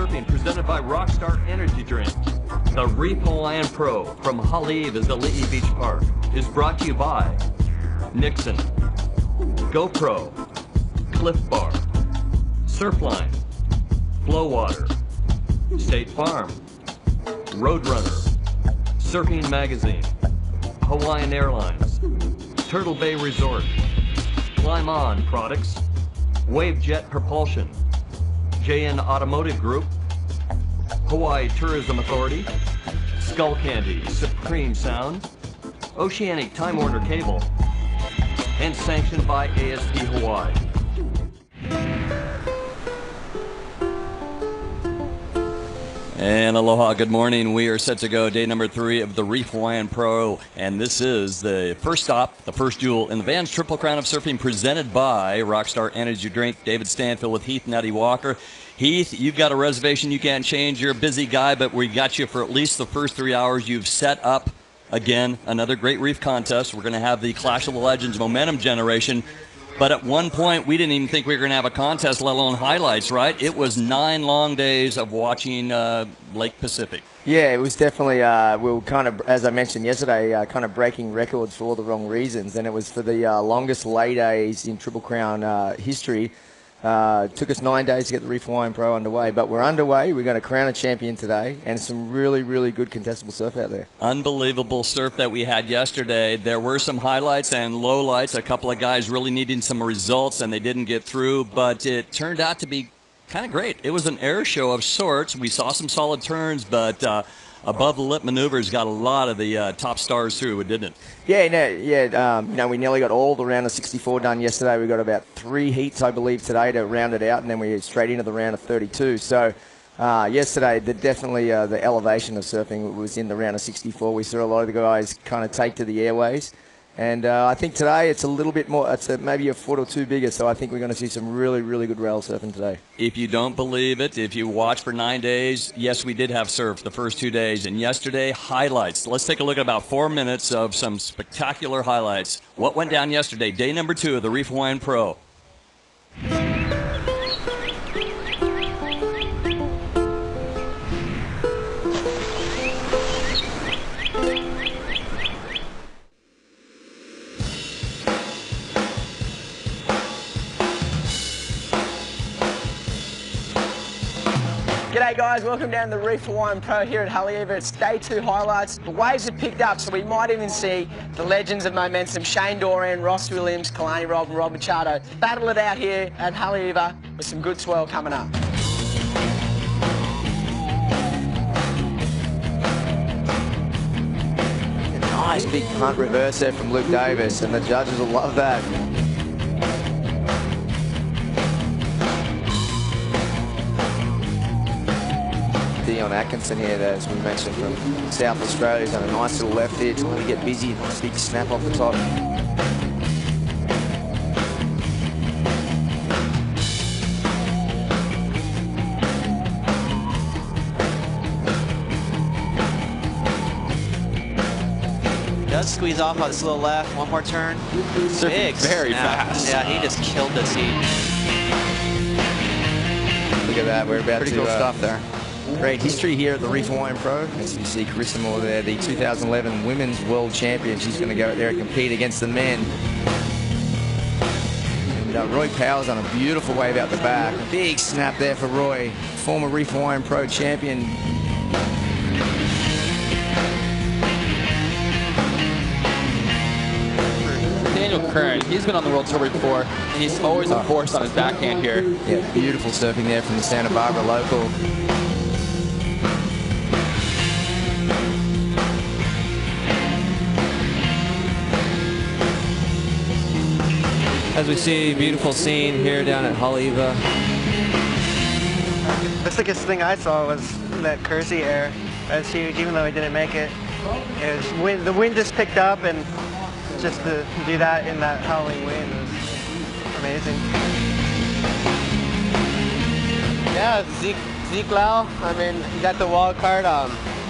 surfing presented by Rockstar Energy Drinks. The Reef Hawaiian Pro from Haleiwa's Ali'i Beach Park is brought to you by Nixon, GoPro, Cliff Bar, Surfline, Flowwater, State Farm, Roadrunner, Surfing Magazine, Hawaiian Airlines, Turtle Bay Resort, Climb On Products, Wavejet Propulsion, JN Automotive Group, Hawaii Tourism Authority, Skull Candy, Supreme Sound, Oceanic Time Warner Cable, and sanctioned by ASP Hawaii. And aloha, good morning. We are set to go day number 3 of the Reef Hawaiian Pro, and this is the first stop, the first duel in the Vans Triple Crown of Surfing presented by Rockstar Energy Drink. David Stanfield with Heath Nutty Walker. Heath, you've got a reservation you can't change. You're a busy guy, but we got you for at least the first 3 hours. You've set up, again, another great reef contest. We're going to have the Clash of the Legends Momentum Generation. But at one point, we didn't even think we were going to have a contest, let alone highlights, right? It was 9 long days of watching Lake Pacific. Yeah, it was definitely, we were kind of, as I mentioned yesterday, kind of breaking records for all the wrong reasons. And it was for the longest lay days in Triple Crown history. It took us 9 days to get the Reef Hawaiian Pro underway, but we're underway. We're going to crown a champion today, and some really, really good contestable surf out there. Unbelievable surf that we had yesterday. There were some highlights and lowlights. A couple of guys really needing some results, and they didn't get through, but it turned out to be kind of great. It was an air show of sorts. We saw some solid turns, but above the lip maneuvers got a lot of the top stars through, didn't it? Yeah, we nearly got all the round of 64 done yesterday. We got about 3 heats, I believe, today to round it out, and then we straight into the round of 32. So yesterday, definitely the elevation of surfing was in the round of 64. We saw a lot of the guys kind of take to the airways. And I think today it's a little bit more, it's maybe a foot or two bigger, so I think we're going to see some really, really good rail surfing today. If you don't believe it, if you watch for 9 days, yes, we did have surf the first 2 days. And yesterday, highlights. Let's take a look at about 4 minutes of some spectacular highlights. What went down yesterday, day number 2 of the Reef Hawaiian Pro. G'day guys, welcome down to the Reef Hawaiian Pro here at Haleiwa. It's day 2 highlights. The waves have picked up, so we might even see the legends of momentum, Shane Doran, Ross Williams, Kalani Robb and Rob Machado battle it out here at Haleiwa with some good swell coming up. A nice big punt reverse there from Luke Davis, and the judges will love that. Dion Atkinson here, as we mentioned, from South Australia. He's done a nice little left here, trying to get busy. Nice big snap off the top. Does squeeze off on this little left. One more turn. Big very snap. fast. Yeah, he just killed this heat. Look at that. We're about Pretty to cool stuff there. Great history here at the Reef Hawaiian Pro. As you see Carissa Moore there, the 2011 Women's World Champion. She's going to go out there and compete against the men. And Roy Powell's on a beautiful wave out the back. Big snap there for Roy, former Reef Hawaiian Pro champion. Daniel Curran, he's been on the World Tour before, and he's always a force on his backhand here. Yeah, beautiful surfing there from the Santa Barbara local. As we see, beautiful scene here down at Haleiwa. The sickest thing I saw was that Kersey air. That's huge, even though he didn't make it. The wind just picked up, and just to do that in that howling wind was amazing. Yeah, Zeke Lau, I mean, he got the wild card.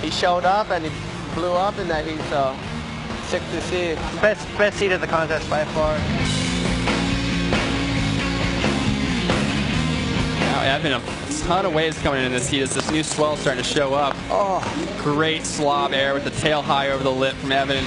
He showed up and he blew up in that heat, so sick to see. Best heat of the contest by far. I've been ton of waves coming in this heat as this new swell is starting to show up. Oh, great slob air with the tail high over the lip from Evan.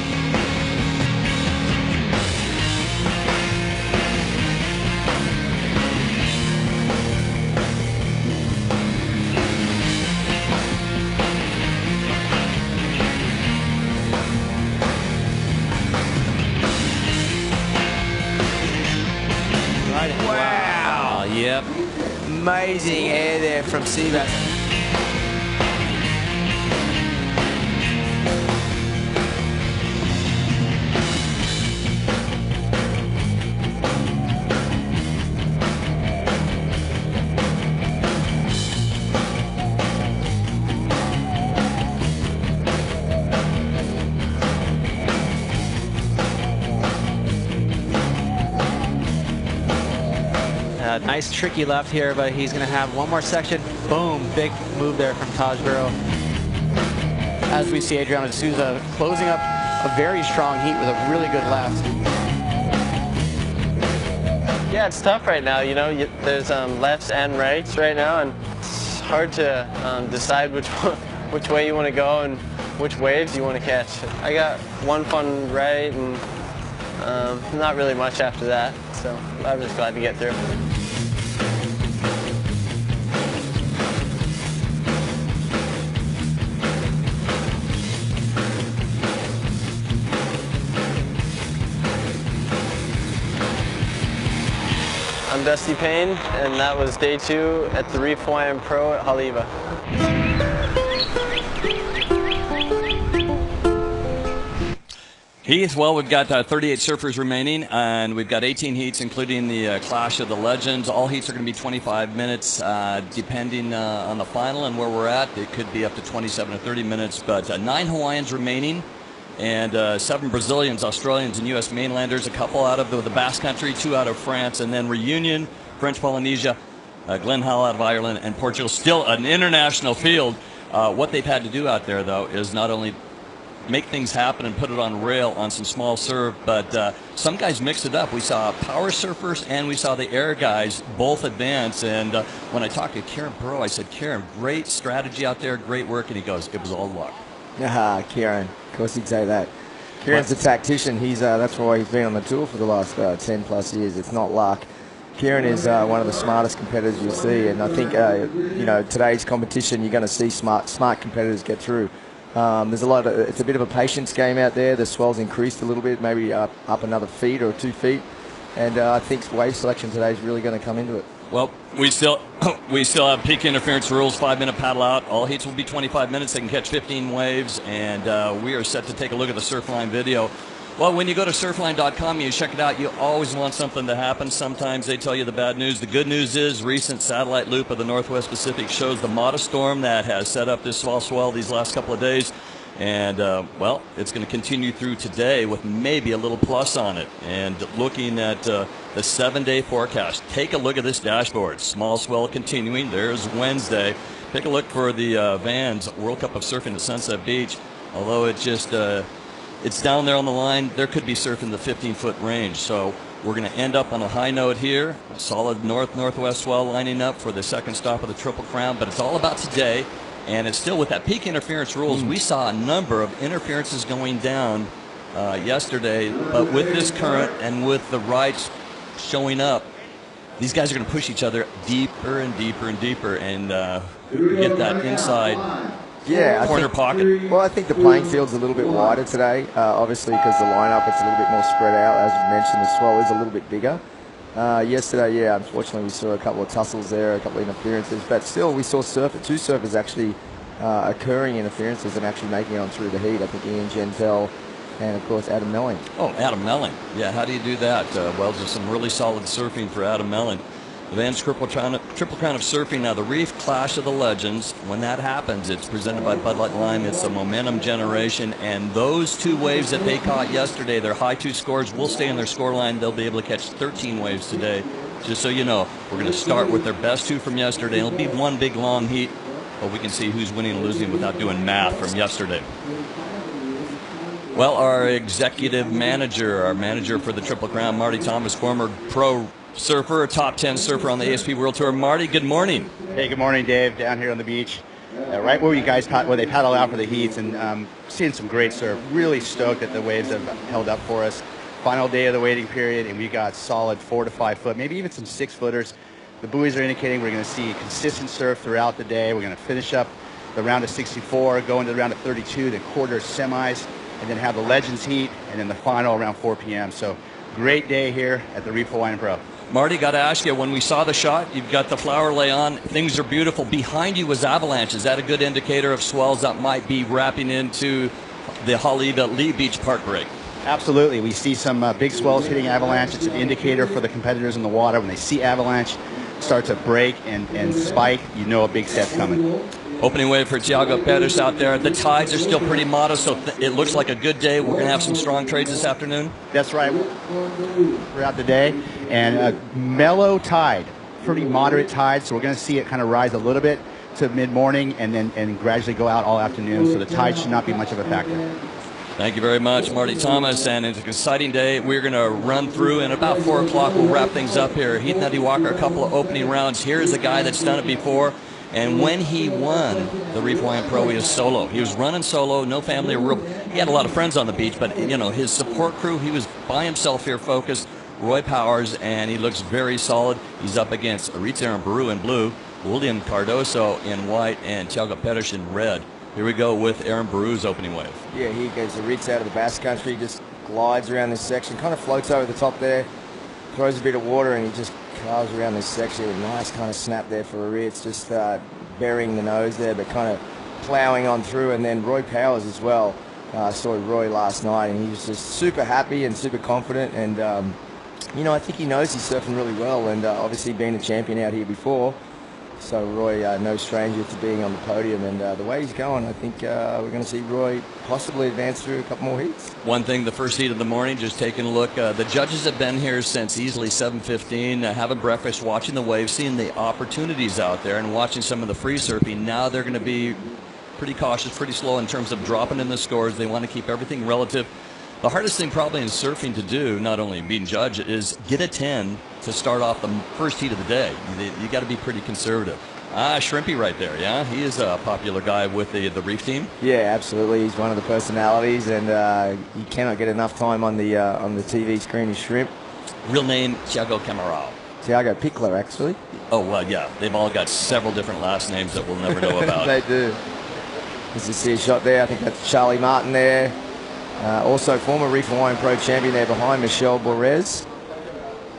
Wow. Yep. Amazing air there from Seabass. Nice tricky left here, but he's going to have one more section. Boom, big move there from Taj Burrow. As we see Adriano D'Souza closing up a very strong heat with a really good left. Yeah, it's tough right now. You know, there's lefts and rights right now, and it's hard to decide which way you want to go and which waves you want to catch. I got one fun right and not really much after that, so I'm just glad to get through. I'm Dusty Payne, and that was day 2 at the Reef Hawaiian Pro at Haleiwa. Heath, well, we've got 38 surfers remaining, and we've got 18 heats, including the Clash of the Legends. All heats are going to be 25 minutes, depending on the final and where we're at. It could be up to 27 or 30 minutes, but 9 Hawaiians remaining, and 7 Brazilians, Australians, and U.S. mainlanders, a couple out of the Basque Country, 2 out of France, and then Reunion, French Polynesia, Glenn Howell out of Ireland, and Portugal. Still an international field. What they've had to do out there, though, is not only make things happen and put it on rail on some small serve, but some guys mixed it up. We saw power surfers and we saw the air guys both advance, and when I talked to Kieran Burrow, I said, Kieran, great strategy out there, great work, and he goes, it was all luck. Kieran, of course he'd say that. Kieran's a tactician. He's that's why he's been on the tour for the last 10 plus years. It's not luck. Kieran is one of the smartest competitors you'll see, and I think today's competition you're going to see smart competitors get through. There's it's a bit of a patience game out there. The swell's increased a little bit, maybe up another feet or 2 feet, and I think wave selection today is really going to come into it. Well, we still have peak interference rules, 5-minute paddle out. All heats will be 25 minutes. They can catch 15 waves, and we are set to take a look at the Surfline video. Well, when you go to surfline.com, you check it out, you always want something to happen. Sometimes they tell you the bad news. The good news is recent satellite loop of the Northwest Pacific shows the modest storm that has set up this small swell these last couple of days. And, well, it's going to continue through today with maybe a little plus on it. And looking at the 7-day forecast, take a look at this dashboard. Small swell continuing. There's Wednesday. Take a look for the Vans World Cup of Surfing at Sunset Beach. Although it just... it's down there on the line. There could be surf in the 15-foot range. So we're going to end up on a high note here. A solid northwest swell lining up for the second stop of the Triple Crown. But it's all about today. And it's still with that peak interference rules. We saw a number of interferences going down yesterday. But with this current and with the rights showing up, these guys are going to push each other deeper and deeper and deeper. And get that inside corner pocket. Well, I think the playing field's a little bit wider today, obviously because the lineup it's a little bit more spread out. As you mentioned, the swell is a little bit bigger. Yesterday, unfortunately we saw a couple of tussles there, a couple of interferences, but still we saw two surfers actually occurring interferences and actually making it on through the heat. I think Ian Gentile and, of course, Adam Melling. Oh, Adam Melling. Yeah, how do you do that? Well, there's some really solid surfing for Adam Melling. The Vans Triple Crown of Surfing. Now, the Reef Clash of the Legends, when that happens, it's presented by Bud Light Lime. It's a momentum generation. And those 2 waves that they caught yesterday, their high 2 scores, will stay in their score line. They'll be able to catch 13 waves today. Just so you know, we're going to start with their best 2 from yesterday. It'll be one big, long heat, but we can see who's winning and losing without doing math from yesterday. Well, our executive manager, our manager for the Triple Crown, Marty Thomas, former pro surfer, a top 10 surfer on the ASP World Tour. Marty, good morning. Hey, good morning, Dave. Down here on the beach, right where you guys where they paddle out for the heats, and seeing some great surf. Really stoked that the waves have held up for us. Final day of the waiting period, and we got solid 4 to 5 foot, maybe even some 6-footers. The buoys are indicating we're going to see consistent surf throughout the day. We're going to finish up the round of 64, go into the round of 32, then quarter semis, and then have the Legends heat, and then the final around 4 p.m. So great day here at the Reef Hawaiian Pro. Marty, got to ask you, when we saw the shot, you've got the flower lay on. Things are beautiful. Behind you was avalanche. Is that a good indicator of swells that might be wrapping into the Haleiwa Lee Beach Park break? Absolutely. We see some big swells hitting avalanche. It's an indicator for the competitors in the water. When they see avalanche start to break and spike, you know a big set's coming. Opening wave for Thiago Pérez out there. The tides are still pretty modest, so it looks like a good day. We're going to have some strong trades this afternoon. That's right. Throughout the day. And a mellow tide, pretty moderate tide, so we're going to see it kind of rise a little bit to mid-morning and gradually go out all afternoon, so the tide should not be much of a factor. Thank you very much, Marty Thomas, and it's an exciting day. We're going to run through, and about 4 o'clock we'll wrap things up here. Heath Nutty Walker, a couple of opening rounds. Here's a guy that's done it before, and when he won the Reef Hawaiian Pro, he was solo. He was running solo, no family. He had a lot of friends on the beach, but you know his support crew, he was by himself here focused. Roy Powers, and he looks very solid. He's up against Aritz Aramburu in blue, William Cardoso in white, and Thiago Pérez in red. Here we go with Aramburu's opening wave. Yeah, here goes Aritz out of the Basque Country, just glides around this section, kind of floats over the top there, throws a bit of water, and he just carves around this section. A nice kind of snap there for Aritz, just burying the nose there, but kind of ploughing on through. And then Roy Powers as well. I saw Roy last night, and he was just super happy and super confident, and you know, I think he knows he's surfing really well, and obviously being a champion out here before. So Roy, no stranger to being on the podium, and the way he's going, I think we're going to see Roy possibly advance through a couple more heats. One thing, the first heat of the morning, just taking a look. The judges have been here since easily 7:15, having breakfast, watching the waves, seeing the opportunities out there, and watching some of the free surfing. Now they're going to be pretty cautious, pretty slow in terms of dropping in the scores. They want to keep everything relative. The hardest thing probably in surfing to do, not only being judged, is get a 10 to start off the first heat of the day. You got to be pretty conservative. Shrimpy right there, yeah? He is a popular guy with the Reef team. Yeah, absolutely. He's one of the personalities, and you cannot get enough time on the TV screen as Shrimp. Real name, Thiago Camarão. Thiago Pickler, actually. Oh, well, yeah. They've all got several different last names that we'll never know about. They do. There's a see shot there. I think that's Charlie Martin there. Also former Reef Hawaiian Pro champion there behind Michel Borez.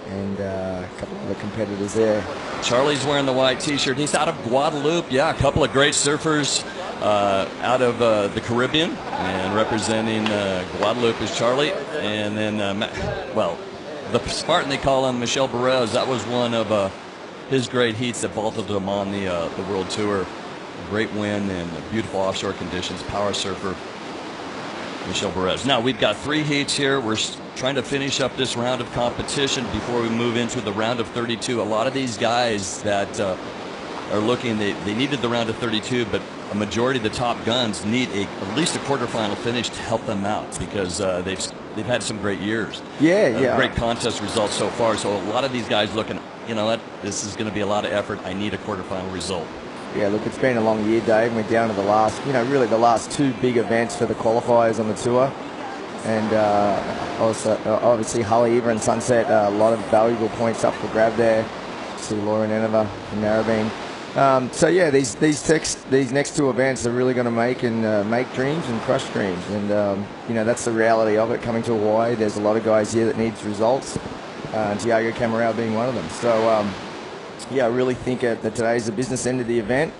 And a couple of other competitors there. Charlie's wearing the white T-shirt. He's out of Guadeloupe. Yeah, a couple of great surfers out of the Caribbean. And representing Guadeloupe is Charlie. And then, well, the Spartan, they call him Michel Borez. That was one of his great heats that vaulted him on the World Tour. Great win and beautiful offshore conditions. Power surfer. Michel Borez. Now, we've got 3 heats here. We're trying to finish up this round of competition before we move into the round of 32. A lot of these guys that are looking, they needed the round of 32, but a majority of the top guns need at least a quarterfinal finish to help them out because they've had some great years. Yeah. Great contest results so far. So a lot of these guys looking, you know what, this is going to be a lot of effort. I need a quarterfinal result. Yeah, look, it's been a long year, Dave. We're down to the last, really the last 2 big events for the qualifiers on the tour. And also, obviously, Haleiwa and Sunset, a lot of valuable points up for grab there. See Laura Neneva and Narrabeen. So, yeah, these next 2 events are really going to make dreams and crush dreams. And, that's the reality of it. Coming to Hawaii, there's a lot of guys here that needs results, and Thiago Camarão being one of them. So, yeah, I really think that today's the business end of the event,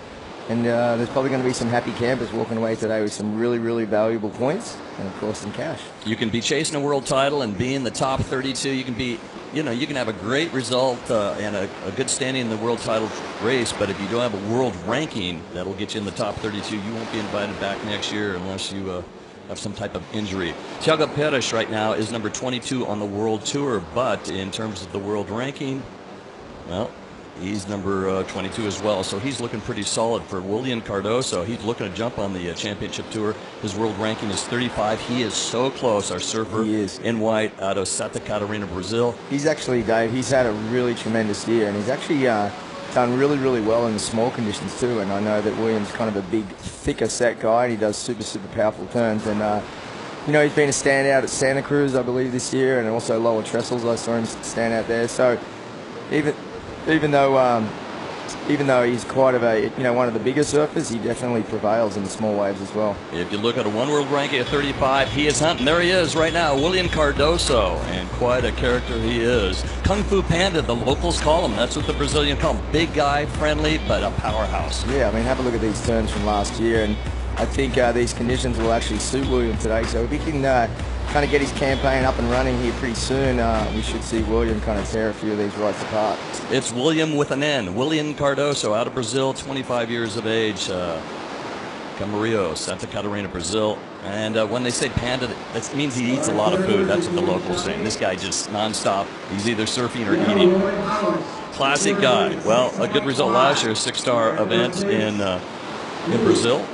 and there's probably going to be some happy campers walking away today with some really, really valuable points and, of course, some cash. You can be chasing a world title and be in the top 32. You can be, you can have a great result and a good standing in the world title race, but if you don't have a world ranking that'll get you in the top 32, you won't be invited back next year unless you have some type of injury. Thiago Pérez right now is number 22 on the world tour, but in terms of the world ranking, well, He's number 22 as well, so he's looking pretty solid for William Cardoso. He's looking to jump on the championship tour. His world ranking is 35. He is so close, our surfer in white out of Santa Catarina, Brazil. He's actually, Dave, he's had a really tremendous year, and he's actually done really, really well in the small conditions too. And I know that William's kind of a big, thicker set guy, and he does super, super powerful turns. And, you know, he's been a standout at Santa Cruz, I believe, this year, and also Lower Trestles. I saw him stand out there. So even though he's quite of a, you know, one of the bigger surfers, he definitely prevails in the small waves as well. If you look at a one world ranking of 35, he is hunting. There he is right now, William Cardoso, and quite a character he is. Kung Fu Panda, the locals call him. That's what the Brazilian call him. Big guy, friendly, but a powerhouse. Yeah, I mean, have a look at these turns from last year, and I think these conditions will actually suit William today. So if he can kind of get his campaign up and running here pretty soon, we should see William kind of tear a few of these rights apart. It's William with an N. William Cardoso out of Brazil, 25 years of age. Camarillo, Santa Catarina, Brazil. And when they say panda, that means he eats a lot of food. That's what the locals say. This guy just nonstop. He's either surfing or eating. Classic guy. Well, a good result last year, 6-star event in Brazil.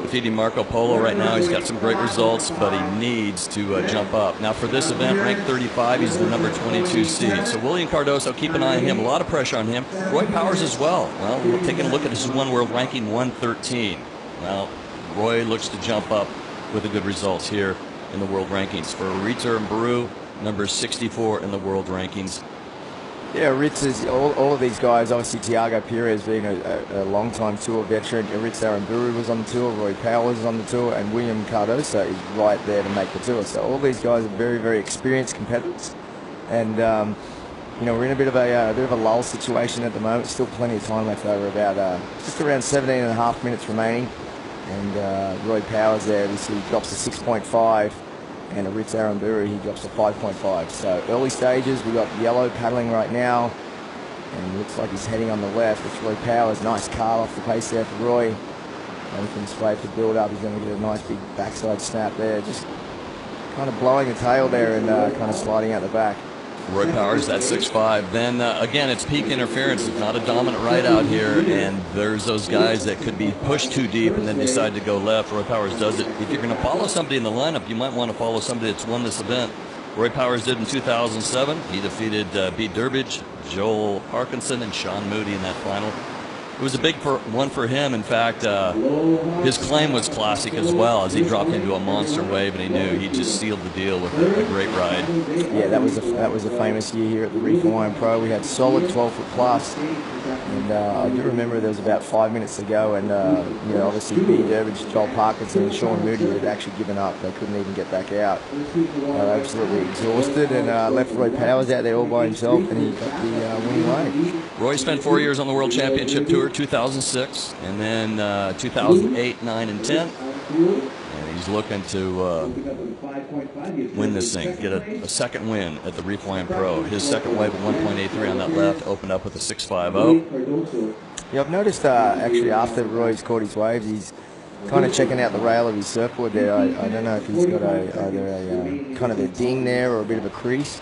Defeating Marco Polo right now. He's got some great results, but he needs to jump up. Now for this event, ranked 35, he's the number 22 seed. So William Cardoso, keep an eye on him. A lot of pressure on him. Roy Powers as well. Well, we're taking a look at his one world ranking 113. Well, Roy looks to jump up with the good results here in the world rankings. For Ritzer and Baru, number 64 in the world rankings. Yeah, Ritz is all of these guys. Obviously, Tiago Perez being a long-time tour veteran. Ritz Aramburu was on the tour. Roy Powers is on the tour, and William Cardoso is right there to make the tour. So all these guys are very, very experienced competitors, and you know, we're in a bit of a lull situation at the moment. Still plenty of time left over. About just around 17.5 minutes remaining, and Roy Powers there. We see he drops to 6.5. And a Ritz Aramburu, he drops to 5.5. So early stages, we've got yellow paddling right now. And looks like he's heading on the left. It's Roy Powers. Nice carve off the pace there for Roy. And from his wave to build up, he's going to get a nice big backside snap there. Just kind of blowing the tail there and kind of sliding out the back. Roy Powers, that's 6'5". Then, again, it's peak interference. It's not a dominant right out here, and there's those guys that could be pushed too deep and then decide to go left. Roy Powers does it. If you're going to follow somebody in the lineup, you might want to follow somebody that's won this event. Roy Powers did in 2007. He defeated Pete Durbridge, Joel Parkinson, and Sean Moody in that final. It was a big one for him. In fact, his claim was classic as well, as he dropped into a monster wave, and he knew he just sealed the deal with a great ride. Yeah, that was a famous year here at the Reef Hawaiian Pro. We had solid 12-foot plus, and I do remember there was about 5 minutes to go, and you know, obviously Pete Durbridge, Joel Parkinson, and Sean Moody had actually given up. They couldn't even get back out. They were absolutely exhausted, and left Roy Powers out there all by himself, and he got the winning wave. Roy spent 4 years on the World Championship Tour, 2006, and then 2008, 9, and 10. And he's looking to win this thing, get a second win at the Reef Hawaiian Pro. His second wave of 1.83 on that left opened up with a 6.50. Yeah, I've noticed actually after Roy's caught his waves, he's kind of checking out the rail of his surfboard there. I don't know if he's got either a kind of a ding there or a bit of a crease.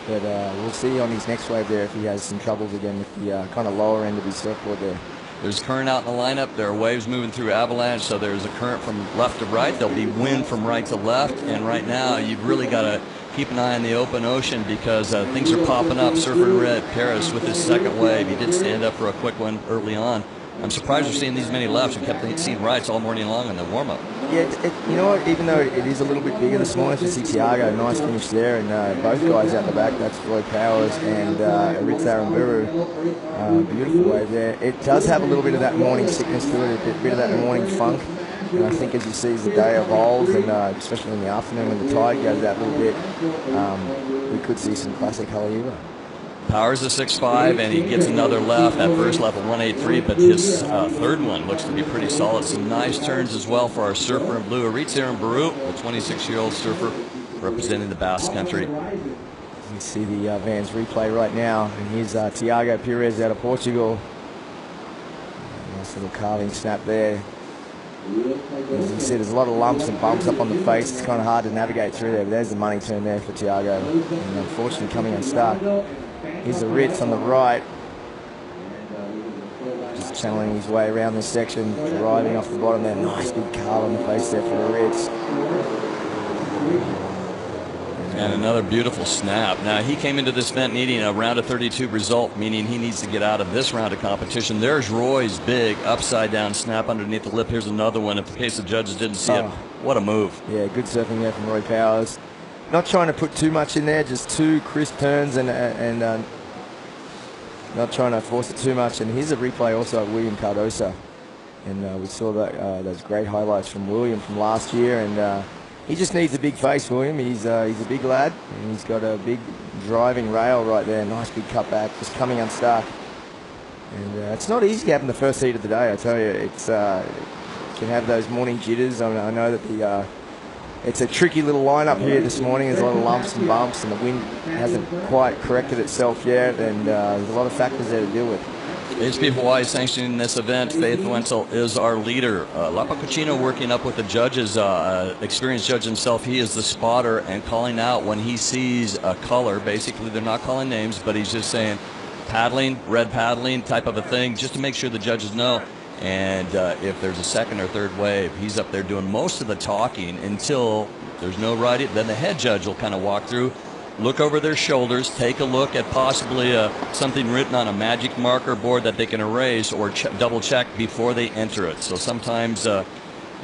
But we'll see on his next wave there if he has some troubles again with the kind of lower end of his surfboard there. There's current out in the lineup. There are waves moving through avalanche, so there's a current from left to right. There'll be wind from right to left. And right now, you've really got to keep an eye on the open ocean because things are popping up. Surfer in red, Paris with his second wave. He did stand up for a quick one early on. I'm surprised we're seeing these many lefts. We kept seeing rights all morning long in the warm-up. Yeah, you know what, even though it is a little bit bigger this morning, you see Tiago, nice finish there, and both guys out the back, that's Roy Powers and Ritz Aramburu. Beautiful wave there. It does have a little bit of that morning sickness to it, a bit of that morning funk. And I think as you see as the day evolves, and especially in the afternoon when the tide goes out a little bit, we could see some classic Haleiwa. Powers is 6'5", and he gets another left. That first left of 183, but his third one looks to be pretty solid. Some nice turns as well for our surfer in blue, Ritzer and Baru, the 26-year-old surfer representing the Basque Country. You see the Vans replay right now, and here's Tiago Perez out of Portugal. Nice little carving snap there. As you see, there's a lot of lumps and bumps up on the face. It's kind of hard to navigate through there, but there's the money turn there for Tiago. And unfortunately coming unstuck. Here's the Ritz on the right. channeling his way around this section, driving off the bottom there. Nice big carve on the face there for the Ritz. And another beautiful snap. Now, he came into this event needing a round of 32 result, meaning he needs to get out of this round of competition. There's Roy's big upside-down snap underneath the lip. Here's another one. In case the judges didn't see it, what a move. Yeah, good surfing there from Roy Powers. Not trying to put too much in there, just 2 crisp turns and not trying to force it too much. And here's a replay also of William Cardosa. And we saw that those great highlights from William from last year. And he just needs a big face, William. He's a big lad, and he's got a big driving rail right there. Nice big cutback, just coming unstuck. And it's not easy having the first heat of the day, I tell you. It's can have those morning jitters. I know that it's a tricky little lineup here this morning. There's a lot of lumps and bumps, and the wind hasn't quite corrected itself yet, and there's a lot of factors there to deal with. HB Hawaii sanctioning this event. Faith Wenzel is our leader. Lapacuccino working up with the judges. Experienced judge himself. He is the spotter and calling out when he sees a color. Basically, they're not calling names, but he's just saying paddling, red paddling type of a thing, just to make sure the judges know. And if there's a second or third wave, he's up there doing most of the talking until there's no right. Then the head judge will kind of walk through, look over their shoulders, take a look at possibly something written on a magic marker board that they can erase or double check before they enter it. So sometimes it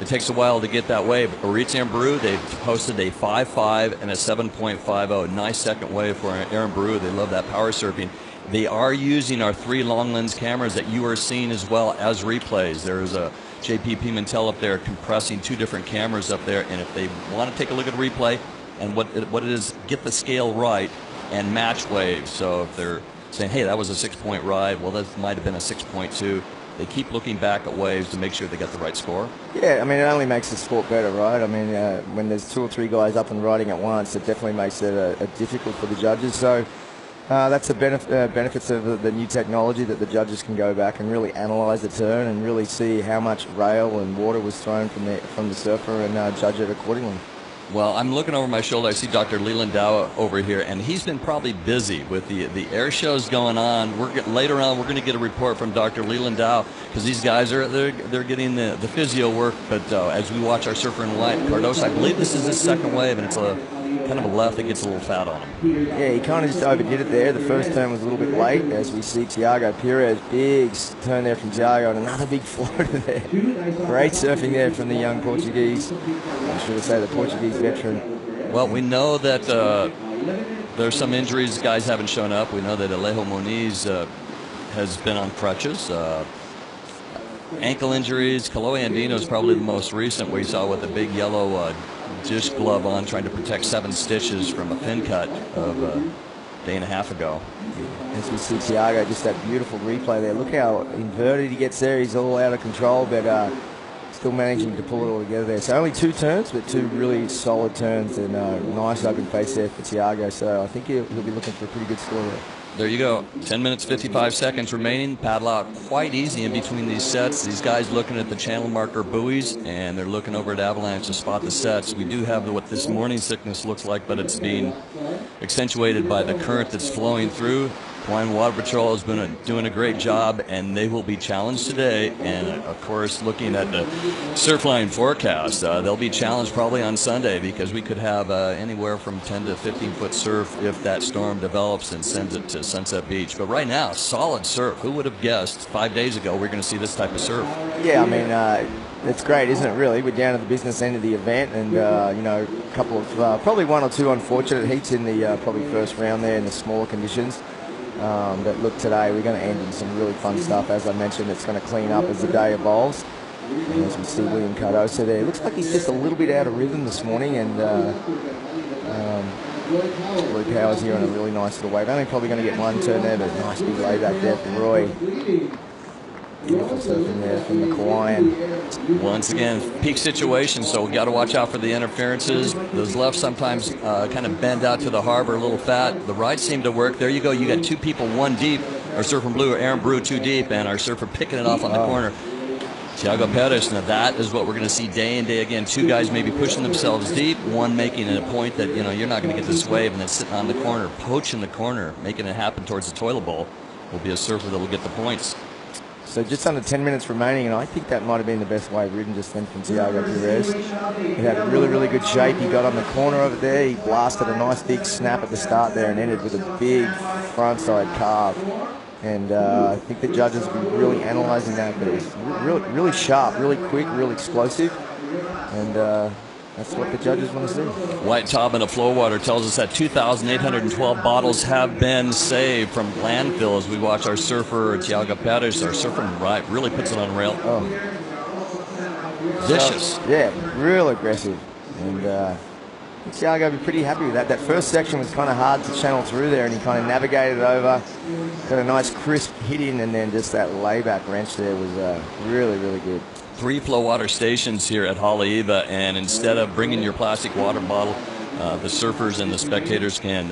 takes a while to get that wave. Aritz Ambrou, they've posted a 5.5 and a 7.50. Nice second wave for Aaron Brew. They love that power surfing. They are using our 3 long lens cameras that you are seeing as well as replays. There's a JP Pimentel up there compressing 2 different cameras up there, and if they want to take a look at a replay and what it is, get the scale right and match waves. So if they're saying, hey, that was a 6-point ride, well, that might have been a 6.2. They keep looking back at waves to make sure they get the right score. Yeah, I mean, it only makes the sport better, right? I mean, when there's 2 or 3 guys up and riding at once, it definitely makes it difficult for the judges. So that's the benefits of the new technology, that the judges can go back and really analyze the turn and really see how much rail and water was thrown from the surfer and judge it accordingly. Well, I'm looking over my shoulder. I see Dr. Leland Dow over here, and he's been probably busy with the air shows going on. Later on, we're going to get a report from Dr. Leland Dow, because these guys they're getting the physio work. But as we watch our surfer in white, Cardosa, I believe this is his second wave, and it's a kind of a left that gets a little fat on him. Yeah, he kind of just overdid it there. The first turn was a little bit late, as we see Tiago Pires, big turn there from Tiago, and another big floater there. Great surfing there from the young Portuguese. I should say the Portuguese veteran. Well, we know that there's some injuries. Guys haven't shown up. We know that Alejo Moniz has been on crutches. Ankle injuries. Kaloe Andino is probably the most recent, where you saw with a big yellow dish glove on, trying to protect 7 stitches from a fin cut of a day and a half ago. As we see Tiago, just that beautiful replay there. Look how inverted he gets there. He's all out of control, but still managing to pull it all together there. So only 2 turns, but 2 really solid turns, and nice open face there for Tiago. So I think he'll be looking for a pretty good score there. There you go. 10 minutes, 55 seconds remaining. Paddle out quite easy in between these sets. These guys looking at the channel marker buoys, and they're looking over at Avalanche to spot the sets. We do have what this morning sickness looks like, but it's being accentuated by the current that's flowing through. Hawaiian Water Patrol has been doing a great job, and they will be challenged today. And, of course, looking at the Surfline forecast, they'll be challenged probably on Sunday, because we could have anywhere from 10 to 15-foot surf if that storm develops and sends it to Sunset Beach. But right now, solid surf. Who would have guessed 5 days ago we're going to see this type of surf? Yeah, I mean, it's great, isn't it, really? We're down to the business end of the event, and, you know, a couple of, probably 1 or 2 unfortunate heats in the probably first round there in the smaller conditions. But look, today we're going to end in some really fun stuff. As I mentioned, it's going to clean up as the day evolves. And as we see William Cardosa there, it looks like he's just a little bit out of rhythm this morning, and Roy Powers here on a really nice little wave. Only probably going to get 1 turn there, but nice big layback there from Roy. Beautiful surfing there from the Hawaiian. Once again, peak situation, so we've got to watch out for the interferences. Those lefts sometimes kind of bend out to the harbor a little fat. The rides seem to work. There you go. You got 2 people 1 deep. Our surfer in blue, Aaron Brew, 2 deep, and our surfer picking it off on the corner. Tiago Pires. Now that is what we're going to see day and day again. 2 guys maybe pushing themselves deep, 1 making it a point that, you know, you're not going to get this wave, and then sitting on the corner, poaching the corner, making it happen towards the toilet bowl will be a surfer that will get the points. So just under 10 minutes remaining, and I think that might have been the best wave ridden just then from Tiago Perez. He had really, really good shape. He got on the corner over there. He blasted a nice big snap at the start there and ended with a big frontside carve. And I think the judges will be really analysing that, but it was really, really sharp, really quick, really explosive. And that's what the judges want to see. White Taubman of Flowwater tells us that 2,812 bottles have been saved from landfill as we watch our surfer, Tiago Perez, our surfer right, really puts it on rail. Oh. Vicious. So, yeah, real aggressive. And Tiago will be pretty happy with that. That first section was kind of hard to channel through there, and he kind of navigated it over, got a nice crisp hit in, and then just that layback wrench there was really, really good. 3 Flowwater stations here at Haleiwa, and instead of bringing your plastic water bottle, the surfers and the spectators can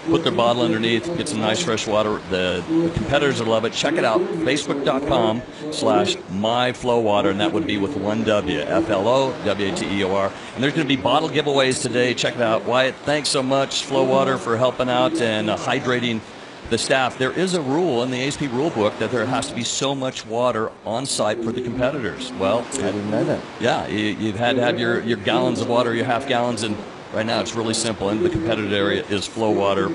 put their bottle underneath, get some nice fresh water. The competitors will love it. Check it out, facebook.com/myflowwater, and that would be with one W, FLOWATER. And there's going to be bottle giveaways today. Check it out. Wyatt, thanks so much, Flowwater, for helping out and hydrating the staff. There is a rule in the ASP rule book that there has to be so much water on site for the competitors. Well, I didn't know that. Yeah, you've had to have your gallons of water, your half gallons, and right now it's really simple. In the competitive area is Flowwater,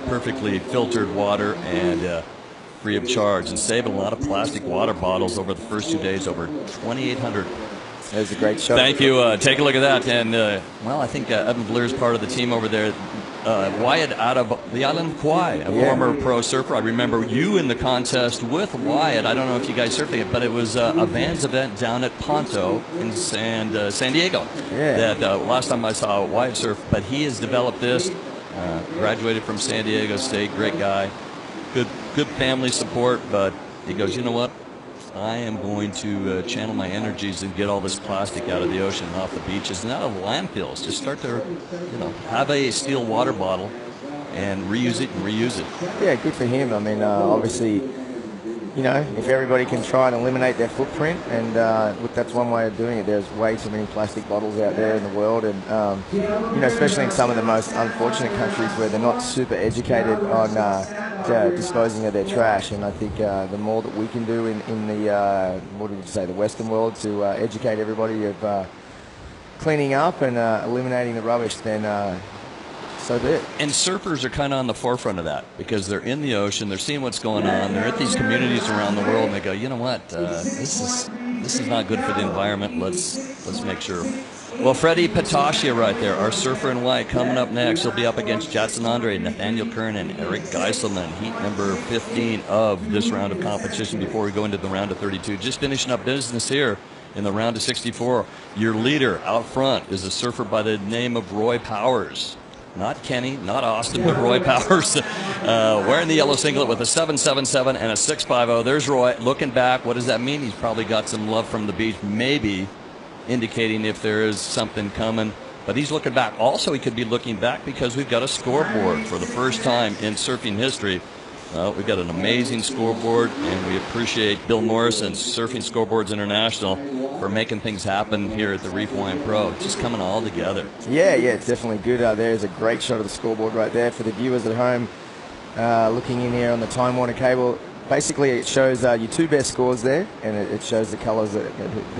perfectly filtered water and free of charge, and saving a lot of plastic water bottles over the first 2 days, over 2,800. That was a great shot. Thank you. Take a look at that. And, well, I think Evan Blair's part of the team over there. Wyatt out of the island of Kauai, a former pro surfer. I remember you in the contest with Wyatt. I don't know if you guys surfed it, but it was a Vans event down at Ponto in San Diego. Yeah. That last time I saw Wyatt surf, but he has developed this. Graduated from San Diego State, great guy, good family support. But he goes, you know what? I am going to channel my energies and get all this plastic out of the ocean and off the beaches and out of landfills. Just start to, have a steel water bottle and reuse it and reuse it. Yeah, good for him. I mean, obviously, if everybody can try and eliminate their footprint, and look, that's one way of doing it. There's way too many plastic bottles out there in the world, and especially in some of the most unfortunate countries where they're not super educated on disposing of their trash. And I think the more that we can do in the the Western world to educate everybody of cleaning up and eliminating the rubbish, then so be it. And surfers are kind of on the forefront of that because they're in the ocean, they're seeing what's going on, they're at these communities around the world, and they go, you know what, this is not good for the environment. Let's make sure. Well, Freddie Patashia right there, our surfer in white, coming up next. He'll be up against Jadson Andre, Nathaniel Kern, and Eric Geiselman, heat number 15 of this round of competition before we go into the round of 32. Just finishing up business here in the round of 64. Your leader out front is a surfer by the name of Roy Powers. Not Kenny, not Austin, but Roy Powers, wearing the yellow singlet with a 777 and a 650. There's Roy looking back. What does that mean? He's probably got some love from the beach, maybe indicating if there is something coming. But he's looking back. Also, he could be looking back because we've got a scoreboard for the first time in surfing history. We've got an amazing scoreboard, and we appreciate Bill Morrison, Surfing Scoreboards International, for making things happen here at the Reef Hawaiian Pro. It's just coming all together. Yeah, it's definitely good. There's a great shot of the scoreboard right there for the viewers at home looking in here on the Time Warner cable. Basically, it shows your 2 best scores there, and it shows the colours, the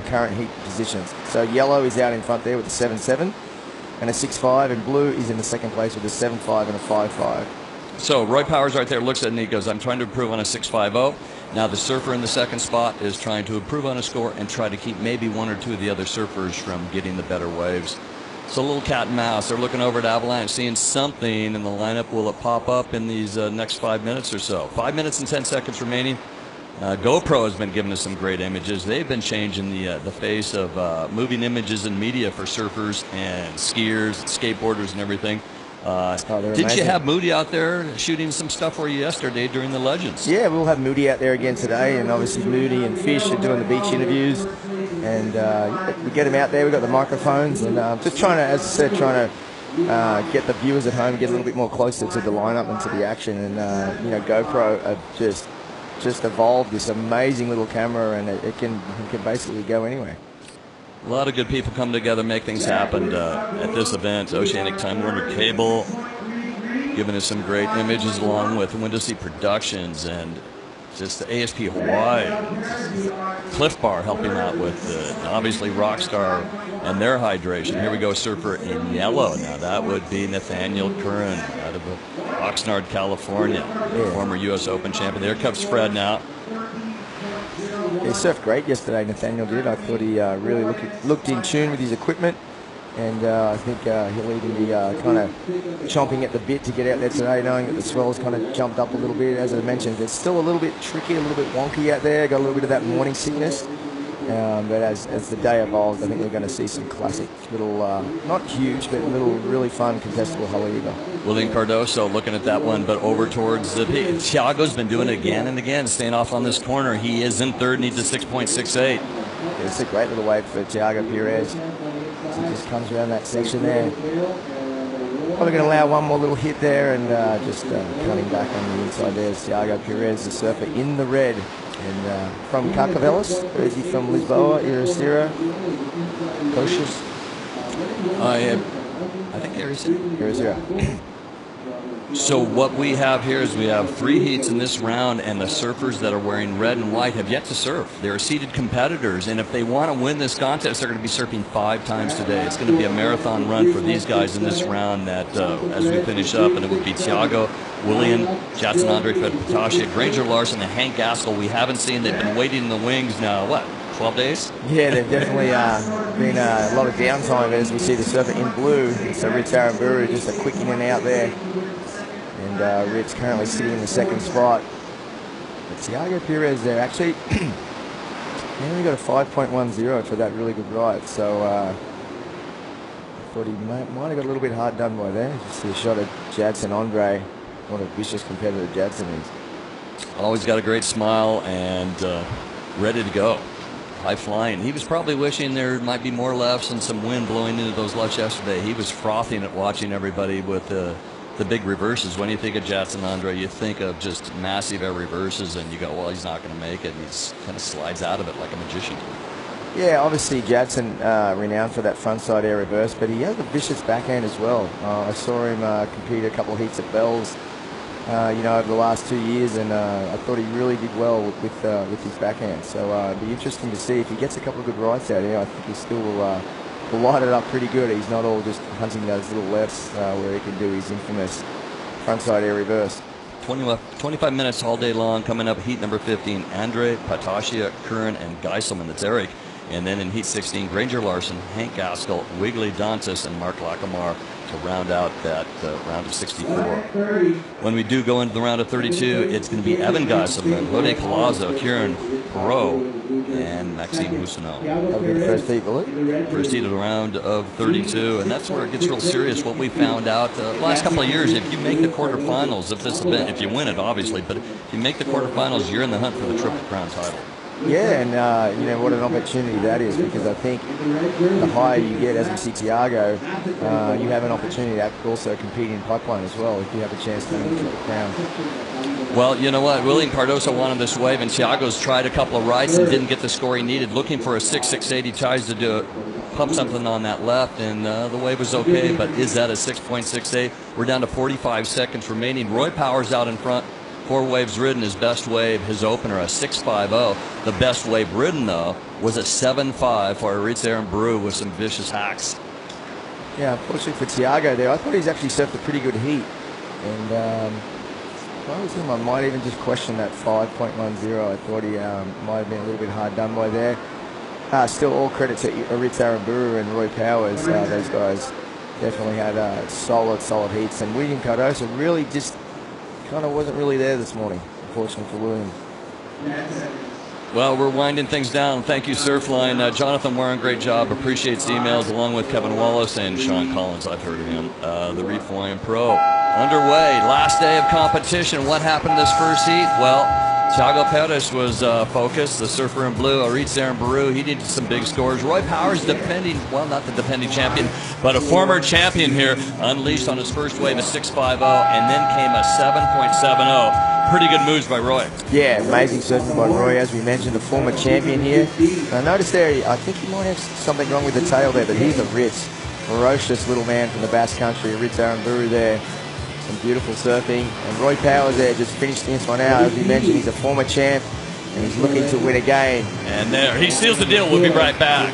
current heat positions. So yellow is out in front there with a 7.7 and a 6.5, and blue is in the second place with a 7.5 and a 5.5. So Roy Powers right there looks at it and he goes, I'm trying to improve on a 6.50. Now the surfer in the second spot is trying to improve on a score and try to keep maybe 1 or 2 of the other surfers from getting the better waves. So a little cat and mouse. They're looking over at Avalanche, seeing something in the lineup. Will it pop up in these next 5 minutes or so? 5 minutes and 10 seconds remaining. GoPro has been giving us some great images. They've been changing the face of moving images and media for surfers and skiers, skateboarders, and everything. Didn't you have Moody out there shooting some stuff for you yesterday during the Legends? Yeah, we'll have Moody out there again today, and obviously Moody and Fish are doing the beach interviews, and we get them out there. We've got the microphones, and just trying to, as I said, get the viewers at home, get a little bit more closer to the lineup and to the action. And GoPro have just evolved this amazing little camera, and it can basically go anywhere. A lot of good people come together, make things happen at this event. Oceanic Time Warner Cable giving us some great images along with Window Seat Productions and just the ASP Hawaii. Cliff Bar helping out with it. Obviously Rockstar and their hydration. Here we go, surfer in yellow. Now that would be Nathaniel Curran out of Oxnard, California, former U.S. Open champion. There comes Fred now. He surfed great yesterday, Nathaniel did. I thought he really looked in tune with his equipment. And I think he'll even be kind of chomping at the bit to get out there today, knowing that the swell's kind of jumped up a little bit. As I mentioned, it's still a little bit tricky, a little bit wonky out there. Got a little bit of that morning sickness. But as the day evolves, I think we're going to see some classic little, not huge, but little really fun contestable Haleiwa. William Cardoso looking at that one, but over towards the peak. Thiago's been doing it again and again, staying off on this corner. He is in third, needs a 6.68. Yeah, it's a great little wave for Thiago Perez. He just comes around that section there. Probably going to allow one more little hit there, and just cutting back on the inside there is Thiago Perez, the surfer in the red. And from Carcavelos, or is he from Lisboa, Iracira, Coches? I think Iracira. So what we have here is we have 3 heats in this round, and the surfers that are wearing red and white have yet to surf. They're seeded competitors, and if they want to win this contest, they're going to be surfing 5 times today. It's going to be a marathon run for these guys in this round that as we finish up, and it would be Thiago, William, Jadson Andre, Fred Patashia, Granger Larson, and Hank Gaskell. We haven't seen. They've been waiting in the wings now, what, 12 days? Yeah, they've definitely been a lot of downtime as we see the surfer in blue. So Ritz Aramburu just a quick in and out there. And Ritz currently sitting in the second spot. But Thiago Perez there actually he only got a 5.10 for that really good ride. So I thought he might have got a little bit hard done by there. Just see a shot of Jadson Andre. What a vicious competitor Jadson is. Always got a great smile and ready to go. High flying. He was probably wishing there might be more lefts and some wind blowing into those lefts yesterday. He was frothing at watching everybody with the big reverses. When you think of Jadson Andre, you think of just massive air reverses, and you go, well, he's not going to make it. And he kind of slides out of it like a magician. Yeah, obviously Jadson renowned for that frontside air reverse, but he has a vicious backhand as well. I saw him compete a couple of heats at Bells, over the last 2 years, and I thought he really did well with his backhand. So it'd be interesting to see if he gets a couple of good rides out here. I think he still will light it up pretty good. He's not all just hunting those little lefts where he can do his infamous frontside air reverse. 25 minutes all day long. Coming up, heat number 15, Andre, Patashia, Curran, and Geiselman. That's Eric. And then in heat 16, Granger Larson, Hank Gaskell, Wiggly Dantas, and Mark Lacomar to round out that round of 64. When we do go into the round of 32, it's going to be Evan Geiselman, Rode Colazo, Kieran Perot, and Maxime Moussinot. That'll be the first heat, will it? First heat of the round of 32, and that's where it gets real serious. What we found out the last couple of years, if you make the quarterfinals of this event, if you win it, obviously, but if you make the quarterfinals, you're in the hunt for the Triple Crown title. Yeah, and what an opportunity that is, because I think the higher you get, as we see Thiago, you have an opportunity to also compete in pipeline as well if you have a chance to win the Triple Crown. Well, you know what? William Cardoso wanted this wave, and Thiago's tried a couple of rides and didn't get the score he needed. Looking for a 6.680, tries to pump something on that left, and the wave was okay, but is that a 6.68? We're down to 45 seconds remaining. Roy Powers out in front. 4 waves ridden, his best wave, his opener, a 6.50. The best wave ridden, though, was a 7.5 for Ritz Aramburu with some vicious hacks. Yeah, unfortunately for Thiago there, I thought he's actually surfed a pretty good heat. And if I was him, I might even just question that 5.10. I thought he might have been a little bit hard done by there. Still, all credit to Ritz Aramburu and Roy Powers. Those guys definitely had solid heats. And William Cardoso really just kind of wasn't really there this morning, unfortunately for William. Well, we're winding things down. Thank you, Surfline. Jonathan Warren, great job. Appreciates the emails, along with Kevin Wallace and Sean Collins. I've heard of him. The Reef Hawaiian Pro underway. Last day of competition. What happened this first heat? Well, Thiago Perez was focused. The surfer in blue, Ritz Aramburu, he needed some big scores. Roy Powers, not the defending champion, but a former champion here, unleashed on his first wave, a 6.50, and then came a 7.70. Pretty good moves by Roy. Yeah, amazing surfing by Roy, as we mentioned, a former champion here. I noticed there, I think he might have something wrong with the tail there, but he's a Ritz. Ferocious little man from the Basque Country, Ritz Aramburu there. some beautiful surfing. And Roy Powers there just finished this one out. As we mentioned, he's a former champ, and he's looking to win again. And there, he seals the deal. We'll be right back.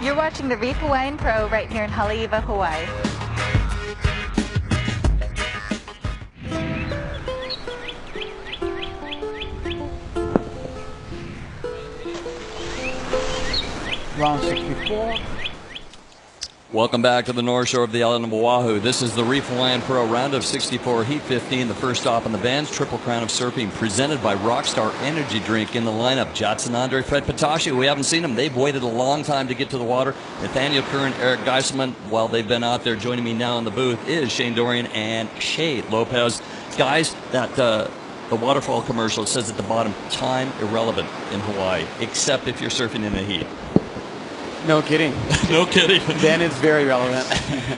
You're watching the Reef Hawaiian Pro right here in Haleiwa, Hawaii. Round 64. Welcome back to the North Shore of the island of Oahu. This is the Reef Hawaiian Pro round of 64, Heat 15, the first stop on the Vans Triple Crown of Surfing, presented by Rockstar Energy Drink. In the lineup, Jadson Andre, Fred Patashi. We haven't seen them. They've waited a long time to get to the water. Nathaniel Curran, Eric Geiselman, while they've been out there. Joining me now in the booth is Shane Dorian and Shay Lopez. Guys, that the waterfall commercial says at the bottom, time irrelevant in Hawaii, except if you're surfing in the heat. No kidding. No kidding. Then it's very relevant.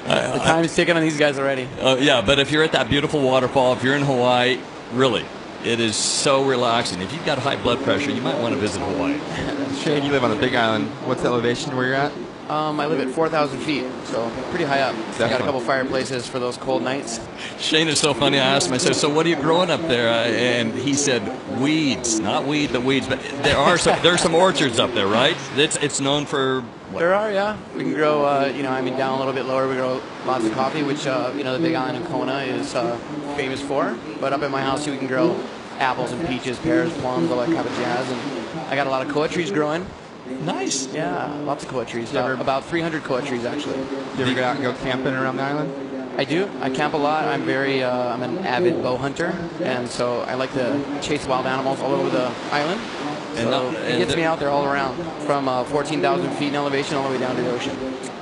The time is ticking on these guys already. Yeah, but if you're at that beautiful waterfall, if you're in Hawaii, really, it is so relaxing. If you've got high blood pressure, you might want to visit Hawaii. Shane, you live on the Big Island. What's the elevation where you're at? I live at 4,000 feet, so pretty high up. I got a couple fireplaces for those cold nights. Shane is so funny. I asked him, I said, so what are you growing up there? And he said, weeds. Not weed, but weeds. But there's some orchards up there, right? It's known for what? There are, yeah. We can grow, down a little bit lower, we grow lots of coffee, which, the Big Island of Kona is famous for. But up at my house, we can grow apples and peaches, pears, plums, all that kind of jazz. And I got a lot of koa trees growing. Nice. Yeah, lots of koa trees. About 300 koa trees, actually. Do you ever get out and go camping around the island? I do. I camp a lot. I'm an avid bow hunter, and so I like to chase wild animals all over the island. So it gets me out there all around, from 14,000 feet in elevation all the way down to the ocean.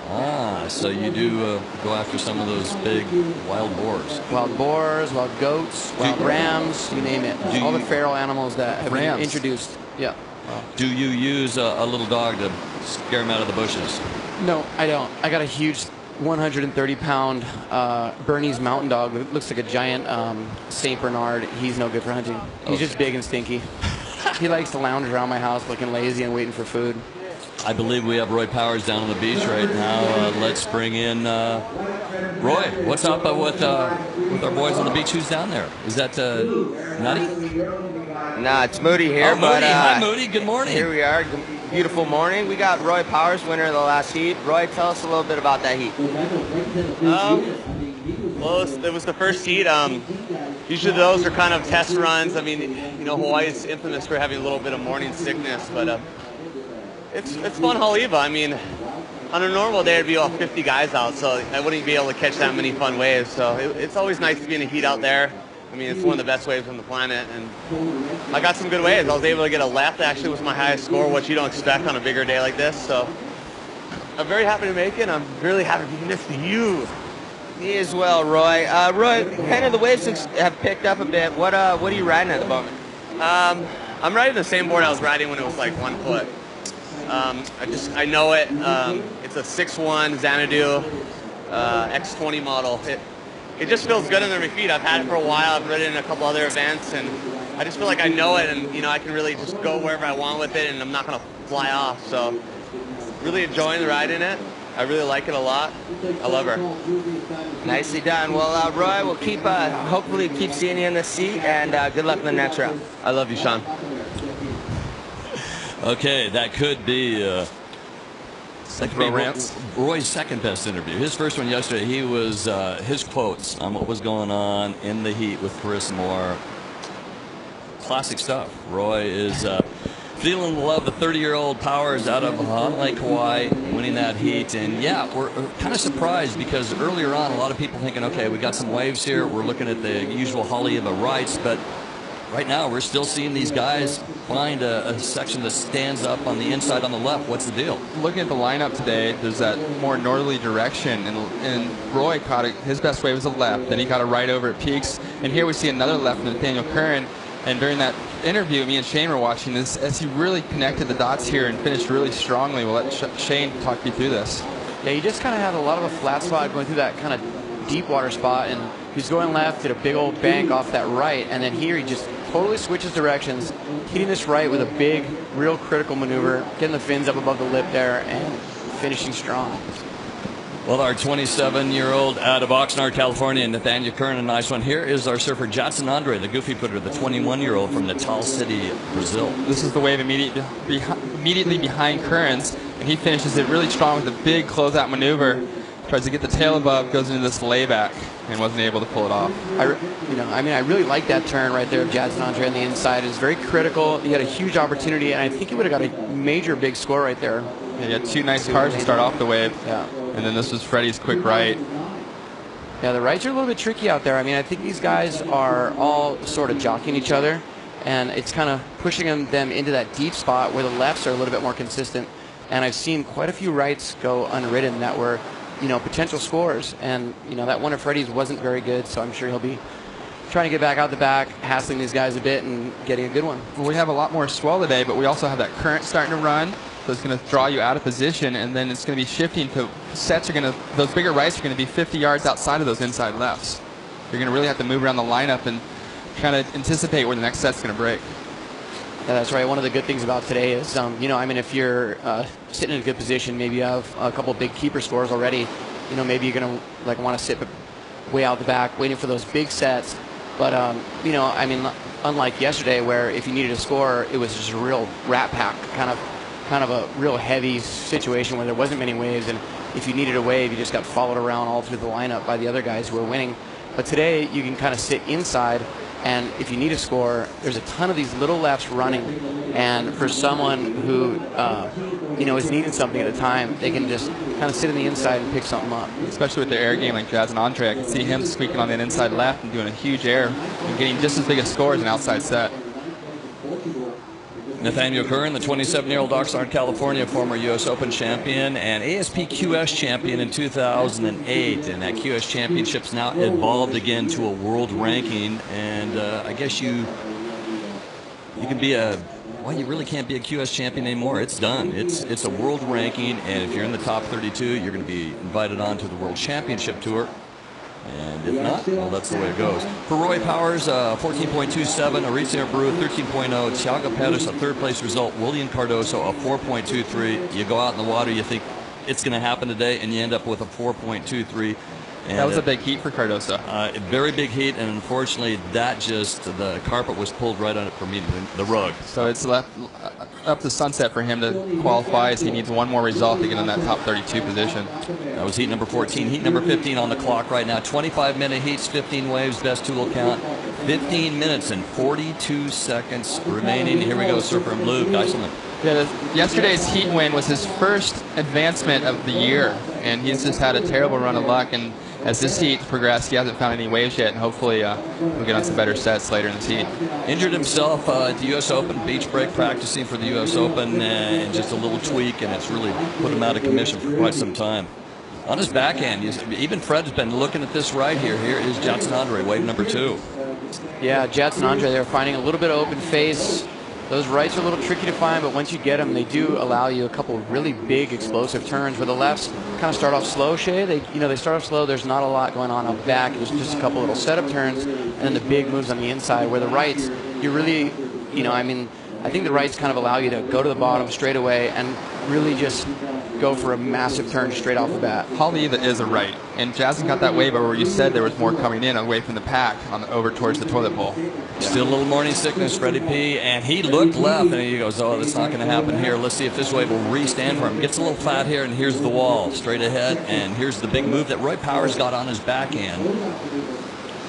Ah, so you do go after some of those big wild boars. Wild boars, wild goats, wild rams, you name it. All the feral animals that have been introduced. Yeah. Do you use a little dog to scare them out of the bushes? No, I don't. I got a huge 130-pound Bernese mountain dog that looks like a giant St. Bernard. He's no good for hunting. He's just big and stinky. He likes to lounge around my house looking lazy and waiting for food. I believe we have Roy Powers down on the beach right now. Let's bring in Roy. What's up with our boys on the beach? Who's down there? Is that Nutty? Nah, it's Moody here. Oh, Moody. Hi, Moody. Good morning. Here we are. Beautiful morning. We got Roy Powers, winner of the last heat. Roy, tell us a little bit about that heat. Well, it was the first heat. Usually those are kind of test runs. I mean, Hawaii is infamous for having a little bit of morning sickness, but it's fun Haleiwa. I mean, on a normal day, there'd be all 50 guys out, so I wouldn't be able to catch that many fun waves. So it's always nice to be in the heat out there. I mean, it's one of the best waves on the planet, and I got some good waves. I was able to get a left, actually was my highest score, which you don't expect on a bigger day like this. So I'm very happy to make it. I'm really happy to miss you. Me as well, Roy. Roy, kind of the waves have picked up a bit. What are you riding at the moment? I'm riding the same board I was riding when it was like 1 foot. I know it. It's a 6'1" Xanadu X20 model. It just feels good under my feet. I've had it for a while. I've ridden in a couple other events, and I just feel like I know it, and I can really just go wherever I want with it, and I'm not going to fly off. So really enjoying the ride in it. I really like it a lot. I love her. Nicely done. Well, Roy, we'll keep hopefully keep seeing you in the seat, and good luck in the next round. I love you, Sean. Okay, that could be Roy's second best interview. His first one yesterday, he was his quotes on what was going on in the heat with Chris Moore. Classic stuff. Roy is feeling the love. The 30-year-old Powers out of Hot Lake, Hawaii, winning that heat. And yeah, we're kind of surprised because earlier on, a lot of people thinking, okay, we got some waves here. We're looking at the usual Haleiwa rights, but right now we're still seeing these guys find a section that stands up on the inside on the left. What's the deal? Looking at the lineup today, there's that more northerly direction, and Roy caught it. His best wave was a left, then he caught a right over at Peaks, and here we see another left from Nathaniel Curran. And during that interview, me and Shane were watching this as he really connected the dots here and finished really strongly. We'll let Shane talk you through this. Yeah, he just kind of had a lot of a flat spot going through that kind of deep water spot, and he's going left, did a big old bank off that right, and then here he just totally switches directions, hitting this right with a big, real critical maneuver, getting the fins up above the lip there, and finishing strong. Well, our 27-year-old out of Oxnard, California, Nathaniel Curran, a nice one. Here is our surfer, Jadson Andre, the goofy putter, the 21-year-old from Natal City, Brazil. This is the wave immediately behind Curran's, and he finishes it really strong with a big closeout maneuver. Tries to get the tail above, goes into this layback, and wasn't able to pull it off. I really like that turn right there of Jadson Andre on the inside. It was very critical. He had a huge opportunity, and I think he would have got a major big score right there. Yeah, he had two nice cars to start off the wave. Yeah. And then this was Freddie's quick right. Yeah, the rights are a little bit tricky out there. I mean, I think these guys are all sort of jockeying each other, and it's kind of pushing them into that deep spot where the lefts are a little bit more consistent. And I've seen quite a few rights go unridden that were, potential scores. And, that one of Freddie's wasn't very good, so I'm sure he'll be trying to get back out the back, hassling these guys a bit and getting a good one. Well, we have a lot more swell today, but we also have that current starting to run. So it's going to draw you out of position, and then it's going to be shifting to sets. Those bigger rights are going to be 50 yards outside of those inside lefts. You're going to really have to move around the lineup and kind of anticipate where the next set's going to break. Yeah, that's right. One of the good things about today is, if you're sitting in a good position, maybe you have a couple big keeper scores already. Maybe you're going to want to sit way out the back, waiting for those big sets. But unlike yesterday, where if you needed a score, it was just a real rat pack kind of a real heavy situation where there wasn't many waves, and if you needed a wave, you just got followed around all through the lineup by the other guys who were winning. But today, you can kind of sit inside, and if you need a score, there's a ton of these little lefts running, and for someone who is needing something at a time, they can just kind of sit in the inside and pick something up. Especially with their air game like Jadson Andre, I can see him squeaking on that inside left and doing a huge air and getting just as big a score as an outside set. Nathaniel Curran, the 27-year-old Oxnard, California, former U.S. Open champion and ASP QS champion in 2008. And that QS championship's now evolved again to a world ranking. And I guess you can be you really can't be a QS champion anymore. It's done. It's a world ranking, and if you're in the top 32, you're going to be invited on to the World Championship Tour. And if not, well, that's the way it goes. For Roy Powers, 14.27, Arizona Brew, 13.0, Thiago Pettis, a third-place result, William Cardoso, a 4.23. You go out in the water, you think it's going to happen today, and you end up with a 4.23. And that was a big heat for Cardoso. Very big heat, and unfortunately, the carpet was pulled right on it for me, the rug. So it's left up to sunset for him to qualify, as he needs one more result to get in that top 32 position. That was heat number 14. Heat number 15 on the clock right now. 25-minute heats, 15 waves, best tool count. 15 minutes and 42 seconds remaining. Here we go, surfer in blue, Geiselman. Yeah, yesterday's heat win was his first advancement of the year, and he's just had a terrible run of luck. And as this heat progressed, he hasn't found any waves yet, and hopefully we'll get on some better sets later in this heat. Injured himself at the U.S. Open, beach break, practicing for the U.S. Open, and just a little tweak, and it's really put him out of commission for quite some time. On his backhand, even Fred's been looking at this right here. Here is Jadson Andre, wave number 2. Yeah, Jadson Andre, they're finding a little bit of open face. Those rights are a little tricky to find, but once you get them, they do allow you a couple really big explosive turns. Where the lefts kind of start off slow, Shay. They start off slow. There's not a lot going on the back. There's just a couple little setup turns, and then the big moves on the inside. Where the rights, you really, I think the rights kind of allow you to go to the bottom straight away and really just go for a massive turn straight off the bat. Haleiwa is a right, and Jazzen got that wave, but where you said there was more coming in away from the pack over towards the toilet bowl. Still a little morning sickness, Freddie P. And he looked left, and he goes, oh, that's not going to happen here. Let's see if this wave will re-stand for him. Gets a little flat here, and here's the wall straight ahead, and here's the big move that Roy Powers got on his backhand.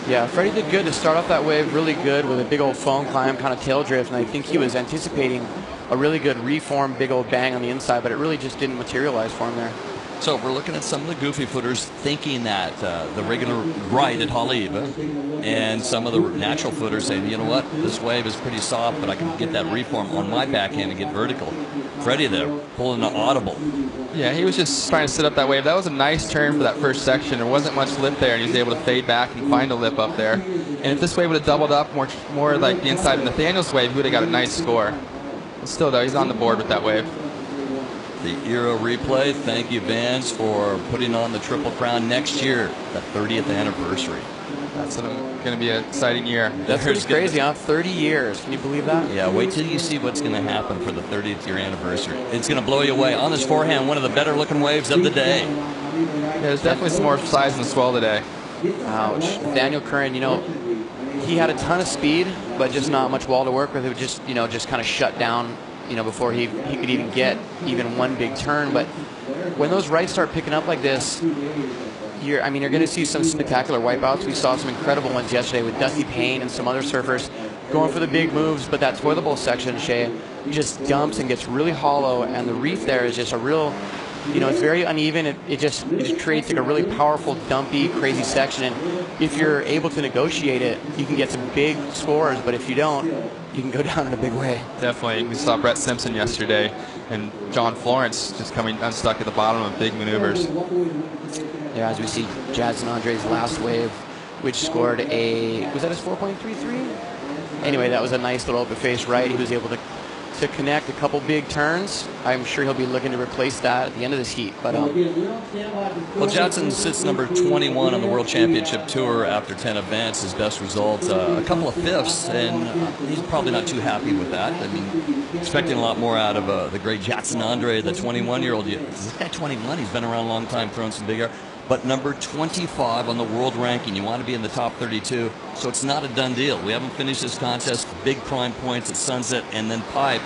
Yeah, Freddie did good to start off that wave, really good with a big old phone climb, kind of tail drift, and I think he was anticipating a really good reform, big old bang on the inside, but it really just didn't materialize for him there. So we're looking at some of the goofy footers thinking that the regular right at Haleiwa, and some of the natural footers saying, you know what, this wave is pretty soft, but I can get that reform on my backhand and get vertical. Freddie there pulling an audible. Yeah, he was just trying to set up that wave. That was a nice turn for that first section. There wasn't much lip there, and he was able to fade back and find a lip up there. And if this wave would have doubled up more like the inside of Nathaniel's wave, he would have got a nice score. But still, though, he's on the board with that wave. The Euro replay. Thank you, Vans, for putting on the Triple Crown next year, the 30th anniversary. That's going to be an exciting year. That's pretty crazy, huh? 30 years. Can you believe that? Yeah, wait till you see what's going to happen for the 30th year anniversary. It's going to blow you away. On this forehand, one of the better looking waves of the day. Yeah, there's definitely some more size in the swell today. Ouch. Daniel Curran, you know, he had a ton of speed, but just not much wall to work with. It would just, you know, just kind of shut down, you know, before he could even get even one big turn. But when those rights start picking up like this, you're going to see some spectacular wipeouts. We saw some incredible ones yesterday with Dusty Payne and some other surfers going for the big moves, but that toilet bowl section, Shay, just dumps and gets really hollow, and the reef there is just a real, you know, it's very uneven. It just creates like a really powerful, dumpy, crazy section. And if you're able to negotiate it, you can get some big scores, but if you don't, you can go down in a big way. Definitely. We saw Brett Simpson yesterday, and John Florence just coming unstuck at the bottom of big maneuvers. Yeah, as we see Jazzen Andre's last wave, which scored was that his 4.33? Anyway, that was a nice little open face right. He was able to connect a couple big turns. I'm sure he'll be looking to replace that at the end of this heat. But well, Jadson sits number 21 on the World Championship Tour after 10 events. His best result, a couple of fifths, and he's probably not too happy with that. I mean, expecting a lot more out of the great Jadson Andre, the 21-year-old. This guy 21, he's been around a long time, throwing some big air. But number 25 on the world ranking. You want to be in the top 32, so it's not a done deal. We haven't finished this contest. Big prime points at sunset, and then Pipe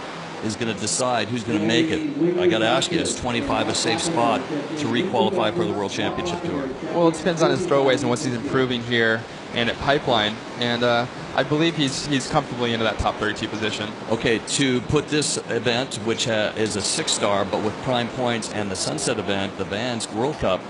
is going to decide who's going to make it. I got to ask you, is 25 a safe spot to requalify for the World Championship Tour? Well, it depends on his throwaways and what he's improving here and at Pipeline, and I believe he's comfortably into that top 32 position. Okay, to put this event, which is a 6-star, but with prime points, and the sunset event, the Vans World Cup,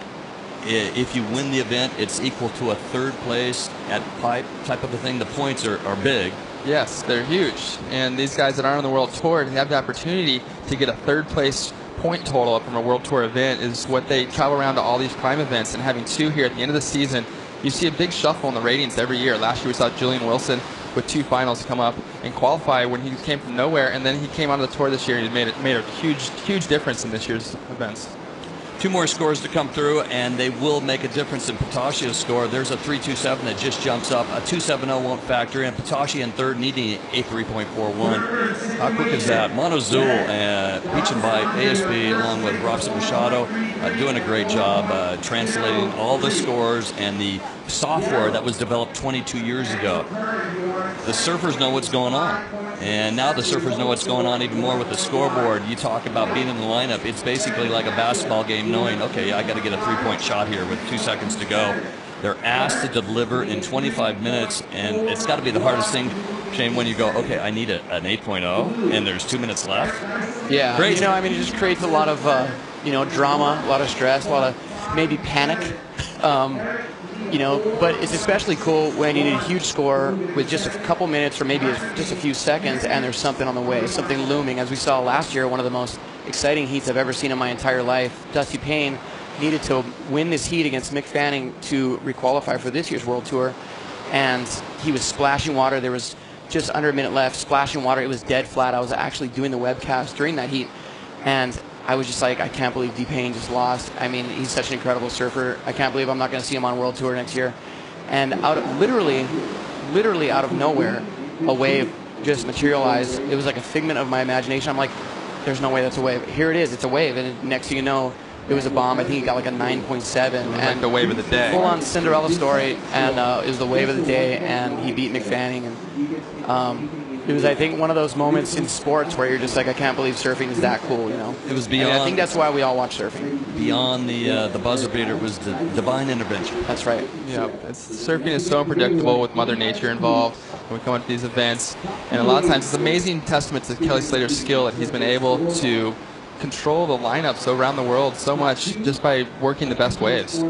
if you win the event, it's equal to a third place at Pipe type of a thing. The points are big. Yes, they're huge. And these guys that aren't on the World Tour have the opportunity to get a third place point total from a World Tour event is what they travel around to all these prime events. And having two here at the end of the season, you see a big shuffle in the ratings every year. Last year we saw Julian Wilson with 2 finals come up and qualify when he came from nowhere. And then he came onto the tour this year and he made a huge difference in this year's events. 2 more scores to come through, and they will make a difference in Patashio's score. There's a 3.27 that just jumps up. A 2.70 won't factor in. Patashio in third, needing a 3.41. How quick is that? Mono Zul, Beach and Bike, ASB, along with Robson Machado, doing a great job translating all the scores and the software that was developed 22 years ago. The surfers know what's going on. And now the surfers know what's going on even more with the scoreboard. You talk about being in the lineup. It's basically like a basketball game knowing, okay, I got to get a 3-point shot here with 2 seconds to go. They're asked to deliver in 25 minutes, and it's got to be the hardest thing, Shane, when you go, okay, I need an 8.0, and there's 2 minutes left. Yeah, Crazy. You know, I mean, it just creates a lot of, drama, a lot of stress, a lot of maybe panic. You know, but it's especially cool when you need a huge score with just a couple minutes or maybe just a few seconds, and there's something on the way, something looming. As we saw last year, one of the most exciting heats I've ever seen in my entire life. Dusty Payne needed to win this heat against Mick Fanning to requalify for this year's World Tour, and he was splashing water. There was just under a minute left, splashing water. It was dead flat. I was actually doing the webcast during that heat, and I was just like, I can't believe D-Payne just lost. I mean, he's such an incredible surfer. I can't believe I'm not going to see him on World Tour next year. And literally out of nowhere, a wave just materialized. It was like a figment of my imagination. I'm like, there's no way that's a wave. Here it is, it's a wave, and next thing you know, it was a bomb. I think he got like a 9.7. And the wave of the day. Full on Cinderella story, and it was the wave of the day, and he beat McFanning. And it was, I think, one of those moments in sports where you're just like, I can't believe surfing is that cool, you know? It was beyond. I think that's why we all watch surfing. Beyond the buzzer beater was the divine intervention. That's right. Yeah, surfing is so unpredictable with Mother Nature involved when we come into these events. And a lot of times it's amazing testament to Kelly Slater's skill that he's been able to control the lineups around the world so much just by working the best waves.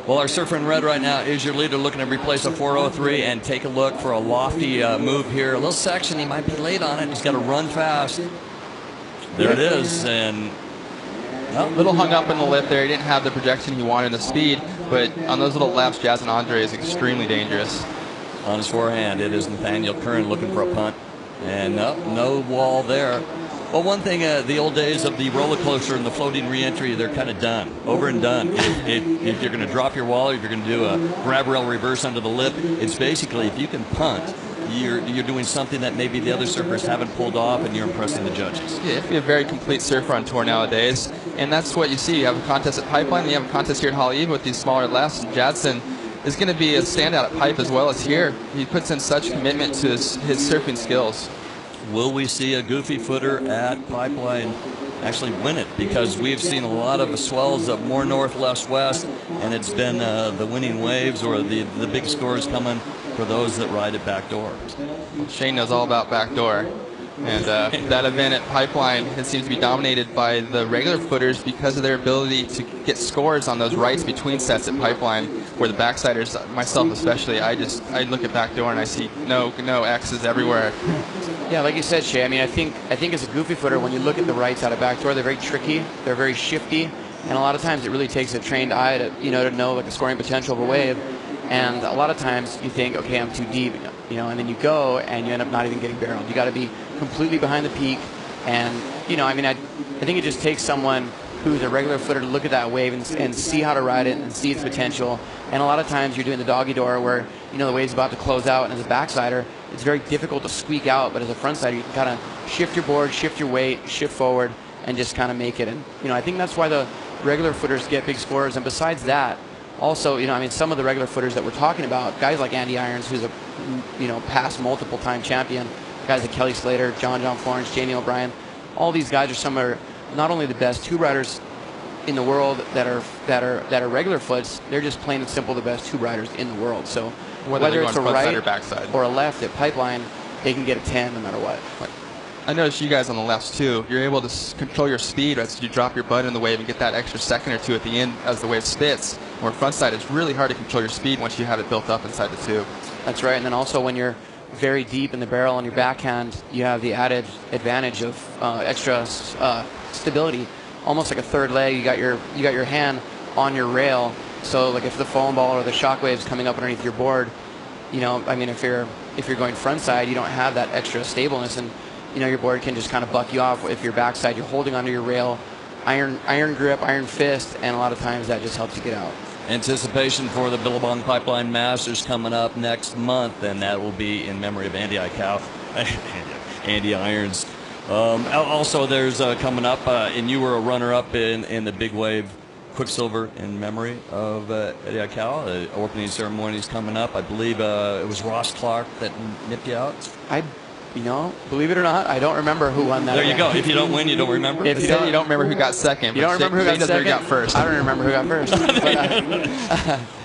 Well, our surfer in red right now is your leader, looking to replace a 403 and take a look for a lofty move here. A little section, he might be late on it. He's got to run fast. There it is, and a little hung up in the lip there. He didn't have the projection he wanted, the speed, but on those little lefts, Jazz and Andre is extremely dangerous. On his forehand, it is Nathaniel Curran looking for a punt, and no wall there. Well, one thing, the old days of the roller coaster and the floating reentry, they're kind of done, over and done. If you're going to drop your wall, if you're going to do a grab rail reverse under the lip, it's basically, if you can punt, you're doing something that maybe the other surfers haven't pulled off, and you're impressing the judges. Yeah, you have to be a very complete surfer on tour nowadays, and that's what you see. You have a contest at Pipeline, and you have a contest here at Haleiwa with these smaller lefts. Jadson is going to be a standout at Pipe as well as here. He puts in such commitment to his surfing skills. Will we see a goofy footer at Pipeline actually win it? Because we've seen a lot of swells up more north, less, west, and it's been the winning waves or the big scores coming for those that ride it backdoor. Well, Shane knows all about backdoor. And that event at Pipeline, it seems to be dominated by the regular footers because of their ability to get scores on those rights between sets at Pipeline, where the backsiders, myself especially, I look at backdoor and I see no X's everywhere. Yeah, like you said, Shay, I mean, I think as a goofy footer, when you look at the rights out of backdoor, they're very tricky, they're very shifty, and a lot of times it really takes a trained eye to know like the scoring potential of a wave. And a lot of times you think, okay, I'm too deep, and then you go and you end up not even getting barreled. You got to be completely behind the peak, and I think it just takes someone who's a regular footer to look at that wave and see how to ride it and see its potential. And a lot of times you're doing the doggy door where the wave's about to close out, and as a backsider, it's very difficult to squeak out. But as a frontsider, you can kind of shift your board, shift your weight, shift forward, and just kind of make it. And I think that's why the regular footers get big scores. And besides that, also, some of the regular footers that we're talking about, guys like Andy Irons, who's a past multiple-time champion, guys like Kelly Slater, John Florence, Jamie O'Brien, all these guys are not only the best tube riders in the world that are regular foots, they're just plain and simple the best tube riders in the world. So whether it's a right or backside or a left at Pipeline, they can get a 10 no matter what. I noticed you guys on the lefts too. You're able to control your speed as you drop your butt in the wave and get that extra second or two at the end as the wave spits. Where frontside, it's really hard to control your speed once you have it built up inside the tube. That's right, and then also when you're very deep in the barrel on your backhand, you have the added advantage of extra stability, almost like a third leg. You got your hand on your rail, so like if the foam ball or the shock wave's coming up underneath your board, if you're going frontside, you don't have that extra stableness, and your board can just kind of buck you off. If you're backside, you're holding onto your rail, iron grip, iron fist, and a lot of times that just helps you get out. Anticipation for the Billabong Pipeline Masters coming up next month, and that will be in memory of Andy Irons. Also, there's coming up, and you were a runner-up in the Big Wave Quicksilver in memory of Eddie Aikau. The opening ceremony is coming up. I believe it was Ross Clark that nipped you out. Believe it or not, I don't remember who won that. There you go. If you don't win, you don't remember. If you don't remember who got second. You don't remember who got second? Who got first. I don't remember who got first.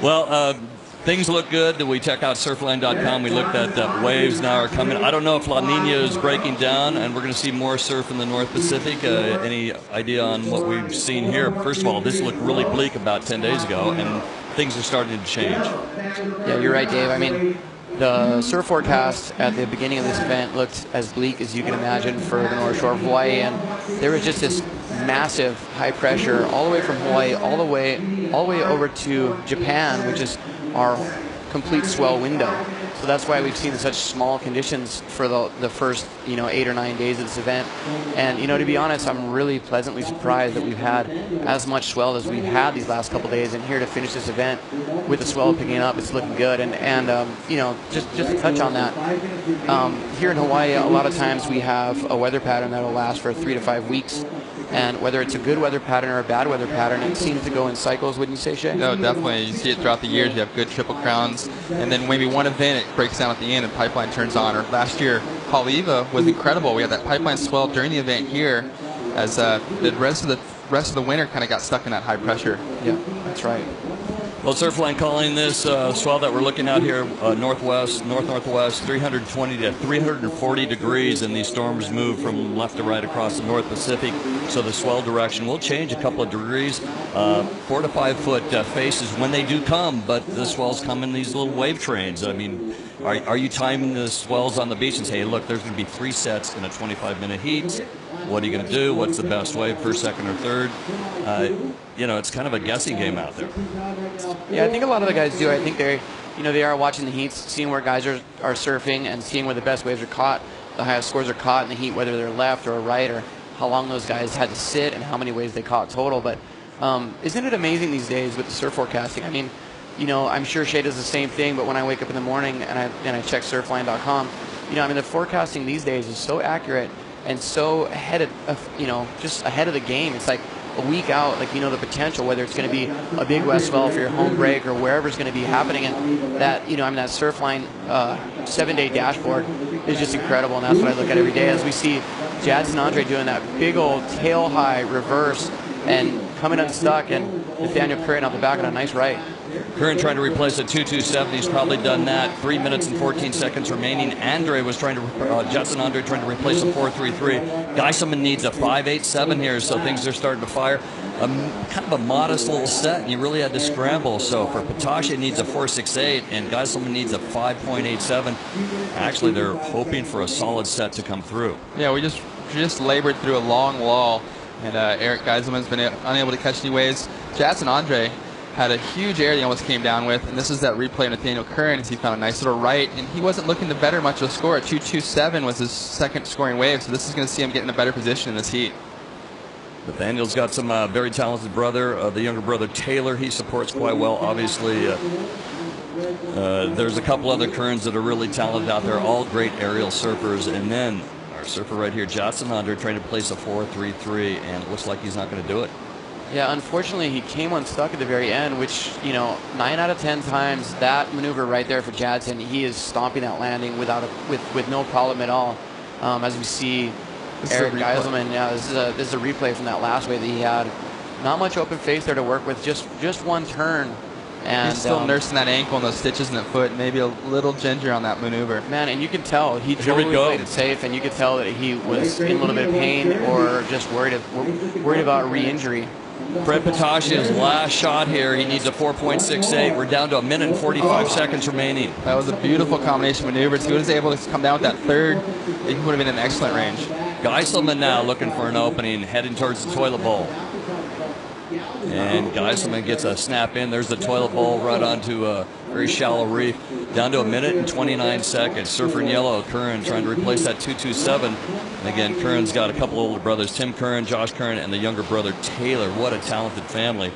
Well, things look good. We check out surfline.com. We looked at waves now are coming. I don't know if La Nina is breaking down, and we're going to see more surf in the North Pacific. Any idea on what we've seen here? First of all, this looked really bleak about 10 days ago, and things are starting to change. Yeah, you're right, Dave. The surf forecast at the beginning of this event looked as bleak as you can imagine for the North Shore of Hawaii, and there was just this massive high pressure all the way from Hawaii all the way over to Japan, which is our complete swell window. So that's why we've seen such small conditions for the first 8 or 9 days of this event. And to be honest, I'm really pleasantly surprised that we've had as much swell as we've had these last couple days. And here to finish this event with the swell picking up, it's looking good. And just to touch on that, here in Hawaii, a lot of times we have a weather pattern that will last for 3 to 5 weeks. And whether it's a good weather pattern or a bad weather pattern, it seems to go in cycles, wouldn't you say, Shay? No, definitely. You see it throughout the years. You have good Triple Crowns, and then maybe one event, it breaks down at the end and pipeline turns on. Or last year, Haleiwa was incredible. We had that pipeline swell during the event here as the rest of the winter kind of got stuck in that high pressure. Yeah, that's right. Well, Surfline calling this swell that we're looking at here north-northwest, 320 to 340 degrees, and these storms move from left to right across the North Pacific. So the swell direction will change a couple of degrees. 4 to 5 foot faces when they do come, but the swells come in these little wave trains. I mean, are you timing the swells on the beach and say, hey, look, there's going to be 3 sets in a 25-minute heat? What are you going to do? What's the best wave, first, second, or third? It's kind of a guessing game out there. Yeah, I think a lot of the guys do. I think they are watching the heats, seeing where guys are surfing and seeing where the best waves are caught, the highest scores are caught in the heat, whether they're left or right, or how long those guys had to sit and how many waves they caught total. But isn't it amazing these days with the surf forecasting? I mean, I'm sure Shay does the same thing, but when I wake up in the morning and I check surfline.com, the forecasting these days is so accurate and so ahead of, just ahead of the game. It's like a week out, the potential, whether it's going to be a big west swell for your home break or wherever it's going to be happening. And that, that Surfline 7-day dashboard is just incredible. And that's what I look at every day as we see Jadson Andre doing that big old tail high reverse and coming unstuck, and Nathaniel Curran off the back on a nice right. Curran trying to replace a 227. He's probably done that. 3 minutes and 14 seconds remaining. Jadson Andre trying to replace a 433. Geiselman needs a 587 here, so things are starting to fire. Kind of a modest little set, and you really had to scramble. So for Patache, it needs a 468, and Geiselman needs a 5.87. Actually, they're hoping for a solid set to come through. Yeah, we just labored through a long lull, and Eric Geiselman's been unable to catch any waves. Jadson Andre had a huge air he almost came down with, and this is that replay of Nathaniel Curran as he found a nice little right, and he wasn't looking to better much of a score. 227 was his second scoring wave, so this is going to see him get in a better position in this heat. Nathaniel's got some very talented brother, the younger brother Taylor. He supports quite well, obviously. There's a couple other Currans that are really talented out there, all great aerial surfers, and then our surfer right here, Jadson Andre, trying to place a 433, and it looks like he's not going to do it. Yeah, unfortunately, he came unstuck at the very end, which, 9 out of 10 times, that maneuver right there for Jadson, he is stomping that landing with no problem at all. As we see Eric Geiselman, this is a replay from that last wave that he had. Not much open face there to work with, just one turn. And he's still nursing that ankle and those stitches in the foot, maybe a little ginger on that maneuver. Man, and you can tell he totally played it safe, and you could tell that he was in a little bit of pain or just worried about re-injury. Fred Patache's last shot here, he needs a 4.68. We're down to 1 minute and 45 seconds remaining. That was a beautiful combination of maneuvers. He was able to come down with that third. He would have been in excellent range. Geiselman now looking for an opening, heading towards the toilet bowl. And Geiselman gets a snap in. There's the toilet bowl right onto a very shallow reef. Down to 1 minute and 29 seconds. Surfer in yellow, Curran trying to replace that 227. And again, Curran's got a couple older brothers, Tim Curran, Josh Curran, and the younger brother Taylor. What a talented family.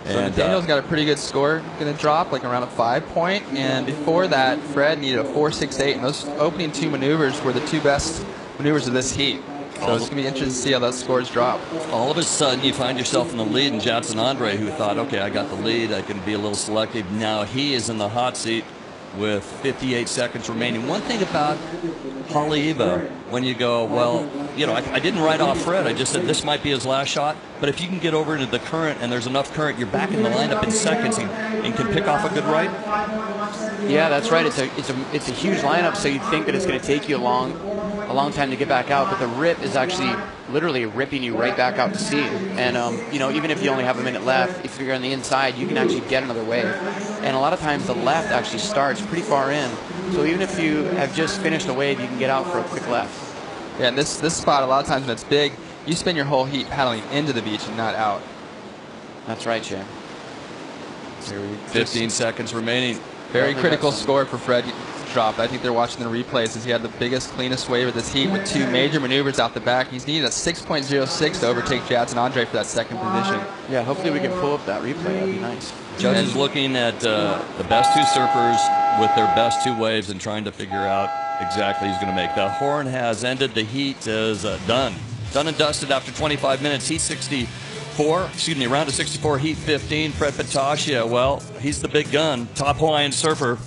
So Nathaniel's got a pretty good score, going to drop like around a 5 point. And before that, Fred needed a 4.68. And those opening 2 maneuvers were the 2 best maneuvers of this heat. So it's going to be interesting to see how those scores drop. All of a sudden, you find yourself in the lead, and Jadson Andre, who thought, okay, I got the lead, I can be a little selective. Now he is in the hot seat with 58 seconds remaining. One thing about Haleiwa, when you go, well, I didn't write off Fred. I just said this might be his last shot. But if you can get over into the current and there's enough current, you're back in the lineup in seconds and can pick off a good right. Yeah, that's right. It's a huge lineup, so you'd think that it's going to take you a long time to get back out, but the rip is actually literally ripping you right back out to sea. And even if you only have a minute left, if you're on the inside, you can actually get another wave. And a lot of times the left actually starts pretty far in, so even if you have just finished a wave, you can get out for a quick left. Yeah, and this spot, a lot of times when it's big, you spend your whole heat paddling into the beach and not out. That's right, Jay. 15 seconds remaining. Very critical score for Fred dropped. I think they're watching the replays as he had the biggest, cleanest wave of this heat with 2 major maneuvers out the back. He's needed a 6.06 to overtake Jadson Andre for that second position. Yeah, hopefully we can pull up that replay. That'd be nice. Judges looking at the best 2 surfers with their best 2 waves and trying to figure out exactly who's going to make. The horn has ended. The heat is done. Done and dusted after 25 minutes. Heat 64, excuse me, round of 64, heat 15. Fred Patashia, well, he's the big gun. Top Hawaiian surfer.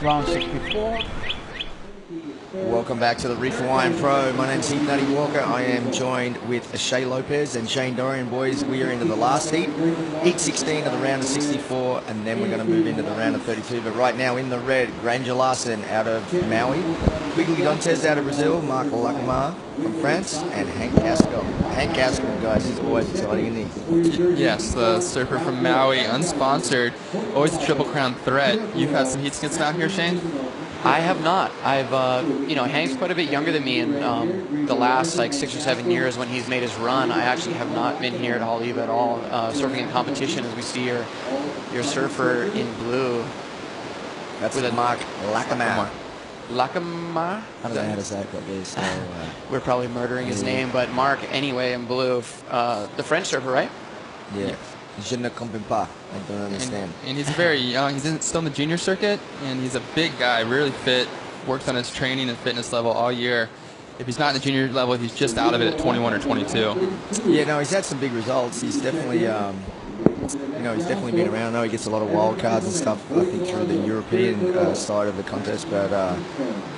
Round 64. Welcome back to the Reef Hawaiian Pro. My name's Heath Nutty Walker. I am joined with Shay Lopez and Shane Dorian. Boys, we are into the last heat. Heat 16 of the round of 64, and then we're going to move into the round of 32. But right now in the red, Granger Larson out of Maui, Quigley Dantes out of Brazil, Marc Lacamar from France, and Hank Gaskell. Hank Gaskell, guys, is always exciting, isn't he? Yes, the surfer from Maui, unsponsored, always a Triple Crown threat. You've had some heat skits out here, Shane? I have not. I've, Hank's quite a bit younger than me, and the last like 6 or 7 years when he's made his run, I actually have not been here at Haleiwa at all, surfing in competition. As we see your surfer in blue. That's with Marc Lacamar. Lacamar? I don't know how to say it, but so, we're probably murdering his name, but Marc, anyway, in blue, the French surfer, right? Yeah. Je ne comprends pas. I don't understand. And he's very young. He's still in the junior circuit, and he's a big guy, really fit, works on his training and fitness level all year. If he's not in the junior level, he's just out of it at 21 or 22. Yeah, no, he's had some big results. He's definitely, he's definitely been around. I know he gets a lot of wild cards and stuff, I think, through the European side of the contest. But,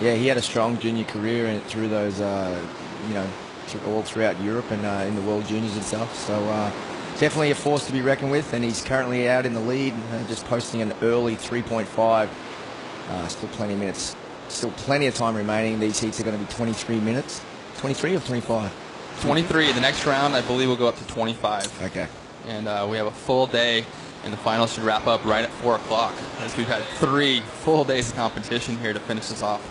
yeah, he had a strong junior career and through those, all throughout Europe and in the World Juniors and stuff. So, definitely a force to be reckoned with, and he's currently out in the lead, just posting an early 3.5. Still plenty of minutes. Still plenty of time remaining. These heats are going to be 23 minutes. 23 or 25? 23. The next round, I believe, will go up to 25. Okay. And we have a full day, and the finals should wrap up right at 4 o'clock, as we've had 3 full days of competition here to finish this off.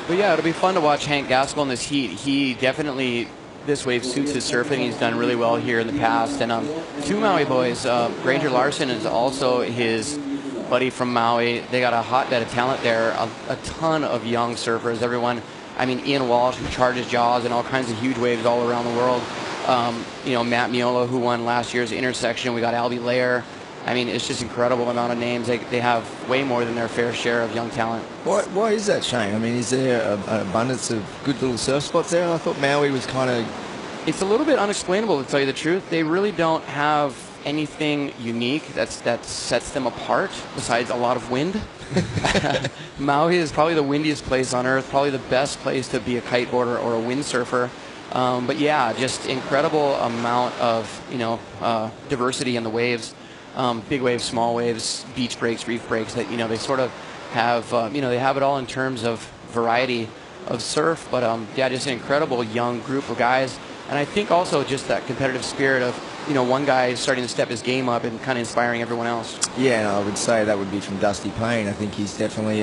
But yeah, it'll be fun to watch Hank Gaskell in this heat. He definitely... This wave suits his surfing. He's done really well here in the past. And 2 Maui boys, Granger Larson is also his buddy from Maui. They got a hotbed of talent there, a ton of young surfers. Everyone, Ian Walsh, who charges jaws and all kinds of huge waves all around the world. Matt Miola, who won last year's intersection. We got Albie Lair. It's just incredible amount of names. They have way more than their fair share of young talent. Why is that, Shane? Is there an abundance of good little surf spots there? I thought Maui was kind of... It's a little bit unexplainable, to tell you the truth. They really don't have anything unique that sets them apart, besides a lot of wind. Maui is probably the windiest place on Earth, probably the best place to be a kiteboarder or a windsurfer. But yeah, just incredible amount of diversity in the waves. Big waves, small waves, beach breaks, reef breaks, that they sort of have they have it all in terms of variety of surf. But yeah, just an incredible young group of guys, and I think also just that competitive spirit of one guy starting to step his game up and kind of inspiring everyone else. Yeah, I would say that would be from Dusty Payne. I think he's definitely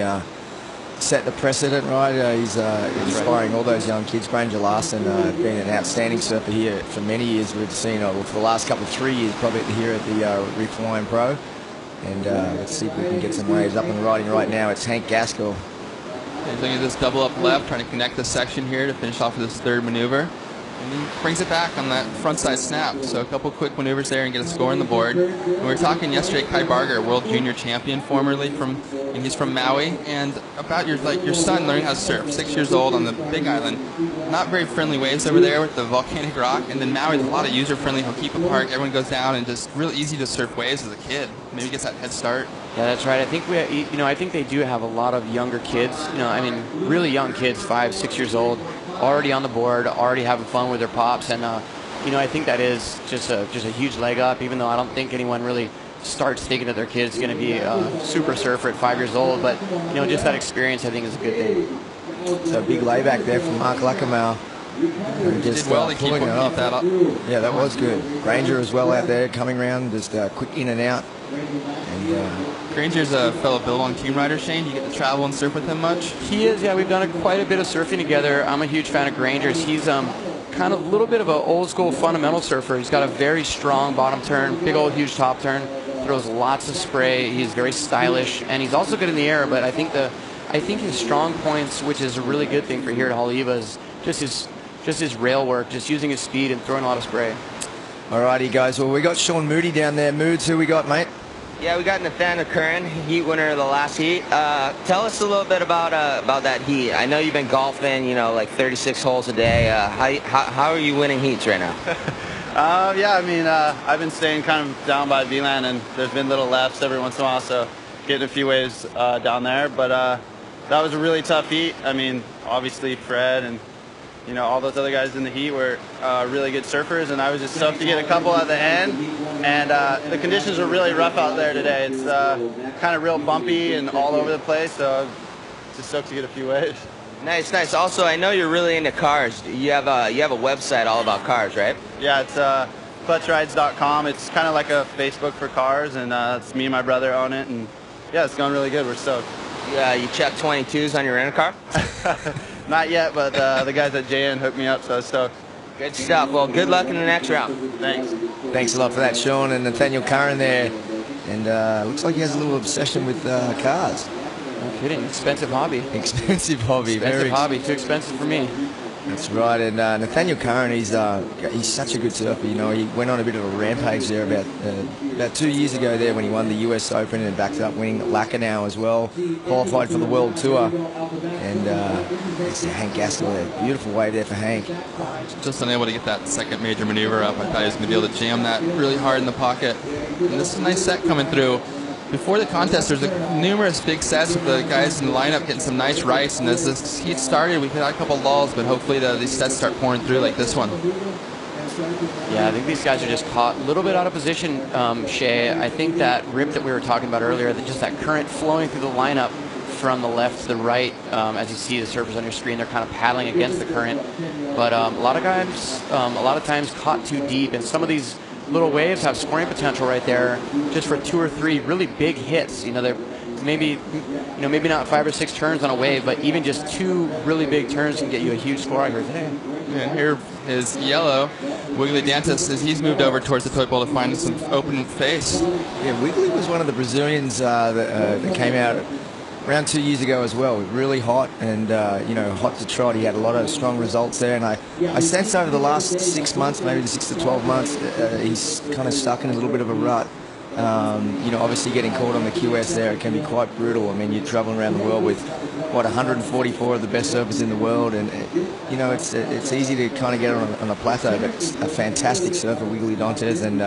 set the precedent, right? He's inspiring all those young kids. Granger Larson been an outstanding surfer here for many years. We've seen for the last 3 years, probably here at the Reef Hawaiian Pro. And let's see if we can get some waves up and riding right now. It's Hank Gaskell. He's looking at this double up left, trying to connect the section here to finish off with this third maneuver. And he brings it back on that front side snap. So a couple quick maneuvers there and get a score on the board. And we were talking yesterday, Kai Barger, world junior champion formerly and he's from Maui. And about your son learning how to surf, 6 years old on the Big Island. Not very friendly waves over there with the volcanic rock. And then Maui, there's a lot of user friendly. He'll keep a park. Everyone goes down and just real easy to surf waves as a kid. Maybe gets that head start. Yeah, that's right. I think I think they do have a lot of younger kids. Really young kids, 5, 6 years old, already on the board, already having fun with their pops, and I think that is just a huge leg up. Even though I don't think anyone really starts thinking that their kid's going to be a super surfer at 5 years old, but just that experience I think is a good thing. So big layback there from Mark Lackamal. Just did well to keep that up. Yeah, that was good. Granger as well out there coming around, just quick in and out. And Granger's a fellow Bill on Team Rider. Shane, do you get to travel and surf with him much? He is, yeah. We've done quite a bit of surfing together. I'm a huge fan of Granger's. He's kind of a little bit of an old school fundamental surfer. He's got a very strong bottom turn, big old huge top turn, throws lots of spray. He's very stylish, and he's also good in the air. But I think his strong points, which is a really good thing for here at Haleiwa, is just his rail work, just using his speed and throwing a lot of spray. Alrighty, guys. Well, we got Sean Moody down there. Moods, who we got, mate? Yeah, we got Nathaniel Curran, heat winner of the last heat. Tell us a little bit about that heat. I know you've been golfing, like 36 holes a day. How are you winning heats right now? I've been staying kind of down by V-Land, and there's been little lefts every once in a while, so getting a few waves down there. But that was a really tough heat. Obviously Fred and all those other guys in the heat were really good surfers, and I was just stoked to get a couple at the end. And the conditions were really rough out there today. It's kind of real bumpy and all over the place, so just stoked to get a few waves. Nice, nice. Also, I know you're really into cars. You have a website all about cars, right? Yeah, it's clutchrides.com. It's kind of like a Facebook for cars, and it's me and my brother own it, and yeah, it's going really good. We're stoked. Yeah, you check 22s on your rent-a-car? Not yet, but the guys at JN hooked me up, so I was stoked. Good stuff. Well, good luck in the next round. Thanks. Thanks a lot for that, Sean. And Nathaniel Curran there. And looks like he has a little obsession with cars. No kidding. Expensive hobby. Expensive hobby. Expensive hobby. Too expensive for me. That's right. And Nathaniel Curran, he's such a good surfer. He went on a bit of a rampage there about 2 years ago there when he won the US Open and backed up winning Lacanau as well. Qualified for the World Tour. And it's Hank Gaskell there. Beautiful wave there for Hank. Just unable to get that second major maneuver up. I thought he was going to be able to jam that really hard in the pocket. And this is a nice set coming through. Before the contest, there's numerous big sets with the guys in the lineup getting some nice rights, and as this heat started, we had a couple lulls, but hopefully these sets start pouring through like this one. Yeah, I think these guys are just caught a little bit out of position, Shay. I think that rip that we were talking about earlier, just that current flowing through the lineup from the left to the right, as you see the surfers on your screen, they're kind of paddling against the current. But a lot of times caught too deep, and some of these little waves have scoring potential right there just for 2 or 3 really big hits. They're maybe not 5 or 6 turns on a wave, but even just 2 really big turns can get you a huge score out here today. And here is Yellow, Wiggly Dantas, as he's moved over towards the tote bowl to find some open face. Yeah, Wiggly was one of the Brazilians that came out around 2 years ago as well. Really hot and hot to trot. He had a lot of strong results there, and I sense over the last 6 months, maybe the 6 to 12 months, he's kind of stuck in a little bit of a rut. Obviously getting caught on the QS there, it can be quite brutal. You're traveling around the world with 144 of the best surfers in the world, and it's easy to kind of get on a plateau. But it's a fantastic surfer, Wiggly Dantas, and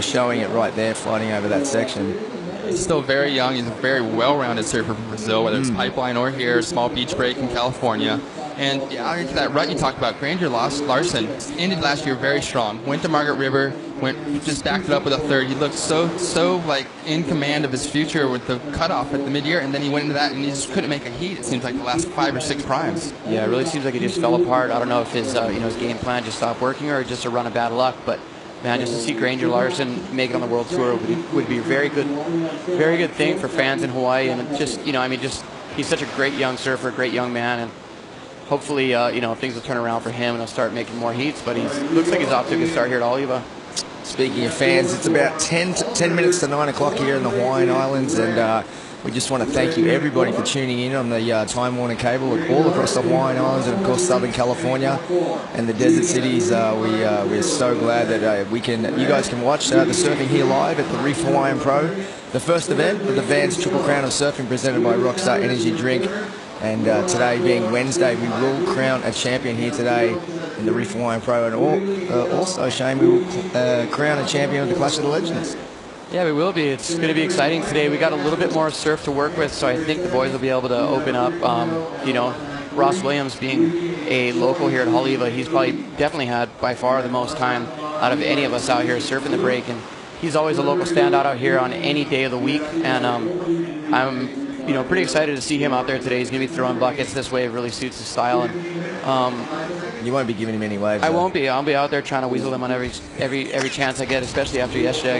showing it right there, fighting over that section. He's still very young. He's a very well-rounded surfer from Brazil, whether it's pipeline or here, small beach break in California. And out into that rut you talked about, Granger Larson ended last year very strong. Went to Margaret River, just backed it up with a third. He looked so like in command of his future with the cutoff at the mid-year, and then he went into that and he just couldn't make a heat. It seems like the last 5 or 6 primes. Yeah, it really seems like he just fell apart. I don't know if his his game plan just stopped working or just a run of bad luck, but. Man, just to see Granger Larson make it on the World Tour would be a very good thing for fans in Hawaii. And just, he's such a great young surfer, great young man, and hopefully, things will turn around for him and he'll start making more heats. But he looks like he's off to a good start here at Haleiwa. Speaking of fans, it's about 10 minutes to 9 o'clock here in the Hawaiian Islands, and we just want to thank you, everybody, for tuning in on the Time Warner Cable all across the Hawaiian Islands and, of course, Southern California and the desert cities. We're so glad that you guys can watch the surfing here live at the Reef Hawaiian Pro, the first event of the Vans Triple Crown of Surfing presented by Rockstar Energy Drink. And today being Wednesday, we will crown a champion here today in the Reef Hawaiian Pro, and also, Shane, we will crown a champion of the Clash of the Legends. Yeah, we will be. It's going to be exciting today. We got a little bit more surf to work with, so I think the boys will be able to open up. Ross Williams being a local here at Haleiwa, he's definitely had by far the most time out of any of us out here surfing the break, and he's always a local standout out here on any day of the week. And I'm pretty excited to see him out there today. He's going to be throwing buckets. This wave really suits his style, and you won't be giving him any waves. I won't be. I'll be out there trying to weasel him on every chance I get, especially after yesterday.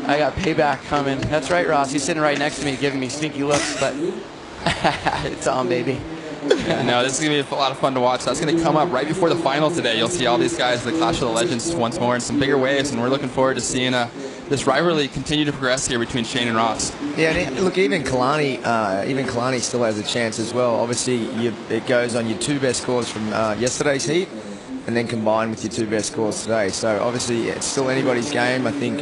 I got payback coming. That's right, Ross. He's sitting right next to me giving me sneaky looks, but it's on, baby. No, this is going to be a lot of fun to watch. That's going to come up right before the final today. You'll see all these guys, the Clash of the Legends, once more in some bigger waves, and we're looking forward to seeing this rivalry continue to progress here between Shane and Ross. Yeah, and look, even Kalani still has a chance as well. Obviously, it goes on your two best scores from yesterday's heat, and then combined with your two best scores today. So obviously, it's still anybody's game. I think.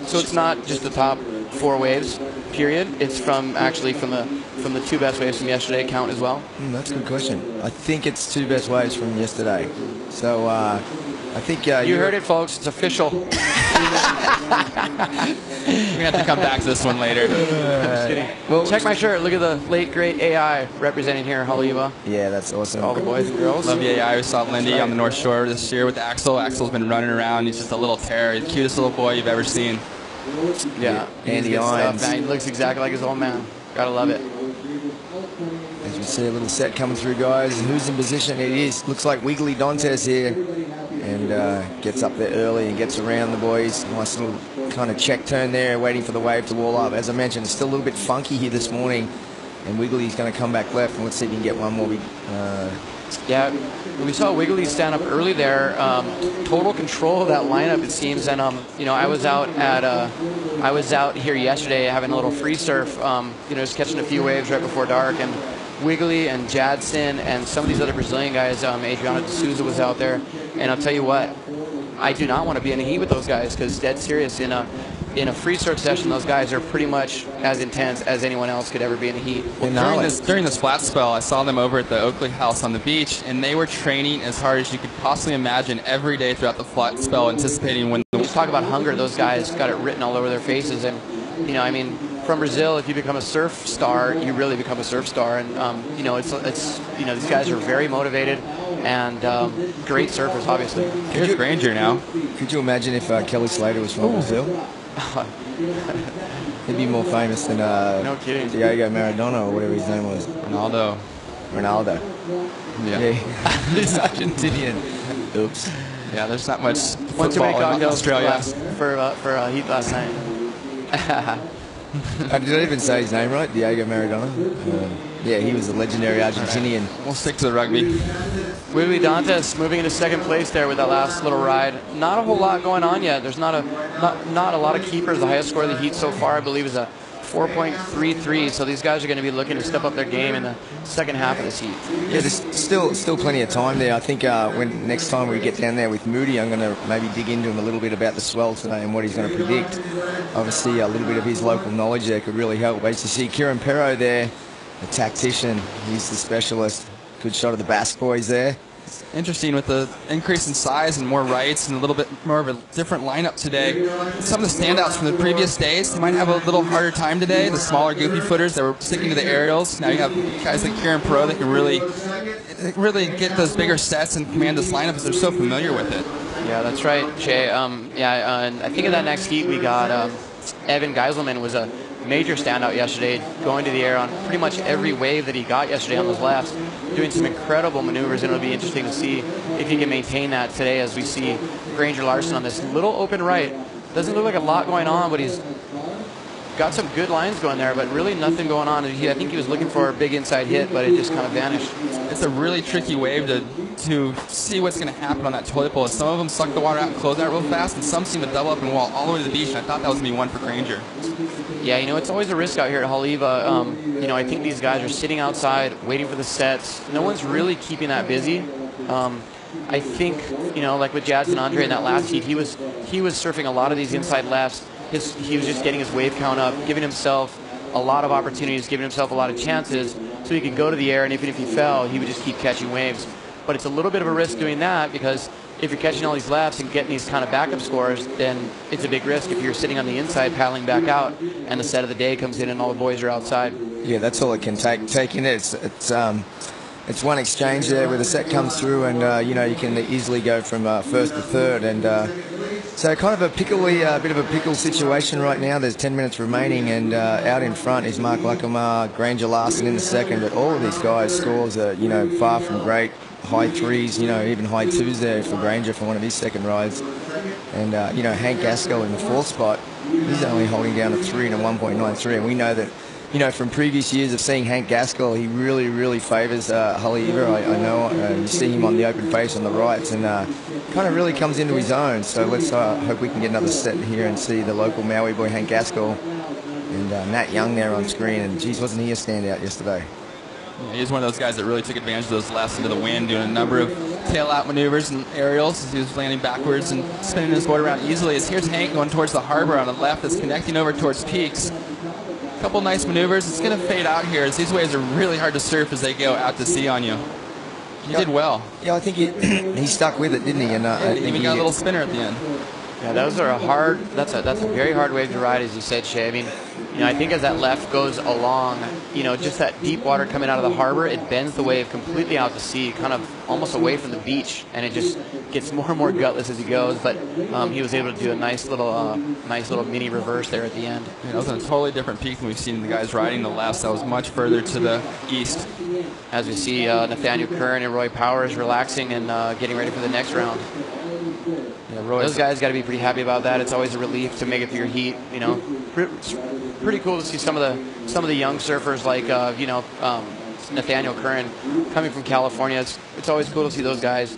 So it's not just the top 4 waves, period. It's from the 2 best waves from yesterday count as well. That's a good question. I think it's 2 best waves from yesterday. So I think you heard it, folks. It's official. We're gonna have to come back to this one later. Just kidding. Well, check my shirt. Look at the late great AI representing here in Haleiwa. Yeah, that's awesome. All the boys and girls. Love the AI. We saw Lindy on the North Shore this year with Axel. Axel's been running around. He's just a little terror. The cutest little boy you've ever seen. Yeah, Andy Irons. He looks exactly like his old man. Gotta love it. As you see a little set coming through, guys. Who's in position? It is. Looks like Wiggly Dantes here. And gets up there early and gets around the boys. Nice little kind of check turn there, waiting for the wave to wall up. As I mentioned, it's still a little bit funky here this morning. And Wiggly's going to come back left. And let's see if he can get one more. Yeah, we saw Wiggly stand up early there. Total control of that lineup, it seems. And I was out here yesterday having a little free surf. Just catching a few waves right before dark. And Wiggly and Jadson and some of these other Brazilian guys, Adriano de Souza was out there. And I'll tell you what, I do not want to be in the heat with those guys, because dead serious, in a free surf session, those guys are pretty much as intense as anyone else could ever be in the heat. Well, during this flat spell, I saw them over at the Oakley House on the beach, and they were training as hard as you could possibly imagine every day throughout the flat spell, anticipating when. Just talk about hunger. Those guys got it written all over their faces, and from Brazil, if you become a surf star, you really become a surf star, and these guys are very motivated and great surfers, obviously. Here's Granger now. Could you imagine if Kelly Slater was from Brazil? He'd be more famous than no kidding. Diego Maradona or whatever his name was. Ronaldo. Yeah. He's Argentinian. Oops. Yeah, there's not much One too many football in cocktails Australia. for Heat last night. Did I even say his name right? Diego Maradona? Yeah, he was a legendary Argentinian. Right. We'll stick to the rugby. Wiggly Dantes moving into second place there with that last little ride. Not a whole lot going on yet. There's not a lot of keepers. The highest score of the heat so far, I believe, is a 4.33. So these guys are going to be looking to step up their game in the second half of this heat. Yeah, there's still plenty of time there. I think when next time we get down there with Moody, I'm going to maybe dig into him a little bit about the swell today and what he's going to predict. Obviously, a little bit of his local knowledge there could really help. But you see Kieran Perro there, the tactician. He's the specialist. Good shot of the Basque boys there. Interesting with the increase in size and more rights and a little bit more of a different lineup today. Some of the standouts from the previous days, they might have a little harder time today. The smaller goofy footers that were sticking to the aerials. Now you have guys like Kieran Pro that can really get those bigger sets and command this lineup because they're so familiar with it. Yeah, that's right, Jay. And I think in that next heat we got Evan Geiselman was a major standout yesterday, going to the air on pretty much every wave that he got yesterday on those lefts, doing some incredible maneuvers, and it'll be interesting to see if he can maintain that today as we see Granger Larson on this little open right. Doesn't look like a lot going on, but he's got some good lines going there, but really nothing going on. I think he was looking for a big inside hit, but it just kind of vanished. It's a really tricky wave to see what's going to happen on that toilet bowl. Some of them suck the water out and close out real fast, and some seem to double up and wall all the way to the beach, and I thought that was going to be one for Granger. Yeah, it's always a risk out here at Haleiwa. I think these guys are sitting outside waiting for the sets. No one's really keeping that busy. I think, like with Jazz and Andre in that last heat, he was surfing a lot of these inside lefts. He was just getting his wave count up, giving himself a lot of opportunities, giving himself a lot of chances so he could go to the air, and even if he fell, he would just keep catching waves. But it's a little bit of a risk doing that because if you're catching all these lefts and getting these kind of backup scores, then it's a big risk if you're sitting on the inside paddling back out and the set of the day comes in and all the boys are outside. Yeah, that's all it can take. Taking it, it's one exchange there where the set comes through, and you can easily go from first to third, and so kind of a bit of a pickle situation right now. There's 10 minutes remaining, and out in front is Mark Lacomar, Granger Larson in the second, but all of these guys' scores are far from great. High threes, even high twos there for Granger for one of his second rides, and Hank Gaskell in the fourth spot, he's only holding down a 3 and a 1.93, and we know that. From previous years of seeing Hank Gaskell, he really, really favours Haleiwa. I know you see him on the open face on the rights, and kind of really comes into his own. So let's hope we can get another set here and see the local Maui boy Hank Gaskell and Nat Young there on screen. And geez, wasn't he a standout yesterday? Yeah, he's one of those guys that really took advantage of those lefts into the wind, doing a number of tail-out maneuvers and aerials as he was landing backwards and spinning his board around easily. As here's Hank going towards the harbor on the left that's connecting over towards Peaks. A couple nice maneuvers. It's going to fade out here as these waves are really hard to surf as they go out to sea on you. He did well. Yeah, I think he stuck with it, didn't he? And I think he got a little spinner at the end. Yeah, those are that's a very hard wave to ride, as you said, Shay. I mean, I think as that left goes along, just that deep water coming out of the harbor, it bends the wave completely out to sea, kind of almost away from the beach, and it just gets more and more gutless as he goes. But he was able to do a nice little mini reverse there at the end. Yeah, that was a totally different peak than we've seen the guys riding the lefts. That was much further to the east. As we see Nathaniel Curran and Roy Powers relaxing and getting ready for the next round. Yeah, those guys got to be pretty happy about that. It's always a relief to make it through your heat. It's pretty cool to see some of the young surfers like Nathaniel Curran coming from California. It's always cool to see those guys.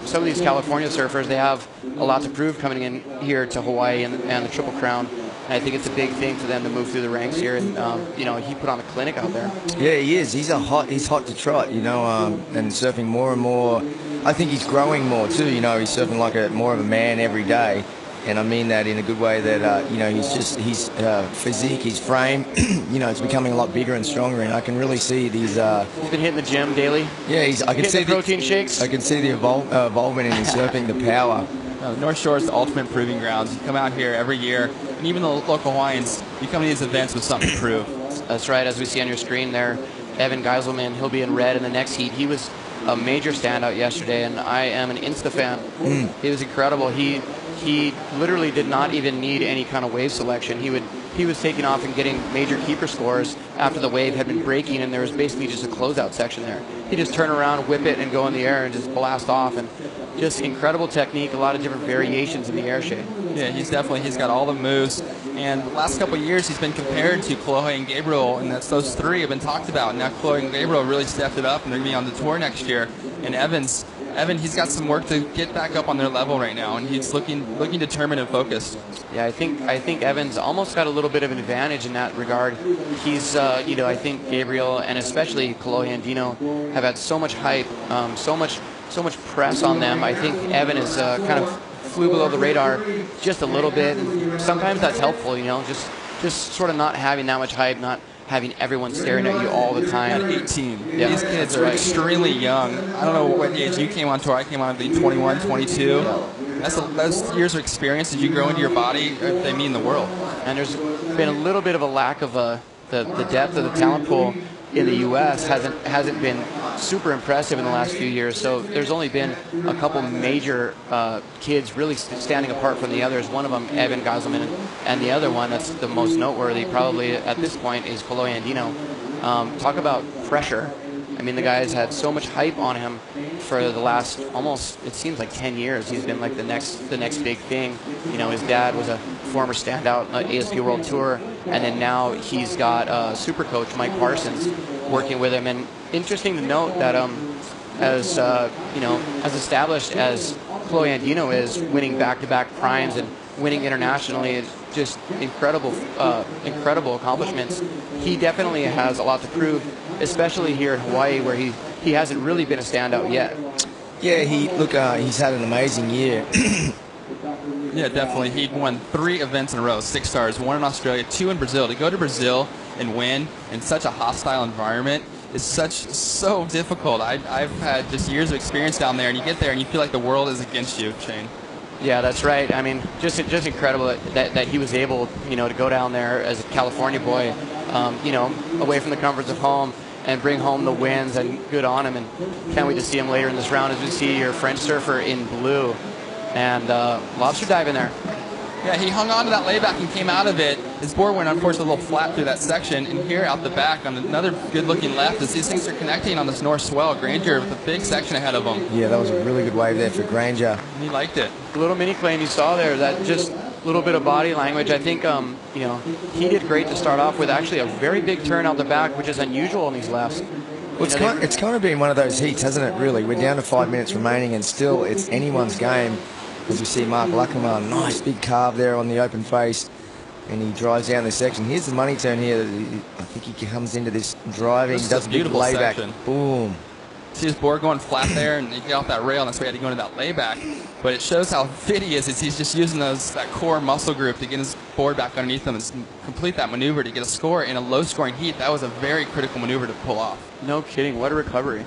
Some of these California surfers, they have a lot to prove coming in here to Hawaii and the Triple Crown. And I think it's a big thing for them to move through the ranks here. And he put on a clinic out there. Yeah, he is. He's hot to trot. And surfing more and more. I think he's growing more too. He's surfing like more of a man every day, and I mean that in a good way. That his physique, his frame, it's becoming a lot bigger and stronger. And I can really see these. He's been hitting the gym daily. Yeah, I can see the protein shakes. I can see the involvement in his surfing, the power. North Shore is the ultimate proving grounds. You come out here every year, and even the local Hawaiians, you come to these events with something to prove. That's right. As we see on your screen there, Evan Geiselman, he'll be in red in the next heat. He was a major standout yesterday, and I am an Insta fan. He was incredible. He literally did not even need any kind of wave selection. He was taking off and getting major keeper scores after the wave had been breaking, and there was basically just a closeout section there. He just turn around, whip it, and go in the air and just blast off. And just incredible technique, a lot of different variations in the air shape. Yeah, he's got all the moves. And the last couple of years, he's been compared to Kolohe and Gabriel, and those three have been talked about. Now Kolohe and Gabriel really stepped it up, and they're going to be on the tour next year. And Evan, he's got some work to get back up on their level right now, and he's looking determined and focused. Yeah, I think Evan's almost got a little bit of an advantage in that regard. He's, I think Gabriel and especially Kolohe and Dino have had so much hype, so much press on them. I think Evan is kind of flew below the radar just a little bit. And sometimes that's helpful, just sort of not having that much hype, not having everyone staring at you all the time. At 18. Yeah. These kids are extremely young. I don't know what age you came on tour. I came on at 21, 22. Those years of experience as you grow into your body, they mean the world. And there's been a little bit of a lack of the depth of the talent pool in the U.S. hasn't been super impressive in the last few years. So there's only been a couple major kids really standing apart from the others. One of them, Evan Geiselman, and the other one that's the most noteworthy probably at this point is Kolohe Andino. Talk about pressure. I mean, the guy's had so much hype on him for the last almost, it seems like 10 years. He's been like the next big thing. His dad was a former standout on the ASP World Tour, and then now he's got super coach Mike Parsons working with him. And interesting to note that as as established as Chloe Andino is, winning back-to-back primes and winning internationally is just incredible accomplishments. He definitely has a lot to prove, especially here in Hawaii, where he hasn't really been a standout yet. Yeah, he's had an amazing year. Yeah, definitely. He won 3 events in a row, 6 stars, 1 in Australia, 2 in Brazil. To go to Brazil and win in such a hostile environment is so difficult. I've had just years of experience down there, and you get there and you feel like the world is against you, Shane. Yeah, that's right. I mean, just incredible that he was able, to go down there as a California boy, away from the comforts of home and bring home the wins, and good on him. And can't wait to see him later in this round as we see your French surfer in blue and lobster dive in there. Yeah, he hung on to that layback and came out of it. His board went, unfortunately, a little flat through that section. And here out the back on another good-looking left, as these things are connecting on this north swell, Granger with a big section ahead of him. Yeah, that was a really good wave there for Granger. He liked it. The little mini claim you saw there, that just little bit of body language. I think, he did great to start off with. Actually, a very big turn out the back, which is unusual in these lefts. Well, it's kind of been one of those heats, hasn't it, really? We're down to 5 minutes remaining, and still it's anyone's game. As we see Mark Lackamar, nice big carve there on the open face, and he drives down this section. Here's the money turn here. I think he comes into this driving, does a beautiful layback. Section. Boom. See his board going flat there, and he got off that rail, and that's why he had to go into that layback. But it shows how fit he is. He's just using that core muscle group to get his board back underneath him and complete that maneuver to get a score in a low-scoring heat. That was a very critical maneuver to pull off. No kidding. What a recovery.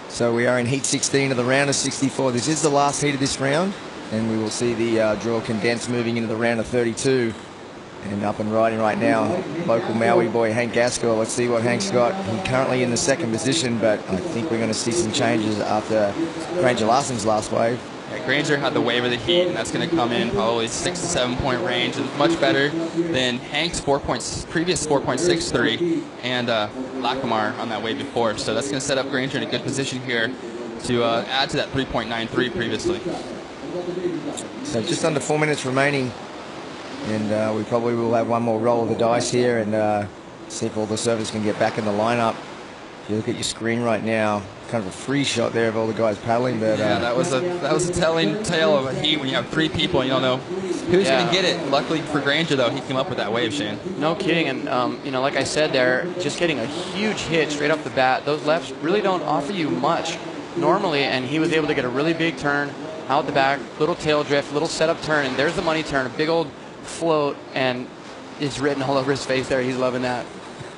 So we are in heat 16 of the round of 64. This is the last heat of this round, and we will see the draw condensed moving into the round of 32. And up and riding right now, local Maui boy Hank Gaskell. Let's see what Hank's got. He's currently in the second position, but I think we're going to see some changes after Granger Larson's last wave. Yeah, Granger had the wave of the heat, and that's going to come in probably 6 to 7 point range. It's much better than Hank's previous 4.63 and Lackamar on that wave before. So that's going to set up Granger in a good position here to add to that 3.93 previously. So just under 4 minutes remaining, and we probably will have one more roll of the dice here and see if all the surfers can get back in the lineup. If you look at your screen right now, kind of a free shot there of all the guys paddling. But yeah, that was a telling tale of a heat when you have 3 people and you don't know who's going to get it. Luckily for Granger, though, he came up with that wave, Shane. No kidding. And like I said there, just getting a huge hit straight off the bat. Those lefts really don't offer you much normally, and he was able to get a really big turn out the back, little tail drift, little setup turn, and there's the money turn, a big old float, and it's written all over his face there. He's loving that.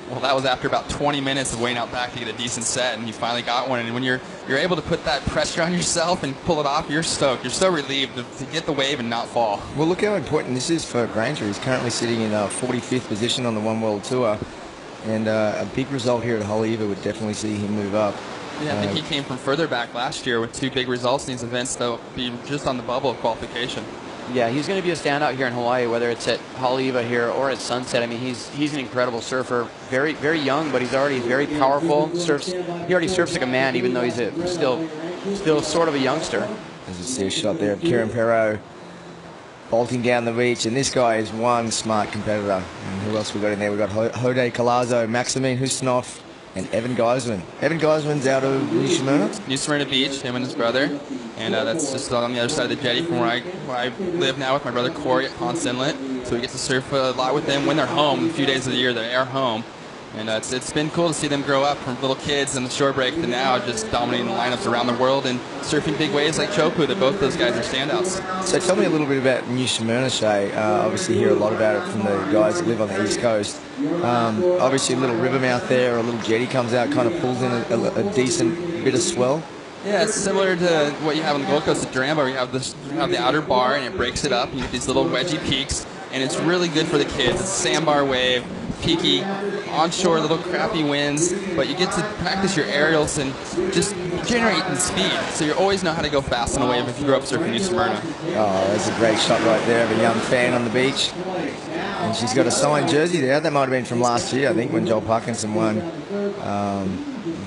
Well, that was after about 20 minutes of waiting out back to get a decent set, and you finally got one. And when you're able to put that pressure on yourself and pull it off, you're stoked. You're so relieved to get the wave and not fall. Well, look how important this is for Granger. He's currently sitting in 45th position on the One World Tour, and a big result here at Haleiwa would definitely see him move up. Yeah, I think he came from further back last year with 2 big results in these events, though, be just on the bubble of qualification. Yeah, he's going to be a standout here in Hawaii, whether it's at Haleiwa here or at Sunset. I mean, he's an incredible surfer, very, very young, but he's already very powerful. He already surfs like a man, even though he's still sort of a youngster. As you see a shot there of Kieran Perro bolting down the beach, and this guy is one smart competitor. And who else we got in there? We got Hode Colazo, Maximine Husnoff, and Evan Geisman. Evan Geisman's out of New Smyrna? New Smyrna Beach, him and his brother. And that's just on the other side of the jetty from where I live now with my brother Corey at Ponce Inlet. So we get to surf a lot with them when they're home. A few days of the year they are home. And it's been cool to see them grow up from little kids in the shore break to now just dominating the lineups around the world and surfing big waves like Chopu, that both those guys are standouts. So tell me a little bit about New Smyrna, Shay. Obviously hear a lot about it from the guys that live on the East Coast. Obviously a little river mouth there, a little jetty comes out, kind of pulls in a decent bit of swell. Yeah, it's similar to what you have on the Gold Coast at Durango, where you have the outer bar and it breaks it up, and you get these little wedgy peaks, and it's really good for the kids. It's a sandbar wave, peaky, onshore, little crappy winds, but you get to practice your aerials and just generate in speed, so you always know how to go fast on a wave if you grew up surfing New Smyrna. Oh, that's a great shot right there of a young fan on the beach. And she's got a signed jersey there. That might have been from last year, I think, when Joel Parkinson won.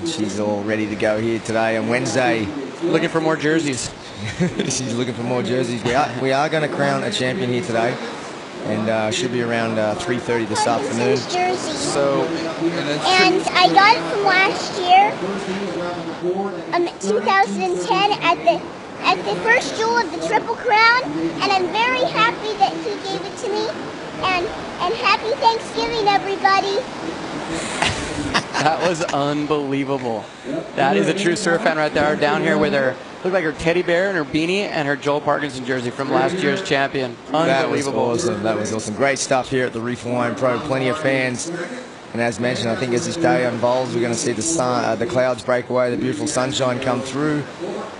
She's all ready to go here today on Wednesday. Looking for more jerseys. She's looking for more jerseys. We are going to crown a champion here today. and should be around 3:30 this afternoon. Jersey. So, And I got it from last year, 2010, at the first jewel of the Triple Crown, and I'm very happy that he gave it to me. And happy Thanksgiving, everybody. That was unbelievable. That is a true surf fan right there, down here with her, looked like her teddy bear and her beanie and her Joel Parkinson jersey from last year's champion. Unbelievable. That was awesome. That was awesome. Great stuff here at the Reef Hawaiian Pro. Plenty of fans. And as mentioned, I think as this day unfolds, we're going to see the sun, the clouds break away, the beautiful sunshine come through.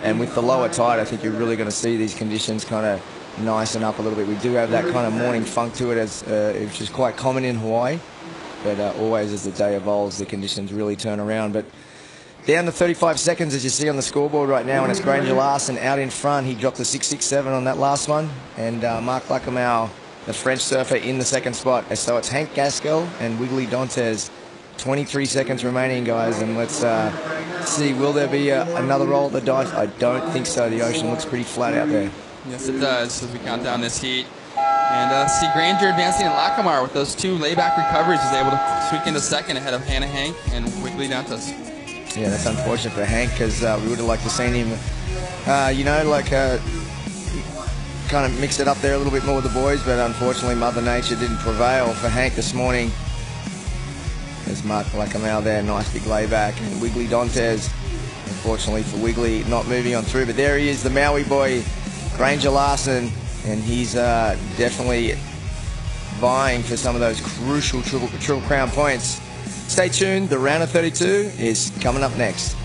And with the lower tide, I think you're really going to see these conditions kind of nicen up a little bit. We do have that kind of morning funk to it, which is quite common in Hawaii. But always as the day evolves, the conditions really turn around. But down to 35 seconds, as you see on the scoreboard right now, and it's Granger Larson out in front. He dropped a 6.67 on that last one. And Mark Lacamau, the French surfer, in the second spot. So it's Hank Gaskell and Wiggly Dantes. 23 seconds remaining, guys. And let's see, will there be another roll at the dice? I don't think so. The ocean looks pretty flat out there. Yes, it does, as we count down this heat. And see Granger advancing in Lacamar with those two layback recoveries. He's able to squeak into second ahead of Hannah Hank and Wiggly Dantes. Yeah, that's unfortunate for Hank, because we would have liked to seen him, kind of mix it up there a little bit more with the boys, but unfortunately Mother Nature didn't prevail for Hank this morning. There's Mark Lacamau there, nice big layback, and Wiggly Dantes, unfortunately for Wiggly, not moving on through, but there he is, the Maui boy, Granger Larson, and he's definitely vying for some of those crucial Triple Crown points. Stay tuned, the round of 32 is coming up next.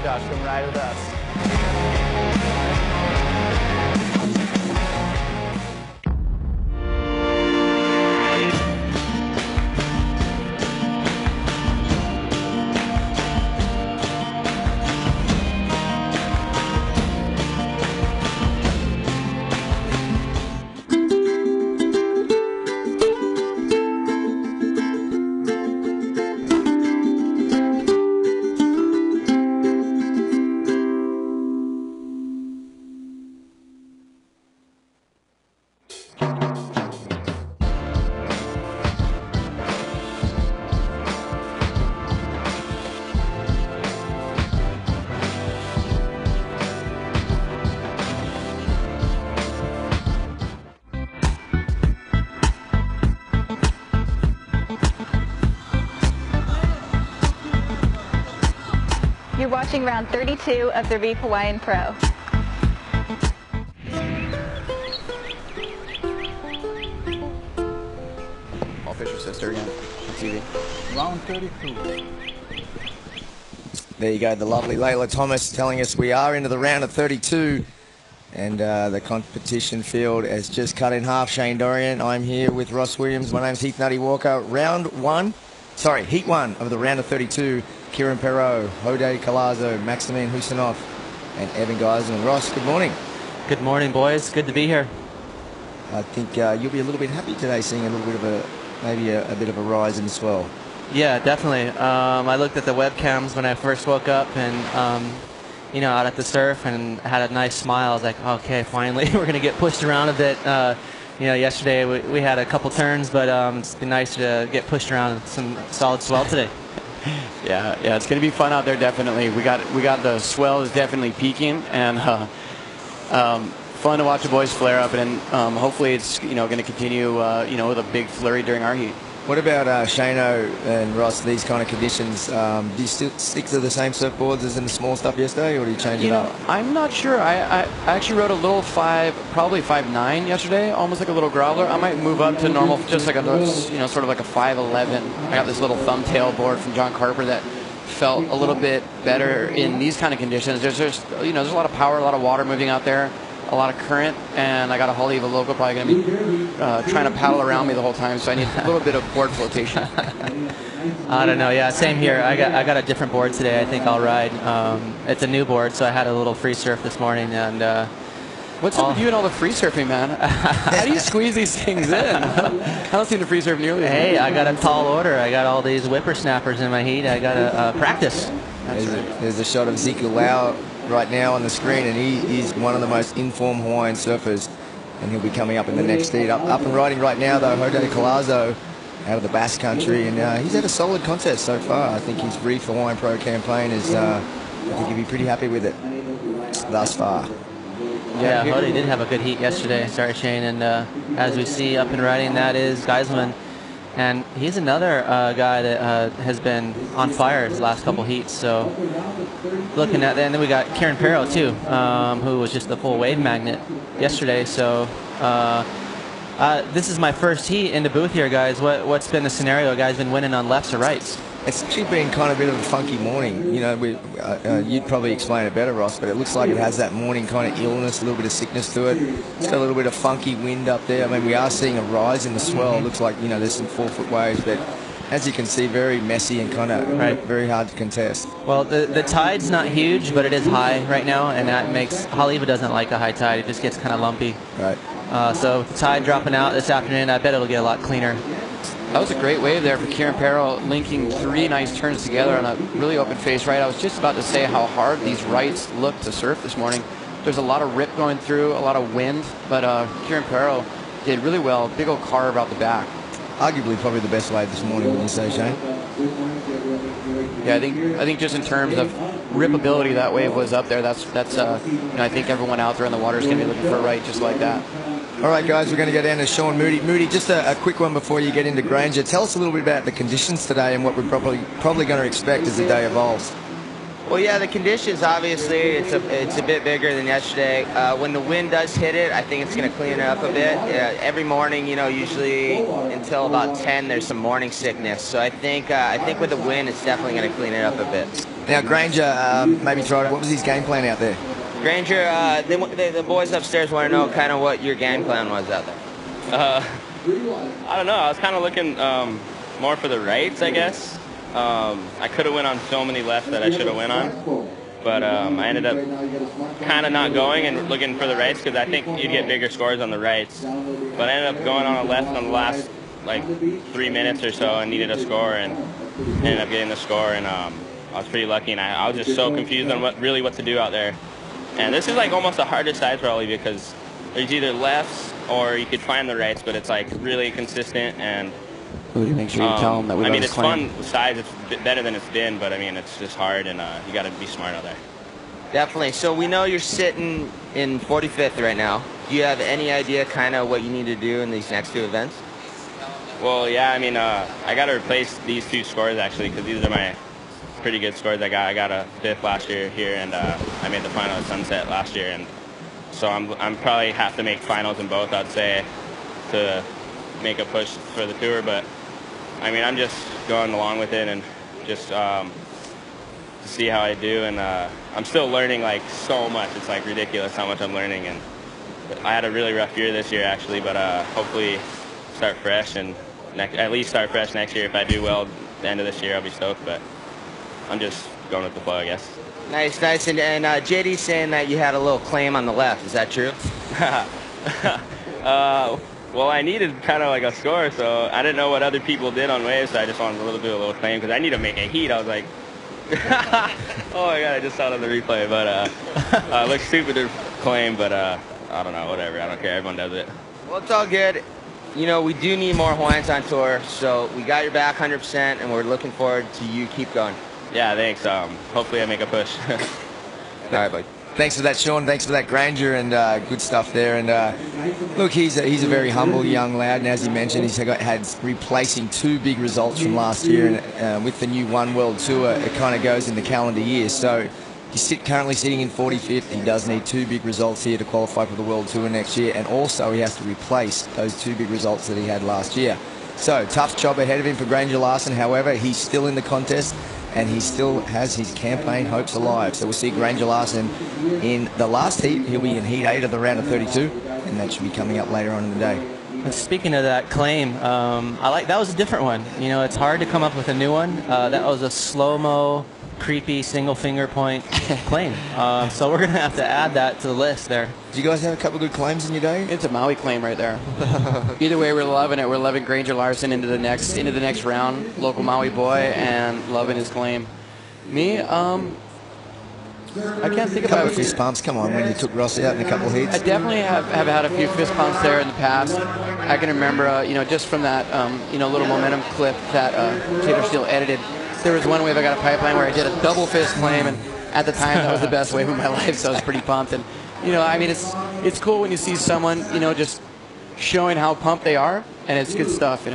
Come ride with us. You're watching round 32 of the Reef Hawaiian Pro. Paul Fisher's sister again on TV. Round 32. There you go, the lovely Layla Thomas telling us we are into the round of 32. And the competition field has just cut in half. Shane Dorian, I'm here with Ross Williams. My name's Heath Nutty Walker. Heat one of the round of 32. Kieran Perot, Hode Colazo, Maximin Husanov, and Evan Geisman. Ross, good morning. Good morning, boys. Good to be here. I think you'll be a little bit happy today, seeing a little bit of a bit of a rise in the swell. Yeah, definitely. I looked at the webcams when I first woke up, and out at the surf, and had a nice smile. I was like, okay, finally, we're gonna get pushed around a bit. Yesterday we had a couple turns, but it's been nice to get pushed around some solid swell today. Yeah, it's going to be fun out there. Definitely, we got the swell is definitely peaking, and fun to watch the boys flare up, and hopefully it's going to continue with a big flurry during our heat. What about Shano and Ross? These kind of conditions, do you still stick to the same surfboards as in the small stuff yesterday, or do you change it up? I'm not sure. I actually rode a little probably 5.9 yesterday, almost like a little groveler. I might move up to normal, just like a sort of like a 5.11. I got this little thumbtail board from John Carper that felt a little bit better in these kind of conditions. There's just there's a lot of power, a lot of water moving out there, a a lot of current, and I got a Haleiwa local probably going to be trying to paddle around me the whole time, so I need a little bit of board flotation. I don't know. Yeah, same here. I got a different board today. I think I'll ride. It's a new board, so I had a little free surf this morning, and what's up with you and all the free surfing, man? How do you squeeze these things in? I don't seem to free surf nearly as much. Hey, I got a tall order. I got all these whippersnappers in my heat. I got to practice. There's a shot of Ezekiel Lau right now on the screen, and he is one of the most informed Hawaiian surfers, and he'll be coming up in the next heat. Up and riding right now, though, Jose Colazo out of the Basque Country, and he's had a solid contest so far. I think his Reef Hawaiian Pro campaign is, I think he'll be pretty happy with it thus far. Yeah, Hody did have a good heat yesterday, sorry Shane, and as we see up and riding, that is Geiselman. And he's another guy that has been on fire his last couple heats. So looking at that, and then we got Kieran Perro too, who was just a full wave magnet yesterday. So this is my first heat in the booth here, guys. What's been the scenario? Guys been winning on lefts or rights? It's actually been kind of a bit of a funky morning. You know, you'd probably explain it better, Ross, but it looks like it has that morning kind of illness, a little bit of sickness to it. It's got a little bit of funky wind up there. I mean, we are seeing a rise in the swell. It looks like, you know, there's some 4-foot waves, but as you can see, very messy and kind of very hard to contest. Well, the tide's not huge, but it is high right now, and that makes Haleiwa doesn't like a high tide. It just gets kind of lumpy. Right. So with the tide dropping out this afternoon, I bet it'll get a lot cleaner. That was a great wave there for Kieran Perro, linking 3 nice turns together on a really open face right. I was just about to say how hard these rights look to surf this morning. There's a lot of rip going through, a lot of wind, but Kieran Perro did really well. Big old carve out the back. Arguably probably the best wave this morning, wouldn't you say, Shane? Yeah, I think just in terms of ripability, that wave was up there. That's you know, I think everyone out there in the water is going to be looking for a right just like that. All right, guys, we're going to go down to Sean Moody. Moody, just a quick one before you get into Granger. Tell us a little bit about the conditions today and what we're probably going to expect as the day evolves. Well, yeah, the conditions, obviously, it's a bit bigger than yesterday. When the wind does hit it, I think it's going to clean it up a bit. Every morning, you know, usually until about 10, there's some morning sickness. So I think with the wind, it's definitely going to clean it up a bit. Now, Granger, maybe try it. What was his game plan out there? Granger, the boys upstairs want to know kind of what your game plan was out there. I don't know. I was kind of looking more for the rights, I guess. I could have went on so many lefts that I should have went on, but I ended up kind of not going and looking for the rights because I think you'd get bigger scores on the rights. But I ended up going on a left on the last like 3 minutes or so and needed a score and ended up getting the score, and I was pretty lucky, and I was just so confused on what to do out there. And this is like almost the hardest side probably because there's either lefts or you could find the rights, but it's like really consistent and make sure you tell them that we I mean, it's fun size. It's a bit better than it's been, but I mean, it's just hard, and you got to be smart out there. Definitely. So we know you're sitting in 45th right now. Do you have any idea kind of what you need to do in these next 2 events? Well, yeah. I mean, I got to replace these 2 scores actually because these are my pretty good scores. I got a 5th last year here, and I made the final at Sunset last year, and so I'm probably have to make finals in both, I'd say, to make a push for the tour. But I mean, I'm just going along with it and just to see how I do, and I'm still learning like so much. It's like ridiculous how much I'm learning, and I had a really rough year this year actually, but hopefully start fresh and at least start fresh next year. If I do well at the end of this year, I'll be stoked, but I'm just going with the flow, I guess. Nice, nice. And JD's saying that you had a little claim on the left. Is that true? Well, I needed kind of like a score, so I didn't know what other people did on waves, so I just wanted to do a little claim because I need to make a heat. I was like, oh my God, I just saw it on the replay, but it looks stupid to claim, but I don't know, whatever. I don't care. Everyone does it. Well, it's all good. You know, we do need more Hawaiians on tour, so we got your back 100%, and we're looking forward to you keep going. Yeah, thanks. Hopefully I make a push. All right, bud. Thanks for that, Sean. Thanks for that, Granger, and good stuff there. And look, he's a very humble young lad, and as he mentioned, he's had replacing 2 big results from last year, and with the new One World Tour, it kind of goes in the calendar year. So he's currently sitting in 45th. He does need 2 big results here to qualify for the World Tour next year, and also he has to replace those 2 big results that he had last year. So tough job ahead of him for Granger Larson. However, he's still in the contest, and he still has his campaign hopes alive. So we'll see Granger Larson in the last heat. He'll be in heat 8 of the round of 32, and that should be coming up later on in the day. Speaking of that claim, that was a different one. You know, it's hard to come up with a new one. That was a slow-mo, creepy single finger point claim. So we're gonna have to add that to the list there. Do you guys have a couple of good claims in your day? It's a Maui claim right there. Either way, we're loving it. We're loving Granger Larson into the next round. Local Maui boy, and loving his claim. Me, I can't think about fist pumps. Come on, when you took Ross out in a couple of heats. I definitely have had a few fist pumps there in the past. I can remember, just from that, little momentum clip that Taylor Steele edited. There was one wave I got a pipeline where I did a double fist claim, and at the time that was the best wave of my life, so I was pretty pumped. And it's cool when you see someone, just showing how pumped they are, and it's good stuff,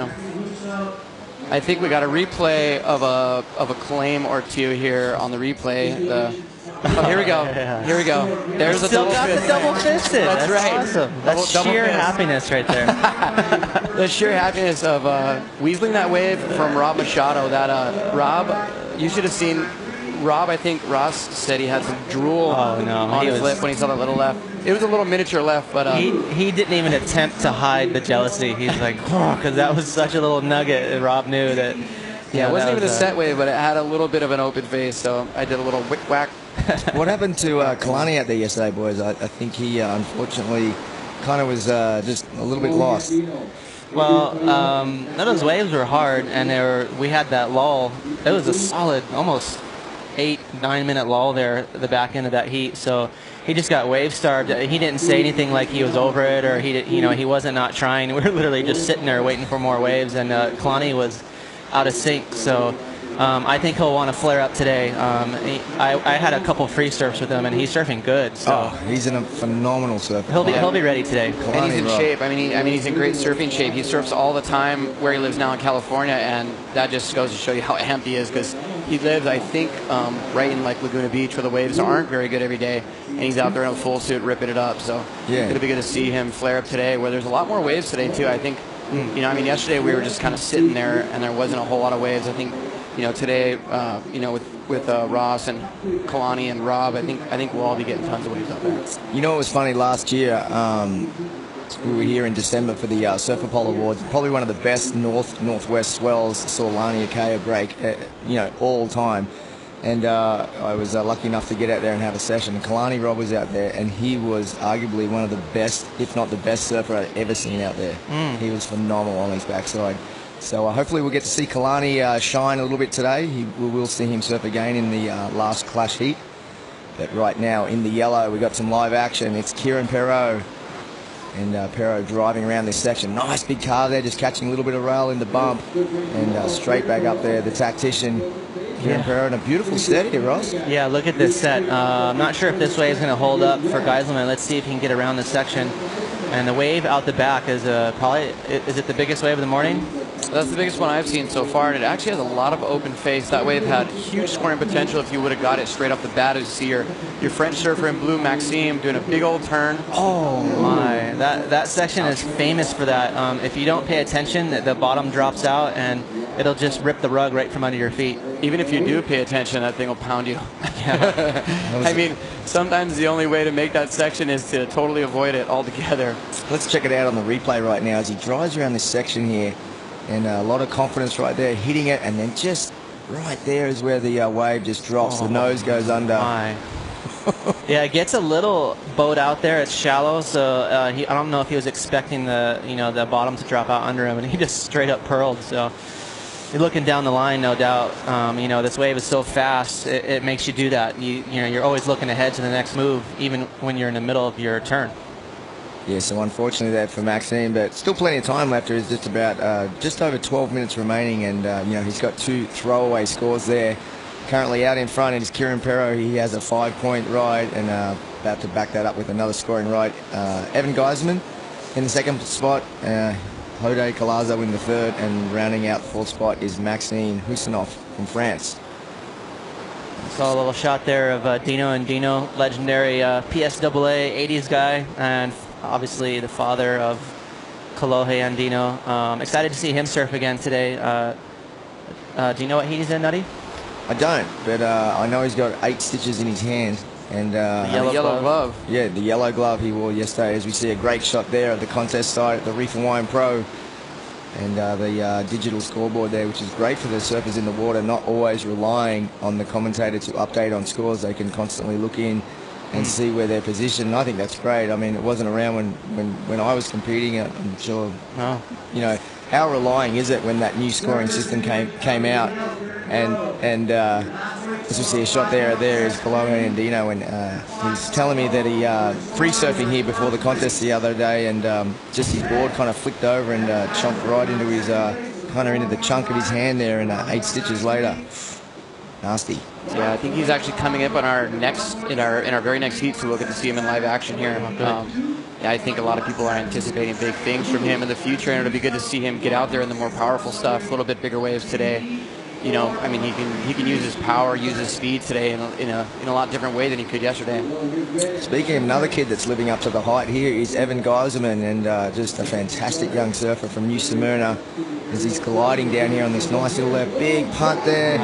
I think we got a replay of a claim or two here on the replay. Oh, here we go. Here we go. There's a double fist. Double fisted. That's right. Awesome. That's Double sheer fist. happiness right there. The sheer happiness of weaseling that wave from Rob Machado. That Rob, you should have seen Rob. I think Ross said he had some drool on his lip when he saw that little left. It was a little miniature left, but he didn't even attempt to hide the jealousy. He's like, because that was such a little nugget. Rob knew that. Yeah, it wasn't even a set wave, but it had a little bit of an open face, so I did a little wick-whack. What happened to Kalani out there yesterday, boys? I think he unfortunately kind of was just a little bit lost. Well, none of those waves were hard, and we had that lull. It was a solid, almost 8-9 minute lull there at the back end of that heat. So he just got wave starved. He didn't say anything like he was over it, or he wasn't not trying. We were literally just sitting there waiting for more waves, and Kalani was out of sync. So I think he'll want to flare up today. I had a couple free surfs with him, and he's surfing good. So he's in a phenomenal surfer. He'll be ready today. And he's in shape. I mean, he's in great surfing shape. He surfs all the time where he lives now in California, and that just goes to show you how amped he is, because he lives, I think, right in like Laguna Beach, where the waves aren't very good every day, and he's out there in a full suit ripping it up. So it'll be good to see him flare up today, where there's a lot more waves today too. I think. Yesterday we were just kind of sitting there, and there wasn't a whole lot of waves. I think, today, with Ross and Kalani and Rob, I think we'll all be getting tons of waves out there. You know, it was funny last year. We were here in December for the Surfer Pole Awards. Probably one of the best northwest swells. Saw Lani Akea break, all time. And I was lucky enough to get out there and have a session. Kalani Rob was out there, and he was arguably one of the best, if not the best surfer I've ever seen out there. He was phenomenal on his backside. So hopefully we'll get to see Kalani shine a little bit today. We will see him surf again in the last clash heat. But right now in the yellow, we got some live action. It's Kieran Perot. And Perot driving around this section. Nice big car there, just catching a little bit of rail in the bump. And straight back up there, the tactician, Kieran Perot, and a beautiful steady, Ross. Yeah, look at this set. I'm not sure if this wave is going to hold up for Geiselman. Let's see if he can get around this section. And the wave out the back is is it the biggest wave of the morning? That's the biggest one I've seen so far, and it actually has a lot of open face. That wave had huge scoring potential if you would have got it straight off the bat. As you see your French surfer in blue, Maxime, doing a big old turn. Oh my, that section is famous for that. If you don't pay attention, the bottom drops out, and it'll just rip the rug right from under your feet. Even if you do pay attention, that thing will pound you. I mean, sometimes the only way to make that section is to totally avoid it altogether. Let's check it out on the replay right now as he drives around this section here. And a lot of confidence right there, hitting it, and then just right there is where the wave just drops. The nose goes under. My. Yeah, it gets a little boat out there. It's shallow, so I don't know if he was expecting the bottom to drop out under him, and he just straight up pearled. So you're looking down the line, no doubt. This wave is so fast, it makes you do that. You're always looking ahead to the next move, even when you're in the middle of your turn. Yeah, so unfortunately that for Maxime, but still plenty of time left. There's just about just over 12 minutes remaining, and he's got 2 throwaway scores there. Currently out in front is Kieran Perot. He has a 5-point ride, and about to back that up with another scoring ride. Evan Geiselman in the second spot, Hode Calazo in the third, and rounding out the fourth spot is Maxime Husinov from France. Saw a little shot there of Dino and Dino, legendary PSAA 80s guy, and obviously the father of Kalohe Andino. Excited to see him surf again today. Do you know what heat he's in, Nutty? I don't, but I know he's got 8 stitches in his hand. And the yellow glove. Yeah, the yellow glove he wore yesterday. As we see a great shot there at the contest site at the Reef Hawaiian Pro. And the digital scoreboard there, which is great for the surfers in the water, not always relying on the commentator to update on scores. They can constantly look in and see where they're positioned. And I think that's great. I mean, it wasn't around when I was competing. I'm sure, you know, how relying is it when that new scoring system came out? And as we see a shot there is Kalohe Andino, and he's telling me that he free surfing here before the contest the other day, and just his board kind of flicked over and chomped right into his kind of into the chunk of his hand there, and 8 stitches later. Nasty. Yeah, I think he's actually coming up on our next in our very next heat, so we'll get to see him in live action here. Yeah, I think a lot of people are anticipating big things from him in the future, and it'll be good to see him get out there in the more powerful stuff, a little bit bigger waves today. You know, I mean, he can use his power, use his speed today in a lot different way than he could yesterday. Speaking of another kid that's living up to the height here is Evan Geiserman, and just a fantastic young surfer from New Smyrna as he's gliding down here on this nice little big punt there.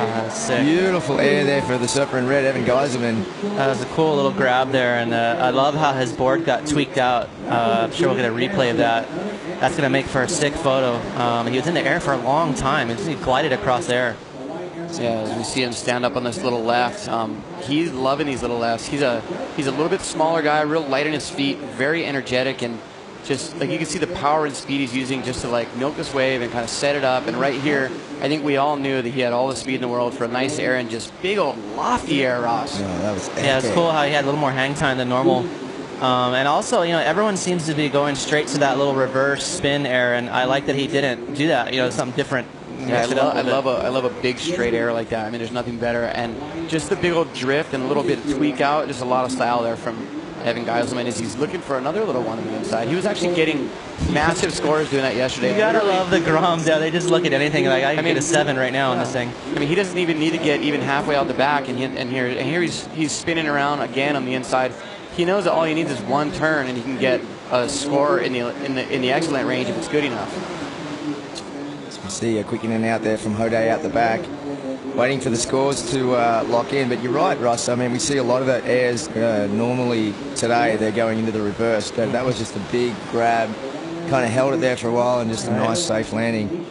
Beautiful air there for the surfer in red, Evan Geiserman. That was a cool little grab there, and I love how his board got tweaked out. I'm sure we'll get a replay of that. That's going to make for a sick photo. He was in the air for a long time. He glided across air. Yeah, as we see him stand up on this little left, he's loving these little lefts. He's a little bit smaller guy, real light on his feet, very energetic, and just like you can see the power and speed he's using just to like milk this wave and kind of set it up. And right here, I think we all knew that he had all the speed in the world for a nice air and just big old lofty air, Ross. Yeah, that was epic. Yeah, it's cool how he had a little more hang time than normal. And also, you know, everyone seems to be going straight to that little reverse spin air, and I like that he didn't do that. You know, something different. Yeah, I love a big straight air like that. I mean, there's nothing better. And just the big old drift and a little bit of tweak out, just a lot of style there from Evan Geiselman as he's looking for another little one on the inside. He was actually getting massive scores doing that yesterday. You gotta love the Groms. Yeah, they just look at anything like I can get a 7 right now on this thing. I mean, he doesn't even need to get even halfway out the back, and here he's spinning around again on the inside. He knows that all he needs is one turn, and he can get a score in the excellent range if it's good enough. You see a quick in and out there from Hodei out the back, waiting for the scores to lock in. But you're right, Russ. I mean, we see a lot of that airs normally today. They're going into the reverse, but that was just a big grab. Kind of held it there for a while and just a nice, safe landing.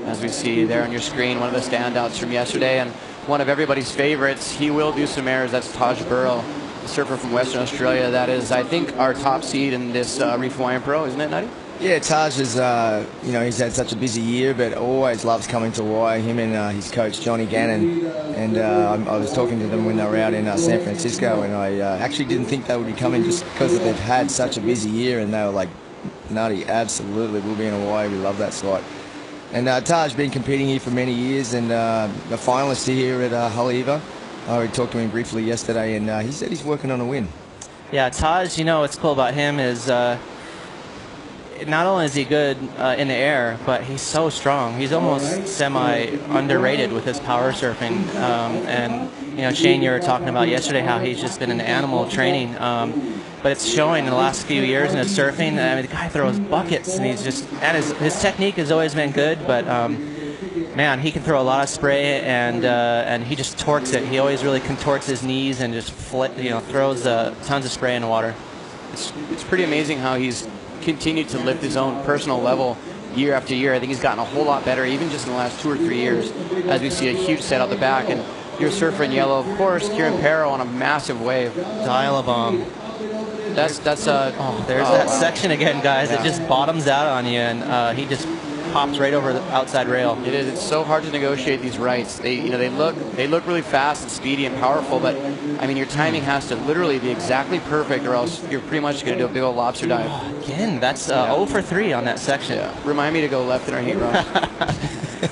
As we see there on your screen, one of the standouts from yesterday and one of everybody's favorites. He will do some airs. That's Taj Burrow, the surfer from Western Australia. That is, I think, our top seed in this Reef Hawaiian Pro, isn't it, Nutty? Yeah, Taj is, you know, he's had such a busy year, but always loves coming to Hawaii. Him and his coach, Johnny Gannon. And I was talking to them when they were out in San Francisco, and I actually didn't think they would be coming just because they've had such a busy year. And they were like, Nutty, absolutely, we'll be in Hawaii. We love that site. And Taj been competing here for many years, and a finalist here at Haleiwa. I talked to him briefly yesterday, and he said he's working on a win. Yeah, Taj, you know what's cool about him is not only is he good in the air, but he's so strong. He's almost semi-underrated with his power surfing. And, you know, Shane, you were talking about yesterday how he's just been an animal training. But it's showing in the last few years in his surfing. I mean, the guy throws buckets, and he's just, and his technique has always been good, but man, he can throw a lot of spray, and he just torques it. He always really contorts his knees and just throws tons of spray in the water. It's pretty amazing how he's continued to lift his own personal level year after year. I think he's gotten a whole lot better, even just in the last 2 or 3 years, as we see a huge set out the back. And your surfer in yellow, of course, Kieran Perro on a massive wave. Dial-a-bomb. There's that section again, guys. Yeah. It just bottoms out on you, and he just pops right over the outside rail. It is. It's so hard to negotiate these rights. They look really fast and speedy and powerful, but I mean, your timing has to literally be exactly perfect, or else you're pretty much going to do a big old lobster dive. Oh, again, that's 0 for 3 on that section. Yeah. Remind me to go left in our heat, Ross.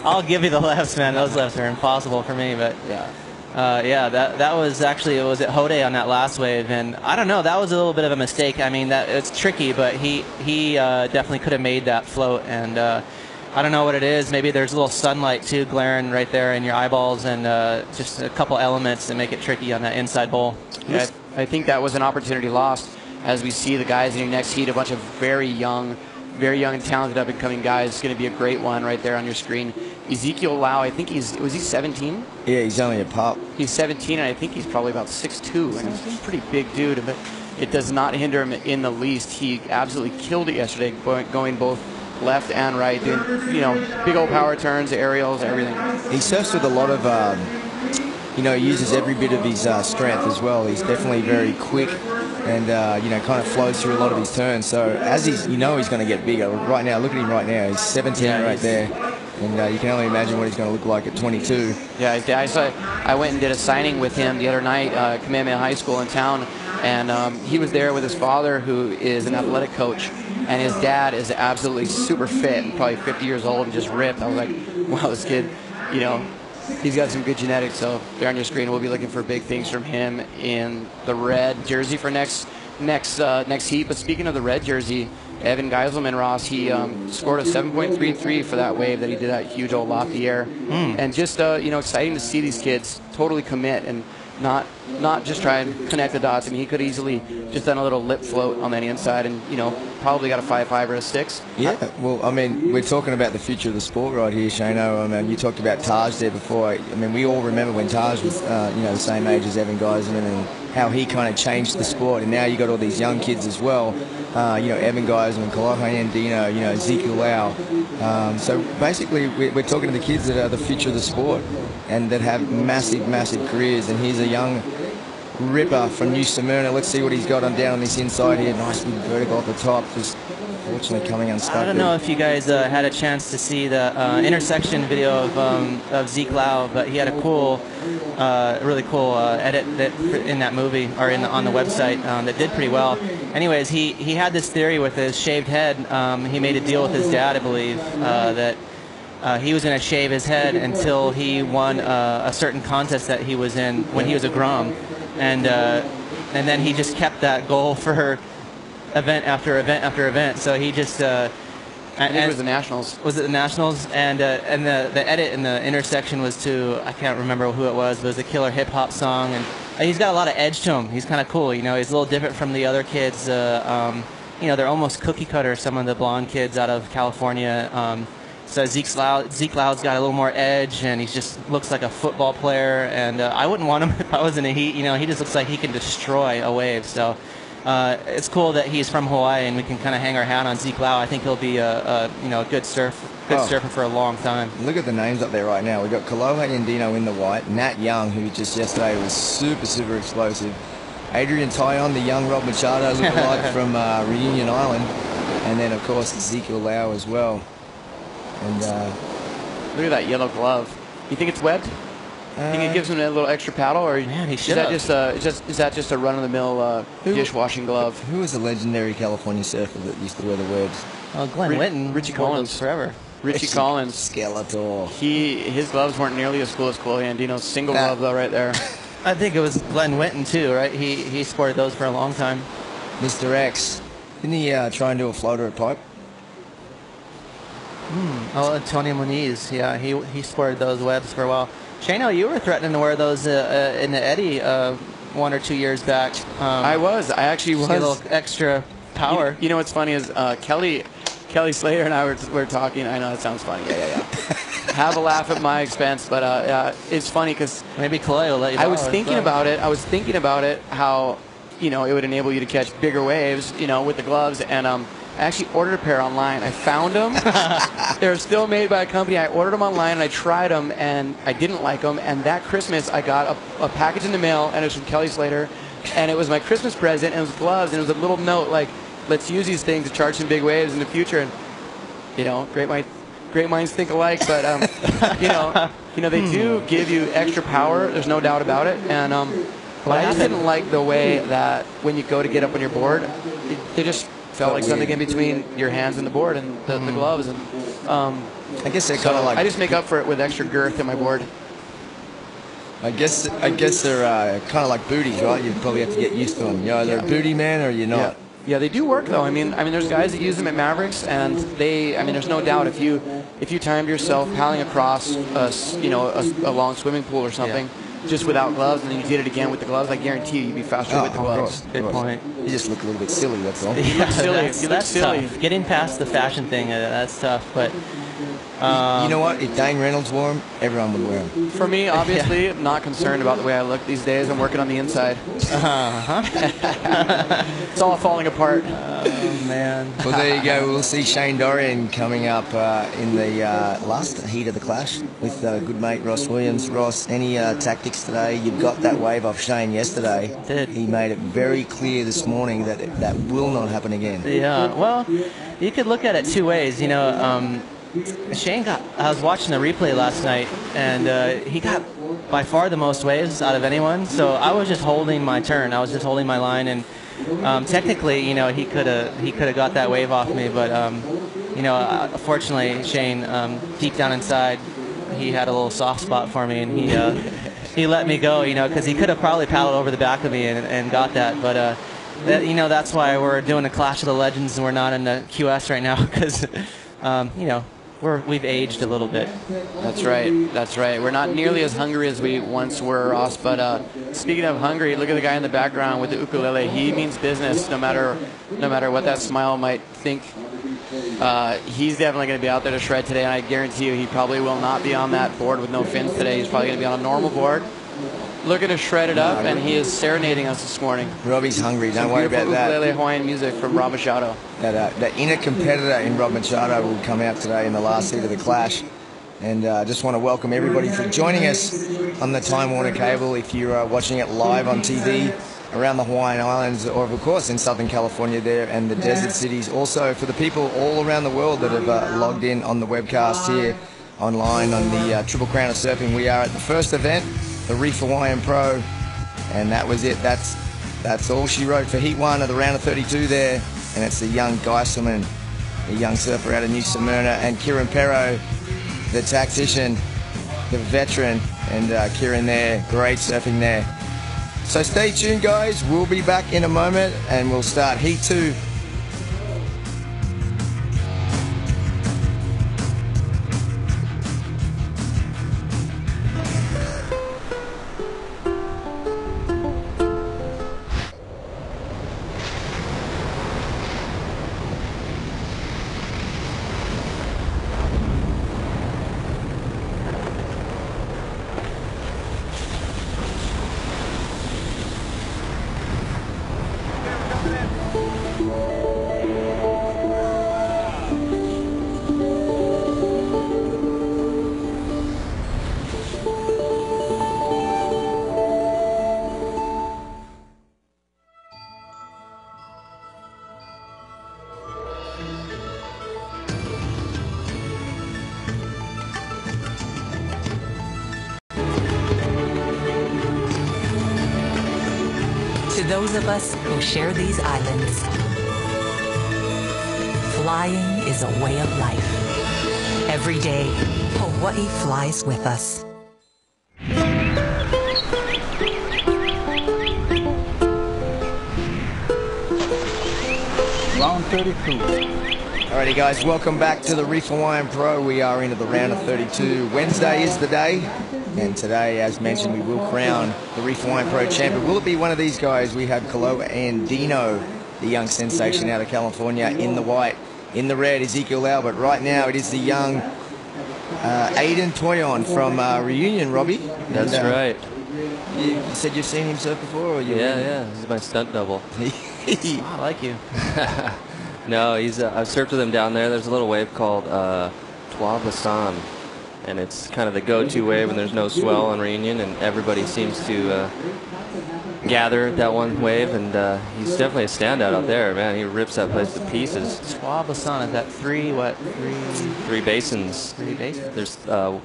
I'll give you the lefts, man. Those lefts are impossible for me, but yeah, that was actually, it was at Hodei on that last wave, and I don't know, that was a little bit of a mistake. I mean, it's tricky, but he definitely could have made that float, and I don't know what it is. Maybe there's a little sunlight too glaring right there in your eyeballs, and just a couple elements that make it tricky on that inside bowl. Yeah, I think that was an opportunity lost, as we see the guys in your next heat, a bunch of very young, very young and talented up-and-coming guys. It's going to be a great one right there on your screen. Ezekiel Lau, I think was he 17? Yeah, he's only a pup. He's 17, and I think he's probably about 6'2", and he's a pretty big dude, but it does not hinder him in the least. He absolutely killed it yesterday, going both left and right, doing, big old power turns, aerials, everything. He surfs with a lot of, he uses every bit of his strength as well. He's definitely very quick and, kind of flows through a lot of his turns. So as he's going to get bigger. Right now, look at him right now. He's 17 right there. And you can only imagine what he's going to look like at 22. Yeah, I went and did a signing with him the other night, Kamehameha High School in town, and he was there with his father, who is an athletic coach, and his dad is absolutely super fit, and probably 50 years old and just ripped. I was like, wow, this kid, he's got some good genetics. So there on your screen, we'll be looking for big things from him in the red jersey for next heat. But speaking of the red jersey, Evan Geiselman, Ross, he scored a 7.33 for that wave that he did that huge old lofty air. And just, exciting to see these kids totally commit and not just try and connect the dots. I mean, he could easily just done a little lip float on that inside and, probably got a 5.5 or a 6. Yeah, well, I mean, we're talking about the future of the sport right here, Shano. I mean, you talked about Taj there before. I mean, we all remember when Taj was, the same age as Evan Geiselman and how he kind of changed the sport. And now you got all these young kids as well. Evan Geiselman, Kolohe Andino, Ezekiel Lau. So basically, we're talking to the kids that are the future of the sport and that have massive, massive careers. And here's a young ripper from New Smyrna. Let's see what he's got on down on this inside here. Nice big vertical off the top. Just fortunately coming unstuck. I don't know if you guys had a chance to see the intersection video of Zeke Lau, but he had a cool, really cool edit in that movie or on the website that did pretty well. Anyways, he had this theory with his shaved head. He made a deal with his dad, I believe, that he was going to shave his head until he won a certain contest that he was in when he was a Grom, and then he just kept that goal for event after event after event. So he just I think it was the Nationals. Was it the Nationals? And the edit in the intersection was to, I can't remember who it was, but it was a killer hip hop song, and he's got a lot of edge to him. He's kind of cool, he's a little different from the other kids. They're almost cookie cutter, some of the blonde kids out of California. So Zeke Lau's got a little more edge, and he just looks like a football player. And I wouldn't want him if I was in a heat. He just looks like he can destroy a wave. So it's cool that he's from Hawaii, and we can kind of hang our hat on Zeke Lau. I think he'll be a good surfer for a long time. Look at the names up there right now. We've got Kolohe Andino in the white, Nat Young, who just yesterday was super, super explosive, Adrian Tyon, the young Rob Machado lookalike from Reunion Island, and then, of course, Ezekiel Lau as well. And look at that yellow glove. You think it's webbed? Think it gives him a little extra paddle, or is that just a run-of-the-mill dishwashing glove? Who was the legendary California surfer that used to wear the webs? Glenn Whitten. Richie Collins forever. Richie Collins. Skeletor. His gloves weren't nearly as cool as Kolohe Andino's single glove, though, right there. I think it was Glenn Whitten, too, right? He sported those for a long time. Mr. X. Didn't he try and do a floater at Pipe? Antonio Moniz. Yeah, he sported those webs for a while. Shano, you were threatening to wear those in the Eddy 1 or 2 years back. I actually was. A little extra power. You know what's funny is Kelly Slater and I were talking. I know that sounds funny. Yeah. Have a laugh at my expense, but it's funny because maybe Clay will let you. I was thinking about it. How it would enable you to catch bigger waves. With the gloves, and I actually ordered a pair online. I found them. They're still made by a company. I ordered them online, and I tried them, and I didn't like them. And that Christmas, I got a package in the mail, and it was from Kelly Slater. And it was my Christmas present, and it was gloves, and it was a little note like, let's use these things to charge some big waves in the future. And, great minds think alike, but, they do give you extra power. There's no doubt about it. And but I just didn't like the way that when you go to get up on your board, they just felt like something in between your hands and the board and the gloves. And I guess they're kind of like... I just make up for it with extra girth in my board. I guess they're kind of like booties, right? You probably have to get used to them. You're either a booty man or you're not. Yeah, they do work though. I mean, there's guys that use them at Mavericks, and there's no doubt if you timed yourself paddling across a long swimming pool or something, just without gloves, and then you did it again with the gloves, I guarantee you'd be faster with the gloves. Good point. You just look a little bit silly, that's all. You look silly. You look silly. Tough. Getting past the fashion thing, that's tough. But you know what? If Dane Reynolds wore them, everyone would wear them. For me, obviously, I'm not concerned about the way I look these days. I'm working on the inside. It's all falling apart. Oh, man. Well, there you go. We'll see Shane Dorian coming up in the last heat of the clash with good mate Ross Williams. Ross, any tactics today? You got that wave off Shane yesterday. Did. He made it very clear this morning that that will not happen again. Yeah, well, you could look at it two ways. You know, Shane I was watching the replay last night, and he got by far the most waves out of anyone. So I was just holding my turn. I was just holding my line, and technically, you know, he could have got that wave off me, but you know, fortunately, Shane, deep down inside, he had a little soft spot for me, and he let me go. You know, because he could have probably paddled over the back of me and got that, but. You know, that's why we're doing a Clash of the Legends and we're not in the QS right now, because you know, we've aged a little bit. That's right. That's right. We're not nearly as hungry as we once were, Ross. But speaking of hungry, look at the guy in the background with the ukulele. He means business, no matter what that smile might think. He's definitely going to be out there to shred today, and I guarantee you he probably will not be on that board with no fins today. He's probably going to be on a normal board. Looking to shred it up, and he is serenading us this morning. Robbie's hungry. Don't worry about that. Ukulele Hawaiian music from Rob Machado. That inner competitor in Rob Machado will come out today in the last heat of the clash. And I just want to welcome everybody for joining us on the Time Warner Cable. If you're watching it live on TV around the Hawaiian Islands, or of course in Southern California there and the desert cities. Also for the people all around the world that have logged in on the webcast here online on the Triple Crown of Surfing. We are at the first event, the Reef Hawaiian Pro, and that was it. That's all she wrote for Heat 1 of the round of 32 there, and it's the young Geiselman, a young surfer out of New Smyrna, and Kieran Perro, the tactician, the veteran, and Kieran there, great surfing there. So stay tuned, guys. We'll be back in a moment, and we'll start Heat 2. To those of us who share these islands, flying is a way of life. Every day, Hawaii flies with us. Round 32. Alrighty guys, welcome back to the Reef Hawaiian Pro. We are into the round of 32. Wednesday is the day, and today, as mentioned, we will crown the Reef Hawaiian Pro champion. Will it be one of these guys? We have Kaloa and Dino, the young sensation out of California, in the white. In the red, Ezekiel Albert. Right now, it is the young Aiden Toyon from Reunion, Robbie. That's right. You said you've seen him surf before? Or Yeah, he's my stunt double. I like you. No, I've surfed with him down there. There's a little wave called Tuabasan, and it's kind of the go-to wave when there's no swell on Reunion, and everybody seems to gather at that one wave, and he's definitely a standout out there, man. He rips that place to pieces. Tuabasan, is that three basins. 3 basins? There's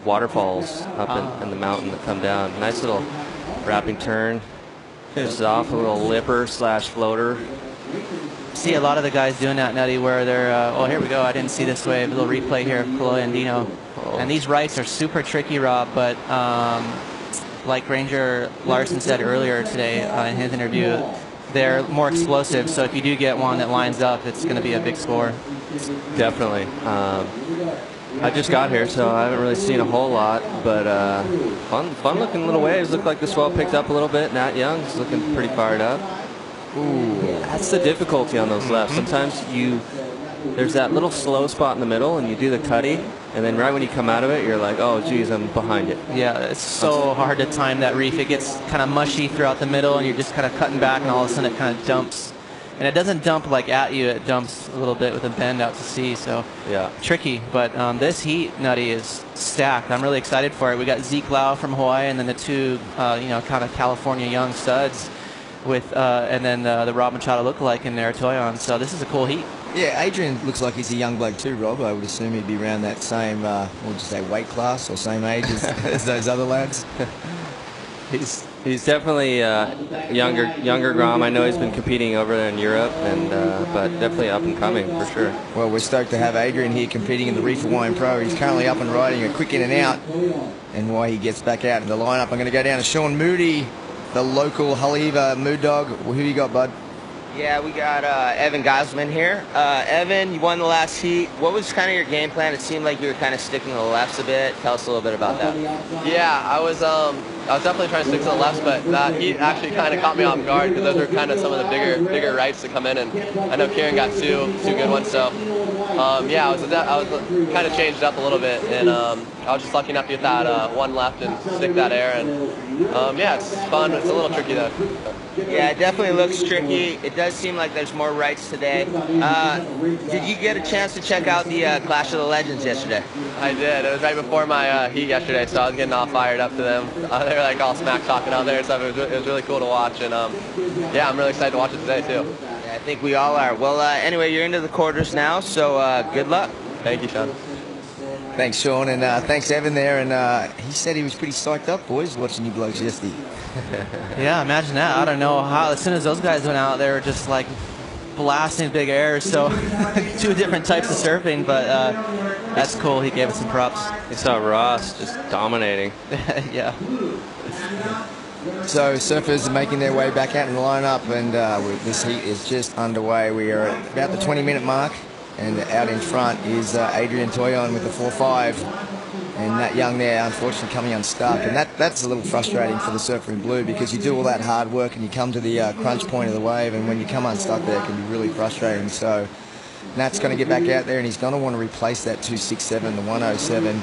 waterfalls up in the mountain that come down. Nice little wrapping turn. Just off a little lipper / floater. See a lot of the guys doing that, Nutty, where they're, oh, here we go. I didn't see this wave. A little replay here of Kaloa and Dino. And these rights are super tricky, Rob, but like Ranger Larson said earlier today in his interview, they're more explosive. So if you do get one that lines up, it's going to be a big score. Definitely. I just got here, so I haven't really seen a whole lot, but fun looking little waves. Look like the swell picked up a little bit. Nat Young's looking pretty fired up. Ooh, that's the difficulty on those lefts. Sometimes there's that little slow spot in the middle, and you do the cutty, and then right when you come out of it, you're like, oh, geez, I'm behind it. Yeah, it's so hard to time that reef. It gets kind of mushy throughout the middle, and you're just kind of cutting back, and all of a sudden it kind of dumps. And it doesn't dump like at you, it dumps a little bit with a bend out to sea, so yeah, tricky. But this heat, Nutty, is stacked. I'm really excited for it. We got Zeke Lau from Hawaii, and then the two, kind of California young studs, with and then the Rob Machado lookalike in there, Toyon. So this is a cool heat. Yeah, Adrian looks like he's a young bloke too, Rob. I would assume he'd be around that same, what would you say, weight class or same age as those other lads. He's definitely younger Grom. I know he's been competing over there in Europe, and but definitely up and coming for sure. Well, we're stoked to have Adrian here competing in the Reef Hawaiian Pro. He's currently up and riding a quick in and out, and while he gets back out in the lineup, I'm going to go down to Sean Moody, the local Haleiwa mood dog. Who you got, bud? Yeah, we got Evan Gosman here. Evan, you won the last heat. What was kind of your game plan? It seemed like you were kind of sticking to the lefts a bit. Tell us a little bit about that. Yeah, I was definitely trying to stick to the lefts, but that heat actually kind of caught me off guard because those were kind of some of the bigger rights to come in, and I know Kieran got two good ones. So yeah, I was kind of changed up a little bit, and I was just lucky enough to get that one left and stick that air, and yeah, it's fun. It's a little tricky though. Yeah, it definitely looks tricky. It does seem like there's more rights today. Did you get a chance to check out the Clash of the Legends yesterday? I did. It was right before my heat yesterday, so I was getting all fired up to them. They were like all smack talking out there and stuff. It was really cool to watch, and yeah, I'm really excited to watch it today too. Yeah, I think we all are. Well, anyway, you're into the quarters now, so good luck. Thank you, Sean. Thanks, Sean, and thanks, Evan, there. And he said he was pretty psyched up, boys, watching you blokes yesterday. Yeah, imagine that. I don't know how, as soon as those guys went out, they were just like blasting big airs. So two different types of surfing, but that's cool. He gave us some props. You saw Ross just dominating. Yeah. So surfers are making their way back out in the lineup, and this heat is just underway. We are at about the 20-minute mark, and out in front is Adrian Toyon with the 4.5. And that young there, unfortunately, coming unstuck. And that's a little frustrating for the surfer in blue, because you do all that hard work and you come to the crunch point of the wave, and when you come unstuck there, it can be really frustrating. So Nat's going to get back out there, and he's going to want to replace that 267, the 107.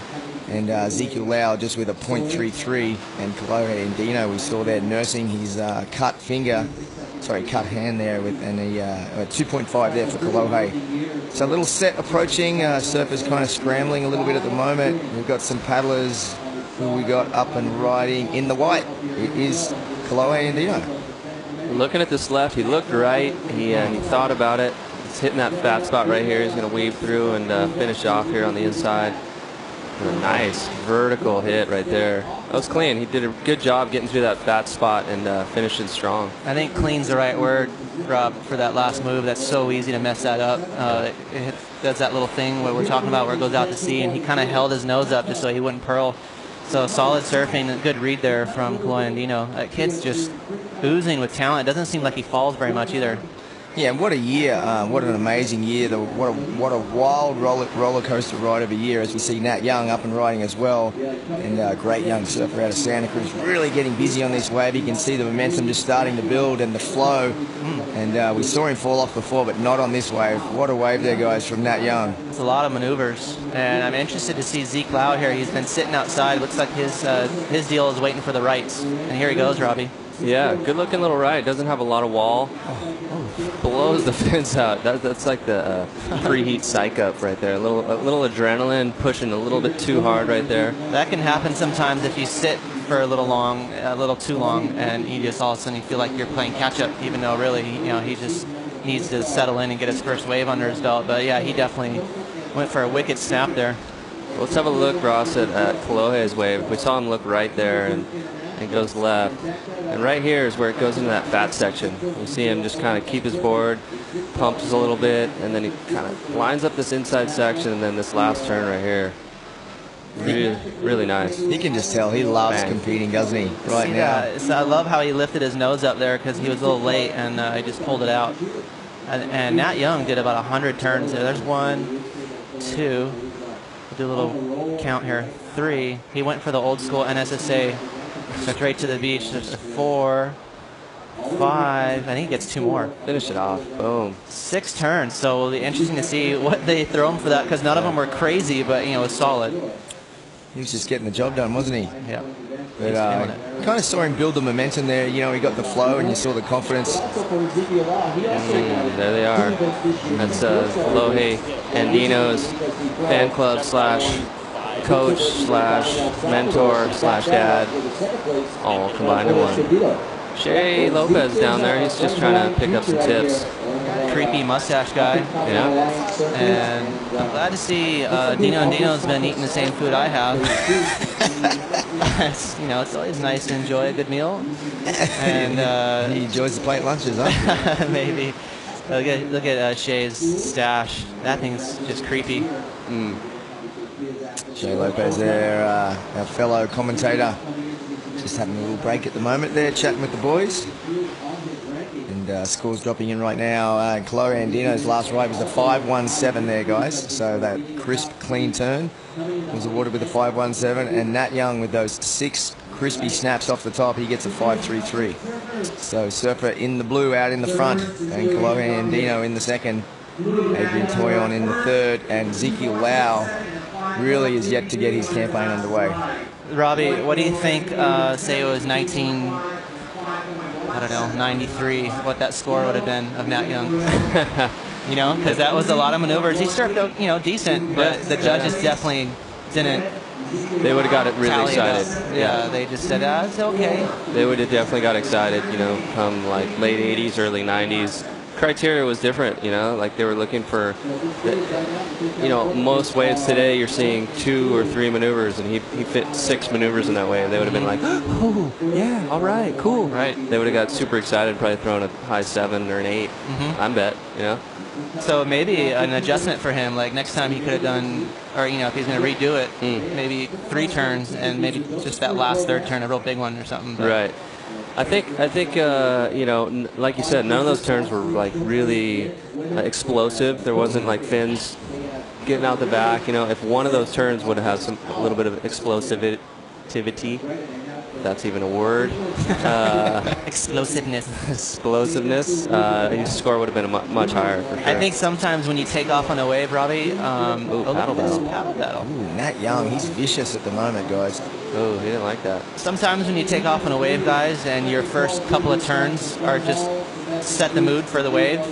And Ezekiel Lau just with a .33. And Kalohe Indino, we saw there nursing his cut hand there, and a 2.5 there for Kalohe. So a little set approaching. Surfers kind of scrambling a little bit at the moment. We've got some paddlers who we got up and riding in the white. It is Kalohe Indino. Looking at this left, he looked right. He thought about it. He's hitting that fat spot right here. He's going to weave through and finish off here on the inside. A nice vertical hit right there. That was clean. He did a good job getting through that fat spot and finishing strong. I think clean's the right word, Rob, for that last move. That's so easy to mess that up. It does that little thing where we're talking about where it goes out to sea, and he kind of held his nose up just so he wouldn't pearl. So solid surfing, a good read there from Kalohe Indino. That kid's just oozing with talent. It doesn't seem like he falls very much either. Yeah, what a year. What an amazing year. What a wild roller coaster ride of a year, as we see Nat Young up and riding as well. And a great young surfer out of Santa Cruz, really getting busy on this wave. You can see the momentum just starting to build and the flow. And we saw him fall off before, but not on this wave. What a wave there, guys, from Nat Young. It's a lot of maneuvers. And I'm interested to see Zeke Lau here. He's been sitting outside. Looks like his deal is waiting for the rights. And here he goes, Robbie. Yeah, good looking little ride. Doesn't have a lot of wall. Blows the fins out. That's like the preheat psych up right there. A little adrenaline pushing a little bit too hard right there. That can happen sometimes if you sit for a little too long, and you just all of a sudden you feel like you're playing catch up, even though really he just needs to settle in and get his first wave under his belt. But yeah, he definitely went for a wicked snap there. Let's have a look, Ross, at Kalohe's wave. We saw him look right there, and it goes left. And right here is where it goes into that fat section. You see him just kind of keep his board, pumps a little bit, and then he kind of lines up this inside section, and then this last turn right here. Really, really nice. You can just tell he loves competing, doesn't he? Right now. Yeah, so I love how he lifted his nose up there because he was a little late, and he just pulled it out. And Nat Young did about 100 turns there. There's 1, 2, do a little count here. 3. He went for the old school NSSA straight to the beach. There's 4, 5. I think he gets 2 more. Finish it off. Boom. 6 turns. So it'll be interesting to see what they throw him for that, because none of them were crazy, but it was solid. He was just getting the job done, wasn't he? Yeah. But kind of saw him build the momentum there. He got the flow, and you saw the confidence. There they are. That's Lohe Andino's fan club / coach / mentor / dad, all combined in one. Shay Lopez down there. He's just trying to pick up some tips. Creepy mustache guy. Yeah. And I'm glad to see Dino and Dino's been eating the same food I have. It's always nice to enjoy a good meal. And he enjoys the plate lunches, huh? Maybe. Look at Shay's stash. That thing's just creepy. Shay Lopez there, our fellow commentator, just having a little break at the moment there, chatting with the boys. And scores dropping in right now. Chloe Andino's last ride was a 5.17 there, guys. So that crisp, clean turn was awarded with a 5.17. And Nat Young with those 6 crispy snaps off the top, he gets a 5.33. So Surfer in the blue out in the front, and Chloe Andino in the second. Adrian Toyon in the third, and Ezekiel Lau really is yet to get his campaign underway. Robbie, what do you think, say it was 93, what that score would have been of Nat Young? Because that was a lot of maneuvers. He started out, decent, but the judges definitely didn't. They would have got it really excited. Yeah, they just said, it's okay. They would have definitely got excited, come like late 80s, early 90s. Criteria was different, like they were looking for, most waves today you're seeing 2 or 3 maneuvers, and he fit 6 maneuvers in that wave. They would have been like, oh, yeah, all right, cool. Right. They would have got super excited, probably thrown a high 7 or an 8, I bet, So maybe an adjustment for him, like next time he could have done, or if he's going to redo it, maybe 3 turns, and maybe just that last third turn, a real big one or something. But. Right. I think like you said, none of those turns were like really explosive. There wasn't like fins getting out the back. If one of those turns would have had a little bit of explosivity, if that's even a word. Explosiveness. His score would have been much higher for sure. I think sometimes when you take off on a wave, Robbie, paddle battle. Ooh, Nat Young, he's vicious at the moment, guys. Oh, he didn't like that. Sometimes when you take off on a wave, guys, and your first couple of turns are just set the mood for the wave,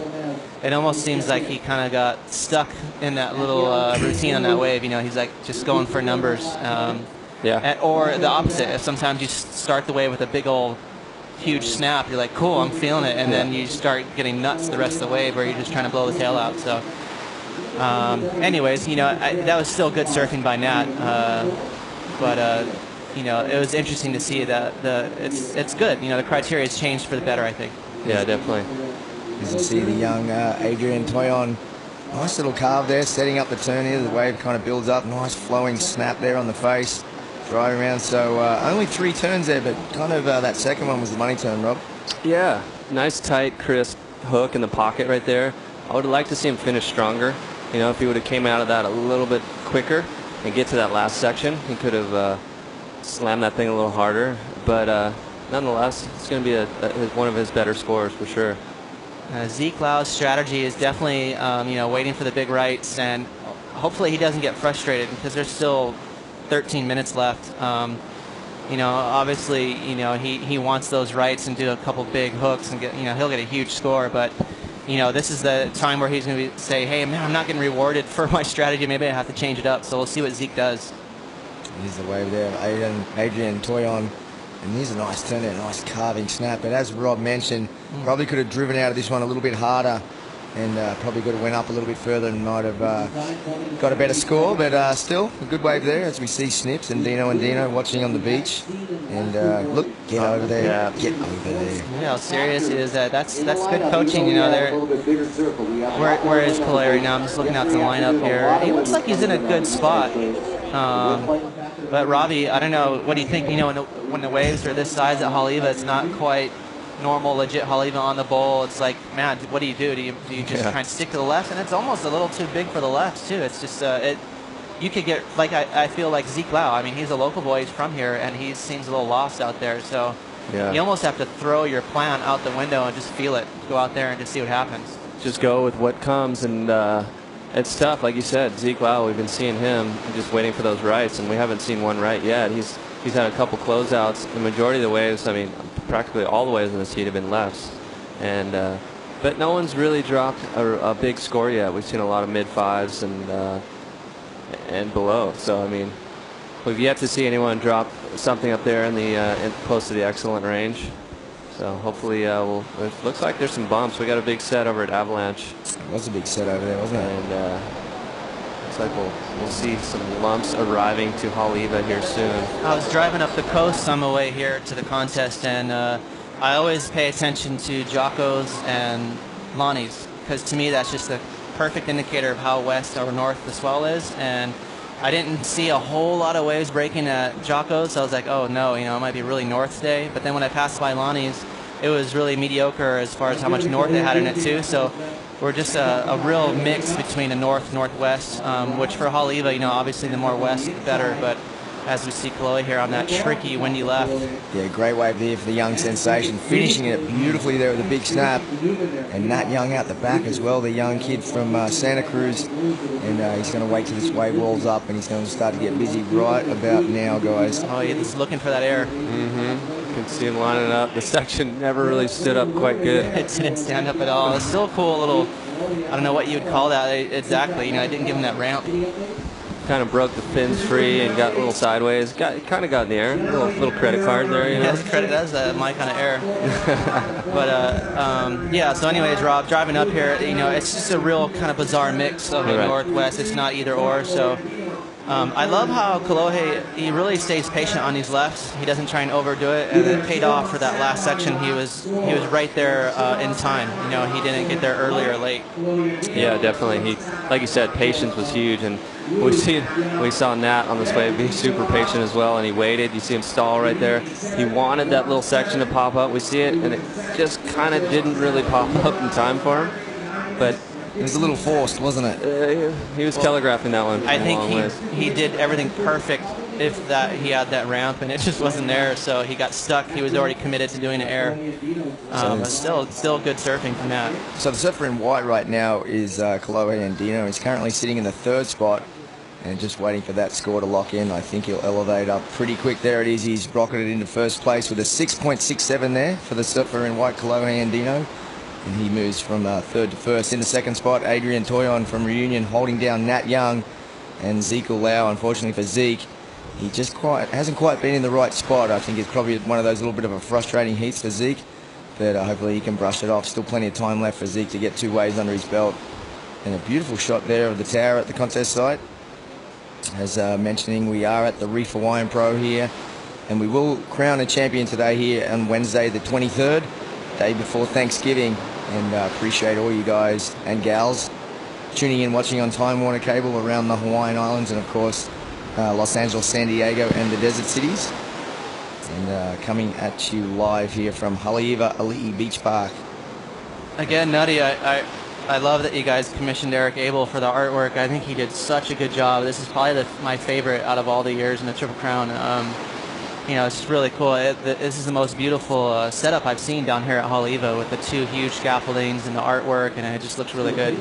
it almost seems like he kind of got stuck in that little routine on that wave. He's like just going for numbers. Or the opposite. If sometimes you start the wave with a big old huge snap, you're like, cool, I'm feeling it, and then you start getting nuts the rest of the wave where you're just trying to blow the tail out. So anyways, that was still good surfing by Nat, but it was interesting to see that it's good. The criteria has changed for the better, I think. Yeah, definitely. As you see the young Adrian Toyon, nice little carve there, setting up the turn here. The wave kind of builds up, nice flowing snap there on the face. Driving around, so only 3 turns there, but kind of that second one was the money turn, Rob. Yeah, nice tight, crisp hook in the pocket right there. I would have liked to see him finish stronger. If he would have came out of that a little bit quicker and get to that last section, he could have slammed that thing a little harder. But nonetheless, it's going to be one of his better scores for sure. Zeke Lau's strategy is definitely, waiting for the big rights, and hopefully he doesn't get frustrated because there's still 13 minutes left. Obviously, he wants those rights and do a couple big hooks and get, he'll get a huge score. But, this is the time where he's going to say, hey, man, I'm not getting rewarded for my strategy. Maybe I have to change it up. So we'll see what Zeke does. Here's the wave there, Adrian Toyon. And here's a nice turn there, nice carving snap. But as Rob mentioned, probably could have driven out of this one a little bit harder, and probably could have went up a little bit further and might have got a better score. But still, a good wave there as we see Snips and Dino watching on the beach. And look, get over there. Yeah. Get over there. How serious is that? That's good coaching. Where is Pele right now? I'm just looking out the lineup here. He looks like he's in a good spot. But Robbie, I don't know. What do you think? When the waves are this size at Haleiwa, it's not quite normal, legit Haleiwa on the bowl. It's like, man, what do? Do you just try and stick to the left? And it's almost a little too big for the left too. It's just you could get, like, I feel like Zeke Lau. I mean, he's a local boy. He's from here, and he seems a little lost out there. So you almost have to throw your plan out the window and just feel it. Go out there and just see what happens. Just go with what comes, and it's tough. Like you said, Zeke Lau, we've been seeing him just waiting for those rights, and we haven't seen one right yet. He's had a couple closeouts. The majority of the waves, I mean, practically all the waves in this heat have been lefts. And but no one's really dropped a big score yet. We've seen a lot of mid-fives and below. So, I mean, we've yet to see anyone drop something up there in the close to the excellent range. So hopefully, it looks like there's some bumps. We got a big set over at Avalanche. It was a big set over there, wasn't it? And looks like we'll see some lumps arriving to Haleiwa here soon. I was driving up the coast on my way here to the contest, and I always pay attention to Jocko's and Lonnie's, because to me that's just a perfect indicator of how west or north the swell is. And I didn't see a whole lot of waves breaking at Jocko's, so I was like, oh no, it might be really north today. But then when I passed by Lonnie's, it was really mediocre as far as how much north they had in it too. So we're just a real mix between a north-northwest, which for Haleiwa, obviously the more west, the better. But as we see Kalohe here on that tricky, windy left. Yeah, great wave there for the young sensation, finishing it beautifully there with a big snap. And Nat Young out the back as well, the young kid from Santa Cruz. And he's going to wait till this wave rolls up, and he's going to start to get busy right about now, guys. Oh, he's looking for that air. Mm-hmm. You can see him lining up. The section never really stood up quite good. It didn't stand up at all. It's still a cool little, I don't know what you would call that exactly. I didn't give him that ramp. Kind of broke the fins free and got a little sideways. Kind of got in the air. A little credit card there. Yes, credit. That's my kind of air. But yeah. So, anyways, Rob, driving up here, it's just a real kind of bizarre mix of the northwest. It's not either or. So, I love how Kalohe, he really stays patient on these lefts. He doesn't try and overdo it, and it paid off for that last section. He was right there in time. He didn't get there early or late. Yeah, definitely. Like you said, patience was huge, and we saw Nat on this wave be super patient as well, and he waited. You see him stall right there. He wanted that little section to pop up. We see it, and it just kind of didn't really pop up in time for him. But it was a little forced, wasn't it? He was telegraphing that one. I think he did everything perfect if he had that ramp, and it just wasn't there, so he got stuck. He was already committed to doing the air. But still good surfing from that. So the surfer in white right now is Kalohe Andino. He's currently sitting in the third spot and just waiting for that score to lock in. I think he'll elevate up pretty quick. There it is. He's rocketed into first place with a 6.67 there for the surfer in white, Kalohe Andino. And he moves from third to first. In the second spot, Adrian Toyon from Reunion holding down Nat Young and Zeke Lau. Unfortunately for Zeke, he just hasn't quite been in the right spot. I think it's probably one of those little bit of a frustrating heats for Zeke, but hopefully he can brush it off. Still plenty of time left for Zeke to get 2 waves under his belt. And a beautiful shot there of the tower at the contest site. As mentioning, we are at the Reef Hawaiian Pro here, and we will crown a champion today here on Wednesday the 23rd, day before Thanksgiving. And appreciate all you guys and gals tuning in, watching on Time Warner Cable around the Hawaiian Islands, and of course Los Angeles, San Diego, and the desert cities. And coming at you live here from Haleiwa Ali'i Beach Park. Again, Nutty, I love that you guys commissioned Eric Abel for the artwork. I think he did such a good job. This is probably my favorite out of all the years in the Triple Crown. It's just really cool. This is the most beautiful setup I've seen down here at Haleiwa, with the 2 huge scaffoldings and the artwork, and it just looks really good.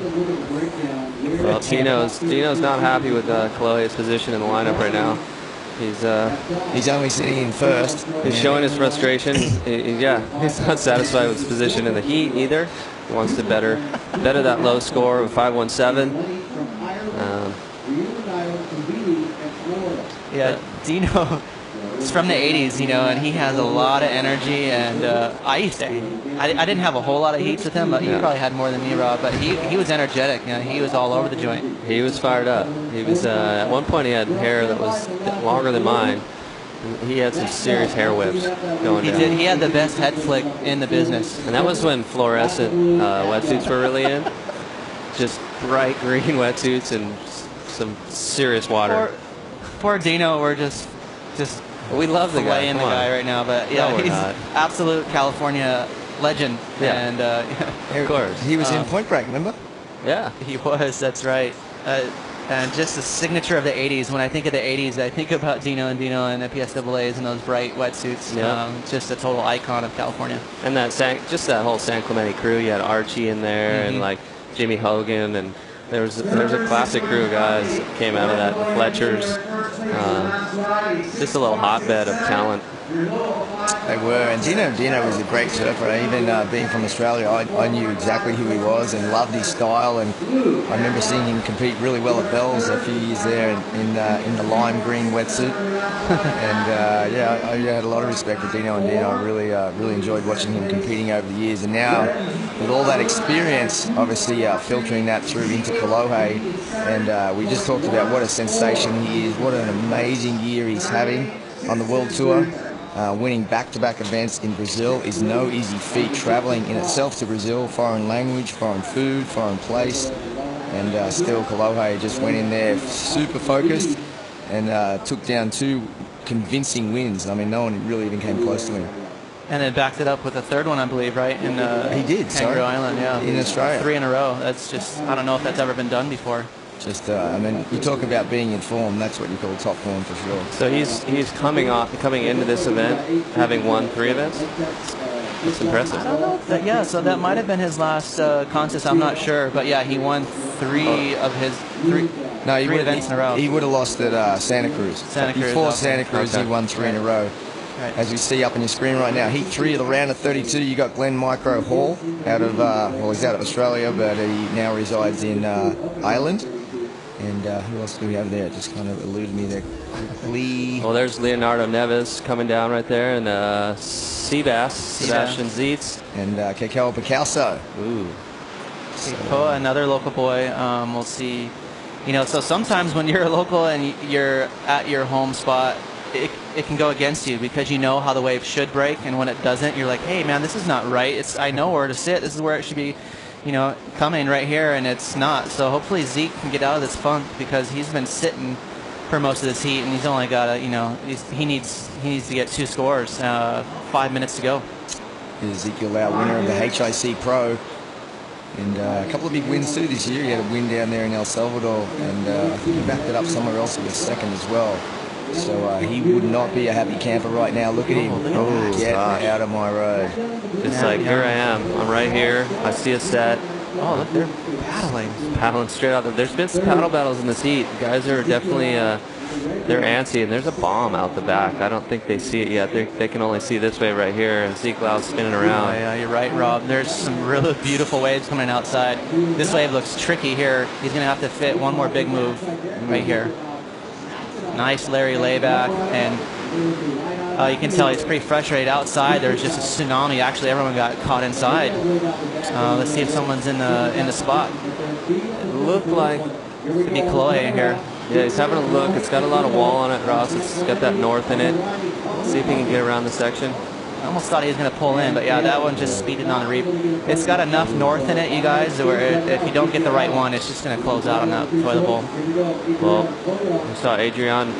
Well, Dino's not happy with Kalohe's position in the lineup right now. He's only sitting in first. He's showing his frustration. He's not satisfied with his position in the heat either. He wants to better that low score of 517. Dino. It's from the 80s, and he has a lot of energy, and I didn't have a whole lot of heats with him, but he probably had more than me, Rob, but he was energetic. He was all over the joint. He was fired up. He was, at one point he had hair that was longer than mine. He had some serious hair whips going down. He had the best head flick in the business. And that was when fluorescent wetsuits were really in. Just bright green wetsuits and some serious water. Poor Dino, we're just we love the guy. The guy right now, but he's absolute California legend. And of course, he was in Point Break. Remember? Yeah, he was. That's right. And just the signature of the 80s. When I think of the 80s, I think about Dino and the PSAAs and those bright wetsuits. Yeah. Just a total icon of California. And that just that whole San Clemente crew. You had Archie in there and like Jimmy Hogan, and there's a classic crew of guys that came out of that. The Fletchers, just a little hotbed of talent. They were, and Dino was a great surfer. Even being from Australia, I knew exactly who he was and loved his style. And I remember seeing him compete really well at Bell's a few years there in the lime green wetsuit. And I had a lot of respect for Dino and Dino. I really enjoyed watching him competing over the years. And now, with all that experience, obviously filtering that through into Kolohe, and we just talked about what a sensation he is, what an amazing year he's having on the World Tour. Winning back-to-back events in Brazil is no easy feat. Traveling in itself to Brazil, foreign language, foreign food, foreign place, and still Kolohe just went in there super focused and took down 2 convincing wins. I mean, no one really even came close to him. And then backed it up with a third one, I believe, right? In he did. Kangaroo Island, yeah. In Australia. 3 in a row. That's just, I don't know if that's ever been done before. Just, I mean, you talk about being in form. That's what you call top form for sure. So he's coming into this event having won 3 events. It's impressive. I don't know. Yeah, so that might have been his last contest. I'm not sure, but yeah, he won 3 of his 3 events in a row. He would have lost at Santa Cruz. Before Santa Cruz, he won 3 in a row. Right. As we see up on your screen right now, Heat 3 of the round of 32. You got Glenn Micro Hall out of he's out of Australia, but he now resides in Ireland. And who else do we have there? Just kind of eluded me there quickly. Well, there's Leonardo Neves coming down right there, and Seabass, Sebastian Zietz. And Kekel Picasso. Ooh. Kekoa, another local boy. We'll see. So sometimes when you're a local and you're at your home spot, it can go against you because you know how the wave should break, and when it doesn't, you're like, hey, man, this is not right. I know where to sit. This is where it should be. Coming right here, and it's not. So hopefully Zeke can get out of this funk because he's been sitting for most of this heat, and he's only got he needs to get 2 scores, 5 minutes to go. Ezekiel Lau, winner of the HIC Pro, and a couple of big wins too this year. He had a win down there in El Salvador, and I think he backed it up somewhere else with a second as well. So he would not be a happy camper right now. Look at him. Get out of my road. It's like, here I am. I'm right here. I see a set. Oh, look, they're paddling. Paddling straight out there. There's been some paddle battles in this heat. Guys are definitely, they're antsy, and there's a bomb out the back. I don't think they see it yet. They can only see this wave right here, and Zeke Lau's spinning around. Oh, yeah, you're right, Rob. There's some really beautiful waves coming outside. This wave looks tricky here. He's going to have to fit one more big move right here. Nice Larry layback, and you can tell he's pretty frustrated outside. There's just a tsunami. Actually, everyone got caught inside. Let's see if someone's in the spot. It looked like it could be Kolohe in here. Yeah, he's having a look. It's got a lot of wall on it, Ross. It's got that north in it. Let's see if he can get around the section. I almost thought he was going to pull in, but yeah, that one just speeded on the reef. It's got enough north in it, you guys, where if you don't get the right one, it's just going to close out on that toilet bowl. Well, we saw Adrian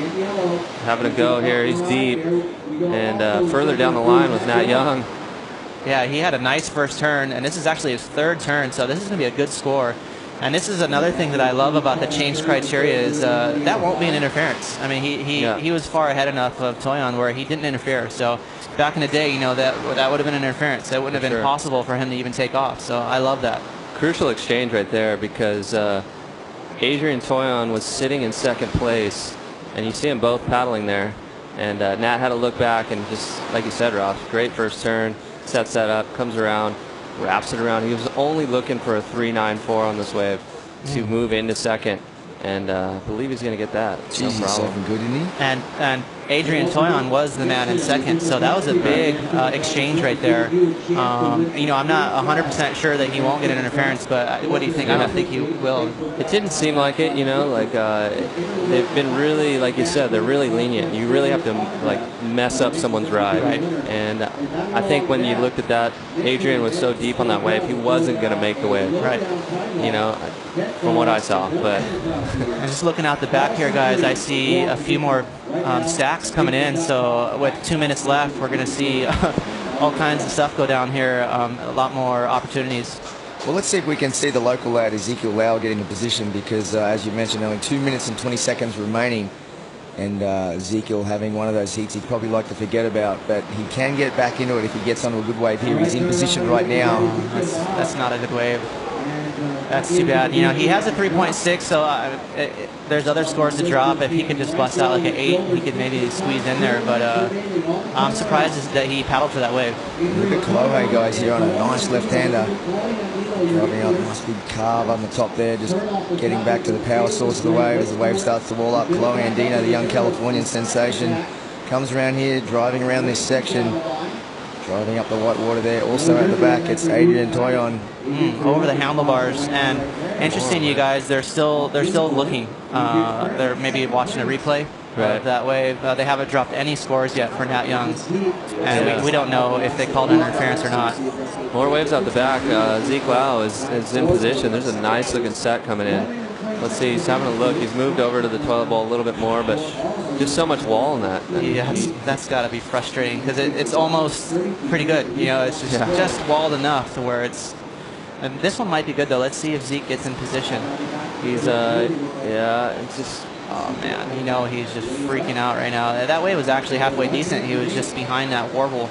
having a go here. He's deep. And further down the line was Nat Young. Yeah, he had a nice first turn, and this is actually his 3rd turn, so this is going to be a good score. And this is another thing that I love about the changed criteria is that won't be an interference. I mean, he was far ahead enough of Toyon where he didn't interfere. So back in the day, that would have been an interference. That wouldn't have been possible for him to even take off. So I love that. Crucial exchange right there because Adrian Toyon was sitting in 2nd place, and you see them both paddling there. And Nat had to look back and just, like you said, Ross, great first turn, sets that up, comes around, wraps it around. He was only looking for a 3.94 on this wave to move into 2nd, and I believe he's going to get that. Jeez, no problem. He's good, isn't he? And Adrian Toyon was the man in 2nd, so that was a big exchange right there. I'm not 100% sure that he won't get an interference, but what do you think? I don't think he will. It didn't seem like it, they've been really, like you said, they're really lenient. You really have to mess up someone's ride. Right. And I think when you looked at that, Adrian was so deep on that wave, he wasn't going to make the wave. Right. From what I saw. But I'm just looking out the back here, guys. I see a few more stacks coming in. So with 2 minutes left, we're going to see all kinds of stuff go down here. A lot more opportunities. Well, let's see if we can see the local lad Ezekiel Lau get into position, because as you mentioned, only 2 minutes and 20 seconds remaining, and Ezekiel having one of those heats he'd probably like to forget about, but he can get back into it if he gets onto a good wave here. He's in position right now. That's not a good wave. That's too bad. You know, he has a 3.6, so there's other scores to drop. If he could just bust out like an 8, he could maybe squeeze in there. But I'm surprised that he paddled for that wave. Look at Kolohe, guys, here on a nice left-hander. Driving up, nice big carve on the top there, just getting back to the power source of the wave as the wave starts to wall up. Kolohe Andino, the young Californian sensation, comes around here, driving around this section. Driving up the white water there. Also at the back, it's Adrian Toyon. Over the handlebars. And interesting, you guys, they're still looking. They're maybe watching a replay of that wave. They haven't dropped any scores yet for Nat Young. And we don't know if they called interference or not. More waves out the back. Zeke Lau is in position. There's a nice looking set coming in. Let's see, he's having a look. He's moved over to the toilet bowl a little bit more, but just so much wall in that. Yeah, that's got to be frustrating, because it's almost pretty good. You know, it's just walled enough to where it's. And this one might be good though. Let's see if Zeke gets in position. He's it's just. Oh man, you know he's just freaking out right now. That wave was actually halfway decent. He was just behind that warble.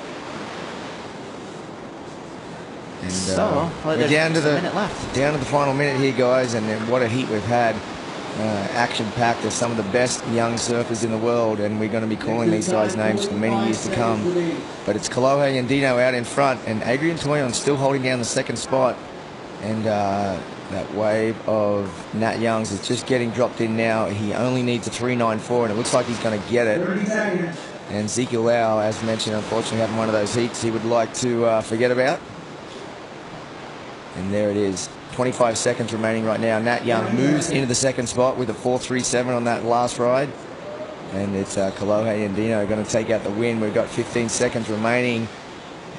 And so we're down to the final minute here, guys, and what a heat we've had. Action-packed. They're some of the best young surfers in the world, and we're going to be calling these guys' names for many years to come. But it's Kolohe and Dino out in front, and Adrian Toyon still holding down the second spot. And that wave of Nat Young's is just getting dropped in now. He only needs a 3.94, and it looks like he's going to get it. And Ezekiel Lau, as mentioned, unfortunately having one of those heats he would like to forget about. And there it is. 25 seconds remaining right now. Nat Young moves into the second spot with a 4.37 on that last ride. And it's Kolohe and Dino going to take out the win. We've got 15 seconds remaining.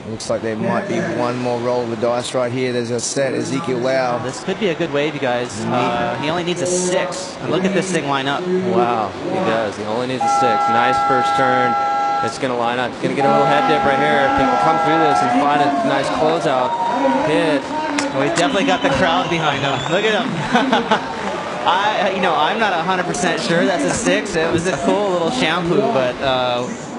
It looks like there might be one more roll of the dice right here. There's a set. Ezekiel Lau. This could be a good wave, you guys. He only needs a 6. And look at this thing line up. Wow, he does. He only needs a 6. Nice first turn. It's going to line up. He's going to get a little head dip right here. If he can come through this and find a nice closeout hit. Well, he's definitely got the crowd behind him. Look at him. I'm not 100% sure that's a 6. It was a cool little shampoo, but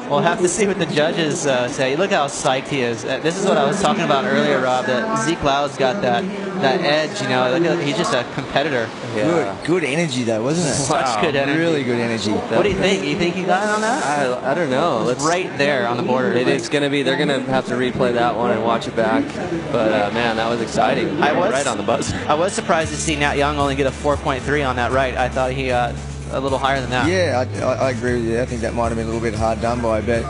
we'll have to see what the judges say. Look how psyched he is. This is what I was talking about earlier, Rob, that Zeke Lau's got that edge, you know. Look at, he's just a competitor. Yeah. Good energy, though, wasn't it? Such good energy. Really good energy. What do you think? You think he got it on that? I don't know. It's right there on the border. It's going to be, they're going to have to replay that one and watch it back. But, man, that was exciting. Right on the buzzer. I was surprised to see Nat Young only get a 4.3 on that right. I thought he got a little higher than that. Yeah, I agree with you. I think that might have been a little bit hard done by, but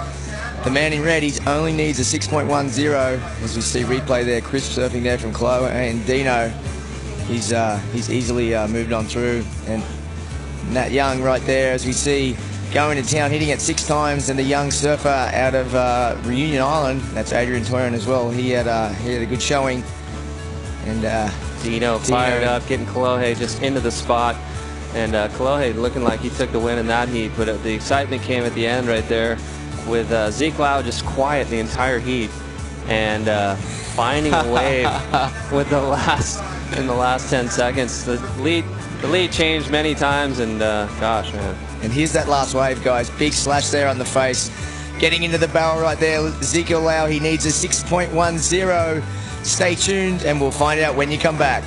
the man in red, he only needs a 6.10. As we see replay there, Chris surfing there from Kolohe and Dino. He's easily moved on through, and Nat Young right there, as we see, going to town, hitting it 6 times, and the young surfer out of Reunion Island, that's Adrian Toyon as well. He had a good showing, and Dino fired up, getting Kolohe just into the spot. And Kolohe looking like he took the win in that heat, but the excitement came at the end right there with Zeke Lau just quiet the entire heat and finding a wave with in the last 10 seconds. The lead changed many times, and gosh, man. And here's that last wave, guys. Big slash there on the face. Getting into the barrel right there, Ezekiel Lau, he needs a 6.10. Stay tuned, and we'll find out when you come back.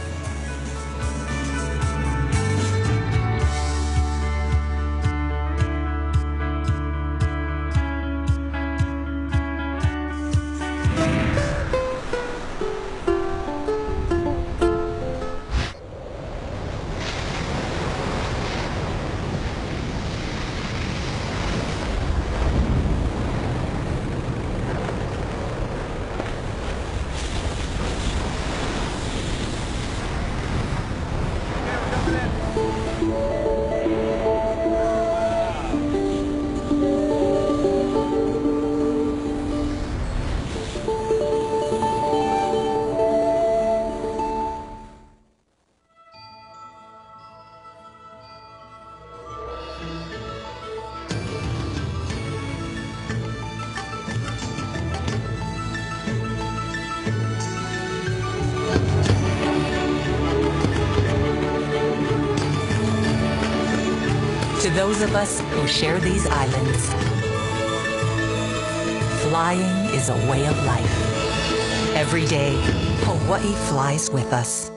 To those of us who share these islands, flying is a way of life. Every day, Hawaii flies with us.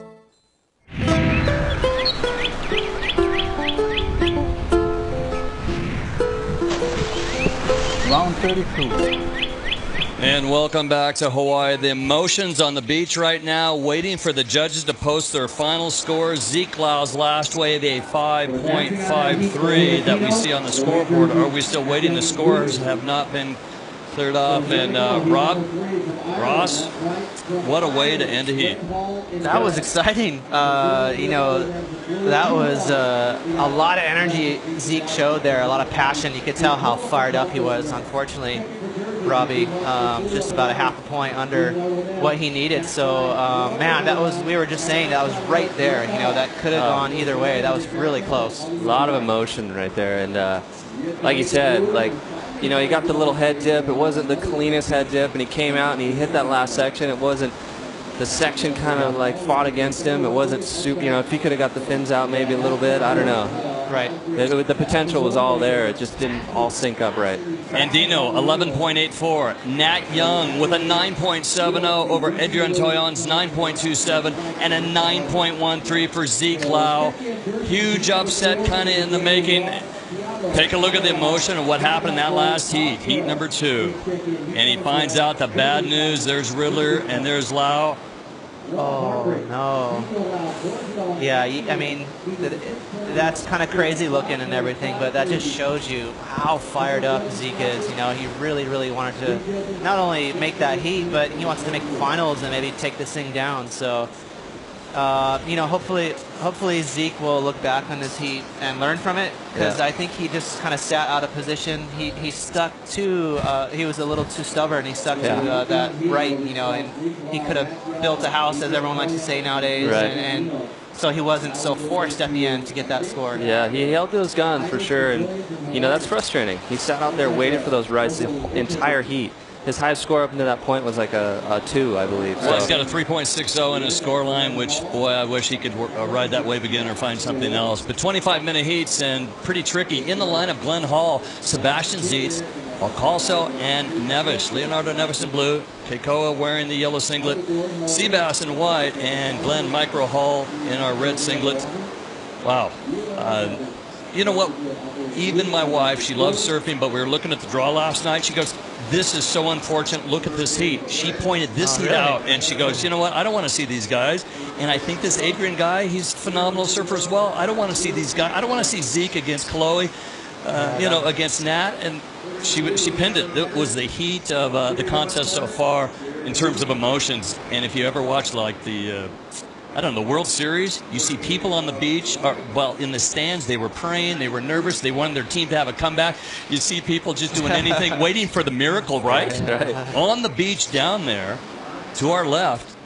Round 32. And welcome back to Hawaii. The emotions on the beach right now, waiting for the judges to post their final scores. Zeke Lau's last wave, a 5.53 that we see on the scoreboard. Are we still waiting? The scores have not been cleared off. And Ross, what a way to end a heat. That was exciting. You know, that was a lot of energy Zeke showed there, a lot of passion. You could tell how fired up he was. Unfortunately, Robbie, just about a half a point under what he needed. So, man, that was, we were just saying, that was right there. You know, that could have gone either way. That was really close. A lot of emotion right there. And like you said, like, you know, he got the little head dip. It wasn't the cleanest head dip, and he came out and he hit that last section. It wasn't, the section kind of like fought against him. It wasn't super, you know, if he could have got the fins out maybe a little bit, I don't know. Right. The potential was all there. It just didn't all sync up right. Andino, 11.84. Nat Young with a 9.70 over Adrian Toyon's 9.27 and a 9.13 for Zeke Lau. Huge upset kind of in the making. Take a look at the emotion of what happened in that last heat, heat number 2. And he finds out the bad news. There's Riddler and there's Lau. Oh, no. Yeah, I mean, that's kind of crazy looking and everything, but that just shows you how fired up Zeke is. You know, he really, really wanted to not only make that heat, but he wants to make the finals and maybe take this thing down. So, you know, hopefully Zeke will look back on this heat and learn from it, because I think he just kind of sat out of position. He stuck to, he was a little too stubborn. He stuck to that right, you know, and he could have built a house, as everyone likes to say nowadays, and so he wasn't so forced at the end to get that score. Yeah, he held those guns for sure, and, you know, that's frustrating. He sat out there waiting for those rights the entire heat. His highest score up until that point was like a 2, I believe. Well, he's got a 3.60 in his score line, which, boy, I wish he could ride that wave again or find something else. But 25-minute heats and pretty tricky. In the lineup, Glenn Hall, Sebastian Zietz, Alcalso, and Nevis. Leonardo Nevis in blue, Keikoa wearing the yellow singlet, Seabass in white, and Glenn Micro Hall in our red singlet. Wow. You know what? Even my wife, she loves surfing, but we were looking at the draw last night. She goes, this is so unfortunate. Look at this heat. She pointed this heat out, and she goes, you know what? I don't want to see these guys. And I think this Adrian guy, he's a phenomenal surfer as well. I don't want to see these guys. I don't want to see Zeke against Chloe, you know, against Nat. And she pinned it. It was the heat of the contest so far in terms of emotions. And if you ever watch, like, the I don't know, the World Series, you see people on the beach, well, in the stands, they were praying, they were nervous, they wanted their team to have a comeback. You see people just doing anything, waiting for the miracle, right? On the beach down there, to our left,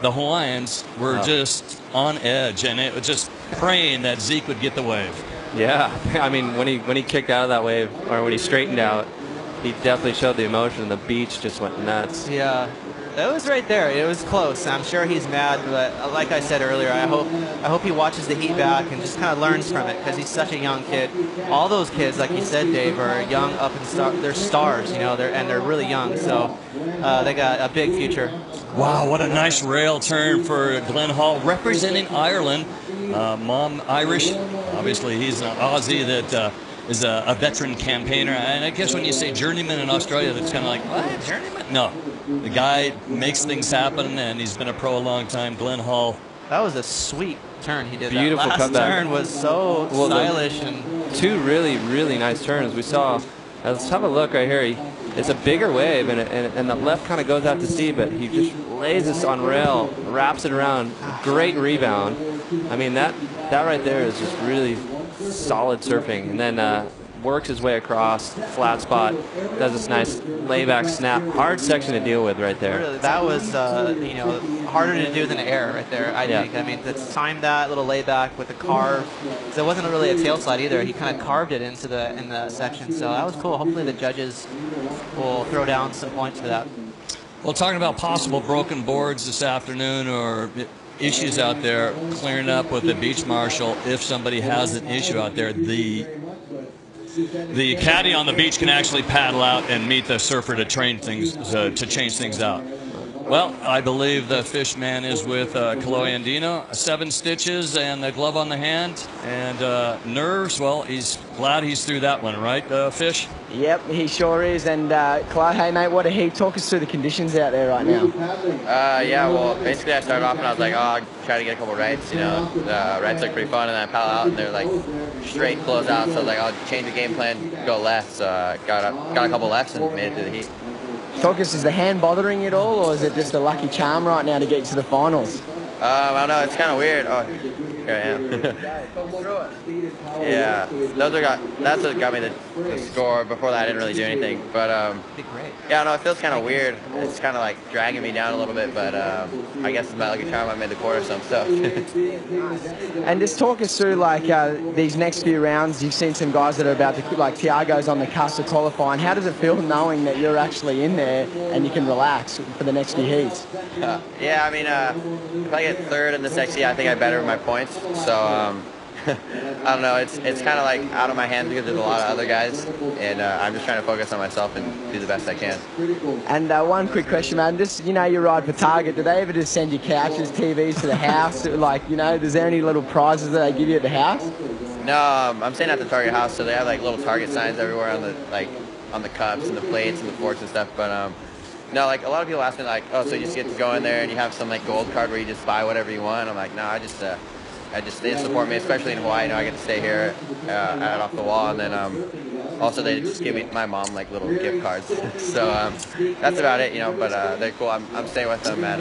the Hawaiians were just on edge, and it was just praying that Zeke would get the wave. Yeah, I mean, when he kicked out of that wave, or when he straightened out, he definitely showed the emotion, and the beach just went nuts. Yeah. It was right there. It was close. I'm sure he's mad, but like I said earlier, I hope he watches the heat back and just kind of learns from it, because he's such a young kid. All those kids, like you said, Dave, are young, up and they're stars, you know, they're really young, so they got a big future. Wow, what a nice rail turn for Glenn Hall, representing Ireland. Mom Irish, obviously he's an Aussie that is a veteran campaigner. And I guess when you say journeyman in Australia, that's kind of like, what, journeyman? No, the guy makes things happen, and he's been a pro a long time. Glenn Hall. That was a sweet turn he did. Beautiful that last comeback. turn was so stylish. And 2 really, really nice turns. We saw, let's have a look right here. It's a bigger wave, and the left kind of goes out to sea, but he just lays this on rail, wraps it around. Great rebound. I mean, that right there is just really solid surfing. And then works his way across, flat spot, does this nice layback snap. Hard section to deal with right there. Really, that was, you know, harder to do than air right there, I think. I mean, to time that little layback with the carve. So it wasn't really a tail slide either. He kind of carved it into in the section. So that was cool. Hopefully the judges will throw down some points for that. Well, talking about possible broken boards this afternoon, or issues out there, clearing up with the beach marshal if somebody has an issue out there. The caddy on the beach can actually paddle out and meet the surfer to train things, to change things out. Well, I believe the fish man is with Kaloe Andino. 7 stitches and the glove on the hand. And nerves, well, he's glad he's through that one, right, Fish? Yep, he sure is. And Kaloe, hey, mate, what a heat. Talk us through the conditions out there right now. Yeah, well, basically I started off and I was like, oh, I'll try to get a couple rights, you know. The rights look pretty fun, and then I paddle out and they're like straight close out. So I was like, I'll change the game plan, go left. So I got a couple lefts and made it to the heat. Talk us, is the hand bothering you at all, or is it just a lucky charm right now to get to the finals? I don't know, it's kind of weird. Oh, here I am. Yeah, that's what got me the score. Before that, I didn't really do anything. But yeah, no, it feels kind of weird. It's kind of like dragging me down a little bit. But I guess it's my lucky charm. I made the quarter some stuff. And just talk us through like these next few rounds. You've seen some guys that are about to, like Tiago's on the cusp of qualifying. How does it feel knowing that you're actually in there and you can relax for the next few heats? Yeah, I mean, if I get third in this next heat, I think I better my points. So I don't know. It's kind of like out of my hands because there's a lot of other guys, and I'm just trying to focus on myself and do the best I can. And one quick question, man. Just, you know, you ride for Target. Do they ever just send you couches, TVs to the house? Like, you know, is there any little prizes that they give you at the house? No, I'm staying at the Target house, so they have like little Target signs everywhere on the cups and the plates and the forks and stuff. But no, like a lot of people ask me like, oh, so you just get to go in there and you have some like gold card where you just buy whatever you want. I'm like, no, I just they support me, especially in Hawaii. You know, I get to stay here at Off the Wall, and then also they just give me my mom like little gift cards. So that's about it, you know. But they're cool. I'm staying with them at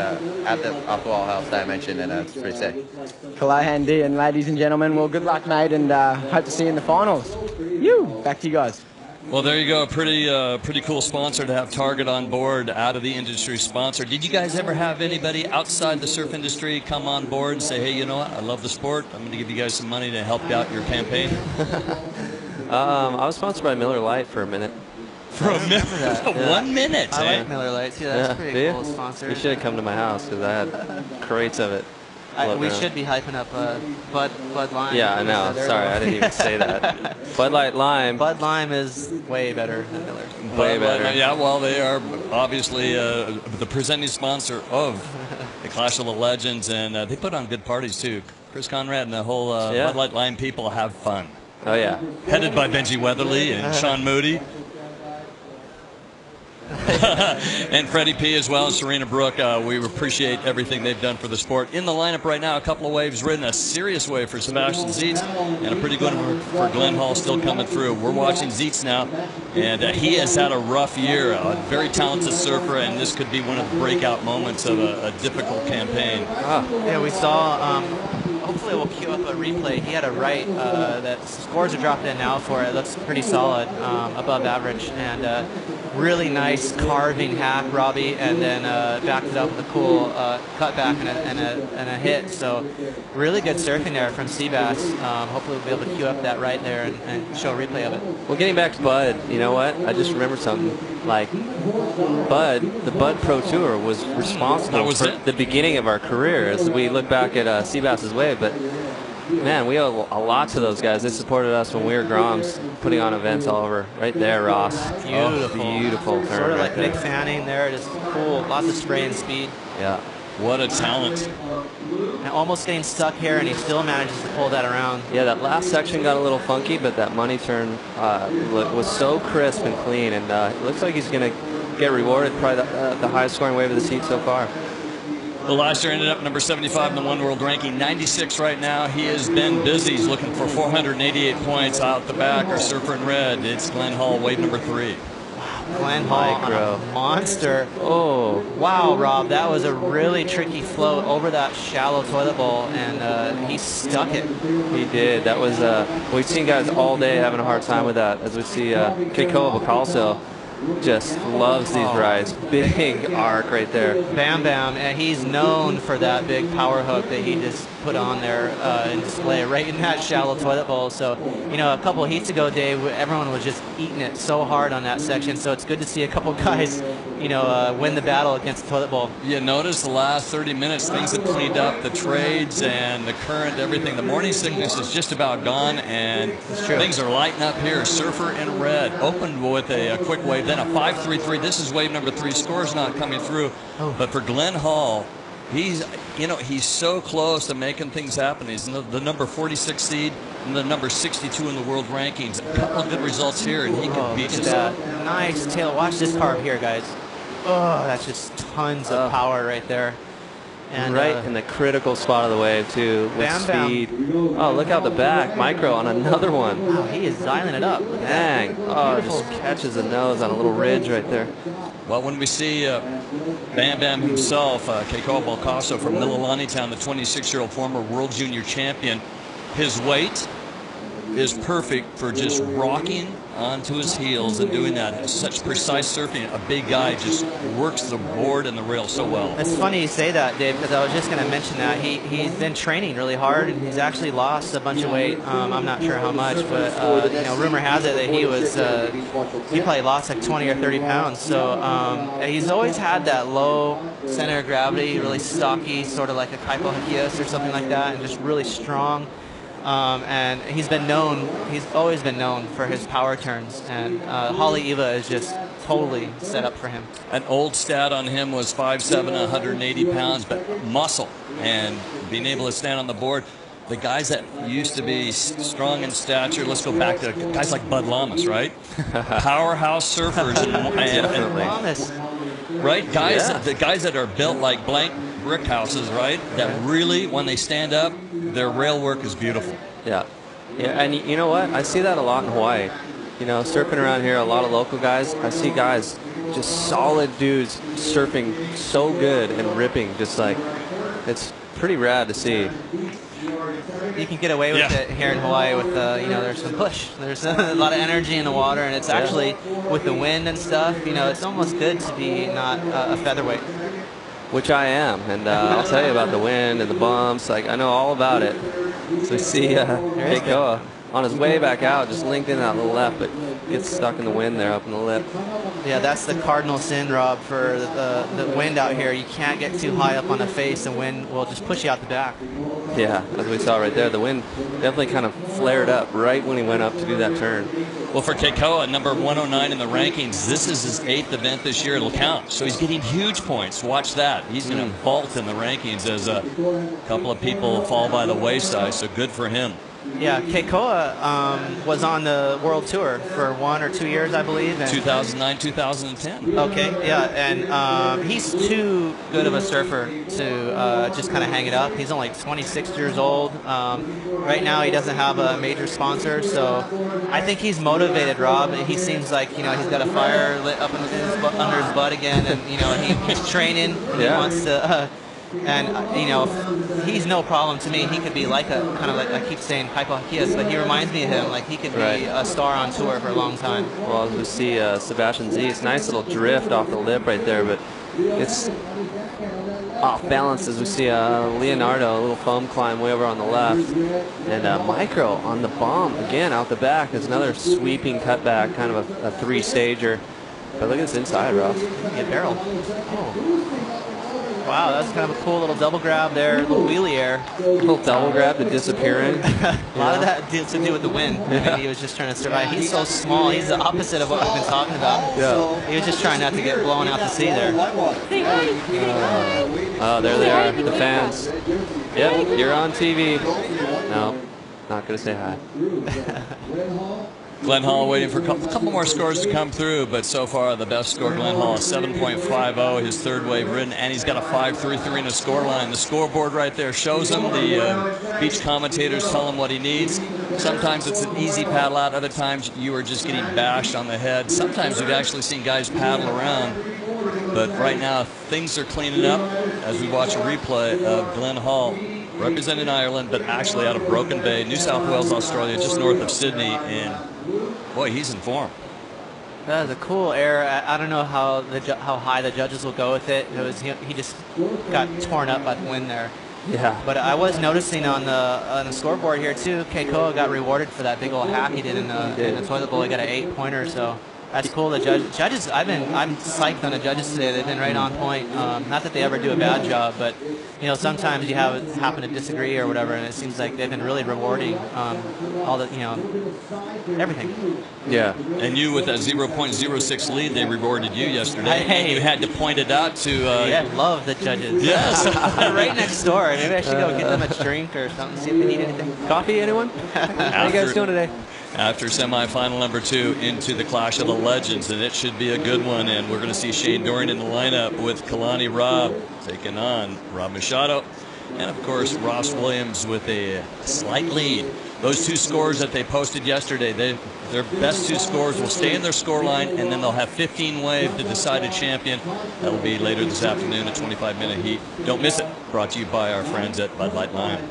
the Off the Wall house that I mentioned, and it's pretty sick. Kaloe Andino, and ladies and gentlemen, well, good luck, mate, and hope to see you in the finals. Back to you guys. Well, there you go. Pretty cool sponsor to have Target on board, out of the industry sponsor. Did you guys ever have anybody outside the surf industry come on board and say, hey, you know what, I love the sport. I'm going to give you guys some money to help out your campaign? I was sponsored by Miller Lite for a minute. For a minute? Yeah. 1 minute? I like Miller Lite, too. That's a pretty cool sponsor. You should have come to my house because I had crates of it. We should be hyping up Bud Lime. Yeah, I know. Sorry, I didn't even say that. Bud Light Lime. Bud Lime is way better than Miller. Way better. Yeah, well, they are obviously the presenting sponsor of the Clash of the Legends, and they put on good parties, too. Chris Conrad and the whole Bud Light Lime people have fun. Oh, yeah. Headed by Benji Weatherly and Sean Moody. And Freddie P as well, and Serena Brooke. We appreciate everything they've done for the sport. In the lineup right now, a couple of waves ridden, a serious wave for Sebastian Zietz, and a pretty good one for Glenn Hall still coming through. We're watching Zietz now, and he has had a rough year. A very talented surfer, and this could be one of the breakout moments of a difficult campaign. Yeah, we saw. Hopefully we'll queue up a replay. He had a right that scores are dropped in now for it. Looks pretty solid, above average, and really nice carving hack, Robbie, and then backed it up with a cool cutback and a hit. So really good surfing there from Seabass. Hopefully we'll be able to queue up that right there and show a replay of it. Well, getting back to Bud, you know what? I just remembered something. Like, the Bud Pro Tour was responsible for the beginning of our career as we look back at Seabass's wave. But, man, we owe a lot to those guys. They supported us when we were Groms, putting on events all over. Right there, Ross. Beautiful. Oh, beautiful turn. Sort of like right big fanning there. Just cool. Lots of spray and speed. Yeah. What a talent. And almost getting stuck here, and he still manages to pull that around. Yeah, that last section got a little funky, but that money turn was so crisp and clean, and it looks like he's going to get rewarded, probably the highest scoring wave of the heat so far. Well, last year ended up number 75 in the One World ranking, 96 right now. He has been busy. He's looking for 488 points out the back. Our surfer in red, it's Glenn Hall, wave number 3. Glenn Hall on a monster. Oh. Wow, Rob, that was a really tricky float over that shallow toilet bowl, and he stuck it. He did. That was, we've seen guys all day having a hard time with that. As we see Keikoa Bacalso just loves these rides. Big arc right there. Bam Bam, and he's known for that big power hook that he just put on there and display right in that shallow toilet bowl. So, you know, a couple of heats ago, Dave, everyone was just eating it so hard on that section. So it's good to see a couple guys, you know, win the battle against the toilet bowl. You notice the last 30 minutes, things have cleaned up, the trades and the current, everything. The morning sickness is just about gone, and things are lighting up here. Surfer in red, opened with a quick wave, then a 5-3-3. This is wave number 3. Score's not coming through, but for Glenn Hall, he's so close to making things happen. He's the number 46 seed and the number 62 in the world rankings. A couple of good results here, and he can beat us. Nice tail. Watch this carve here, guys. Oh, that's just tons of power right there. And right in the critical spot of the wave, too, with Bam speed. Oh, look out the back. Micro on another one. Wow, he is dialing it up. Look at Dang. that. Oh, just catches the nose on a little ridge right there. Well, when we see Bam Bam himself, Keikoa Balcaso from Mililani Town, the 26-year-old former world junior champion, his weight is perfect for just rocking onto his heels and doing that. It's such precise surfing. A big guy just works the board and the rail so well. It's funny you say that, Dave, because I was just going to mention that. He's been training really hard, and he's actually lost a bunch of weight. I'm not sure how much, but you know, rumor has it that he probably lost like 20 or 30 pounds. So he's always had that low center of gravity, really stocky, sort of like a Kaipo Hakias or something like that, and just really strong. And he's always been known for his power turns, and Haleiwa is just totally set up for him. An old stat on him was 5'7", 180 pounds, but muscle and being able to stand on the board. The guys that used to be strong in stature, let's go back to guys like Bud Lamas, right? Powerhouse surfers. Right? Guys, the guys that are built like blank brick houses, right? That really, when they stand up, their rail work is beautiful. Yeah, and you know what? I see that a lot in Hawaii. You know, surfing around here, a lot of local guys. I see guys, just solid dudes, surfing so good and ripping, just like, it's pretty rad to see. You can get away with it here in Hawaii with, you know, there's some push. There's a lot of energy in the water, and it's actually, with the wind and stuff, you know, it's almost good to be not a featherweight. Which I am, and I'll tell you about the wind and the bumps. Like, I know all about it. So we see Keikoa on his way back out, just linked in that little left, but gets stuck in the wind there up in the lip. Yeah, that's the cardinal sin, Rob, for the wind out here. You can't get too high up on the face. The wind will just push you out the back. Yeah, as we saw right there, the wind definitely kind of flared up right when he went up to do that turn. Well, for Keikoa, number 109 in the rankings, this is his 8th event this year. It'll count. So he's getting huge points. Watch that. He's going to vault in the rankings as a couple of people fall by the wayside, so good for him. Yeah, Keikoa was on the World Tour for 1 or 2 years, I believe. And 2009, 2010. Okay, yeah, and he's too good of a surfer to just kind of hang it up. He's only 26 years old. Right now, he doesn't have a major sponsor, so I think he's motivated, Rob. He seems like, you know, he's got a fire lit up under his butt again, and, you know, he's training. He wants to... And, you know, he's no problem to me. He could be like kind of like I keep saying, Kaipo Hakias, but he reminds me of him. Like, he could be a star on tour for a long time. Well, as we see Sebastian Z, it's a nice little drift off the lip right there, but it's off balance as we see Leonardo, a little foam climb way over on the left. And Micro on the bomb, again, out the back. There's another sweeping cutback, kind of a 3-stager. But look at this inside, Rob. Get barrel. Oh. Wow, that's kind of a cool little double grab there, little wheelie air. Little double grab to disappearing. A lot of that did to do with the wind. I mean, he was just trying to survive. He's so small. He's the opposite of what I've been talking about. Yeah. He was just trying not to get blown out to sea there. Oh, there they are, the fans. Yep, you're on TV. No, not going to say hi. Glenn Hall waiting for a couple more scores to come through, but so far the best score, Glenn Hall, 7.50, his third wave ridden, and he's got a 5.33 in the score line. The scoreboard right there shows him. The beach commentators tell him what he needs. Sometimes it's an easy paddle out. Other times you are just getting bashed on the head. Sometimes we've actually seen guys paddle around. But right now, things are cleaning up as we watch a replay of Glenn Hall, representing Ireland, but actually out of Broken Bay, New South Wales, Australia, just north of Sydney. And boy, he's in form. That was a cool air. I don't know how high the judges will go with it. He just got torn up by the wind there. Yeah. But I was noticing on the scoreboard here too, Keikoa got rewarded for that big old hack he did in the toilet bowl. He got an 8-pointer, so that's cool. The judges, I'm psyched on the judges today. They've been right on point. Not that they ever do a bad job, but sometimes you happen to disagree or whatever, and it seems like they've been really rewarding all the everything. Yeah. And you with that 0.06 lead, they rewarded you yesterday. And you had to point it out to. Yeah, love the judges. Yes. They're right next door. Maybe I should go get them a drink or something. See if they need anything. Coffee, anyone? How you guys doing today? After semifinal number 2 into the Clash of the Legends, and it should be a good one. And we're going to see Shane Dorian in the lineup with Kalani Robb taking on Rob Machado. And, of course, Ross Williams with a slight lead. Those 2 scores that they posted yesterday, their best 2 scores will stay in their score line, and then they'll have 15 wave to decide a champion. That'll be later this afternoon, a 25-minute heat. Don't miss it. Brought to you by our friends at Bud Light Lime.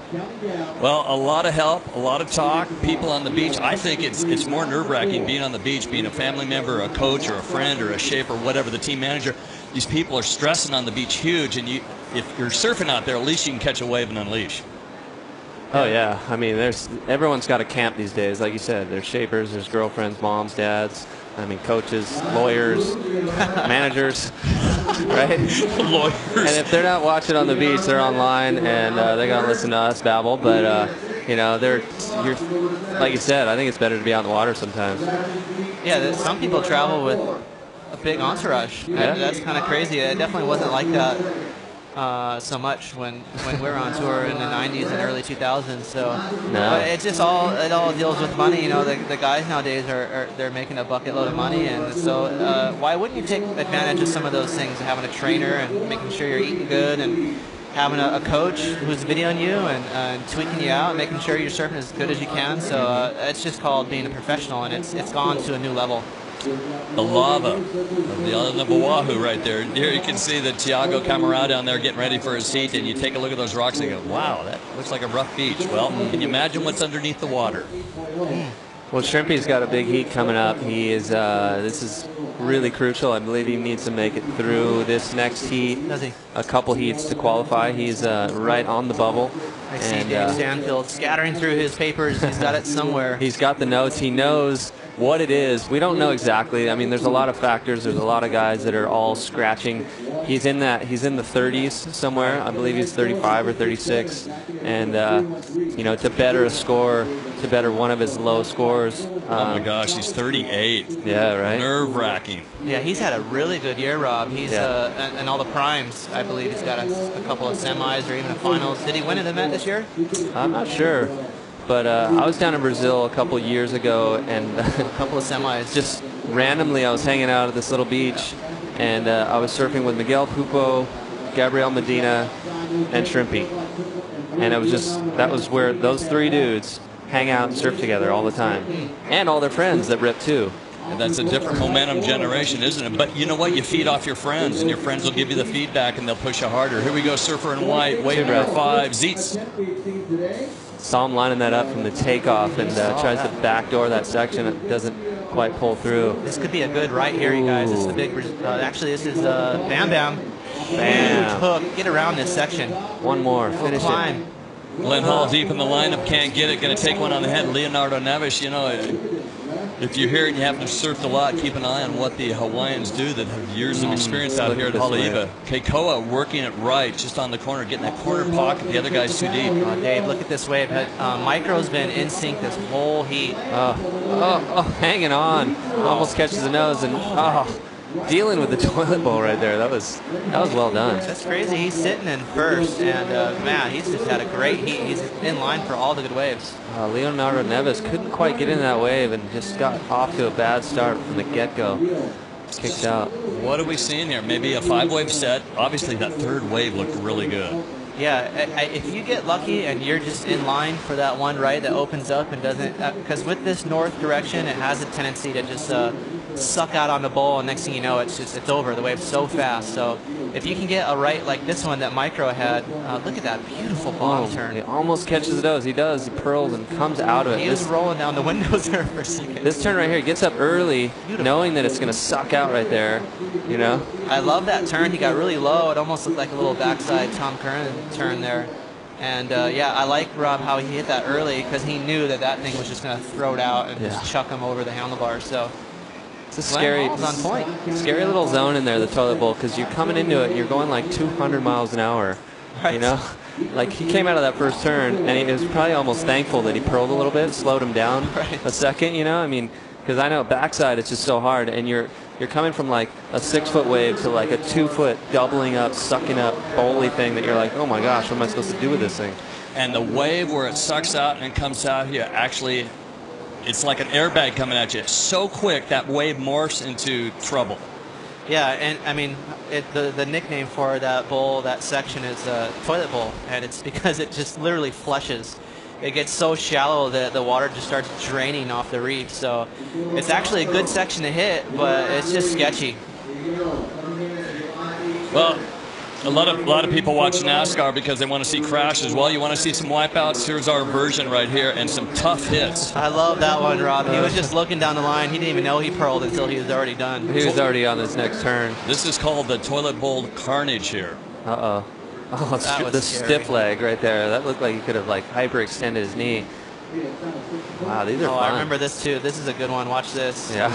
Well, a lot of help, a lot of talk, people on the beach. I think it's more nerve-wracking being on the beach, being a family member, a coach, or a friend, or a shaper, whatever, the team manager. These people are stressing on the beach huge, and if you're surfing out there, at least you can catch a wave and unleash. Oh yeah, I mean, everyone's got a camp these days, like you said. There's shapers, there's girlfriends, moms, dads. I mean, coaches, lawyers, managers, right? Lawyers. And if they're not watching on the beach, they're online, and they're gonna listen to us babble. But you're like you said. I think it's better to be out in the water sometimes. Yeah, some people travel with a big entourage. Yeah. That's kind of crazy. It definitely wasn't like that so much when we were on tour in the 90s and early 2000s. So but it's just it all deals with money. The guys nowadays they're making a bucket load of money, and so why wouldn't you take advantage of some of those things, having a trainer and making sure you're eating good and having a coach who's videoing you and tweaking you out and making sure you're surfing as good as you can. So it's just called being a professional, and it's gone to a new level. The lava of the island of Oahu right there. Here you can see the Tiago Camarada down there getting ready for his heat, and you take a look at those rocks and go, wow, that looks like a rough beach. Well, can you imagine what's underneath the water? Well, Shrimpy's got a big heat coming up. He is. This is really crucial. I believe he needs to make it through this next heat. Does he? A couple heats to qualify. He's right on the bubble. I see Dave Stanfield scattering through his papers. He's got it somewhere. He's got the notes. He knows what it is. We don't know exactly. I mean, there's a lot of factors. There's a lot of guys that are all scratching. He's in the 30s somewhere. I believe he's 35 or 36. And to better a score, to better one of his low scores. Oh my gosh, he's 38. Yeah, right. Nerve-wracking. Yeah, he's had a really good year, Rob. He's and all the primes. I believe he's got a couple of semis or even a finals. Did he win an event this year? I'm not sure. But I was down in Brazil a couple years ago, and a couple of semis. Just randomly, I was hanging out at this little beach, and I was surfing with Miguel Pupo, Gabriel Medina, and Shrimpy. And that was where those 3 dudes hang out and surf together all the time, and all their friends that rip too. And that's a different momentum generation, isn't it? But you know what? You feed off your friends, and your friends will give you the feedback, and they'll push you harder. Here we go, surfer in white, wave number 5, Zeitz. Saw him lining that up from the takeoff, and tries to backdoor that section. It doesn't quite pull through. This could be a good right here, you guys. This is the big. Actually, this is Bam Bam. Bam. Huge hook. Get around this section. One more. Finish climb. it. Glenn Hall deep in the lineup, can't get it. Going to take one on the head. Leonardo Neves, if you're here and you happen to surf a lot, keep an eye on what the Hawaiians do that have years of experience out here at Haleiwa. Keikoa working it right, just on the corner, getting that corner pocket. The other guy's too deep. Dave, look at this wave. Micro's been in sync this whole heat. Hanging on. Almost catches the nose, and dealing with the toilet bowl right there. That was well done. That's crazy. He's sitting in first, and man, he's just had a great heat. He's in line for all the good waves. Leonardo Neves couldn't quite get in that wave and just got off to a bad start from the get-go. Kicked out. What are we seeing here? Maybe a 5-wave set. Obviously, that 3rd wave looked really good. Yeah, if you get lucky and you're just in line for that one right that opens up and doesn't, because with this north direction, it has a tendency to just suck out on the bowl, and next thing you know, it's over. The wave's so fast. So if you can get a right like this one that Micro had, look at that beautiful bottom turn. He almost catches the nose. He does. He pearls and comes out of it. He was rolling down the windows there for a second. This turn right here, he gets up early, knowing that it's going to suck out right there. I love that turn. He got really low. It almost looked like a little backside Tom Curran turn there. And yeah, I like Rob how he hit that early because he knew that that thing was just going to throw it out and just chuck him over the handlebars. So it's a scary, on point. Scary little zone in there, the toilet bowl, because you're coming into it, you're going like 200 miles an hour. Right. You know, like he came out of that first turn, and he was probably almost thankful that he pearled a little bit, slowed him down a second. You know, I mean, because I know backside it's just so hard, and you're coming from like a 6-foot wave to like a 2-foot doubling up, sucking up, bowly thing that you're like, oh my gosh, what am I supposed to do with this thing? And the wave where it sucks out and comes out here, actually, it's like an airbag coming at you. It's so quick that wave morphs into trouble. Yeah, and I mean, the nickname for that bowl, that section, is toilet bowl, and it's because it just literally flushes. It gets so shallow that the water just starts draining off the reef. So it's actually a good section to hit, but it's just sketchy. Well, a lot of people watch NASCAR because they want to see crashes. Well, you want to see some wipeouts? Here's our version right here, and some tough hits. I love that one, Rob. He was just looking down the line. He didn't even know he pearled until he was already done. He was already on his next turn. This is called the toilet bowl carnage here. Uh-oh. Oh, the stiff leg right there. That looked like he could have like hyperextended his knee. Wow, these are fun. I remember this too. This is a good one. Watch this. Yeah.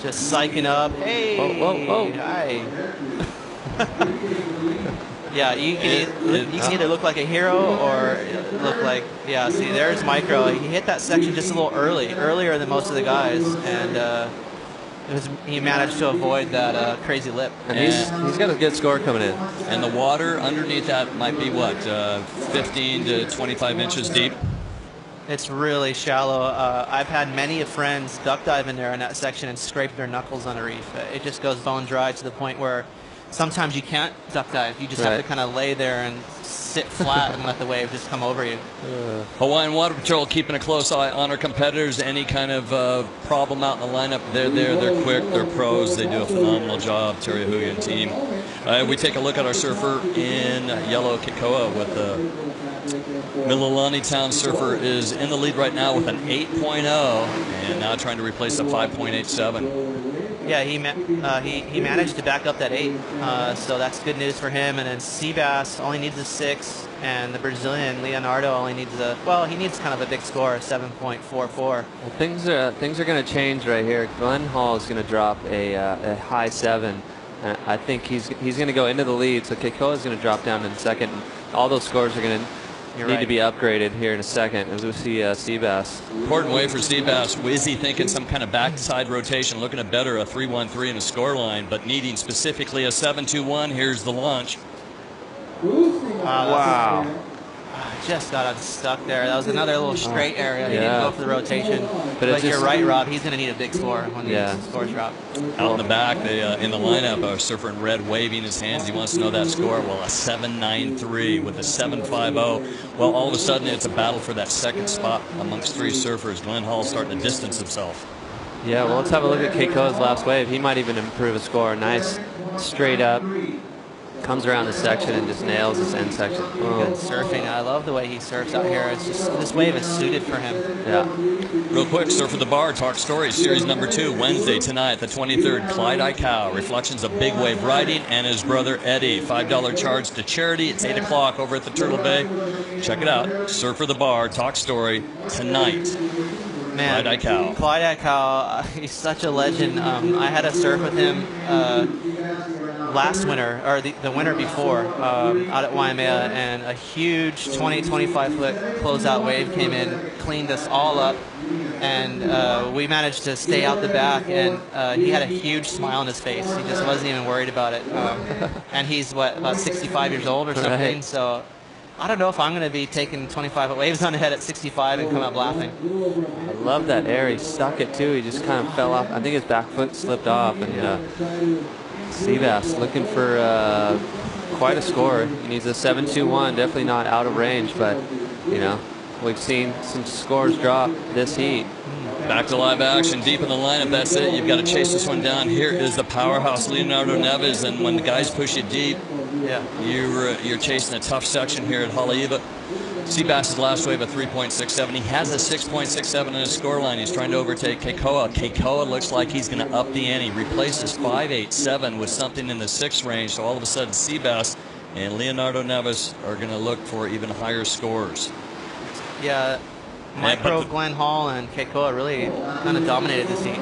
Just psyching up. Hey. Whoa. Hi. Yeah, you can either look like a hero or look like, yeah, see, there's Micro. He hit that section just a little earlier than most of the guys, and he managed to avoid that crazy lip. And he's got a good score coming in. And the water underneath that might be, what, 15 to 25 inches deep? It's really shallow. I've had many friends duck dive in there in that section and scrape their knuckles on a reef. It just goes bone dry to the point where sometimes you can't duck dive. You just have to kind of lay there and sit flat and let the wave just come over you. Hawaiian Water Patrol keeping a close eye on our competitors. Any kind of problem out in the lineup, they're there, they're quick, they're pros, they do a phenomenal job, Terry Huyan team. We take a look at our surfer in yellow Kikoa with the Mililani Town surfer is in the lead right now with an 8.0 and now trying to replace a 5.87. Yeah, he managed to back up that 8, so that's good news for him. And then Seabass only needs a 6, and the Brazilian Leonardo only needs he needs kind of a big score, 7.44. Well, things are going to change right here. Glenn Hall is going to drop a high 7. I think he's going to go into the lead, so Keikoa is going to drop down in second. All those scores are going to need to be upgraded here in a second as we see Seabass. Important way for Seabass. Is he thinking some kind of backside rotation, looking at better a 3.13 in a score line, but needing specifically a 7.21? Here's the launch. Wow. Just got unstuck there. That was another little straight area. He didn't go for the rotation. But you're right, Rob. He's going to need a big score when the scores drop. Out in the back, in the lineup, our surfer in red waving his hands. He wants to know that score. Well, a 7.93 with a 7.50. Well, all of a sudden, it's a battle for that second spot amongst 3 surfers. Glenn Hall starting to distance himself. Yeah, well, let's have a look at Keikoa's last wave. He might even improve a score. Nice, straight up. Comes around the section and just nails this end section. Good surfing. I love the way he surfs out here. It's just this wave is suited for him. Yeah. Real quick, Surf at the Bar, Talk Stories, Series number 2, Wednesday tonight, the 23rd. Clyde Aikau, reflections of big wave riding, and his brother Eddie. $5 charge to charity. It's 8 o'clock over at the Turtle Bay. Check it out. Surf at the Bar, Talk Story, tonight. Man, Clyde Aikau, he's such a legend. I had a surf with him last winter, or the winter before, out at Waimea, and a huge 20, 25-foot closeout wave came in, cleaned us all up, and we managed to stay out the back, and he had a huge smile on his face. He just wasn't even worried about it. And he's, about 65 years old or something, so I don't know if I'm going to be taking 25-foot waves on the head at 65 and come up laughing. I love that air. He stuck it, too. He just kind of fell off. I think his back foot slipped off, and Seabass looking for quite a score. He needs a 7.21. Definitely not out of range, but we've seen some scores drop this heat. Back to live action, deep in the lineup. That's it. You've got to chase this one down. Here is the powerhouse Leonardo Neves, and when the guys push you deep, you're chasing a tough section here at Haleiwa. Seabass's last wave, a 3.67. He has a 6.67 in his scoreline. He's trying to overtake Keikoa. Keikoa looks like he's going to up the ante. Replaces 5.87 with something in the 6 range. So all of a sudden, Seabass and Leonardo Nevis are going to look for even higher scores. Yeah, Micro, Glenn Hall, and Keikoa really kind of dominated this heat.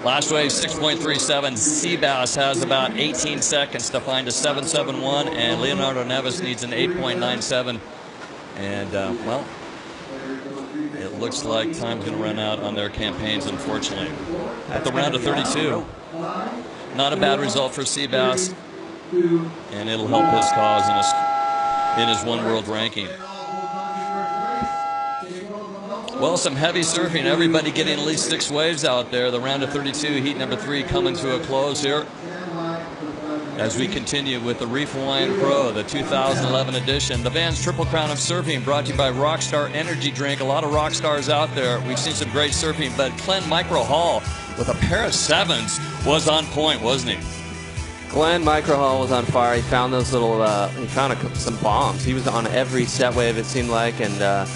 Last wave 6.37. Seabass has about 18 seconds to find a 7.71, and Leonardo Nevis needs an 8.97. And, well, it looks like time's going to run out on their campaigns, unfortunately. At the round of 32, not a bad result for Seabass, and it'll help his cause in his one world ranking. Well, some heavy surfing. Everybody getting at least 6 waves out there. The round of 32, heat number 3, coming to a close here. As we continue with the Reef Hawaiian Pro, the 2011 edition. The Vans Triple Crown of Surfing, brought to you by Rockstar Energy Drink. A lot of rock stars out there. We've seen some great surfing, but Glenn Micro Hall with a pair of 7s was on point, wasn't he? Glenn Micro Hall was on fire. He found those little, some bombs. He was on every set wave, it seemed like, and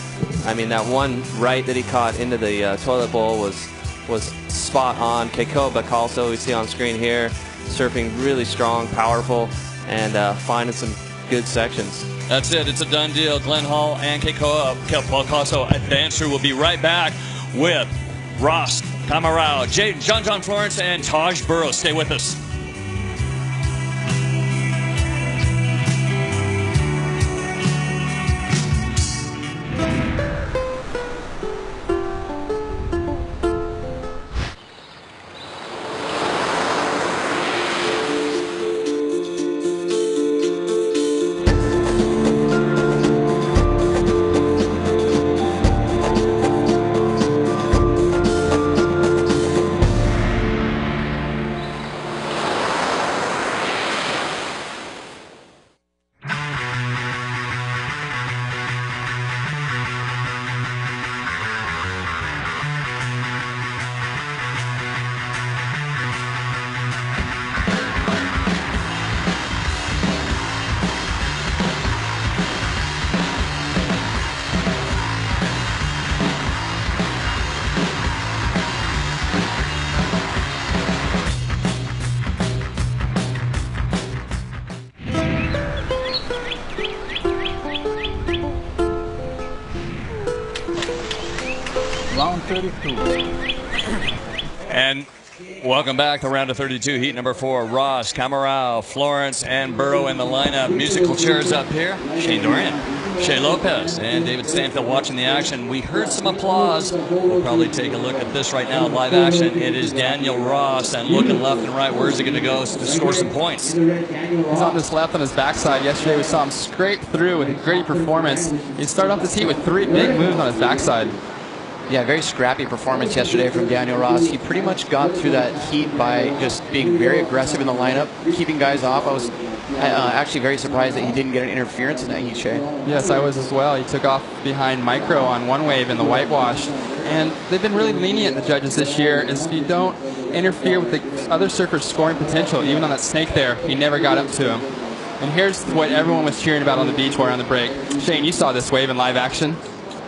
I mean, that one right that he caught into the toilet bowl was spot on. Keikoa Bakalso, we see on screen here, surfing really strong, powerful, and finding some good sections. That's it. It's a done deal. Glenn Hall and Keikoa Bakalso advancer will be right back with Ross Camarao, John Florence, and Taj Burrows. Stay with us. Round 32. And welcome back to round of 32, heat number 4. Ross, Camarao, Florence, and Burrow in the lineup. Musical chairs up here. Shane Dorian, Shea Lopez, and David Stanfield watching the action. We heard some applause. We'll probably take a look at this right now, live action. It is Daniel Ross, and looking left and right. Where's he going to go to score some points? He's on this left on his backside. Yesterday we saw him scrape through with a great performance. He started off this heat with 3 big moves on his backside. Yeah, very scrappy performance yesterday from Daniel Ross. He pretty much got through that heat by just being very aggressive in the lineup, keeping guys off. I was actually very surprised that he didn't get an interference in that heat, Shay. Yes, I was as well. He took off behind Micro on one wave in the whitewash. And they've been really lenient, the judges, this year, is if you don't interfere with the other surfer's scoring potential, even on that snake there, he never got up to him. And here's what everyone was cheering about on the beach while on the break. Shane, you saw this wave in live action.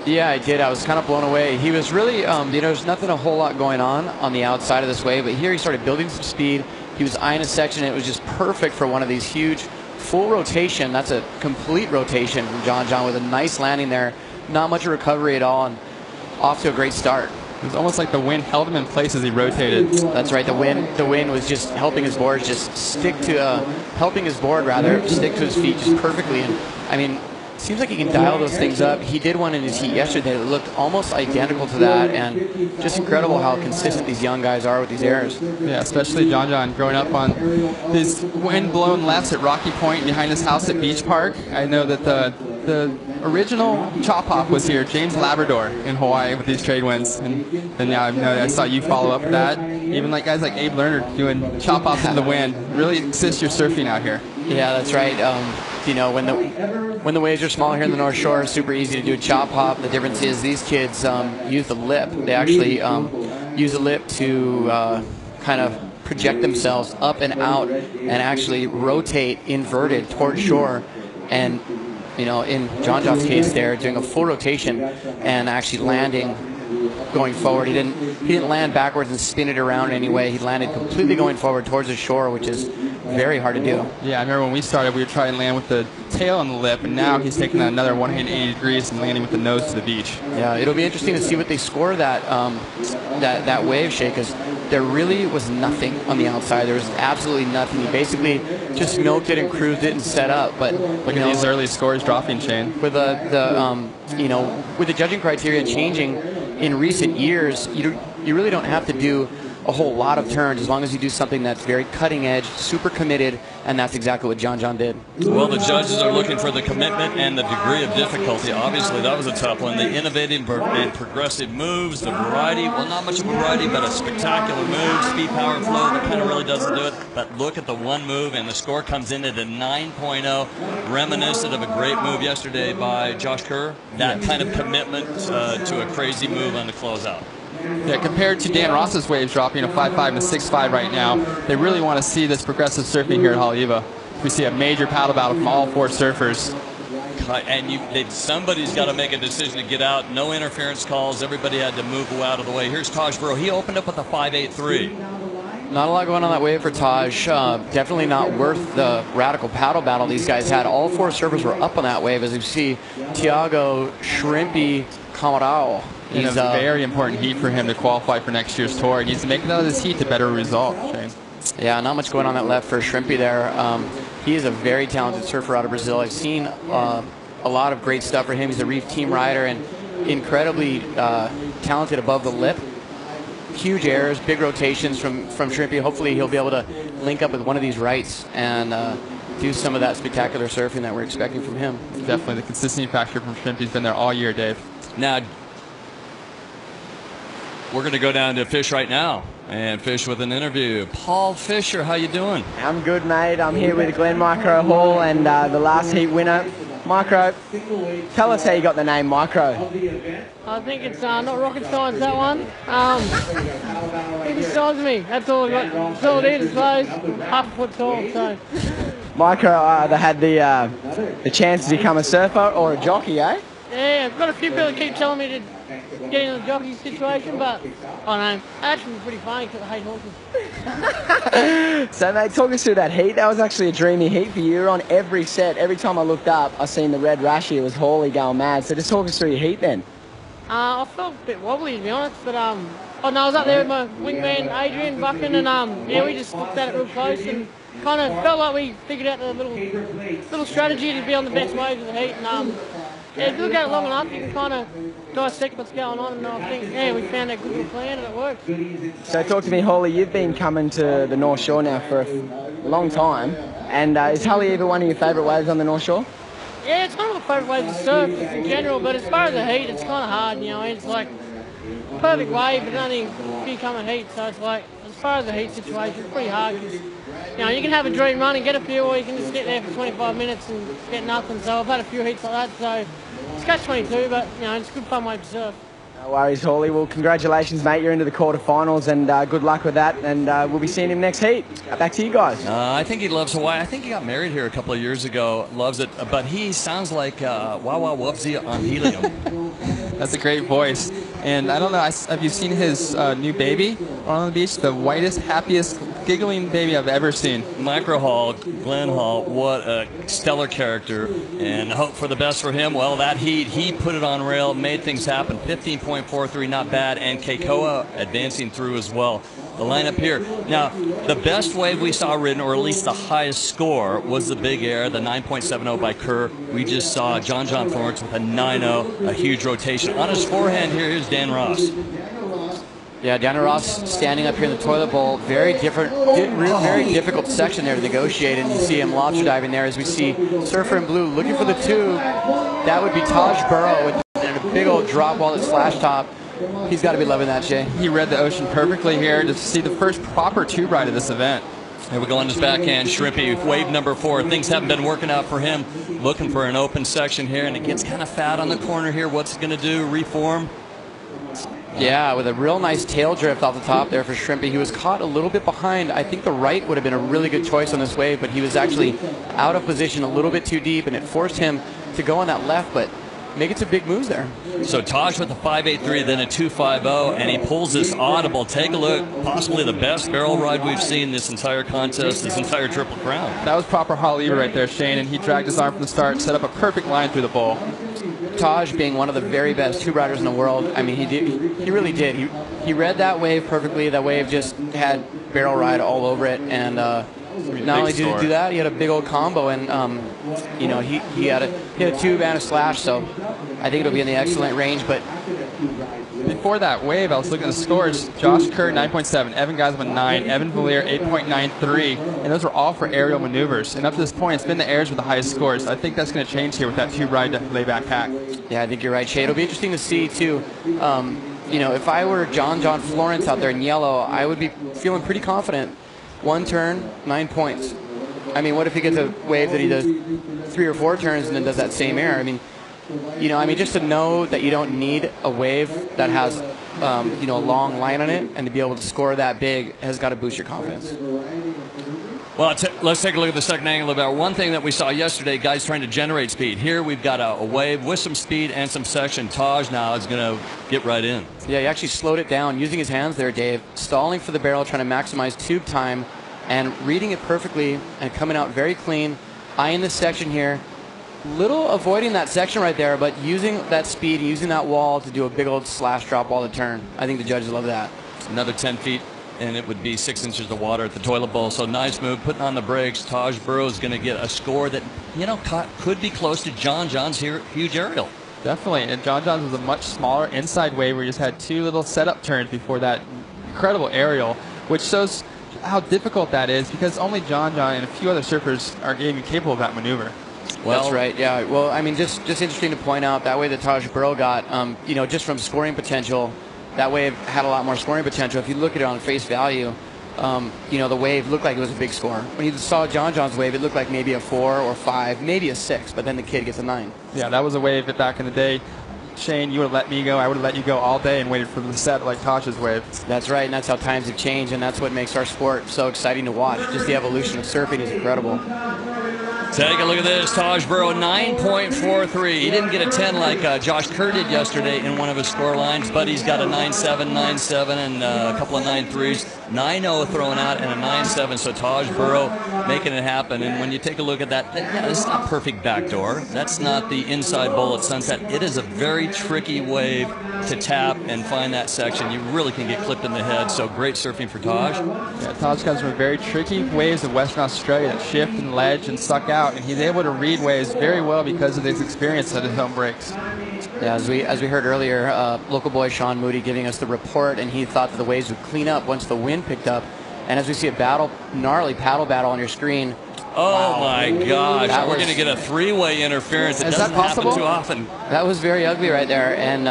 Yeah, I did. I was kind of blown away. He was really, there's nothing a whole lot going on the outside of this wave, but here he started building some speed. He was eyeing a section, and it was just perfect for one of these huge full rotation. That's a complete rotation from John with a nice landing there. Not much of recovery at all, and off to a great start. It was almost like the wind held him in place as he rotated. That's right. The wind was just helping his board stick to his feet just perfectly. And I mean, seems like he can dial those things up. He did one in his heat yesterday that looked almost identical to that, and just incredible how consistent these young guys are with these airs. Yeah, especially John growing up on these wind-blown lefts at Rocky Point behind his house at Beach Park. I know that the original chop hop was here, James Labrador in Hawaii with these trade winds, and now I saw you follow up with that. Even like guys like Abe Lerner doing chop hops in the wind really assists your surfing out here. Yeah, that's right. When the waves are small here in the North Shore, it's super easy to do a chop hop. The difference is these kids use the lip. They actually use the lip to kind of project themselves up and out and actually rotate inverted toward shore. And in John's case, they're doing a full rotation and actually landing going forward. He didn't land backwards and spin it around anyway. He landed completely going forward towards the shore, which is very hard to do. Yeah, I remember when we started, we would try and land with the tail on the lip, and now he's taking another 180 degrees and landing with the nose to the beach. Yeah, it'll be interesting to see what they score that that wave shake, because there really was nothing on the outside. There was absolutely nothing. He basically just milked it and cruised it and set up. But look at these early scores dropping, Shane. With with the judging criteria changing in recent years, you really don't have to do a whole lot of turns as long as you do something that's very cutting edge, super committed, and that's exactly what John did. Well, the judges are looking for the commitment and the degree of difficulty. Obviously, that was a tough one. The innovative and progressive moves, the variety, well, not much of a variety, but a spectacular move, speed, power, flow, that kind of really doesn't do it. But look at the one move, and the score comes in at a 9.0, reminiscent of a great move yesterday by Josh Kerr. That kind of commitment to a crazy move on the closeout. Yeah, compared to Dan Ross's waves dropping a 5.5 and a 6.5 right now, they really want to see this progressive surfing here at Haleiwa. We see a major paddle battle from all four surfers. And somebody's got to make a decision to get out. No interference calls. Everybody had to move out of the way. Here's Taj Burrow. He opened up with a 5.83. Not a lot going on that wave for Taj. Definitely not worth the radical paddle battle these guys had. All four surfers were up on that wave, as you see Tiago, Shrimpy, Camarao. It's a very important heat for him to qualify for next year's tour. He needs to make another this heat to better result, Shane. Yeah, not much going on that left for Shrimpy there. He is a very talented surfer out of Brazil. I've seen a lot of great stuff for him. He's a Reef team rider and incredibly talented above the lip. Huge airs, big rotations from Shrimpy. Hopefully he'll be able to link up with one of these rights and do some of that spectacular surfing that we're expecting from him. Definitely the consistency factor from Shrimpy's been there all year, Dave. Now, we're going to go down to Fish right now and Fish with an interview. Paul Fisher, how you doing? I'm good, mate. I'm here with Glenn Micro Hall and the last heat winner. Micro, tell us how you got the name Micro. I think it's not rocket science, that one. It's the size of me. That's all I got. That's all it is, I suppose. Half a foot tall, so. Micro, they had the chance to become a surfer or a jockey, eh? Yeah, I've got a few people that keep telling me to get into the jockey situation, but I know, actually it's pretty funny because I hate horses. So, mate, talk us through that heat. That was actually a dreamy heat for you. You were on every set. Every time I looked up, I seen the red rashy. It was Hawley going mad. So just talk us through your heat then. I felt a bit wobbly, to be honest, but I was up there with my wingman Adrian Buchan, and yeah, we just looked at it real close and kind of felt like we figured out the little strategy to be on the best waves of the heat. And yeah, if you look at it long enough, you can kind of dissect what's going on, and I think, yeah, we found a good little plan and it worked. So talk to me, Hawley, you've been coming to the North Shore now for a long time, and is Haleiwa one of your favourite waves on the North Shore? Yeah, it's one of my favourite waves to surf in general, but as far as the heat, it's kind of hard, you know, it's like perfect wave, but only a few coming heat, so it's like, as far as the heat situation, it's pretty hard, because, you know, you can have a dream run and get a few, or you can just sit there for 25 minutes and get nothing, so I've had a few heats like that, so it's catch-22, but, you know, it's a good fun way to surf. No worries, Hawley. Well, congratulations, mate. You're into the quarterfinals, and good luck with that. And we'll be seeing him next heat. Back to you guys. I think he loves Hawaii. I think he got married here a couple of years ago. Loves it. But he sounds like Wawa Wubsy on helium. That's a great voice. And I don't know, have you seen his new baby on the beach? The whitest, happiest, giggling baby I've ever seen. Micro Hall, Glenn Hall, what a stellar character. And hope for the best for him. Well, that heat, he put it on rail, made things happen. 15.43, not bad. And Keikoa advancing through as well. The lineup here. Now, the best wave we saw ridden, or at least the highest score, was the Big Air, the 9.70 by Kerr. We just saw John Florence with a 9.0, a huge rotation. On his forehand here, here's Dan Ross. Yeah, Dan Ross standing up here in the toilet bowl. Very difficult section there to negotiate, and you see him lobster diving there as we see Surfer in Blue looking for the tube. That would be Taj Burrow with a big old drop wall at slash top. He's got to be loving that, Jay. He read the ocean perfectly here to see the first proper tube ride of this event. Here we go on his backhand, Shrimpy, wave number 4. Things haven't been working out for him. Looking for an open section here, and it gets kind of fat on the corner here. What's he going to do? Reform? Yeah, with a real nice tail drift off the top there for Shrimpy. He was caught a little bit behind. I think the right would have been a really good choice on this wave, but he was actually out of position a little bit too deep, and it forced him to go on that left, but making some big moves there. So Taj with a 5.83, then a 2.50, and he pulls this audible. Take a look, possibly the best barrel ride we've seen this entire contest, this entire Triple Crown. That was proper Haleiwa right there, Shane, and he dragged his arm from the start, set up a perfect line through the bowl. Taj being one of the very best tube riders in the world, I mean, he really did. He read that wave perfectly. That wave just had barrel ride all over it, and not only did he do that, he had a big old combo, and you know, he had a tube and a slash, so I think it'll be in the excellent range. But before that wave, I was looking at the scores. Josh Kerr, 9.7. Evan Geisman, 9. Evan Valier, 8.93. And those were all for aerial maneuvers. And up to this point, it's been the airs with the highest scores. I think that's going to change here with that tube ride to layback hack. Yeah, I think you're right, Shay. It'll be interesting to see, too. You know, if I were John Florence out there in yellow, I would be feeling pretty confident. One turn, 9 points. I mean, what if he gets a wave that he does 3 or 4 turns and then does that same air? I mean, you know, just to know that you don't need a wave that has, you know, a long line on it, and to be able to score that big has got to boost your confidence. Well, let's take a look at the second angle of our one thing that we saw yesterday, guys trying to generate speed. Here we've got a wave with some speed and some section. Taj now is going to get right in. Yeah, he actually slowed it down, using his hands there, Dave, stalling for the barrel, trying to maximize tube time, and reading it perfectly and coming out very clean. Eyeing this section here. Little avoiding that section right there, but using that speed, using that wall to do a big old slash drop wall to turn. I think the judges love that. Another 10 feet, and it would be 6 inches of water at the toilet bowl. So nice move, putting on the brakes. Taj Burrow is going to get a score that, you know, could be close to John's huge aerial. Definitely, and John's was a much smaller inside wave where he just had 2 little setup turns before that incredible aerial, which shows how difficult that is because only John and a few other surfers are even capable of that maneuver. Well, that's right. Yeah. Well, I mean, just interesting to point out that way that Taj Burrow got, you know, just from scoring potential, that wave had a lot more scoring potential. If you look at it on face value, you know, the wave looked like it was a big score. When you saw John's wave, it looked like maybe a 4 or 5, maybe a 6, but then the kid gets a 9. Yeah, that was a wave that back in the day. Shane, you would have let me go. I would have let you go all day and waited for the set like Taj's wave. That's right, and that's how times have changed, and that's what makes our sport so exciting to watch. Just the evolution of surfing is incredible. Take a look at this. Taj Burrow, 9.43. He didn't get a 10 like Josh Kerr did yesterday in one of his score lines, but he's got a 9.7, 9.7, and a couple of 9.3s. 9.0 thrown out and a 9.7, so Taj Burrow making it happen. And when you take a look at that, yeah, it's not perfect backdoor. That's not the inside bowl at Sunset. It is a very tricky wave to tap and find that section. You really can get clipped in the head, so great surfing for Taj. Yeah, Taj comes from very tricky waves of Western Australia that shift and ledge and suck out, and he's able to read waves very well because of his experience at his home breaks. Yeah, as we heard earlier, local boy Sean Moody giving us the report, and he thought that the waves would clean up once the wind picked up. And as we see a gnarly paddle battle on your screen. Oh, wow. My gosh. We're going to get a 3-way interference. It doesn't happen too often. That was very ugly right there. And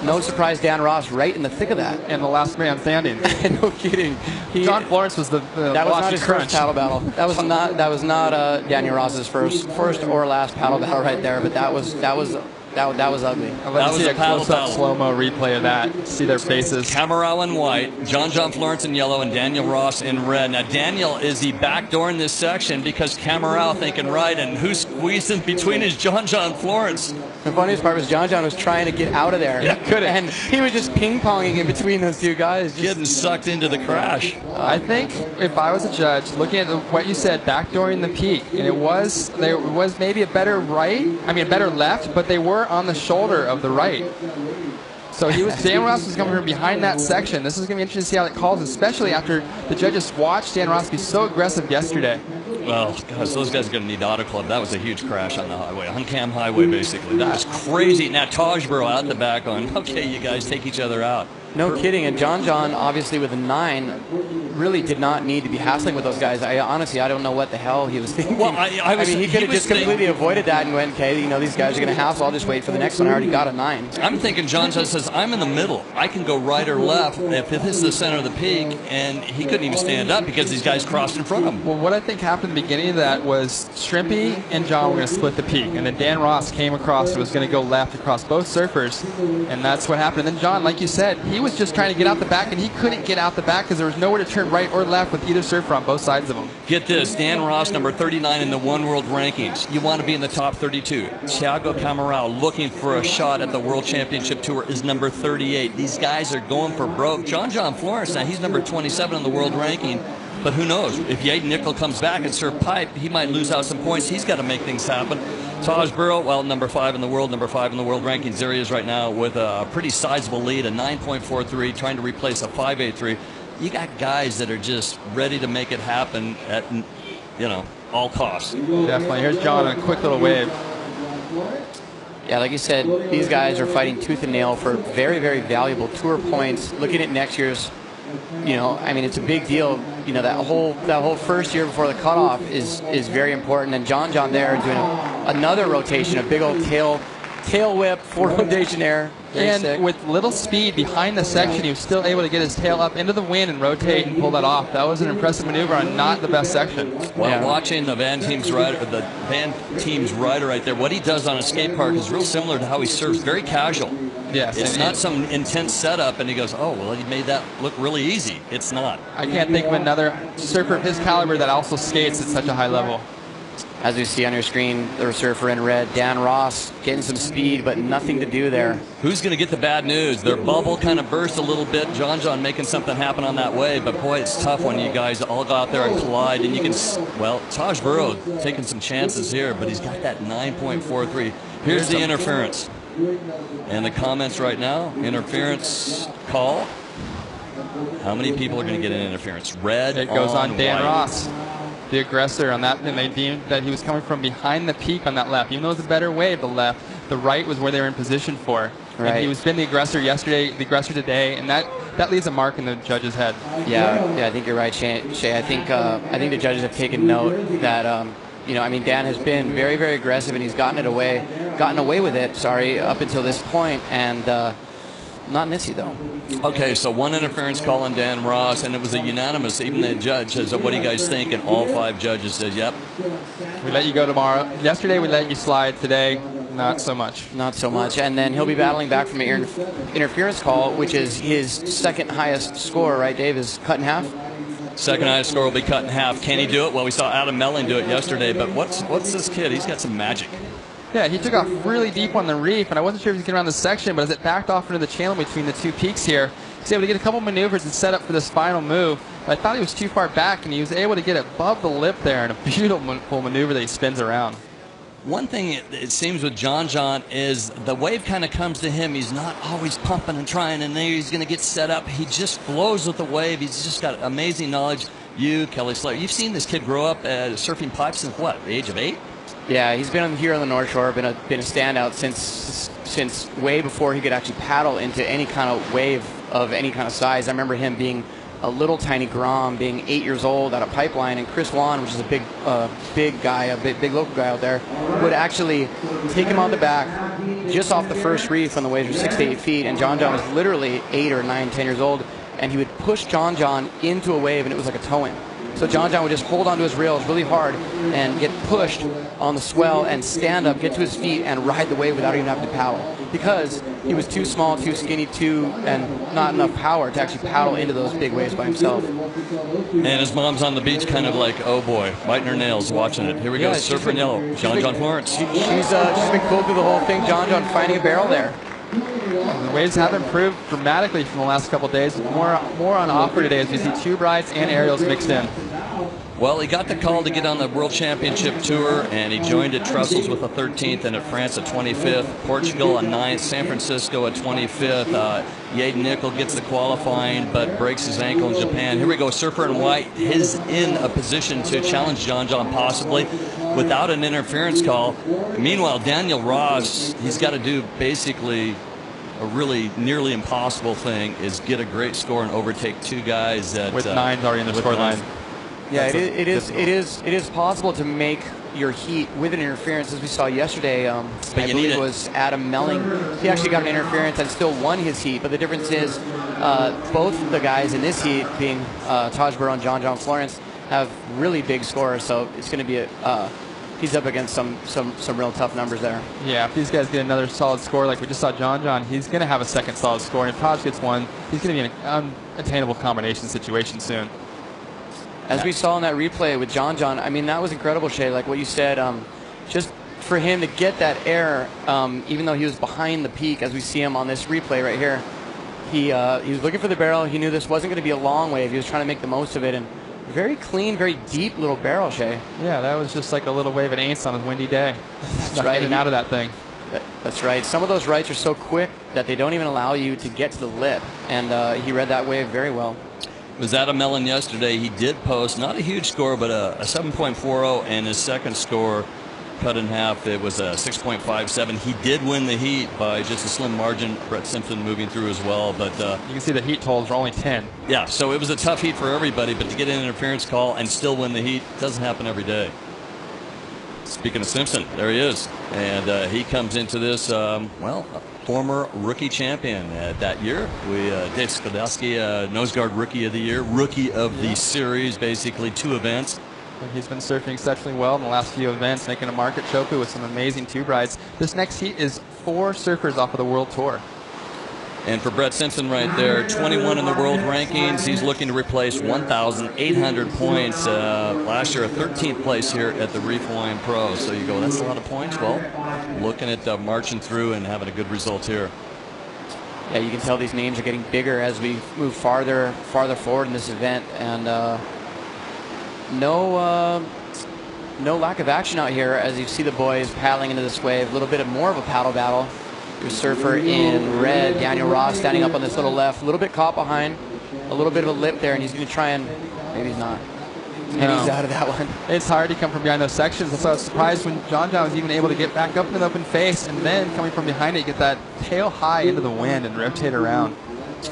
no surprise, Dan Ross right in the thick of that. And the last man standing. No kidding. John Florence was the that was not his first paddle battle. That was not Daniel Ross's first or last paddle battle right there. But that was ugly. That was a close-up slow-mo replay of that. See their faces. Camarao in white, John Florence in yellow, and Daniel Ross in red. Now, Daniel is the backdoor in this section because Camarao thinking right, and who's squeezing between is John Florence. The funniest part was John was trying to get out of there. Yeah, couldn't. And he was just ping-ponging in between those two guys. Just getting sucked into the crash. I think if I was a judge, looking at what you said, backdooring the peak, and there was maybe a better a better left, but they were on the shoulder of the right. So Dan Ross was coming from behind that section. This is going to be interesting to see how it calls, especially after the judges watched Dan Ross be so aggressive yesterday. Well, gosh, those guys are going to need Auto Club. That was a huge crash on the highway, on Cam Highway, basically. That was crazy. Now, Taj Burrow out the back on, okay, you guys take each other out. No kidding. And John, obviously with a 9, really did not need to be hassling with those guys. Honestly, I don't know what the hell he was thinking. Well, I mean, he could have just completely avoided that and went, okay, you know, these guys are going to hassle. I'll just wait for the next one. I already got a 9. I'm thinking John says, I'm in the middle. I can go right or left if this is the center of the peak, and he couldn't even stand up because these guys crossed in front of him. Well, what I think happened at the beginning of that was Shrimpy and John were going to split the peak, and then Dan Ross came across and was going to go left across both surfers, and that's what happened. And then John, like you said, he was just trying to get out the back, and he couldn't get out the back because there was nowhere to turn turn right or left with either surfer on both sides of them. Get this, Dan Ross, number 39 in the One World rankings. You want to be in the top 32. Thiago Camarão, looking for a shot at the World Championship Tour, is number 38. These guys are going for broke. John Florence, now he's number 27 in the world ranking. But who knows? If Yaden Nickel comes back and surf pipe, he might lose out some points. He's got to make things happen. Taj Burrow, well, number 5 in the world rankings. There he is right now with a pretty sizable lead, a 9.43, trying to replace a 5.83. You got guys that are just ready to make it happen at, all costs. Definitely. Here's John on a quick little wave. Yeah, like you said, these guys are fighting tooth and nail for very, very valuable tour points. Looking at next year's, it's a big deal. That whole first year before the cutoff is very important. And John there doing another rotation, a big old tail whip, 4 rotation air. And sick. with little speed behind the section, he was still able to get his tail up into the wind and rotate and pull that off. That was an impressive maneuver on not the best section. Well, watching the Van Team's rider right there, what he does on a skate park is real similar to how he surfs, very casual. Yes. It's not some intense setup, and he goes, oh, well, he made that look really easy. It's not. I can't think of another surfer of his caliber that also skates at such a high level. As we see on your screen, the surfer in red, Dan Ross, getting some speed, but nothing to do there. Who's going to get the bad news? Their bubble kind of burst a little bit. John making something happen on that wave, but boy, it's tough when you guys all go out there and collide. And you can, Taj Burrow taking some chances here, but he's got that 9.43. Here's the interference. And the comments right now, interference call. How many people are going to get an interference? Red. It goes on Dan white. Ross, the aggressor on that, and they deemed that he was coming from behind the peak on that left. Even though it was a better wave, the left, the right was where they were in position for. Right. And he was been the aggressor yesterday, the aggressor today, and that leaves a mark in the judge's head. Yeah, I think you're right, Shay. I think the judges have taken note that Dan has been very, very aggressive, and he's gotten away with it. Up until this point, and not in this heat though. Okay, so one interference call on Dan Ross, and it was a unanimous. Even the judge says, "What do you guys think?" And all 5 judges said, "Yep." We let you go tomorrow. Yesterday we let you slide. Today, not so much. Not so much. And then he'll be battling back from an interference call, which is his second highest score, right, Dave? Is cut in half. Second highest score will be cut in half. Can he do it? Well, we saw Adam Melling do it yesterday, but what's this kid? He's got some magic. Yeah, he took off really deep on the reef, and I wasn't sure if he could get around the section, but as it backed off into the channel between the 2 peaks here, he was able to get a couple maneuvers and set up for this final move. But I thought he was too far back, and he was able to get above the lip there in a beautiful maneuver that he spins around. One thing it seems with John is the wave kind of comes to him. He's not always pumping and trying, and then he's going to get set up. He just flows with the wave. He's just got amazing knowledge. You, Kelly Slater, you've seen this kid grow up surfing pipes since what, the age of 8? Yeah, he's been here on the North Shore, been a standout since way before he could actually paddle into any kind of wave of any kind of size. I remember him being a little tiny Grom, being 8 years old at a pipeline, and Chris Wan, which is a big guy, a big local guy out there, would actually take him on the back just off the first reef when the waves were 6 to 8 feet, and John was literally 8 or 9, 10 years old, and he would push John into a wave, and it was like a towing. So John would just hold onto his rails really hard and get pushed on the swell and stand up, get to his feet, and ride the wave without even having to paddle. Because he was too small, too skinny, and not enough power to actually paddle into those big waves by himself. And his mom's on the beach kind of like, oh boy, biting her nails watching it. Here we go, surfer in yellow, John Florence. She's been cool through the whole thing, John finding a barrel there. The waves have improved dramatically from the last couple of days. More on offer today as we see tube rides and aerials mixed in. Well, he got the call to get on the World Championship Tour, and he joined at Trussell's with a 13th, and at France a 25th, Portugal a 9th, San Francisco a 25th. Yaden Nickel gets the qualifying, but breaks his ankle in Japan. Here we go, surfer in white is in a position to challenge John possibly without an interference call. Meanwhile, Daniel Ross, he's got to do basically a really nearly impossible thing, is get a great score and overtake 2 guys that with 9s already in the score line. Yeah, it is possible to make your heat with an interference, as we saw yesterday. I believe it was Adam Melling. He actually got an interference and still won his heat. But the difference is, both the guys in this heat, being Taj Burrow and John Florence, have really big scores. So it's going to be he's up against some real tough numbers there. Yeah, if these guys get another solid score like we just saw John, he's going to have a second solid score. And if Taj gets one, he's going to be in an unattainable combination situation soon. As we saw in that replay with John, I mean, that was incredible, Shay. Like what you said, just for him to get that air, even though he was behind the peak, as we see him on this replay right here, he was looking for the barrel. He knew this wasn't going to be a long wave. He was trying to make the most of it, and very clean, very deep little barrel, Shay. Yeah, that was just like a little wave at Ace on a windy day. That's right. Getting out of that thing. That's right. Some of those rights are so quick that they don't even allow you to get to the lip, and he read that wave very well. It was Adam Mellon yesterday. He did post not a huge score, but a 7.40, and his second score cut in half. It was a 6.57. He did win the heat by just a slim margin. Brett Simpson moving through as well, but you can see the heat totals are only 10. Yeah, so it was a tough heat for everybody, but to get an interference call and still win the heat doesn't happen every day. Speaking of Simpson, there he is, and he comes into this, well, former rookie champion that year. Dave Sklodowski, nose guard rookie of the year, rookie of the series, basically 2 events. He's been surfing exceptionally well in the last few events, making a mark at Chopu with some amazing tube rides. This next heat is 4 surfers off of the World Tour. And for Brett Simpson right there, 21 in the world rankings. He's looking to replace 1,800 points. Last year, a 13th place here at the Reef Hawaiian Pro. So you go, that's a lot of points. Well, looking at marching through and having a good result here. Yeah, you can tell these names are getting bigger as we move farther forward in this event. And no lack of action out here as you see the boys paddling into this wave. A little bit more of a paddle battle. Your surfer in red, Daniel Ross, standing up on this little left, a little bit caught behind, a little bit of a lip there, and he's going to try and, maybe he's not. And he's out of that one. It's hard to come from behind those sections. So I was surprised when John was even able to get back up in an open face, and then coming from behind it, get that tail high into the wind and rotate around.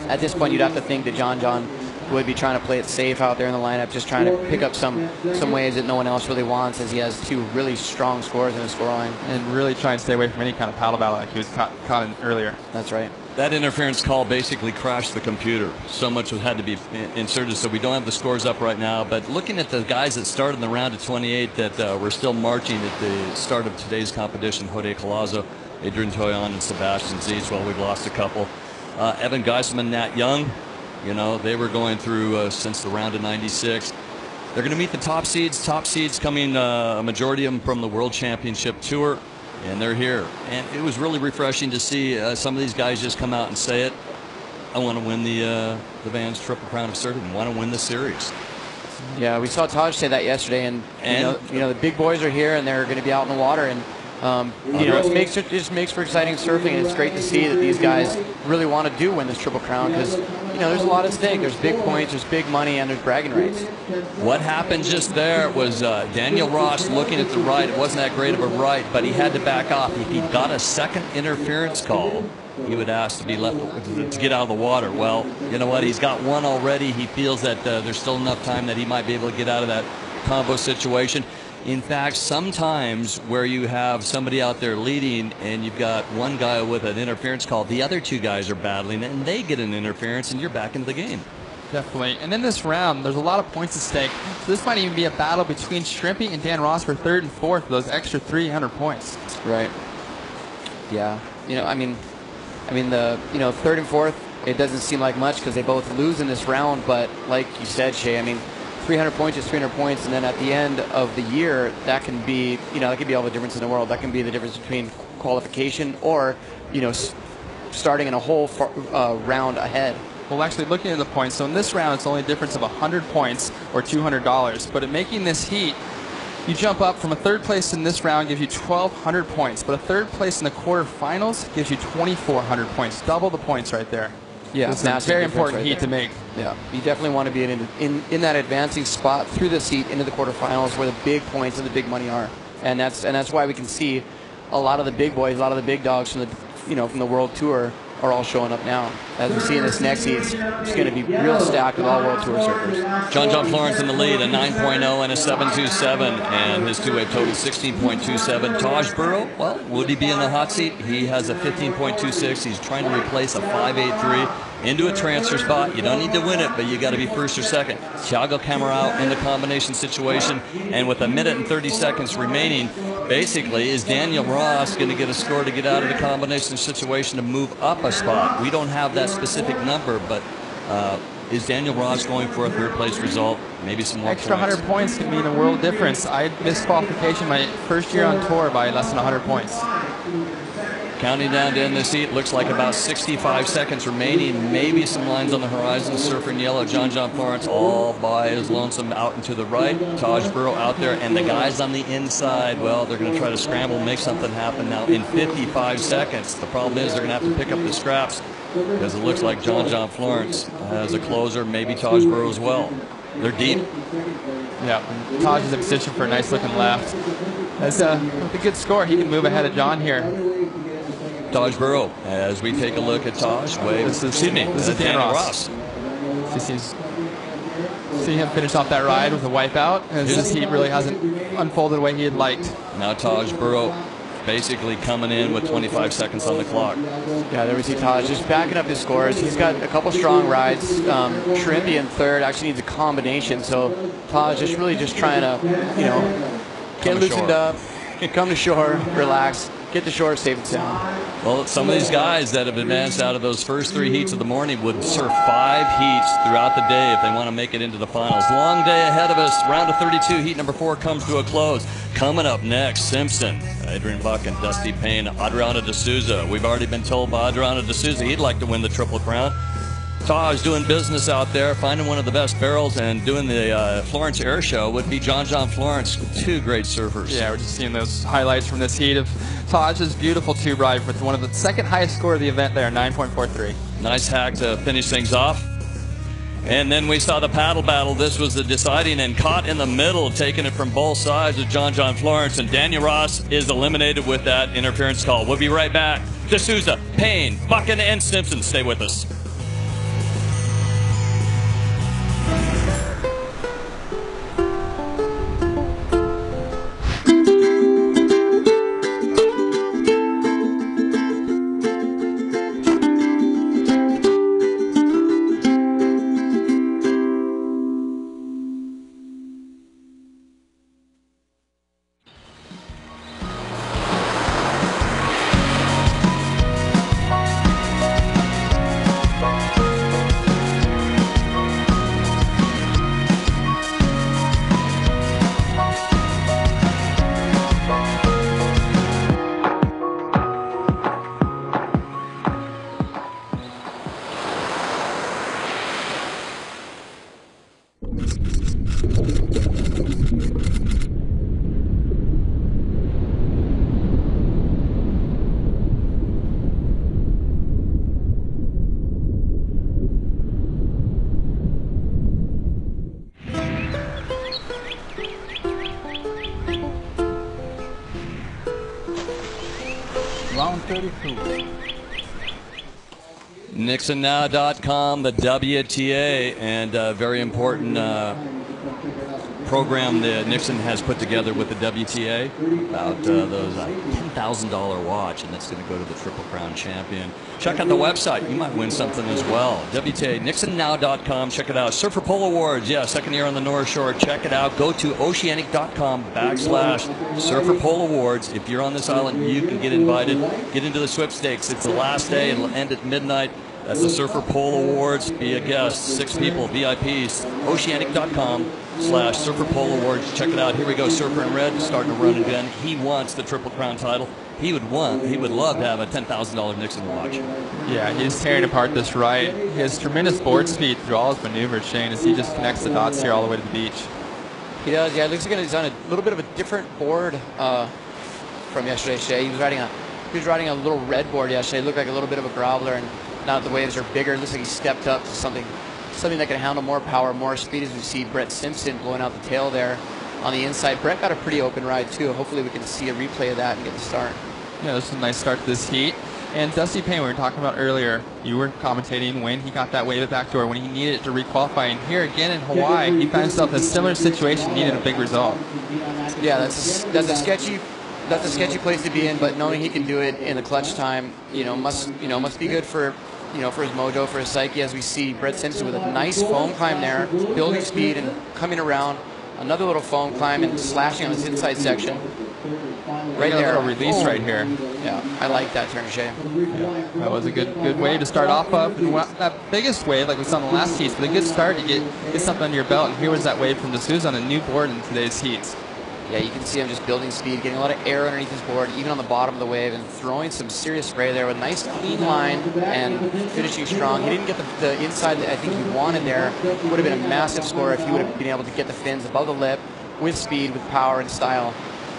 At this point, you'd have to think that John would be trying to play it safe out there in the lineup, just trying to pick up some waves that no one else really wants, as he has 2 really strong scores in his scoreline. And really try and stay away from any kind of paddle battle like he was caught in earlier. That's right. That interference call basically crashed the computer. So much had to be inserted, so we don't have the scores up right now. But looking at the guys that started in the round of 28 that were still marching at the start of today's competition, Jode Colazo, Adrian Toyon, and Sebastian Zietz. Well, we've lost a couple. Evan Geisman, Nat Young, you know, they were going through since the round of 96. They're going to meet the top seeds. Top seeds coming, a majority of them from the World Championship Tour, and they're here. And it was really refreshing to see some of these guys just come out and say it. I want to win the Vans Triple Crown of Surfing. I want to win the series. Yeah, we saw Taj say that yesterday, and you know the big boys are here, and they're going to be out in the water, and you know, it just makes for exciting surfing, and it's great to see that these guys really want to win this Triple Crown, because you know there's a lot at stake. There's big points, there's big money, and there's bragging rights. What happened just there was Daniel Ross looking at the right. It wasn't that great of a right, but he had to back off. If he got a second interference call, he would ask to be left to get out of the water. Well, you know what? He's got one already. He feels that there's still enough time that he might be able to get out of that combo situation. In fact, sometimes where you have somebody out there leading and you've got one guy with an interference call, the other 2 guys are battling and they get an interference and you're back into the game. Definitely. And in this round, there's a lot of points at stake. So this might even be a battle between Shrimpy and Dan Ross for 3rd and 4th for those extra 300 points. Right. Yeah. You know, I mean the 3rd and 4th, it doesn't seem like much because they both lose in this round, but like you said, Shay, I mean 300 points is 300 points, and then at the end of the year, that can be, that can be all the difference in the world. That can be the difference between qualification or, starting in a whole round ahead. Well, actually, looking at the points, so in this round, it's only a difference of 100 points or $200. But in making this heat, you jump up from a 3rd place in this round gives you 1,200 points, but a 3rd place in the quarterfinals gives you 2,400 points, double the points right there. Yeah, it's a very important heat to make. Yeah, you definitely want to be in that advancing spot through this heat into the quarterfinals where the big points and the big money are, and that's why we can see a lot of the big boys, a lot of the big dogs from the World Tour are all showing up now. As we see in this next heat, it's going to be real stacked with all World Tour surfers. John Florence in the lead, a 9.0 and a 7.27, and his 2-wave total 16.27. Taj Burrow, well, would he be in the hot seat? He has a 15.26. He's trying to replace a 5.83 into a transfer spot. You don't need to win it, but you got to be 1st or 2nd. Thiago Camarão in the combination situation, and with 1 minute and 30 seconds remaining, basically, is Daniel Ross going to get a score to get out of the combination situation to move up a spot? We don't have that specific number, but Is Daniel Ross going for a third-place result? Maybe some more Extra points. 100 points can mean a world difference. I missed qualification my first year on tour by less than 100 points. Counting down to end this heat, looks like about 65 seconds remaining. Maybe some lines on the horizon. Surfer in yellow, John Florence all by his lonesome out and to the right. Taj Burrow out there, and the guys on the inside, well, they're going to try to scramble, make something happen now in 55 seconds. The problem is they're going to have to pick up the scraps because it looks like John Florence has a closer, maybe Taj Burrow as well. They're deep. Yeah, Taj is in position for a nice looking left. That's a good score. He can move ahead of John here. Taj Burrow, as we take a look at Taj, This is Dan Ross. See him finish off that ride with a wipeout, as this heat really hasn't unfolded the way he had liked. Now Taj Burrow basically coming in with 25 seconds on the clock. Yeah, there we see Taj just backing up his scores. He's got a couple strong rides. Shrimpy in third actually needs a combination, so Taj just really just trying to, get loosened up, come to shore, relax, get to shore safe and sound. Well, some of these guys that have advanced out of those first 3 heats of the morning would surf 5 heats throughout the day if they want to make it into the finals. Long day ahead of us. Round of 32, heat number 4 comes to a close. Coming up next, Simpson, Adrian Buck, and Dusty Payne, Adriano de Souza. We've already been told by Adriano de Souza he'd like to win the Triple Crown. Taj doing business out there, finding one of the best barrels, and doing the Florence Air Show would be John Florence. 2 great surfers. Yeah, we're just seeing those highlights from this heat of Taj's beautiful tube ride with one of the second highest score of the event there, 9.43. Nice hack to finish things off. And then we saw the paddle battle. This was the deciding, and caught in the middle, taking it from both sides of John Florence. And Daniel Ross is eliminated with that interference call. We'll be right back. De Souza, Payne, Buchan, and Simpson. Stay with us. Round 32. NixonNow.com, the WTA, and a very important program that Nixon has put together with the WTA about those $10,000 watch, and that's going to go to the Triple Crown champion. Check out the website. You might win something as well. WTA, NixonNow.com. Check it out. Surfer Pole Awards, yeah, second year on the North Shore. Check it out. Go to oceanic.com/Surfer Pole Awards. If you're on this island, you can get invited. Get into the sweepstakes. It's the last day. It'll end at midnight. That's the Surfer Pole Awards. Be a guest. 6 people, VIPs. Oceanic.com/Surfer Pole Awards. Check it out. Here we go. Surfer in red starting to run again. He wants the Triple Crown title. He would love to have a $10,000 Nixon watch. Yeah, he's tearing apart this ride. He has tremendous board speed through all his maneuvers, Shane, as he just connects the dots here all the way to the beach. He does, yeah. It looks like he's on a little bit of a different board from yesterday, Shay. He was riding a little red board yesterday. It looked like a little bit of a groveler, and now that the waves are bigger, it looks like he stepped up to something that can handle more power, more speed, as we see Brett Simpson blowing out the tail there on the inside. Brett got a pretty open ride too. Hopefully we can see a replay of that and get the start. Yeah, this is a nice start to this heat. And Dusty Payne, we were talking about earlier, you were commentating when he got that wave at backdoor, when he needed it to requalify. And here again in Hawaii, he found himself in a similar situation, needed a big result. Yeah, that's a sketchy place to be in, but knowing he can do it in the clutch time, must be good for for his mojo, for his psyche, as we see Brett Simpson with a nice foam climb there, building speed and coming around. Another little foam climb and slashing on this inside section. Right got a there. little release right here. Yeah, I like that turn, Shay. That was a good wave to start off of. And that biggest wave, like we saw in the last heats, but a good start to get something under your belt. And here was that wave from D'Souza on a new board in today's heats. Yeah, you can see him just building speed, getting a lot of air underneath his board, even on the bottom of the wave, and throwing some serious spray there with a nice clean line and finishing strong. He didn't get the inside that I think he wanted there. Would have been a massive score if he would have been able to get the fins above the lip with speed, with power and style,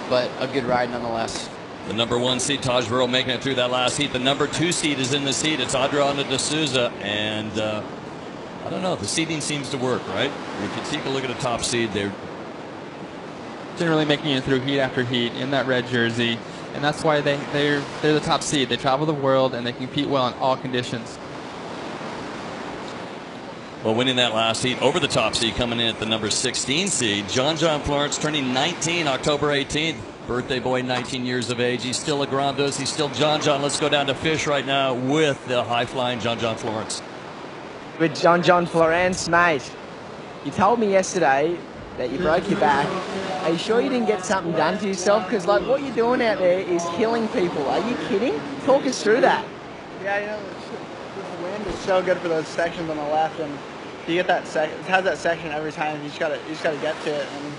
but a good ride nonetheless. The number 1 seed, Taj Burrow, making it through that last heat. The number 2 seed is in the seat. It's Adriana D'Souza, and I don't know, the seeding seems to work, right? If you take a look at the top seed, they're Generally making it through heat after heat in that red jersey, and that's why they're the top seed. They travel the world and they compete well in all conditions. Well, winning that last heat over the top seed, coming in at the number 16 seed, John Florence, turning 19 October 18th. Birthday boy, 19 years of age. He's still a Grandos. He's still John. Let's go down to Fish right now with the high-flying John Florence. With John Florence, mate, you told me yesterday that you broke your back. Are you sure you didn't get something done to yourself? Because like what you're doing out there is killing people. Are you kidding? Talk us through that. Yeah, you know, the wind is so good for those sections on the left, and you get that it has that section every time. You just gotta get to it. And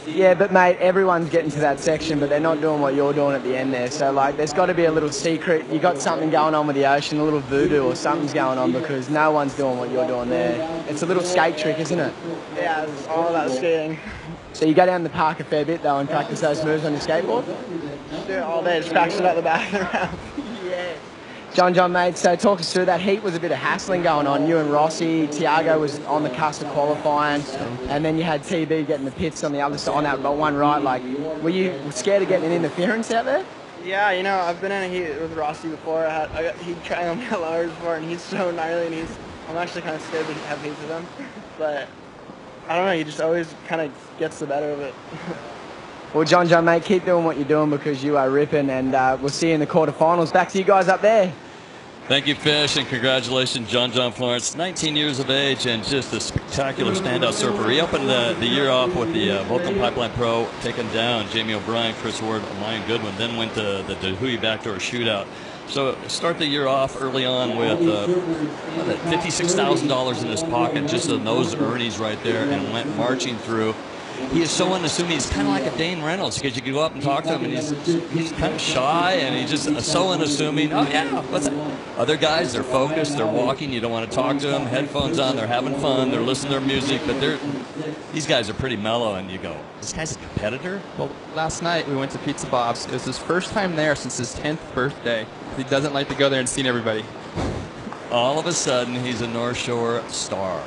yeah, but mate, everyone's getting to that section, but they're not doing what you're doing at the end there. So like, there's got to be a little secret. You got something going on with the ocean, a little voodoo or something's going on, because no one's doing what you're doing there. It's a little skate trick, isn't it? Yeah, it's all about skating. So you go down the park a fair bit though and practice those moves on your skateboard? Do it all day, just practice it at the back of the round. Yeah. John, mate, so talk us through that heat. Was a bit of hassling going on. You and Rossi, Tiago was on the cusp of qualifying, and then you had TB getting the pits on the other side, on that one right. Like, were you scared of getting an interference out there? Yeah, you know, I've been in a heat with Rossi before. He tried on me at lowers before, and he's so gnarly, and I'm actually kind of scared to have heats with him. But I don't know, he just always kind of gets the better of it. Well, John, mate, keep doing what you're doing because you are ripping, and we'll see you in the quarterfinals. Back to you guys up there. Thank you, Fish, and congratulations, John Florence, 19 years of age and just a spectacular standout surfer. He opened the year off with the Vulcan Pipeline Pro, taking down Jamie O'Brien, Chris Ward, and Ryan Goodwin, then went to the Hui backdoor shootout. So start the year off early on with $56,000 in his pocket, just in those earnings right there, and went marching through. He is so unassuming. He's kind of like a Dane Reynolds, because you can go up and talk to him, and he's kind of shy, and he's just so unassuming. Oh, yeah, what's that? Other guys, they're focused, they're walking, you don't want to talk to them, headphones on, they're having fun, they're listening to their music, but these guys are pretty mellow, and you go, this guy's a competitor? Well, last night we went to Pizza Bob's. It was his first time there since his 10th birthday. He doesn't like to go there and see everybody. All of a sudden, he's a North Shore star,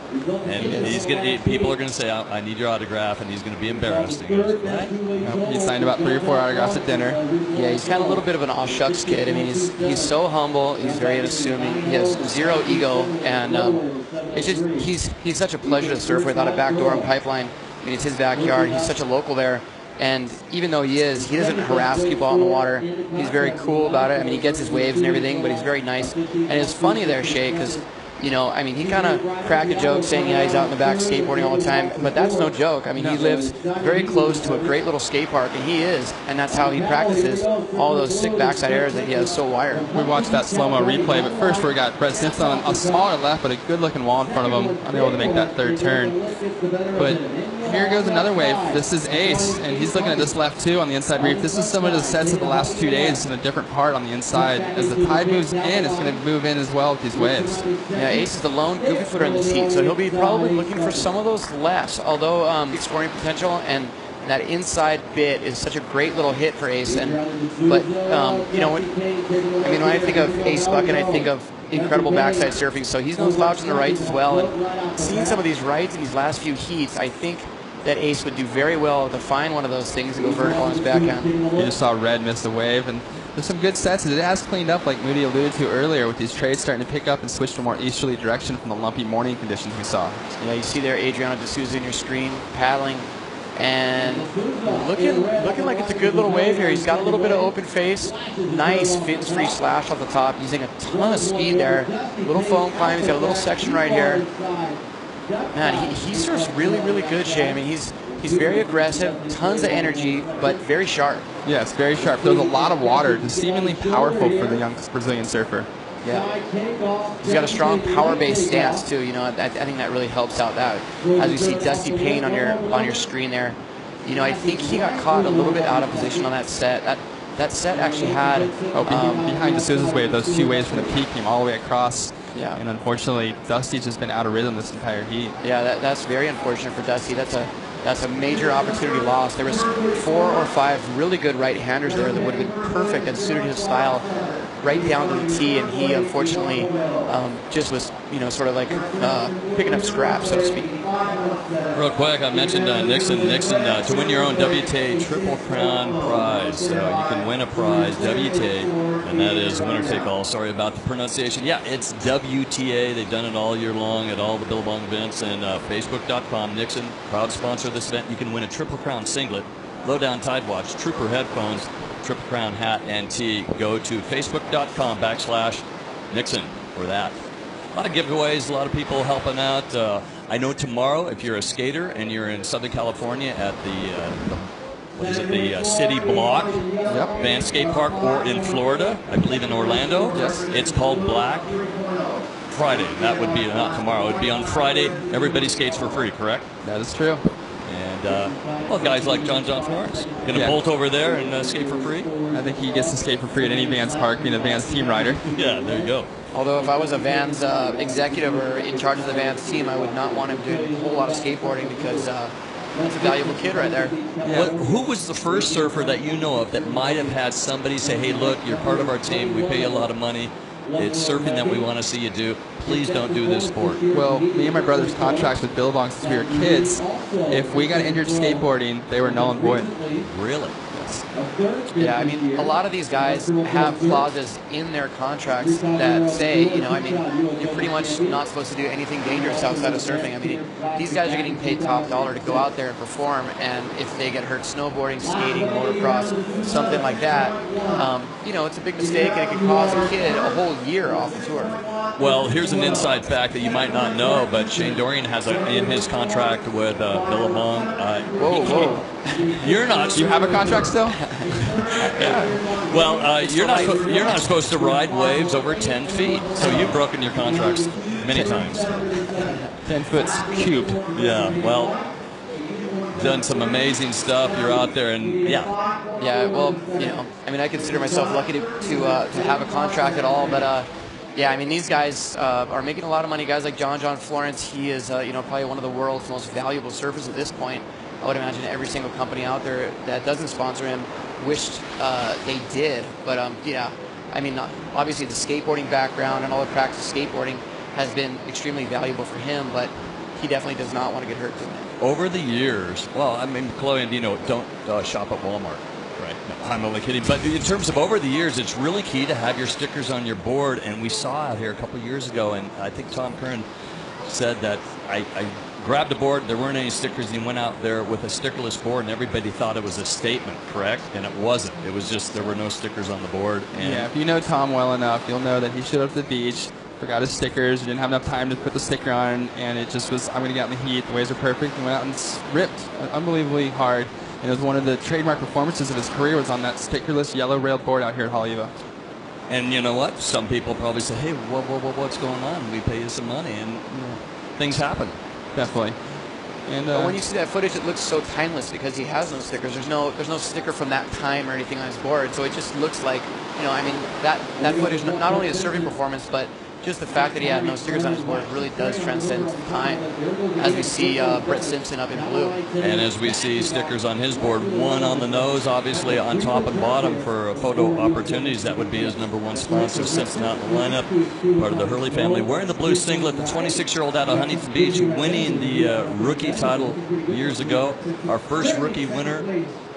and people are going to say, "I need your autograph," and he's going to be embarrassed. He goes, he signed about 3 or 4 autographs at dinner. Yeah, he's kind of a little bit of an aw shucks kid. I mean, he's so humble. He's very unassuming. He has zero ego, and it's just he's such a pleasure to surf with on a backdoor and pipeline. I mean, it's his backyard. He's such a local there. And even though he doesn't harass people out in the water. He's very cool about it. I mean, he gets his waves and everything, but he's very nice. And it's funny there, Shay, because, you know, I mean, he kind of cracked a joke saying, yeah, he's out in the back skateboarding all the time. But that's no joke. I mean, he lives very close to a great little skate park, and he is. And that's how he practices all those sick backside airs that he has so wired. We watched that slow-mo replay, but first we got Brett Simpson on a smaller left, but a good-looking wall in front of him, unable to make that third turn. But here goes another wave. This is Ace, and he's looking at this left too on the inside reef. This is some of the sets of the last 2 days in a different part on the inside. As the tide moves in, it's going to move in as well with these waves. Yeah, Ace is the lone goofy footer in this heat, so he'll be probably looking for some of those lefts, although scoring potential and that inside bit is such a great little hit for Ace. But you know, when I think of Ace Bucket, I think of incredible backside surfing, so he's no slouch on the rights as well. And seeing some of these rights in these last few heats, I think that Ace would do very well to find one of those things and go vertical on his backhand. You just saw Red miss a wave, and there's some good sets. It has cleaned up, like Moody alluded to earlier, with these trades starting to pick up and switch to a more easterly direction from the lumpy morning conditions we saw. Yeah, you see there Adriano D'Souza in your screen, paddling, and looking like it's a good little wave here. He's got a little bit of open face, nice fins-free slash off the top, using a ton of speed there. Little foam climb, he's got a little section right here. Man, he surfs really, really good, Shay. I mean, he's He's very aggressive, tons of energy, but very sharp. Yes, very sharp. Throws a lot of water, deceivingly powerful for the young Brazilian surfer. Yeah. He's got a strong power-based stance too. You know, I think that really helps out. That as we see Dusty Payne on your screen there, you know, I think he got caught a little bit out of position on that set. That set actually had behind the Sousa's wave, those two waves from the peak came all the way across. Yeah. And unfortunately, Dusty's just been out of rhythm this entire heat. Yeah, that's very unfortunate for Dusty. That's a major opportunity lost. There was 4 or 5 really good right-handers there that would have been perfect and suited his style right down to the tee, and he unfortunately just was, you know, sort of like picking up scraps, so to speak. Real quick, I mentioned Nixon. Nixon, to win your own WTA Triple Crown prize. You can win a prize, WTA, and that is winner take all. Sorry about the pronunciation. Yeah, it's WTA. They've done it all year long at all the Billabong events, and Facebook.com. Nixon, proud sponsor of this event. You can win a Triple Crown singlet, Lowdown Tide Watch, Trooper headphones, Triple Crown hat and tee. Go to Facebook.com/Nixon for that. A lot of giveaways, a lot of people helping out. I know tomorrow, if you're a skater and you're in Southern California at the City Block Van Skate Park, or in Florida, I believe in Orlando. Yes. It's called Black Friday. That would be not tomorrow. It would be on Friday. Everybody skates for free, correct? That is true. And, well, guys like John Florence going to bolt over there and skate for free. I think he gets to skate for free at any Vans park, being a Vans team rider. Yeah, there you go. Although if I was a Vans executive or in charge of the Vans team, I would not want him doing a whole lot of skateboarding because that's a valuable kid right there. Yeah. Who was the first surfer that you know of that might have had somebody say, hey, look, you're part of our team, we pay you a lot of money, it's surfing that we want to see you do, please don't do this sport? Well, me and my brother's contracts with Billabong since we were kids, if we got injured skateboarding, they were null and void. Really? Yeah, I mean, a lot of these guys have clauses in their contracts that say, you know, I mean, you're pretty much not supposed to do anything dangerous outside of surfing. I mean, these guys are getting paid top dollar to go out there and perform, and if they get hurt snowboarding, skating, motocross, something like that, you know, it's a big mistake, and it could cause a kid a whole year off the tour. Well, here's an inside fact that you might not know, but Shane Dorian has in his contract with Billabong. Whoa. You're not. You have a contract still? Yeah. Well, you're not supposed to ride waves over 10 feet, so you've broken your contracts many times. 10 foot cubed. Yeah. Well, done some amazing stuff. You're out there, and yeah. Well, you know, I mean, I consider myself lucky to have a contract at all, but. Yeah, I mean, these guys are making a lot of money. Guys like John Florence, he is, you know, probably one of the world's most valuable surfers at this point. I would imagine every single company out there that doesn't sponsor him wished they did. But, yeah, I mean, obviously the skateboarding background and all the practice skateboarding has been extremely valuable for him, but he definitely does not want to get hurt doing it. Over the years, well, I mean, Chloe and Dino don't shop at Walmart. Right. No, I'm only kidding. But in terms of over the years, it's really key to have your stickers on your board. And we saw out here a couple of years ago, and I think Tom Curran said that I grabbed a board, there weren't any stickers, and he went out there with a stickerless board, and everybody thought it was a statement, correct? And it wasn't. It was just there were no stickers on the board. And yeah, if you know Tom well enough, you'll know that he showed up to the beach, forgot his stickers, didn't have enough time to put the sticker on, and it just was, I'm going to get out in the heat, the waves are perfect, and went out and ripped unbelievably hard. And it was one of the trademark performances of his career was on that stickerless yellow railed board out here at Haleiwa. And you know what? Some people probably say, hey, what's going on? We pay you some money, and you know, things happen. Definitely. And but when you see that footage, it looks so timeless because he has no stickers. There's no sticker from that time or anything on his board, so it just looks like, you know, I mean, that footage, not only the surfing performance, but just the fact that he had no stickers on his board really does transcend time, as we see Brett Simpson up in blue. And as we see stickers on his board, one on the nose, obviously on top and bottom for photo opportunities. That would be his #1 sponsor, Simpson out in the lineup, part of the Hurley family. Wearing the blue singlet, the 26-year-old out of Huntington Beach, winning the rookie title years ago. Our first rookie winner.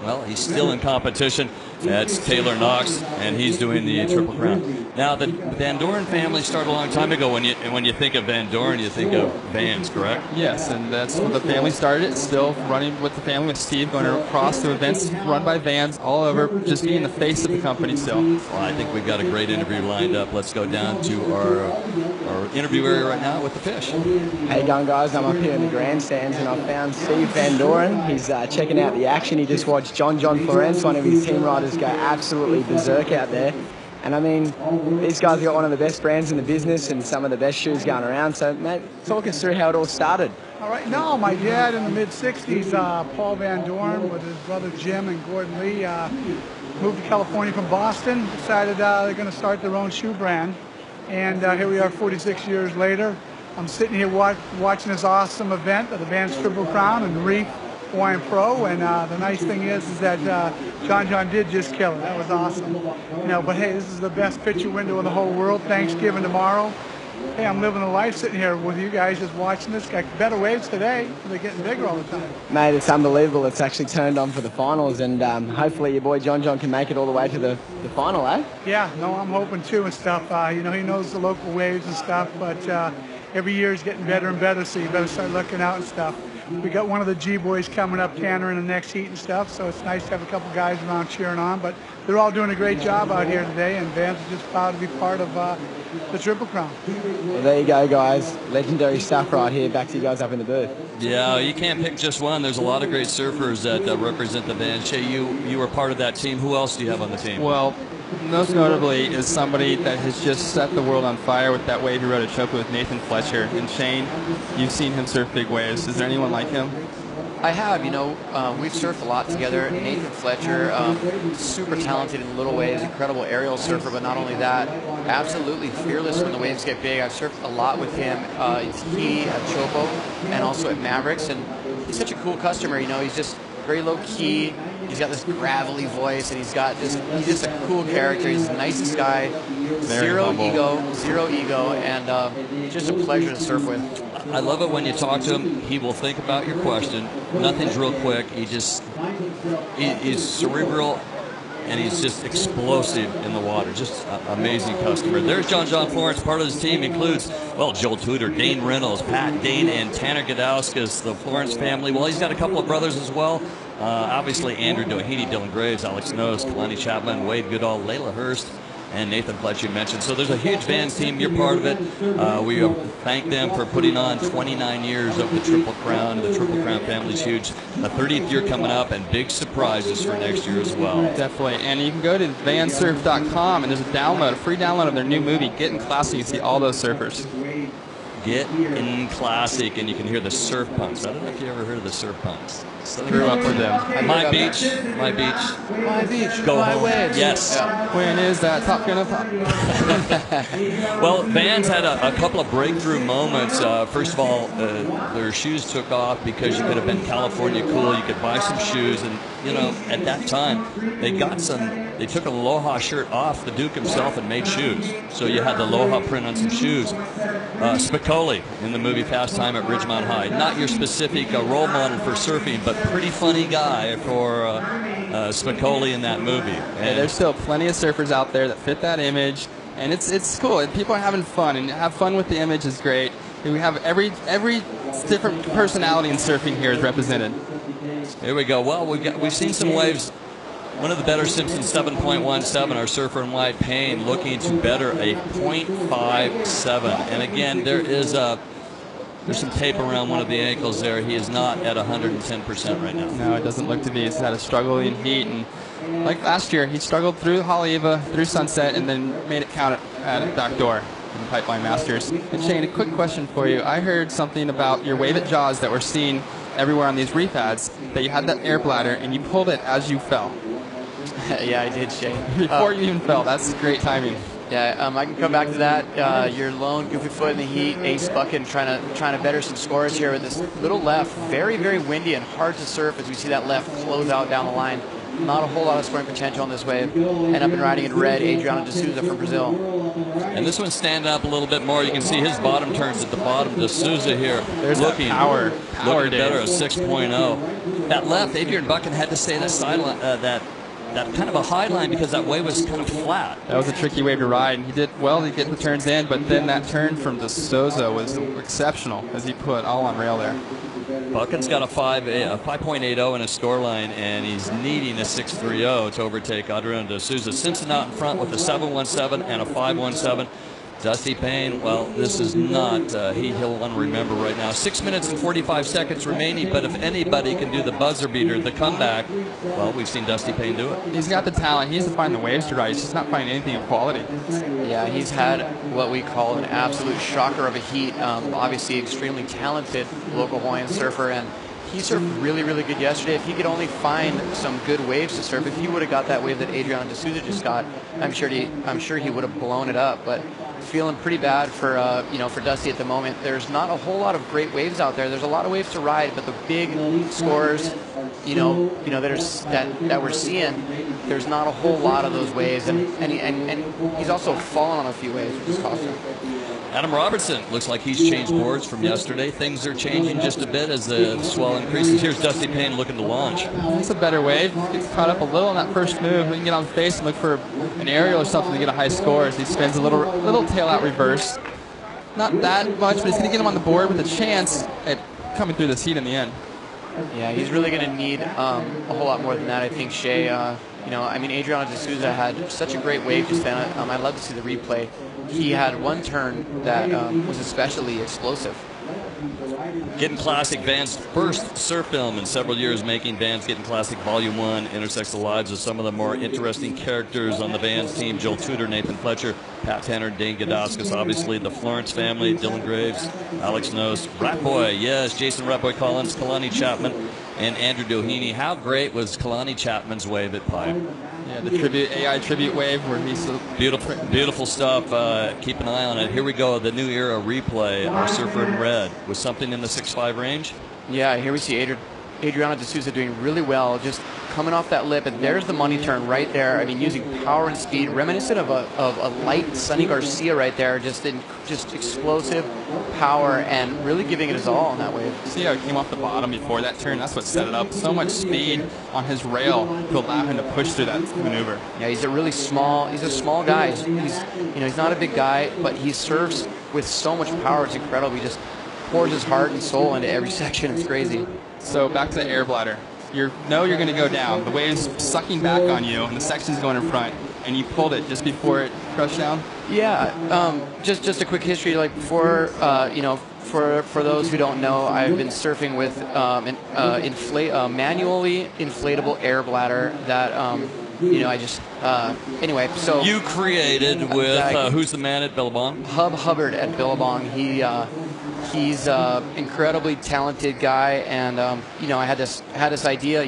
Well, he's still in competition. That's Taylor Knox, and he's doing the Triple Crown. Now, the Van Doren family started a long time ago. When you think of Van Doren, you think of Vans, correct? Yes, and that's when the family started. It's still running with the family, with Steve going across to events run by Vans all over, just being the face of the company still. Well, I think we've got a great interview lined up. Let's go down to our interview area right now with the fish. How you going, guys? I'm up here in the grandstands, and I found Steve Van Doren. He's checking out the action. He just watched John Florence, one of his team riders, go absolutely berserk out there. And I mean, these guys got one of the best brands in the business and some of the best shoes going around. So, mate, talk us through how it all started. All right, no, my dad in the mid-'60s, Paul Van Doren, with his brother Jim and Gordon Lee, moved to California from Boston, decided they're going to start their own shoe brand. And here we are 46 years later. I'm sitting here watching this awesome event of the Vans Triple Crown and the Reef Hawaiian Pro, and the nice thing is that John did just kill it. That was awesome. You know, but hey, this is the best picture window in the whole world. Thanksgiving tomorrow. Hey, I'm living a life sitting here with you guys just watching this. Got better waves today. They're getting bigger all the time. Mate, it's unbelievable. It's actually turned on for the finals, and hopefully your boy John can make it all the way to the final, eh? Yeah, no, I'm hoping too and stuff. You know, he knows the local waves and stuff, but every year he's getting better and better, so you better start looking out and stuff. We got one of the G-boys coming up, Tanner, in the next heat and stuff, so it's nice to have a couple guys around cheering on. But they're all doing a great job out here today, and Vans is just proud to be part of the Triple Crown. Well, there you go, guys. Legendary stuff right here. Back to you guys up in the booth. Yeah, you can't pick just one. There's a lot of great surfers that represent the Vans. Shay, you were part of that team. Who else do you have on the team? Well, most notably is somebody that has just set the world on fire with that wave he rode at Chopa with Nathan Fletcher. And Shane, you've seen him surf big waves. Is there anyone like him? I have. You know, we've surfed a lot together. Nathan Fletcher, super talented in little waves, incredible aerial surfer, but not only that, absolutely fearless when the waves get big. I've surfed a lot with him. It's he at Chopo and also at Mavericks, and he's such a cool customer. You know, he's just very low key. He's got this gravelly voice, and he's just a cool character. He's the nicest guy. Zero ego, and just a pleasure to surf with. I love it when you talk to him. He will think about your question. Nothing's real quick. He's cerebral, and he's just explosive in the water. Just amazing customer. There's John Florence. Part of his team includes, well, Joel Tudor, Dane Reynolds, Pat Dane, and Tanner Gadauskas, the Florence family. Well, he's got a couple of brothers as well. Obviously, Andrew Doheny, Dylan Graves, Alex Nose, Kalani Chapman, Wade Goodall, Layla Hurst, and Nathan Fletcher you mentioned. So there's a huge Vans team. You're part of it. We thank them for putting on 29 years of the Triple Crown. The Triple Crown family's huge. A 30th year coming up, and big surprises for next year as well. Definitely. And you can go to vansurf.com, and there's a free download of their new movie, Getting Classy. You can see all those surfers. Get in Classic, and you can hear the surf punks. I don't know if you ever heard of the surf punks. Grew up with them. My beach. Go my home. waves. Yes. Yeah. When is that top gonna pop? Well, Vans had a couple of breakthrough moments. First of all, their shoes took off because you could have been California cool. You could buy some shoes, and you know, at that time, they took an Aloha shirt off the Duke himself and made shoes. So you had the Aloha print on some shoes. Spicoli in the movie Fast Time at Ridgemont High. Not your specific role model for surfing, but pretty funny guy for Spicoli in that movie. And there's still plenty of surfers out there that fit that image, and it's cool. And people are having fun, and have fun with the image is great. We have every different personality in surfing here is represented. Here we go. Well, we've seen some waves. One of the better Simpson 7.17, our surfer in white Payne, looking to better a 0.57. And again, there's some tape around one of the ankles there. He is not at 110% right now. No, it doesn't look to be. He's had a struggle in heat, and like last year, he struggled through Haleiwa, through Sunset, and then made it count at a back door in the Pipeline Masters. And Shane, a quick question for you. I heard something about your wave at Jaws that we're seeing everywhere on these reef ads, that you had that air bladder and you pulled it as you fell. Yeah, I did, Shane. Before you even fell. That's great timing. Yeah, I can come back to that. Your lone goofy foot in the heat, ace bucket, trying to better some scores here with this little left. Very, very windy and hard to surf as we see that left close out down the line. Not a whole lot of scoring potential on this wave. And up and riding in red, Adriano de Souza from Brazil. And this one's standing up a little bit more. You can see his bottom turns at the bottom. De Souza here. There's looking power looking better, a 6.0. That left, Adrian Buchan had to stay that sideline, that that kind of a high line because that wave was kind of flat. That was a tricky wave to ride, and he did well to get the turns in, but then that turn from De Souza was exceptional as he put all on rail there. Buchan's got a 5.80 in his scoreline, and he's needing a 6.30 to overtake Adriano De Souza. Simpson out in front with a 7.17 and a 5.17. Dusty Payne, well, this is not he'll want to remember right now. 6 minutes and 45 seconds remaining, but if anybody can do the buzzer beater, the comeback, well, we've seen Dusty Payne do it. He's got the talent. He has to find the waves to ride. He's just not finding anything of quality. Yeah, he's had what we call an absolute shocker of a heat. Obviously, extremely talented local Hawaiian surfer, and he surfed really, really good yesterday. If he could only find some good waves to surf, if he would have got that wave that Adriano De Souza just got, I'm sure he would have blown it up. But feeling pretty bad for for Dusty at the moment. There's not a whole lot of great waves out there. There's a lot of waves to ride, but the big scores, that we're seeing, there's not a whole lot of those waves, and he's also fallen on a few waves, which is costing him. Adam Robertson looks like he's changed boards from yesterday. Things are changing just a bit as the swell increases. Here's Dusty Payne looking to launch. It's a better wave. Gets caught up a little on that first move. We can get on face and look for an aerial or something to get a high score as he spins a little tail out reverse. Not that much, but he's going to get him on the board with a chance at coming through this heat in the end. Yeah, he's really going to need a whole lot more than that, I think, Shea. Adriano De Souza had such a great wave just then. I'd love to see the replay. He had one turn that was especially explosive. Getting Classic Vans' first surf film in several years, making Vans Getting Classic Volume 1 intersects the lives of some of the more interesting characters on the Vans team. Joel Tudor, Nathan Fletcher, Pat Tanner, Dane Godaskas, obviously the Florence family, Dylan Graves, Alex Nose, Ratboy, yes, Jason Ratboy Collins, Kalani Chapman, and Andrew Doheny. How great was Kalani Chapman's wave at Pipe? Yeah, the AI tribute wave where he's so beautiful stuff. Keep an eye on it. Here we go. The new era replay. Our surfer in red with something in the 6.5 range. Yeah, here we see Adriano De Souza doing really well, just coming off that lip, and there's the money turn right there. I mean, using power and speed, reminiscent of a light Sonny Garcia right there, just explosive power and really giving it his all on that wave. See how he came off the bottom before that turn? That's what set it up. So much speed on his rail to allow him to push through that maneuver. Yeah, he's a small guy. He's not a big guy, but he serves with so much power. It's incredible. He just pours his heart and soul into every section. It's crazy. So back to the air bladder. You're going to go down. The wave's sucking back on you, and the section's going in front, and you pulled it just before it crushed down. Yeah. Just a quick history. Like before, for those who don't know, I've been surfing with manually inflatable air bladder that. Anyway, so you created with who's the man at Billabong? Hub Hubbard at Billabong. He's incredibly talented guy, and I had this idea,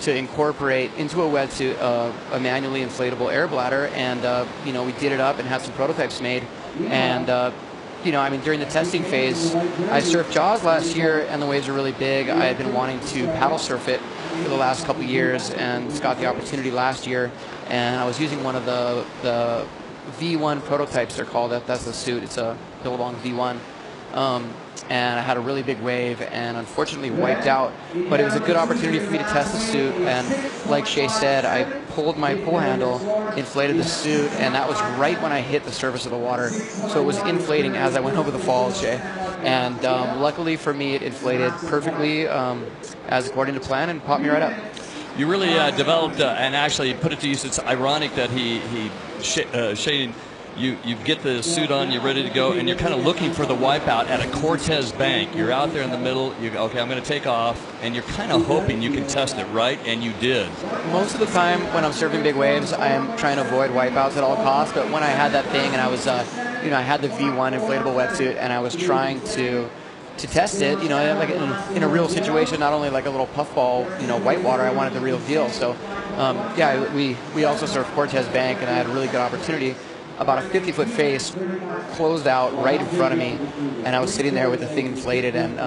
to incorporate into a wetsuit a manually inflatable air bladder, and we did it up and had some prototypes made, and during the testing phase, I surfed Jaws last year, and the waves are really big. I had been wanting to paddle surf it for the last couple years, and just got the opportunity last year, and I was using one of the V1 prototypes, they're called. That's the suit. It's a Billabong V1. And I had a really big wave and unfortunately wiped out. But it was a good opportunity for me to test the suit. And like Shea said, I pulled my pull handle, inflated the suit, and that was right when I hit the surface of the water. So it was inflating as I went over the falls, Shea. And luckily for me, it inflated perfectly as according to plan and popped me right up. You really developed and actually put it to use. It's ironic that Shane, you get the suit on, you're ready to go, and you're kind of looking for the wipeout at a Cortez bank. You're out there in the middle. You go, okay, I'm going to take off, and you're kind of hoping you can test it, right? And you did. Most of the time when I'm surfing big waves, I am trying to avoid wipeouts at all costs. But when I had that thing and I was, I had the V1 inflatable wetsuit, and I was trying to test it, like in a real situation, not only like a little puffball, whitewater. I wanted the real deal. So, we also surfed Cortez Bank, and I had a really good opportunity. About a 50-foot face closed out right in front of me, and I was sitting there with the thing inflated, and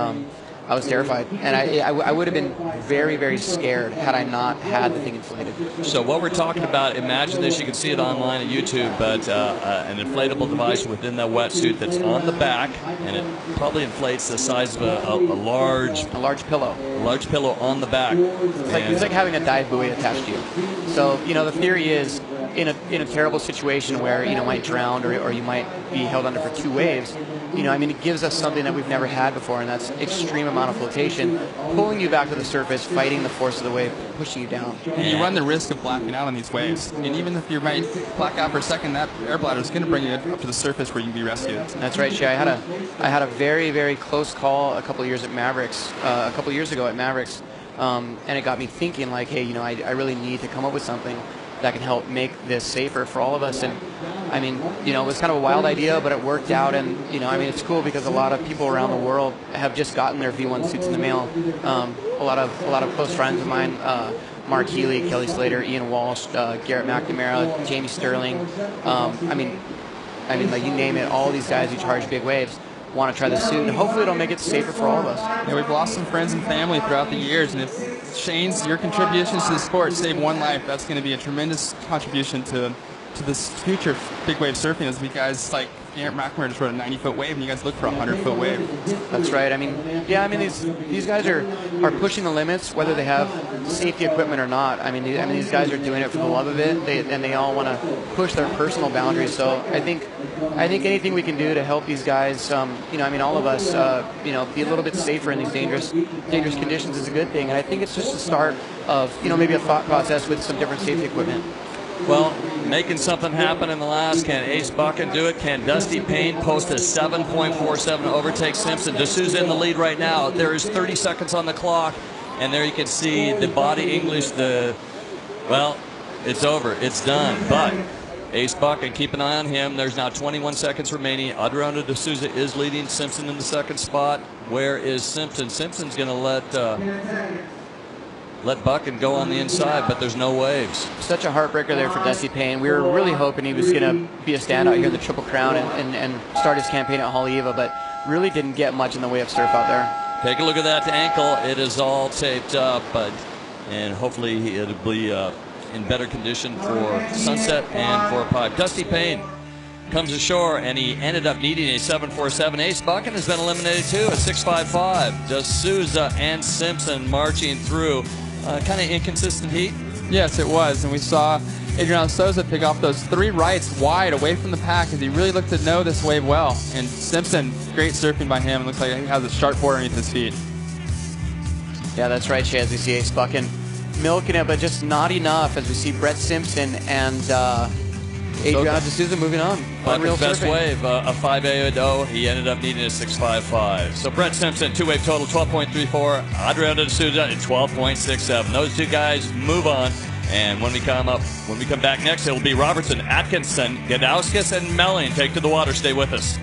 I was terrified, and I would have been very, very scared had I not had the thing inflated. So what we're talking about, imagine this, you can see it online at YouTube, but an inflatable device within that wetsuit that's on the back, and it probably inflates the size of a large pillow. A large pillow on the back. It's like having a dive buoy attached to you. So, the theory is, in a terrible situation where, might drown or you might be held under for 2 waves, it gives us something that we've never had before, and that's extreme amount of flotation, pulling you back to the surface, fighting the force of the wave, pushing you down. And you run the risk of blacking out on these waves. And even if you might black out for a second, that air bladder is going to bring you up to the surface where you can be rescued. That's right, Shay. I had a very, very close call a couple of years ago at Mavericks, and it got me thinking, like, hey, I really need to come up with something that can help make this safer for all of us. And it was kind of a wild idea, but it worked out. And it's cool because a lot of people around the world have just gotten their V1 suits in the mail. A lot of close friends of mine, Mark Healy, Kelly Slater, Ian Walsh, Garrett McNamara, Jamie Sterling. Like, you name it, all these guys who charge big waves want to try the suit, and hopefully it'll make it safer for all of us. Yeah, we've lost some friends and family throughout the years, and if Shane's, your contributions to the sport save one life, that's going to be a tremendous contribution to this future big wave surfing, as we guys like Garrett McNamara just rode a 90-foot wave, and you guys look for a 100-foot wave. That's right. These guys are pushing the limits, whether they have safety equipment or not. These guys are doing it for the love of it, and they all want to push their personal boundaries. So I think anything we can do to help these guys, all of us, be a little bit safer in these dangerous conditions is a good thing. And I think it's just the start of, maybe a thought process with some different safety equipment. Well, making something happen in the last. Can Ace Buchan do it? Can Dusty Payne post a 7.47 to overtake Simpson? D'Souza in the lead right now. There is 30 seconds on the clock, and there you can see the body English. It's over. It's done. But Ace Buchan, keep an eye on him. There's now 21 seconds remaining. Adriano D'Souza is leading Simpson in the second spot. Where is Simpson? Simpson's going to let Buchan go on the inside, but there's no waves. Such a heartbreaker there for Dusty Payne. We were really hoping he was going to be a standout here in the Triple Crown and start his campaign at Haleiwa, but really didn't get much in the way of surf out there. Take a look at that ankle. It is all taped up, and hopefully it'll be in better condition for sunset and for a pipe. Dusty Payne comes ashore, and he ended up needing a 7.47. Ace Buchan has been eliminated too at 6.55. D'Souza and Simpson marching through. Kind of inconsistent heat. Yes, it was, and we saw Adriano Souza pick off those 3 rights wide away from the pack as he really looked to know this wave well. And Simpson, great surfing by him. It looks like he has a sharp board underneath his feet. Yeah, that's right, Shay, as we see Ace Buchan milking it, but just not enough as we see Brett Simpson and Adriano D'Souza moving on. Buchan's best wave, a 5.80. He ended up needing a 6.55. So Brett Simpson, 2-wave total, 12.34. Adriano D'Souza at 12.67. Those 2 guys move on. And when we come back next, it'll be Robertson, Atkinson, Gadauskas, and Melling. Take to the water. Stay with us.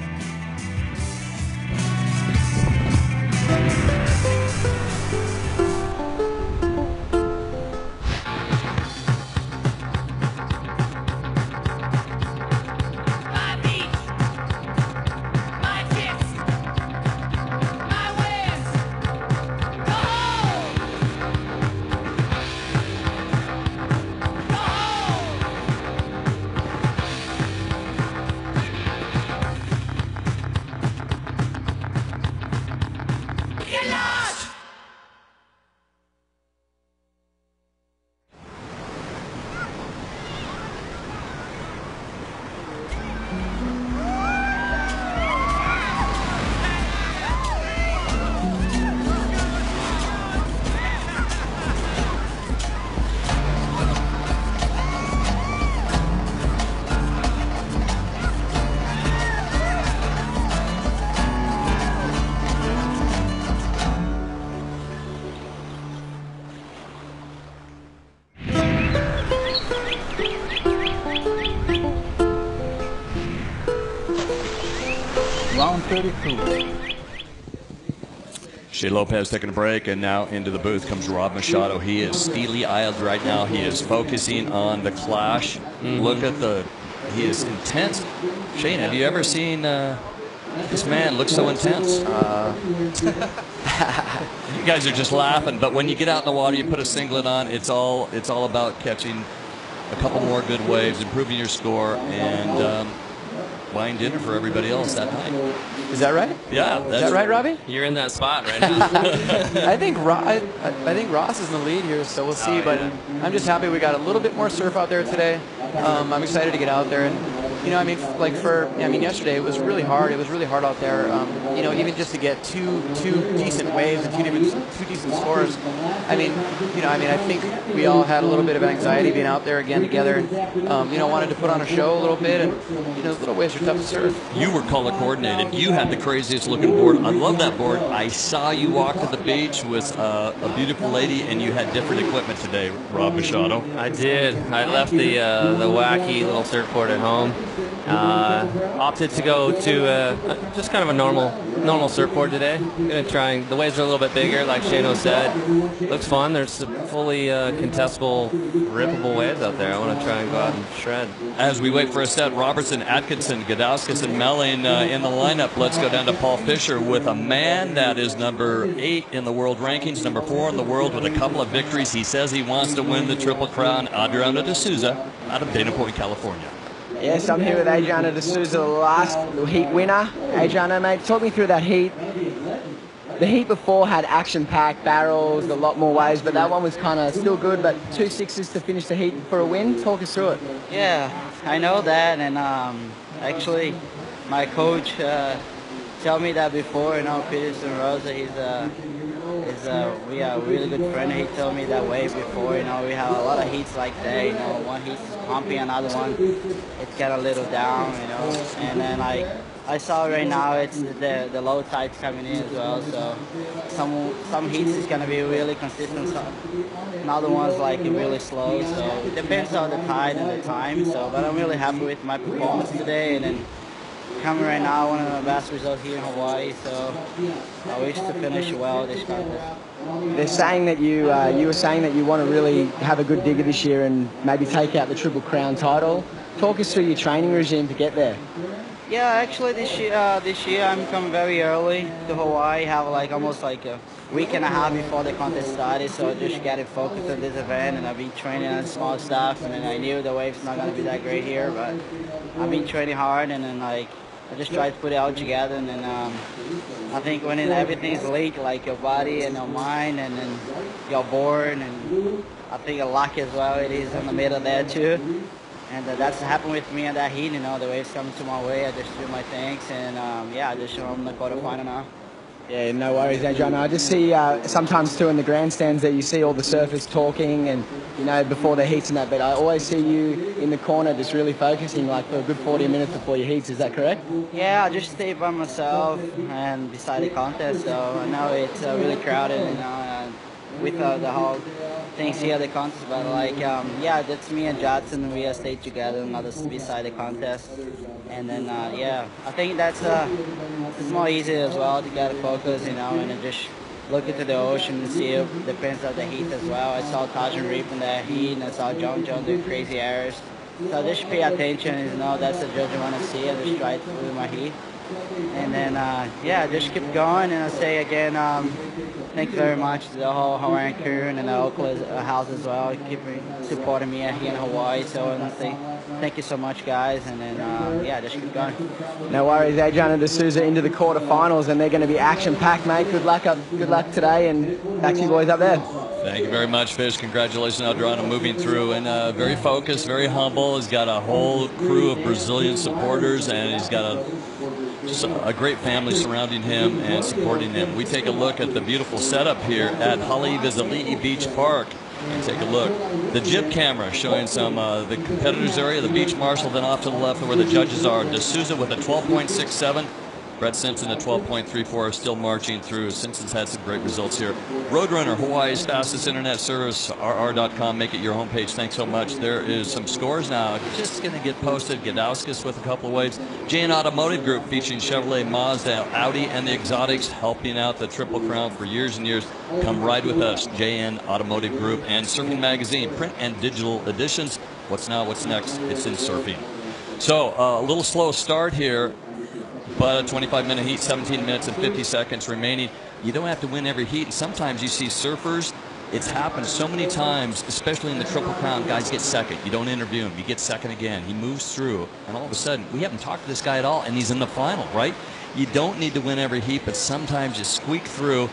Round 32. Shea Lopez taking a break, and now into the booth comes Rob Machado. He is steely-eyed right now. He is focusing on the clash. Look at he is intense. Shane, have you ever seen this man look so intense? You guys are just laughing, but when you get out in the water, you put a singlet on. It's all about catching a couple more good waves, improving your score, and buying dinner for everybody else that night. Is that right? Yeah. Is that right, Robbie? You're in that spot right now. I think Ross is in the lead here, so we'll see. But I'm just happy we got a little bit more surf out there today. I'm excited to get out there, and yesterday it was really hard. It was really hard out there. Even just to get two decent waves and two decent scores. I think we all had a little bit of anxiety being out there again together, and wanted to put on a show a little bit. And the little waves are tough to surf. You were color coordinated. You had the craziest looking board. I love that board. I saw you walk to the beach with a beautiful lady, and you had different equipment today, Rob Machado. I did. I left the wacky little surfboard at home. Opted to go to just kind of a normal surfboard today. Gonna try. The waves are a little bit bigger, like Shano said. Looks fun. There's some fully contestable, rippable waves out there. I want to try and go out and shred. As we wait for a set, Robertson, Atkinson, Gudauskas, and Melling in the lineup. Let's go down to Paul Fisher with a man that is number 8 in the world rankings, number 4 in the world with a couple of victories. He says he wants to win the Triple Crown. Adriano de Souza out of Dana Point, California. Yes, I'm here with Adriano de Souza, the last heat winner. Adriano, mate, talk me through that heat. The heat before had action-packed barrels, a lot more waves, but that one was kind of still good, but 2 sixes to finish the heat for a win. Talk us through it. Yeah, I know that, and actually my coach told me that before, Peterson Rosa, we are a really good friend. He told me that way before, we have a lot of heats like that, one heat's pumping, another one, it's kind of a little down, and then I saw right now it's the low tide's coming in as well, so some heats is going to be really consistent, another one's like really slow, so it depends on the tide and the time, but I'm really happy with my performance today, and then coming right now, one of the best results here in Hawaii, so I wish to finish well this contest. They're saying that you were saying that you want to really have a good digger this year and maybe take out the Triple Crown title. Talk us through your training regime to get there. Yeah, actually this year I'm coming very early to Hawaii. Have almost a week and a half before the contest started, so I just got focused on this event, and I've been training on small stuff. And then I knew the wave's not going to be that great here, but I've been training hard, and then I just tried to put it all together. And then I think when everything's linked, like your body and your mind, and then your board, and I think a luck as well. It is in the middle there too. And that's happened with me in that heat, the waves coming to my way. I just do my things, and I just show them the quarterfinal now. Yeah, no worries, Adriano. I just see sometimes too in the grandstands that you see all the surfers talking and, before their heats and that, but I always see you in the corner just really focusing for a good 40 minutes before your heats. Is that correct? Yeah, I just stay by myself and beside the contest, so I know it's really crowded, with the whole things here at the contest, but that's me and Judson. We stayed together and others beside the contest, and then I think it's more easy as well to get a focus, and then just look into the ocean and see it depends on the heat as well. I saw Taj and Reef in that heat, and I saw John do crazy errors, so just pay attention. That's the judge I want to see. I just try to do my heat, and then just keep going. And I say again, thank you very much to the whole Hawaiian crew and the Oakland house as well. Keep supporting me here in Hawaii. So I want to say thank you so much, guys. And then, just keep going. No worries. Adriano de Souza into the quarterfinals, and they're going to be action-packed, mate. Good luck today, and back to you boys up there. Thank you very much, Fish. Congratulations, Adriano, moving through, and very focused, very humble. He's got a whole crew of Brazilian supporters, and he's got a great family surrounding him and supporting him. We take a look at the beautiful setup here at Haleiwa's Ali'i Beach Park. And take a look. The jib camera showing some the competitors area, the beach marshal, then off to the left where the judges are. De Souza with a 12.67. Brett Simpson at 12.34, still marching through. Simpson's had some great results here. Roadrunner, Hawaii's fastest internet service, rr.com. Make it your homepage. Thanks so much. There is some scores now. Just going to get posted. Gudauskas with a couple of waves. JN Automotive Group featuring Chevrolet, Mazda, Audi, and the exotics, helping out the Triple Crown for years and years. Come ride with us. JN Automotive Group and Surfing Magazine, print and digital editions. What's now? What's next? It's in surfing. So a little slow start here. but a 25-minute heat, 17 minutes and 50 seconds remaining. You don't have to win every heat. And sometimes you see surfers, it's happened so many times, especially in the Triple Crown, guys get second. You don't interview him. You get second again. He moves through, and all of a sudden, we haven't talked to this guy at all, and he's in the final, right? You don't need to win every heat, but sometimes you squeak through,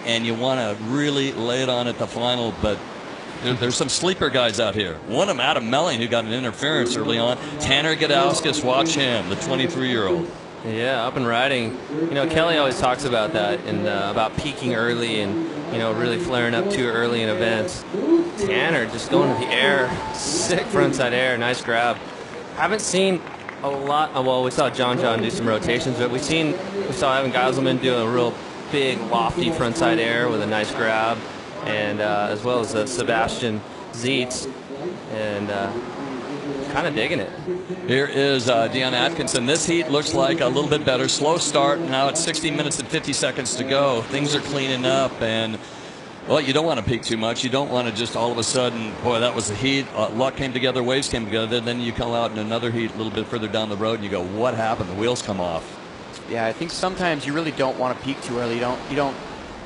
and you want to really lay it on at the final, but there's some sleeper guys out here. One of them, Adam Melling, who got an interference early on. Tanner Gadauskas, watch him, the 23-year-old. Yeah, up and riding. You know, Kelly always talks about that and about peaking early and, you know, really flaring up too early in events. Tanner just going to the air, sick frontside air, nice grab. Haven't seen a lot. Well, we saw John do some rotations, but we saw Evan Geiselman do a real big, lofty frontside air with a nice grab, and as well as Sebastian Zietz, and kind of digging it. Here is Dion Atkinson. This heat looks like a little bit better. Slow start. Now it's 16 minutes and 50 seconds to go. Things are cleaning up, and well, you don't want to peak too much. You don't want to just all of a sudden, boy, that was the heat. Luck came together, waves came together. Then you come out in another heat a little bit further down the road, and you go, what happened? The wheels come off. Yeah, I think sometimes you really don't want to peak too early. You don't.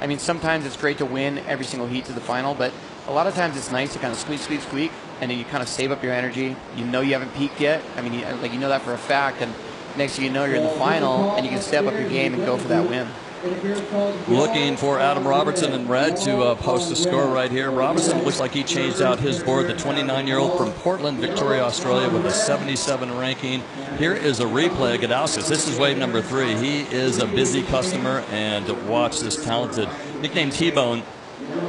I mean, sometimes it's great to win every single heat to the final, but a lot of times it's nice to kind of squeak, and then you kind of save up your energy. You know you haven't peaked yet. I mean, you know that for a fact, and next thing you know, you're in the final, and you can step up your game and go for that win. Looking for Adam Robertson in red to post a score right here. Robertson looks like he changed out his board. The 29-year-old from Portland, Victoria, Australia, with a 77 ranking. Here is a replay of Gadauskas. This is wave number 3. He is a busy customer, and watch this talented, nicknamed T-Bone.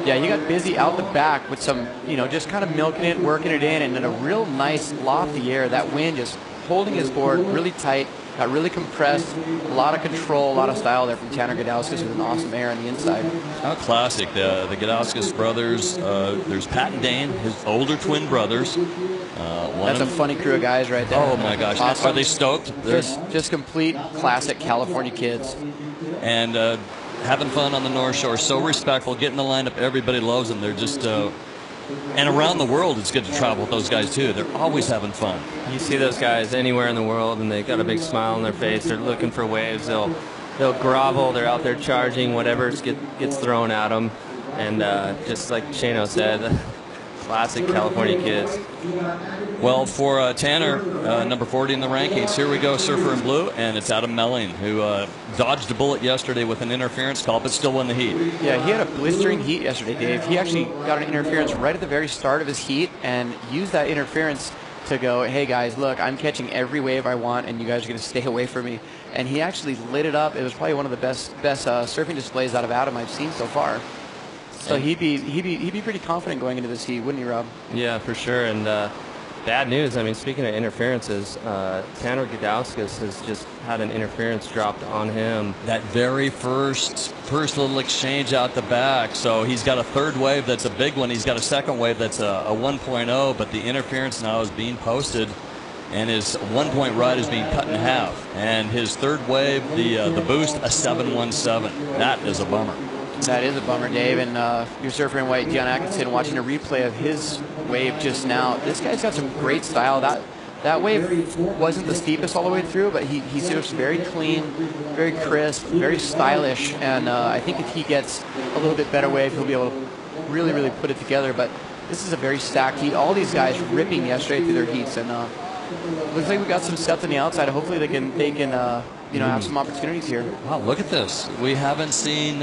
Yeah, he got busy out the back with some, just kind of milking it, working it in, and in a real nice lofty air. That wind just holding his board really tight. Got really compressed, a lot of control, a lot of style there from Tanner Gadauskas with an awesome air on the inside. How classic. The Gadauskas brothers, there's Pat and Dane, his older twin brothers. That's a funny crew of guys right there. Oh, my gosh. Awesome. Are they stoked? Just complete classic California kids. And having fun on the North Shore, so respectful, getting the lineup. Everybody loves them. They're just... and around the world, it's good to travel with those guys, too. They're always having fun. You see those guys anywhere in the world, and they got a big smile on their face. They're looking for waves. They'll grovel. They're out there charging whatever gets thrown at them. And just like Shano said, classic California kids. Well, for Tanner, number 40 in the rankings, here we go, surfer in blue, and it's Adam Melling, who dodged a bullet yesterday with an interference call, but still won the heat. Yeah, he had a blistering heat yesterday, Dave. He actually got an interference right at the very start of his heat and used that interference to go, hey, guys, look, I'm catching every wave I want, and you guys are going to stay away from me. And he actually lit it up. It was probably one of the best surfing displays out of Adam I've seen so far. So he'd be pretty confident going into this heat, wouldn't he, Rob? Yeah, for sure. And bad news. I mean, speaking of interferences, Tanner Gadauskas has just had an interference dropped on him. That very first little exchange out the back. So he's got a third wave that's a big one. He's got a second wave that's a 1.0, but the interference now is being posted, and his 1-point ride is being cut in half. And his third wave, the boost, a 717. That is a bummer. That is a bummer, Dave. And your surfer in white, Dion Atkinson, watching a replay of his wave just now. This guy's got some great style. That wave wasn't the steepest all the way through, but he surfs very clean, very crisp, very stylish. And I think if he gets a little bit better wave, he'll be able to really, really put it together. But this is a very stacked heat. All these guys ripping yesterday through their heats, and looks like we got some sets on the outside. Hopefully they can have some opportunities here. Wow, look at this. We haven't seen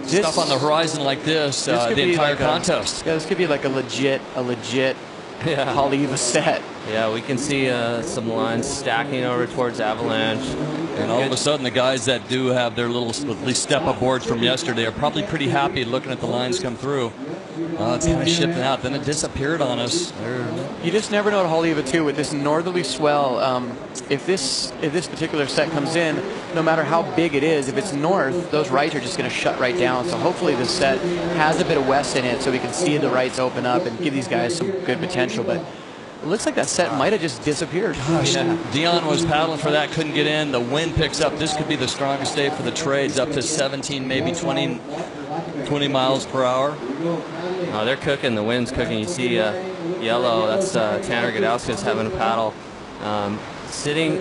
stuff on the horizon like this the entire contest. This could be like a legit Haleiwa set. Yeah, we can see some lines stacking over towards Avalanche. And all of a sudden, the guys that do have their little, at least step-up boards from yesterday are probably pretty happy looking at the lines come through. It's kind of shifting out. Then it disappeared on us. You just never know at Haleiwa, too, with this northerly swell. If this particular set comes in, no matter how big it is, if it's north, those rights are just going to shut right down. So hopefully this set has a bit of west in it so we can see the rights open up and give these guys some good potential. But it looks like that set might have just disappeared. Gosh, Dion was paddling for that, couldn't get in. The wind picks up. This could be the strongest day for the trades, up to 17, maybe 20 miles per hour. Oh, they're cooking. The wind's cooking. You see yellow. That's Tanner Gadauskas having a paddle. sitting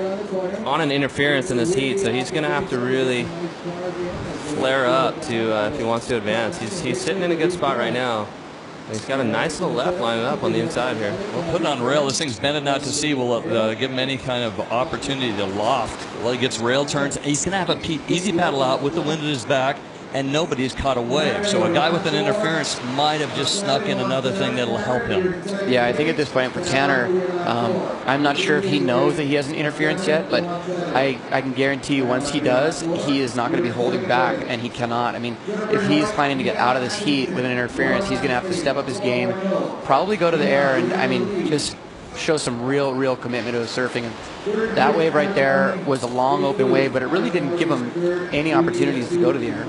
on an interference in this heat, so he's going to have to really flare up to if he wants to advance. He's sitting in a good spot right now. He's got a nice little left lining up on the inside here. Well, put it on rail. This thing's bended out to sea. Will give him any kind of opportunity to loft. Well, he gets rail turns. He's going to have a easy paddle out with the wind at his back, and nobody's caught a wave. So a guy with an interference might have just snuck in another thing that'll help him. Yeah, I think at this point for Tanner, I'm not sure if he knows that he has an interference yet, but I can guarantee you once he does, he is not going to be holding back, and he cannot. I mean, if he's planning to get out of this heat with an interference, he's going to have to step up his game, probably go to the air, and I mean, just show some real commitment to his surfing. And that wave right there was a long open wave, but it really didn't give him any opportunities to go to the air.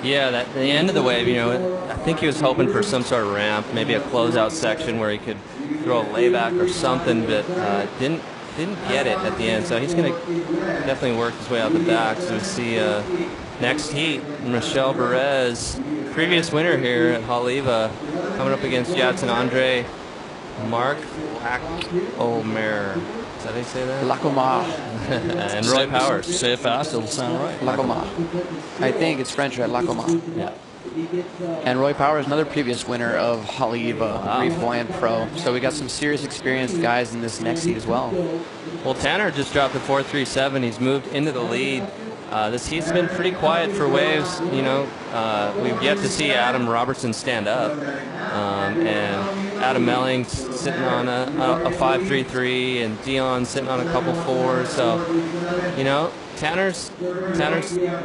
Yeah, the end of the wave, you know, I think he was hoping for some sort of ramp, maybe a closeout section where he could throw a layback or something, but didn't get it at the end. So he's going to definitely work his way out the back. So we see next heat, Michelle Perez, previous winner here at Haleiwa, coming up against Jadson Andre Mark Lacomer. Is that how you say that? Lacomar. And Roy Powers. Say it fast, it'll sound right. Lacomar. I think it's French, right? Lacomar. Yeah. And Roy Powers, another previous winner of Haleiwa, Reef Hawaiian Pro. So we got some serious experienced guys in this next heat as well. Well, Tanner just dropped a 4.37. He's moved into the lead. This heat's been pretty quiet for waves. You know, we've yet to see Adam Robertson stand up, and Adam Melling sitting on a 5.33, and Dion sitting on a couple 4s. So, you know, Tanner's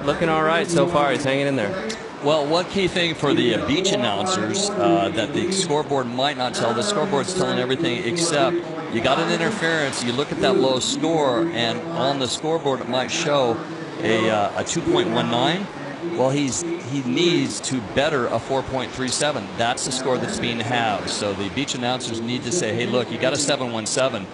looking all right so far. He's hanging in there. Well, one key thing for the beach announcers that the scoreboard might not tell, the scoreboard's telling everything except you got an interference, you look at that low score, and on the scoreboard it might show a 2.19. Well, he needs to better a 4.37. That's the score that's being halved. So the beach announcers need to say, hey, look, you got a 7.17.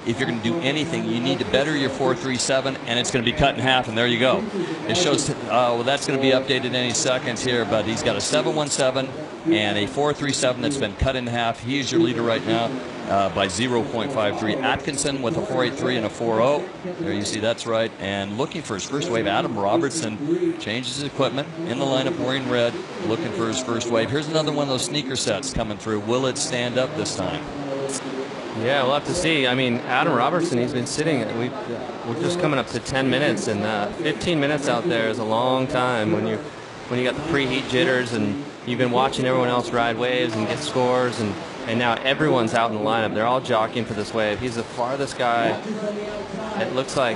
If you're going to do anything, you need to better your 4.37, and it's going to be cut in half, and there you go. It shows, well, that's going to be updated any second here, but he's got a 7.17 and a 4.37 that's been cut in half. He's your leader right now by 0.53. Atkinson with a 4.83 and a 4.0. There you see, that's right. And looking for his first wave, Adam Robertson changes his equipment in the lineup wearing red, looking for his first wave. Here's another one of those sneaker sets coming through. Will it stand up this time? Yeah, we'll have to see. I mean, Adam Robertson, he's been sitting. We're just coming up to 10 minutes, and 15 minutes out there is a long time when you got the preheat jitters and you've been watching everyone else ride waves and get scores, and now everyone's out in the lineup. They're all jockeying for this wave. He's the farthest guy. It looks like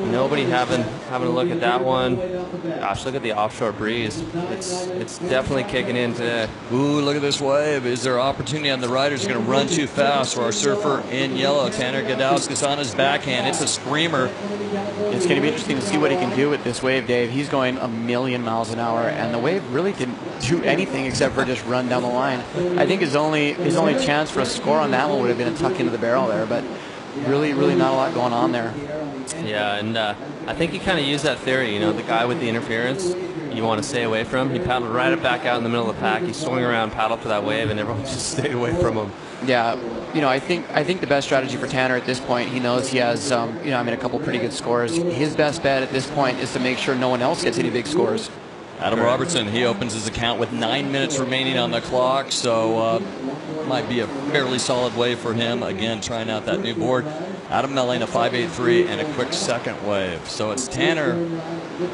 nobody having a look at that one. Gosh, look at the offshore breeze. It's definitely kicking in today. Ooh, look at this wave. Is there opportunity on the riders going to run too fast for our surfer in yellow? Tanner Gadauskas on his backhand. It's a screamer. It's going to be interesting to see what he can do with this wave, Dave. He's going a million miles an hour, and the wave really didn't do anything except for just run down the line. I think his only chance for a score on that one would have been a tuck into the barrel there, but really not a lot going on there. Yeah, and I think he kind of used that theory. You know, the guy with the interference, you want to stay away from. He paddled right back out in the middle of the pack. He swung around, paddled for that wave, and everyone just stayed away from him. Yeah, you know, I think the best strategy for Tanner at this point, he knows he has, a couple pretty good scores. His best bet at this point is to make sure no one else gets any big scores. Adam Robertson, he opens his account with 9 minutes remaining on the clock, so might be a fairly solid wave for him. Again, trying out that new board. Adam Melling, a 5.83 and a quick second wave. So it's Tanner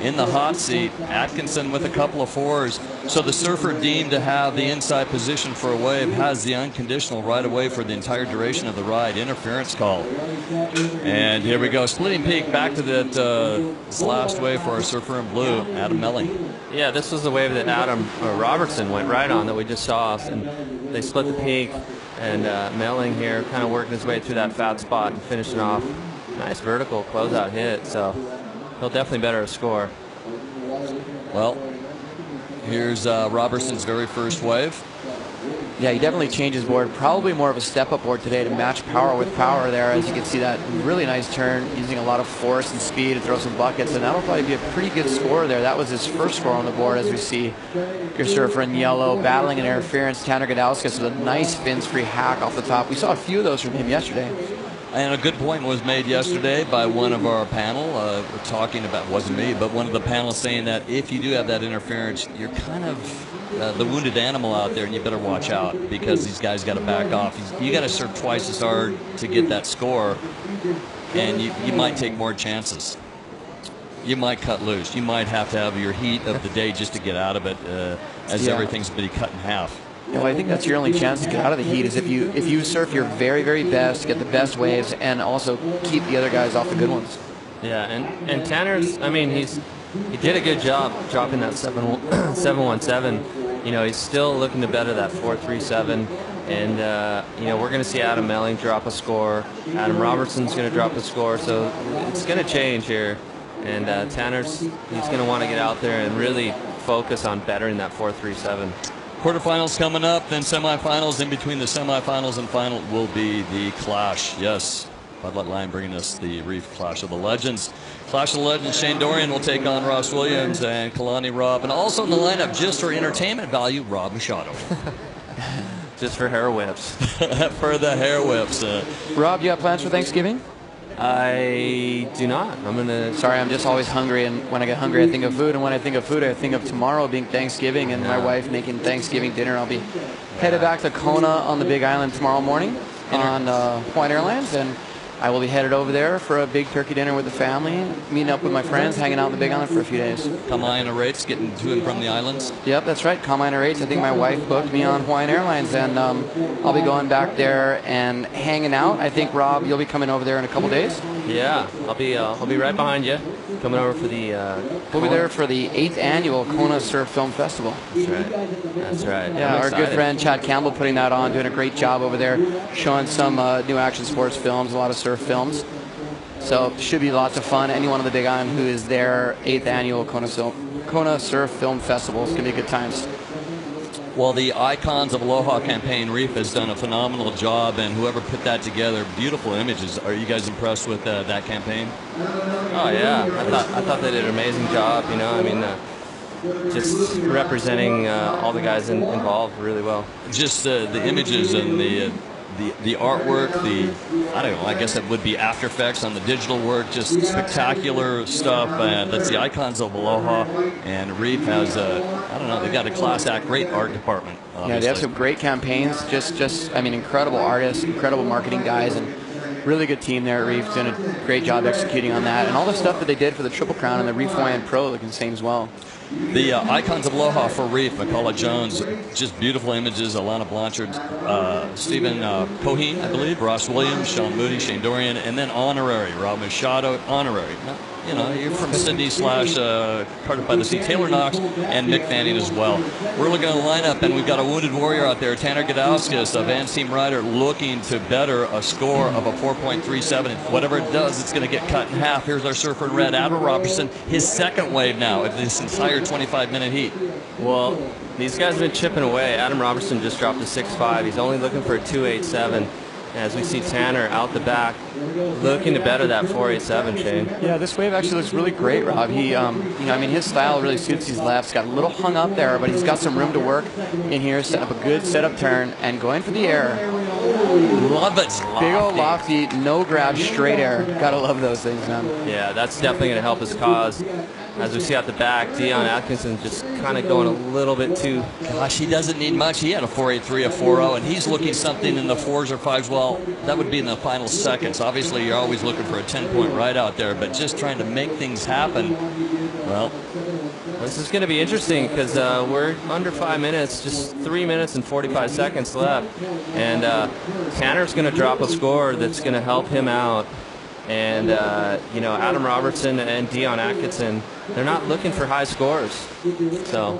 in the hot seat. Atkinson with a couple of 4s. So the surfer deemed to have the inside position for a wave has the unconditional right of way for the entire duration of the ride. Interference call. And here we go. Splitting peak back to that this last wave for our surfer in blue, Adam Melling. Yeah, this was the wave that Adam Robertson went right on that we just saw. And they split the peak. And Melling here kind of working his way through that fat spot and finishing off. Nice vertical closeout hit, so he'll definitely better a score. Well, here's Robertson's very first wave. Yeah, he definitely changed his board. Probably more of a step-up board today to match power with power there. As you can see, that really nice turn, using a lot of force and speed to throw some buckets, and that'll probably be a pretty good score there. That was his first score on the board, as we see your surfer in yellow battling an interference. Tanner Gadauskas with a nice fins-free hack off the top. We saw a few of those from him yesterday. And a good point was made yesterday by one of our panel. We're talking about, wasn't me, but one of the panel saying that if you do have that interference, you're kind of the wounded animal out there, and you better watch out because these guys got to back off. You got to serve twice as hard to get that score, and you might take more chances. You might cut loose. You might have to have your heat of the day just to get out of it, as everything's been cut in half. Well, I think that's your only chance to get out of the heat is if you surf your very, very best, get the best waves, and also keep the other guys off the good ones. Yeah, and Tanner's, I mean, he did a good job dropping that 717. You know, he's still looking to better that 437. And, you know, we're going to see Adam Melling drop a score. Adam Robertson's going to drop a score. So it's going to change here. And Tanner's, he's going to want to get out there and really focus on bettering that 437. Quarterfinals coming up, then semifinals. In between the semifinals and final will be the Clash. Yes, Bud Light Line bringing us the Reef Clash of the Legends. Clash of the Legends, Shane Dorian will take on Ross Williams and Kalani Robb. And also in the lineup, just for entertainment value, Rob Machado. Just for hair whips. For the hair whips. Rob, you got plans for Thanksgiving? I do not. Sorry, I'm just always hungry, and when I get hungry, I think of food, and when I think of food, I think of tomorrow being Thanksgiving, and my wife making Thanksgiving dinner. I'll be headed back to Kona on the Big Island tomorrow morning on Hawaiian Airlines, and I will be headed over there for a big turkey dinner with the family, meeting up with my friends, hanging out on the Big Island for a few days. Kama'aina rates, getting to and from the islands? Yep, that's right. Kama'aina rates. I think my wife booked me on Hawaiian Airlines, and I'll be going back there and hanging out. I think, Rob, you'll be coming over there in a couple days? Yeah, I'll be right behind you, coming over for the... we'll be there for the 8th annual Kona Surf Film Festival. That's right. That's right. Yeah, our good friend Chad Campbell putting that on, doing a great job over there, showing some new action sports films, a lot of surf films. So should be lots of fun. Anyone on the Big Island who is there, 8th annual Kona Surf Film Festival. It's going to be good times. Well, the Icons of Aloha campaign, Reef, has done a phenomenal job, and whoever put that together, beautiful images. Are you guys impressed with that campaign? Oh, yeah. I thought they did an amazing job, you know. I mean, just representing all the guys involved really well. Just the images and the artwork, I don't know, I guess it would be After Effects on the digital work, just spectacular stuff. That's the Icons of Aloha, and Reef has I don't know, they've got a class act, great art department, obviously. Yeah, they have some great campaigns, just I mean, incredible artists, incredible marketing guys, and really good team there at Reef, doing a great job executing on that, and all the stuff that they did for the Triple Crown and the Reef Hawaiian Pro looking the same as well. The Icons of Aloha for Reef, McCullough Jones, just beautiful images. Alana Blanchard, Stephen Coheen, I believe, Ross Williams, Sean Moody, Shane Dorian, and then honorary, Rob Machado, honorary. Now, you know, you're from Sydney / Cardiff by the Sea, Taylor Knox, and Mick Fanning as well. We're looking at the lineup, and we've got a wounded warrior out there, Tanner Gadauskas, a Van Team rider, looking to better a score of a 4.37. Whatever it does, it's going to get cut in half. Here's our surfer in red, Adam Robertson, his second wave now of this entire 25-minute heat. Well, these guys have been chipping away. Adam Robertson just dropped a 6.5. He's only looking for a 2.87. As we see Tanner out the back, looking to better that 4.87, Shane. Yeah, this wave actually looks really great, Rob. He, you know, I mean, his style really suits these lefts. Got a little hung up there, but he's got some room to work in here, setting up a good setup turn, and going for the air. Love it. Big old lofty, no grab, straight air. Gotta love those things, man. Yeah, that's definitely going to help his cause. As we see out the back, Dion Atkinson just kind of going a little bit too... Gosh, he doesn't need much. He had a 4.83, a 4.0, and he's looking something in the 4s or 5s. Well, that would be in the final seconds. Obviously, you're always looking for a 10-point ride out there, but just trying to make things happen, well... This is going to be interesting because we're under 5 minutes, just 3 minutes and 45 seconds left. And Tanner's going to drop a score that's going to help him out. And, you know, Adam Robertson and Dion Atkinson, they're not looking for high scores. So,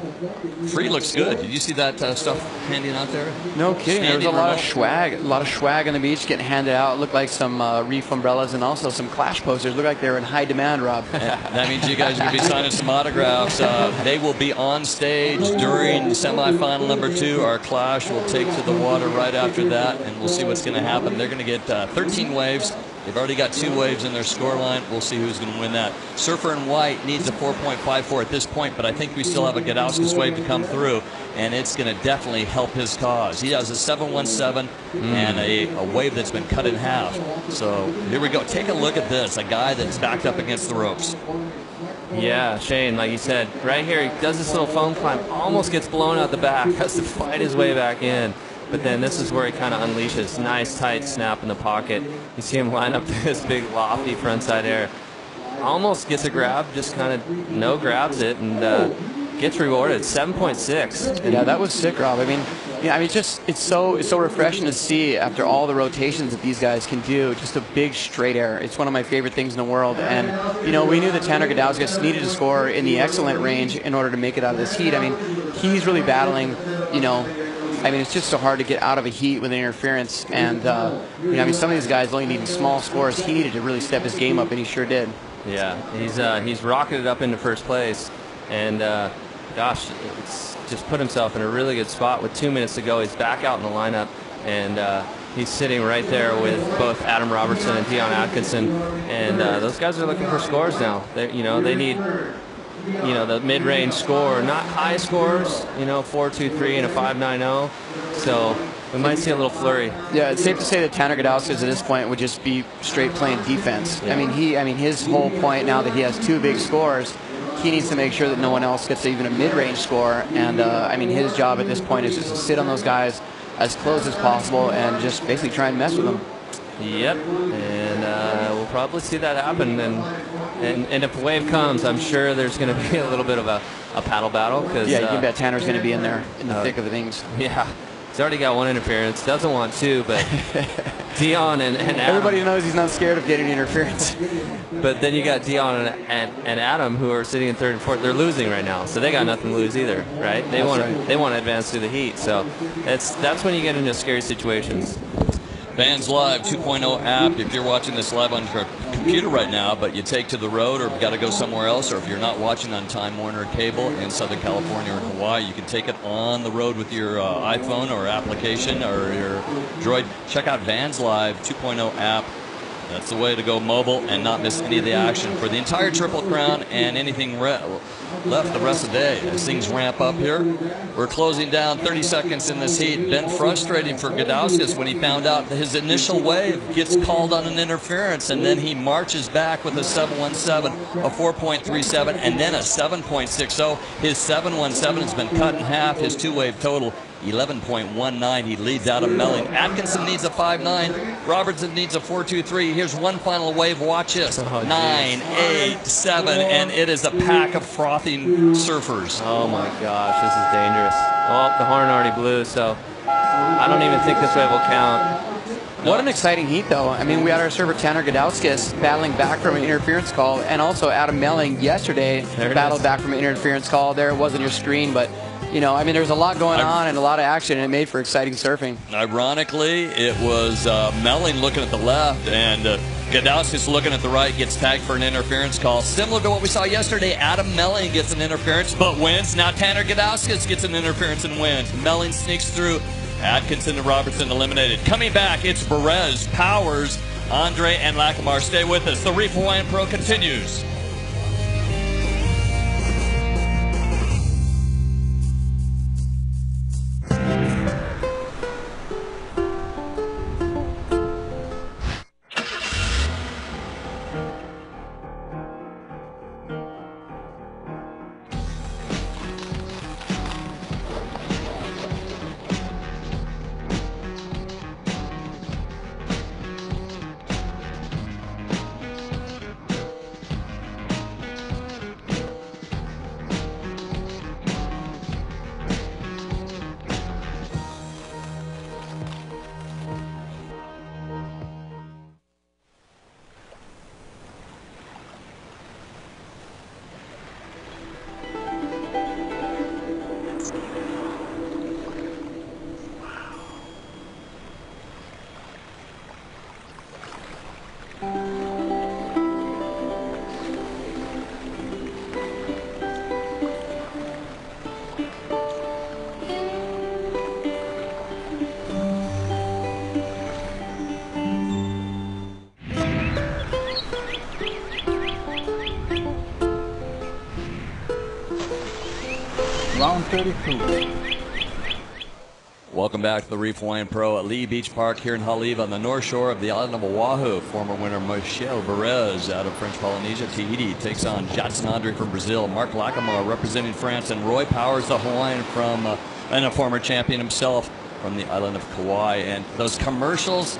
Free looks good. Did you see that stuff handing out there? No kidding. There was a lot of swag on the beach getting handed out. It looked like some Reef umbrellas and also some Clash posters. Looked like they were in high demand, Rob. That means you guys are going to be signing some autographs. They will be on stage during semifinal number 2. Our Clash will take to the water right after that, and we'll see what's going to happen. They're going to get 13 waves. They've already got 2 waves in their scoreline. We'll see who's going to win that. Surfer in white needs a 4.54 at this point, but I think we still have a Gadauskas wave to come through, and it's going to definitely help his cause. He has a 717 and a wave that's been cut in half. So here we go. Take a look at this, a guy that's backed up against the ropes. Yeah, Shane, like you said, right here, he does this little foam climb, almost gets blown out the back, has to fight his way back in. But then this is where he kind of unleashes. Nice, tight snap in the pocket. You see him line up this big, lofty frontside air. Almost gets a grab, just kind of no grabs it, and gets rewarded. 7.6. Yeah, that was sick, Rob. I mean, it's so refreshing to see after all the rotations that these guys can do. Just a big straight air. It's one of my favorite things in the world. And we knew that Tanner Gadauskas needed to score in the excellent range in order to make it out of this heat. I mean, he's really battling. It's just so hard to get out of a heat with an interference. And some of these guys only need small scores. He needed to really step his game up, and he sure did. Yeah, he's rocketed up into first place, and gosh, it's just put himself in a really good spot with 2 minutes to go. He's back out in the lineup, and he's sitting right there with both Adam Robertson and Dion Atkinson, and those guys are looking for scores now. They need the mid-range score, not high scores, 4.23 and a 5.90. So we might see a little flurry. Yeah, it's safe to say that Tanner Gadauskas at this point would just be straight playing defense. Yeah. His whole point now that he has 2 big scores, he needs to make sure that no one else gets even a mid-range score. And his job at this point is just to sit on those guys as close as possible and just basically try and mess with them. Yep, and we'll probably see that happen. And if a wave comes, I'm sure there's going to be a little bit of a paddle battle. Cause, you can bet Tanner's going to be in there in the thick of things. Yeah, he's already got 1 interference. Doesn't want 2, but Dion and Adam. Everybody knows he's not scared of getting interference. But then you got Dion and Adam, who are sitting in 3rd and 4th. They're losing right now, so they got nothing to lose either, right? They want to advance through the heat. So that's when you get into scary situations. Fans Live 2.0 app. If you're watching this live on your computer right now, but you take to the road or got to go somewhere else, or if you're not watching on Time Warner Cable in Southern California or Hawaii, you can take it on the road with your iPhone or application or your Droid. Check out Vans Live 2.0 app. That's the way to go mobile and not miss any of the action for the entire Triple Crown and anything left the rest of the day. As things ramp up here, we're closing down 30 seconds in this heat. Been frustrating for Gadauskas when he found out that his initial wave gets called on an interference, and then he marches back with a 717, a 4.37, and then a 7.60. His 717 has been cut in half. His 2-wave total 11.19. He leads Adam Melling. Atkinson needs a 5.9. Robertson needs a 4.23. Here's one final wave. Watch this. 9, 8, 7, and it is a pack of frothing surfers. Oh my gosh, this is dangerous. Oh, the horn already blew, so I don't even think this wave will count. What an exciting heat, though. We had our server Tanner Gadauskas battling back from an interference call, and also Adam Melling yesterday battled back from an interference call. There it was on your screen, but there's a lot going on and a lot of action, and it made for exciting surfing. Ironically, it was Melling looking at the left, and Gadauskas looking at the right, gets tagged for an interference call. Similar to what we saw yesterday, Adam Melling gets an interference but wins. Now Tanner Gadauskas gets an interference and wins. Melling sneaks through. Atkinson and Robertson eliminated. Coming back, it's Perez, Powers, Andre, and Lackamar. Stay with us. The Reef Hawaiian Pro continues. Round 32. Welcome back to the Reef Hawaiian Pro at Lee Beach Park here in Haleiwa on the north shore of the island of Oahu. Former winner Michel Perez out of French Polynesia. Tahiti takes on Jadson Andre from Brazil. Mark Lacamore representing France, and Roy Powers, the Hawaiian from and a former champion himself from the island of Kauai. And those commercials,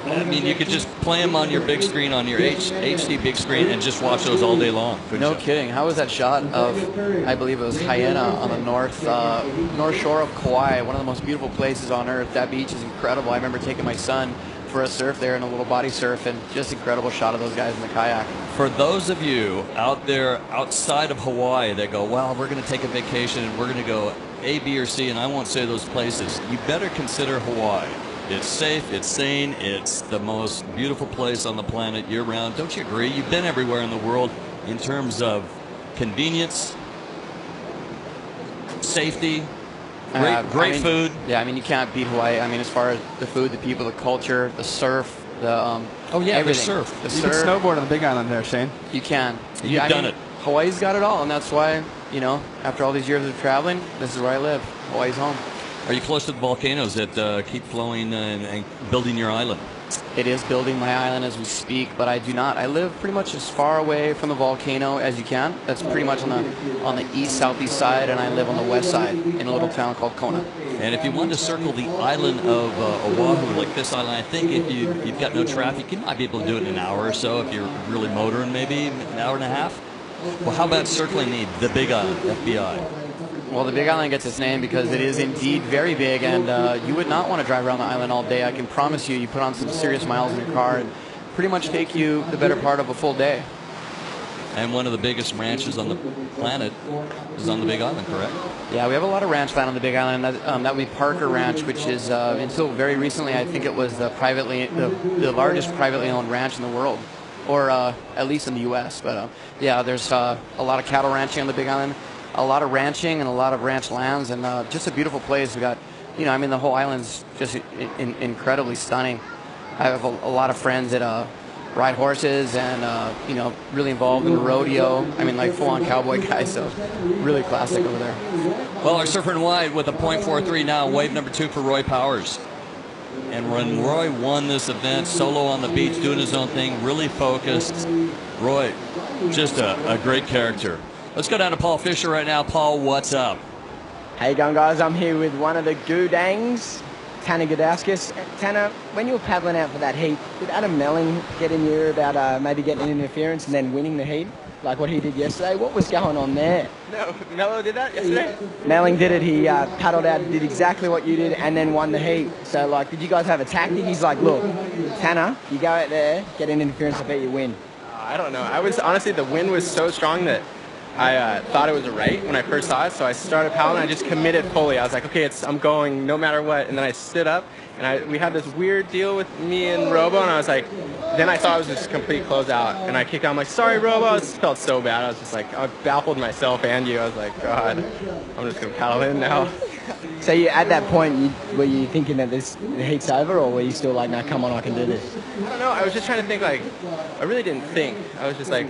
I mean, you could just play them on your big screen, on your HD big screen, and just watch those all day long. No kidding. How was that shot of, I believe it was Hyena on the north shore of Kauai, one of the most beautiful places on earth. That beach is incredible. I remember taking my son for a surf there in a little body surf, and just incredible shot of those guys in the kayak. For those of you out there outside of Hawaii that go, well, we're going to take a vacation and we're going to go A, B, or C, and I won't say those places, you better consider Hawaii. It's safe, it's sane, it's the most beautiful place on the planet year-round. Don't you agree? You've been everywhere in the world in terms of convenience, safety, great food. Yeah, I mean, you can't beat Hawaii. I mean, as far as the food, the people, the culture, the surf, the everything. The surf. The You surf. can snowboard on the Big Island there, Shane. You can. You've done it. Hawaii's got it all, and that's why, you know, after all these years of traveling, this is where I live. Hawaii's home. Are you close to the volcanoes that keep flowing and building your island? It is building my island as we speak, but I do not. I live pretty much as far away from the volcano as you can. That's pretty much on the east-southeast side, and I live on the west side in a little town called Kona. And if you want to circle the island of Oahu, like this island, I think if you've got no traffic, you might be able to do it in an hour or so. If you're really motoring, maybe an hour and a half. Well, how about circling the Big Island, FBI? Well, the Big Island gets its name because it is indeed very big, and you would not want to drive around the island all day. I can promise you, you put on some serious miles in your car and pretty much take you the better part of a full day. And one of the biggest ranches on the planet is on the Big Island, correct? Yeah, we have a lot of ranch land on the Big Island. That would be Parker Ranch, which is, until very recently, I think it was the largest privately owned ranch in the world, or at least in the U.S. But yeah, there's a lot of cattle ranching on the Big Island, a lot of ranching and a lot of ranch lands, and just a beautiful place. We got, you know, I mean, the whole island's just incredibly stunning. I have a lot of friends that ride horses and, you know, really involved in rodeo. I mean, like full-on cowboy guys, so really classic over there. Well, our surfer in white with a .43 now, wave number 2 for Roy Powers. And when Roy won this event, solo on the beach, doing his own thing, really focused. Roy, just a great character. Let's go down to Paul Fisher right now. Paul, what's up? How you going, guys? I'm here with one of the Goodangs, Tanner Gudauskas. Tanner, when you were paddling out for that heat, did Adam Melling get in your ear about maybe getting an interference and then winning the heat, like what he did yesterday? What was going on there? No, Mello did that yesterday? Melling did it. He paddled out, did exactly what you did, and then won the heat. So, like, did you guys have a tactic? He's like, look, Tanner, you go out there, get an interference, I bet you win. I don't know. I was, honestly, the wind was so strong that I thought it was a right when I first saw it, so I started paddling. I just committed fully. I was like, okay, I'm going no matter what. And then I stood up, and we had this weird deal with me and Robo, and I was like, then I thought it was just a complete closeout. And I kicked out. I'm like, sorry, Robo. I felt so bad. I was just like, I baffled myself and you. I was like, God, I'm just going to paddle in now. So you, at that point, were you thinking that the heat's over, or were you still like, no, come on, I can do this? I don't know. I was just trying to think, like, I really didn't think. I was just like,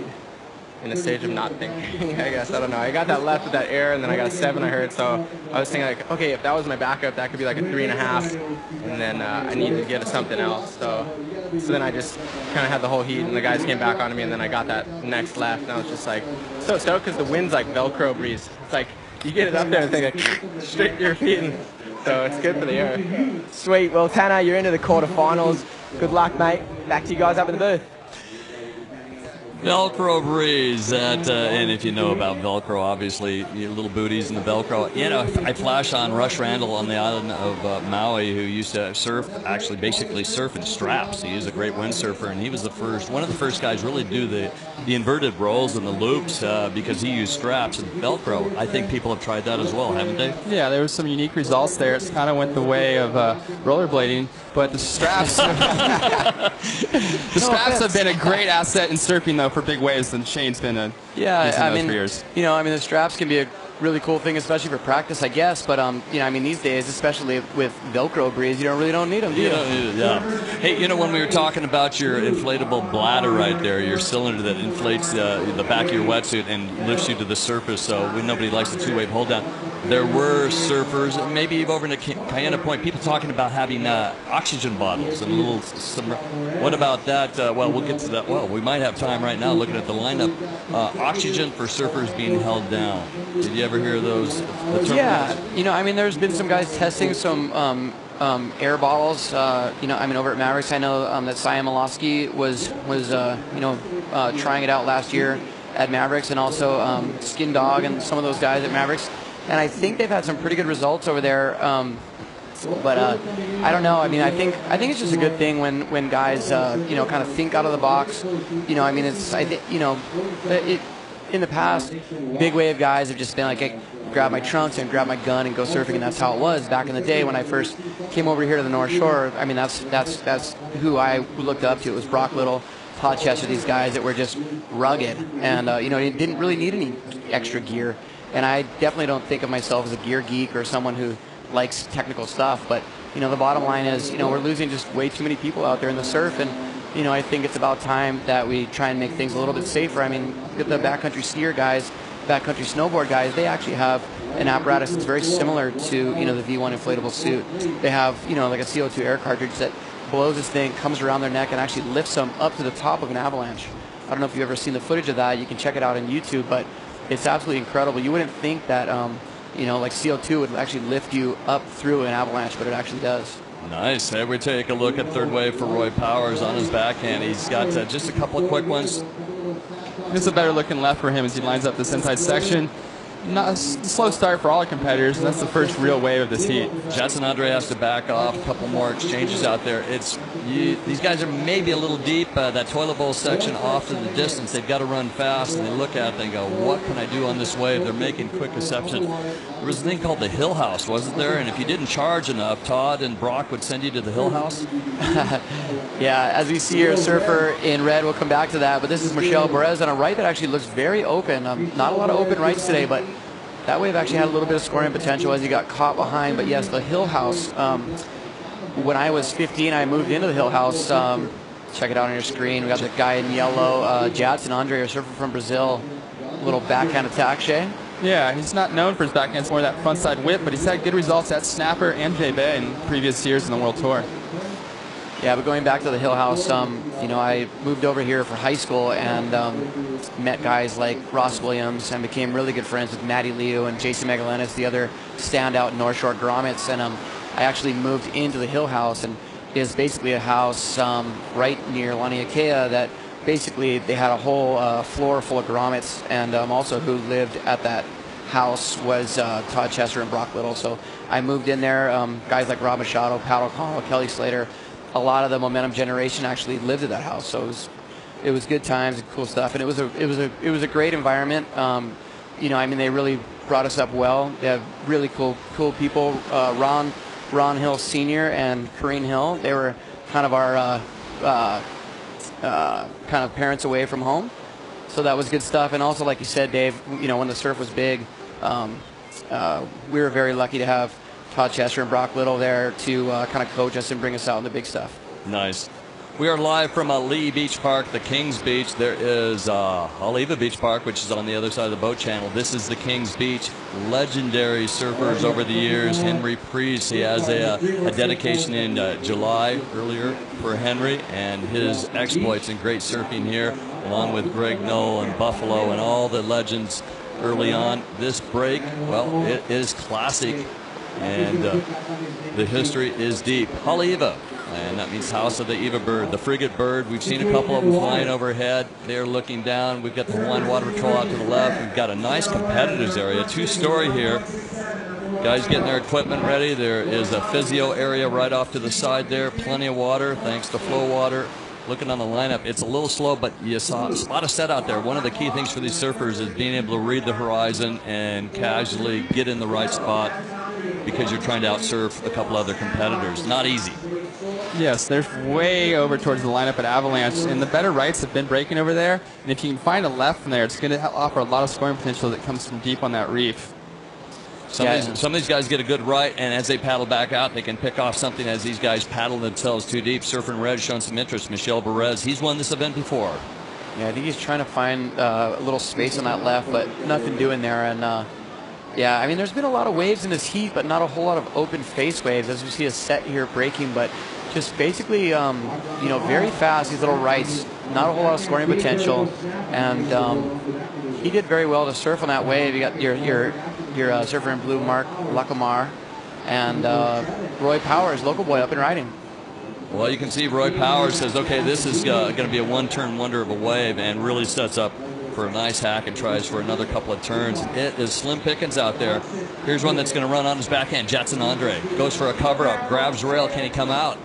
in a stage of not thinking, I guess. I don't know. I got that left with that air, and then I got a 7, I heard. So I was thinking, like, okay, if that was my backup, that could be like a 3.5, and then I needed to get something else. So then I just kind of had the whole heat, and the guys came back on me, and then I got that next left, and I was just like so stoked because the wind's like Velcro breeze. It's like you get it up there and think like straight to your feet, and so it's good for the air. Sweet. Well, Tanner, you're into the quarterfinals. Good luck, mate. Back to you guys up in the booth. Velcro breeze, and if you know about Velcro, obviously, your little booties and the Velcro. You know, I flash on Rush Randall on the island of Maui, who used to surf, actually basically surf in straps. He is a great windsurfer, and he was one of the first guys really to do the inverted rolls and the loops because he used straps and Velcro. I think people have tried that as well, haven't they? Yeah, there was some unique results there. It kind of went the way of rollerblading, but the straps, the straps have been a great asset in surfing, though, for big waves, and Shane's been using those for years. You know, I mean, the straps can be a really cool thing, especially for practice, I guess. But you know, I mean, these days, especially with Velcro breeze, you really don't need them, do you? Yeah. Hey, you know, when we were talking about your inflatable bladder right there, your cylinder that inflates the back of your wetsuit and lifts you to the surface, so nobody likes the 2-wave hold down. there were surfers, maybe even over in the Cayena Point, people talking about having oxygen bottles and little. What about that? Well, we'll get to that. Well, we might have time right now looking at the lineup. Oxygen for surfers being held down. Did you ever hear those? Yeah, I mean, there's been some guys testing some air bottles. Over at Mavericks, I know that Siam Malofsky was trying it out last year at Mavericks, and also Skin Dog and some of those guys at Mavericks. And I think they've had some pretty good results over there. But I don't know. I mean, I think it's just a good thing when guys kind of think out of the box. In the past, big wave guys have just been like, hey, grab my trunks and grab my gun and go surfing, and that's how it was back in the day when I first came over here to the North Shore. I mean, that's who I looked up to. It was Brock Little, Todd Chester, these guys that were just rugged, and you didn't really need any extra gear. And I definitely don't think of myself as a gear geek or someone who likes technical stuff. But the bottom line is, we're losing just way too many people out there in the surf, and I think it's about time that we try and make things a little bit safer. I mean, look at the backcountry skier guys, backcountry snowboard guys. They actually have an apparatus that's very similar to the V1 inflatable suit. They have like a CO2 air cartridge that blows this thing, comes around their neck, and actually lifts them up to the top of an avalanche. I don't know if you've ever seen the footage of that. You can check it out on YouTube, but it's absolutely incredible. You wouldn't think that like CO2 would actually lift you up through an avalanche, but it actually does. Nice. Hey, we take a look at third wave for Roy Powers on his backhand. He's got just a couple of quick ones. This is a better looking left for him as he lines up this inside section. Not a slow start for all the competitors, and that's the first real wave of this heat. Jetson Andre has to back off. A couple more exchanges out there. These guys are maybe a little deep. That toilet bowl section off to the distance. They've got to run fast, and they look at it and go, what can I do on this wave? They're making quick reception. There was a thing called the Hill House, wasn't there? And if you didn't charge enough, Todd and Brock would send you to the Hill House. Yeah, as we see here, a surfer in red. We'll come back to that. But this is Michelle Perez on a right that actually looks very open. Not a lot of open rights today, but that wave actually had a little bit of scoring potential as he got caught behind. But yes, the Hill House. When I was 15, I moved into the Hill House. Check it out on your screen. We got the guy in yellow, Jetson Andre, a surfer from Brazil. A little backhand attack, Shay. Yeah, he's not known for his backhand. It's more that frontside whip, but he's had good results at Snapper and J-Bay in previous years in the World Tour. Yeah, but going back to the Hill House, I moved over here for high school and met guys like Ross Williams and became really good friends with Matty Liu and Jason Magalanis, the other standout North Shore grommets. And I actually moved into the Hill House, and it is basically a house right near Laniakea that basically they had a whole floor full of grommets, and also who lived at that house was Todd Chester and Brock Little. So I moved in there. Guys like Rob Machado, Pat O'Connell, Kelly Slater, a lot of the Momentum generation actually lived at that house. So it was good times and cool stuff, and it was a great environment. They really brought us up well. They have really cool people. Ron Hill Sr. and Corrine Hill. They were kind of our kind of parents away from home. So that was good stuff. And also, like you said, Dave, when the surf was big, we were very lucky to have Todd Chester and Brock Little there to kind of coach us and bring us out in the big stuff. Nice. We are live from Lee Beach Park, the Kings Beach. There is Haleiwa Beach Park, which is on the other side of the boat channel. This is the Kings Beach. Legendary surfers over the years. Henry Priest, he has a dedication in July earlier for Henry and his exploits and great surfing here, along with Greg Knoll and Buffalo and all the legends early on. This break, well, it is classic, and the history is deep. Haleiwa. And that means House of the Eva Bird, the frigate bird. We've seen a couple of them flying overhead. They're looking down. We've got the Hawaiian Water Patrol out to the left. We've got a nice competitors area, two-story here. Guys getting their equipment ready. There is a physio area right off to the side there. Plenty of water, thanks to Flow Water. Looking on the lineup, it's a little slow, but you saw a spot of set out there. One of the key things for these surfers is being able to read the horizon and casually get in the right spot, because you're trying to outsurf a couple other competitors. Not easy. Yes, they're way over towards the lineup at Avalanche, and the better rights have been breaking over there. And if you can find a left from there, it's going to offer a lot of scoring potential that comes from deep on that reef. Some of these guys get a good right, and as they paddle back out, they can pick off something as these guys paddle themselves too deep. Surfing Red showing some interest. Michel Perez, he's won this event before. Yeah, I think he's trying to find a little space on that left, but nothing doing there. And Yeah, I mean, there's been a lot of waves in this heat, but not a whole lot of open face waves, as we see a set here breaking, but just basically, you know, very fast, these little rights, not a whole lot of scoring potential, and he did very well to surf on that wave. You got your surfer in blue, Mark Lacomar, and Roy Powers, local boy, up and riding. Well, you can see Roy Powers says, okay, this is going to be a one-turn wonder of a wave, and really sets up for a nice hack and tries for another couple of turns. It is slim pickings out there. Here's one that's going to run on his backhand. Jadson Andre goes for a cover-up, grabs rail. Can he come out?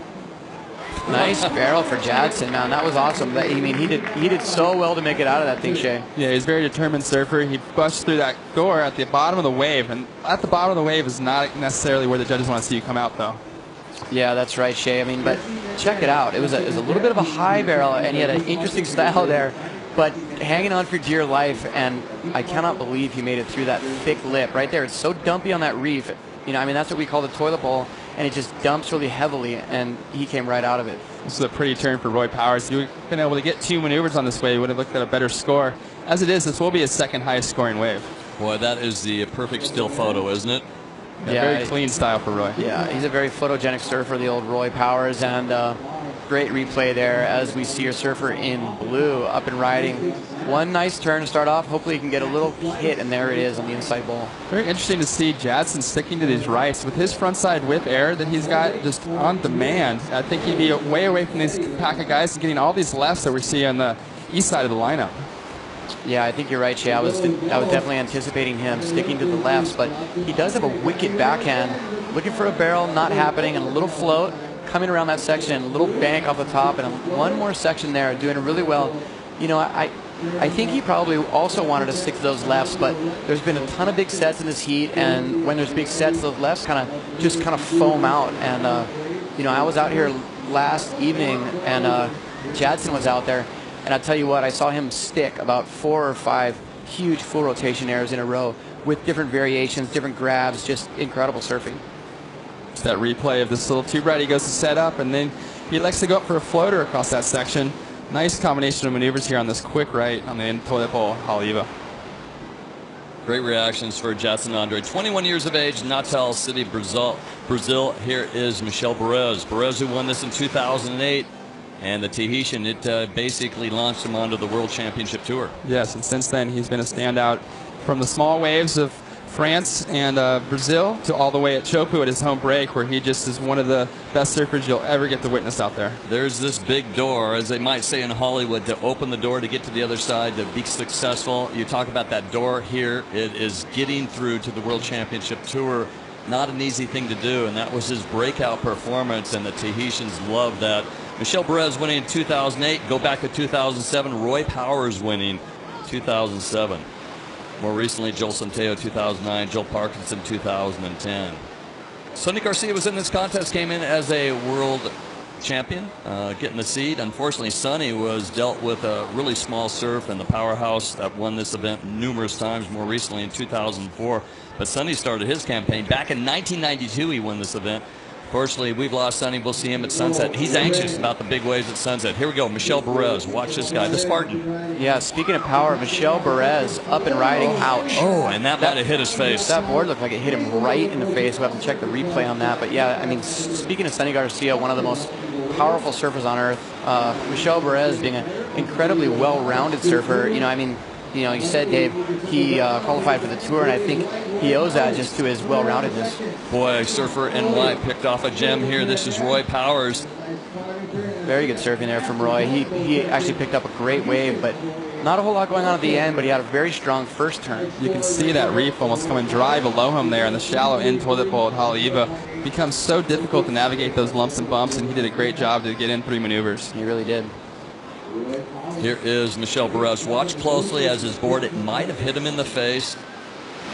Nice barrel for Jadson, man. That was awesome. I mean, he did so well to make it out of that thing, Shay. Yeah, he's a very determined surfer. He bushed through that door at the bottom of the wave, and at the bottom of the wave is not necessarily where the judges want to see you come out, though. Yeah, that's right, Shay. I mean, but check it out. It was a little bit of a high barrel, and he had an interesting style there, but hanging on for dear life, and I cannot believe he made it through that thick lip right there. It's so dumpy on that reef. You know, I mean, that's what we call the toilet bowl, and it just dumps really heavily, and he came right out of it. This is a pretty turn for Roy Powers. If you would have been able to get 2 maneuvers on this wave, you would have looked at a better score. As it is, this will be his second highest scoring wave. Boy, that is the perfect still photo, isn't it? Yeah, very clean style for Roy. Yeah, he's a very photogenic surfer, the old Roy Powers, and great replay there as we see your surfer in blue up and riding. One nice turn to start off. Hopefully he can get a little hit, and there it is on the inside bowl. Very interesting to see Jadson sticking to these rights. With his frontside whip air that he's got just on demand, I think he'd be way away from this pack of guys and getting all these lefts that we see on the east side of the lineup. Yeah, I think you're right, Shay. I was definitely anticipating him sticking to the lefts, but he does have a wicked backhand. Looking for a barrel, not happening, and a little float coming around that section, a little bank off the top, and one more section there, doing really well. You know, I think he probably also wanted to stick to those lefts, but there's been a ton of big sets in this heat, and when there's big sets, those lefts kind of foam out. And you know, I was out here last evening, and Jadson was out there, and I tell you what, I saw him stick about 4 or 5 huge full rotation airs in a row with different variations, different grabs, just incredible surfing. It's that replay of this little tube ride. He goes to set up, and then he likes to go up for a floater across that section. Nice combination of maneuvers here on this quick right on the end toilet bowl, Haleiwa. Great reactions for Jadson Andre. 21 years of age, Natal City, Brazil. Here is Michel Perez. Perez, who won this in 2008. And the Tahitian, it basically launched him onto the World Championship Tour. Yes, and since then he's been a standout from the small waves of France and Brazil to all the way at Chopu at his home break, where he just is one of the best surfers you'll ever get to witness out there. There's this big door, as they might say in Hollywood, to open the door to get to the other side, to be successful. You talk about that door here. It is getting through to the World Championship Tour. Not an easy thing to do, and that was his breakout performance, and the Tahitians love that. Michel Perez winning in 2008. Go back to 2007. Roy Powers winning 2007. More recently, Joel Centeo 2009. Joel Parkinson 2010. Sonny Garcia was in this contest, came in as a world champion, getting the seed. Unfortunately, Sonny was dealt with a really small surf, and the powerhouse that won this event numerous times, more recently in 2004. But Sonny started his campaign back in 1992. He won this event. Fortunately, we've lost Sonny. We'll see him at sunset. He's anxious about the big waves at sunset. Here we go, Michel Perez. Watch this guy, the Spartan. Yeah, speaking of power, Michel Perez up and riding. Ouch. Oh, and that might have hit his face. That board looked like it hit him right in the face. We'll have to check the replay on that. But yeah, I mean, speaking of Sonny Garcia, one of the most powerful surfers on earth, Michel Perez being an incredibly well-rounded surfer. You know, I mean, you know, you said, Dave, he qualified for the tour, and I think he owes that just to his well-roundedness. Boy, Surfer NY picked off a gem here. This is Roy Powers. Very good surfing there from Roy. He actually picked up a great wave, but not a whole lot going on at the end, but he had a very strong first turn. You can see that reef almost coming dry below him there in the shallow end toilet bowl at Haleiwa. It becomes so difficult to navigate those lumps and bumps, and he did a great job to get in 3 maneuvers. He really did. Here is Michel Perez. Watch closely as his board, it might have hit him in the face.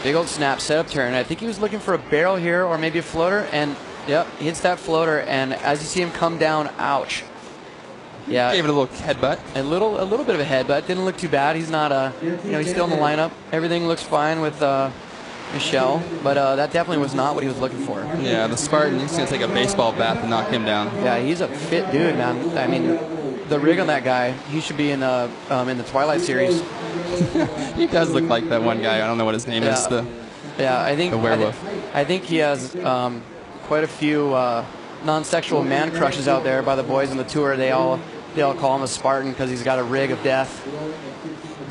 Big old snap setup turn. I think he was looking for a barrel here or maybe a floater, and yep, hits that floater, and as you see him come down, ouch. Yeah, gave it a little headbutt. A little bit of a headbutt. Didn't look too bad. He's not you know, he's still in the lineup. Everything looks fine with Michel, but that definitely was not what he was looking for. Yeah, the Spartan, he's gonna take a baseball bat to knock him down. Yeah, he's a fit dude, man. I mean, the rig on that guy, he should be in the Twilight series. He does look like that one guy. I don't know what his name is. Yeah, I think the werewolf. I think he has quite a few non-sexual man crushes out there by the boys on the tour. They all call him a Spartan because he's got a rig of death.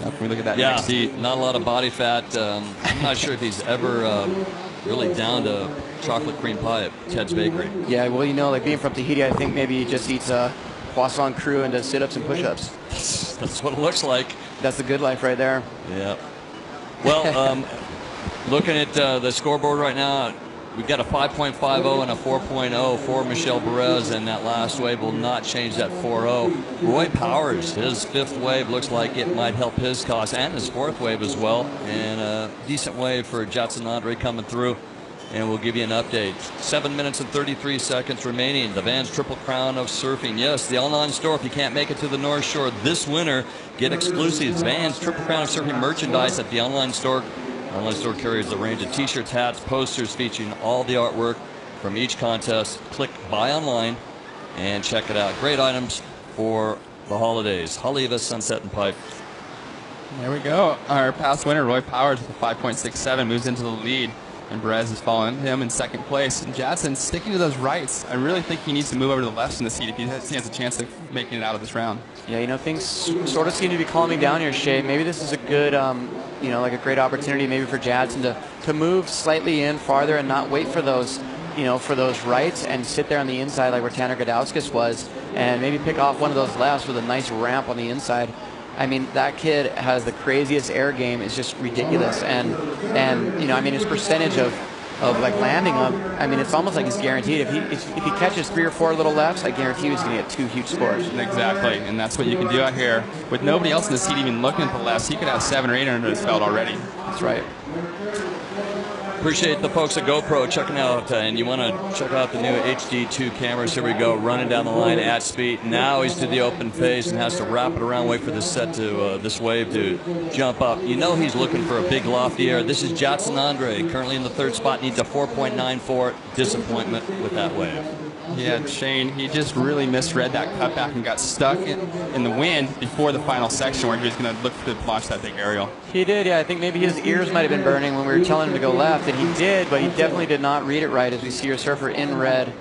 If we look at that Yeah, next heat. not a lot of body fat. I'm not sure if he's ever really down to chocolate cream pie at Ted's Bakery. Yeah, well, you know, like being from Tahiti, I think maybe he just eats poisson cru and does sit-ups and push-ups. That's what it looks like. That's the good life right there. Yeah. Well, looking at the scoreboard right now, we've got a 5.50 and a 4.0 for Michel Perez, and that last wave will not change that 4.0. Roy Powers, his fifth wave looks like it might help his cause, and his fourth wave as well. And a decent wave for Jadson Andre coming through. And we'll give you an update. 7 minutes and 33 seconds remaining. The Vans Triple Crown of Surfing. Yes, the online store. If you can't make it to the North Shore this winter, get exclusive Vans Triple Crown of Surfing merchandise at the online store. Online store carries a range of t-shirts, hats, posters featuring all the artwork from each contest. Click Buy Online and check it out. Great items for the holidays. Haleiwa, Sunset, and Pipe. There we go. Our past winner, Roy Powers, with a 5.67, moves into the lead. And Perez is following him in second place. And Jadson sticking to those rights. I really think he needs to move over to the left in the seat if he has a chance of making it out of this round. Yeah, you know, things sort of seem to be calming down here, Shay. Maybe this is a good, you know, like a great opportunity maybe for Jadson to move slightly in farther and not wait for those, you know, for those rights and sit there on the inside like where Tanner Gadauskas was and maybe pick off one of those lefts with a nice ramp on the inside. I mean, that kid has the craziest air game. It's just ridiculous. And you know, I mean, his percentage of like landing up, I mean, it's almost like he's guaranteed. If he catches 3 or 4 little lefts, I guarantee he's going to get 2 huge scores. Exactly, and that's what you can do out here. With nobody else in the seat even looking at the lefts, he could have 7 or 8 under his belt already. That's right. Appreciate the folks at GoPro checking out, and you want to check out the new HD2 cameras. Here we go, running down the line at speed. Now he's to the open face and has to wrap it around, wait for this set to this wave to jump up. You know he's looking for a big lofty air. This is Jadson Andre, currently in the 3rd spot, needs a 4.94. Disappointment with that wave. Yeah, Shane, he just really misread that cutback and got stuck in the wind before the final section where he was going to look to launch that big aerial. He did, yeah. I think maybe his ears might have been burning when we were telling him to go left, and he did, but he definitely did not read it right as we see your surfer in red.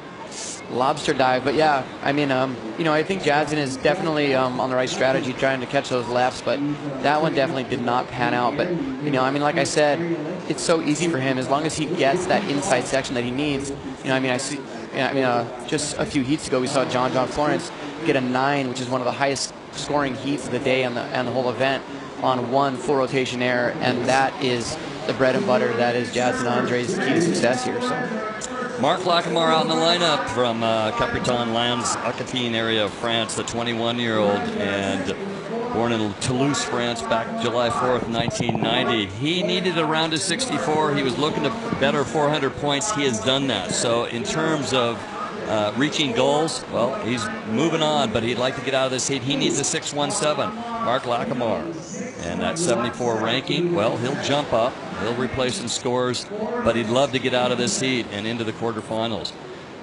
Lobster dive. But yeah, I mean, you know, I think Jadson is definitely on the right strategy trying to catch those lefts, but that one definitely did not pan out. But, you know, I mean, like I said, it's so easy for him as long as he gets that inside section that he needs. You know, I mean, just a few heats ago, we saw John Florence get a 9, which is one of the highest scoring heats of the day and the whole event on 1 full rotation air, and that is the bread and butter. That is Jadson Andre's key to success here. So. Mark Lacamar out in the lineup from Capitan Lands, Aquitaine area of France, the 21-year-old, and born in Toulouse, France, back July 4th, 1990. He needed a round of 64. He was looking to better 400 points. He has done that. So in terms of reaching goals, well, he's moving on, but he'd like to get out of this heat. He needs a 617. Mark Lacamar. And that 74 ranking, well, he'll jump up. He'll replace some scores, but he'd love to get out of this heat and into the quarterfinals.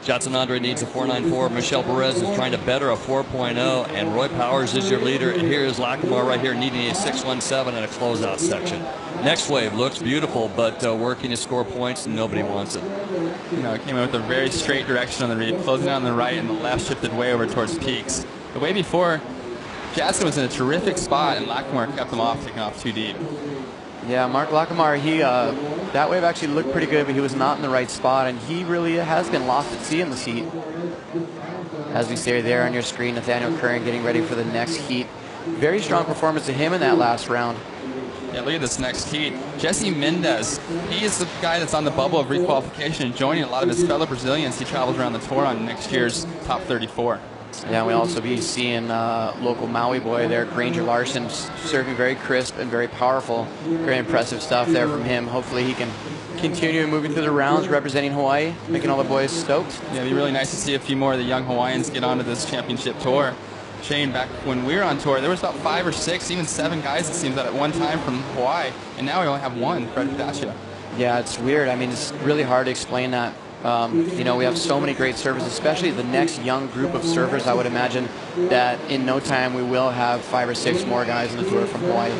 Jadson Andre needs a 4.94. Michel Perez is trying to better a 4.0, and Roy Powers is your leader. And here is Lacamar right here needing a 6.17 and a closeout section. Next wave looks beautiful, but working to score points, and nobody wants it. You know, it came in with a very straight direction on the reef, closing on the right, and the left shifted way over towards Peaks. The way before, Jadson was in a terrific spot, and Lacamar kept him off, taking off too deep. Yeah, Mark Lacamar, that wave actually looked pretty good, but he was not in the right spot, and he really has been lost at sea in the heat. As we see there on your screen, Nathaniel Curran getting ready for the next heat. Very strong performance of him in that last round. Yeah, look at this next heat. Jesse Mendez, he is the guy that's on the bubble of requalification and joining a lot of his fellow Brazilians. He travels around the tour on next year's top 34. Yeah, we'll also be seeing local Maui boy there, Granger Larson, surfing very crisp and very powerful. Very impressive stuff there from him. Hopefully he can continue moving through the rounds, representing Hawaii, making all the boys stoked. Yeah, it'd be really nice to see a few more of the young Hawaiians get onto this championship tour. Shane, back when we were on tour, there was about 5 or 6, even 7 guys, it seems, at one time from Hawaii, and now we only have 1, Fred Dacia. Yeah, it's weird. I mean, it's really hard to explain that. You know, we have so many great surfers, especially the next young group of surfers. I would imagine that in no time we will have 5 or 6 more guys on the tour from Hawaii.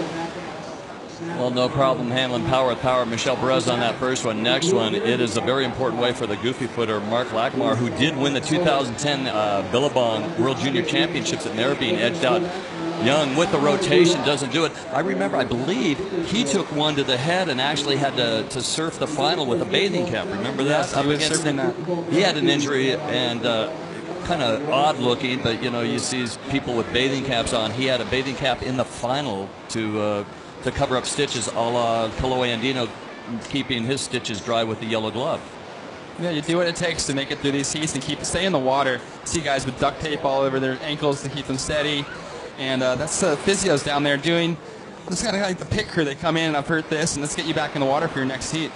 Well, no problem handling power with power. Michelle Perez on that first one. Next one, it is a very important way for the goofy footer, Mark Lackamore, who did win the 2010 Billabong World Junior Championships at Narrabeen, edged out Young with the rotation, doesn't do it. I remember, I believe, he took one to the head and actually had to surf the final with a bathing cap. Remember that? Yes, I was surfing that. He had an injury and kind of odd looking, but you see people with bathing caps on. He had a bathing cap in the final to cover up stitches, a la Koloe Andino, keeping his stitches dry with the yellow glove. Yeah, you do what it takes to make it through these heats and stay in the water. See guys with duct tape all over their ankles to keep them steady. And that's physios down there doing, this kind of like the pit crew. They come in and I've heard this, and let's get you back in the water for your next heat.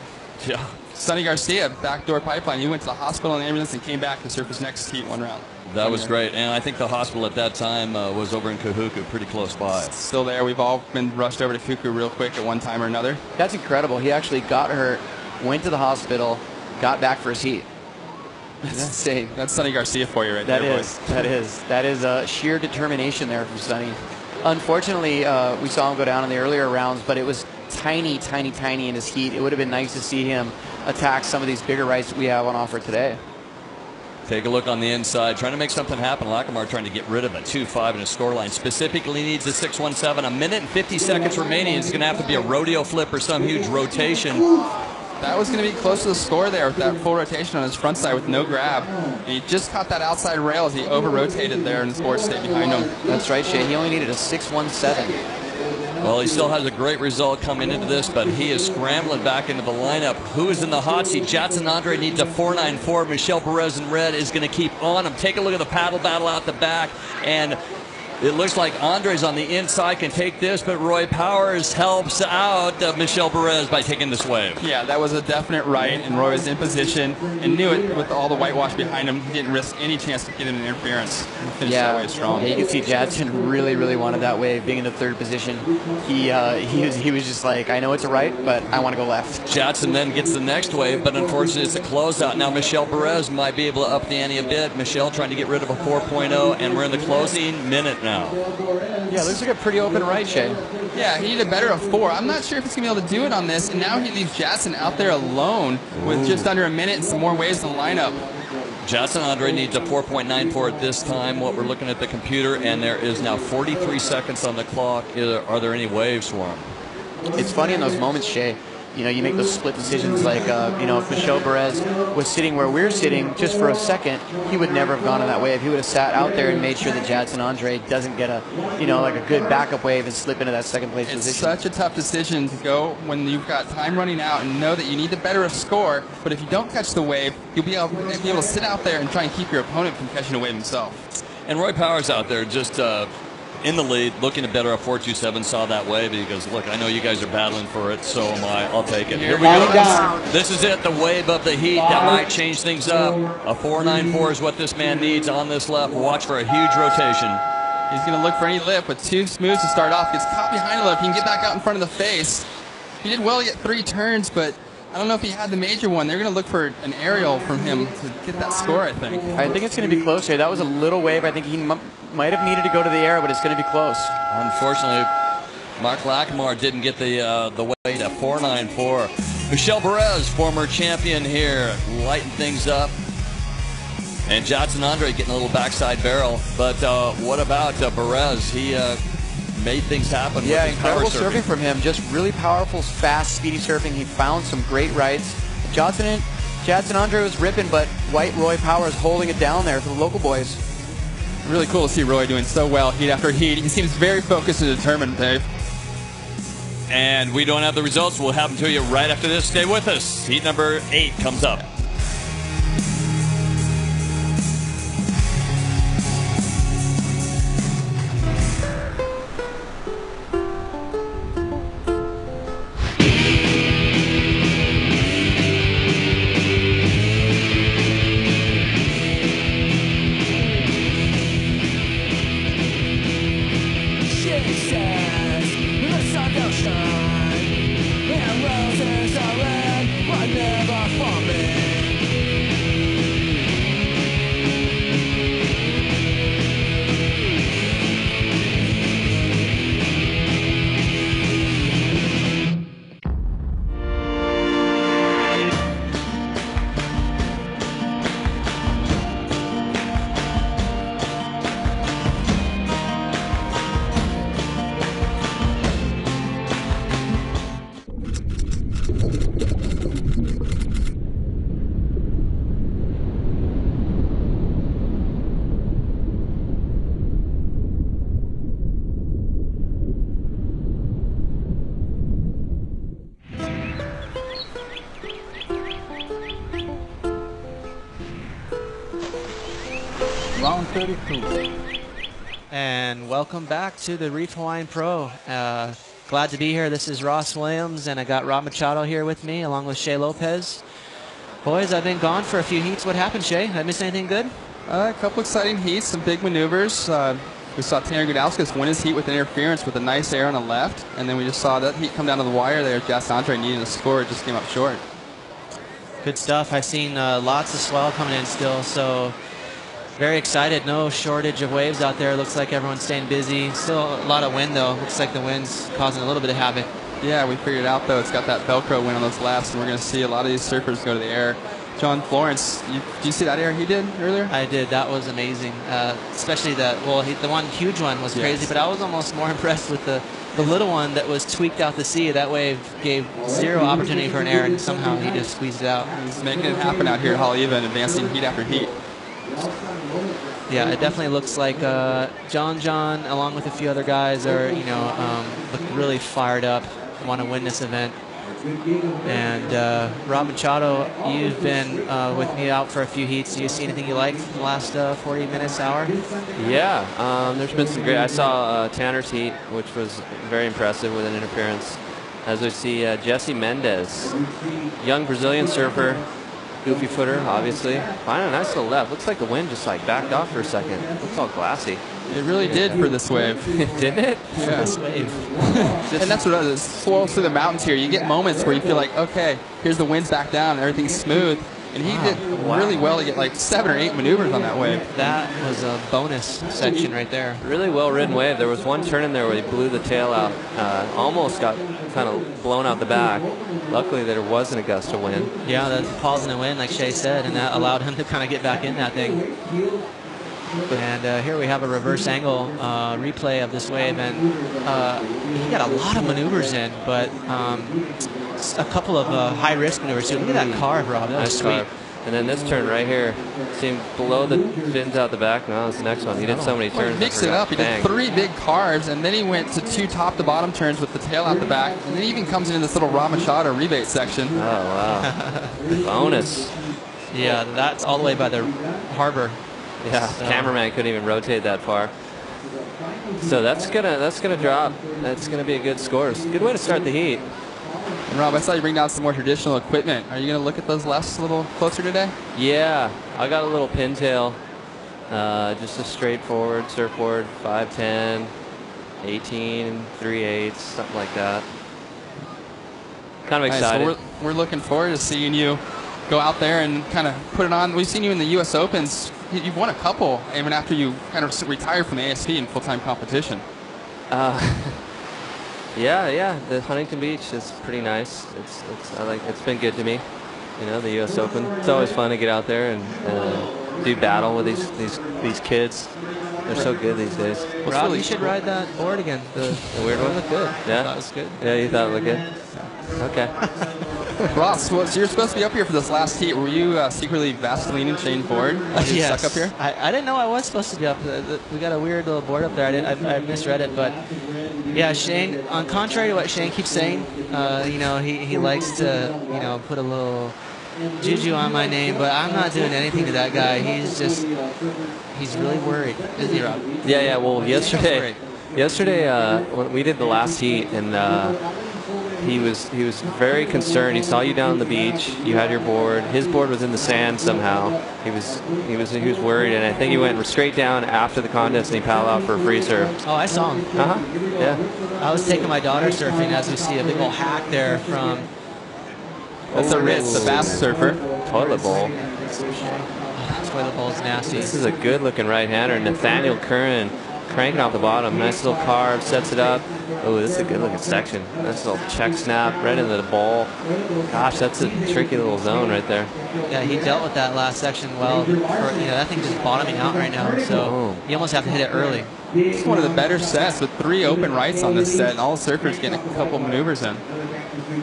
Yeah. Sonny Garcia, backdoor pipeline. He went to the hospital and ambulance and came back to surf his next heat one round. That was great. And I think the hospital at that time was over in Kahuku, pretty close by. Still there. We've all been rushed over to Kahuku real quick at one time or another. That's incredible. He actually got hurt, went to the hospital, got back for his heat. That's insane. That's Sonny Garcia for you right there, boys. That is sheer determination there from Sonny. Unfortunately, we saw him go down in the earlier rounds, but it was tiny in his heat. It would have been nice to see him attack some of these bigger rights that we have on offer today. Take a look on the inside, trying to make something happen. Lackamore trying to get rid of a 2-5 in a scoreline. Specifically needs a 6-1-7. A minute and 50 seconds remaining. It's going to have to be a rodeo flip or some huge rotation. That was going to be close to the score there with that full rotation on his front side with no grab. And he just caught that outside rail as he over-rotated there and the score stayed behind him. That's right, Shay. He only needed a 6-1-7. Well, he still has a great result coming into this, but he is scrambling back into the lineup. Who is in the hot seat? Jatson Andre needs a 4.94. Michelle Perez in red is going to keep on him. Take a look at the paddle battle out the back, and it looks like Andre's on the inside, can take this, but Roy Powers helps out Michelle Perez by taking this wave. Yeah, that was a definite right, and Roy was in position and knew it with all the whitewash behind him. He didn't risk any chance to get an interference and finish that wave strong. Yeah, you can see Jadson really wanted that wave, being in the third position. He was just like, I know it's a right, but I want to go left. Jadson then gets the next wave, but unfortunately it's a closeout. Now Michelle Perez might be able to up the ante a bit. Michelle trying to get rid of a 4.0, and we're in the closing minute now. Yeah, looks like a pretty open right, Shay. Yeah, he needed a better of 4. I'm not sure if he's going to be able to do it on this, and now he leaves Jadson out there alone with just under a minute and some more waves in the lineup. Jadson Andre needs a 4.94 at this time, what we're looking at the computer, and there is now 43 seconds on the clock. Are there any waves for him? It's funny in those moments, Shay. You make those split decisions like, if Michelle Perez was sitting where we're sitting just for a second, he would never have gone on that wave. He would have sat out there and made sure that Jadson Andre doesn't get a good backup wave and slip into that second place position. It's such a tough decision to go when you've got time running out and know that you need the better of score, but if you don't catch the wave, you'll be able to sit out there and try and keep your opponent from catching a wave himself. And Roy Powers out there just in the lead, looking to better a 4.27, saw that wave, and he goes, look, I know you guys are battling for it, so am I. I'll take it. Here we go. This is it, the wave of the heat. That might change things up. A 4.94 is what this man needs on this left. Watch for a huge rotation. He's going to look for any lip with 2 smooths to start off. Gets caught behind a lip. He can get back out in front of the face. He did well to get 3 turns, but I don't know if he had the major one. They're going to look for an aerial from him to get that score, I think. I think it's going to be close here. That was a little wave. I think he might have needed to go to the air, but it's going to be close. Unfortunately, Mark Lackamore didn't get the way to 4.94. Michelle Perez, former champion here, lighting things up. And Jadson Andre getting a little backside barrel. But what about Perez? He made things happen. Yeah, with incredible power surfing from him. Just really powerful, fast, speedy surfing. He found some great rights. Jadson Andre was ripping, but White Roy Powers holding it down there for the local boys. Really cool to see Roy doing so well heat after heat. He seems very focused and determined, Dave. And we don't have the results. We'll have them to you right after this. Stay with us. Heat number 8 comes up. Shine, and roses are red, but never for me. Round 32. And welcome back to the Reef Hawaiian Pro. Glad to be here. This is Ross Williams, and I got Rob Machado here with me, along with Shea Lopez. Boys, I've been gone for a few heats. What happened, Shea? Did I miss anything good? A couple exciting heats, some big maneuvers. We saw Tanner Gudauskas win his heat with interference with a nice air on the left, and then we just saw that heat come down to the wire there. Jas Andre needing a score, it just came up short. Good stuff. I've seen lots of swell coming in still, so very excited. No shortage of waves out there. Looks like everyone's staying busy. Still a lot of wind, though. Looks like the wind's causing a little bit of havoc. Yeah, we figured out, though, it's got that Velcro wind on those lefts, and we're going to see a lot of these surfers go to the air. John Florence, did you see that air he did earlier? I did. That was amazing. Especially the one huge one was crazy, but I was almost more impressed with the little one that was tweaked out to sea. That wave gave zero opportunity for an air, and somehow he just squeezed it out. He's making it happen out here at Haleiwa and advancing heat after heat. Yeah, it definitely looks like John, along with a few other guys, are look really fired up, want to win this event. And Rob Machado, you've been with me out for a few heats. Do you see anything you liked in the last 40 minutes, hour? Yeah, there's been some great. I saw Tanner's heat, which was very impressive with an interference. As we see Jesse Mendes, young Brazilian surfer, goofy footer, obviously. Finding a nice little left. Looks like the wind just like backed off for a second. Looks all glassy. It really did for this wave. Didn't it? Yeah. This wave. And that's what it is. It swirls through the mountains here. You get moments where you feel like, okay, here's the wind's back down and everything's smooth. And he did really well to get like 7 or 8 maneuvers on that wave. That was a bonus section right there. Really well-ridden wave. There was one turn in there where he blew the tail out. Almost got kind of blown out the back. Luckily, there wasn't a gust of wind. Yeah, the pause in the wind, like Shea said, and that allowed him to kind of get back in that thing. And here we have a reverse angle replay of this wave, and he got a lot of maneuvers in, but a couple of high-risk maneuvers too. Look at that carve, Rob. That was sweet. And then this turn right here seemed below the fins out the back. No, that's the next one. He did so many turns. Well, he mixed it up. He did 3 big carves, and then he went to 2 top-to-bottom turns with the tail out the back, and then he even comes into this little Rob Machado rebate section. Oh, wow. Bonus. Yeah, that's all the way by the harbor. Yeah, so. Cameraman couldn't even rotate that far. So that's gonna drop. That's gonna be a good score. It's a good way to start the heat. And Rob, I saw you bring down some more traditional equipment. Are you gonna look at those lefts a little closer today? Yeah, I got a little pintail, just a straightforward surfboard, 5'10", 18, 3/8, something like that. Kind of excited. So we're looking forward to seeing you go out there and kind of put it on. We've seen you in the U.S. Opens. You've won a couple even after you kind of retired from the ASP in full-time competition. Yeah. The Huntington Beach is pretty nice. It's been good to me. You know, the U.S. Open. It's always fun to get out there and do battle with these kids. They're so good these days. Rob, you should ride that board again. The weird one. Looked good. Yeah, that was good. Yeah, you thought it looked good. Okay. Ross, so you're supposed to be up here for this last heat. Were you secretly Vaselining Shane Ford? Yes. Stuck up here? I didn't know I was supposed to be up. We got a weird little board up there. I misread it, but yeah, Shane. On contrary to what Shane keeps saying, he likes to put a little juju on my name, but I'm not doing anything to that guy. He's really worried, isn't he, Rob? Yeah. Well, yesterday when we did the last heat, and he was very concerned. He saw you down on the beach. You had your board. His board was in the sand somehow. He was worried, and I think he went straight down after the contest and he paddled out for a free surf. Oh, I saw him. Yeah. I was taking my daughter surfing, as we see a big old hack there from. That's a Ritz, the Bass surfer. Toilet bowl. Toilet bowl's nasty. This is a good-looking right-hander. Nathaniel Curran cranking off the bottom. Nice little carve, sets it up. Oh, this is a good-looking section. Nice little check snap right into the ball. Gosh, that's a tricky little zone right there. Yeah, he dealt with that last section well. That thing's just bottoming out right now, so you almost have to hit it early. It's one of the better sets with 3 open rights on this set, and all the surfers getting a couple maneuvers in.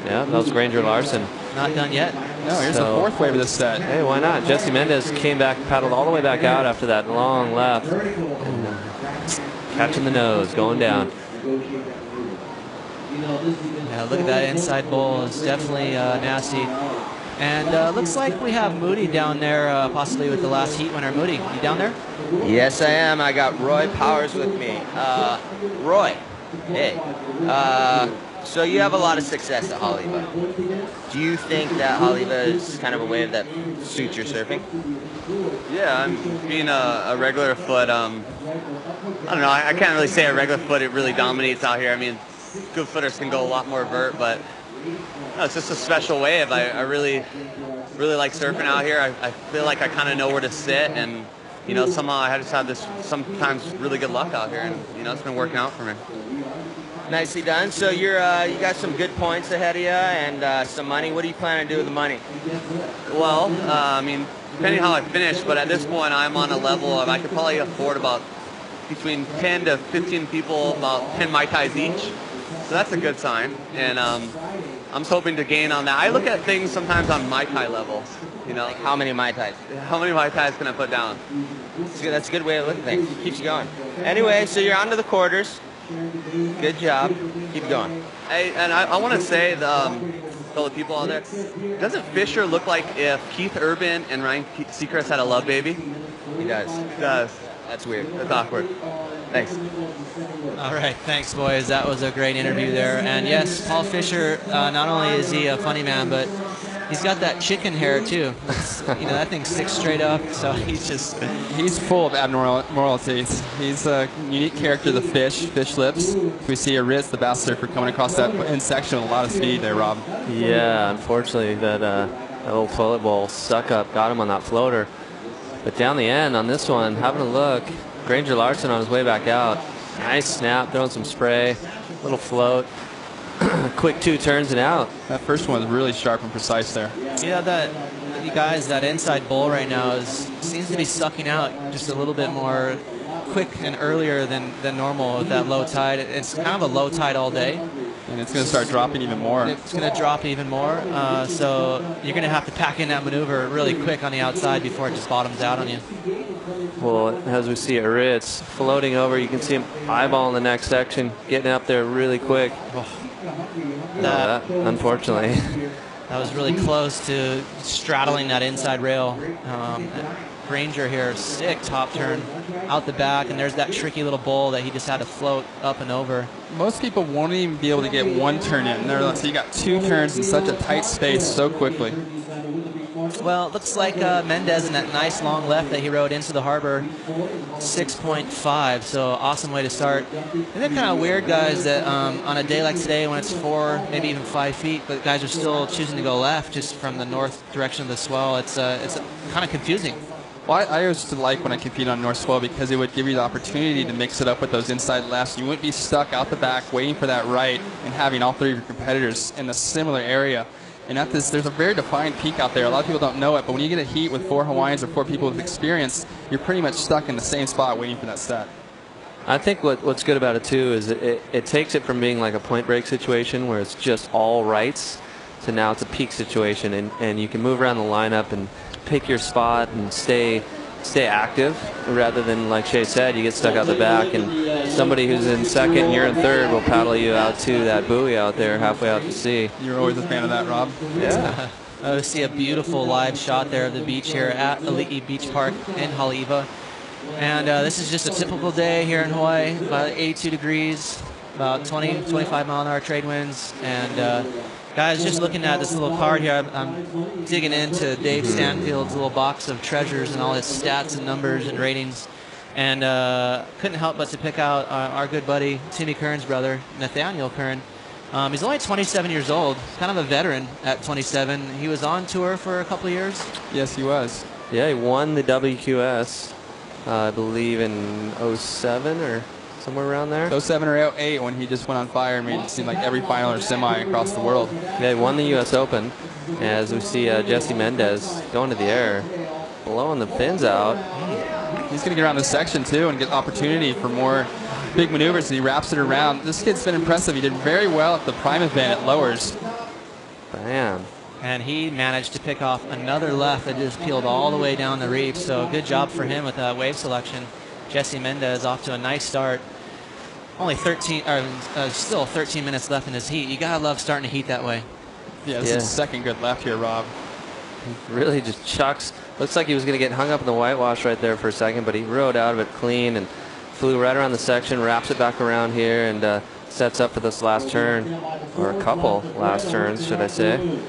Yeah, that was Granger Larson. Not done yet. No, here's the 4th wave of this set. Hey, why not? Jesse Mendes came back, paddled all the way back out after that long left. And, catching the nose, going down. Yeah, look at that inside bowl. It's definitely nasty. And looks like we have Moody down there, possibly with the last heat winner. Moody, you down there? Yes, I am. I got Roy Powers with me. Roy, hey. So you have a lot of success at Haleiwa. Do you think that Haleiwa is kind of a wave that suits your surfing? Yeah, I'm being a regular foot. I don't know. I can't really say a regular foot. It really dominates out here. I mean, good footers can go a lot more vert, but no, it's just a special wave. I really like surfing out here. I feel like I kind of know where to sit, and you know, somehow I just have this sometimes really good luck out here, and you know, it's been working out for me. Nicely done. So you got some good points ahead of you and some money. What do you plan to do with the money? Well, I mean, depending how I finish, but at this point I'm on a level of I could probably afford about between 10 to 15 people, about 10 Mai Tais each. So that's a good sign. And I'm hoping to gain on that. I look at things sometimes on Mai Tai level. You know, like how many Mai Tais? How many Mai Tais can I put down? That's a good way of looking at things. Keeps you going. Anyway, so you're on to the quarters. Good job. Keep going. Hey, and I want to say, fellow people out there, doesn't Fisher look like if Keith Urban and Ryan Seacrest had a love baby? He does. He does. That's weird. That's awkward. Thanks. All right, thanks, boys. That was a great interview there. And yes, Paul Fisher, not only is he a funny man, but he's got that chicken hair too. You know, that thing sticks straight up. So he's full of abnormalities. He's a unique character. The fish lips. We see a Ritz, the bass surfer, coming across that end section with a lot of speed there, Rob. Yeah, unfortunately that little toilet bowl suck up got him on that floater. But down the end on this one, having a look, Granger Larson on his way back out. Nice snap, throwing some spray, little float. Quick 2 turns and out. That first one was really sharp and precise there. Yeah, you guys, that inside bowl right now seems to be sucking out just a little bit more quick and earlier than normal with that low tide. It's kind of a low tide all day. And it's going to start dropping even more. It's going to drop even more. So you're going to have to pack in that maneuver really quick on the outside before it just bottoms out on you. Well, as we see Ritz floating over, you can see him eyeballing the next section, getting up there really quick. Unfortunately. That was really close to straddling that inside rail. Granger here, sick top turn out the back, and there's that tricky little bowl that he just had to float up and over. Most people won't even be able to get one turn in. So you got 2 turns in such a tight space so quickly. Well, it looks like Mendez in that nice long left that he rode into the harbor, 6.5, so awesome way to start. Isn't it kind of weird, guys, that on a day like today when it's 4, maybe even 5 feet, but guys are still choosing to go left just from the north direction of the swell? It's kind of confusing. Well, I used to like when I compete on North Swell because it would give you the opportunity to mix it up with those inside lefts. You wouldn't be stuck out the back waiting for that right and having all 3 of your competitors in a similar area. And there's a very defined peak out there. A lot of people don't know it, but when you get a heat with 4 Hawaiians or 4 people with experience, you're pretty much stuck in the same spot waiting for that set. I think what's good about it too is it takes it from being like a point break situation where it's just all rights to now it's a peak situation, and you can move around the lineup and pick your spot and stay active rather than, like Shay said, you get stuck out the back and somebody who's in second and you're in third will paddle you out to that buoy out there halfway out to sea. You're always a fan of that, Rob. Yeah. We see a beautiful live shot there of the beach here at Ali'i Beach Park in Haleiwa. And this is just a typical day here in Hawaii, about 82 degrees, about 20, 25 mile an hour trade winds. And guys, just looking at this little card here, I'm digging into Dave Stanfield's little box of treasures and all his stats and numbers and ratings. And couldn't help but to pick out our good buddy, Timmy Kern's brother, Nathaniel Kern. He's only 27 years old, kind of a veteran at 27. He was on tour for a couple of years. Yes, he was. Yeah, he won the WQS, I believe, in 07 or somewhere around there. 07 or 08 when he just went on fire and made it seem like every final or semi across the world. Yeah, he won the U.S. Open. As we see Jesse Mendez going to the air, blowing the fins out. He's going to get around this section too and get opportunity for more big maneuvers, and he wraps it around. This kid's been impressive. He did very well at the prime event at lowers. Bam. And he managed to pick off another left that just peeled all the way down the reef. So good job for him with that wave selection. Jesse Mendez off to a nice start. Only 13, still 13 minutes left in his heat. You gotta love starting a heat that way. Yeah, this is second good left here, Rob. Really just chucks. Looks like he was going to get hung up in the whitewash right there for a second, but he rode out of it clean and flew right around the section, wraps it back around here, and sets up for this last turn, or a couple last turns, should I say.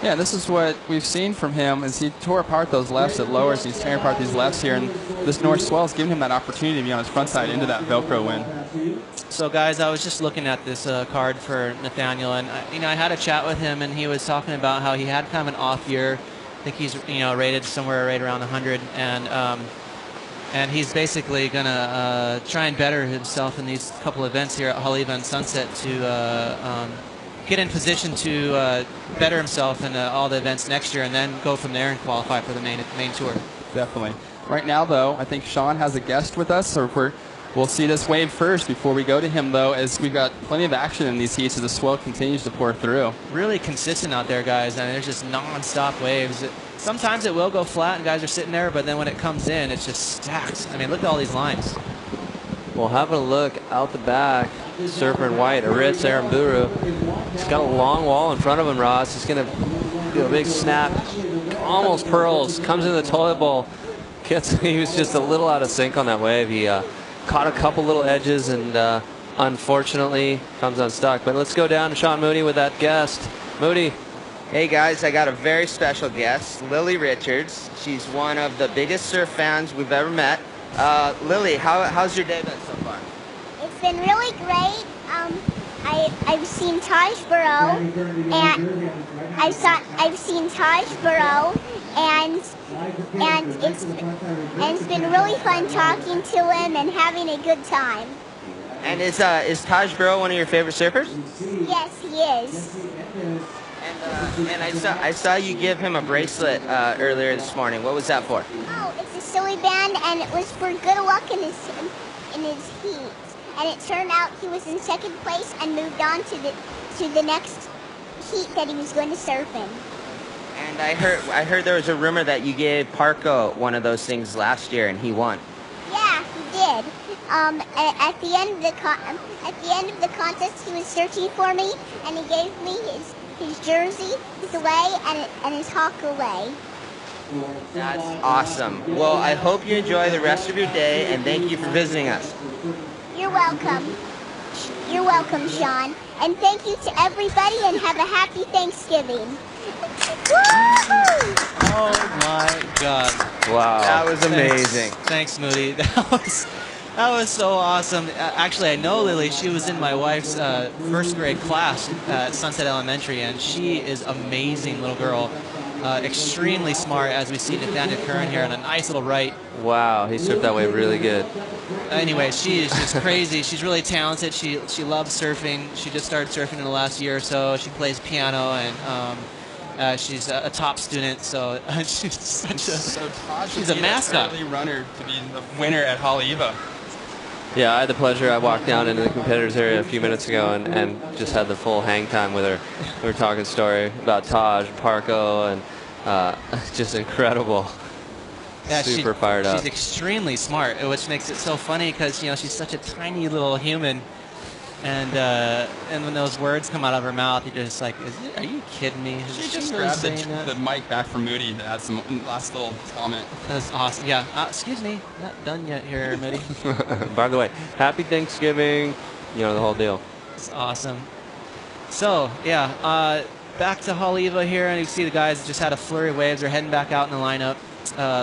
Yeah, this is what we've seen from him is he tore apart those lefts at lowers. He's tearing apart these lefts here, and this north swell is giving him that opportunity to be on his front side into that Velcro win. So, guys, I was just looking at this card for Nathaniel, and I had a chat with him, and he was talking about how he had kind of an off year. I think he's rated somewhere right around 100, and he's basically gonna try and better himself in these couple events here at Haleiwa and Sunset to get in position to better himself in all the events next year, and then go from there and qualify for the main tour. Definitely. Right now, though, I think Sean has a guest with us, so we'll see this wave first before we go to him, though, as we've got plenty of action in these heats as the swell continues to pour through. Really consistent out there, guys. I mean, there's just non-stop waves. Sometimes it will go flat and guys are sitting there, but then when it comes in, it's just stacked. I mean, look at all these lines. Well, having a look out the back, Surfer in white, Aritz Aramburu. He's got a long wall in front of him, Ross. He's going to do a big snap. Almost pearls. Comes into the toilet bowl. He was just a little out of sync on that wave. He caught a couple little edges and unfortunately comes unstuck. But let's go down to Sean Mooney with that guest. Mooney. Hey guys, I got a very special guest, Lily Richards. She's one of the biggest surf fans we've ever met. Lily, how's your day been so far? It's been really great. I've seen Taj Burrow, and I've seen Taj Burrow, and it's been really fun talking to him and having a good time. And is Taj Burrow one of your favorite surfers? Yes, he is. And I saw you give him a bracelet earlier this morning. What was that for? Oh, it's a silly band, and it was for good luck in his heat. And it turned out he was in second place and moved on to the next heat that he was going to surf in. And I heard there was a rumor that you gave Parko one of those things last year, and he won. Yeah, he did. At the end of the contest, he was searching for me, and he gave me his jersey, his away, and his hawk away. That's awesome. Well, I hope you enjoy the rest of your day, and thank you for visiting us. You're welcome. You're welcome, Sean. And thank you to everybody, and have a happy Thanksgiving. Oh my God! Wow, that was amazing. Thanks, Moody. That was so awesome. Actually, I know Lily. She was in my wife's first grade class at Sunset Elementary, and she is amazing little girl. Extremely smart, as we see Nathaniel Curran here on a nice little right. Wow, he surfed that wave really good. Anyway, she is just crazy. She's really talented. She loves surfing. She just started surfing in the last year or so. She plays piano, and she's a top student. So she's she's a mascot. Early runner to be the winner at Haleiwa. Yeah, I had the pleasure. I walked down into the competitors area a few minutes ago and just had the full hang time with her. We were talking story about Taj, Parko, and just incredible. Yeah, super fired up. She's extremely smart, which makes it so funny because she's such a tiny little human, and when those words come out of her mouth, you're just like, are you kidding me? She just grabbed the mic back from Moody to add some last little comment. That's awesome. Yeah. Excuse me, not done yet here, Moody. By the way, happy Thanksgiving. The whole deal. It's awesome. So yeah, back to Haleiwa here, and you see the guys just had a flurry of waves. They're heading back out in the lineup.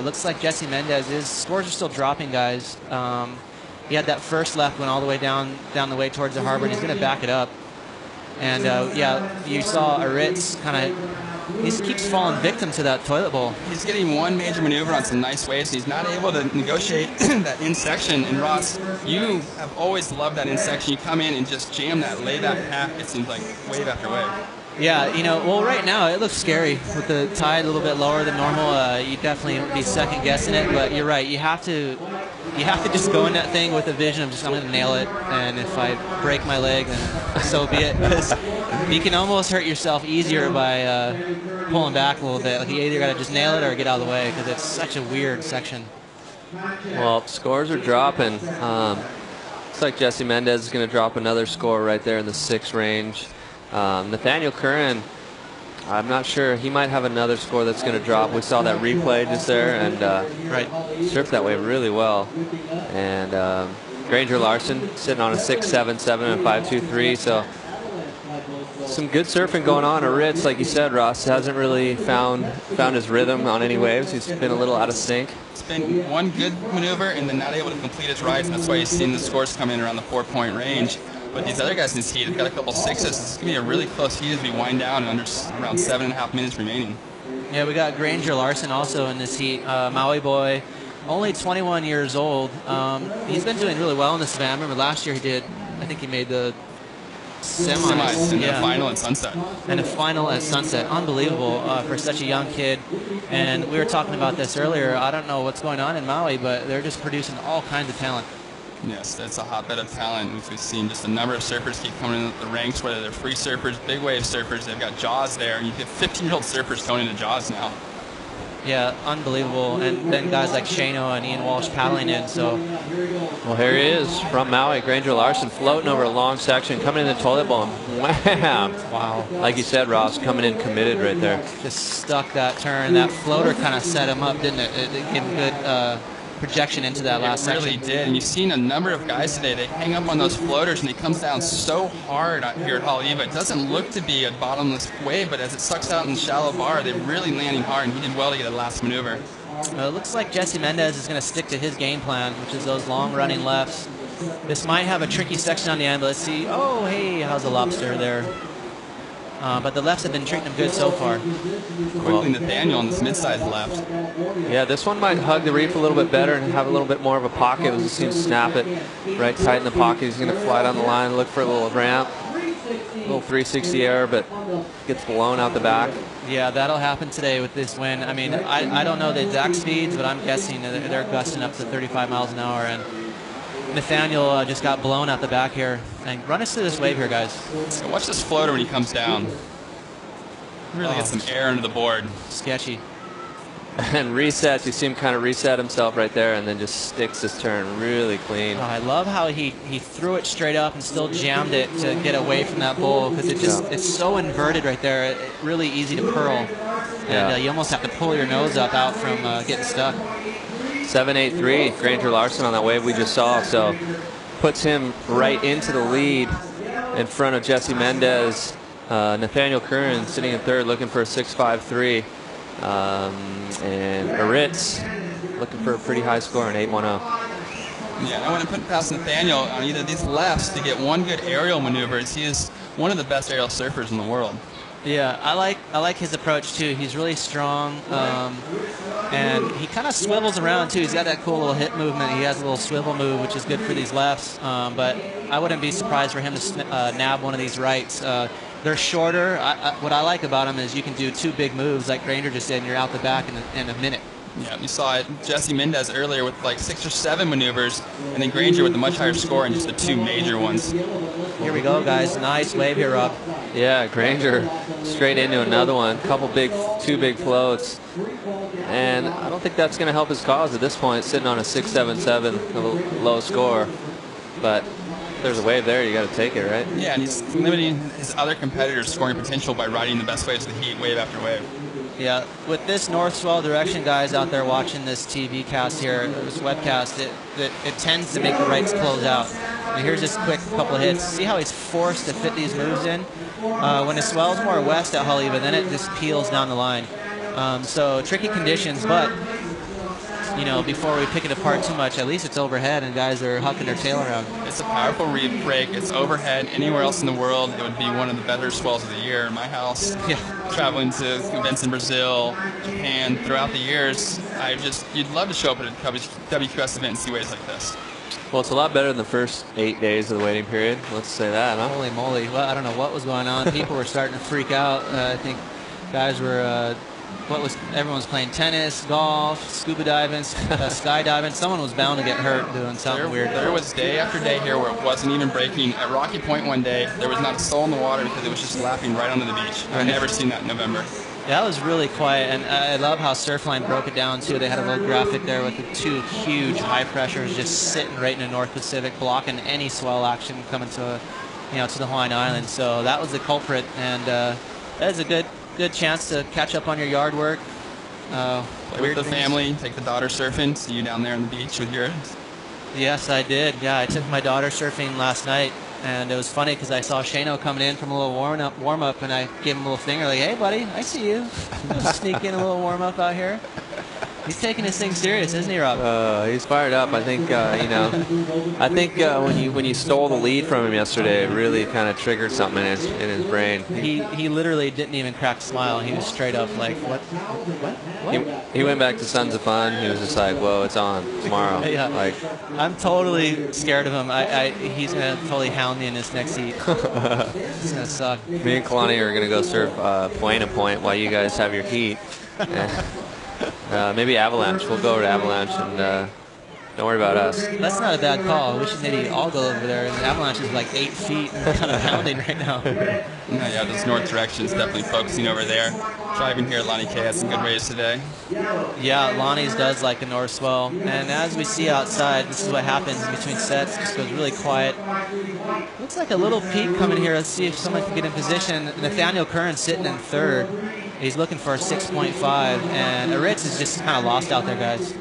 Looks like Jesse Mendez is. Scores are still dropping, guys. He had that first left went all the way down the way towards the harbor, and he's going to back it up. And yeah, you saw Aritz kind of, he keeps falling victim to that toilet bowl. He's getting one major maneuver on some nice waves. He's not able to negotiate that in section. And Ross, you have always loved that in section. You come in and just jam that layback path. It seems like wave after wave. Yeah, well, right now it looks scary with the tide a little bit lower than normal. You definitely would be second guessing it, but you're right. You have to just go in that thing with a vision of I'm going to nail it, and if I break my leg, then so be it. Because you can almost hurt yourself easier by pulling back a little bit. Like you either got to just nail it or get out of the way because it's such a weird section. Well, scores are dropping. Looks like Jesse Mendez is going to drop another score right there in the 6 range. Nathaniel Curran I'm not sure. He might have another score that's going to drop. We saw that replay just there, and surfed that wave really well. And Granger Larson sitting on a 6.77 and 5.23. So some good surfing going on. Ritz, like you said, Ross, hasn't really found his rhythm on any waves. He's been a little out of sync. It's been one good maneuver and then not able to complete his rides, and that's why you've seen the scores come in around the 4-point range. But these other guys in this heat have got a couple sixes. It's going to be a really close heat as we wind down and under around 7.5 minutes remaining. Yeah, we got Granger Larson also in this heat. Maui boy, only 21 years old. He's been doing really well in this event. I remember last year I think he made the semis in the final at Sunset. And a final at Sunset. Unbelievable for such a young kid. And we were talking about this earlier. I don't know what's going on in Maui, but they're just producing all kinds of talent. Yes, that's a hotbed of talent. We've seen just a number of surfers keep coming in the ranks, whether they're free surfers, big wave surfers. They've got Jaws there. You get 15-year-old surfers going into Jaws now. Yeah, unbelievable. And then guys like Shano and Ian Walsh paddling in. So, well, here he is from Maui, Granger Larson, floating over a long section, coming in the toilet bowl. Wham! Wow. Like you said, Ross, coming in committed right there. Just stuck that turn. That floater kind of set him up, didn't it? It gave him good projection into that last section. It really did. And you've seen a number of guys today, they hang up on those floaters and he comes down so hard here at Haleiwa. It doesn't look to be a bottomless wave, but as it sucks out in the shallow bar, they're really landing hard, and he did well to get the last maneuver. It looks like Jesse Mendez is going to stick to his game plan, which is those long running lefts. This might have a tricky section on the end, but let's see. Oh, hey, how's the lobster there? But the lefts have been treating him good so far. Quickly, Nathaniel on this mid-size left. Yeah, this one might hug the reef a little bit better and have a little bit more of a pocket. We'll just see him snap it right tight in the pocket. He's going to fly down the line, look for a little ramp. A little 360 air, but gets blown out the back. Yeah, that'll happen today with this wind. I mean, I don't know the exact speeds, but I'm guessing they're gusting up to 35 miles an hour. And Nathaniel just got blown out the back here. And run us through this wave here, guys. So watch this floater when he comes down. Really gets some air under the board. Sketchy. And resets. You see him kind of reset himself right there, and then just sticks his turn really clean. Oh, I love how he threw it straight up and still jammed it to get away from that bowl, because it's so inverted right there. It's really easy to pearl. And you almost have to pull your nose up out from getting stuck. 7.83, Granger Larson on that wave we just saw. So puts him right into the lead in front of Jesse Mendez. Nathaniel Curran sitting in third, looking for a 6.53. And Aritz looking for a pretty high score, an 8.10. Yeah, I want to put past Nathaniel on either of these lefts to get one good aerial maneuver. He is one of the best aerial surfers in the world. Yeah, I like his approach too. He's really strong, and he kind of swivels around too. He's got that cool little hip movement. He has a little swivel move, which is good for these lefts. But I wouldn't be surprised for him to nab one of these rights. They're shorter. What I like about them is you can do two big moves like Granger just did, and you're out the back in a minute. Yeah, you saw it. Jesse Mendez earlier with like 6 or 7 maneuvers, and then Granger with a much higher score and just the 2 major ones. Here we go, guys. Nice wave here, Rob. Yeah, Granger straight into another one. Two big floats. And I don't think that's going to help his cause at this point, sitting on a 6.77, a low score. But if there's a wave there, you got to take it, right? Yeah, and he's limiting his other competitors' scoring potential by riding the best waves of the heat, wave after wave. Yeah, with this north swell direction, guys out there watching this TV cast here, this webcast, it tends to make the rights close out. And here's just quick couple of hits. See how he's forced to fit these moves in? When the swell's more west at Haleiwa, then it just peels down the line. So tricky conditions, but you know, before we pick it apart too much, at least it's overhead and guys are hucking their tail around. It's a powerful reef break. It's overhead. Anywhere else in the world, it would be one of the better swells of the year. In my house, traveling to events in Brazil, Japan, throughout the years, you'd love to show up at a WQS event and see waves like this. Well, it's a lot better than the first 8 days of the waiting period. Let's say that, huh? Holy moly. Well, I don't know what was going on. People were starting to freak out. I think guys were... everyone was playing tennis, golf, scuba diving, skydiving. Someone was bound to get hurt doing something weird. There was day after day here where it wasn't even breaking. At Rocky Point one day, there was not a soul in the water because it was just lapping right onto the beach. I've never seen that in November. Yeah, that was really quiet, and I love how Surfline broke it down too. They had a little graphic there with the 2 huge high pressures just sitting right in the North Pacific, blocking any swell action coming to, to the Hawaiian Islands. So that was the culprit, and that is a good good chance to catch up on your yard work. Play with the family, take the daughter surfing. See you down there on the beach with yours. Yes, I did. Yeah, I took my daughter surfing last night, and it was funny because I saw Shano coming in from a little warm up, and I gave him a little finger, like, "Hey, buddy, I see you." Sneak in a little warm up out here. He's taking this thing serious, isn't he, Rob? He's fired up. I think when you stole the lead from him yesterday, it really kind of triggered something in his brain. He literally didn't even crack a smile. He was straight up like, what? He went back to Sons of Fun. He was just like, "Whoa, it's on tomorrow." Yeah. Like, I'm totally scared of him. He's gonna totally hound me in this next heat. It's gonna suck. me and Kalani are gonna go surf point to point while you guys have your heat. Maybe Avalanche. We'll go over to Avalanche and don't worry about us. That's not a bad call. We should maybe all go over there. And the Avalanche is like 8 feet and kind of pounding right now. Yeah, this north direction is definitely focusing over there. Driving here, Lonnie K had some good waves today. Yeah, Lonnie's does like a north swell. And as we see outside, this is what happens in between sets. It just goes really quiet. Looks like a little peak coming here. Let's see if someone can get in position. Nathaniel Curran sitting in third. He's looking for a 6.5. And Aritz is just kind of lost out there, guys.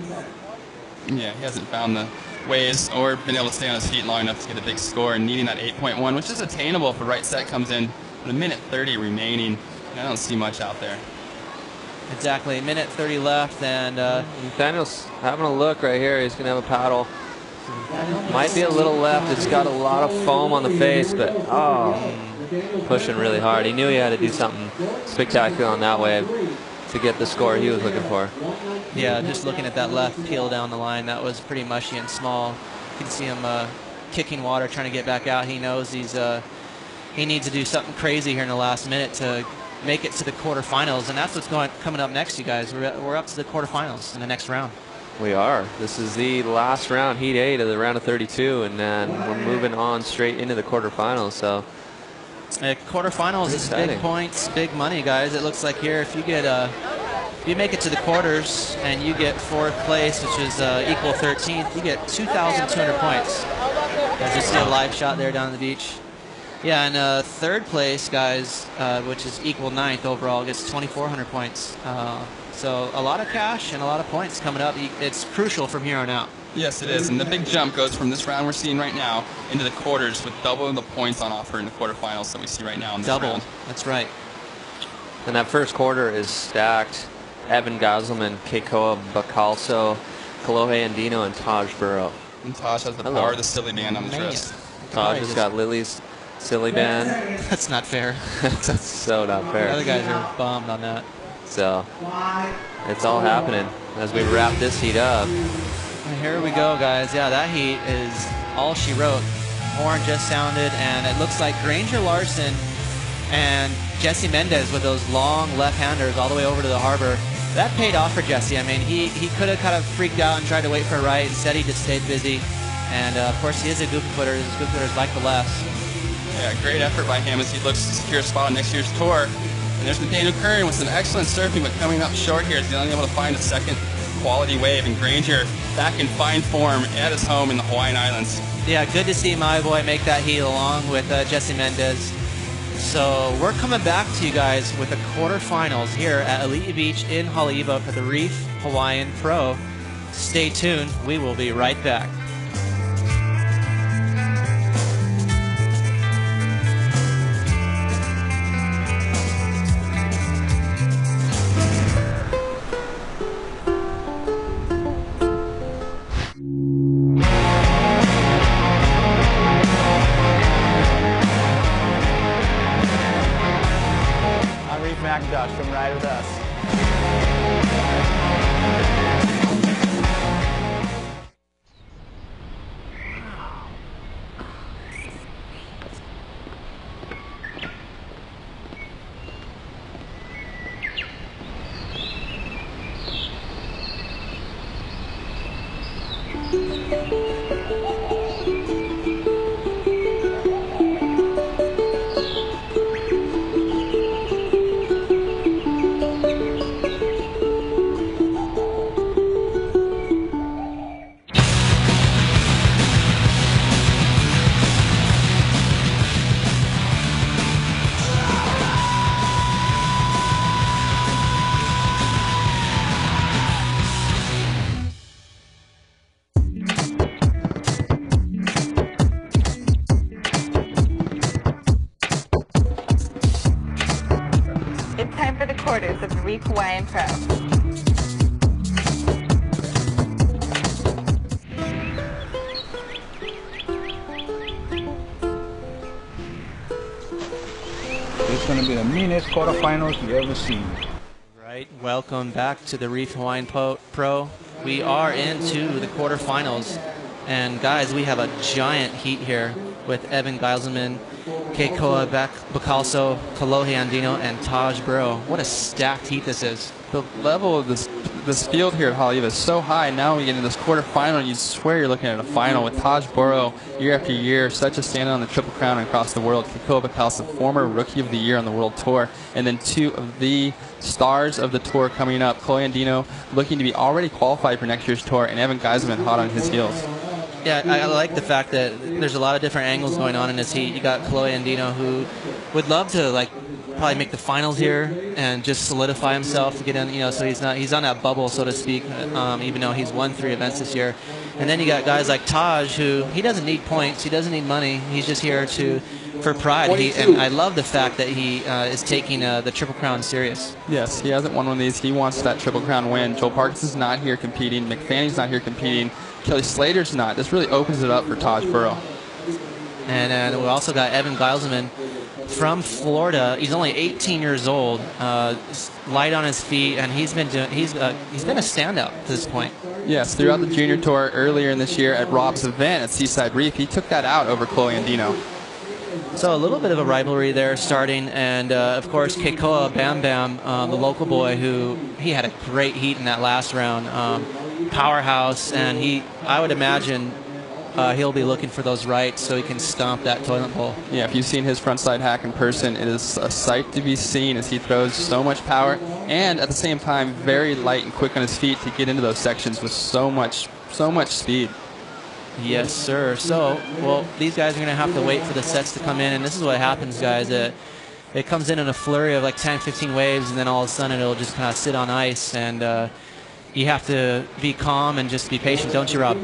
Yeah, he hasn't found the waves or been able to stay on his feet long enough to get a big score, and needing that 8.1, which is attainable if the right set comes in with a minute 30 remaining. I don't see much out there. Exactly, a minute 30 left, and Nathaniel's having a look right here. He's going to have a paddle. Might be a little left. It's got a lot of foam on the face, but pushing really hard. He knew he had to do something spectacular on that wave to get the score he was looking for. Yeah, just looking at that left peel down the line, that was pretty mushy and small. You can see him kicking water, trying to get back out. He knows he needs to do something crazy here in the last minute to make it to the quarterfinals, and that's what's coming up next, you guys. We're up to the quarterfinals in the next round. We are. This is the last round, Heat 8 of the round of 32, and then we're moving on straight into the quarterfinals. So quarterfinals is big points, big money, guys. It looks like here, if you get if you make it to the quarters and you get 4th place, which is equal 13th, you get 2,200 points. I just see a live shot there down on the beach. Yeah, and 3rd place, guys, which is equal 9th overall, gets 2,400 points. So a lot of cash and a lot of points coming up. It's crucial from here on out. Yes, it is. And the big jump goes from this round we're seeing right now into the quarters with double the points on offer in the quarterfinals that we see right now in this round. That's right. And that first quarter is stacked. Evan Gosselman, Keikoa Bacalso, Kalohe Andino, and Taj Burrow. And Taj has the power of the silly band on his wrist. Taj has got Lily's silly band. That's not fair. That's so not fair. The other guys are bummed on that. So it's all happening as we wrap this heat up. Here we go, guys. Yeah, that heat is all she wrote. Horn just sounded, and it looks like Granger Larson and Jesse Mendez with those long left-handers all the way over to the harbor. That paid off for Jesse. I mean, he could have kind of freaked out and tried to wait for a right. Instead, he just stayed busy. And, of course, he is a goofy putter. His goofy putters like the lefts. Yeah, great effort by him as he looks to secure a spot on next year's tour. And there's Nathaniel Curran with some excellent surfing, but coming up short here. He's only able to find a second quality wave. And Granger back in fine form at his home in the Hawaiian Islands. Yeah, good to see my boy make that heat along with Jesse Mendez. So we're coming back to you guys with the quarterfinals here at Elite Beach in Haleiwa for the Reef Hawaiian Pro. Stay tuned. We will be right back. Come ride with us. Reef Hawaiian Pro. It's going to be the meanest quarterfinals you ever seen. Right, welcome back to the Reef Hawaiian Pro. We are into the quarterfinals. And guys, we have a giant heat here with Evan Geiselman, Keikoa Bacalso, Kalohe Andino, and Taj Burrow. What a stacked heat this is. The level of this field here at Haleiwa is so high. Now we get into this quarterfinal, and you swear you're looking at a final with Taj Burrow year after year, such a standout on the Triple Crown and across the world. Keikoa Bacalso, former Rookie of the Year on the World Tour, and then two of the stars of the tour coming up. Kalohe Andino looking to be already qualified for next year's tour, and Evan Geiselman hot on his heels. Yeah, I like the fact that there's a lot of different angles going on in this heat. You got Kalohe Andino, who would love to probably make the finals here and just solidify himself to get in. So he's on that bubble, so to speak, even though he's won 3 events this year. And then you got guys like Taj, who he doesn't need points, he doesn't need money. He's just here for pride. And I love the fact that he is taking the Triple Crown serious. Yes, he hasn't won one of these. He wants that Triple Crown win. Joel Parkinson's not here competing. McFanny's not here competing. Kelly Slater's not. This really opens it up for Taj Burrow. And we also got Evan Geiselman from Florida. He's only 18 years old, light on his feet, and he's been a standout to this point. Yes, throughout the junior tour earlier in this year at Rob's event at Seaside Reef, he took that out over Kalohe Andino. So a little bit of a rivalry there starting, and of course Keikoa Bam Bam, the local boy, he had a great heat in that last round. Powerhouse, and I would imagine he'll be looking for those rights so he can stomp that toilet bowl. Yeah, if you've seen his frontside hack in person, it is a sight to be seen as he throws so much power and at the same time very light and quick on his feet to get into those sections with so much speed. Yes, sir. So, well, these guys are going to have to wait for the sets to come in, and this is what happens, guys. It comes in a flurry of like 10, 15 waves, and then all of a sudden it'll just kind of sit on ice, and you have to be calm and just be patient, don't you, Rob?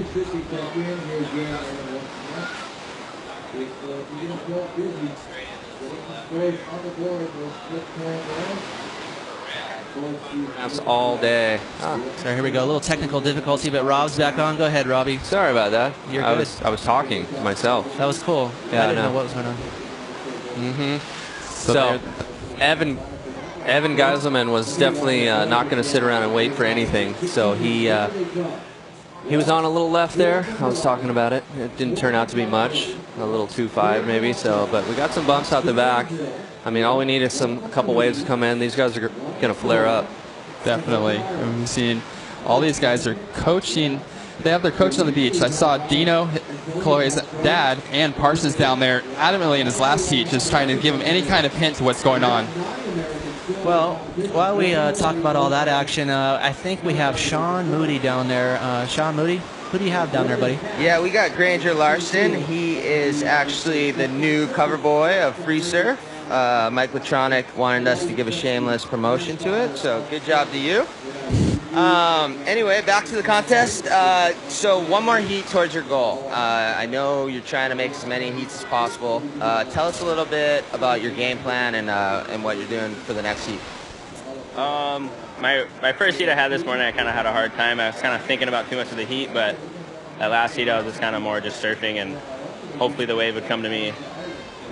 That's all day. So here we go. A little technical difficulty, but Rob's back on. Go ahead, Robbie. Sorry about that. You're good. I was talking to myself. That was cool. Yeah, I didn't know what was going on. So Evan Geiselman was definitely not going to sit around and wait for anything. So he was on a little left there. I was talking about it. It didn't turn out to be much. A little 2.5 maybe. So, but we got some bumps out the back. I mean, all we need is a couple waves to come in. These guys are going to flare up. Definitely. We've seen all these guys are coaching. They have their coach on the beach. I saw Dino, Kalohe's dad, and Parsons down there adamantly in his last heat, just trying to give him any kind of hint to what's going on. Well, while we talk about all that action, I think we have Sean Moody down there. Sean Moody, who do you have down there, buddy? Yeah, we got Granger Larson. He is actually the new cover boy of Free Surf. Mike Latronic wanted us to give a shameless promotion to it, so good job to you. Anyway, back to the contest. So one more heat towards your goal. I know you're trying to make as many heats as possible. Tell us a little bit about your game plan and what you're doing for the next heat. My first heat I had this morning, I kind of had a hard time. I was kind of thinking about too much of the heat, but that last heat I was just kind of more just surfing, and hopefully the wave would come to me.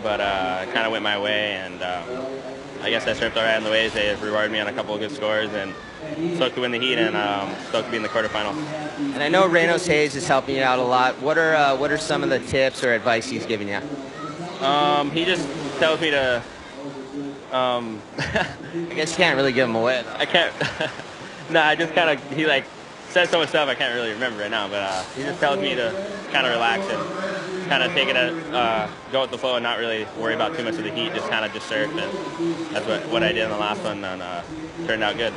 But it kind of went my way, and I guess I surfed all right on the waves. They rewarded me on a couple of good scores, and stoked to win the heat, and stoked to be in the quarterfinal. And I know Reynolds Hayes is helping you out a lot. What are some of the tips or advice he's giving you? He just tells me to. I guess you can't really give him away. I can't. No, I just kind of he says so much stuff I can't really remember right now, but he just tells me to kind of relax and kind of take it go with the flow and not really worry about too much of the heat, just kind of just surf, and that's what I did in the last one, and turned out good.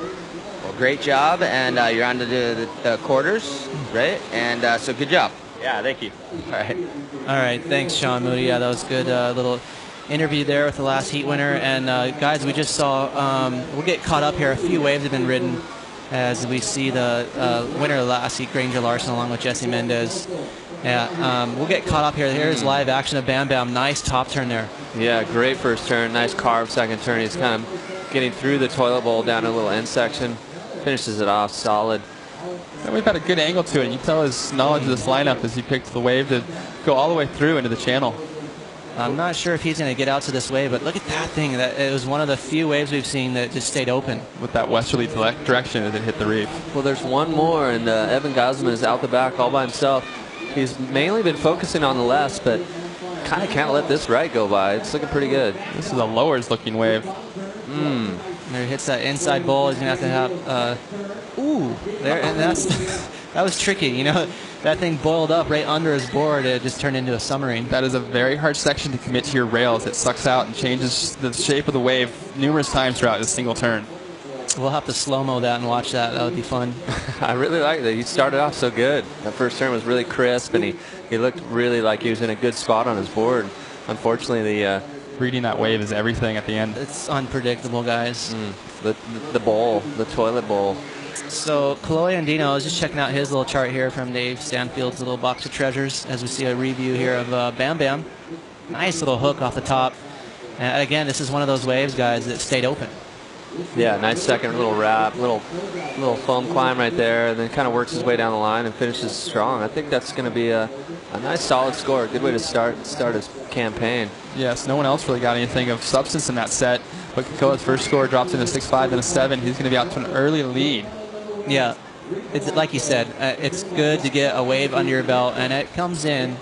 Well, great job, and you're on to the quarters, right? And so good job. Yeah, thank you. All right, thanks, Sean Moody. Yeah, that was good little interview there with the last heat winner. And guys, we just saw, we'll get caught up here. A few waves have been ridden as we see the winner of the last heat, Granger Larson, along with Jesse Mendez. Yeah, we'll get caught up here. Here's live action of Bam Bam. Nice top turn there. Yeah, great first turn. Nice carve second turn. He's kind of getting through the toilet bowl down a little end section. Finishes it off solid. And we've got a good angle to it. You can tell his knowledge of this lineup as he picked the wave to go all the way through into the channel. I'm not sure if he's going to get out to this wave, but look at that thing. It was one of the few waves we've seen that just stayed open. With that westerly direction as it hit the reef. Well, there's one more, and Evan Gosman is out the back all by himself. He's mainly been focusing on the left, but kind of can't let this right go by. It's looking pretty good. This is a lowers-looking wave. There hits that inside bowl. He's going to have there, and that was tricky. You know, that thing boiled up right under his board. It just turned into a submarine. That is a very hard section to commit to your rails. It sucks out and changes the shape of the wave numerous times throughout a single turn. We'll have to slow-mo that and watch that. That would be fun. I really like that. He started off so good. That first turn was really crisp, and he looked really like he was in a good spot on his board. Unfortunately, reading that wave is everything at the end. It's unpredictable, guys. The bowl, the toilet bowl. So Chloe Andino, I was just checking out his little chart here from Dave Stanfield's little box of treasures as we see a review here of Bam Bam. Nice little hook off the top. And again, this is one of those waves, guys, that stayed open. Yeah, nice second little wrap, little foam climb right there, and then kind of works his way down the line and finishes strong. I think that's going to be a nice solid score. Good way to start his campaign. Yes, no one else really got anything of substance in that set. But Kakoa's first score drops into 6-5 and a 7. He's going to be out to an early lead. Yeah, it's like you said, it's good to get a wave under your belt, and it comes in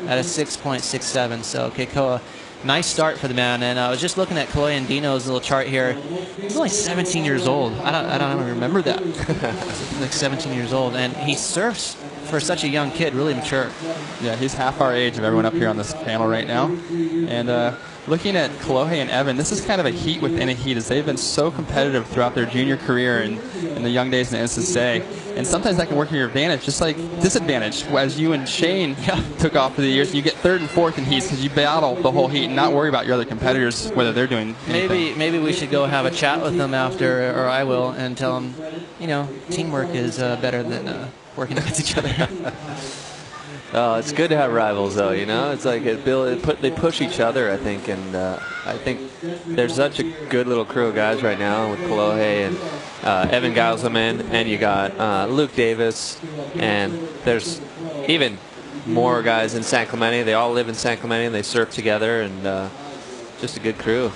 at a 6.67. So Keikoa, nice start for the man. And I was just looking at Chloe Andino's little chart here. He's only 17 years old. I don't even remember that. Like 17 years old, and he surfs for such a young kid, really mature. Yeah, he's half our age of everyone up here on this panel right now. And looking at Kolohe and Evan, this is kind of a heat within a heat, as they've been so competitive throughout their junior career and in the young days in the NSSA. And sometimes that can work to your advantage, just like disadvantage, as you and Shane took off for the years. You get third and fourth in heats because you battle the whole heat and not worry about your other competitors, whether they're doing anything. Maybe we should go have a chat with them after, or I will, and tell them, you know, teamwork is better than working against each other. Oh, it's good to have rivals, though. You know, it's like they push each other, I think, and I think there's such a good little crew of guys right now with Kolohe and Evan Geiselman, and you got Luke Davis, and there's even more guys in San Clemente. They all live in San Clemente, and they surf together, and just a good crew.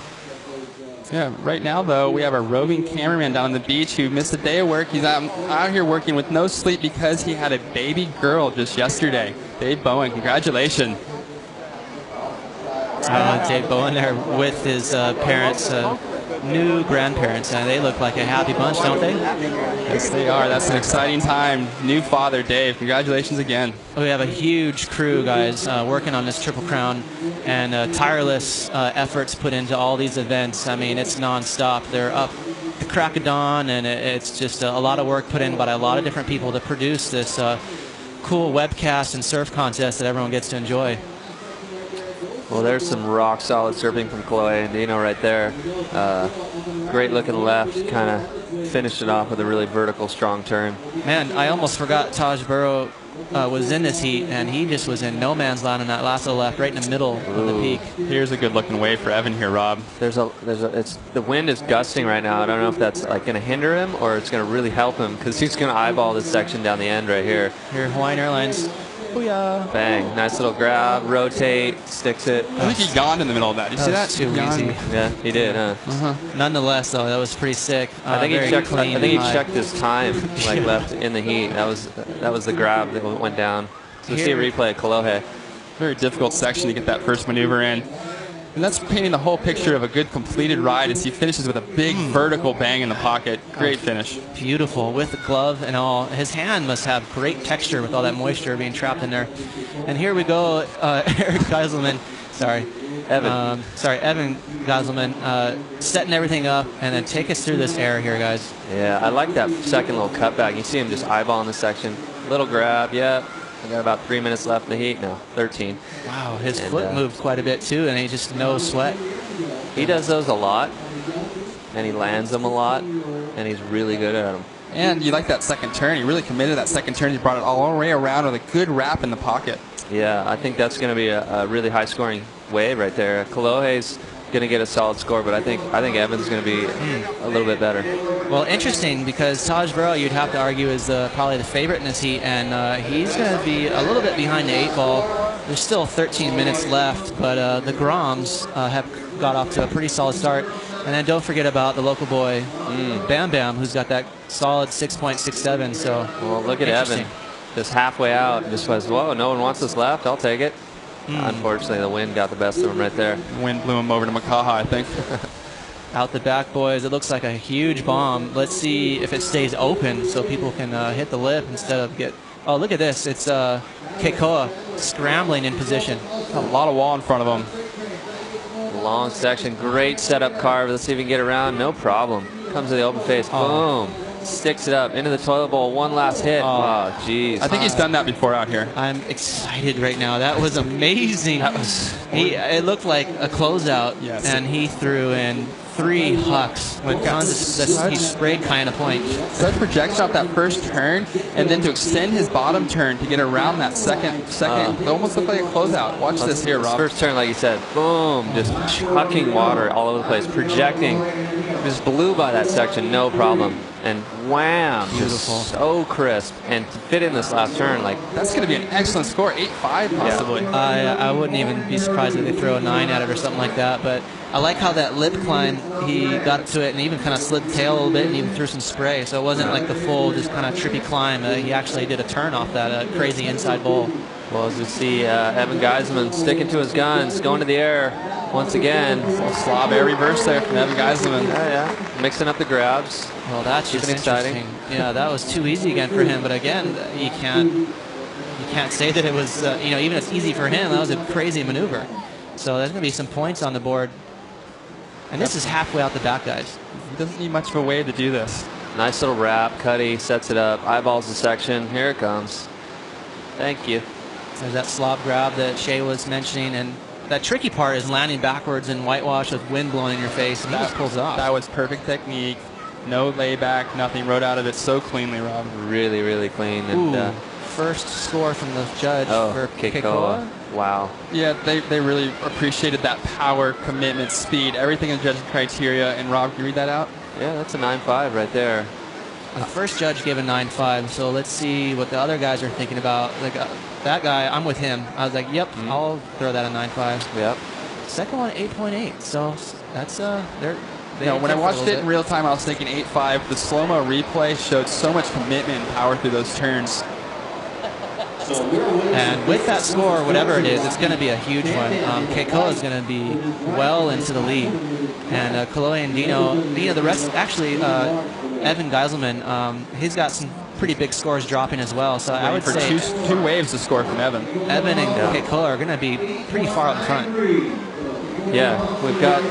Yeah, right now, though, we have our roving cameraman down on the beach who missed a day of work. He's out here working with no sleep because he had a baby girl just yesterday. Dave Bowen, congratulations. Dave Bowen there with his parents, new grandparents, and they look like a happy bunch, don't they? Yes, they are. That's an exciting time. New father, Dave. Congratulations again. We have a huge crew, guys, working on this Triple Crown, and tireless efforts put into all these events. I mean, it's nonstop. They're up the crack of dawn, and it's just a lot of work put in by a lot of different people to produce this cool webcast and surf contest that everyone gets to enjoy. Well, there's some rock solid surfing from Chloe Andino right there. Great looking left, kind of finished it off with a really vertical, strong turn. Man, I almost forgot Taj Burrow was in this heat, and he just was in no man's land on that last little left, right in the middle of the peak. Here's a good looking wave for Evan here, Rob. The wind is gusting right now. I don't know if that's like going to hinder him or it's going to really help him, because he's going to eyeball this section down the end right here. Here, Hawaiian Airlines. Booyah. Bang. Nice little grab, rotate, sticks it. I think he yawned in the middle of that. Did you see that? Too easy. Yeah, he did, huh? Nonetheless, though, that was pretty sick. I think he checked his time, like left in the heat. That was the grab that went down. So see a replay of Kolohe. Very difficult section to get that first maneuver in. And that's painting the whole picture of a good completed ride as he finishes with a big vertical bang in the pocket. Great finish. Beautiful with the glove and all. His hand must have great texture with all that moisture being trapped in there. And here we go, Eric Geiselman. Sorry. Evan. Evan Geiselman setting everything up, and then take us through this air here, guys. Yeah, I like that second little cutback. You see him just eyeballing the section. Little grab, yeah. I got about 3 minutes left in the heat now, 13. Wow, his foot moved quite a bit too, and he just no sweat. He does those a lot, and he lands them a lot, and he's really good at them. And you like that second turn. He really committed that second turn. He brought it all the way around with a good wrap in the pocket. Yeah, I think that's going to be a really high-scoring wave right there. Kolohe's going to get a solid score, but I think Evan's going to be a little bit better. Well, interesting, because Taj Burrow, you'd have to argue, is probably the favorite in this heat, and he's going to be a little bit behind the 8 ball. There's still 13 minutes left, but the Groms have got off to a pretty solid start. And then don't forget about the local boy, Bam Bam, who's got that solid 6.67. So, well, look at Evan, just halfway out, just was, whoa, no one wants this left. I'll take it. Unfortunately, the wind got the best of him right there. The wind blew him over to Makaha, I think. Out the back, boys. It looks like a huge bomb. Let's see if it stays open so people can hit the lip instead of get. Oh, look at this. It's Keikoa scrambling in position. A lot of wall in front of him. Long section, great setup carve. Let's see if we can get around. No problem. Comes to the open face. Boom. Sticks it up into the toilet bowl. One last hit. Oh, jeez. I think he's done that before out here. I'm excited right now. That was amazing. It looked like a closeout, and he threw in 3 hucks with tons of he sprayed kind of point. Such projection off that first turn, and then to extend his bottom turn to get around that second. It almost looked like a closeout. Watch this here, Rob. First turn, like you said, boom, just chucking water all over the place, projecting. Just blew by that section, no problem. And wham, beautiful, just so crisp, and to fit in this last turn, like that's going to be an excellent score, 8-5 possibly. Yeah. I wouldn't even be surprised if they throw a 9 at it or something like that. But I like how that lip climb, he got to it and even kind of slid the tail a little bit and even threw some spray. So it wasn't like the full just kind of trippy climb. He actually did a turn off that crazy inside bowl. Well, as you see, Evan Geiselman sticking to his guns, going to the air once again. A slob air reverse there from Evan Geiselman. Yeah. Mixing up the grabs. Well, that's just exciting. Yeah, that was too easy again for him. But again, you can't say that it was, even if it's easy for him, that was a crazy maneuver. So there's going to be some points on the board. And this is halfway out the back, guys. He doesn't need much of a way to do this. Nice little wrap. Cuddy sets it up. Eyeballs the section. Here it comes. Thank you. There's that slob grab that Shay was mentioning, and that tricky part is landing backwards in whitewash with wind blowing in your face, and he just pulls it off. That was perfect technique. No layback, nothing. Rode out of it so cleanly, Rob. Really, really clean. And first score from the judge for Keikoa. Wow. Yeah, they really appreciated that power, commitment, speed, everything in judging criteria. And Rob, can you read that out? Yeah, that's a 9.5 right there. The first judge gave a 9.5, so let's see what the other guys are thinking about. Like that guy, I'm with him. I was like, yep, I'll throw that a 9.5. Yep. Second one, 8.8. So that's when I watched it in real time, I was thinking 8.5. The slow-mo replay showed so much commitment and power through those turns. And with that score, whatever it is, it's going to be a huge one. Keikoa is going to be well into the lead. And Kaloe and Dino, the rest, actually, Evan Geiselman, he's got some pretty big scores dropping as well. So I would say two waves to score from Evan. Evan and Keikoa are going to be pretty far up front. Yeah, we've got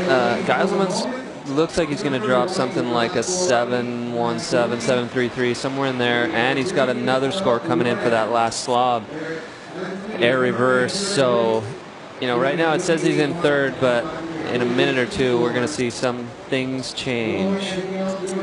Geiselman's. Looks like he's going to drop something like a 7.17, 7.33, somewhere in there. And he's got another score coming in for that last slob. Air reverse. So, right now it says he's in third, but in a minute or two, we're going to see some things change.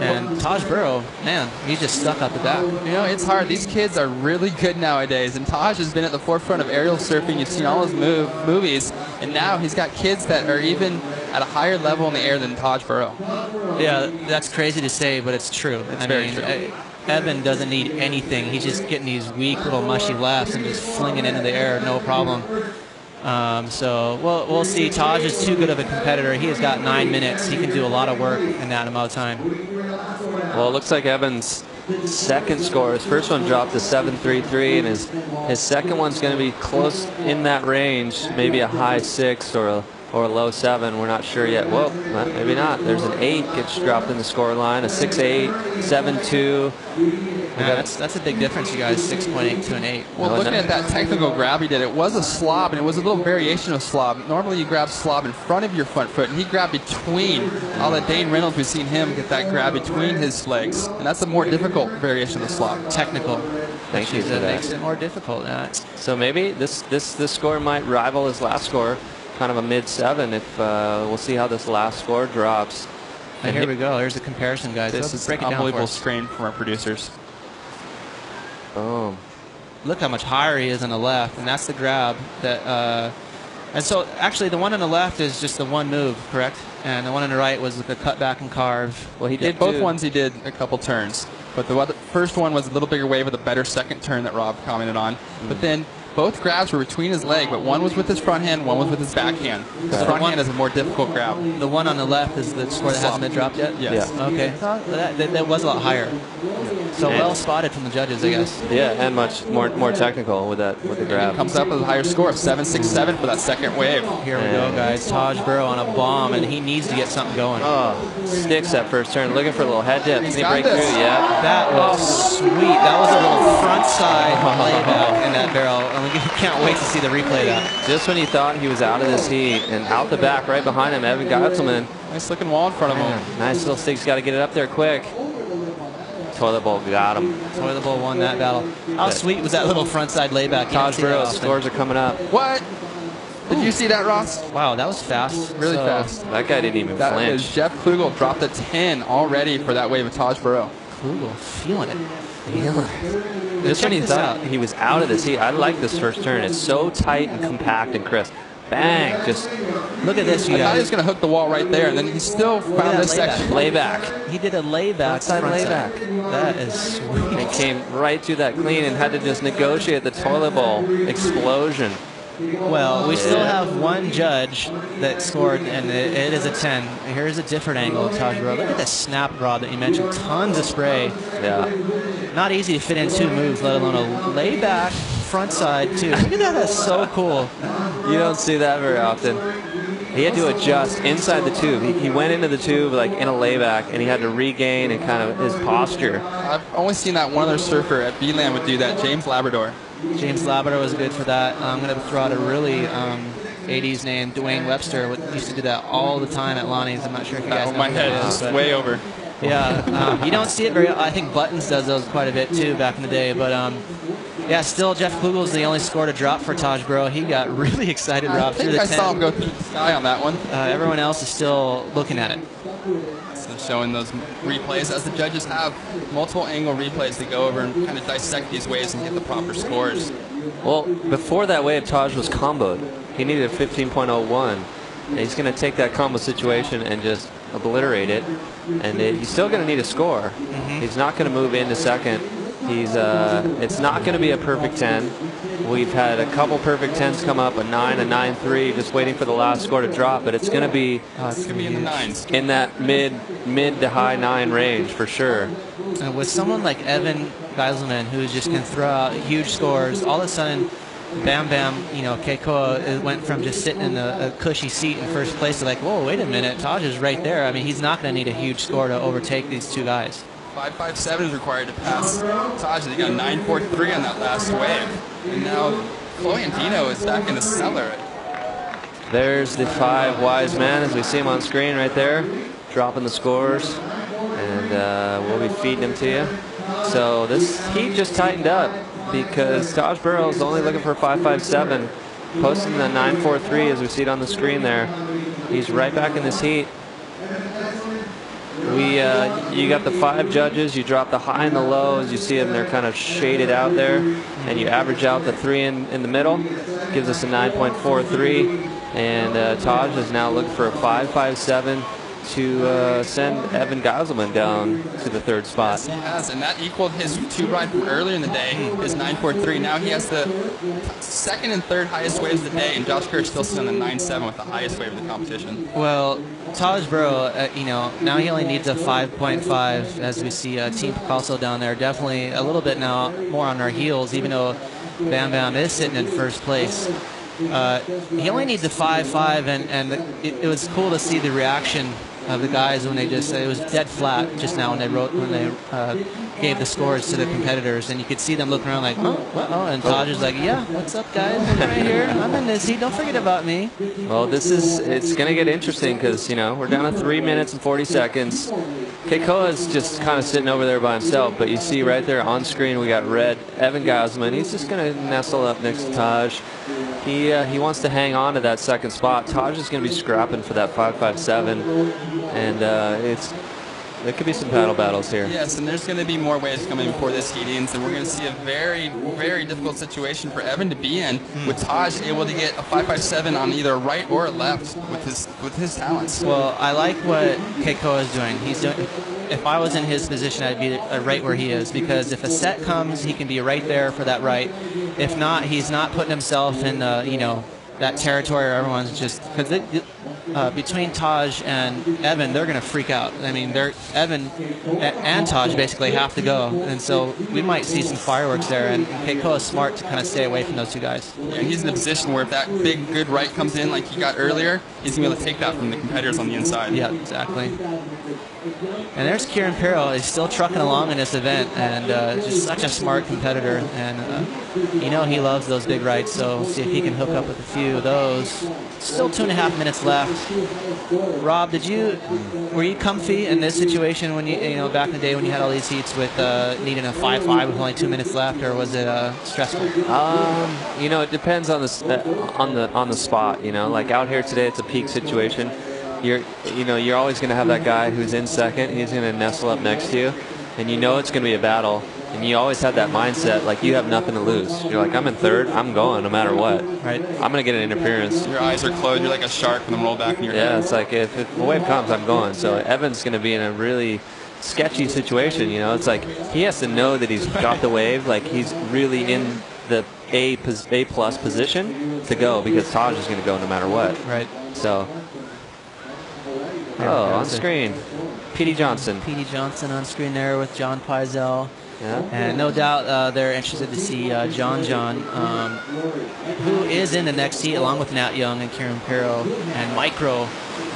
And Taj Burrow, man, he's just stuck out the back. It's hard. These kids are really good nowadays. And Taj has been at the forefront of aerial surfing. You've seen all his movies. And now he's got kids that are even at a higher level in the air than Taj Burrow. Yeah, that's crazy to say, but it's true. It's very true. Evan doesn't need anything. He's just getting these weak little mushy lefts and just flinging into the air, no problem. So we'll see. Taj is too good of a competitor. He has got 9 minutes. He can do a lot of work in that amount of time. Well, it looks like Evan's second score, his first one dropped to 7.33, and his second one's going to be close in that range, maybe a high 6 or a low 7. We're not sure yet. Well, maybe not. There's an 8 gets dropped in the score line, a 6.8, 7.2. Yeah, that's a big difference, you guys, 6.8 to an 8. Well, looking at that technical grab he did, it was a slob, and it was a little variation of slob. Normally you grab slob in front of your front foot, and he grabbed between. All that Dane Reynolds, we've seen him get that grab between his legs, and that's a more difficult variation of the slob. Technical. Thank you for that. Makes it more difficult. So maybe this score might rival his last score, kind of a mid-7. If we'll see how this last score drops. And here we go. Here's the comparison, guys. This is an unbelievable strain from our producers. Boom. Look how much higher he is on the left, and that's the grab that And so, actually, the one on the left is just the one move, correct? And the one on the right was the cut back and carve. Well, he did both ones. He did a couple turns, but the first one was a little bigger wave with a better second turn that Rob commented on. But then both grabs were between his leg, but one was with his front hand, one was with his back hand. His front hand is a more difficult grab. The one on the left is the score that hasn't been dropped yet? Yes. Yeah. Okay. That was a lot higher. So well spotted from the judges, I guess. Yeah, and much more technical with the grab. Comes up with a higher score, 7.67 for that second wave. Here we go, guys. Taj Burrow on a bomb, and he needs to get something going. Oh, sticks that first turn, looking for a little head dip. Can he break this. through? Yeah. That was sweet. That was a little front side layback in that barrel. I mean, you can't wait to see the replay of that. Just when you thought he was out of this heat, and out the back right behind him, Evan Geitzelman. Nice looking wall in front of him. Nice little stick. He's got to get it up there quick. Toilet Bowl got him. Toilet Bowl won that battle. How sweet was that little frontside layback? Taj Burrow's scores are coming up. What? Did you see that, Ross? Wow, that was fast. Really fast. That guy didn't even That flinch. is Jeff Klugel dropped a 10 already for that wave of Taj Burrow. Klugel feeling it. Just when he thought he was out of this heat, I like this first turn. It's so tight and compact and crisp. Bang! Just look at this, you I thought guys. he was going to hook the wall right there, and then he still found this section. Layback. He did a layback. Outside layback. That is sweet. And came right to that clean and had to just negotiate the toilet bowl explosion. Well, we still have one judge that scored, and it is a 10. Here's a different angle of Taj Burrow. Look at the snap rod that you mentioned. Tons of spray. Yeah. Not easy to fit in two moves, let alone a layback front side, too. Look at that. That's so cool. You don't see that very often. He had to adjust inside the tube. He went into the tube like in a layback, and he had to regain and kind of his posture. I've only seen that one other surfer at B-Land would do that, James Labrador. James Labrador was good for that. I'm going to throw out a really 80s name, Dwayne Webster. Used to do that all the time at Lonnie's. I'm not sure if you guys know my who head it is but way over. Yeah, you don't see it very. I think Buttons does those quite a bit too back in the day. But yeah, still Jeff Klugel's the only score to drop for Taj Burrow. He got really excited, Rob. I think I saw him go through the sky on that one. Everyone else is still looking at it. So showing those replays, as the judges have multiple angle replays to go over and kind of dissect these waves and get the proper scores. Well, before that wave, Taj was comboed. He needed a 15.01. And he's going to take that combo situation and just obliterate it. And he's still going to need a score. He's not going to move into second. It's not going to be a perfect 10. We've had a couple perfect 10s come up, a 9, a 9.3, just waiting for the last score to drop. But it's going to be in the 9s, in that mid to high 9 range for sure. And with someone like Evan Geiselman, who just can throw out huge scores, all of a sudden, Bam Bam, Keikoa went from just sitting in a cushy seat in first place to like, whoa, wait a minute, Taj is right there. I mean, he's not going to need a huge score to overtake these two guys. 5.57 is required to pass Taj. He got 9.43 on that last wave. And now Chloe and Dino is back in the cellar. There's the 5 wise men as we see him on screen right there, dropping the scores. And we'll be feeding them to you. So this heat just tightened up because Taj Burrow is only looking for 5.57, posting the 9.43 as we see it on the screen there. He's right back in this heat. You got the 5 judges. You drop the high and the low as you see them. They're kind of shaded out there, and you average out the 3 in the middle. Gives us a 9.43, and Taj is now looking for a 5.57 to send Evan Geiselman down to the 3rd spot. Yes, he has, and that equaled his tube ride from earlier in the day, his 9.43. Now he has the 2nd and 3rd highest waves of the day, and Josh Kerr still sitting on the 9.7 with the highest wave of the competition. Well, Taj Burrow, now he only needs a 5.5, as we see Team Picasso down there. Definitely a little bit now more on our heels, even though Bam Bam is sitting in first place. He only needs a 5.5, and it was cool to see the reaction of the guys when it was dead flat just now when they gave the scores to the competitors, and you could see them looking around like, oh, and Taj is like, yeah, what's up, guys? I'm right here. I'm in this heat. Don't forget about me. Well, it's going to get interesting because, we're down to 3 minutes and 40 seconds. Keikoa is just kind of sitting over there by himself, but you see right there on screen we got red Evan Geiselman. He's just going to nestle up next to Taj. He wants to hang on to that 2nd spot. Taj is going to be scrapping for that 5.57, and There could be some paddle battles here. Yes, and there's going to be more waves coming before this heat ends, and we're going to see a very, very difficult situation for Evan to be in, with Taj able to get a 5.57 on either a right or a left with his talents. Well, I like what Keikoa is doing. He's doing. If I was in his position, I'd be right where he is, because if a set comes, he can be right there for that right. If not, he's not putting himself in that territory where everyone's just, because between Taj and Evan, they're going to freak out. I mean, Evan and Taj basically have to go, and so we might see some fireworks there. And Keikoa is smart to kind of stay away from those two guys. Yeah, he's in a position where if that big good right comes in like he got earlier, he's going to be able to take that from the competitors on the inside. Yeah, exactly. And there's Kieran Perro. He's still trucking along in this event, and just such a smart competitor. And he loves those big rights. So see if he can hook up with a few of those. Still 2.5 minutes left. Rob, were you comfy in this situation when you back in the day when you had all these heats with needing a 5.5 with only 2 minutes left, or was it stressful? It depends on the spot. Like out here today, it's a peak situation. You're always going to have that guy who's in second. He's going to nestle up next to you, and it's going to be a battle. And you always have that mindset, like you have nothing to lose. You're like, I'm in third, I'm going no matter what. Right. I'm going to get an interference. Your eyes are closed. You're like a shark with them rolled back in your head. Yeah, it's like if the wave comes, I'm going. So Evan's going to be in a really sketchy situation. It's like he has to know that he's got the wave, like he's really in the A+ position to go, because Taj is going to go no matter what. Right. So. On screen, P.D. Johnson. P.D. Johnson on screen there with John Pizell. Yeah. And no doubt they're interested to see John, who is in the next heat along with Nat Young and Kieran Perro and Micro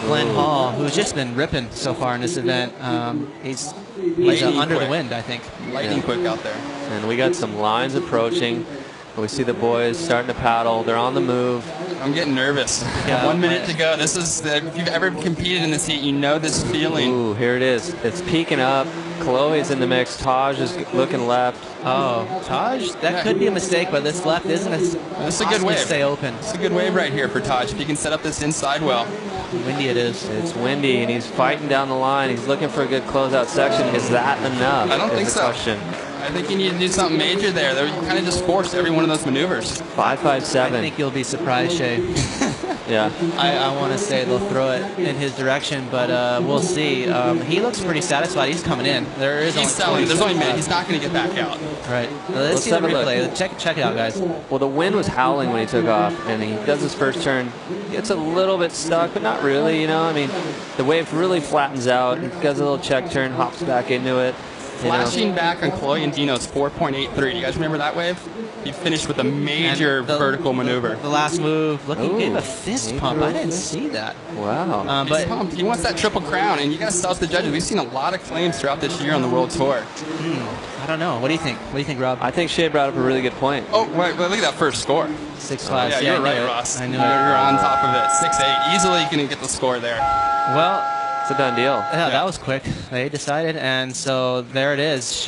Glenn Hall, who's just been ripping so far in this event. He's under the wind, I think. Lightning quick out there. And we got some lines approaching. We see the boys starting to paddle. They're on the move. I'm getting nervous. Yeah. 1 minute to go. This is if you've ever competed in this heat, you know this feeling. Ooh, here it is. It's peaking up. Chloe's in the mix. Taj is looking left. Oh, Taj? That could be a mistake, but this left isn't This is a good wave. Stay open. It's a good wave right here for Taj. If he can set up this inside well. Windy it is. It's windy, and he's fighting down the line. He's looking for a good closeout section. Is that enough? I don't think so. Question. I think you need to do something major there. You kind of just forced every one of those maneuvers. 5.57. I think you'll be surprised, Shay. Yeah. I want to say they'll throw it in his direction, but we'll see. He looks pretty satisfied. He's coming in. He's selling. There's only a minute. He's not going to get back out. Right. Let's see the replay. Check it out, guys. Well, the wind was howling when he took off, and he does his first turn. Gets a little bit stuck, but not really. I mean, the wave really flattens out. He does a little check turn, hops back into it. Flashing back on Chloe and Dino's 4.83. Do you guys remember that wave? He finished with a major vertical maneuver. The last move, look, he gave a fist pump. I didn't see that. Wow. He's pumped. He wants that triple crown, and you got to stop the judges. We've seen a lot of claims throughout this year on the World Tour. I don't know. What do you think? What do you think, Rob? I think Shay brought up a really good point. Oh, wait, look at that first score. 6-5. Yeah, you're right, Ross. I knew You're it. on top of it. 6-8. Easily going to get the score there. Well, it's a done deal. Yeah, that was quick. They decided, and so there it is.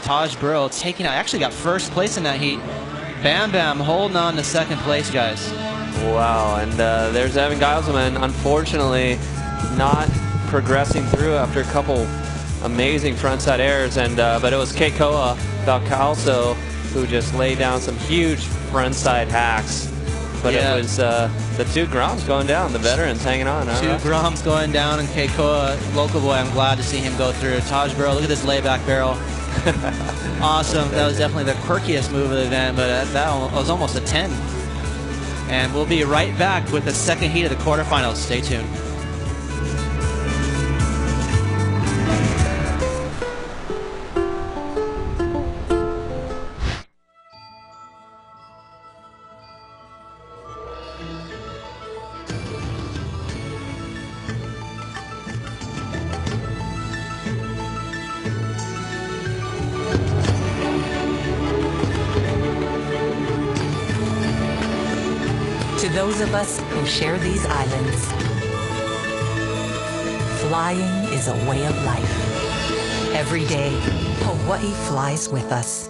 Taj Burrow taking out. Actually got first place in that heat. Bam Bam holding on to second place, guys. Wow, and there's Evan Geiselman, unfortunately not progressing through after a couple amazing frontside airs, and but it was Keikoa Valcalso who just laid down some huge frontside hacks. But it was the two Groms going down, the veterans hanging on. Two Groms going down, and Keikoa, local boy, I'm glad to see him go through. Taj Burrow, look at this layback barrel. Awesome. That was definitely the quirkiest move of the event, but that was almost a 10. And we'll be right back with the second heat of the quarterfinals. Stay tuned. To those of us who share these islands, flying is a way of life. Every day, Hawaii flies with us.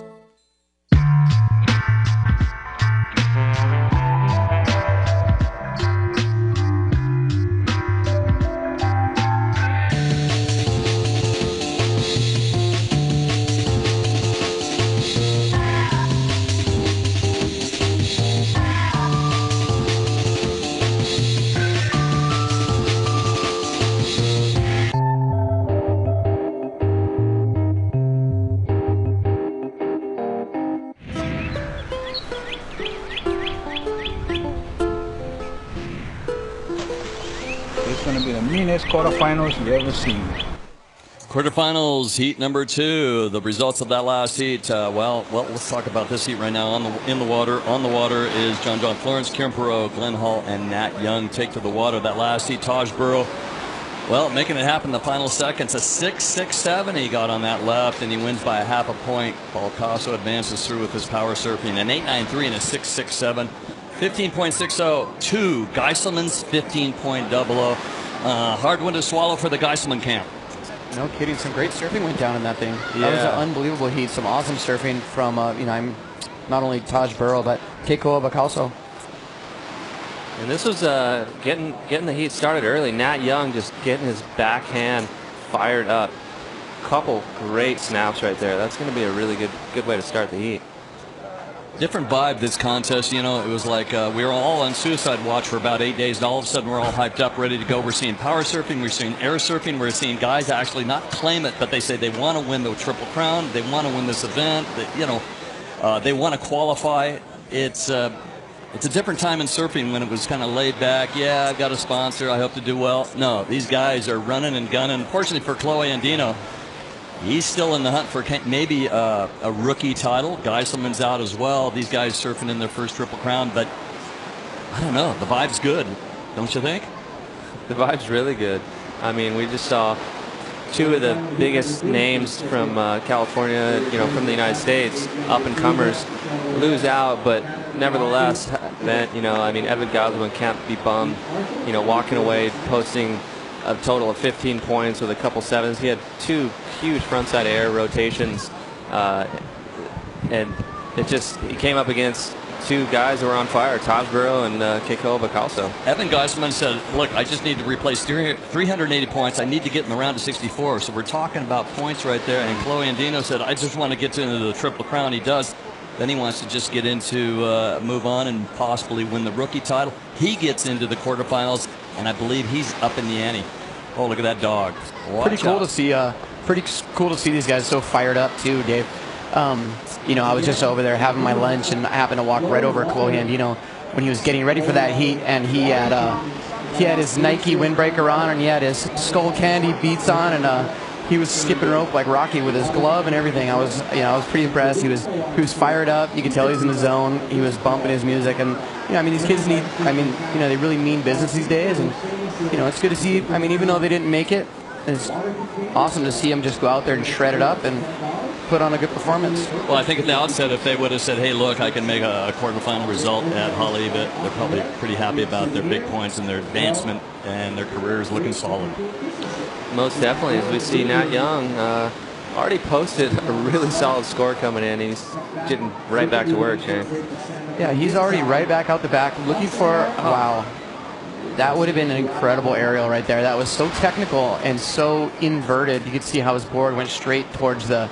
It's going to be the meanest quarterfinals you've ever seen. Quarterfinals, heat number 2. The results of that last heat. Well, let's talk about this heat right now. In the water. On the water is John Florence, Kieran Perot, Glenn Hall, and Nat Young take to the water. That last heat, Taj Burrow, well, making it happen in the final seconds. A 6.67 he got on that left, and he wins by a half a point. Paul Casso advances through with his power surfing. An 8.93 and a 6.67. 15.602. Geiselman's 15.00. Hard one to swallow for the Geiselman camp. No kidding. Some great surfing went down in that thing. Yeah. That was an unbelievable heat. Some awesome surfing from, I'm not only Taj Burrow, but Keikoa Bakaso. And this was getting the heat started early. Nat Young just getting his backhand fired up. Couple great snaps right there. That's going to be a really good way to start the heat. Different vibe this contest. You know, it was like we were all on suicide watch for about 8 days, and all of a sudden we're all hyped up, ready to go. We're seeing power surfing, we're seeing air surfing, we're seeing guys actually not claim it, but they say they want to win the Triple Crown, they want to win this event, they want to qualify. It's a different time in surfing when it was kind of laid back. Yeah, I've got a sponsor, I hope to do well. No, these guys are running and gunning. Unfortunately for Chloe Andino, he's still in the hunt for maybe a rookie title. Geiselman's out as well. These guys surfing in their first Triple Crown, but I don't know. The vibe's good, don't you think? The vibe's really good. I mean, we just saw 2 of the biggest names from California, from the United States, up-and-comers, lose out, but nevertheless, Evan Geiselman can't be bummed, walking away, posting a total of 15 points with a couple 7s. He had 2 huge frontside air rotations, and he came up against 2 guys who were on fire, Taj Burrow and Keikoa Bakaso. Evan Geiselman said, look, I just need to replace 380 points. I need to get in the round of 64. So we're talking about points right there. And Chloe Andino said, I just want to get into the Triple Crown. He does. Then he wants to just get into, move on and possibly win the rookie title. He gets into the quarterfinals, and I believe he's up in the ante. Oh, look at that dog. Pretty cool to see. Pretty cool to see these guys so fired up too, Dave. I was just over there having my lunch, and I happened to walk right over Chloe Andino when he was getting ready for that heat, and he had his Nike windbreaker on, and he had his Skull Candy Beats on, and he was skipping rope like Rocky with his glove and everything. I was pretty impressed. He was fired up. You could tell he was in the zone. He was bumping his music, and these kids need. They really mean business these days, and it's good to see. Even though they didn't make it, it's awesome to see them just go out there and shred it up and put on a good performance. Well, I think at the outset, if they would have said, hey, look, I can make a quarterfinal result at Hawaii, but they're probably pretty happy about their big points and their advancement and their careers looking solid. Most definitely. As we see Nat Young already posted a really solid score coming in. He's getting right back to work, Shane. Yeah, he's already right back out the back looking for, wow. That would have been an incredible aerial right there. That was so technical and so inverted. You could see how his board went straight towards the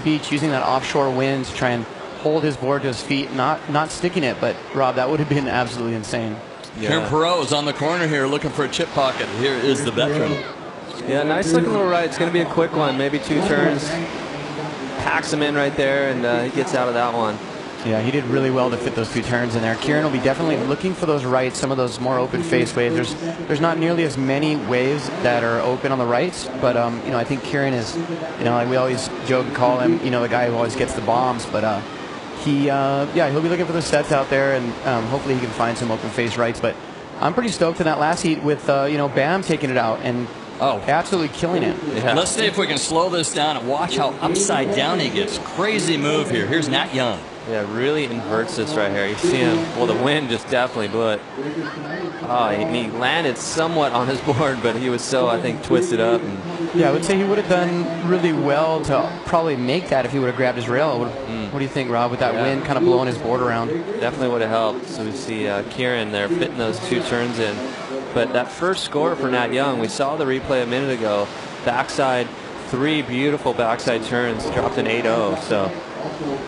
beach, using that offshore wind to try and hold his board to his feet, not sticking it. But Rob, that would have been absolutely insane. Yeah. Kieran Perot is on the corner here looking for a chip pocket. Here is the veteran. Yeah, nice looking little right. It's going to be a quick one, maybe 2 turns. Packs him in right there, and he gets out of that one. Yeah, he did really well to fit those 2 turns in there. Kieran will be definitely looking for those rights, some of those more open face waves. There's not nearly as many waves that are open on the rights, but I think Kieran is, like we always joke and call him, the guy who always gets the bombs, but he'll be looking for the sets out there, and hopefully he can find some open face rights. But I'm pretty stoked in that last heat with Bam taking it out and absolutely killing it. Yeah. Let's see if we can slow this down and watch how upside down he gets. Crazy move here. Here's Nat Young. Yeah, really inverts this right here. You see him. Well, the wind just definitely blew it. Oh, he landed somewhat on his board, but he was so, I think, twisted up. Yeah, I would say he would have done really well to probably make that if he would have grabbed his rail. What do you think, Rob, with that wind kind of blowing his board around? Definitely would have helped. So we see Kieran there fitting those 2 turns in. But that first score for Nat Young, we saw the replay a minute ago. Backside, 3 beautiful backside turns, dropped an 8-0. So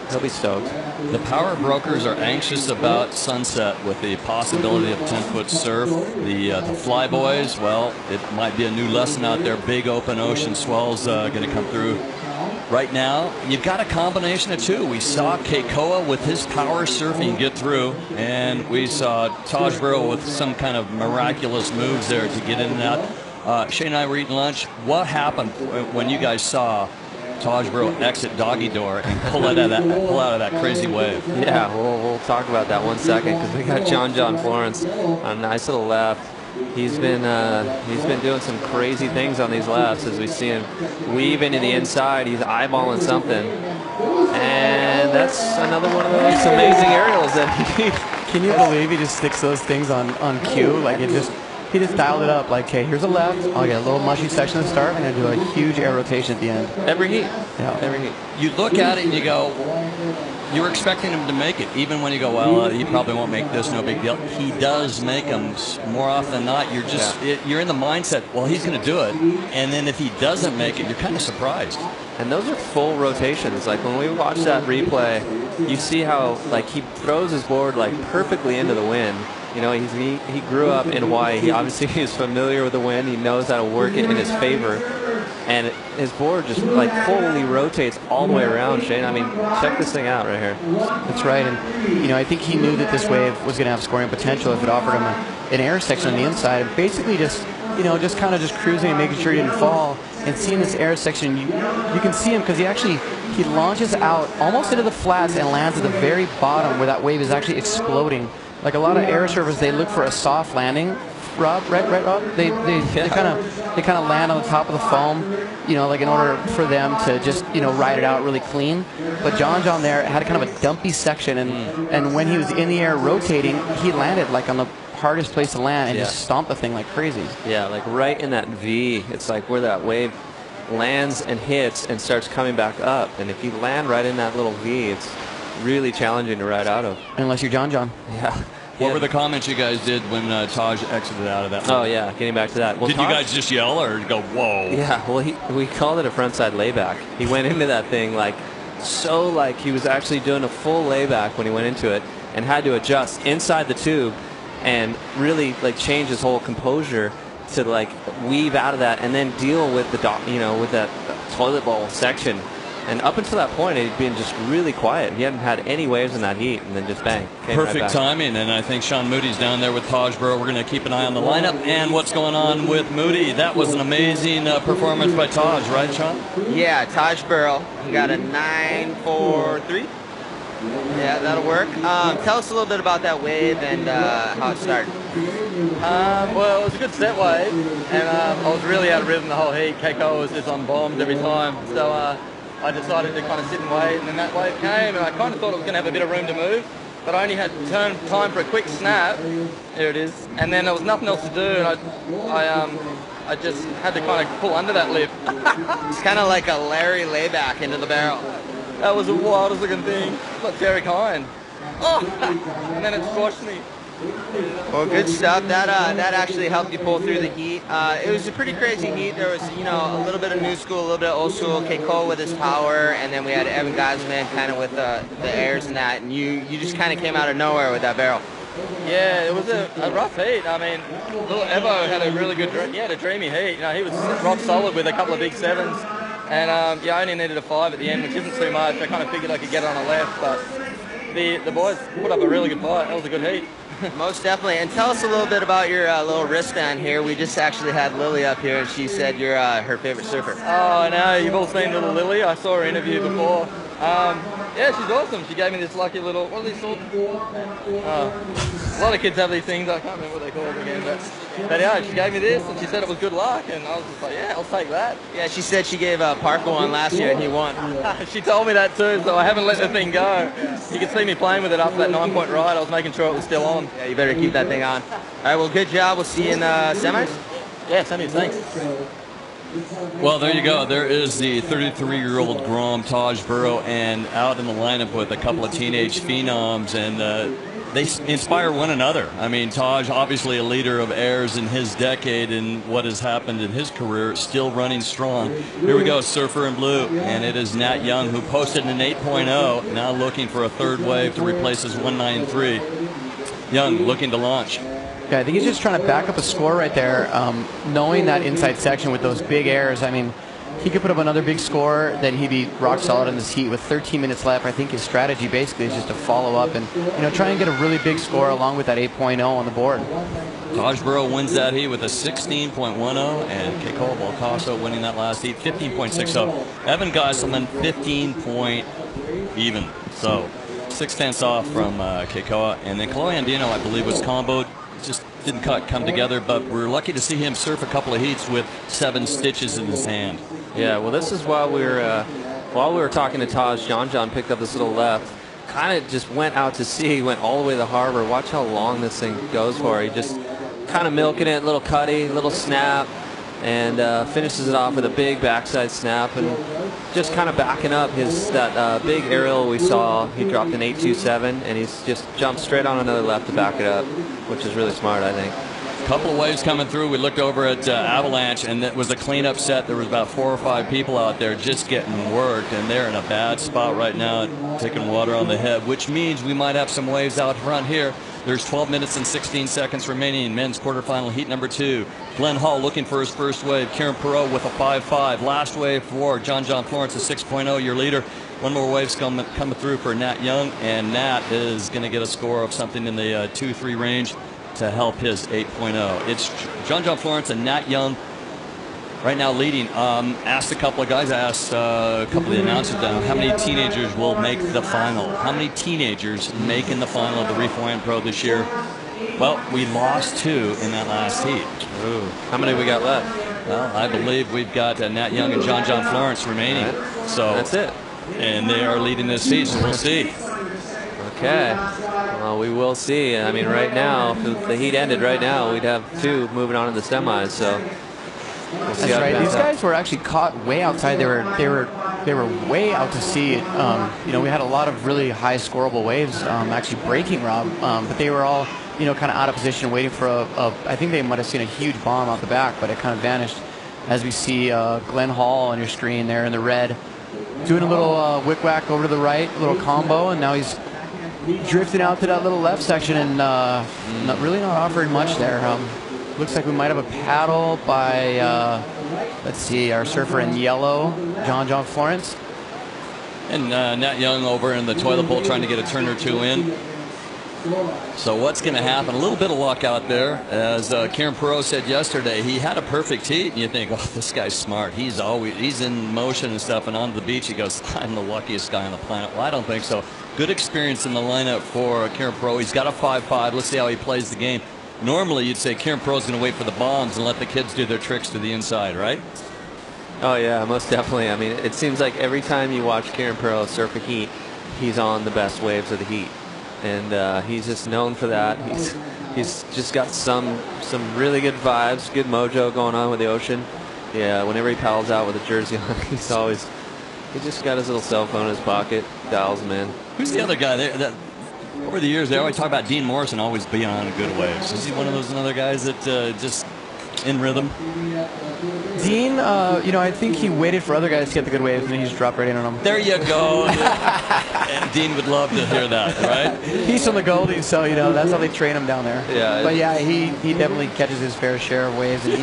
he'll be stoked. The power brokers are anxious about sunset with the possibility of 10-foot surf. The Flyboys, well, it might be a new lesson out there. Big open ocean swells going to come through. right now, you've got a combination of two. We saw Keikoa with his power surfing get through, and we saw Taj Burrow with some kind of miraculous moves there to get in and out. Shane and I were eating lunch. What happened when you guys saw Taj Burrow exit doggy door and pull out of that crazy wave? Yeah, we'll talk about that 1 second, because we got John Florence on a nice little left. He's been doing some crazy things on these lefts as we see him weave into the inside. He's eyeballing something, and that's another one of those amazing aerials that he. Can you believe he just sticks those things on cue? Like he just dialed it up. Like, okay, here's a left. I'll get a little mushy section at the start, and I do a huge air rotation at the end. Every heat. Yeah. Every heat. You look at it and you go, you're expecting him to make it, even when you go, well, he probably won't make this, no big deal. He does make them more often than not. You're just you're in the mindset, well, he's going to do it, and then if he doesn't make it, you're kind of surprised. And those are full rotations. Like when we watch that replay, you see how like he throws his board like perfectly into the wind. You know, he grew up in Hawaii. He obviously is familiar with the wind. He knows how to work it in his favor. And his board just like fully rotates all the way around, Shane. I mean, check this thing out right here. That's right. And, you know, I think he knew that this wave was going to have scoring potential if it offered him an air section on the inside. And basically just kind of cruising and making sure he didn't fall. And seeing this air section, you can see him because he launches out almost into the flats and lands at the very bottom where that wave is actually exploding. Like a lot of air surfers, they look for a soft landing. Rob, right, Rob? They kind of land on the top of the foam, you know, like in order for them to just, you know, ride it out really clean. But John there had kind of a dumpy section, and when he was in the air rotating, he landed like on the hardest place to land and just stomped the thing like crazy. Yeah, like right in that V. It's like where that wave lands and hits and starts coming back up. And if you land right in that little V, it's really challenging to ride out of. Unless you're John. Yeah. What were the comments you guys did when Taj exited out of that? Oh, yeah, getting back to that. Well, did you guys just yell or go, whoa? Yeah, well, we called it a frontside layback. He went into that thing like he was actually doing a full layback when he went into it and had to adjust inside the tube and really like change his whole composure to like weave out of that and then deal with the with that toilet bowl section. And up until that point, he'd been just really quiet. He hadn't had any waves in that heat, and then just bang. Perfect timing, and I think Sean Moody's down there with Taj Burrow. We're going to keep an eye on the lineup and what's going on with Moody. That was an amazing performance by Taj, right, Sean? Yeah, Taj Burrow. He got a 9.43. Yeah, that'll work. Tell us a little bit about that wave and how it started. Well, it was a good set wave, and I was really out of rhythm the whole heat. Keikoa was just on bombs every time, so I decided to kind of sit and wait, and then that wave came, and I kind of thought it was going to have a bit of room to move, but I only had time for a quick snap. Here it is, and then there was nothing else to do, and I just had to kind of pull under that lip. It's kind of like a Larry layback into the barrel. That was the wildest looking thing. Like Derek Hine. Oh! And then it squashed me. Well, good stuff. That actually helped you pull through the heat. It was a pretty crazy heat. There was, you know, a little bit of new school, a little bit of old school. Keikoa with his power, and then we had Evan Gosman kind of with the airs and that. And you just kind of came out of nowhere with that barrel. Yeah, it was a rough heat. I mean, little Evo had a really good, he had a dreamy heat. You know, he was rock solid with a couple of big sevens. And yeah, I only needed a 5 at the end, which isn't too much. I kind of figured I could get it on the left, but the boys put up a really good fight. That was a good heat. Most definitely. And tell us a little bit about your little wristband here. We just actually had Lily up here, and she said you're her favorite surfer. Oh, I know. You've all seen little Lily. I saw her interview before. Yeah, she's awesome. She gave me this lucky little, what are these called? A lot of kids have these things. I can't remember what they call them again. But yeah, she gave me this, and she said it was good luck, and I was just like, yeah, I'll take that. Yeah, she said she gave Parker one last year, and he won. She told me that too, so I haven't let the thing go. You can see me playing with it after that 9-point ride. I was making sure it was still on. Yeah, you better keep that thing on. All right, well, good job. We'll see you in semis. Yeah, semis. Thanks. Well, there you go. There is the 33-year-old Grom, Taj Burrow, and out in the lineup with a couple of teenage phenoms, and they inspire one another. I mean, Taj, obviously a leader of airs in his decade and what has happened in his career, still running strong. Here we go, Surfer in Blue, and it is Nat Young who posted an 8.0, now looking for a third wave to replace his 1.93. Young looking to launch. Yeah, I think he's just trying to back up a score right there, knowing that inside section with those big airs. I mean, he could put up another big score, then he'd be rock solid in this heat with 13 minutes left. I think his strategy basically is just to follow up and try and get a really big score along with that 8.0 on the board. Taj Burrow wins that heat with a 16.10, and Keikoa Balcaso winning that last heat, 15.60. Evan Geiselman, 15 point even. So 6/10 off from Keikoa. And then Chloe Andino, I believe, was comboed. Just didn't come together, but we're lucky to see him surf a couple of heats with 7 stitches in his hand. Yeah, well, this is while we were talking to Taj, John picked up this little left. Kind of just went out to sea, went all the way to the harbor. Watch how long this thing goes for. He just kind of milking it, little cutty, little snap, and finishes it off with a big backside snap, and just kind of backing up that big aerial we saw. He dropped an 8.27, and he's just jumped straight on another left to back it up, which is really smart, I think. Couple of waves coming through. We looked over at Avalanche, and it was a cleanup set. There was about 4 or 5 people out there just getting worked, and they're in a bad spot right now, taking water on the head, which means we might have some waves out front here. There's 12 minutes and 16 seconds remaining in men's quarterfinal heat number 2. Glenn Hall looking for his first wave. Kieran Perot with a 5.5. Last wave for John Florence, a 6.0, your leader. One more wave's coming through for Nat Young, and Nat is going to get a score of something in the 2-3 range to help his 8.0. It's John Florence and Nat Young right now leading. Asked a couple of guys, asked a couple of the announcers down, how many teenagers will make the final? How many teenagers make in the final of the Reef Hawaiian Pro this year? Well, we lost 2 in that last heat. Ooh. How many we got left? Well, I believe we've got Nat Young and John Florence remaining. Right. So that's it. And they are leading this heat, so we'll see. Okay. Well, we will see. I mean, right now, if the heat ended right now, we'd have 2 moving on to the semis. So we'll see. That's right. These guys were actually caught way outside. They were way out to sea. We had a lot of really high scoreable waves actually breaking, Rob. But they were all kind of out of position, waiting for I think they might have seen a huge bomb out the back, but it kind of vanished. As we see Glenn Hall on your screen there in the red, doing a little wick-whack over to the right, a little combo, and now he's drifting out to that little left section and not offering much there. Looks like we might have a paddle by, let's see, our surfer in yellow, John Florence. And Nat Young over in the toilet bowl trying to get a turn or 2 in. So what's going to happen? A little bit of luck out there. As Kieran Perot said yesterday, he had a perfect heat, and you think, oh, this guy's smart. He's in motion and stuff, and on the beach he goes, I'm the luckiest guy on the planet. Well, I don't think so. Good experience in the lineup for Kieran Perot. He's got a 5.5. Let's see how he plays the game. Normally, you'd say Kieran Perot's going to wait for the bombs and let the kids do their tricks to the inside, right? Oh, yeah, most definitely. I mean, it seems like every time you watch Kieran Perot surf a heat, he's on the best waves of the heat. And he's just known for that. He's just got some really good vibes, good mojo going on with the ocean. Yeah, whenever he paddles out with a jersey on, he just got his little cell phone in his pocket, dials him in. Who's the other guy there? Over the years, they always talk about Dean Morrison always being on good waves. Is he one of those other guys that just in rhythm? Dean, I think he waited for other guys to get the good waves, and then he just dropped right in on them. There you go. And Dean would love to hear that, right? He's from the Goldies, so that's how they train him down there. Yeah. But yeah, he definitely catches his fair share of waves, and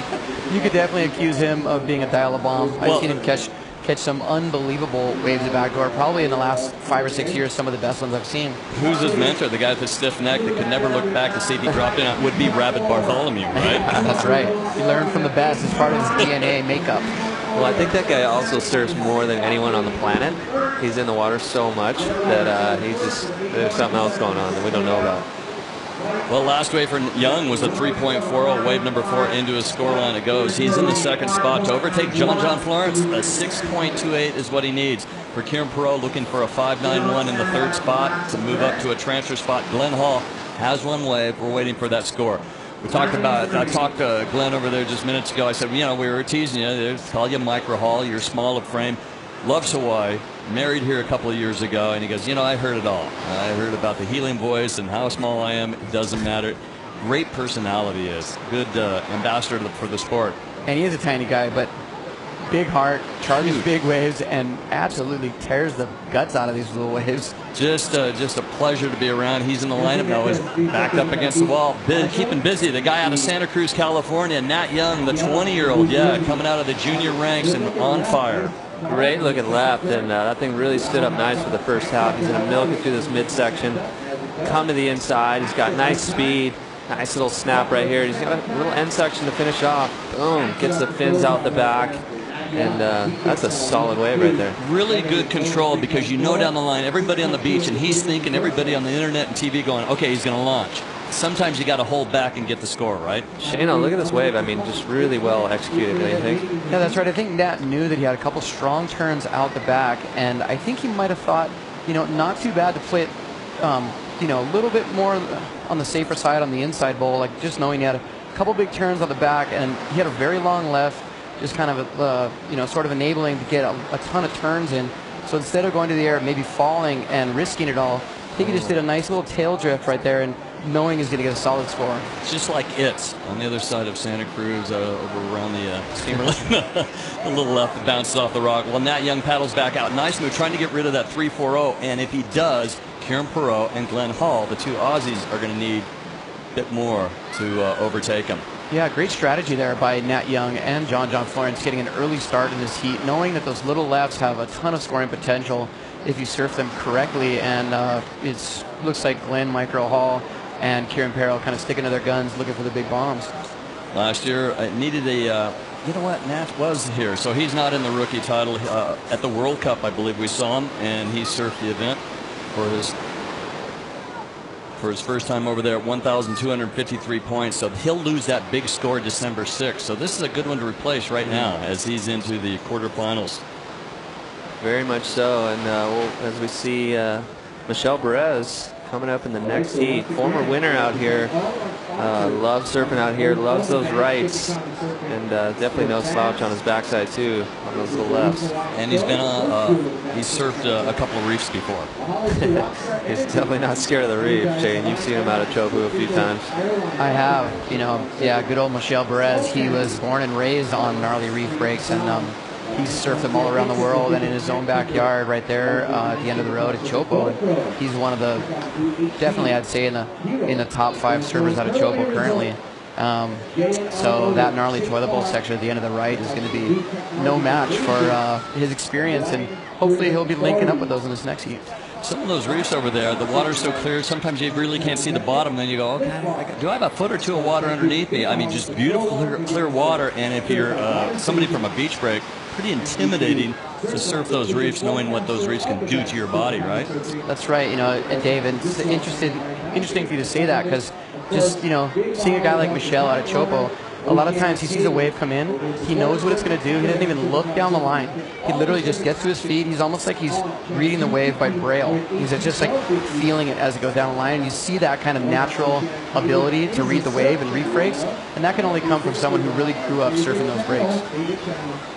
you could definitely accuse him of being a dial-a-bomb. I've seen him catch some unbelievable waves at backdoor. Probably in the last 5 or 6 years, some of the best ones I've seen. Who's his mentor? The guy with the stiff neck that could never look back to see if he dropped in would be Rabbit Bartholomew, right? That's right. He learned from the best. It's part of his DNA makeup. Well, I think that guy also surfs more than anyone on the planet. He's in the water so much that there's something else going on that we don't know about. Well, last wave for Young was a 3.40, wave number 4 into his scoreline. It goes. He's in the second spot to overtake John Florence. A 6.28 is what he needs. For Kieran Perot, looking for a 5.91 in the third spot to move up to a transfer spot. Glenn Hall has 1 wave. We're waiting for that score. I talked to Glenn over there just minutes ago. I said, we were teasing you. They call you Micro Hall. You're small of frame. Loves Hawaii. Married here a couple of years ago. And he goes, I heard it all. I heard about the helium voice and how small I am. It doesn't matter. Great personality is. Good ambassador for the sport. And he is a tiny guy, but big heart, charges big waves, and absolutely tears the guts out of these little waves. Just a pleasure to be around. He's in the lineup now. He's backed up against the wall, keeping busy. The guy out of Santa Cruz, California, Nat Young, the 20-year-old, coming out of the junior ranks and on fire. Great looking left, and that thing really stood up nice for the first half. He's going to milk it through this midsection, come to the inside. He's got nice speed, nice little snap right here. He's got a little end section to finish off. Boom, gets the fins out the back. And that's a solid wave right there. Really good control, because you know down the line, everybody on the beach, and he's thinking, everybody on the internet and TV going, okay, he's going to launch. Sometimes you got to hold back and get the score, right? Shane, look at this wave. I mean, just really well executed, don't you think? Yeah, that's right. I think Nat knew that he had a couple strong turns out the back, and I think he might have thought, not too bad to play it, a little bit more on the safer side on the inside bowl, like just knowing he had a couple big turns on the back, and he had a very long left, just kind of, sort of enabling to get a ton of turns in. So instead of going to the air, maybe falling and risking it all, I think he just did a nice little tail drift right there, and knowing he's going to get a solid score. It's just like it's on the other side of Santa Cruz, over around the steamer lane. A little left that bounces off the rock. Well, Nat Young paddles back out. Nice move, trying to get rid of that 3-4-0. And if he does, Kieran Perot and Glenn Hall, the two Aussies, are going to need a bit more to overtake him. Yeah, great strategy there by Nat Young and John Florence, getting an early start in this heat, knowing that those little lefts have a ton of scoring potential if you surf them correctly. And it looks like Glenn, Micro Hall, and Kieran Perot kind of sticking to their guns, looking for the big bombs. Last year, it needed a, you know what, Nat was here, so he's not in the rookie title. At the World Cup, I believe we saw him, and he surfed the event for his first time over there at 1,253 points. So he'll lose that big score December 6th. So this is a good one to replace right now as he's into the quarterfinals. Very much so. And as we see Michelle Perez coming up in the next heat, former winner out here, loves surfing out here, loves those rights, and definitely no slouch on his backside too, on those little lefts. And he's been he's surfed a couple of reefs before. He's definitely not scared of the reef, Shane. You've seen him out of Chopu a few times. I have. Yeah, good old Michelle Perez. He was born and raised on gnarly reef breaks, and he's surfed them all around the world and in his own backyard right there at the end of the road at Chopo. And he's one of the, definitely I'd say in the top 5 surfers out of Chopo currently. So that gnarly toilet bowl section at the end of the right is going to be no match for his experience, and hopefully he'll be linking up with those in this next heat. Some of those reefs over there, the water's so clear, sometimes you really can't see the bottom. Then you go, okay, do I have a foot or two of water underneath me? I mean, just beautiful, clear water. And if you're somebody from a beach break, pretty intimidating to surf those reefs, knowing what those reefs can do to your body, right? That's right. And Dave, it's interesting for you to say that, because just, seeing a guy like Michelle out of Chopo, a lot of times he sees a wave come in, he knows what it's going to do, he doesn't even look down the line. He literally just gets to his feet. He's almost like he's reading the wave by braille. He's just like feeling it as it goes down the line. And you see that kind of natural ability to read the wave and reef breaks, and that can only come from someone who really grew up surfing those breaks.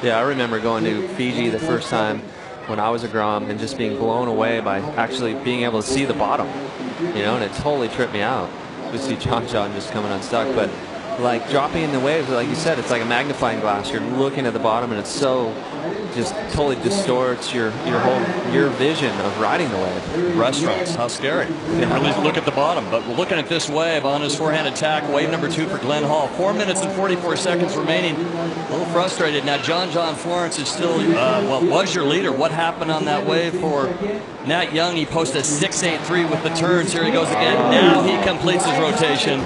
Yeah, I remember going to Fiji the first time when I was a Grom and just being blown away by actually being able to see the bottom, and it totally tripped me out. We see John just coming unstuck, but like dropping in the waves, like you said, it's like a magnifying glass. You're looking at the bottom, and it's so just totally distorts your vision of riding the wave. Restaurants, how scary. You really look at the bottom. But we're looking at this wave on his forehand attack. Wave number 2 for Glenn Hall. 4 minutes and 44 seconds remaining. A little frustrated. Now John Florence is still, was your leader. What happened on that wave for Nat Young? He posted a 6.83 with the turns. Here he goes again. Now he completes his rotation.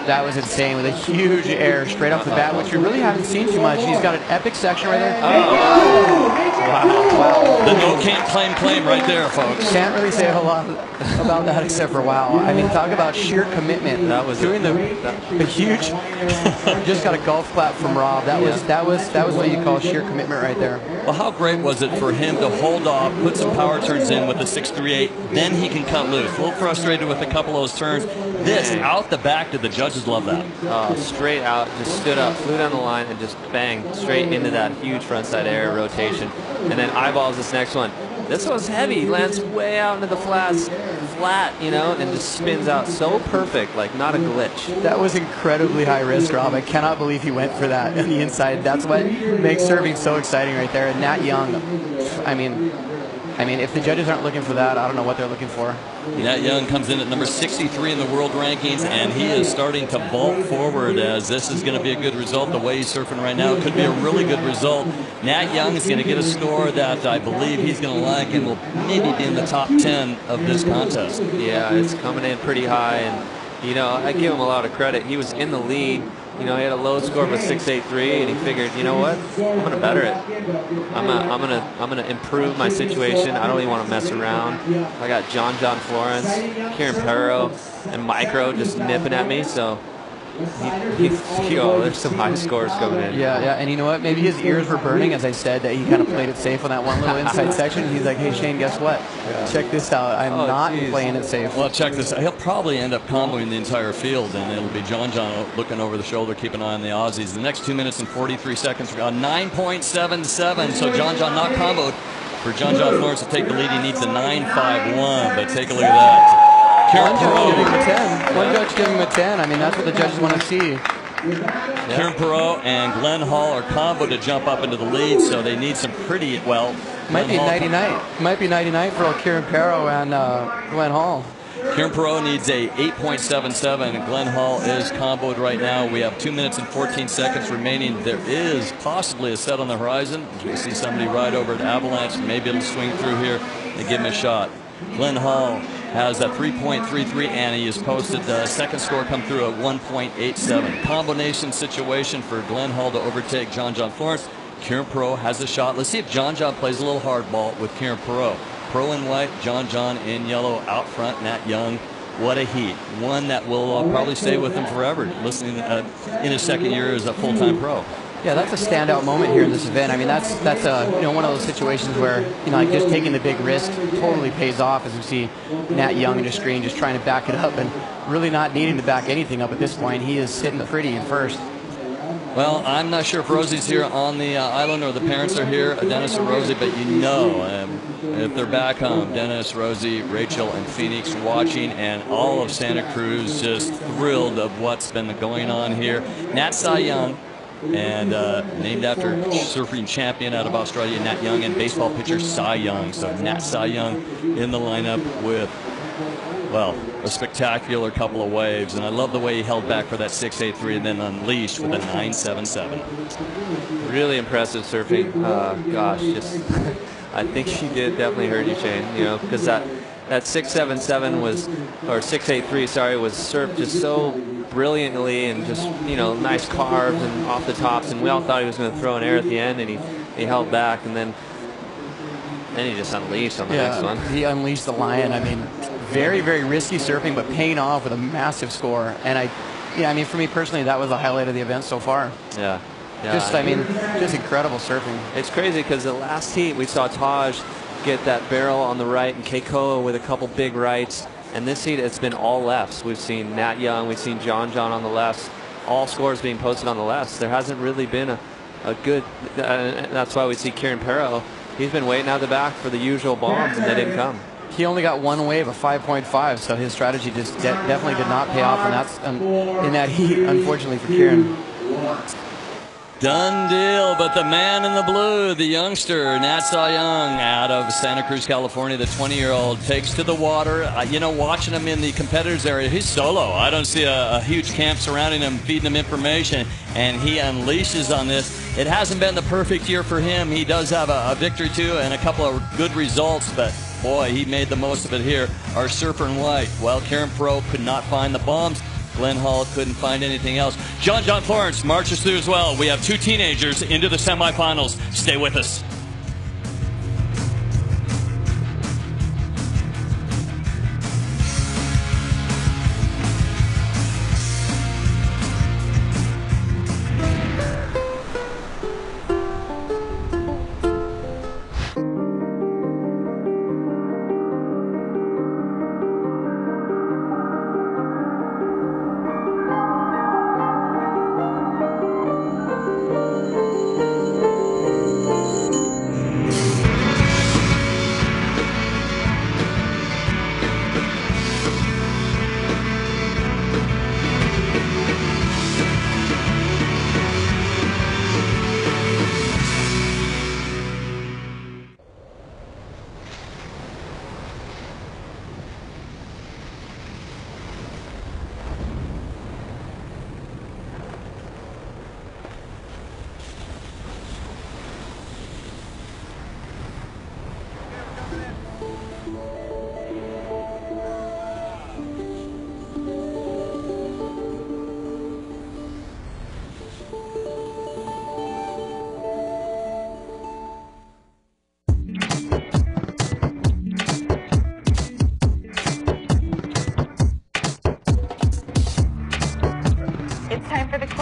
That was insane, with a huge air straight off the bat, which you really haven't seen too much. He's got an epic section right there. Wow. The no can't claim right there, folks. Can't really say a whole lot about that except for wow. I mean, talk about sheer commitment. That was doing the huge. Just got a golf clap from Rob. That was what you call sheer commitment right there. Well, how great was it for him to hold off, put some power turns in with the 6.38, then he can cut loose. A little frustrated with a couple of those turns. This out the back, did the judges love that? Straight out, just stood up, flew down the line, and just banged straight into that huge frontside air rotation. And then eyeballs this next one. This one's heavy, lands way out into the flats, flat, and just spins out so perfect, like not a glitch. That was incredibly high risk, Rob. I cannot believe he went for that on the inside. That's what makes surfing so exciting right there. And Nat Young, I mean, I mean, if the judges aren't looking for that, I don't know what they're looking for. Nat Young comes in at number 63 in the world rankings, and he is starting to vault forward as this is going to be a good result. The way he's surfing right now, it could be a really good result. Nat Young is going to get a score that I believe he's going to like and will maybe be in the top 10 of this contest. Yeah, it's coming in pretty high, and you know, I give him a lot of credit. He was in the lead. You know, he had a low score of a 6.83, and he figured, you know what, I'm gonna better it. I'm gonna improve my situation. I don't even want to mess around. I got John Florence, Kieran Perro, and Micro just nipping at me. So, there's some high scores coming in. Yeah, and you know what? Maybe his ears were burning, as I said, that he kind of played it safe on that one little inside section. He's like, hey, Shane, guess what? Check this out. I'm not playing it safe. Well, check this out. He'll probably end up comboing the entire field, and it'll be John looking over the shoulder, keeping an eye on the Aussies. The next 2 minutes and 43 seconds, we're on 9.77. So John not comboed. For John Florence to take the lead, he needs a 9.51, but take a look at that. One judge giving him a 10. One judge giving him a 10. I mean, that's what the judges want to see. Kieran Perot and Glenn Hall are combo to jump up into the lead, so they need some pretty, well... Might be nighty night. Might be nighty night for old Kieran Perot and Glenn Hall. Kieran Perot needs a 8.77, and Glenn Hall is comboed right now. We have 2 minutes and 14 seconds remaining. There is possibly a set on the horizon. We see somebody ride over at Avalanche. Maybe it'll swing through here and give him a shot. Glenn Hall has a 3.33, and he has posted the second score come through at 1.87. Combination situation for Glenn Hall to overtake John Florence. Kieran Perot has a shot. Let's see if John plays a little hardball with Kieran Perot. Pro in white, John in yellow, out front, Nat Young. What a heat. One that will probably stay with him forever, listening in his second year as a full-time pro. Yeah, that's a standout moment here in this event. I mean, that's one of those situations where, like just taking the big risk totally pays off, as we see Nat Young on your screen just trying to back it up and really not needing to back anything up at this point. He is sitting pretty in first. Well, I'm not sure if Rosie's here on the island or the parents are here, Dennis or Rosie, but you know, if they're back home, Dennis, Rosie, Rachel, and Phoenix watching, and all of Santa Cruz just thrilled of what's been going on here. Nat Cy Young, and named after surfing champion out of Australia, Nat Young, and baseball pitcher Cy Young. So Nat Cy Young in the lineup with, well, a spectacular couple of waves, and I love the way he held back for that 6.83 and then unleashed with a 9.77. Really impressive surfing. Gosh, just I think she did definitely hurt you, Shane. You know, because that 6.77 was, or 6.83, sorry, was surfed just so brilliantly and just, you know, nice carves and off the tops, and we all thought he was going to throw an air at the end, and he held back, and then he just unleashed on the next one. He unleashed the lion. I mean, very, very risky surfing, but paying off with a massive score. And I mean, for me personally, that was the highlight of the event so far. Yeah. Just incredible surfing. It's crazy because the last heat we saw Taj get that barrel on the right and Keikoa with a couple big rights. And this heat, it's been all lefts. We've seen Nat Young, we've seen John on the lefts, all scores being posted on the lefts. There hasn't really been a good, that's why we see Kieran Perro. He's been waiting out the back for the usual bombs, and they didn't come. He only got one wave, a 5.5, so his strategy just definitely did not pay off, and that's in that heat, unfortunately, for Kieran. Done deal, but the man in the blue, the youngster, Nat Cy Young, out of Santa Cruz, California, the 20-year-old, takes to the water. You know, watching him in the competitors area, he's solo. I don't see a huge camp surrounding him, feeding him information, and he unleashes on this. It hasn't been the perfect year for him. He does have a victory, too, and a couple of good results, but boy, he made the most of it here. Our surfer in white, while Kieran Perot could not find the bombs, Glenn Hall couldn't find anything else. John Florence marches through as well. We have two teenagers into the semifinals. Stay with us.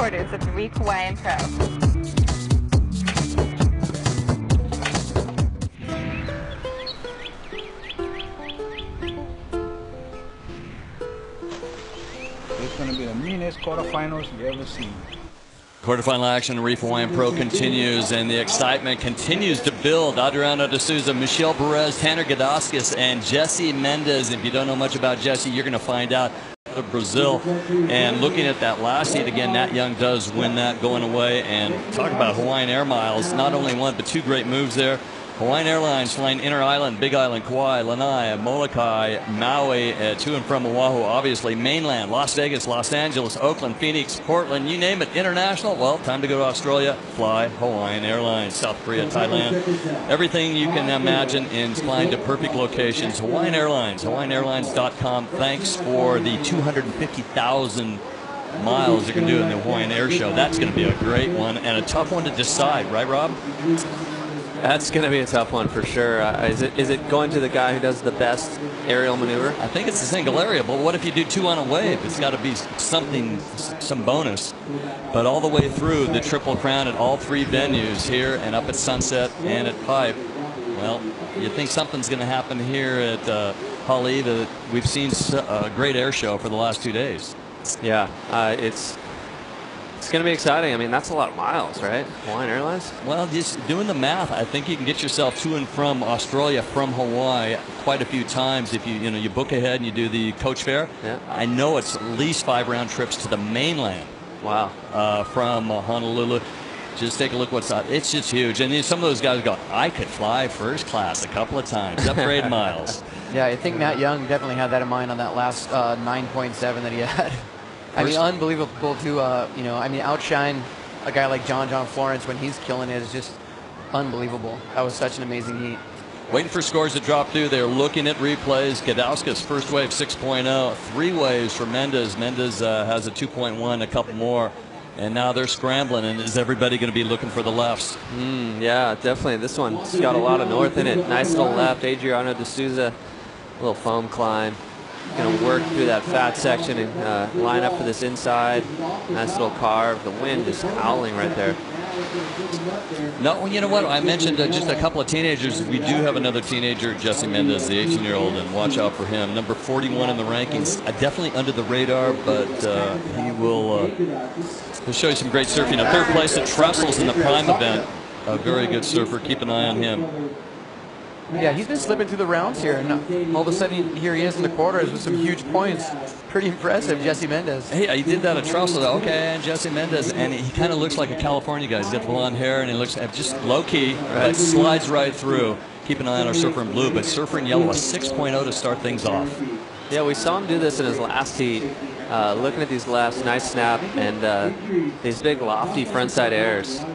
supporters of the Reef Hawaiian Pro. It's going to be the meanest quarterfinals you ever seen. Quarterfinal action, Reef Hawaiian Pro continues, and the excitement continues to build. Adriano de Souza, Michelle Perez, Tanner Gadauskas, and Jesse Mendez. If you don't know much about Jesse, you're going to find out. Of Brazil, and looking at that last heat again, Nat Young does win that going away. And talk about Hawaiian Air Miles, not only one but two great moves there. Hawaiian Airlines flying Inter-Island, Big Island, Kauai, Lanai, Molokai, Maui, to and from Oahu, obviously, mainland, Las Vegas, Los Angeles, Oakland, Phoenix, Portland, you name it, international. Well, time to go to Australia, fly Hawaiian Airlines, South Korea, Thailand. Everything you can imagine in flying to perfect locations. Hawaiian Airlines, hawaiianairlines.com. Thanks for the 250,000 miles you can do in the Hawaiian Air Show. That's going to be a great one and a tough one to decide, right, Rob? That's going to be a tough one for sure. Is it going to the guy who does the best aerial maneuver? I think it's a single area, but what if you do two on a wave? It's got to be something, some bonus. But all the way through the Triple Crown at all three venues here and up at Sunset and at Pipe, well, you think something's going to happen here at Haleiwa. We've seen a great air show for the last 2 days. Yeah, it's going to be exciting. I mean, that's a lot of miles, right? Hawaiian Airlines? Well, just doing the math, I think you can get yourself to and from Australia from Hawaii quite a few times if you book ahead and you do the coach fare. Yeah. I know it's at least 5 round trips to the mainland. Wow. From Honolulu. Just take a look what's up. It's just huge. And then some of those guys go, I could fly first class a couple of times, upgrade miles. Yeah, I think Matt Young definitely had that in mind on that last 9.7 that he had. I mean, unbelievable to, outshine a guy like John Florence when he's killing it is just unbelievable. That was such an amazing heat. Waiting for scores to drop through. They're looking at replays. Gadauskas, first wave 6.0. 3 waves for Mendez. Mendez has a 2.1, a couple more. And now they're scrambling. And is everybody going to be looking for the lefts? Yeah, definitely. This one's got a lot of north in it. Nice little left. Adriano de Souza, little foam climb. Going to work through that fat section and line up for this inside. Nice little carve. The wind is howling right there. No, you know what? I mentioned just a couple of teenagers. We do have another teenager, Jesse Mendez, the 18-year-old, and watch out for him. Number 41 in the rankings. Definitely under the radar, but he will he'll show you some great surfing. A third place at Trestles in the Prime event. A very good surfer. Keep an eye on him. Yeah, he's been slipping through the rounds here, and all of a sudden here he is in the quarters with some huge points. Pretty impressive, Jesse Mendez. Hey, he did that at Trussell. Okay, and Jesse Mendez, and he kind of looks like a California guy. He's got blonde hair, and he looks just low-key, but slides right through. Keep an eye on our surfer in blue, but surfer in yellow, a 6.0 to start things off. Yeah, we saw him do this in his last heat. Looking at these lefts, nice snap, and these big lofty frontside airs.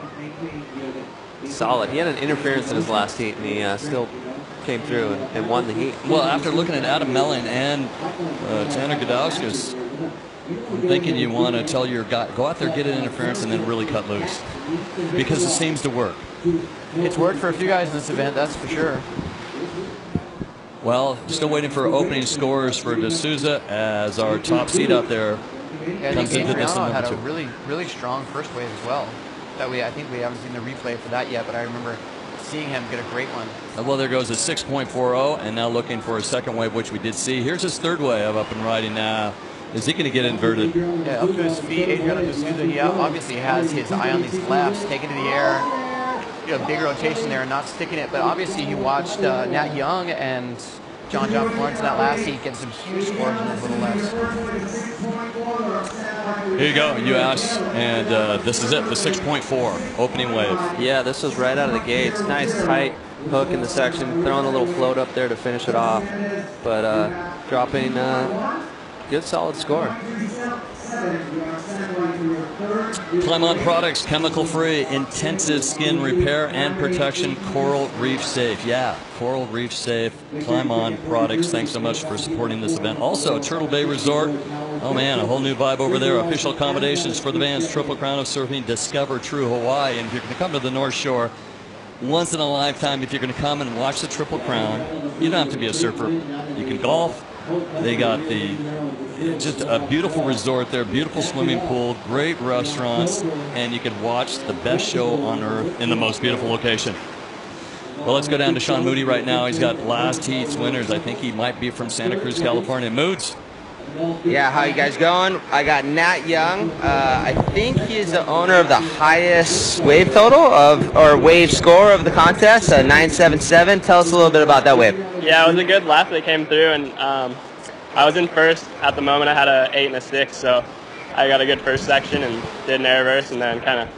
Solid. He had an interference in his last heat, and he still came through and won the heat. Well, after looking at Adam Melling and Tanner Gadauskas, I'm thinking you want to tell your guy, go out there, get an interference, and then really cut loose. Because it seems to work. It's worked for a few guys in this event, that's for sure. Well, still waiting for opening scores for De Souza as our top seed out there comes into this. Had a really strong first wave as well. I think we haven't seen the replay for that yet, but I remember seeing him get a great one. Well, there goes a 6.40, and now looking for a second wave, which we did see. Here's his third wave up and riding now. Is he going to get inverted? Yeah, up to his feet, Adriano de Souza, he obviously has his eye on these lefts, taking to the air, big rotation there, and not sticking it. But obviously he watched Nat Young and John Florence in that last heat get some huge scores in those little lefts. Here you go, US, and this is it, the 6.4 opening wave. Yeah, this was right out of the gates. Nice tight hook in the section, throwing a little float up there to finish it off, but dropping good solid score. Climb On Products, chemical free, intensive skin repair and protection, Coral Reef Safe. Yeah, Coral Reef Safe, Climb On Products. Thanks so much for supporting this event. Also, Turtle Bay Resort. Oh man, a whole new vibe over there. Official accommodations for the band's Triple Crown of Surfing, Discover True Hawaii. And if you're going to come to the North Shore, once in a lifetime, if you're going to come and watch the Triple Crown, you don't have to be a surfer. You can golf. They got the just a beautiful resort there, beautiful swimming pool, great restaurants, and you could watch the best show on earth in the most beautiful location. Well, let's go down to Sean Moody right now. He's got last heat's winners. I think he might be from Santa Cruz, California. Moods. Yeah, how you guys going? I got Nat Young. I think he's the owner of the highest wave total or wave score of the contest, 977. Tell us a little bit about that wave. Yeah, it was a good lap that came through, and I was in first at the moment. I had an 8 and a 6, so I got a good first section and did an air reverse, and then kind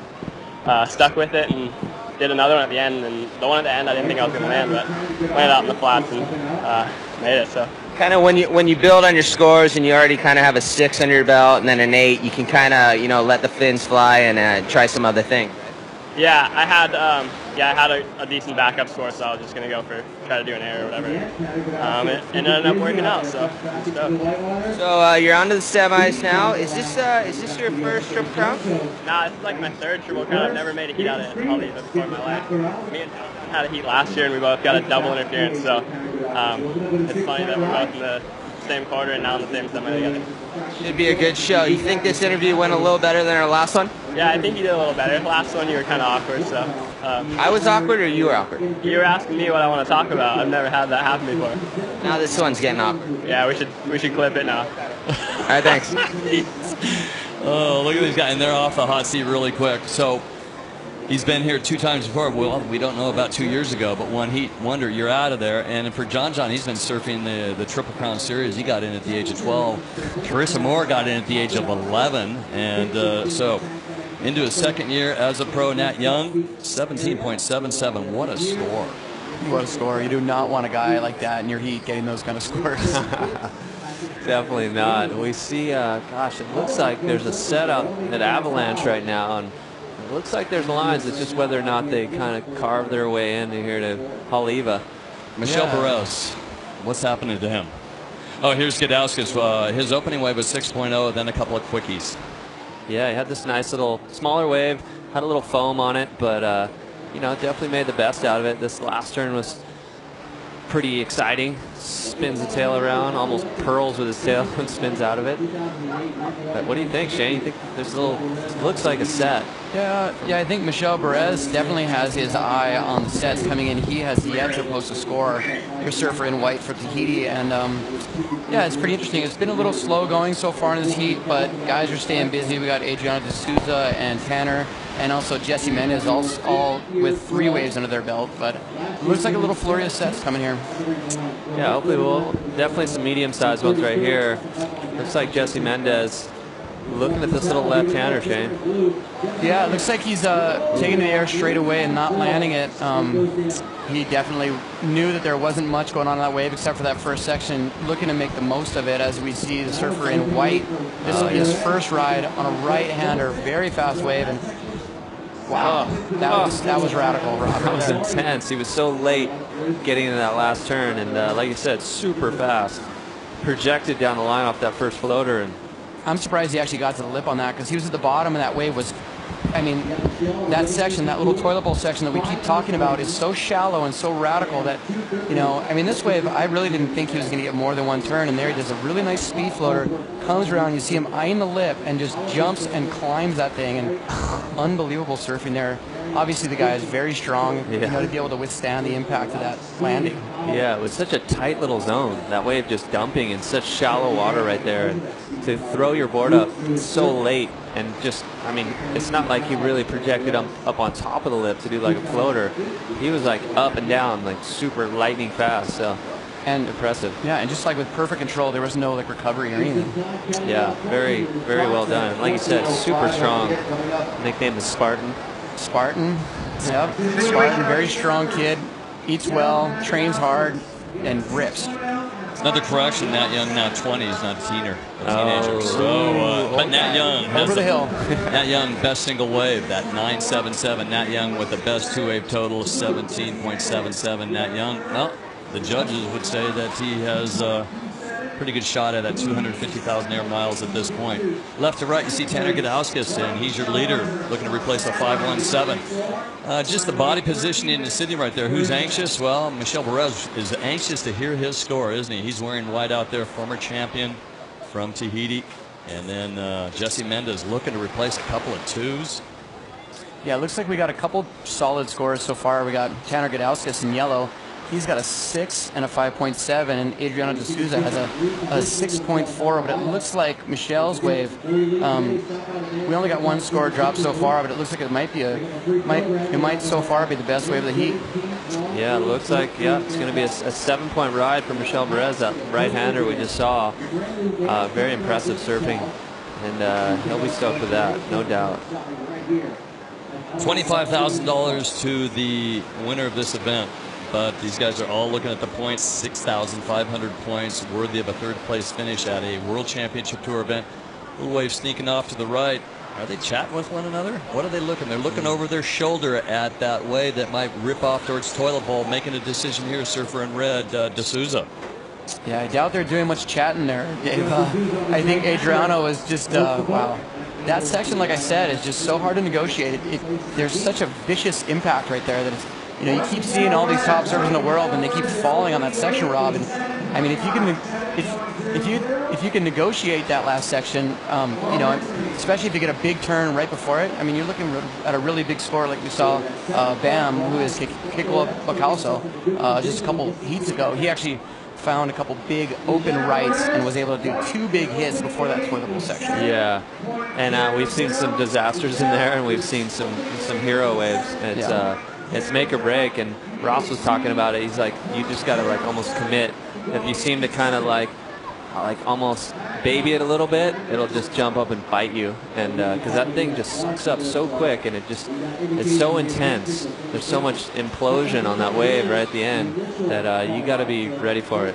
of stuck with it and did another one at the end. And the one at the end, I didn't think I was going to land, but landed out in the flats and made it. So. Kind of when you build on your scores and you already kind of have a 6 under your belt and then an 8, you can kind of let the fins fly and try some other things. Yeah, I had a decent backup score, so I was just gonna try to do an air or whatever. It ended up working out, so. So you're on to the semis now. Is this your first Triple Crown? Nah, it's like my third Triple Crown. I've never made a heat out of it probably before in my life. Me and Jonathan had a heat last year, and we both got a double interference. So it's funny that we're both in the same quarter and now in the same semi together. Should be a good show. You think this interview went a little better than our last one? Yeah, I think you did a little better. Last one you were kind of awkward, so. I was awkward or you were awkward? You were asking me what I want to talk about. I've never had that happen before. Now this one's getting awkward. Yeah, we should clip it now. All right, thanks. Oh, look at these guys, and they're off the hot seat really quick. So he's been here 2 times before. Well, we don't know about 2 years ago, but one heat wonder, you're out of there. And for John, he's been surfing the Triple Crown Series. He got in at the age of 12. Carissa Moore got in at the age of 11. And so into his second year as a pro. Nat Young, 17.77. What a score. What a score. You do not want a guy like that in your heat getting those kind of scores. Definitely not. We see, gosh, it looks like there's a set up at Avalanche right now, and it looks like there's lines. It's just whether or not they kind of carve their way in here to Haleiwa. Michel Barros, what's happening to him? Oh, here's Gadauskas. His opening wave was 6.0, then a couple of quickies. Yeah, he had this nice little smaller wave, had a little foam on it, but definitely made the best out of it. This last turn was pretty exciting. Spins the tail around, almost pearls with his tail and spins out of it. But what do you think, Shane? You think there's looks like a set? Yeah, I think Michel Barres definitely has his eye on the sets coming in. He has yet to post a score. Your surfer in white for Tahiti, and yeah, it's pretty interesting. It's been a little slow going so far in this heat, but guys are staying busy. We got Adriano De Souza and Tanner, and also Jesse Mendez, all with 3 waves under their belt. But it looks like a little flurry of sets coming here. Yeah, hopefully we'll definitely some medium-sized ones right here. Looks like Jesse Mendez looking at this little left-hander, Shane. Yeah, it looks like he's taking the air straight away and not landing it. He definitely knew that there wasn't much going on in that wave except for that first section, looking to make the most of it as we see the surfer in white. This will be his first ride on a right-hander, very fast wave, and wow, that was radical, Rob. That was intense. He was so late getting into that last turn, and like you said, super fast. Projected down the line off that first floater, and I'm surprised he actually got to the lip on that, because he was at the bottom and that wave was, I mean, that section, that little toilet bowl section that we keep talking about is so shallow and so radical that, I mean, this wave, I really didn't think he was going to get more than one turn, and there he does a really nice speed floater, comes around, you see him eyeing the lip and just jumps and climbs that thing, and unbelievable surfing there. Obviously the guy is very strong, to be able to withstand the impact of that landing. Yeah, it was such a tight little zone. That wave just dumping in such shallow water right there. And to throw your board up so late and just, I mean, it's not like he really projected up on top of the lip to do like a floater. He was like up and down, like super lightning fast. So, and impressive. Yeah, and just like with perfect control, there was no like recovery or anything. Yeah, very, very well done. Like you said, super strong. Nicknamed the Spartan. Spartan. Yep. Spartan, very strong kid. Eats well, trains hard, and rips. Another correction, Nat Young now 20, he's not a teenager. But Nat Young has over the hill. Nat Young, best single wave, that 977. Nat Young with the best 2-wave total, 17.77. Nat Young, well, the judges would say that he has a pretty good shot at that 250,000 air miles at this point. Left to right, you see Tanner Gadauskas, and he's your leader, looking to replace a 517. Just the body positioning and sitting right there. Who's anxious? Well, Michel Barres is anxious to hear his score, isn't he? He's wearing white out there, former champion, from Tahiti. And then Jesse Mendez looking to replace a couple of 2s. Yeah, it looks like we got a couple solid scores so far. We got Tanner Gudauskas in yellow. He's got a 6 and a 5.7, and Adriano De Souza has a 6.4. But it looks like Michelle's wave. We only got one score drop so far, but it looks like it might so far be the best wave of the heat. Yeah, it looks like it's going to be a 7-point ride for Michelle Perez, that right-hander we just saw. Very impressive surfing, and he'll be stoked with that, no doubt. $25,000 to the winner of this event. But these guys are all looking at the points, 6,500 points, worthy of a third-place finish at a World Championship Tour event. Little wave sneaking off to the right. Are they chatting with one another? What are they looking? They're looking over their shoulder at that wave that might rip off towards toilet bowl, making a decision here, surfer in red, De Souza. Yeah, I doubt they're doing much chatting there, Dave. I think Adriano is just, wow. That section, like I said, is just so hard to negotiate. There's such a vicious impact right there that it's, you keep seeing all these top surfers in the world, and they keep falling on that section, Rob. And I mean, if you can negotiate that last section, especially if you get a big turn right before it. I mean, you're looking at a really big score, like we saw Bam, who is Kiko Bacalso, just a couple heats ago. He actually found a couple big open rights and was able to do 2 big hits before that toilet bowl section. Yeah, and we've seen some disasters in there, and we've seen some hero waves. It's make or break, and Ross was talking about it. He's like, you just got to like almost commit. If you seem to kind of like almost baby it a little bit, it'll just jump up and bite you. And because that thing just sucks up so quick, and it's so intense. There's so much implosion on that wave right at the end that you got to be ready for it.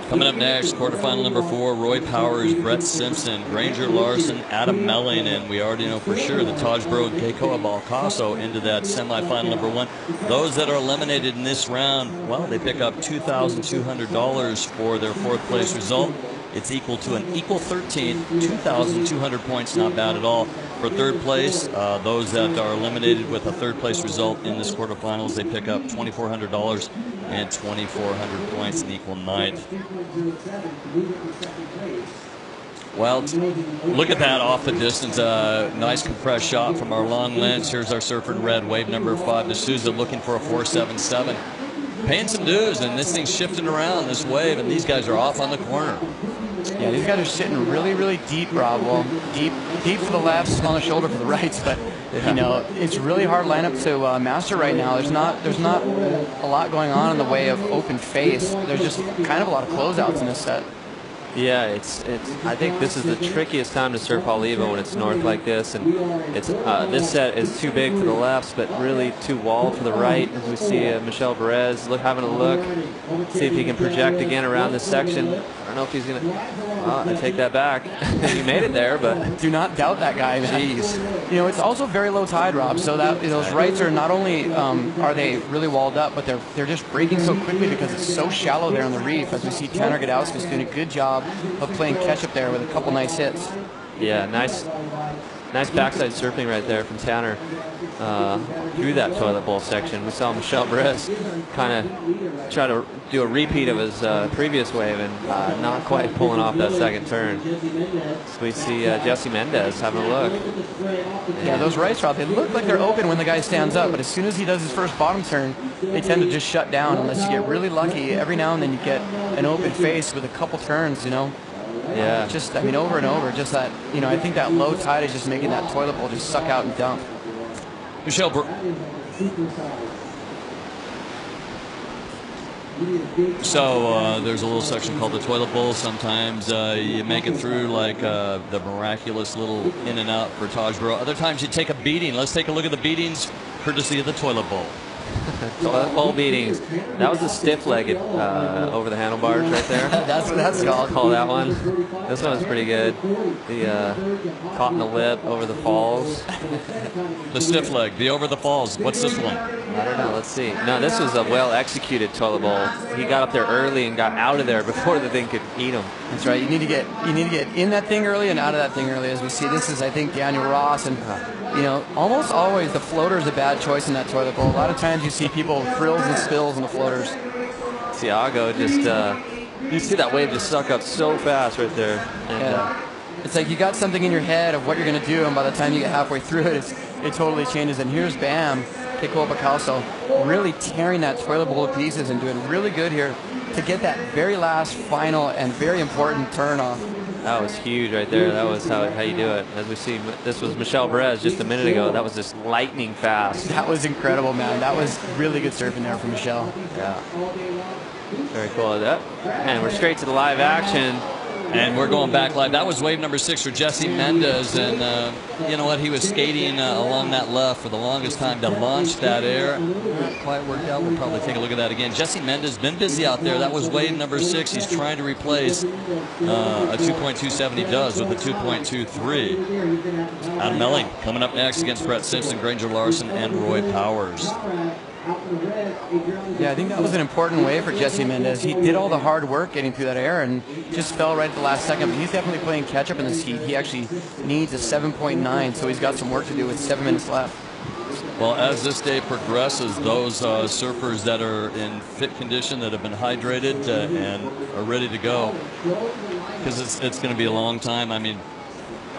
Coming up next, quarterfinal number 4, Roy Powers, Brett Simpson, Granger Larson, Adam Melling, and we already know for sure that Taj Bro and Keikoa Balcaso into that semifinal number 1. Those that are eliminated in this round, well, they pick up $2,200 for their 4th place result. It's equal to an equal 13, 2,200 points, not bad at all. For 3rd place, those that are eliminated with a 3rd place result in this quarterfinals, they pick up $2,400 and 2,400 points, an equal 9th. Well, look at that off the distance. Nice compressed shot from our long lens. Here's our surfer in red, wave number 5, De Souza, looking for a 4.77. Paying some dues, and this thing's shifting around, this wave, and these guys are off on the corner. Yeah, these guys are sitting really, really deep, Rob. Well, deep for the lefts, on the shoulder for the rights, but it's really hard lineup to master right now. There's not a lot going on in the way of open face. There's just kind of a lot of closeouts in this set. Yeah, I think this is the trickiest time to surf Haleiwa when it's north like this, and it's this set is too big for the lefts, but really too walled for the right. As we see Michel Perez having a look, see if he can project again around this section. I don't know if he's gonna. I take that back. He made it there, but do not doubt that guy, man. Jeez. It's also very low tide, Rob. So that those rights are not only are they really walled up, but they're just breaking so quickly because it's so shallow there on the reef. As we see Tanner Gudauskas doing a good job of playing catch up there with a couple nice hits. Yeah, nice backside surfing right there from Tanner through that toilet bowl section. We saw Michel Perez kind of try to do a repeat of his previous wave and not quite pulling off that second turn. So we see Jesse Mendez having a look. Yeah, those rights, Rob, they look like they're open when the guy stands up, but as soon as he does his first bottom turn, they tend to just shut down unless you get really lucky. Every now and then you get an open face with a couple turns, Yeah. Just, over and over, just that, I think that low tide is just making that toilet bowl just suck out and dump. Michelle, so there's a little section called the toilet bowl. Sometimes you make it through like the miraculous little in and out for Taj Bro. Other times you take a beating. Let's take a look at the beatings courtesy of the toilet bowl. Toilet bowl beatings. That was a stiff-legged over the handlebars right there. That's what that's called. Call that one. This one was pretty good. The caught in the lip over the falls. The stiff leg, the over the falls. What's this one? I don't know. Let's see. No, this was a well-executed toilet bowl. He got up there early and got out of there before the thing could eat him. That's right. You need to get in that thing early and out of that thing early. As we see, this is, I think, Daniel Ross, and almost always the floater is a bad choice in that toilet bowl. A lot of times you see people frills and spills in the floaters. Thiago just You see that wave just suck up so fast right there. And, it's like you got something in your head of what you're going to do, and by the time you get halfway through it, it totally changes. And here's Bam, Keiko Picasso, really tearing that toilet bowl to pieces and doing really good here to get that very last final and very important turn off. That was huge right there. That was how you do it. As we see, this was Michelle Perez just a minute ago. That was just lightning fast. That was incredible, man. That was really good surfing there from Michelle. Yeah. Very cool. And we're straight to the live action. And we're going back live. That was wave number 6 for Jesse Mendez. And you know what? He was skating along that left for the longest time to launch that air. Not quite worked out. We'll probably take a look at that again. Jesse Mendez been busy out there. That was wave number 6. He's trying to replace a 2.27. He does with a 2.23. Adam Melling coming up next against Brett Simpson, Granger Larson, and Roy Powers. Yeah, I think that was an important wave for Jesse Mendez. He did all the hard work getting through that air and just fell right at the last second. But he's definitely playing catch up in this heat. He actually needs a 7.9, so he's got some work to do with 7 minutes left. Well, as this day progresses, those surfers that are in fit condition, that have been hydrated and are ready to go, because it's going to be a long time. I mean,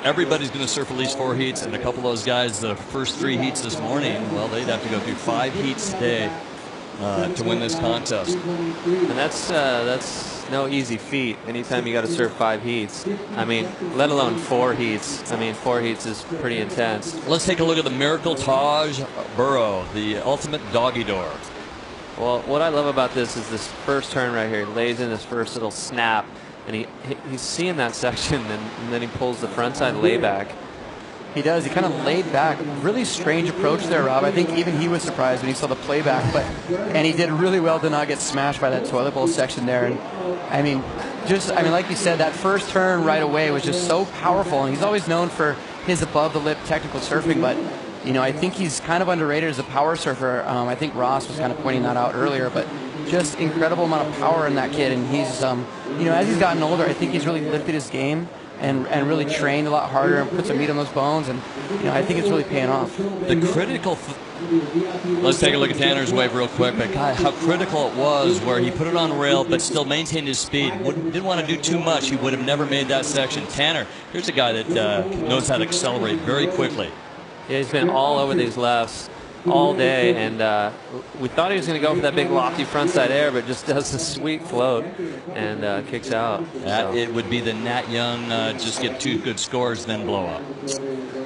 everybody's going to surf at least 4 heats, and a couple of those guys, the first 3 heats this morning, well, they'd have to go through 5 heats today to win this contest. And that's no easy feat. Anytime you got to surf 5 heats, I mean, let alone 4 heats. I mean, 4 heats is pretty intense. Let's take a look at the Miracle Taj Burrow, the ultimate doggy door. Well, what I love about this is this first turn right here. He lays in his first little snap. And he's seeing that section, and then he pulls the frontside layback. He does. He kind of laid back. Really strange approach there, Rob. I think even he was surprised when he saw the playback. And he did really well to not get smashed by that toilet bowl section there. And I mean, like you said, that first turn right away was just so powerful. And he's always known for his above-the-lip technical surfing, but you know, I think he's kind of underrated as a power surfer. I think Ross was kind of pointing that out earlier, but just incredible amount of power in that kid. And he's, you know, as he's gotten older, I think he's really lifted his game and really trained a lot harder and put some meat on those bones. And, you know, I think it's really paying off. The critical, let's take a look at Tanner's wave real quick. But God, how critical it was where he put it on rail but still maintained his speed. Didn't want to do too much. He would have never made that section. Tanner, here's a guy that knows how to accelerate very quickly. Yeah, he's been all over these lefts all day, and we thought he was going to go for that big lofty frontside air, but just does a sweet float and kicks out. It would be the Nat Young just get 2 good scores, then blow up.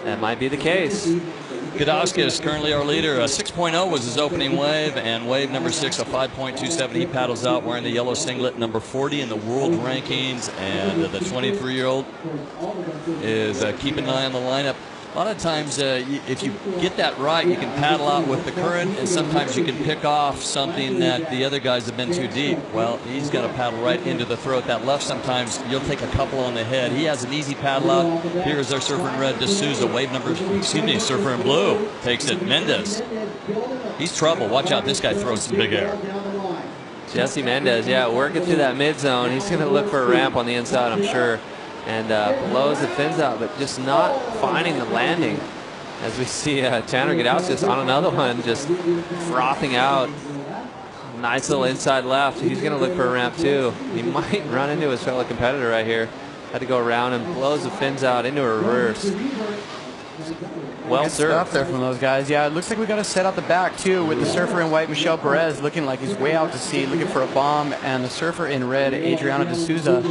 That might be the case. Godowska is currently our leader. A 6.0 was his opening wave, and wave number 6, a 5.27. He paddles out wearing the yellow singlet, number 40 in the world rankings, and the 23-year-old is keeping an eye on the lineup. A lot of times, if you get that right, you can paddle out with the current, and sometimes you can pick off something that the other guys have been too deep. Well, he's got to paddle right into the throat. That left, sometimes you'll take a couple on the head. He has an easy paddle out. Here's our surfer in red, D'Souza. Wave number, surfer in blue takes it. Mendez. He's trouble. Watch out. This guy throws some big air. Jesse Mendez, yeah, working through that mid zone. He's going to look for a ramp on the inside, I'm sure. And blows the fins out, but just not finding the landing. As we see Tanner Godowska on another one, just frothing out. Nice little inside left. He's going to look for a ramp too. He might run into his fellow competitor right here. Had to go around and blows the fins out into a reverse. Well Good served. stuff there from those guys. Yeah, it looks like we got a set out the back too with the surfer in white, Michelle Perez, looking like he's way out to sea, looking for a bomb, and the surfer in red, Adriano D'Souza,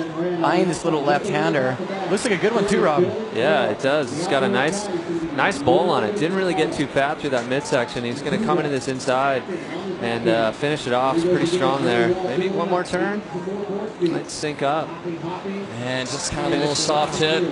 eyeing this little left-hander. Looks like a good one too, Rob. Yeah, it does. It's got a nice bowl on it. Didn't really get too fat through that midsection. He's going to come into this inside and finish it off. It's pretty strong there. Maybe one more turn. Might sink up. And just kind of a little soft hit.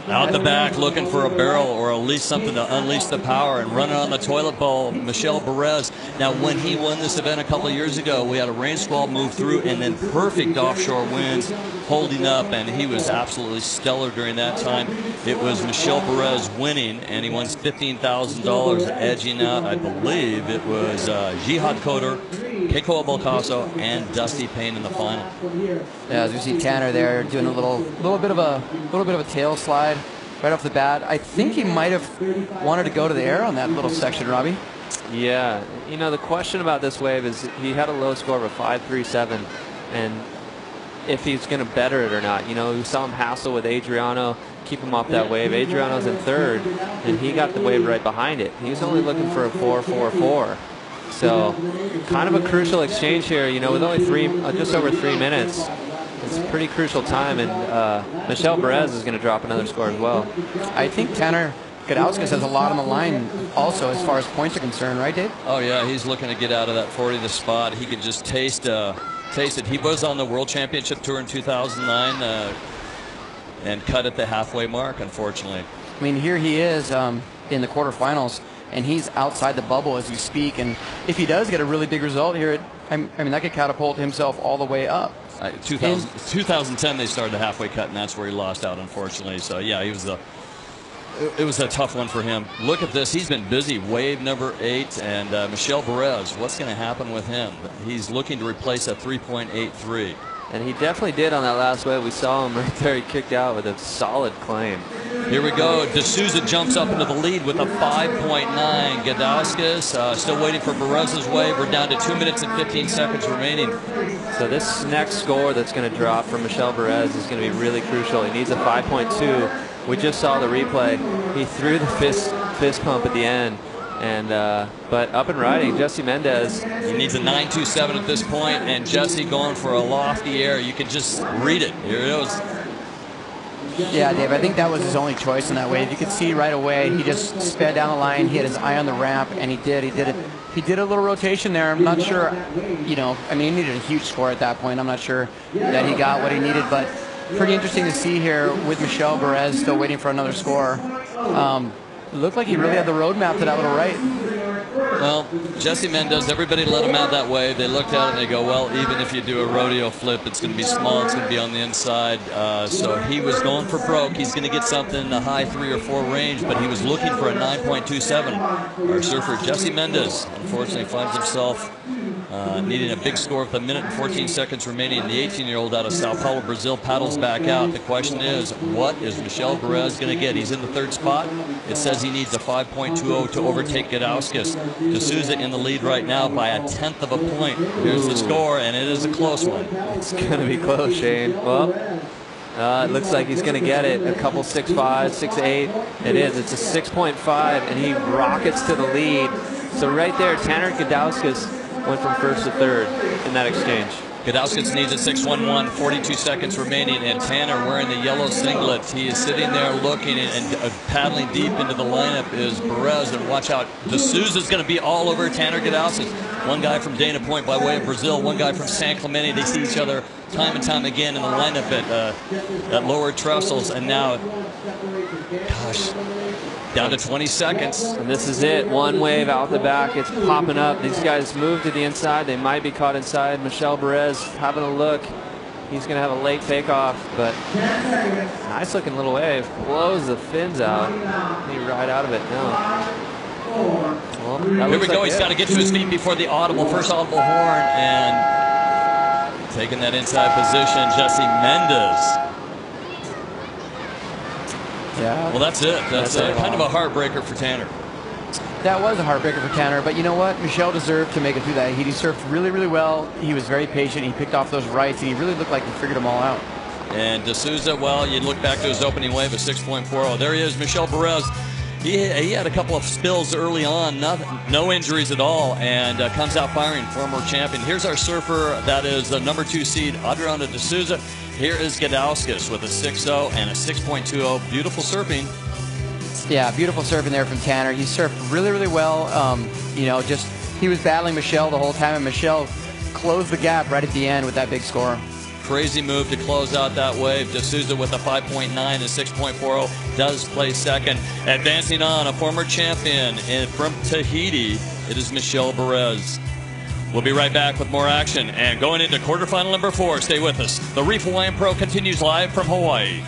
Out the back, looking for a barrel or at least something to unleash the power and run it on the toilet bowl. Michelle Perez. Now, when he won this event a couple of years ago, we had a rain squall move through and then perfect offshore winds holding up, and he was absolutely stellar during that time. It was Michelle Perez winning, and he won $15,000, edging out, I believe it was Jihad Coder, Keiko Picasso, and Dusty Payne in the final. Yeah, as you see Tanner there doing a little bit of a tail slide right off the bat. I think he might have wanted to go to the air on that little section, Robbie. Yeah, you know, the question about this wave is he had a low score of a 5.37, and if he's going to better it or not. You know, we saw him hassle with Adriano, keep him off that wave. Adriano's in third, and he got the wave right behind it. He was only looking for a 4.44. So kind of a crucial exchange here, you know, with only just over 3 minutes. It's a pretty crucial time, and Michel Perez is going to drop another score as well. I think Tanner Gudauskas has a lot on the line also as far as points are concerned, right, Dave? Oh, yeah, he's looking to get out of that 40th spot. He could just taste it. He was on the World Championship Tour in 2009 and cut at the halfway mark, unfortunately. I mean, here he is in the quarterfinals, and he's outside the bubble as we speak. And if he does get a really big result here, I mean, that could catapult himself all the way up. 2010, they started the halfway cut, and that's where he lost out, unfortunately. So, yeah, it was a tough one for him. Look at this. He's been busy. Wave number 8, and Michel Perez, what's going to happen with him? He's looking to replace a 3.83. And he definitely did on that last wave. We saw him right there. He kicked out with a solid claim. Here we go. D'Souza jumps up into the lead with a 5.9. Gudauskas still waiting for Perez's wave. We're down to 2 minutes and 15 seconds remaining. So this next score that's going to drop for Michel Perez is going to be really crucial. He needs a 5.2. We just saw the replay. He threw the fist pump at the end. And but up and riding, Jesse Mendez. He needs a 9.27 at this point, and Jesse going for a lofty air. You can just read it. Here it is. Yeah, Dave, I think that was his only choice in that wave. You could see right away he just sped down the line. He had his eye on the ramp, and he did it. He did a little rotation there. I'm not sure, you know, I mean, he needed a huge score at that point. I'm not sure that he got what he needed, but pretty interesting to see here with Michel Perez still waiting for another score. It looked like he really had the roadmap to that little right. Well, Jesse Mendez, everybody let him out that way. They looked at it and they go, well, even if you do a rodeo flip, it's going to be small. It's going to be on the inside. So he was going for broke. He's going to get something in the high 3 or 4 range, but he was looking for a 9.27. Our surfer, Jesse Mendez, unfortunately finds himself needing a big score with a minute and 14 seconds remaining. The 18-year-old out of Sao Paulo, Brazil, paddles back out. The question is, what is Michel Perez going to get? He's in the 3rd spot. It says he needs a 5.20 to overtake Gudauskas. D'Souza in the lead right now by a 1/10 of a point. Here's the score, and it is a close one. It's going to be close, Shane. Well, it looks like he's going to get it. A couple 6.5, 6.8. It is. It's a 6.5, and he rockets to the lead. So right there, Tanner Gudauskas went from 1st to 3rd in that exchange. Gudauskas needs a 6.11, 42 seconds remaining, and Tanner wearing the yellow singlet. He is sitting there looking and paddling deep into the lineup is Perez, and watch out. D'Souza is going to be all over Tanner Gudauskas. One guy from Dana Point by way of Brazil, one guy from San Clemente. They see each other time and time again in the lineup at lower trestles, and now, gosh, down to 20 seconds. And this is it. One wave out the back. It's popping up. These guys move to the inside. They might be caught inside. Michel Perez having a look. He's going to have a late takeoff, but nice looking little wave. Blows the fins out. Can he ride out of it? No. Well, here we go. He's got to get to his feet before the first audible horn, and taking that inside position, Jesse Mendez. Yeah. Well, that's it. That's kind of a heartbreaker for Tanner. That was a heartbreaker for Tanner, but you know what? Michel deserved to make it through that. He surfed really, really well. He was very patient. He picked off those rights, and he really looked like he figured them all out. And D'Souza, well, you look back to his opening wave of 6.40. There he is, Michel Perez. He had a couple of spills early on, no injuries at all, and comes out firing, former champion. Here's our surfer, that is the number 2 seed, Adriano D'Souza. Here is Gudauskas with a 6.0 and a 6.20. Beautiful surfing. Yeah, beautiful surfing there from Tanner. He surfed really, really well. You know, just he was battling Michel the whole time, and Michel closed the gap right at the end with that big score. Crazy move to close out that wave. D'Souza with a 5.9 and 6.40 does place second. Advancing on, a former champion from Tahiti, it is Michel Perez. We'll be right back with more action. And going into quarterfinal number 4, stay with us. The Reef Hawaiian Pro continues live from Hawaii.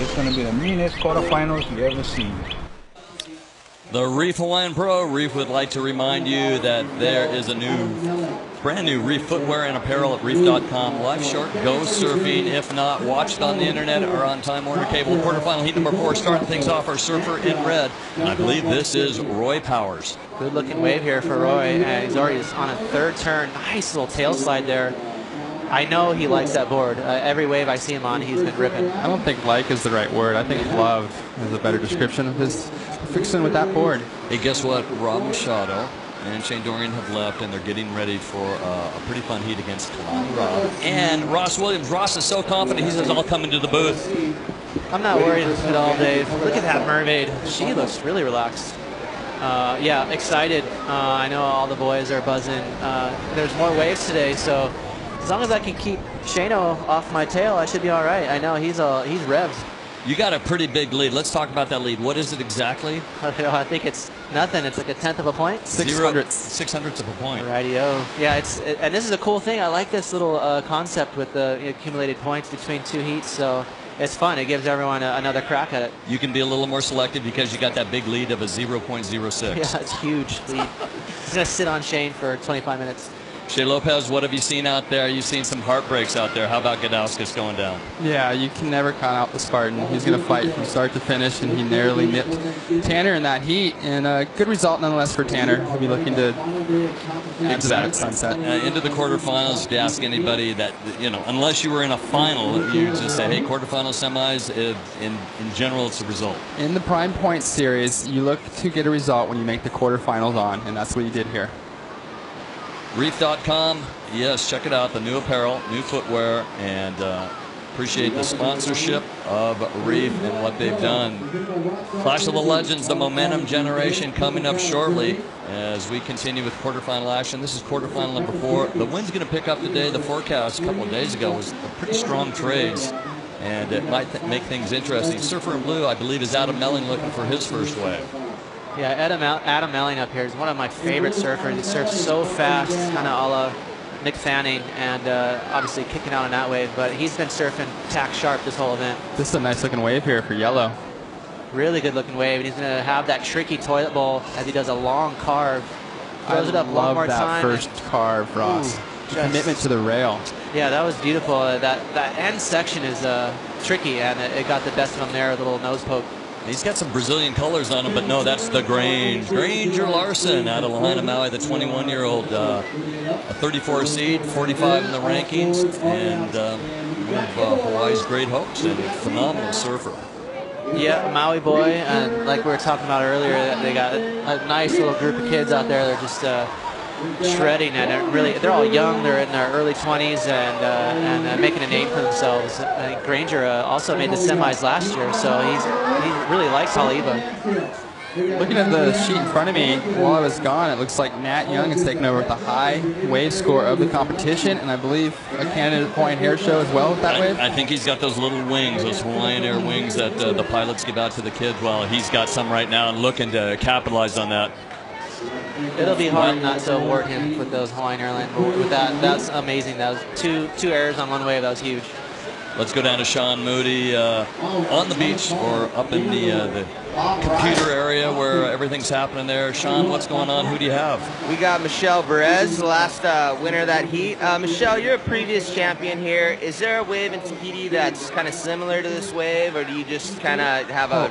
It's going to be the meanest quarterfinals you ever seen. The Reef Hawaiian Pro. Reef would like to remind you that there is a brand new Reef footwear and apparel at reef.com. Life short, go surfing. If not, watch it on the internet or on Time Warner Cable. Quarterfinal heat number 4, starting things off, our surfer in red. And I believe this is Roy Powers. Good looking wave here for Roy, and he's already on a third turn. Nice little tail slide there. I know he likes that board. Every wave I see him on, he's been ripping. I don't think like is the right word. I think love is a better description of his fixing with that board. Hey, guess what? Rob Machado and Shane Dorian have left, and they're getting ready for a pretty fun heat against Kalani Rob and Ross Williams. Ross is so confident, he says, I'll come into the booth. I'm not worried at all, Dave. Look at that mermaid. She looks really relaxed. Yeah, excited. I know all the boys are buzzing. There's more waves today, so as long as I can keep Shano off my tail, I should be all right. I know he's revved. You got a pretty big lead. Let's talk about that lead. What is it exactly? I think it's nothing. It's like a 1/10 of a point. 600ths of a point. Rightio. Yeah, and this is a cool thing. I like this little concept with the accumulated points between two heats. So it's fun. It gives everyone another crack at it. You can be a little more selective because you got that big lead of a 0.06. Yeah, it's huge lead. He's gonna sit on Shane for 25 minutes. Shea Lopez, what have you seen out there? You've seen some heartbreaks out there. How about Gadauskas going down? Yeah, you can never count out the Spartan. He's going to fight from start to finish, and he narrowly nipped Tanner in that heat. And a good result nonetheless for Tanner. He'll be looking to into that sunset. Into the quarterfinals, if you ask anybody that, unless you were in a final, you just say, hey, quarterfinals, semis, in general, it's a result. In the Prime Point Series, you look to get a result when you make the quarterfinals on, and that's what you did here. Reef.com, yes, check it out, the new apparel, new footwear, and appreciate the sponsorship of Reef and what they've done. Clash of the Legends, the momentum generation coming up shortly as we continue with quarterfinal action. This is quarterfinal number 4. The wind's going to pick up today. The forecast a couple of days ago was pretty strong trades, and it might make things interesting. Surfer in blue, I believe, is Adam Melling looking for his first wave. Yeah, Adam Melling up here is one of my favorite surfers. He surfs so fast, kind of a la Nick Fanning, and obviously kicking out on that wave. But he's been surfing tack sharp this whole event. This is a nice looking wave here for yellow. Really good looking wave. And he's going to have that tricky toilet bowl as he does a long carve. Throws it up one more time. I love that first carve, Ross. Commitment to the rail. Yeah, that was beautiful. That end section is tricky, and it got the best of him there, a little nose poke. He's got some Brazilian colors on him, but no, that's the Granger Larson out of Lahaina, Maui, the 21-year-old, a 34 seed, 45 in the rankings, and one of Hawaii's great hopes and phenomenal surfer. Yeah, Maui boy, and like we were talking about earlier, they got a nice little group of kids out there. They're just shredding, and they're all young. They're in their early 20s and making a name for themselves. I think Granger also made the semis last year, so he really likes Haleiwa. Looking at the sheet in front of me, while I was gone, it looks like Nat Young has taken over with the high wave score of the competition, and I believe a candidate Hawaiian Hair Show as well with that wave. I think he's got those little wings, those Hawaiian Air wings that the pilots give out to the kids. Well, he's got some right now and looking to capitalize on that. It'll be hard not to award him with those Hawaiian Airlines. With that's amazing. That was two errors on one wave. That was huge. Let's go down to Sean Moody on the beach or up in the computer area where everything's happening there. Sean, what's going on? Who do you have? We got Michelle Perez, the last winner of that heat. Michelle, you're a previous champion here. Is there a wave in Tahiti that's kind of similar to this wave, or do you just kind of have a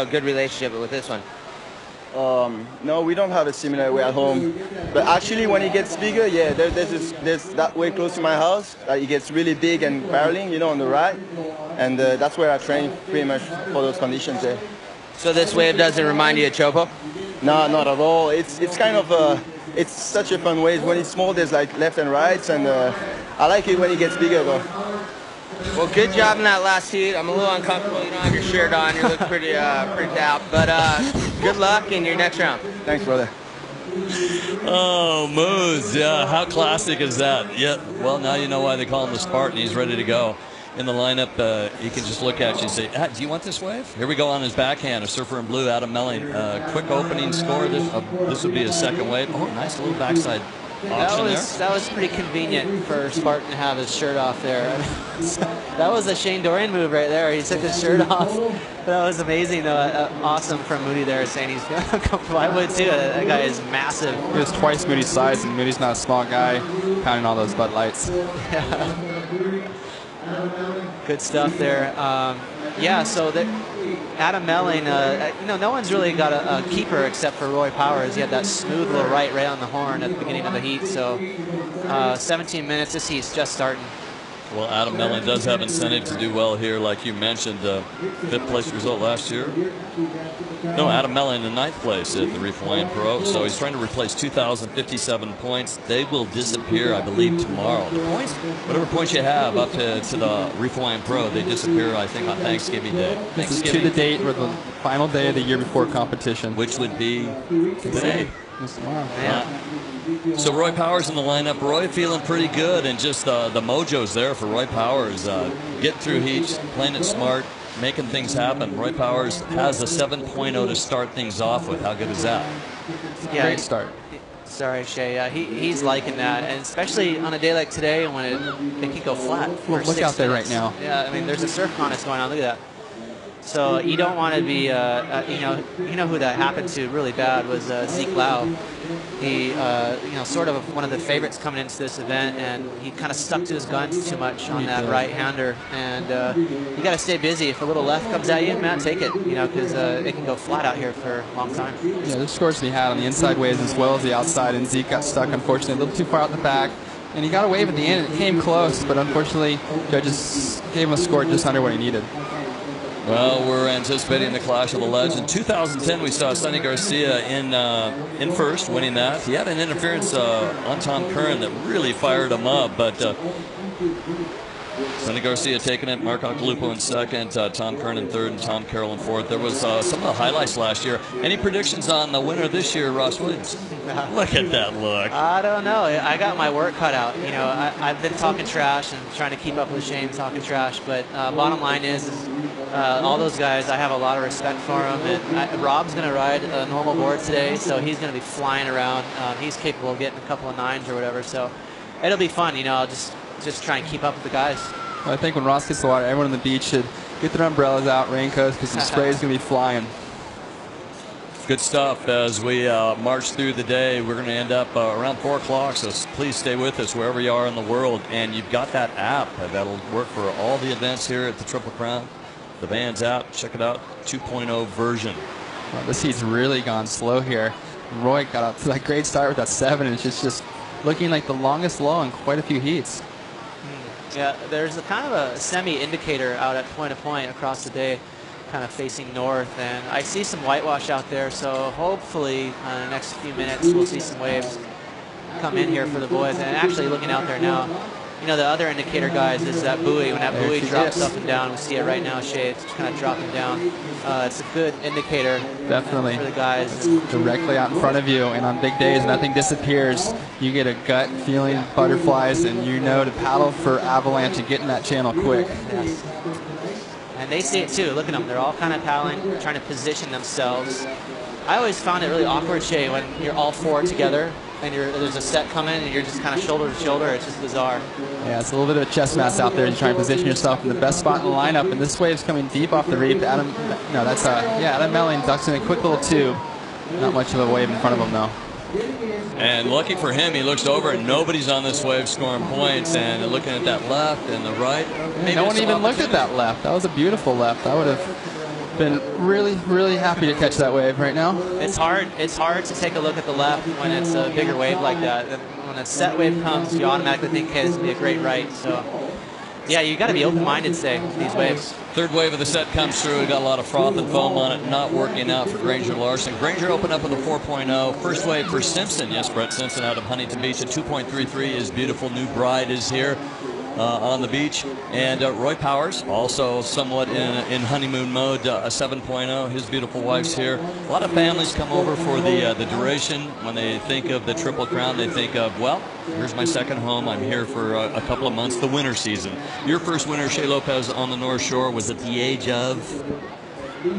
good relationship with this one? No, we don't have a similar way at home. But actually, when it gets bigger, yeah, there's that way close to my house. It gets really big and barreling, on the right. And that's where I train pretty much for those conditions there. So this wave doesn't remind you of Chopo? No, not at all. It's kind of, it's such a fun wave. When it's small, there's like left and rights. And I like it when it gets bigger, though. Well, good job in that last heat. I'm a little uncomfortable. You don't have your shirt on. You look pretty out. But good luck in your next round. Thanks, brother. Oh, Moose. Yeah, how classic is that? Yeah, well, now you know why they call him the Spartan. He's ready to go. In the lineup, he can just look at you and say, do you want this wave? Here we go on his backhand, a surfer in blue, Adam Melling. Quick opening score. This would be his second wave. Oh, nice little backside That was pretty convenient for Spartan to have his shirt off there. That was a Shane Dorian move right there. He took his shirt off. That was amazing. Awesome from Moody there, saying he's going to come fly. I would too. That guy is massive. He was twice Moody's size, and Moody's not a small guy, counting all those Bud Lights. Yeah. Good stuff there. Yeah, so Adam Melling, no one's really got a keeper except for Roy Powers. He had that smooth little right on the horn at the beginning of the heat. So 17 minutes, this heat's just starting. Well, Adam Melling does have incentive to do well here, like you mentioned. 5th place result last year. No, Adam Melling in 9th place at the Reef Hawaiian Pro. So he's trying to replace 2,057 points. They will disappear, I believe, tomorrow. The points, whatever points you have up to the Reef Hawaiian Pro, they disappear, I think, on Thanksgiving Day. This is to the date or the final day of the year before competition, which would be today. Tomorrow. Yeah. So Roy Powers in the lineup. Roy feeling pretty good, and just the mojo's there for Roy Powers. Getting through heats, playing it smart, making things happen. Roy Powers has a 7.0 to start things off with. How good is that? Yeah, great start. Sorry, Shay. He's liking that, and especially on a day like today when it can go flat. Well, look out there right now. Yeah, I mean, there's a surf contest going on. Look at that. So you don't want to be, you know who that happened to really bad was Zeke Lau. He, sort of one of the favorites coming into this event, and he kind of stuck to his guns too much on that right-hander. And you got to stay busy. If a little left comes at you, man, take it. Because it can go flat out here for a long time. Yeah, there's scores to be had on the inside waves as well as the outside, and Zeke got stuck, unfortunately, a little too far out the back. And he got a wave at the end. It came close, but unfortunately, judges gave him a score just under what he needed. Well, we're anticipating the clash of the legends. 2010, we saw Sonny Garcia in first, winning that. He had an interference on Tom Curran that really fired him up, but Sonny Garcia taking it, Mark Occhilupo in second, Tom Curran in third, and Tom Carroll in fourth. There was some of the highlights last year. Any predictions on the winner this year, Ross Williams? Look at that look. I don't know. I got my work cut out. I've been talking trash and trying to keep up with Shane talking trash, but bottom line is all those guys, I have a lot of respect for them. And Rob's going to ride a normal board today, so he's going to be flying around. He's capable of getting a couple of 9s or whatever, so it'll be fun. I'll just try and keep up with the guys. Well, I think when Ross gets the water, everyone on the beach should get their umbrellas out, raincoats, because the spray is going to be flying. Good stuff as we march through the day. We're going to end up around 4 o'clock, so please stay with us wherever you are in the world. And you've got that app that'll work for all the events here at the Triple Crown. The band's out. Check it out. 2.0 version. Well, this heat's really gone slow here. Roy got up to that great start with that 7, and it's just looking like the longest lull in quite a few heats. Yeah, there's a kind of a semi-indicator out at point to point across the day, kind of facing north, and I see some whitewash out there, so hopefully in the next few minutes we'll see some waves come in here for the boys. And actually looking out there now, the other indicator, guys, is that buoy. When that buoy drops up and down, we see it right now, Shay. It's kind of dropping down. It's a good indicator. Definitely. For the guys. Directly out in front of you, and on big days, nothing disappears. You get a gut feeling, butterflies, and to paddle for avalanche and get in that channel quick. Yes. And they see it too. Look at them. They're all kind of paddling, trying to position themselves. I always found it really awkward, Shay, when you're all 4 together and there's a set coming and you're just kind of shoulder to shoulder. It's just bizarre. Yeah, it's a little bit of a chess match out there. You try and position yourself in the best spot in the lineup, and this wave's coming deep off the reef. Adam Melling ducks in a quick little tube. Not much of a wave in front of him, though. And lucky for him, he looks over and nobody's on this wave scoring points, and looking at that left and the right. No one even looked at that left. That was a beautiful left. I would have been really, really happy to catch that wave right now. It's hard to take a look at the left when it's a bigger wave like that. When a set wave comes, you automatically think, okay, this would be a great right. So, yeah, you got to be open-minded today, these waves. Third wave of the set comes through. We got a lot of froth and foam on it, not working out for Granger Larson. Granger opened up with a 4.0. First wave for Simpson. Yes, Brett Simpson out of Huntington Beach at 2.33. His beautiful new bride is here on the beach. And Roy Powers, also somewhat in honeymoon mode, a 7.0. His beautiful wife's here. A lot of families come over for the duration. When they think of the Triple Crown, they think of, well, here's my second home. I'm here for a couple of months, the winter season. Your first winter, Shea Lopez, on the North Shore was at the age of?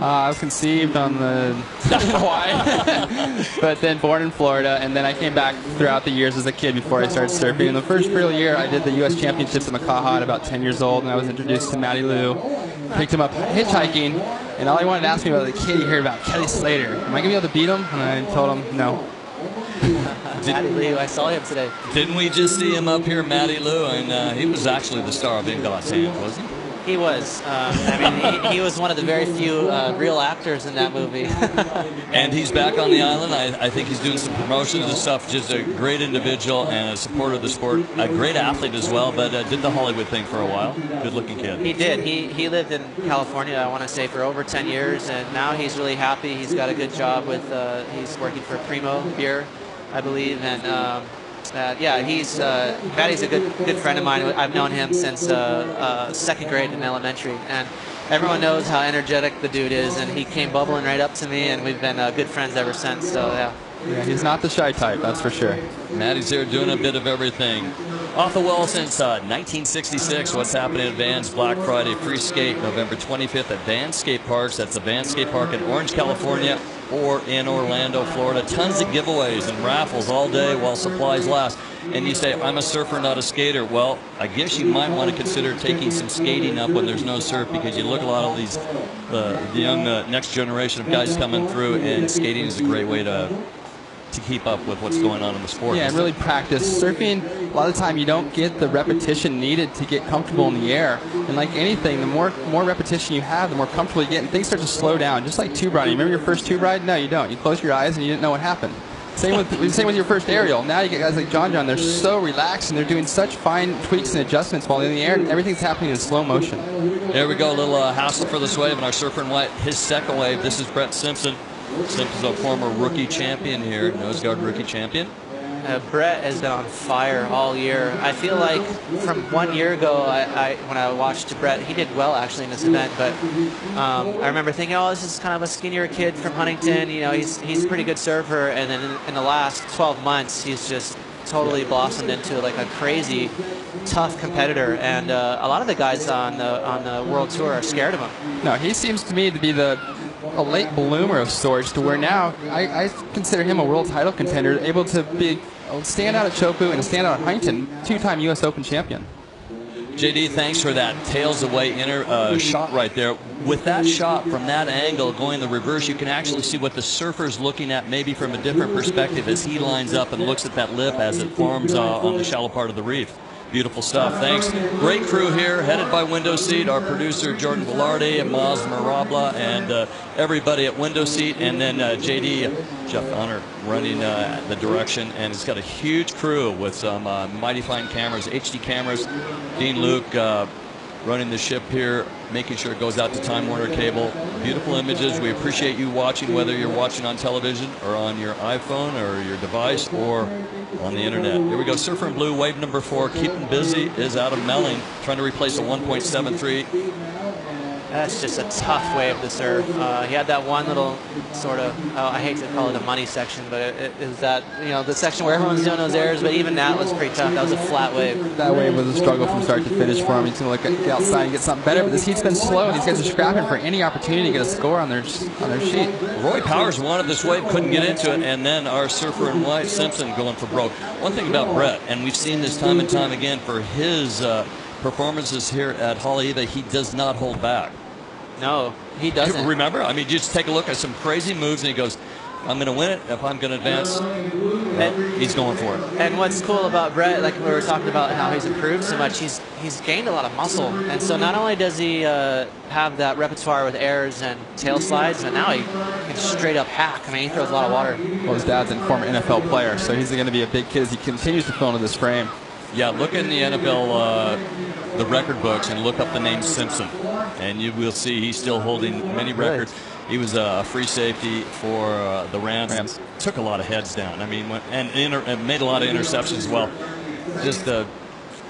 I was conceived on the Hawaii, but then born in Florida, and then I came back throughout the years as a kid before I started surfing. In the first real year, I did the U.S. Championships at Makaha at about 10 years old, and I was introduced to Matty Lou. Picked him up hitchhiking, and all he wanted to ask me about was the kid he heard about, Kelly Slater. Am I going to be able to beat him? And I told him no. Matty Lou, I saw him today. Didn't we just see him up here, Matty Lou? And he was actually the star of In God's Hand, wasn't he? He was. I mean, he was one of the very few real actors in that movie. And he's back on the island. I think he's doing some promotions and stuff. Just a great individual and a supporter of the sport. A great athlete as well, but did the Hollywood thing for a while. Good-looking kid. He did. He lived in California, I want to say, for over 10 years, and now he's really happy. He's got a good job with, he's working for Primo Beer, I believe, and yeah, Matty's a good friend of mine. I've known him since second grade in elementary, and everyone knows how energetic the dude is, and he came bubbling right up to me, and we've been good friends ever since, so yeah. Yeah, he's not the shy type, that's for sure. Matty's here doing a bit of everything. Off the well since 1966. What's happening at Vans Black Friday Free Skate November 25th at Vans Skate Parks. That's the Vans Skate Park in Orange, California, or in Orlando, Florida. Tons of giveaways and raffles all day while supplies last. And you say, I'm a surfer, not a skater. Well, I guess you might want to consider taking some skating up when there's no surf, because you look at a lot of these, the young next generation of guys coming through, and skating is a great way to keep up with what's going on in the sport. Yeah, and really practice. Surfing, a lot of the time you don't get the repetition needed to get comfortable in the air. And like anything, the more repetition you have, the more comfortable you get, and things start to slow down. Just like tube riding. Remember your first tube ride? No, you don't. You close your eyes and you didn't know what happened. Same with your first aerial. Now you get guys like John. They're so relaxed, and they're doing such fine tweaks and adjustments while in the air, and everything's happening in slow motion. There we go. A little hassle for this wave, and our surfer in white, his second wave. This is Brett Simpson. Simpson's a former rookie champion here, nose guard rookie champion. Brett has been on fire all year. I feel like from 1 year ago, when I watched Brett, he did well actually in this event, but I remember thinking, oh, this is kind of a skinnier kid from Huntington. You know, he's a pretty good surfer, and then in the last 12 months, he's just totally blossomed into like a crazy, tough competitor, and a lot of the guys on the World Tour are scared of him. No, he seems to me to be a late bloomer of sorts, to where now I consider him a world title contender, able to be a standout at Chopu and a standout at Huntington, two-time U.S. Open champion. JD, thanks for that tails away inner shot right there. With that shot from that angle going the reverse, you can actually see what the surfer's looking at maybe from a different perspective as he lines up and looks at that lip as it forms on the shallow part of the reef. Beautiful stuff. Thanks. Great crew here, headed by Window Seat, our producer Jordan Velarde and Maz Marabla, and everybody at Window Seat, and then JD, Jeff Honor, running the direction. And it's got a huge crew with some mighty fine cameras, HD cameras. Dean Luke running the ship here, making sure it goes out to Time Warner Cable. Beautiful images. We appreciate you watching, whether you're watching on television or on your iPhone or your device or on the internet. Here we go. Surfer in Blue, wave number 4. Keeping busy is out of Melling, trying to replace a 1.73. That's just a tough wave to surf. He had that one little sort of, I hate to call it a money section, but it is that, you know, the section where everyone's doing those airs, but even that was pretty tough. That was a flat wave. That wave was a struggle from start to finish for him. He's going to get outside and get something better, but this heat's been slow, and these guys are scrapping for any opportunity to get a score on their sheet. Roy Powers wanted this wave, couldn't get into it, and then our surfer in white, Simpson, going for broke. One thing about Brett, and we've seen this time and time again for his performances here at Haleiwa, he does not hold back. No, he doesn't. Remember? I mean, just take a look at some crazy moves, and he goes, I'm going to win it if I'm going to advance. And he's going for it. And what's cool about Brett, like we were talking about how he's improved so much, he's gained a lot of muscle. And so not only does he have that repertoire with airs and tail slides, but now he can straight up hack. I mean, he throws a lot of water. Well, his dad's a former NFL player, so he's going to be a big kid as he continues to fill into this frame. Yeah, look in the NFL, the record books, and look up the name Simpson, and you will see he's still holding many records. He was a free safety for the Rams. Took a lot of heads down. I mean, and made a lot of interceptions as well. Just a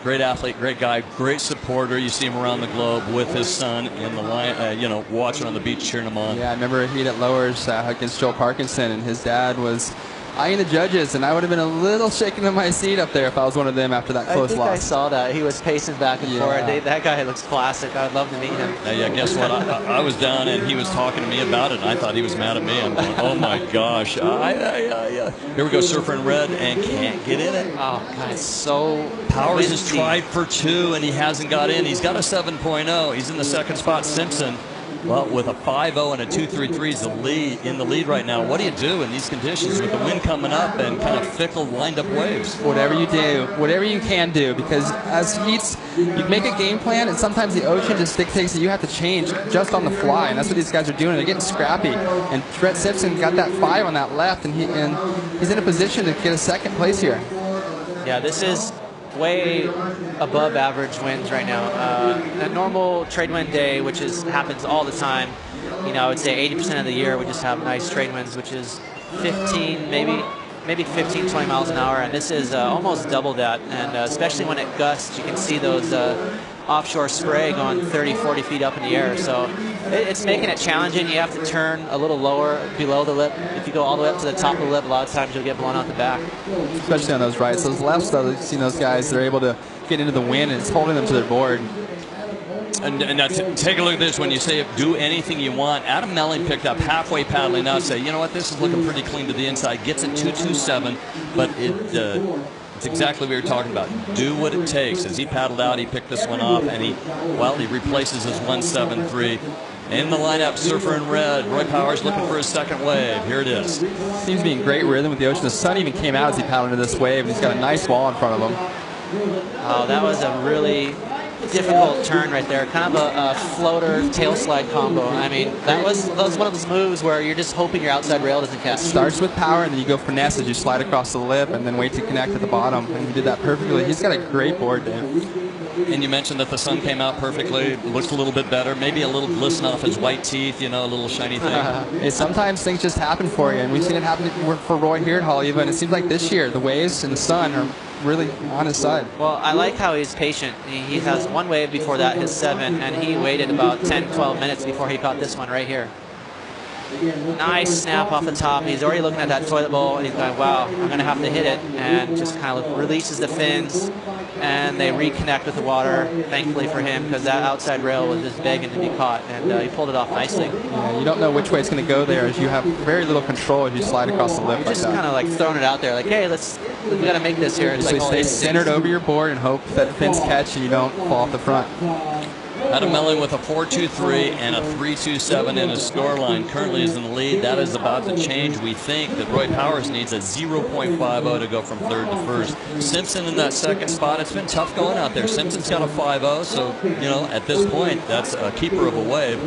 great athlete, great guy, great supporter. You see him around the globe with his son in the line, you know, watching on the beach, cheering him on. Yeah, I remember a heat at Lowers against Joel Parkinson, and his dad was eyeing the judges, and I would have been a little shaken in my seat up there if I was one of them after that close I think loss. I saw that. He was pacing back and forth. That guy looks classic. I'd love to meet him. Yeah, guess what? I was down, and he was talking to me about it, and I thought he was mad at me. I'm going, oh, my gosh. Here we go, Surfer in red, and can't get in it. Oh, God, it's so Powers windy. has tried for 2, and he hasn't got in. He's got a 7.0. He's in the second spot. Simpson, well, with a 5.0 and a 2.33 is in the lead right now. What do you do in these conditions with the wind coming up and kind of fickle, lined-up waves? Whatever you do, whatever you can do, because as heats, you make a game plan, and sometimes the ocean just dictates that you have to change just on the fly, and that's what these guys are doing. They're getting scrappy, and Brett Simpson got that 5 on that left, and he's in a position to get a second place here. Yeah, this is way above average winds right now. A normal trade wind day, which happens all the time, I would say 80% of the year we just have nice trade winds, which is 15, maybe 15, 20 miles an hour, and this is almost double that. And especially when it gusts, you can see those offshore spray going 30, 40 feet up in the air. So it's making it challenging. You have to turn a little lower below the lip. If you go all the way up to the top of the lip, a lot of times you'll get blown out the back. Especially on those rights. Those lefts, though, you've seen those guys, they're able to get into the wind, and it's holding them to their board. And now take a look at this. When you say do anything you want, Adam Melling picked up halfway paddling out, say, you know what, this is looking pretty clean to the inside. Gets it 2.27, but it's exactly what we were talking about. Do what it takes. As he paddled out, he picked this one off, and he replaces his 1.73. In the lineup, Surfer in red. Roy Powers looking for his second wave. Here it is. Seems to be in great rhythm with the ocean. The sun even came out as he paddled into this wave, and he's got a nice wall in front of him. Oh, that was a really difficult turn right there. Kind of a floater tail slide combo. I mean, that was one of those moves where you're just hoping your outside rail doesn't catch. Starts with power, and then you go finesse as you slide across the lip, and then wait to connect at the bottom. And he did that perfectly. He's got a great board, Dave. And you mentioned that the sun came out perfectly. Looks a little bit better. Maybe a little glisten off his white teeth, a little shiny thing. Sometimes things just happen for you, and we've seen it happen for Roy here at Haleiwa, and it seems like this year the waves and the sun are really on his side. Well, I like how he's patient. He has one wave before that, his 7, and he waited about 10, 12 minutes before he caught this one right here. Nice snap off the top. He's already looking at that toilet bowl, and he's going, wow, I'm going to have to hit it, and just kind of releases the fins, and they reconnect with the water, thankfully for him, because that outside rail was just begging to be caught, and he pulled it off nicely. Yeah, you don't know which way it's going to go there, as you have very little control as you slide across the lip like that. Just kind of like throwing it out there, like, hey, we got to make this here. It's so like stay centered over your board and hope that the fins catch and you don't fall off the front. Adam Melling with a 4.23 and a 3.27 in his scoreline. Currently is in the lead. That is about to change. We think that Roy Powers needs a 0.50 to go from third to first. Simpson in that second spot. It's been tough going out there. Simpson's got a 5.0, so, at this point, that's a keeper of a wave.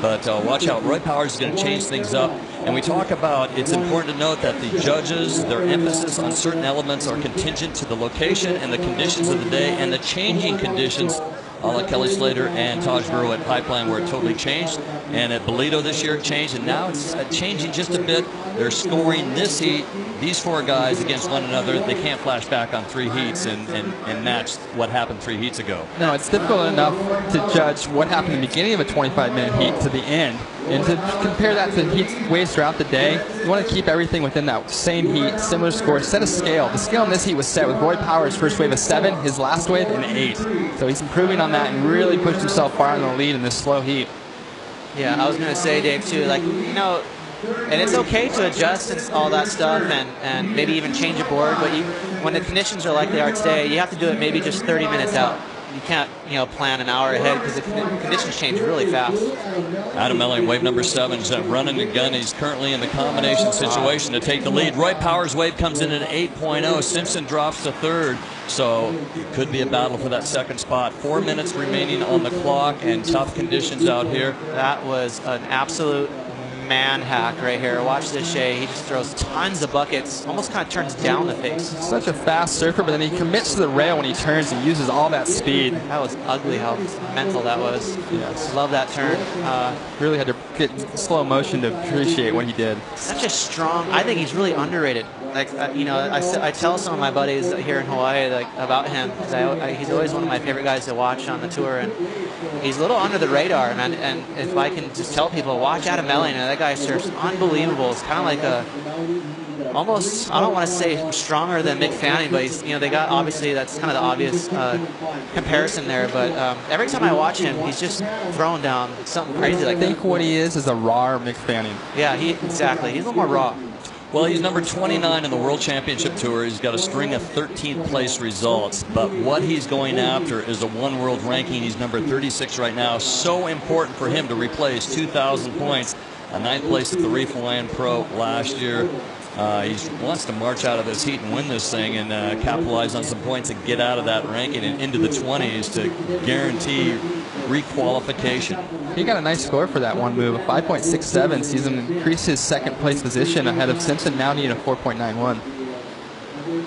But watch out. Roy Powers is going to change things up. And we talk about, it's important to note that the judges, their emphasis on certain elements are contingent to the location and the conditions of the day and the changing conditions. A la Kelly Slater and Taj Burrow at Pipeline, where it totally changed. And at Bolito this year it changed, and now it's changing just a bit. They're scoring this heat, these 4 guys against one another. They can't flash back on 3 heats and match what happened 3 heats ago. No, it's difficult enough to judge what happened in the beginning of a 25-minute heat to the end. And to compare that to heat waves throughout the day, you want to keep everything within that same heat, similar score, set a scale. The scale in this heat was set with Roy Powers' first wave of 7, his last wave an 8. So he's improving on that and really pushed himself far in the lead in this slow heat. Yeah, I was going to say, Dave, too, and it's okay to adjust and all that stuff and maybe even change a board, but when the conditions are like they are today, you have to do it maybe just 30 minutes out. You can't, plan an hour ahead because the conditions change really fast. Adam Melling, wave number 7, is running and gun. He's currently in the combination situation to take the lead. Roy Powers' wave comes in at 8.0. Simpson drops to third. So it could be a battle for that second spot. 4 minutes remaining on the clock and tough conditions out here. That was an absolute man hack right here. Watch this, Shay. He just throws tons of buckets, almost kind of turns down the face. Such a fast surfer, but then he commits to the rail when he turns and uses all that speed. That was ugly how mental that was. Yes. Love that turn. Really had to get slow motion to appreciate what he did. Such a strong, I think he's really underrated. I tell some of my buddies here in Hawaii about him because he's always one of my favorite guys to watch on the tour, and he's a little under the radar, man. And if I can just tell people, watch Adam Melling, that guy surfs unbelievable. It's kind of like almost, I don't want to say stronger than Mick Fanning, but he's, they got, obviously that's kind of the obvious comparison there. But every time I watch him, he's just throwing down something crazy like I think what he is a raw Mick Fanning. Yeah, exactly. He's a little more raw. Well, he's number 29 in the World Championship Tour. He's got a string of 13th place results. But what he's going after is a one world ranking. He's number 36 right now. So important for him to replace 2,000 points. A 9th place at the Reef Hawaiian Pro last year. He wants to march out of this heat and win this thing and capitalize on some points and get out of that ranking and into the 20s to guarantee requalification. He got a nice score for that one move. A 5.67 sees him increase his second place position ahead of Simpson, now needing a 4.91.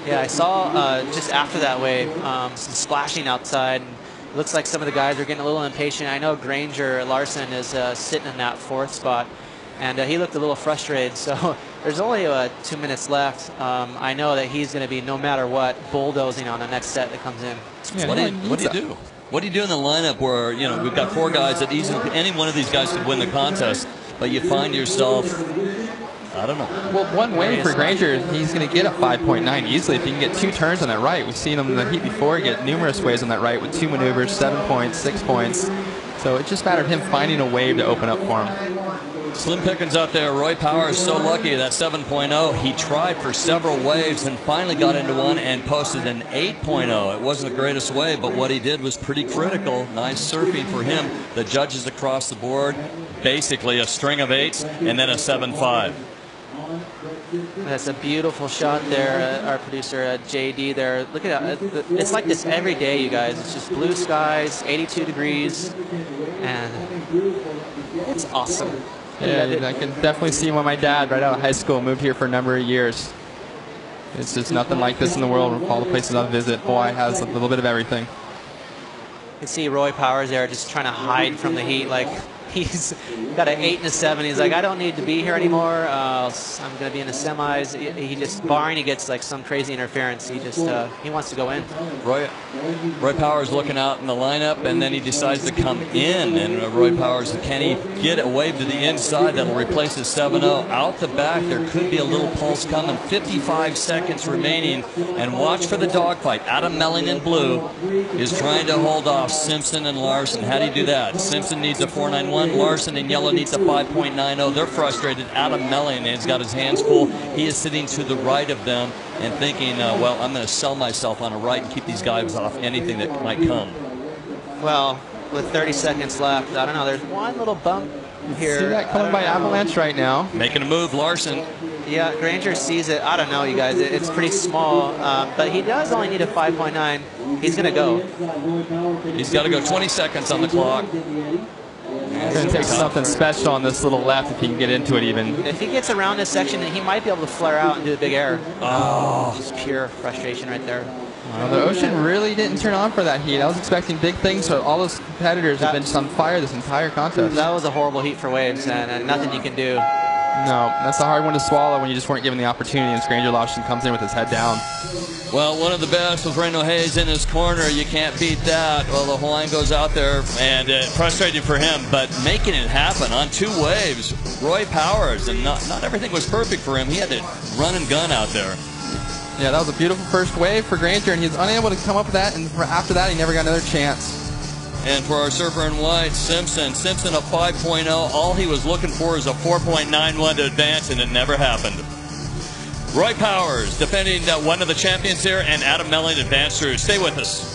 Yeah, I saw just after that wave some splashing outside. It looks like some of the guys are getting a little impatient. I know Granger Larson is sitting in that 4th spot, and he looked a little frustrated. So there's only 2 minutes left. I know that he's going to be, no matter what, bulldozing on the next set that comes in. Yeah, what do you do? What do you do in the lineup where, we've got 4 guys that easily, any one of these guys could win the contest, but you find yourself, I don't know. Well, one way for Granger, he's going to get a 5.9 easily if he can get 2 turns on that right. We've seen him in the heat before get numerous waves on that right with 2 maneuvers, 7 points, 6 points. So it's just a matter of him finding a wave to open up for him. Slim pickings out there. Roy Power is so lucky that 7.0. He tried for several waves and finally got into one and posted an 8.0. It wasn't the greatest wave, but what he did was pretty critical. Nice surfing for him. The judges across the board, basically a string of 8s and then a 7.5. That's a beautiful shot there. Our producer, JD, there. Look at that. It's like this every day, you guys. It's just blue skies, 82 degrees, and it's awesome. Yeah, I can definitely see why my dad, right out of high school, moved here for a number of years. It's just nothing like this in the world. All the places I visit, Hawaii has a little bit of everything. You can see Roy Powers there just trying to hide from the heat. Like, he's got an 8 and a 7. He's like, I don't need to be here anymore. I'm going to be in the semis. He just, barring he gets like some crazy interference, he just he wants to go in. Roy Powers looking out in the lineup, and then he decides to come in. And Roy Powers, can he get a wave to the inside that'll replace his 7.0? Out the back, there could be a little pulse coming. 55 seconds remaining, and watch for the dogfight. Adam Melling in blue is trying to hold off Simpson and Larson. How do you do that? Simpson needs a 4.91. Larson in yellow needs a 5.90. They're frustrated. Adam Melling has got his hands full. He is sitting to the right of them and thinking, well, I'm going to sell myself on a right and keep these guys off anything that might come. Well, with 30 seconds left, I don't know. There's one little bump here. See that coming by Avalanche right now. Making a move, Larson. Yeah, Granger sees it. I don't know, you guys. It's pretty small, but he does only need a 5.9. He's going to go. He's got to go. 20 seconds on the clock. It's going to take something special on this little left if he can get into it even. If he gets around this section, he might be able to flare out and do a big error. Oh, just pure frustration right there. Well, the ocean really didn't turn on for that heat. I was expecting big things, so all those competitors have been just on fire this entire contest. That was a horrible heat for waves, and nothing you can do. No, that's a hard one to swallow when you just weren't given the opportunity, and Granger Larson comes in with his head down. Well, one of the best with Reno Hayes in his corner. You can't beat that. Well, the Hawaiian goes out there, and frustrating for him, but making it happen on 2 waves. Roy Powers, and not everything was perfect for him. He had to run and gun out there. Yeah, that was a beautiful first wave for Granger, and he's unable to come up with that, and after that, he never got another chance. And for our surfer in white, Simpson a 5.0. All he was looking for is a 4.91 to advance, and it never happened. Roy Powers defending one of the champions here, and Adam Melling advanced through. Stay with us.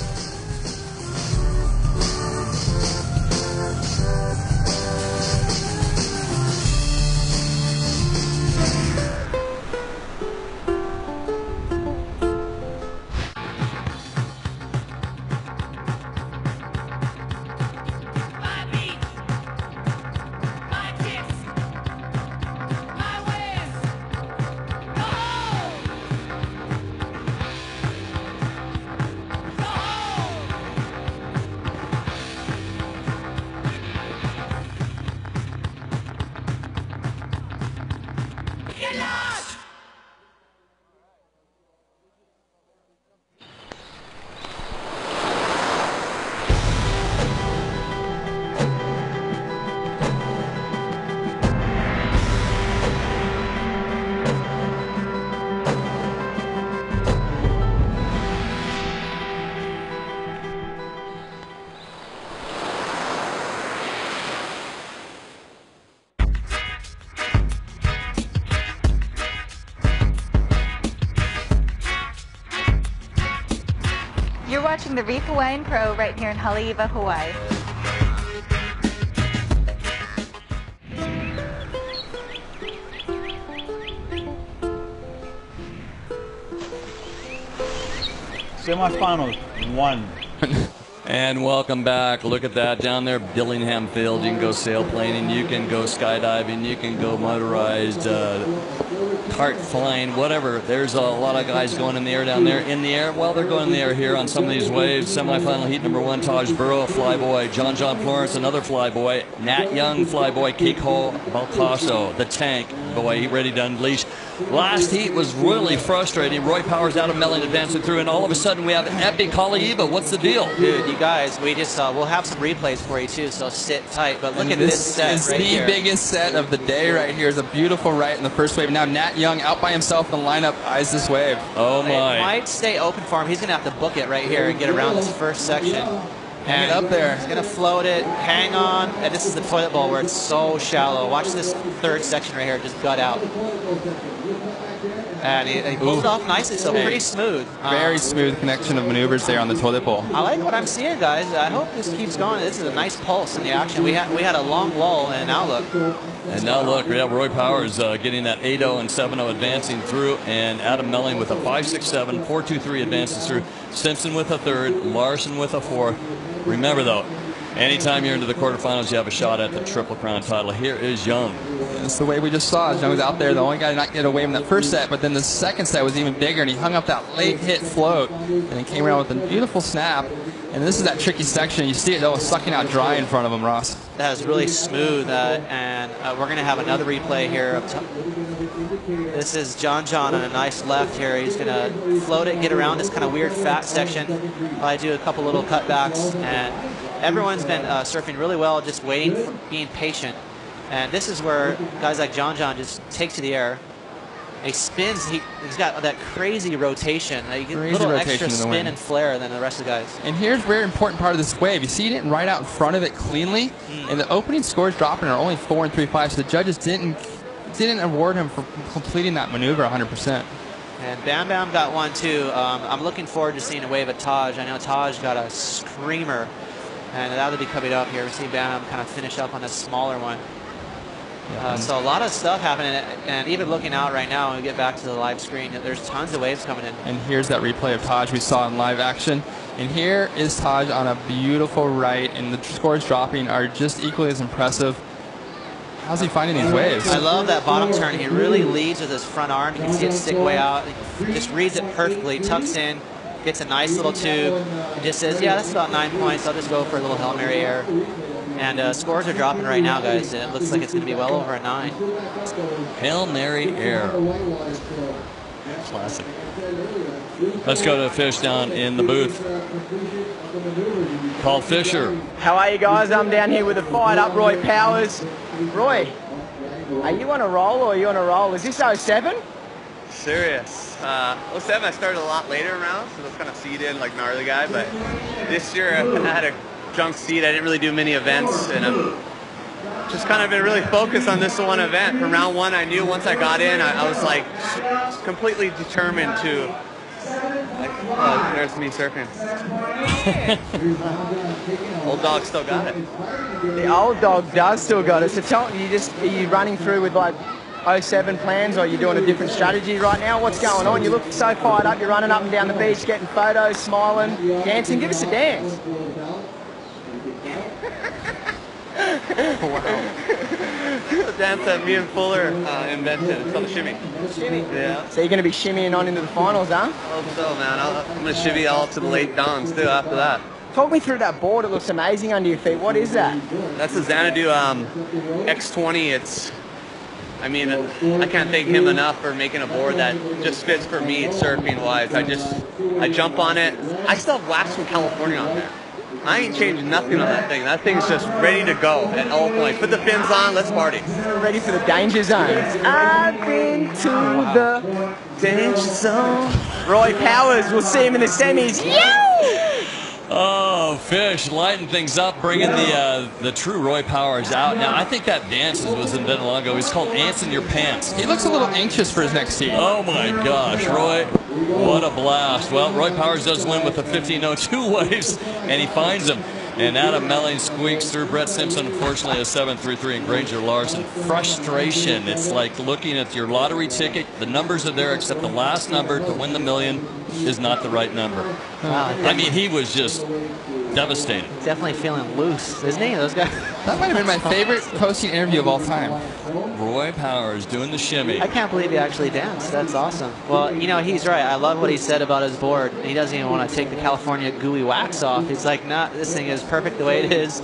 watching the Reef Hawaiian Pro right here in Haleiwa, Hawaii. Semifinals, 1. And welcome back. Look at that down there, Dillingham Field. You can go sailplaning, you can go skydiving, you can go motorized kart flying, whatever. There's a lot of guys going in the air down there. In the air, well, they're going in the air here on some of these waves. Semifinal heat number 1, Taj Burrow, flyboy. John Florence, another flyboy. Nat Young, flyboy. Keiko Balcasso, the tank boy, ready to unleash. Last heat was really frustrating. Roy Powers, Adam Melling advancing through, and all of a sudden we have Epic Haleiwa. What's the deal? Dude, you guys, we just we'll have some replays for you too, so sit tight. But look at this set is right the here. biggest set of the day right here. Is a beautiful right in the first wave. Now Nat Young out by himself in the lineup eyes this wave. Oh my! It might stay open for him. He's gonna have to book it right here and get around this first section. Hang it up there. He's gonna float it, hang on, and this is the toilet bowl where it's so shallow. Watch this third section right here, just gut out. And he pulls it off nicely, so pretty smooth. Very smooth connection of maneuvers there on the toilet bowl. I like what I'm seeing, guys. I hope this keeps going. This is a nice pulse in the action. We had a long lull in outlook. And now look, we have Roy Powers getting that 8-0 and 7-0 advancing through, and Adam Melling with a 5-6-7, 4-2-3 advances through. Simpson with a third, Larson with a fourth. Remember though, anytime you're into the quarterfinals, you have a shot at the Triple Crown title. Here is Young. That's the way we just saw. Young was out there, the only guy to not get away in that first set, but then the second set was even bigger, and he hung up that late hit float, and he came around with a beautiful snap. And this is that tricky section. You see it though, sucking out dry in front of him, Ross. That is really smooth, and we're going to have another replay here. This is John on a nice left here. He's going to float it, get around this kind of weird fat section. Probably do a couple little cutbacks, and everyone's been surfing really well, just waiting, being patient. And this is where guys like John just take to the air. He spins. He's got that crazy rotation. Like, a little extra spin and flare than the rest of the guys. And here's a very important part of this wave. You see he didn't ride out in front of it cleanly, and the opening scores dropping are only 4 and 3/5. So the judges didn't award him for completing that maneuver 100%. And Bam Bam got one too. I'm looking forward to seeing a wave at Taj. I know Taj got a screamer, and that'll be coming up here. We see Bam Bam kind of finish up on a smaller one. So a lot of stuff happening, and even looking out right now when we get back to the live screen, there's tons of waves coming in. And here's that replay of Taj we saw in live action. And here is Taj on a beautiful right, and the scores dropping are just equally as impressive. How's he finding these waves? I love that bottom turn. He really leads with his front arm. You can see it stick way out. He just reads it perfectly, tucks in, gets a nice little tube, and just says, yeah, that's about 9 points. I'll just go for a little Hail Mary air. And scores are dropping right now, guys. It looks like it's going to be well over a 9. Hail Mary air. Classic. Let's go to Fish down in the booth. Paul Fisher. How are you guys? I'm down here with the fired up Roy Powers. Roy, are you on a roll or are you on a roll? Is this 07? Serious. 07 I started a lot later rounds, so that's kind of seed in like gnarly guy, but this year I had a junk seed. I didn't really do many events, and I'm just kind of been really focused on this one event. For round 1, I knew once I got in, I was like completely determined to. There's me surfing. Old dog still got it. The old dog does still got it. So tell me, are you running through with like 07 plans, or are you doing a different strategy right now? What's going on? You look so fired up. You're running up and down the beach, getting photos, smiling, dancing. Give us a dance. Wow. The dance that me and Fuller invented. It's called the shimmy. Shimmy? Yeah. So you're going to be shimmying on into the finals, huh? I hope so, man. I'm going to shimmy all up to the late dawns, too, after that. Talk me through that board. It looks amazing under your feet. What is that? That's a Xanadu X20. It's, I mean, I can't thank him enough for making a board that just fits for me surfing-wise. I jump on it. I still have wax from California on there. I ain't changing nothing on that thing. That thing's just ready to go at all points. Put the fins on, let's party. Ready for the danger zones. I've been to the danger zone. Roy Powers, we'll see him in the semis. Oh, Oh, Fish lighting things up, bringing the true Roy Powers out. Now, I think that dance was invented long ago. It's called Ants in Your Pants. He looks a little anxious for his next heat. Oh, my gosh, Roy, what a blast. Well, Roy Powers does win with a 15.02 waves, and he finds him. And Adam Melling squeaks through. Brett Simpson, unfortunately, a 7.33, and Granger Larson. Frustration. It's like looking at your lottery ticket. The numbers are there, except the last number to win the million is not the right number. Wow, I mean, he was just devastated. Definitely feeling loose, isn't he? Those guys. That might have been my favorite posting interview of all time. Roy Powers doing the shimmy. I can't believe he actually danced. That's awesome. Well, you know, he's right. I love what he said about his board. He doesn't even want to take the California gooey wax off. He's like, nah, this thing is perfect the way it is.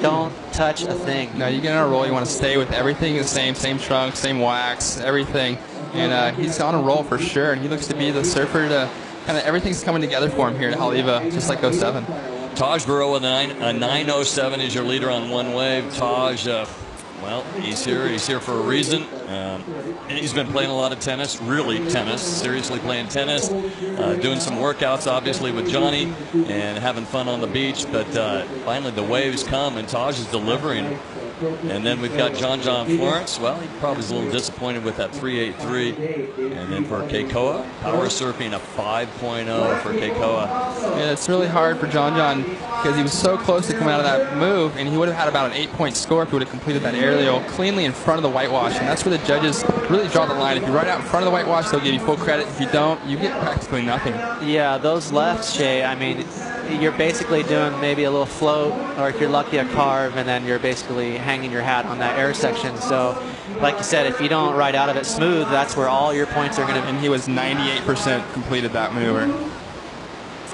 Don't touch a thing. No, you get on a roll, you want to stay with everything the same trunk, same wax, everything. And he's on a roll for sure. And he looks to be the surfer to kind of everything's coming together for him here at Haleiwa, just like 07. Taj Burrow with a 9.07 is your leader on one wave. Taj, well, he's here. He's here for a reason. He's been playing a lot of tennis, really tennis, seriously playing tennis, doing some workouts, obviously, with Johnny, and having fun on the beach. But finally, the waves come, and Taj is delivering. And then we've got John Florence. Well, he probably is a little disappointed with that 3.83. And then for Keikoa, power surfing a 5.0 for Keikoa. Yeah, it's really hard for John because he was so close to coming out of that move, and he would have had about an 8-point score if he would have completed that aerial cleanly in front of the whitewash. And that's where the judges really draw the line. If you ride out in front of the whitewash, they'll give you full credit. If you don't, you get practically nothing. Yeah, those lefts, Shay, I mean, you're basically doing maybe a little float, or if you're lucky, a carve, and then you're basically hanging your hat on that air section. So, like you said, if you don't ride out of it smooth, that's where all your points are going to be. And he was 98% completed that maneuver.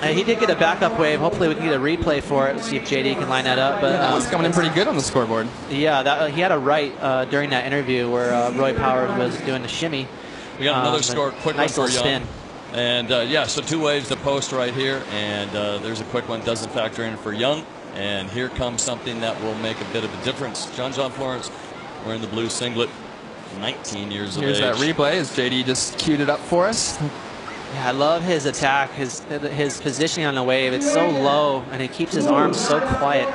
He did get a backup wave. Hopefully we can get a replay for it. See if JD can line that up. But that was coming in pretty good on the scoreboard. Yeah, he had a right during that interview where Roy Powers was doing the shimmy. We got another score, quick nice one for little Young. spin. And yeah, so 2 waves to post right here, and there's a quick one, doesn't factor in for Young. And here comes something that will make a bit of a difference. John Florence wearing the blue singlet, 19 years of age. Here's that replay as JD just queued it up for us. Yeah, I love his attack, his positioning on the wave. It's so low, and he keeps his arms so quiet.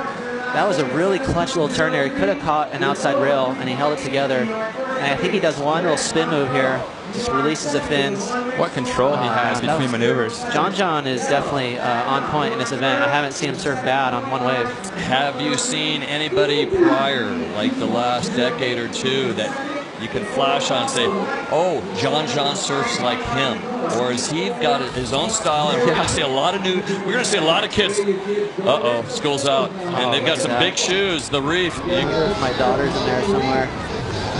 That was a really clutch little turn there. He could have caught an outside rail, and he held it together. And I think he does one little spin move here. Just releases the fins. What control he has between maneuvers. John is definitely on point in this event. I haven't seen him surf bad on one wave. Have you seen anybody prior, like the last decade or two, that you can flash on and say, oh, John surfs like him? Or has he got his own style? And we're going to see a lot of kids. Uh-oh, school's out. And they've got some big shoes, the Reef. My daughter's in there somewhere.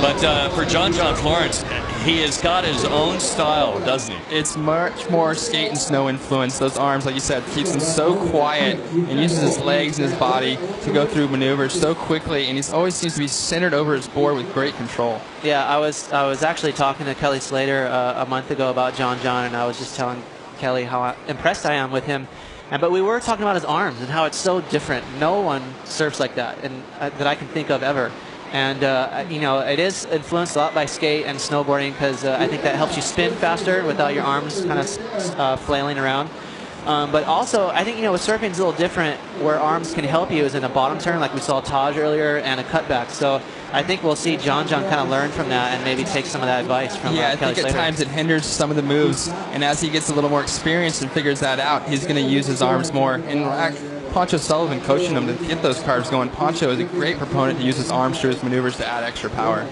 But for John Florence, he has got his own style, doesn't he? It's much more skate and snow influence. Those arms, like you said, keeps him so quiet and uses his legs and his body to go through maneuvers so quickly, and he always seems to be centered over his board with great control. Yeah, I was actually talking to Kelly Slater a month ago about John, and I was just telling Kelly how impressed I am with him. But we were talking about his arms and how it's so different. No one surfs like that, and that I can think of ever. And, you know, it is influenced a lot by skate and snowboarding because I think that helps you spin faster without your arms kind of flailing around. But also, I think, you know, with surfing, it's a little different. Where arms can help you is in a bottom turn, like we saw Taj earlier, and a cutback. So I think we'll see John kind of learn from that and maybe take some of that advice from I Kelly think Slater. at times it hinders some of the moves. And as he gets a little more experience and figures that out, he's going to use his arms more. And Poncho Sullivan coaching him to get those carves going. Poncho is a great proponent to use his arms through his maneuvers to add extra power.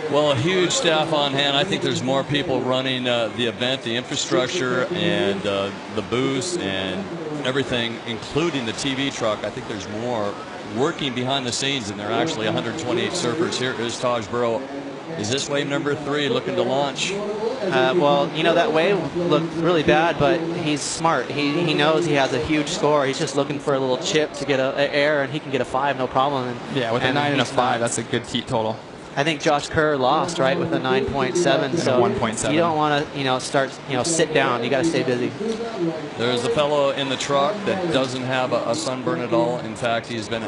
Well, a huge staff on hand. I think there's more people running the event, the infrastructure, and the booths and everything, including the TV truck. I think there's more working behind the scenes, and there are actually 128 surfers. Here is Taj Burrow. Is this wave number 3 looking to launch? Well, you know, that wave looked really bad, but he's smart. He knows he has a huge score. He's just looking for a little chip to get an air, and he can get a 5, no problem. And, with a 9 and a 5, that's a good heat total. I think Josh Kerr lost, right, with a 9.7. So 1.7. You don't want to, you know, sit down. You got to stay busy. There's a fellow in the truck that doesn't have a sunburn at all. In fact, he's been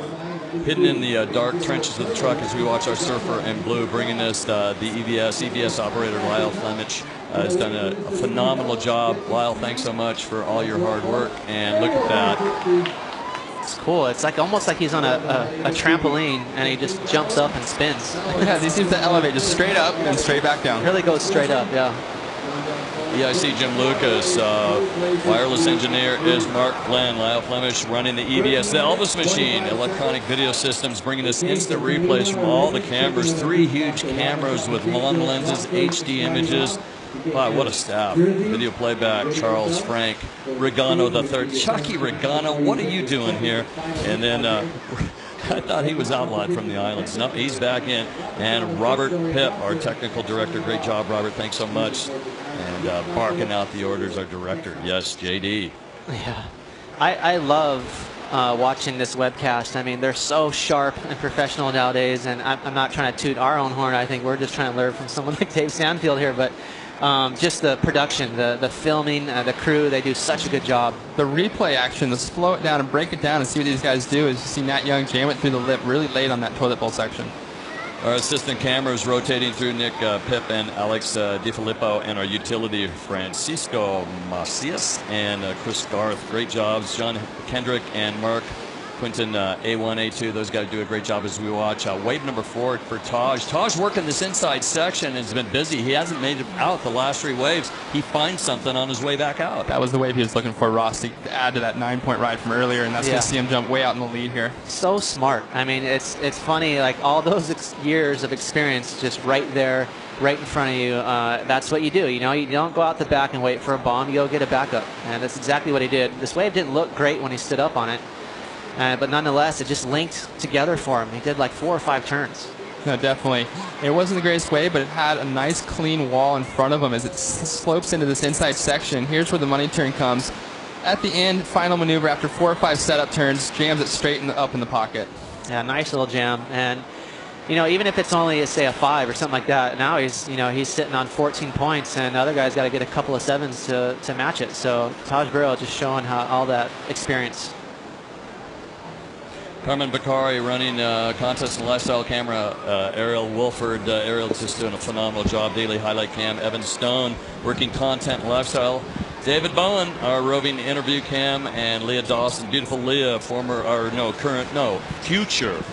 hidden in the dark trenches of the truck as we watch our surfer in blue bringing us the EVS operator Lyle Flemich. Has done a phenomenal job. Lyle, thanks so much for all your hard work. And look at that. It's cool. It's like almost like he's on a trampoline and he just jumps up and spins. Yeah, he seems to elevate just straight up and straight back down. Really goes straight up, yeah. EIC Jim Lucas, wireless engineer is Mark Glenn, Lyle Flemish running the EVS, the Elvis Machine, electronic video systems, bringing us instant replays from all the cameras, 3 huge cameras with long lenses, HD images. Wow, what a staff. Video playback, Charles Frank, Regano III. Chucky Regano, what are you doing here? And then I thought he was outlawed from the islands. No, he's back in. And Robert Pip, our technical director. Great job, Robert. Thanks so much. And barking out the orders, our director. Yes, JD. Yeah. I love watching this webcast. I mean, they're so sharp and professional nowadays, and I'm not trying to toot our own horn. I think we're just trying to learn from someone like Dave Sandfield here, but just the production, the filming, the crew, they do such a good job. The replay action, to slow it down and break it down and see what these guys do, is you see Nat Young jam it through the lip really late on that toilet bowl section. Our assistant cameras rotating through Nick Pip and Alex DiFilippo, and our utility Francisco Macias and Chris Garth. Great jobs. John Kendrick and Mark Quinton, A1, A2, those guys do a great job as we watch. Wave number 4 for Taj. Taj working this inside section and has been busy. He hasn't made it out the last 3 waves. He finds something on his way back out. That was the wave he was looking for, Ross, to add to that 9-point ride from earlier, and that's going to see him jump way out in the lead here. So smart. I mean, it's funny, like all those years of experience just right there, right in front of you. That's what you do. You know, you don't go out the back and wait for a bomb. You go get a backup, and that's exactly what he did. This wave didn't look great when he stood up on it. But nonetheless, it just linked together for him. He did like 4 or 5 turns. No, definitely. It wasn't the greatest way, but it had a nice clean wall in front of him as it slopes into this inside section. Here's where the money turn comes. At the end, final maneuver after 4 or 5 setup turns, jams it straight up in the pocket. Yeah, nice little jam. And, you know, even if it's only, say, a 5 or something like that, now he's sitting on 14 points, and the other guy's got to get a couple of 7s to match it. So Taj Burrow just showing how all that experience. Carmen Bakari running contest and lifestyle camera. Ariel Wilford. Ariel just doing a phenomenal job. Daily highlight cam. Evan Stone working content and lifestyle. David Bowen, our roving interview cam, and Leah Dawson, beautiful Leah, future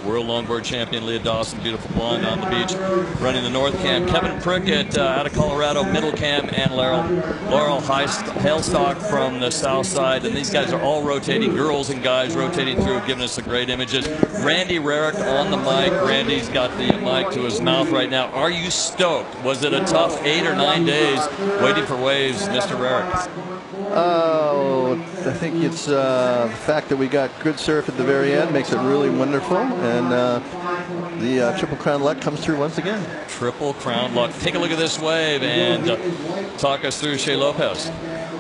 world longboard champion Leah Dawson, beautiful blonde on the beach, running the north cam. Kevin Prickett out of Colorado, middle cam, and Laurel Hailstock from the south side, and these guys are all rotating, girls and guys rotating through, giving us some great images. Randy Rarick on the mic. Randy's got the mic to his mouth right now. Are you stoked? Was it a tough 8 or 9 days waiting for waves, Mr. Rarick? I think it's the fact that we got good surf at the very end makes it really wonderful, and the Triple Crown luck comes through once again. Triple Crown luck. Take a look at this wave and talk us through Shea Lopez.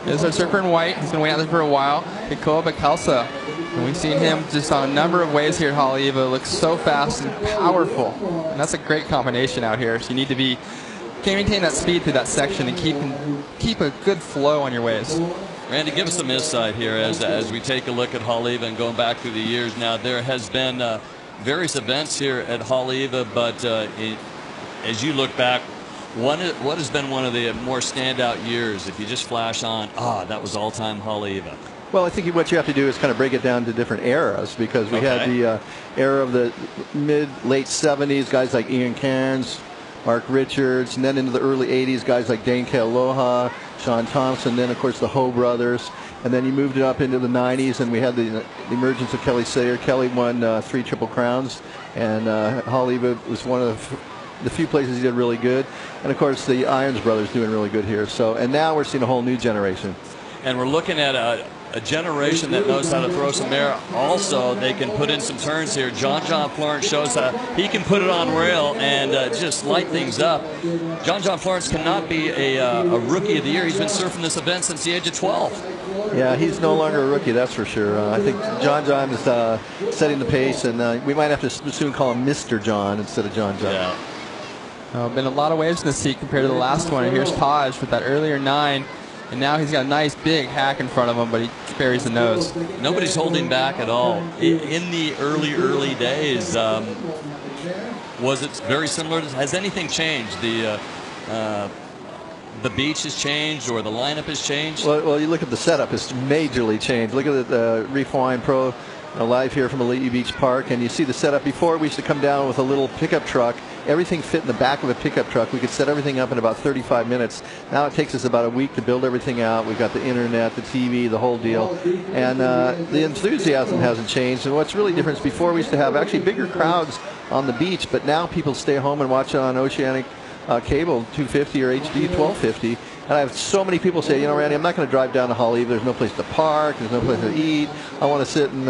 There's our surfer in white. He's been waiting out there for a while. Kikoa Bakalsa. And we've seen him just on a number of waves here at Haleiwa. Looks so fast and powerful. And that's a great combination out here. So you need to be can maintain that speed through that section and keep a good flow on your waves. Randy, give us some insight here as we take a look at Haleiwa and going back through the years. Now, there has been various events here at Haleiwa, but as you look back, what has been one of the more standout years? If you just flash on, that was all-time Haleiwa. Well, I think what you have to do is kind of break it down to different eras, because we had the era of the late 70s, guys like Ian Cairns, Mark Richards, and then into the early 80s, guys like Dane Kealoha, Sean Thompson, then, of course, the Ho brothers. And then you moved it up into the 90s, and we had the emergence of Kelly Sayer. Kelly won 3 Triple Crowns, and Haleiwa was one of the few places he did really good. And, of course, the Irons brothers doing really good here. So, and now we're seeing a whole new generation. And we're looking at a generation that knows how to throw some air. Also, they can put in some turns here. John Florence shows how he can put it on rail and just light things up. John Florence cannot be a rookie of the year. He's been surfing this event since the age of 12. Yeah, he's no longer a rookie, that's for sure. I think John is setting the pace, and we might have to soon call him Mr. John instead of John. Yeah. Been a lot of waves in the seat compared to the last one. And here's Taj with that earlier 9. And now he's got a nice big hack in front of him, but he buries the nose. Nobody's holding back at all. In the early days, was it very similar? Has anything changed? The beach has changed, or the lineup has changed? Well, you look at the setup; it's majorly changed. Look at the Reef Hawaiian Pro live here from Ali'i Beach Park, and you see the setup. Before, we used to come down with a little pickup truck. Everything fit in the back of a pickup truck. We could set everything up in about 35 minutes. Now it takes us about a week to build everything out. We've got the internet, the TV, the whole deal. And the enthusiasm hasn't changed. And what's really different is before we used to have actually bigger crowds on the beach, but now people stay home and watch it on Oceanic cable 250 or HD 1250. And I have so many people say, Randy, I'm not going to drive down to Haleiwa. There's no place to park. There's no place to eat. I want to sit and,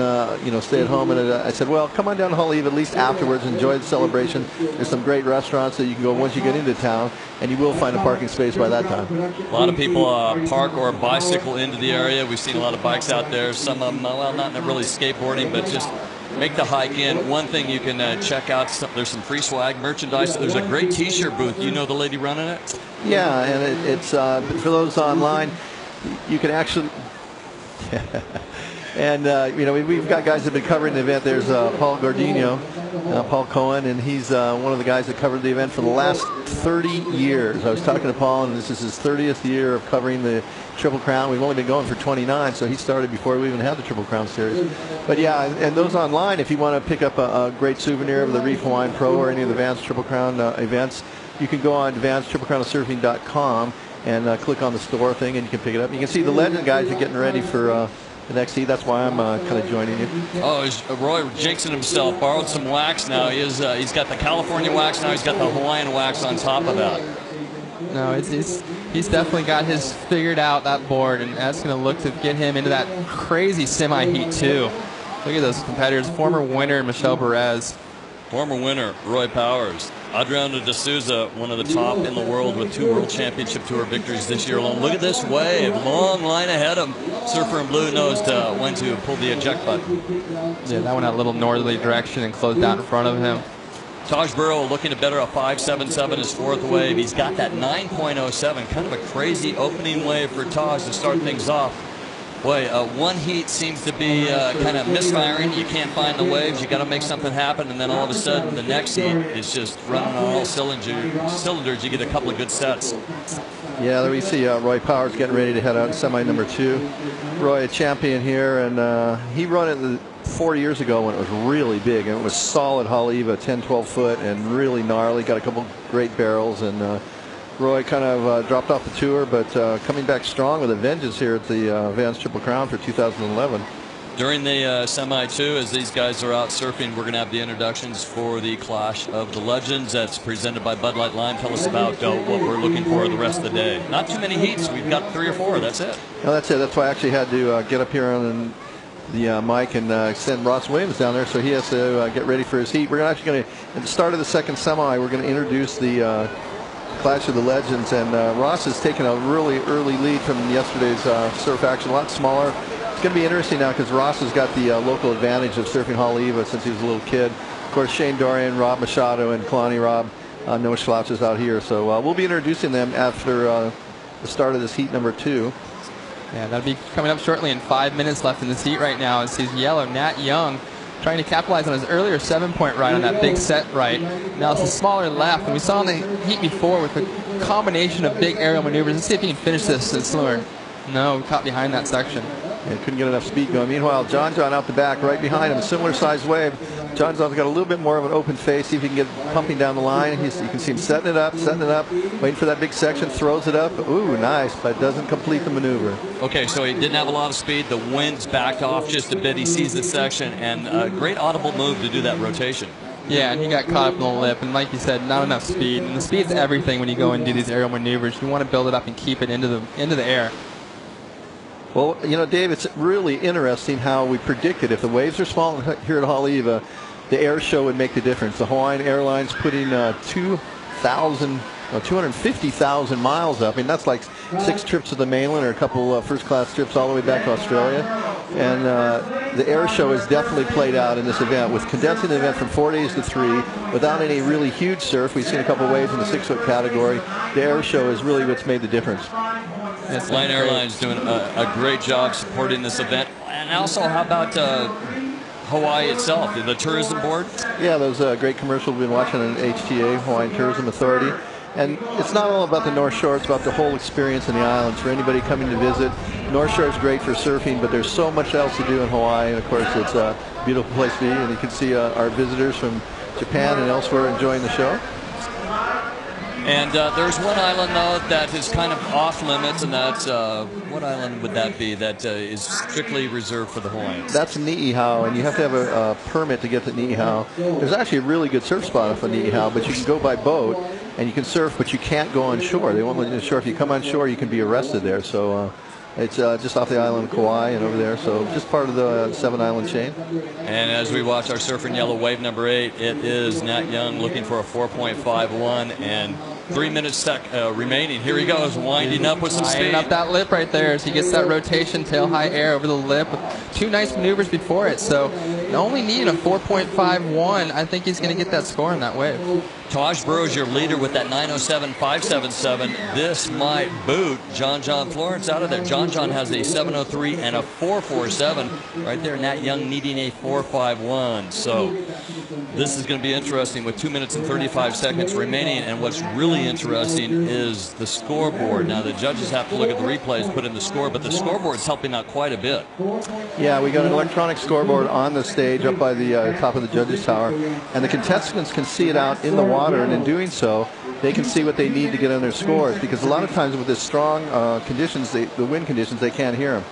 stay at home. And I said, well, come on down to Haleiwa at least afterwards. Enjoy the celebration. There's some great restaurants that you can go once you get into town, and you will find a parking space by that time. A lot of people park or bicycle into the area. We've seen a lot of bikes out there. Some of them, well, not really skateboarding, but just make the hike in. One thing you can check out, there's some free swag merchandise. There's a great T-shirt booth. You know the lady running it? Yeah, and it's for those online, you can actually... And, we've got guys that have been covering the event. There's Paul Gordino, Paul Cohen, and he's one of the guys that covered the event for the last 30 years. I was talking to Paul, and this is his 30th year of covering the Triple Crown. We've only been going for 29, so he started before we even had the Triple Crown Series. But, yeah, and those online, if you want to pick up a great souvenir of the Reef Hawaiian Pro or any of the Advanced Triple Crown events, you can go on advancedtriplecrownsurfing.com and click on the store thing, and you can pick it up. You can see the Legend guys are getting ready for the next heat. That's why I'm kind of joining you. Oh, is Roy jinxing himself? Borrowed some wax now. He's got the California wax now. He's got the Hawaiian wax on top of that. No, he's definitely got his figured out, that board, and that's going to look to get him into that crazy semi-heat too. Look at those competitors. Former winner Michelle Perez. Former winner Roy Powers. Adriano de Souza, one of the top in the world with 2 World Championship Tour victories this year alone. Look at this wave. Long line ahead of him. Surfer in blue knows when to pull the eject button. Yeah, that went a little northerly direction and closed out in front of him. Taj Burrow looking to better a 5.77 his 4th wave. He's got that 9.07. Kind of a crazy opening wave for Taj to start things off. Boy, one heat seems to be kind of misfiring. You can't find the waves. You got to make something happen, and then all of a sudden, the next heat is just running on all cylinders. You get a couple of good sets. Yeah, there we see Roy Powers getting ready to head out in semi number 2. Roy, a champion here, and he run it 4 years ago when it was really big, and it was solid Haleiwa, 10, 12 foot, and really gnarly. Got a couple great barrels, and Roy kind of dropped off the tour, but coming back strong with a vengeance here at the Advanced Triple Crown for 2011. During the semi-2, as these guys are out surfing, we're going to have the introductions for the Clash of the Legends. That's presented by Bud Light Lime. Tell us about what we're looking for the rest of the day. Not too many heats. We've got 3 or 4. That's it. No, that's it. That's why I actually had to get up here on the mic and send Ross Williams down there, so he has to get ready for his heat. We're actually going to, at the start of the second semi, we're going to introduce the Clash of the Legends, and Ross has taken a really early lead from yesterday's surf action, a lot smaller. It's going to be interesting now because Ross has got the local advantage of surfing Haleiwa since he was a little kid. Of course, Shane Dorian, Rob Machado, and Kalani Rob, no slouches out here. So we'll be introducing them after the start of this heat number 2. Yeah, that'll be coming up shortly, and 5 minutes left in this heat right now. It sees yellow, Nat Young, trying to capitalize on his earlier 7-point ride on that big set right. Now it's a smaller left, and we saw in the heat before with a combination of big aerial maneuvers. Let's see if he can finish this in slower. No, caught behind that section. And couldn't get enough speed going. Meanwhile, John out the back, right behind him, similar size wave. John John's got a little bit more of an open face. See if he can get pumping down the line. You can see him setting it up, waiting for that big section, throws it up. Ooh, nice, but doesn't complete the maneuver. Okay, so he didn't have a lot of speed. The wind's backed off just a bit. He sees the section, and a great audible move to do that rotation. Yeah, and he got caught up in the lip, and like you said, not enough speed. And the speed's everything when you go and do these aerial maneuvers. You want to build it up and keep it into the air. Well, Dave, it's really interesting how we predicted if the waves are small here at Haleiwa, the air show would make the difference. The Hawaiian Airlines putting 250,000 miles up. I mean, that's like 6 trips to the mainland or a couple first-class trips all the way back to Australia. And the air show has definitely played out in this event with condensing the event from 4 days to 3 without any really huge surf. We've seen a couple waves in the 6-foot category. The air show is really what's made the difference. Line Airlines doing a great job supporting this event. And also, how about Hawaii itself, the tourism board? Yeah, those great commercials we've been watching on HTA, Hawaiian Tourism Authority. And it's not all about the North Shore, it's about the whole experience in the islands. For anybody coming to visit, North Shore is great for surfing, but there's so much else to do in Hawaii. And of course, it's a beautiful place to be. And you can see our visitors from Japan and elsewhere enjoying the show. And there's one island, though, that is kind of off limits, and that's, what island would that be that is strictly reserved for the Hawaiians? That's Ni'ihau, and you have to have a permit to get to Ni'ihau. There's actually a really good surf spot off of Ni'ihau, but you can go by boat, and you can surf, but you can't go on shore. They won't let you on shore. If you come on shore, you can be arrested there. So it's just off the island of Kauai and over there, so just part of the 7-island chain. And as we watch our surfer in yellow, wave number 8, it is Nat Young looking for a 4.51 and 3 minutes remaining. Here he goes, winding up with some speed. Winding up that lip right there as he gets that rotation, tail high air over the lip with 2 nice maneuvers before it. So only needing a 4.51, I think he's going to get that score in that wave. Taj Burrows, your leader with that 907.577. This might boot John Florence out of there. John has a 703 and a 447. Right there, Nat Young needing a 451. So this is going to be interesting with 2 minutes and 35 seconds remaining. And what's really interesting is the scoreboard. Now, the judges have to look at the replays, put in the score, but the scoreboard's helping out quite a bit. Yeah, we got an electronic scoreboard on the stage up by the top of the judges' tower, and the contestants can see it out in the water, and in doing so, they can see what they need to get on their scores, because a lot of times with the strong conditions, the wind conditions, they can't hear them.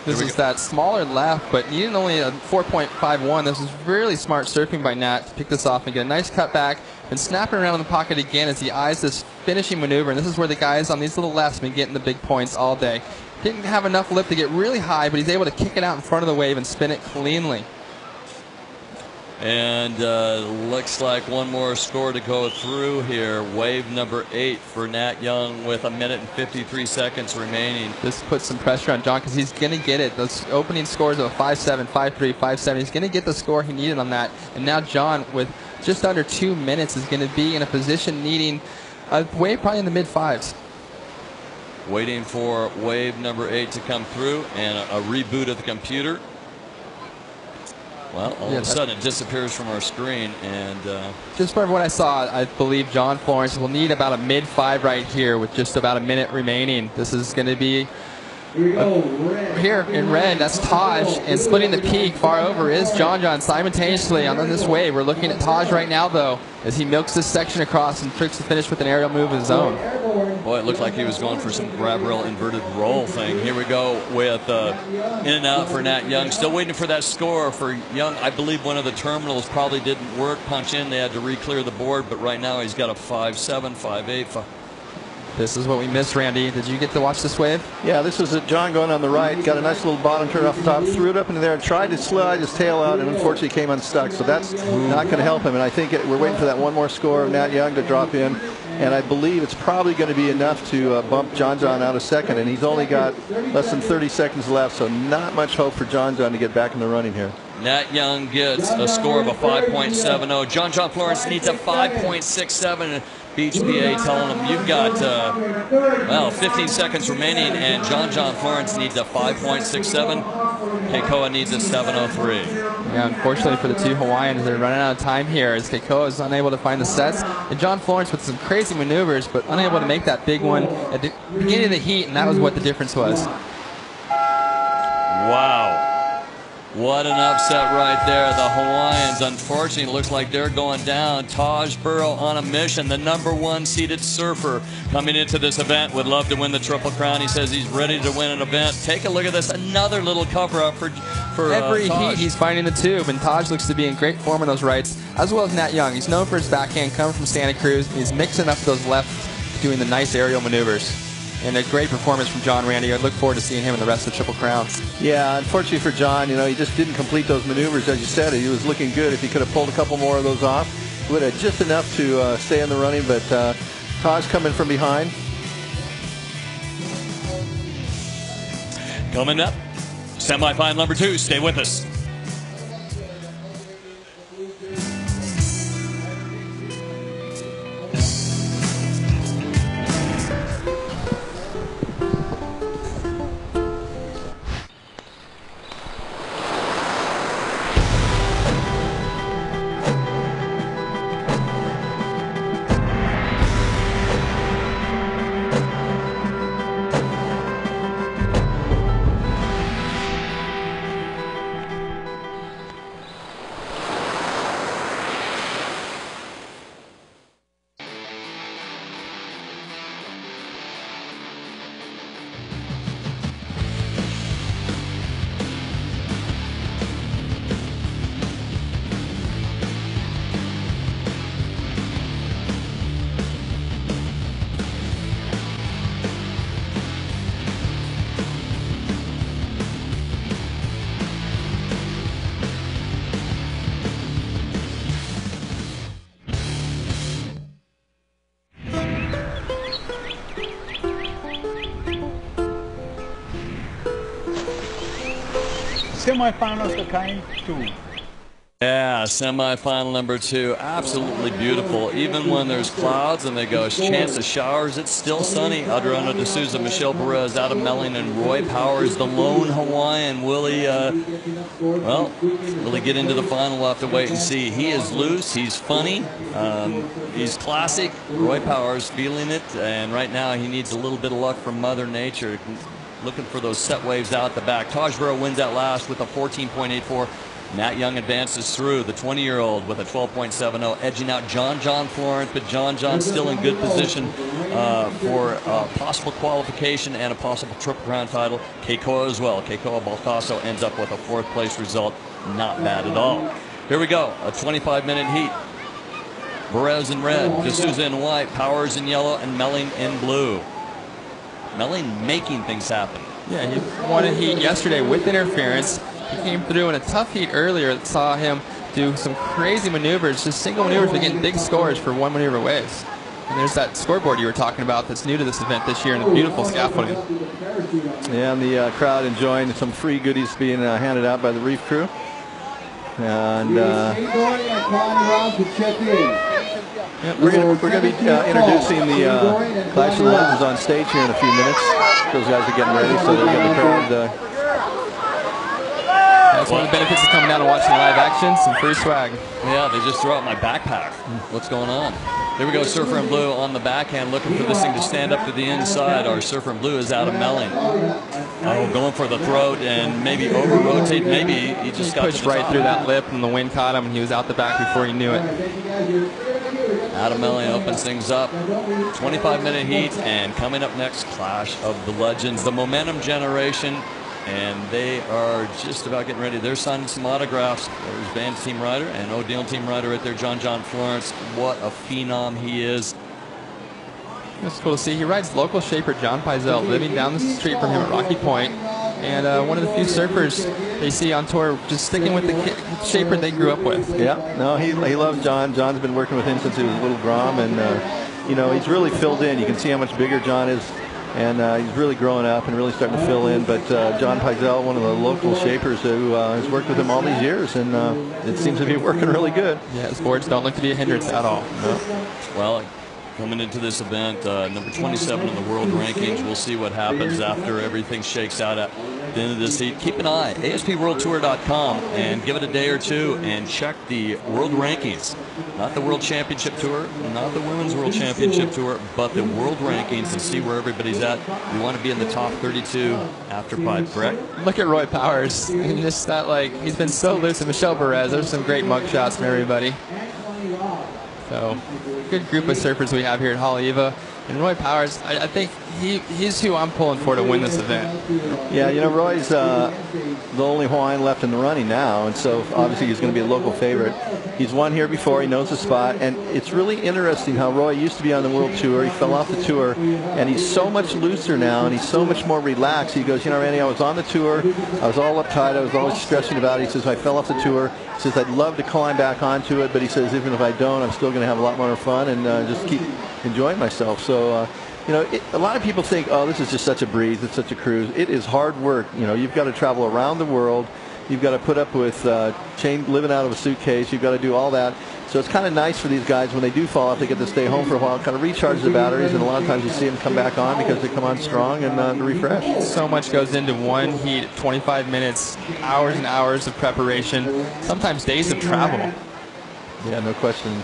This is that smaller left, but needing only a 4.51. This is really smart surfing by Nat to pick this off and get a nice cut back and snap it around in the pocket again as he eyes this finishing maneuver. And this is where the guys on these little lefts have been getting the big points all day. Didn't have enough lip to get really high, but he's able to kick it out in front of the wave and spin it cleanly. And looks like one more score to go through here. Wave number 8 for Nat Young with 1 minute and 53 seconds remaining. This puts some pressure on John because he's going to get it. Those opening scores of a 5.7, 5.3, 5.7. He's going to get the score he needed on that. And now John, with just under 2 minutes, is going to be in a position needing a wave probably in the mid-5s. Waiting for wave number 8 to come through and a reboot of the computer. Well, all of a sudden it disappears from our screen. And just from what I saw, I believe John Florence will need about a mid-5 right here with just about a minute remaining. This is going to be here in red. That's Taj, and splitting the peak far over is John simultaneously on this wave. We're looking at Taj right now, though, as he milks this section across and tricks the finish with an aerial move of his own. Boy, it looked like he was going for some grab rail inverted roll thing. Here we go with in and out for Nat Young. Still waiting for that score for Young. I believe one of the terminals probably didn't work. Punch in. They had to re-clear the board, but right now he's got a 5.7, 5.8. This is what we missed, Randy. Did you get to watch this wave? Yeah, this was John going on the right. Got a nice little bottom turn off the top, threw it up into there, and tried to slide his tail out, and unfortunately came unstuck. So that's not going to help him. And I think we're waiting for that one more score of Nat Young to drop in. And I believe it's probably going to be enough to bump John out of second. And he's only got less than 30 seconds left, so not much hope for John to get back in the running here. Nat Young gets a score of a 5.70. John Florence needs a 5.67. Beach PA telling him you've got, 15 seconds remaining, and John Florence needs a 5.67. Keikoa needs a 703. Yeah, unfortunately for the two Hawaiians, they're running out of time here as Keikoa is unable to find the sets. And John Florence with some crazy maneuvers, but unable to make that big one at the beginning of the heat, and that was what the difference was. Wow. What an upset right there. The Hawaiians, unfortunately, looks like they're going down. Taj Burrow on a mission, the #1 seeded surfer coming into this event, would love to win the Triple Crown. He says he's ready to win an event. Take a look at this. Another little cover-up for every Taj. heat he's finding the tube, and Taj looks to be in great form in those rights, as well as Nat Young. He's known for his backhand coming from Santa Cruz. He's mixing up those lefts, doing the nice aerial maneuvers. And a great performance from John, Randy. I look forward to seeing him in the rest of the Triple Crown. Yeah, unfortunately for John, he just didn't complete those maneuvers. As you said, he was looking good. If he could have pulled a couple more of those off, he would have just enough to stay in the running. But Taj coming from behind. Coming up, semifinal number 2. Stay with us. semifinals the kind too. Yeah, semifinal number 2, absolutely beautiful. Even when there's clouds and they go chance of showers, it's still sunny. Adriano D'Souza, Michelle Perez, Adam Melling, and Roy Powers, the lone Hawaiian. Will he get into the final? We'll have to wait and see. He is loose. He's funny. He's classic. Roy Powers feeling it, and right now he needs a little bit of luck from Mother Nature. Looking for those set waves out the back. Taj Burrow wins at last with a 14.84. Matt Young advances through, the 20-year-old with a 12.70, edging out John Florence, but John still in good position for possible qualification and a possible Triple Crown title. Keikoa as well. Keikoa Balcasso ends up with a 4th place result. Not bad at all. Here we go, a 25-minute heat. Perez in red, D'Souza in white, Powers in yellow, and Melling in blue. Melling making things happen. Yeah, he won a heat yesterday with interference. He came through in a tough heat earlier that saw him do some crazy maneuvers, just single maneuvers, but getting big scores for one maneuver waves. And there's that scoreboard you were talking about that's new to this event this year, and the beautiful scaffolding. Yeah, and the crowd enjoying some free goodies being handed out by the Reef crew. And we're going to be introducing the Clash of the Legends on stage here in a few minutes. Those guys are getting ready, so they're getting the crowd. That's one of the benefits of coming down and watching live action, some free swag. Yeah, they just threw out my backpack. What's going on? There we go, Surfer in Blue on the backhand, looking for this thing to stand up to the inside. Our Surfer in Blue is Adam Melling. Going for the throat and maybe over-rotate. Maybe he just got pushed right through that lip and the wind caught him and he was out the back before he knew it. Adam Melling opens things up. 25-minute heat, and coming up next, Clash of the Legends, the Momentum Generation. And they are just about getting ready. They're signing some autographs. There's Van's team rider and O'Deal team rider right there, John Florence. What a phenom he is. It's cool to see. He rides local shaper John Pizell, living down the street from him at Rocky Point. And one of the few surfers they see on tour just sticking with the shaper they grew up with. Yeah, no, he loves John. John's been working with him since he was a little Grom. And, he's really filled in. You can see how much bigger John is. And he's really growing up and really starting to fill in. But John Pizell, one of the local shapers who has worked with him all these years, and it seems to be working really good. Yeah, his boards don't look to be a hindrance at all. No. Well, coming into this event, number 27 in the world rankings. We'll see what happens after everything shakes out at the end of this heat. Keep an eye, ASPWorldTour.com, and give it a day or two and check the world rankings. Not the World Championship Tour, not the Women's World Championship Tour, but the world rankings, and see where everybody's at. We want to be in the top 32 after 5, correct? Look at Roy Powers. And just that, he's been so loose. And Michelle Perez, there's some great mug shots from everybody. So, good group of surfers we have here at Haleiwa. And Roy Powers, I think he's who I'm pulling for to win this event. Yeah, Roy's the only Hawaiian left in the running now, and so obviously he's going to be a local favorite. He's won here before, he knows the spot, and it's really interesting how Roy used to be on the World Tour. He fell off the tour, and he's so much looser now, and he's so much more relaxed. He goes, Randy, I was on the tour, I was all uptight, I was always stressing about it. He says, I fell off the tour. He says, I'd love to climb back onto it, but he says, even if I don't, I'm still going to have a lot more fun and just keep enjoying myself. So, a lot of people think, oh, this is just such a breeze, it's such a cruise. It is hard work. You've got to travel around the world. You've got to put up with living out of a suitcase. You've got to do all that. So it's kind of nice for these guys when they do fall off, they get to stay home for a while, kind of recharge the batteries, and a lot of times you see them come back on because they come on strong and refresh. So much goes into one heat, 25 minutes, hours and hours of preparation, sometimes days of travel. Yeah, no question.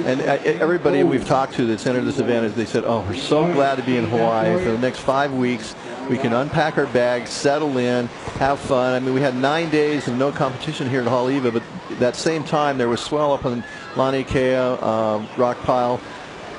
And everybody we've talked to that's entered this event, they said, oh, we're so glad to be in Hawaii. For the next 5 weeks, we can unpack our bags, settle in, have fun. I mean, we had 9 days of no competition here at Haleiwa, but at that same time, there was swell up on Laniakea, Rock Pile,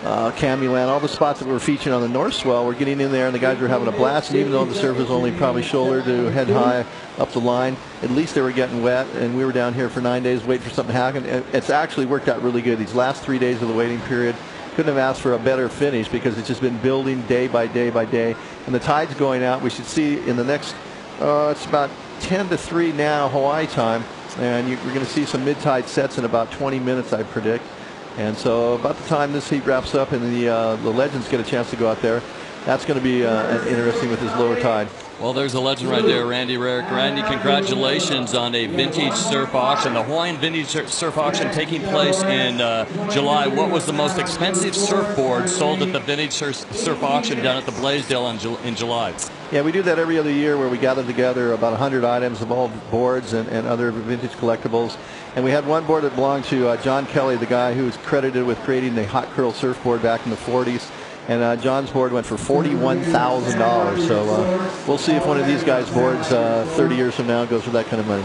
Camulan, all the spots that were featured on the North Swell. We're getting in there, and the guys were having a blast. And even though the surf was only probably shoulder to head high up the line, at least they were getting wet. And we were down here for 9 days waiting for something to happen. It's actually worked out really good. These last 3 days of the waiting period, couldn't have asked for a better finish because it's just been building day by day by day. And the tide's going out. We should see in the next, it's about 10 to 3 now Hawaii time. And we're going to see some mid-tide sets in about 20 minutes, I predict. And so about the time this heat wraps up and the Legends get a chance to go out there, that's going to be interesting with this lower tide. Well, there's a legend right there, Randy Rarick. Randy, congratulations on a vintage surf auction. The Hawaiian Vintage Surf Auction taking place in July. What was the most expensive surfboard sold at the Vintage Surf Auction down at the Blaisdell in July? Yeah, we do that every other year where we gather together about 100 items of old boards and other vintage collectibles. And we had one board that belonged to John Kelly, the guy who was credited with creating the hot curl surfboard back in the 40s. And John's board went for $41,000. So we'll see if one of these guys' boards 30 years from now goes for that kind of money.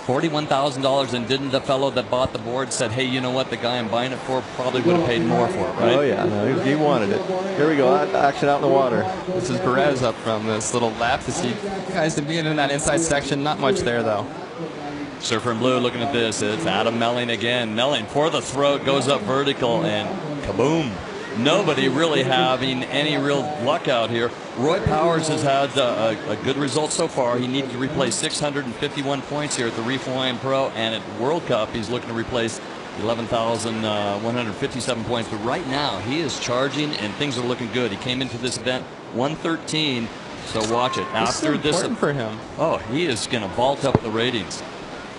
$41,000, and didn't the fellow that bought the board said, hey, you know what, the guy I'm buying it for probably would have paid more for it, right? Oh, yeah, no, he wanted it. Here we go, action out in the water. This is Perez up from this little left. To see guys to be in that inside section, not much there, though. Surfer in blue looking at this. It's Adam Melling again. Melling for the throat, goes up vertical, and kaboom. Nobody really having any real luck out here. Roy Powers has had a good result so far. He needed to replace 651 points here at the Reef Hawaiian Pro, and at World Cup he's looking to replace 11,157 points. But right now he is charging and things are looking good. He came into this event 113, so watch it. After this, important for him. Oh, he is going to vault up the ratings.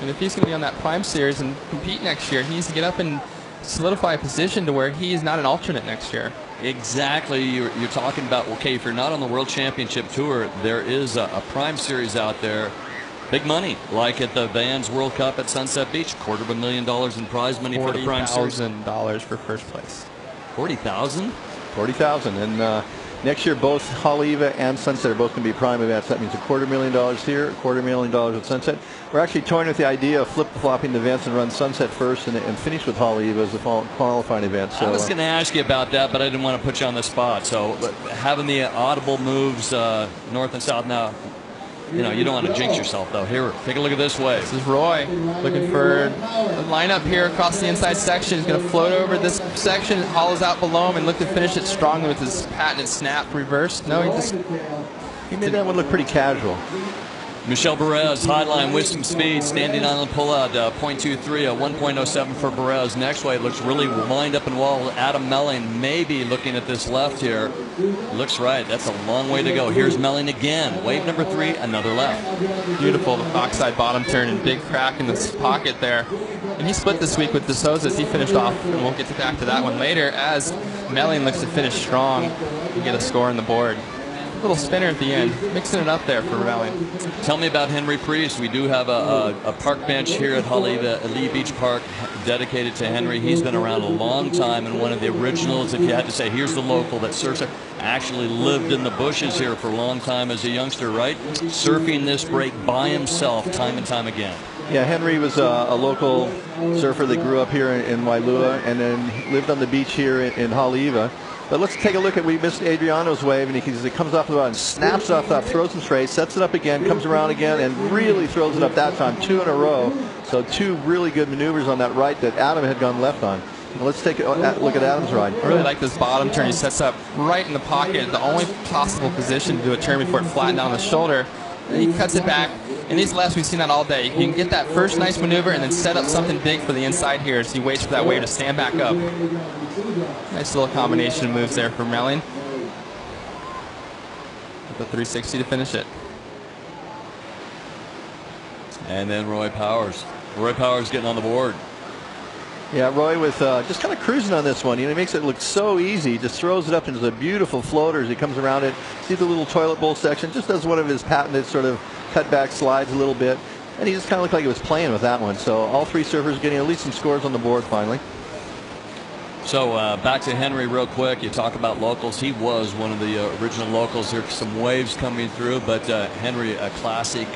And if he's going to be on that Prime Series and compete next year, he needs to get up and solidify a position to where he is not an alternate next year. Exactly. You're talking about, okay, if you're not on the World Championship Tour, there is a Prime Series out there. Big money, like at the Vans World Cup at Sunset Beach, $250,000 in prize money for the Prime Series. $40,000 for first place. 40,000? 40,000. And next year, both Haleiwa and Sunset are both going to be Prime events. That means $250,000 here, $250,000 at Sunset. We're actually toying with the idea of flip-flopping the events and run Sunset first and finish with Haleiwa as the qualifying event. So, I was going to ask you about that, but I didn't want to put you on the spot. So having the audible moves north and south now, you know, you don't want to jinx yourself, though. Here, take a look at this wave. This is Roy looking for a lineup here across the inside section. He's going to float over this section, hollows out below him, and look to finish it strongly with his patented snap reverse. No, he made that one look pretty casual. Michel Perez, highline with some speed, standing on the pullout, 0.23, a 1.07 for Perez. Next wave looks really lined up and wall. Adam Melling maybe looking at this left here. Looks right. That's a long way to go. Here's Melling again. Wave number 3, another left. Beautiful, the backside bottom turn and big crack in this pocket there. And he split this week with De Souza's. He finished off, and we'll get back to that one later, as Melling looks to finish strong and get a score on the board. Little spinner at the end, mixing it up there for Melling. Tell me about Henry Priest. We do have a park bench here at Haleiwa, Lee Beach Park, dedicated to Henry. He's been around a long time and one of the originals. If you had to say, here's the local that surfs it, actually lived in the bushes here for a long time as a youngster, right? Surfing this break by himself time and time again. Yeah, Henry was a local surfer that grew up here in Wailua and then lived on the beach here in Haleiwa. But let's take a look at, we missed Adriano's wave, and he comes off the bottom, snaps off top, throws him straight, sets it up again, comes around again, and really throws it up that time, 2 in a row. So 2 really good maneuvers on that right that Adam had gone left on. Well, let's take a look at Adam's ride. I really like this bottom turn. He sets up right in the pocket, the only possible position to do a turn before it flattened down the shoulder. And he cuts it back. In these lefts, we've seen that all day. You can get that first nice maneuver and then set up something big for the inside here as he waits for that wave to stand back up. Nice little combination of moves there for Melling. With the 360 to finish it. And then Roy Powers. Roy Powers getting on the board. Yeah, Roy with just kind of cruising on this one. You know, he makes it look so easy. Just throws it up into the beautiful floaters. He comes around it. See the little toilet bowl section. Just does one of his patented sort of cutback slides a little bit. And he just kind of looked like he was playing with that one. So all 3 surfers getting at least some scores on the board finally. So back to Henry real quick. You talk about locals. He was one of the original locals. There's some waves coming through, but Henry, a classic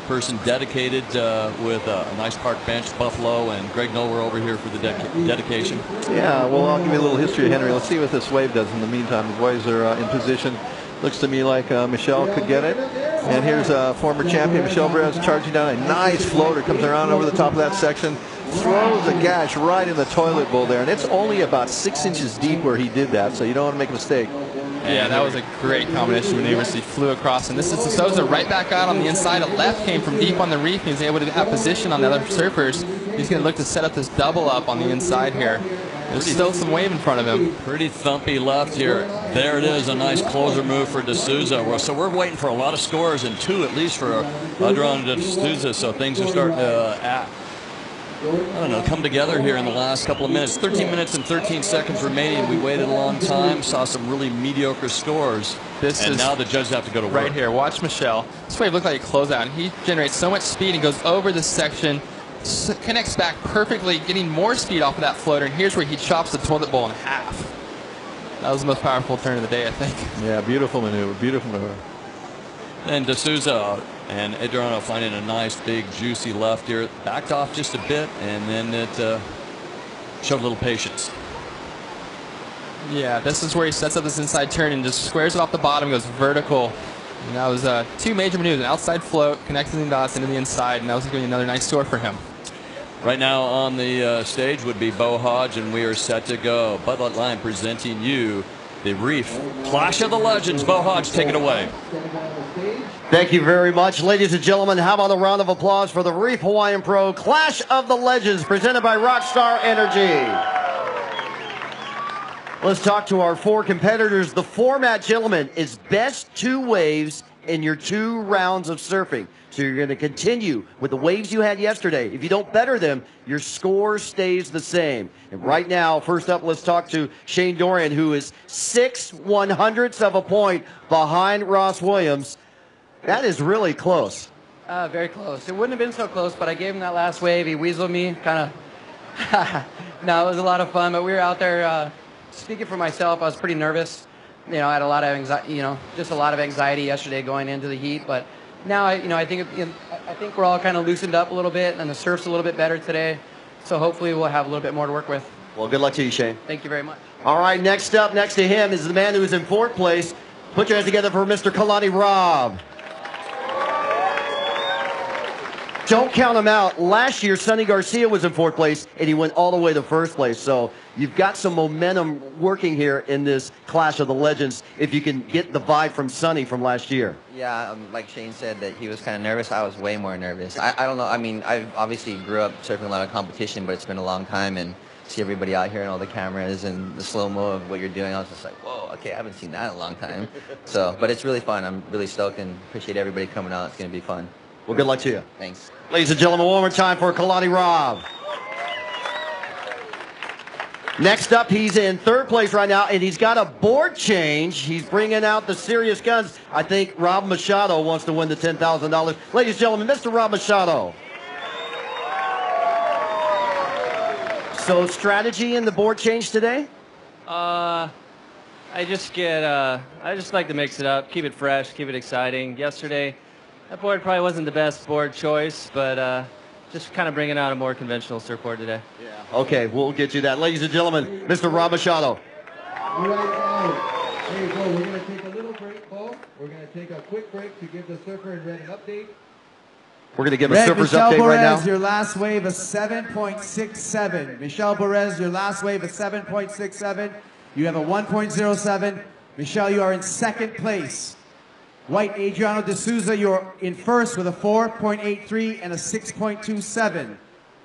person dedicated with a nice park bench, Buffalo, and Greg Noll were over here for the dedication. Yeah, well, I'll give you a little history of Henry. Let's see what this wave does in the meantime. The boys are in position. Looks to me like Michel could get it. And here's former champion Michel Perez charging down a nice floater. Comes around over the top of that section. Throws a gash right in the toilet bowl there. And it's only about 6 inches deep where he did that, so you don't want to make a mistake. Yeah, that was a great combination of maneuvers. He flew across, and this is De Souza right back out on the inside. A left came from deep on the reef. He was able to have position on the other surfers. He's going to look to set up this double up on the inside here. There's still some wave in front of him. Pretty thumpy left here. There it is, a nice closer move for D'Souza. So we're waiting for a lot of scores, and 2 at least for Adriano D'Souza. So things are starting to, come together here in the last couple of minutes. 13 minutes and 13 seconds remaining. We waited a long time, saw some really mediocre scores. And now the judges have to go to work. Right here, watch Michelle. This wave looked like a closeout. He generates so much speed and goes over this section, connects back perfectly, getting more speed off of that floater. And here's where he chops the toilet bowl in half. That was the most powerful turn of the day, I think. Yeah, beautiful maneuver, beautiful maneuver. And D'Souza and Adriano finding a nice, big, juicy left here. Backed off just a bit, and then it showed a little patience. Yeah, this is where he sets up this inside turn and just squares it off the bottom, goes vertical. And that was 2 major maneuvers, an outside float, connecting the dots into the inside, and that was going to be another nice score for him. Right now on the stage would be Bo Hodge, and we are set to go. Bud Light Line presenting you the Reef Clash of the Legends. Bo Hodge, take it away. Thank you very much, ladies and gentlemen. How about a round of applause for the Reef Hawaiian Pro Clash of the Legends, presented by Rockstar Energy. Let's talk to our 4 competitors. The format, gentlemen, is best 2 waves in your 2 rounds of surfing. So you're going to continue with the waves you had yesterday. If you don't better them, your score stays the same. And right now, first up, let's talk to Shane Dorian, who is 6/100ths of a point behind Ross Williams. That is really close. Very close. It wouldn't have been so close, but I gave him that last wave. He weaseled me, kind of. No, it was a lot of fun, but we were out there. Speaking for myself, I was pretty nervous. I had a lot of anxiety, just a lot of anxiety yesterday going into the heat. But now, I think we're all kind of loosened up a little bit, and the surf's a little bit better today. So hopefully we'll have a little bit more to work with. Well, good luck to you, Shane. Thank you very much. All right, next up, next to him is the man who is in 4th place. Put your hands together for Mr. Kalani Robb. Don't count him out. Last year, Sonny Garcia was in 4th place, and he went all the way to 1st place. So you've got some momentum working here in this Clash of the Legends if you can get the vibe from Sonny from last year. Yeah, like Shane said that he was kind of nervous. I was way more nervous. I don't know. I mean, I obviously grew up surfing a lot of competition, but it's been a long time, and see everybody out here and all the cameras and the slow-mo of what you're doing, I was just like, whoa, okay, I haven't seen that in a long time. So, but it's really fun. I'm really stoked and appreciate everybody coming out. It's going to be fun. Well, good luck to you. Thanks. Ladies and gentlemen, one more time for Kalani Robb. Next up, he's in 3rd place right now, and he's got a board change. He's bringing out the serious guns. I think Rob Machado wants to win the $10,000. Ladies and gentlemen, Mr. Rob Machado. So, strategy in the board change today? I just like to mix it up, keep it fresh, keep it exciting. Yesterday, that board probably wasn't the best board choice, but just kind of bringing out a more conventional surfboard today. Yeah. Okay, we'll get you that. Ladies and gentlemen, Mr. Rob Machado. All right, there you go. We're going to take a little break, Paul. We're going to take a quick break to give the surfer and Red an update. We're going to give a surfer's update right now. Your last wave is 7.67. Michelle Perez, your last wave is 7.67. You have a 1.07. Michelle, you are in 2nd place. White Adriano D'Souza, you're in 1st with a 4.83 and a 6.27.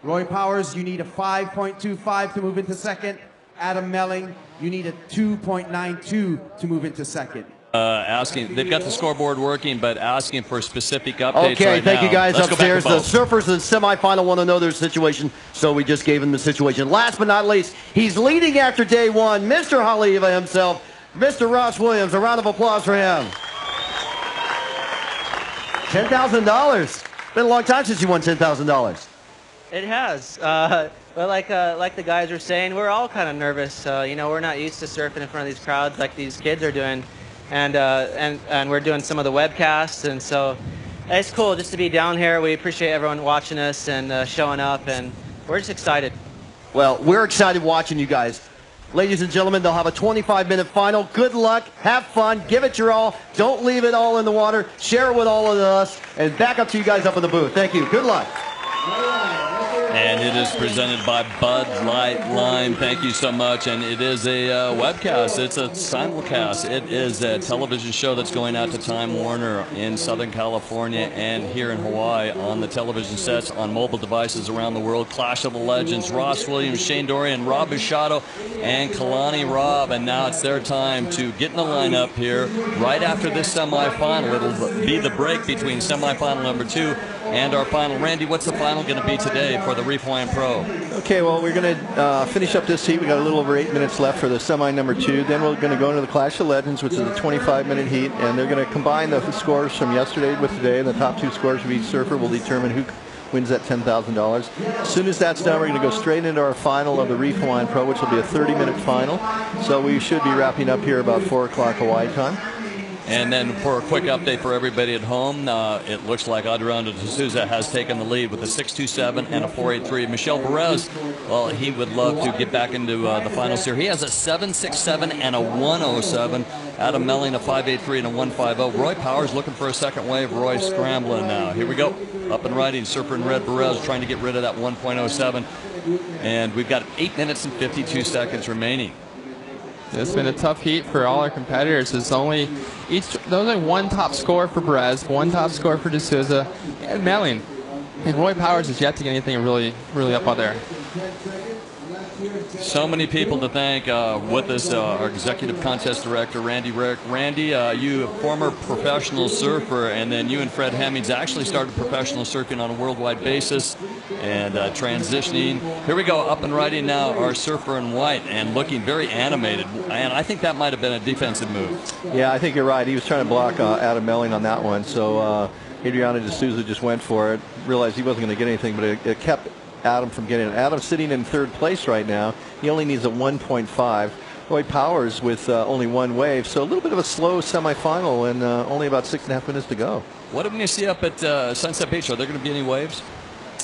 Roy Powers, you need a 5.25 to move into 2nd. Adam Melling, you need a 2.92 to move into 2nd. Asking, they've got the scoreboard working, but asking for specific updates. Okay, right thank now. you guys Let's upstairs. Go back The to Bo. surfers in the semifinal want to know their situation, so we just gave them the situation. Last but not least, he's leading after day 1, Mr. Haleiwa himself, Mr. Ross Williams. A round of applause for him. $10,000. Been a long time since you won $10,000. It has. But like the guys were saying, we're all kind of nervous. We're not used to surfing in front of these crowds like these kids are doing, and we're doing some of the webcasts, and so it's cool just to be down here. We appreciate everyone watching us and showing up, and we're just excited. Well, we're excited watching you guys. Ladies and gentlemen, they'll have a 25-minute final. Good luck. Have fun. Give it your all. Don't leave it all in the water. Share it with all of us. And back up to you guys up in the booth. Thank you. Good luck. All right. And it is presented by Bud Light Lime. Thank you so much. And it is a webcast. It's a simulcast. It is a television show that's going out to Time Warner in Southern California and here in Hawaii on the television sets, on mobile devices around the world. Clash of the Legends, Ross Williams, Shane Dorian, Rob Bichotto, and Kalani Robb. And now it's their time to get in the lineup here right after this semifinal. It'll be the break between semifinal number 2 and our final. Randy, what's the final going to be today for the Reef Hawaiian Pro? Okay, well, we're going to finish up this heat. We got a little over 8 minutes left for the semi number 2. Then we're going to go into the Clash of Legends, which is a 25-minute heat, and they're going to combine the scores from yesterday with today. The top 2 scores of each surfer will determine who wins that $10,000. As soon as that's done, we're going to go straight into our final of the Reef Hawaiian Pro, which will be a 30-minute final. So we should be wrapping up here about 4 o'clock Hawaii time. And then for a quick update for everybody at home, it looks like Adriano D'Souza has taken the lead with a 6.27 and a 4.83. Michel Perez, well, he would love to get back into the finals here. He has a 7.67 and a 1.07. Adam Melling a 5.83 and a 1.50. Roy Powers looking for a second wave. Roy scrambling now. Here we go. Up and riding. Surfer in red. Perez trying to get rid of that 1.07. And we've got 8 minutes and 52 seconds remaining. It's been a tough heat for all our competitors. There's only one top score for Perez, one top score for D'Souza, and Melling. And Roy Powers has yet to get anything really up on there. So many people to thank with us, our executive contest director, Randy Rick. Randy, you a former professional surfer, and then you and Fred Hemmings actually started professional surfing on a worldwide basis and transitioning. Here we go, up and riding now, our surfer in white and looking very animated. And I think that might have been a defensive move. Yeah, I think you're right. He was trying to block Adam Melling on that one. So Adriano D'Souza just went for it, realized he wasn't going to get anything, but it kept Adam from getting it. Adam's sitting in 3rd place right now. He only needs a 1.5. Roy Powers with only 1 wave, so a little bit of a slow semifinal and only about 6.5 minutes to go. What are we going to see up at Sunset Beach? Are there going to be any waves?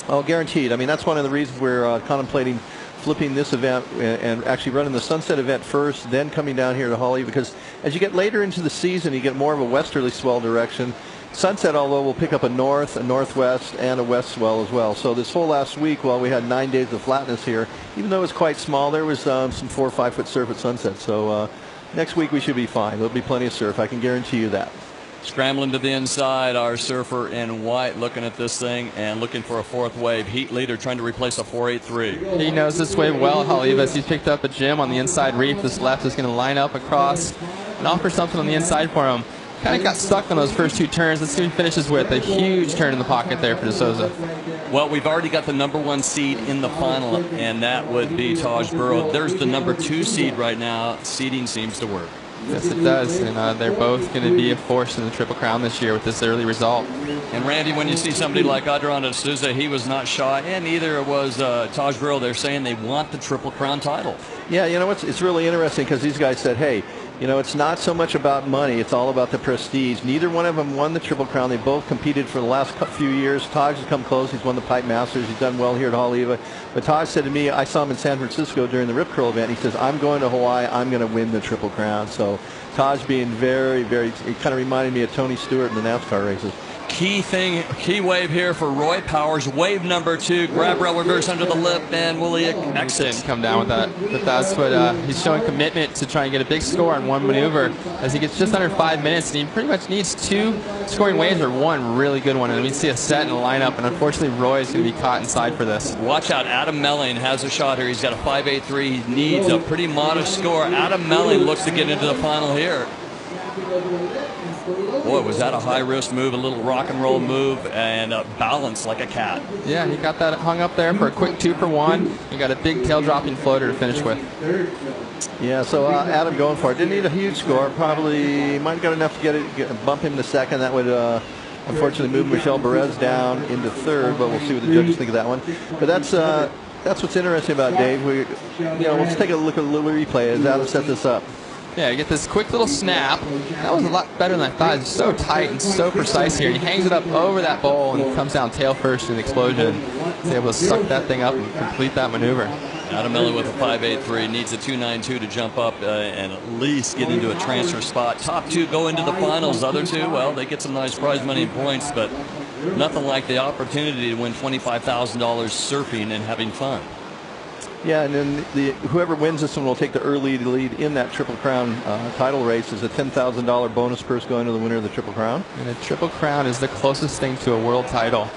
Oh, guaranteed. I mean, that's one of the reasons we're contemplating flipping this event and actually running the Sunset event first, then coming down here to Hawaii, because as you get later into the season, you get more of a westerly swell direction. Sunset, although, will pick up a north, a northwest, and a west swell as well. So this whole last week, while we had 9 days of flatness here, even though it was quite small, there was some 4 or 5 foot surf at Sunset. So next week we should be fine. There'll be plenty of surf. I can guarantee you that. Scrambling to the inside, our surfer in white looking at this thing and looking for a 4th wave. Heat leader trying to replace a 4.83. He knows this wave well, Halivas. He's picked up a gym on the inside reef. This left is going to line up across and offer something on the inside for him. Kind of got stuck on those first 2 turns. Let's see what he finishes with. A huge turn in the pocket there for D'Souza. Well, we've already got the number 1 seed in the final, and that would be Taj Burrow. There's the number 2 seed right now. Seeding seems to work. Yes, it does. And they're both going to be a force in the Triple Crown this year with this early result. And Randy, when you see somebody like Adriano D'Souza, he was not shy, and neither was Taj Burrow. They're saying they want the Triple Crown title. Yeah, you know, it's really interesting because these guys said, hey, you know, it's not so much about money. It's all about the prestige. Neither one of them won the Triple Crown. They both competed for the last few years. Taj has come close. He's won the Pipe Masters. He's done well here at Haleiwa. But Taj said to me, I saw him in San Francisco during the Rip Curl event. He says, I'm going to Hawaii. I'm going to win the Triple Crown. So Taj being very, very, it kind of reminded me of Tony Stewart in the NASCAR races. Key wave here for Roy Powers. Wave number 2. Grab rail reverse under the lip, and will he exit? Come down with that. But that's what he's showing commitment to try and get a big score on one maneuver as he gets just under 5 minutes, and he pretty much needs 2 scoring waves or 1 really good one. And we see a set and a lineup, and unfortunately Roy is going to be caught inside for this. Watch out. Adam Melling has a shot here. He's got a 5.83. He needs a pretty modest score. Adam Melling looks to get into the final here. Boy, was that a high-risk move, a little rock and roll move, and balance like a cat. Yeah, he got that hung up there for a quick 2 for 1. He got a big tail-dropping floater to finish with. Yeah, so Adam going for it. Didn't need a huge score. Probably might have got enough to bump him to 2nd. That would unfortunately move Michel Perez down into 3rd, but we'll see what the judges think of that one. But that's what's interesting about Dave. Let's take a look at a little replay as Adam set this up. Yeah, you get this quick little snap. That was a lot better than I thought. It's so tight and so precise here. He hangs it up over that bowl and comes down tail first in the explosion. He's able to suck that thing up and complete that maneuver. Adam Melling with a 5.83 needs a 2.92 to jump up and at least get into a transfer spot. Top 2 go into the finals. Other 2, well, they get some nice prize money and points, but nothing like the opportunity to win $25,000 surfing and having fun. Yeah, and then whoever wins this one will take the early lead in that Triple Crown title race. Is a $10,000 bonus purse going to the winner of the Triple Crown. And a Triple Crown is the closest thing to a world title.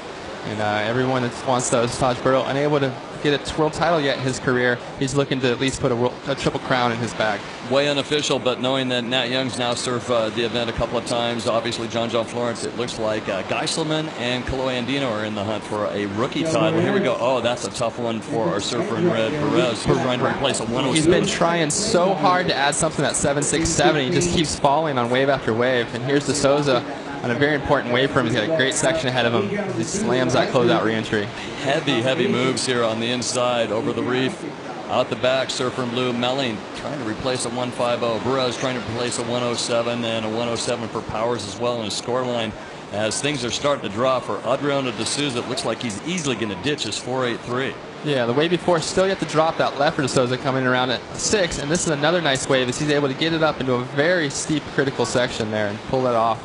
And everyone that wants those, Taj Burrow, unable to get a world title yet in his career, he's looking to at least put a Triple Crown in his bag. Way unofficial, but knowing that Nat Young's now surfed the event a couple of times, obviously John Florence, it looks like Geiselman and Kaloy Andino are in the hunt for a rookie title. Here we go. Oh, that's a tough one for our surfer in red, Perez. He's trying to replace a 107. He's been trying so hard to add something at 767. He just keeps falling on wave after wave. And here's De Souza on a very important wave for him. He's got a great section ahead of him. He slams that closeout reentry. Heavy moves here on the inside over the reef. Out the back, surfer in blue, Melling trying to replace a 150. Burrows trying to replace a 107 and a 107 for Powers as well in his scoreline. As things are starting to drop for Adriano De Souza, it looks like he's easily going to ditch his 483. Yeah, the wave before still yet to drop that left for De Souza coming around at 6, and this is another nice wave as he's able to get it up into a very steep critical section there and pull that off.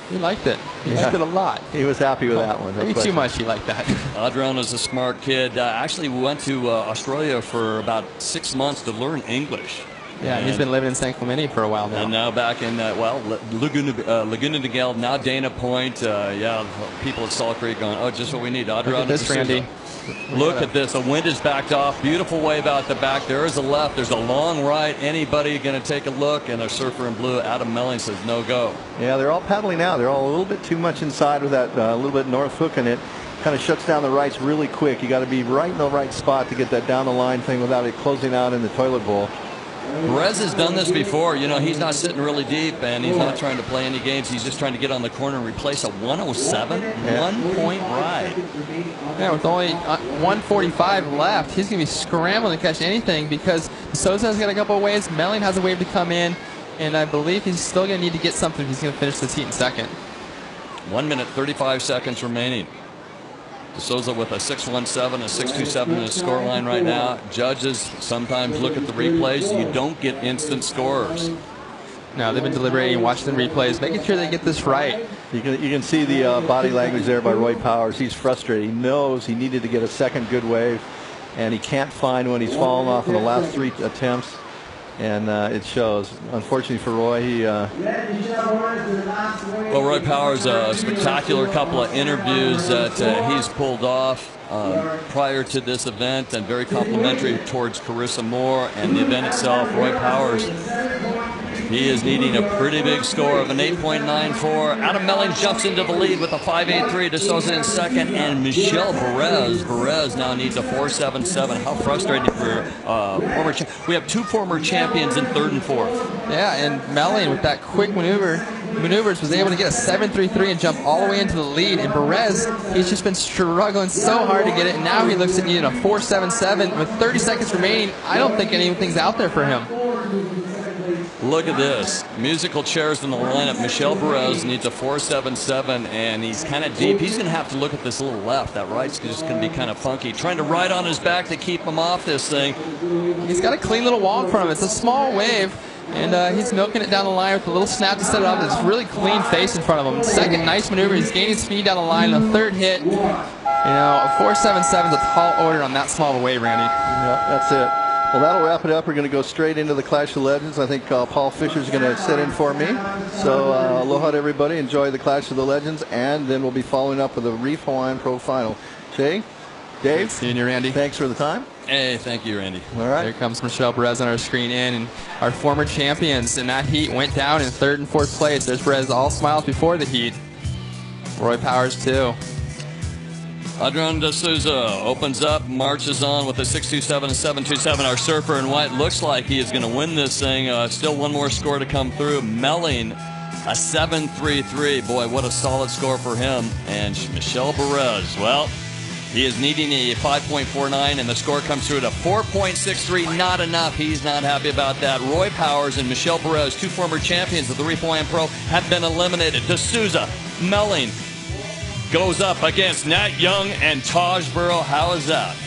He liked it. He liked it a lot. He was happy with that one. Maybe too much he liked that. Adriano's a smart kid. Actually went to Australia for about 6 months to learn English. Yeah, he's been living in San Clemente for a while now. And now back in, Laguna Niguel, now Dana Point. Yeah, people at Salt Creek going, oh, just what we need. Adriano. Look at this, Randy. Look at this. The wind is backed off. Beautiful wave out the back. There is a left. There's a long right. Anybody going to take a look? And a surfer in blue, Adam Melling, says no go. Yeah, they're all paddling now. They're all a little bit too much inside with that little bit north hook in it. Kind of shuts down the rights really quick. You got to be right in the right spot to get that down the line thing without it closing out in the toilet bowl. Perez has done this before. You know, he's not sitting really deep, and he's not trying to play any games. He's just trying to get on the corner and replace a 107, 1 point ride. Yeah, with only 145 left, he's going to be scrambling to catch anything because Souza's got a couple of waves. Melling has a wave to come in, and I believe he's still going to need to get something if he's going to finish this heat in second. 1 minute, 35 seconds remaining. De Souza with a 617, a 627 in his scoreline right now. Judges sometimes look at the replays. You don't get instant scores. No, they've been deliberating, watching the replays, making sure they get this right. You can see the body language there by Roy Powers. He's frustrated. He knows he needed to get a second good wave, and he can't find one. He's fallen off in the last 3 attempts, and it shows. Unfortunately for Roy, he... Well, Roy Powers, a spectacular couple of interviews that he's pulled off prior to this event, and very complimentary towards Carissa Moore and the event itself. Roy Powers, he is needing a pretty big score of an 8.94. Adam Melling jumps into the lead with a 5.83. De Souza in second, and Michel Perez. Perez now needs a 4.77. How frustrating for former. We have 2 former champions in third and fourth. Yeah, and Melling with that quick maneuvers was able to get a 7.33 and jump all the way into the lead. And Perez, he's just been struggling so hard to get it, and now he looks at needing a 4.77 with 30 seconds remaining. I don't think anything's out there for him. Look at this. Musical chairs in the lineup. Michel Perez needs a 4.77, and he's kind of deep. He's going to have to look at this little left. That right's just going to be kind of funky. Trying to ride on his back to keep him off this thing. He's got a clean little wall in front of him. It's a small wave, and he's milking it down the line with a little snap to set it up. This really clean face in front of him. Second, nice maneuver. He's gaining speed down the line. The third hit, you know, a 4.77 is a tall order on that small of a wave, Randy. Yeah, that's it. Well, that'll wrap it up. We're going to go straight into the Clash of Legends. I think Paul Fisher's going to sit in for me. So aloha to everybody. Enjoy the Clash of the Legends, and then we'll be following up with the Reef Hawaiian Pro Final. Jay, Dave, seeing you, Randy. Thanks for the time. Hey, thank you, Randy. All right. Here comes Michel Perez on our screen in, and our former champions in that heat went down in third and fourth place. There's Perez, all smiles before the heat. Roy Powers, too. Adriano De Souza opens up, marches on with a 6.27 and 7.27. Our surfer in white looks like he is going to win this thing. Still one more score to come through. Melling a 7.33. Boy, what a solid score for him. And Michel Perez, well, he is needing a 5.49, and the score comes through at a 4.63. Not enough. He's not happy about that. Roy Powers and Michel Perez, 2 former champions of the Reef Hawaiian Pro, have been eliminated. De Souza, Melling goes up against Nat Young and Taj Burrow. How is that?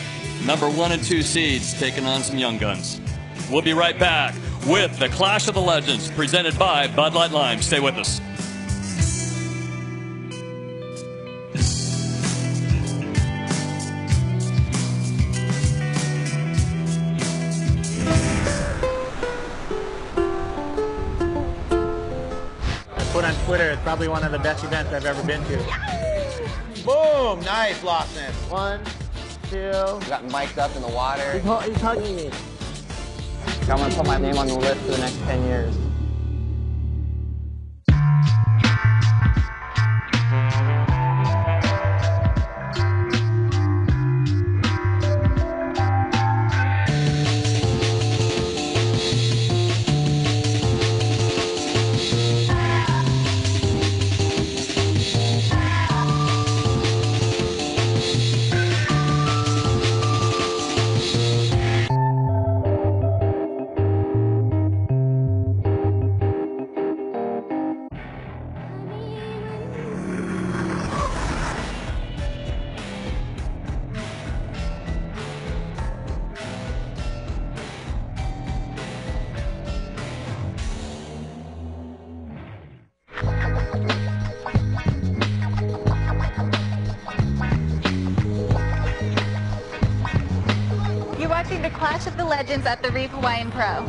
Number 1 and 2 seeds taking on some young guns. We'll be right back with the Clash of the Legends presented by Bud Light Lime. Stay with us. Twitter. It's probably one of the best events I've ever been to. Boom! Nice, Lawson. 1, 2. Got mic'd up in the water. He's hugging me. I'm gonna put my name on the list for the next 10 years. You're watching the Clash of the Legends at the Reef Hawaiian Pro.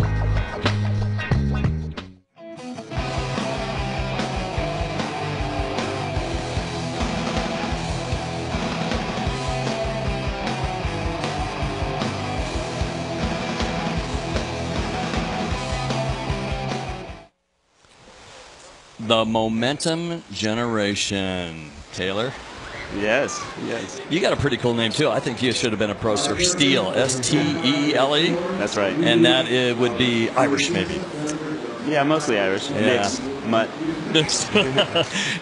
The Momentum Generation. Taylor? Yes, yes. You got a pretty cool name, too. I think you should have been a pro surfer. Steele, S-T-E-E-L-E? That's right. And that it would be Irish, maybe. Yeah, mostly Irish. Yeah. Mixed, mutt.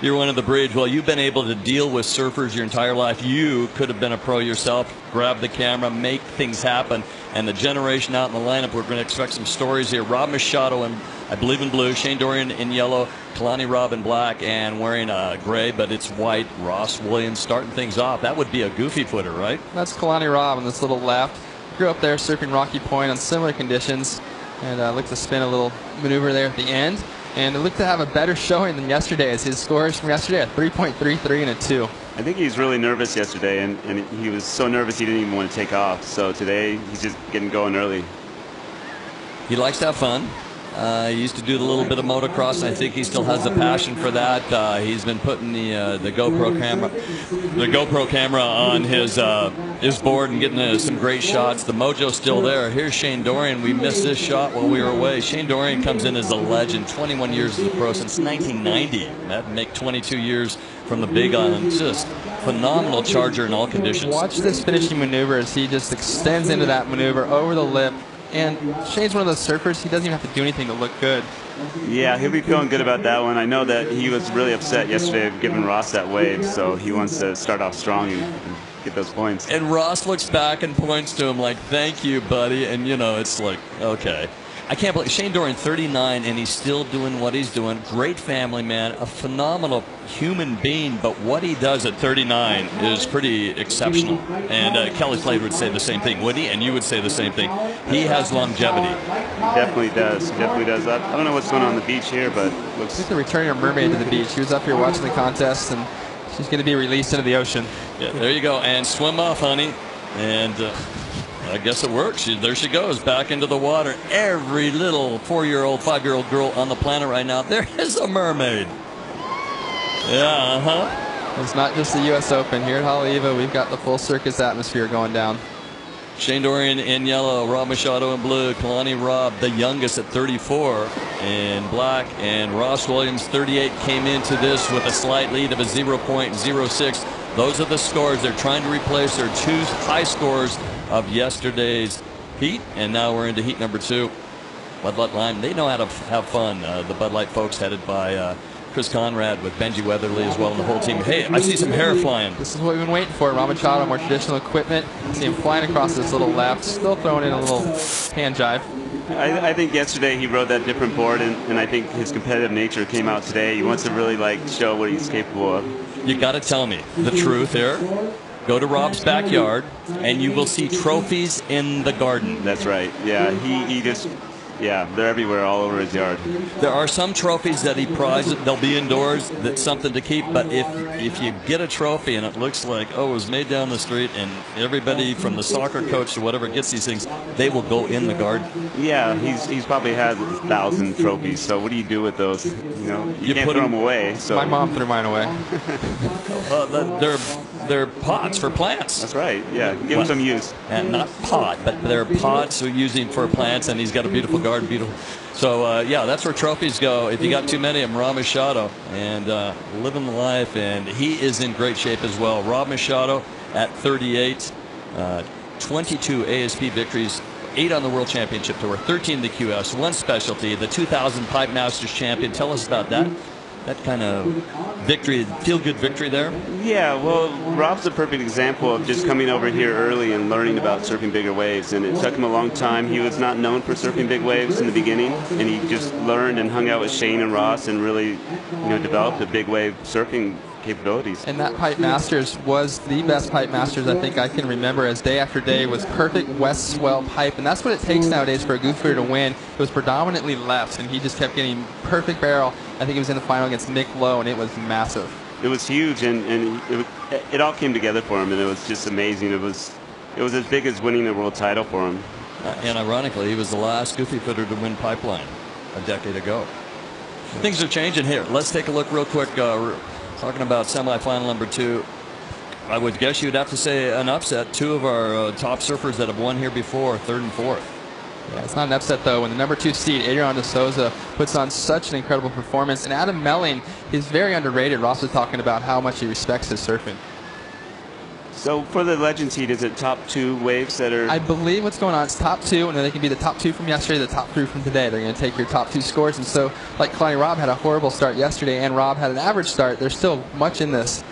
You're one of the breeds. Well, you've been able to deal with surfers your entire life. You could have been a pro yourself, grab the camera, make things happen. And the generation out in the lineup, we're going to expect some stories here. Rob Machado, in, I believe, in blue. Shane Dorian in yellow. Kalani Robb in black and wearing gray, but it's white. Ross Williams starting things off. That would be a goofy footer, right? That's Kalani Robb on this little left. Grew up there surfing Rocky Point on similar conditions, and looked to spin a little maneuver there at the end. And it looked to have a better showing than yesterday, as his scores from yesterday at 3.33 and a 2. I think he was really nervous yesterday, and he was so nervous he didn't even want to take off. So today, he's just getting going early. He likes to have fun. He used to do a little bit of motocross, and I think he still has a passion for that. He's been putting the GoPro camera on his board and getting some great shots. The mojo's still there. Here's Shane Dorian. We missed this shot while we were away. Shane Dorian comes in as a legend. 21 years as a pro since 1990. That'd make 22 years from the Big Island. Just phenomenal charger in all conditions. Watch this finishing maneuver as he just extends into that maneuver over the lip. And Shane's one of those surfers, he doesn't even have to do anything to look good. Yeah, he'll be feeling good about that one. I know that he was really upset yesterday of giving Ross that wave, so he wants to start off strong and get those points. And Ross looks back and points to him like, thank you, buddy. And, you know, it's like, okay. I can't believe Shane Dorian, 39, and he's still doing what he's doing. Great family man, a phenomenal human being, but what he does at 39 is pretty exceptional. And Kelly Slade would say the same thing, wouldn't he? And you would say the same thing. He has longevity. He definitely does. He definitely does. I don't know what's going on the beach here, but looks. She's returning a mermaid to the beach. She was up here watching the contest, and she's going to be released into the ocean. Yeah, there you go. And swim off, honey. And I guess it works. There she goes, back into the water. Every little 4-year-old, 5-year-old girl on the planet right now, there is a mermaid. Yeah, It's not just the U.S. Open. Here at Haleiwa, we've got the full circus atmosphere going down. Shane Dorian in yellow, Rob Machado in blue, Kalani Robb, the youngest at 34, in black, and Ross Williams, 38, came into this with a slight lead of a 0.06. Those are the scores. They're trying to replace their 2 high scores of yesterday's heat, and now we're into heat number 2. Bud Light Lime, they know how to have fun. The Bud Light folks headed by Chris Conrad with Benji Weatherly as well, and the whole team. Hey, I see some hair flying. This is what we've been waiting for. Rob Machado, more traditional equipment. See him flying across this little left, still throwing in a little hand jive. I think yesterday he rode that different board, and I think his competitive nature came out today. He wants to really show what he's capable of. You got to tell me the truth here. Go to Rob's backyard, and you will see trophies in the garden. That's right. Yeah, he just yeah, they're everywhere, all over his yard. There are some trophies that he prizes. They'll be indoors. That's something to keep. But if you get a trophy and it looks like, oh, it was made down the street, and everybody from the soccer coach to whatever gets these things, they will go in the garden. Yeah, he's probably had 1,000 trophies. So what do you do with those? You can't put throw them away. So My mom threw mine away. They're pots for plants. That's right. Yeah, give them some use. And not pot, but they're pots we're using for plants, and he's got a beautiful garden, beautiful. So, yeah, that's where trophies go. If you got too many of them, Rob Machado, and living the life, and he is in great shape as well. Rob Machado at 38, 22 ASP victories, 8 on the World Championship Tour, 13 in the QS, 1 specialty, the 2000 Pipe Masters champion. Tell us about that. That kind of victory, feel-good victory there? Yeah, well, Rob's a perfect example of just coming over here early and learning about surfing bigger waves. And it took him a long time. He was not known for surfing big waves in the beginning, and he just learned and hung out with Shane and Ross and really, developed a big wave surfing capabilities. And that Pipe Masters was the best Pipe Masters I think I can remember, as day after day was perfect west swell pipe, and that's what it takes nowadays for a goofier to win. It was predominantly left, and he just kept getting perfect barrel. I think he was in the final against Mick Lowe, and it was massive. It was huge, and it all came together for him, and it was just amazing. It was as big as winning a world title for him. And ironically, he was the last goofy fitter to win Pipeline a decade ago. Things are changing here. Let's take a look real quick. Talking about semifinal number 2, I would guess you'd have to say an upset. 2 of our top surfers that have won here before, 3rd and 4th. Yeah, it's not an upset, though, when the number 2 seed, Adrian de Souza, puts on such an incredible performance. And Adam Melling, he's very underrated. Ross was talking about how much he respects his surfing. So for the Legends Heat, is it top 2 waves that are... I believe what's going on, it's top 2, and then they can be the top 2 from yesterday, the top 3 from today. They're going to take your top 2 scores. And so, like Kalani Robb had a horrible start yesterday, and Robb had an average start, there's still much in this.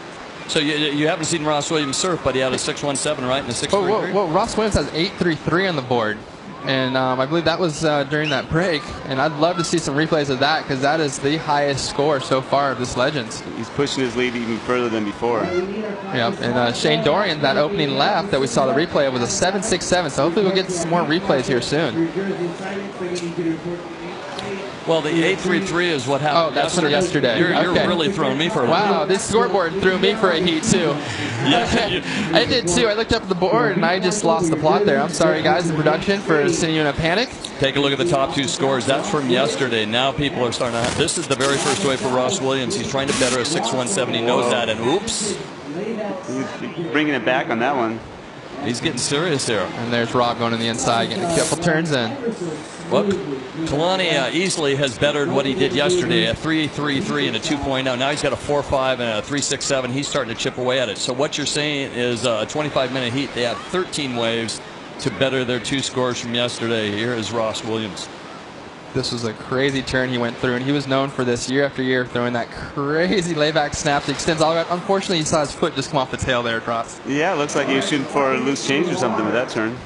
So you haven't seen Ross Williams surf, but he had a 6.17, right, and a 6.33? Whoa, Ross Williams has 8.33 on the board. And I believe that was during that break. And I'd love to see some replays of that, because that is the highest score so far of this Legends. He's pushing his lead even further than before. Yep, and Shane Dorian, that opening left that we saw the replay of was a 7.67. So hopefully we'll get some more replays here soon. Well, the 8.33 is what happened. Oh, that's from yesterday. You're really throwing me for a loop. Wow, this scoreboard threw me for a heat, too. Yeah, I did, too. I looked up at the board, and I just lost the plot there. I'm sorry, guys, in production, for sending you in a panic. Take a look at the top 2 scores. That's from yesterday. Now people are starting to... This is the very first wave for Ross Williams. He's trying to better a 6.17. He knows that, and oops. He's bringing it back on that one. He's getting serious here. And there's Rob going on the inside, getting a couple turns in. Well, Kalani easily has bettered what he did yesterday, a 3.33 and a 2.0. Now he's got a 4.5 and a 3.67. He's starting to chip away at it. So what you're saying is a 25-minute heat. They have 13 waves to better their 2 scores from yesterday. Here is Ross Williams. This was a crazy turn he went through, and he was known for this year after year, throwing that crazy layback snap that extends all the way out. Unfortunately, you saw his foot just come off the tail there, Ross. Yeah, it looks like he was shooting for a loose change or something with that turn.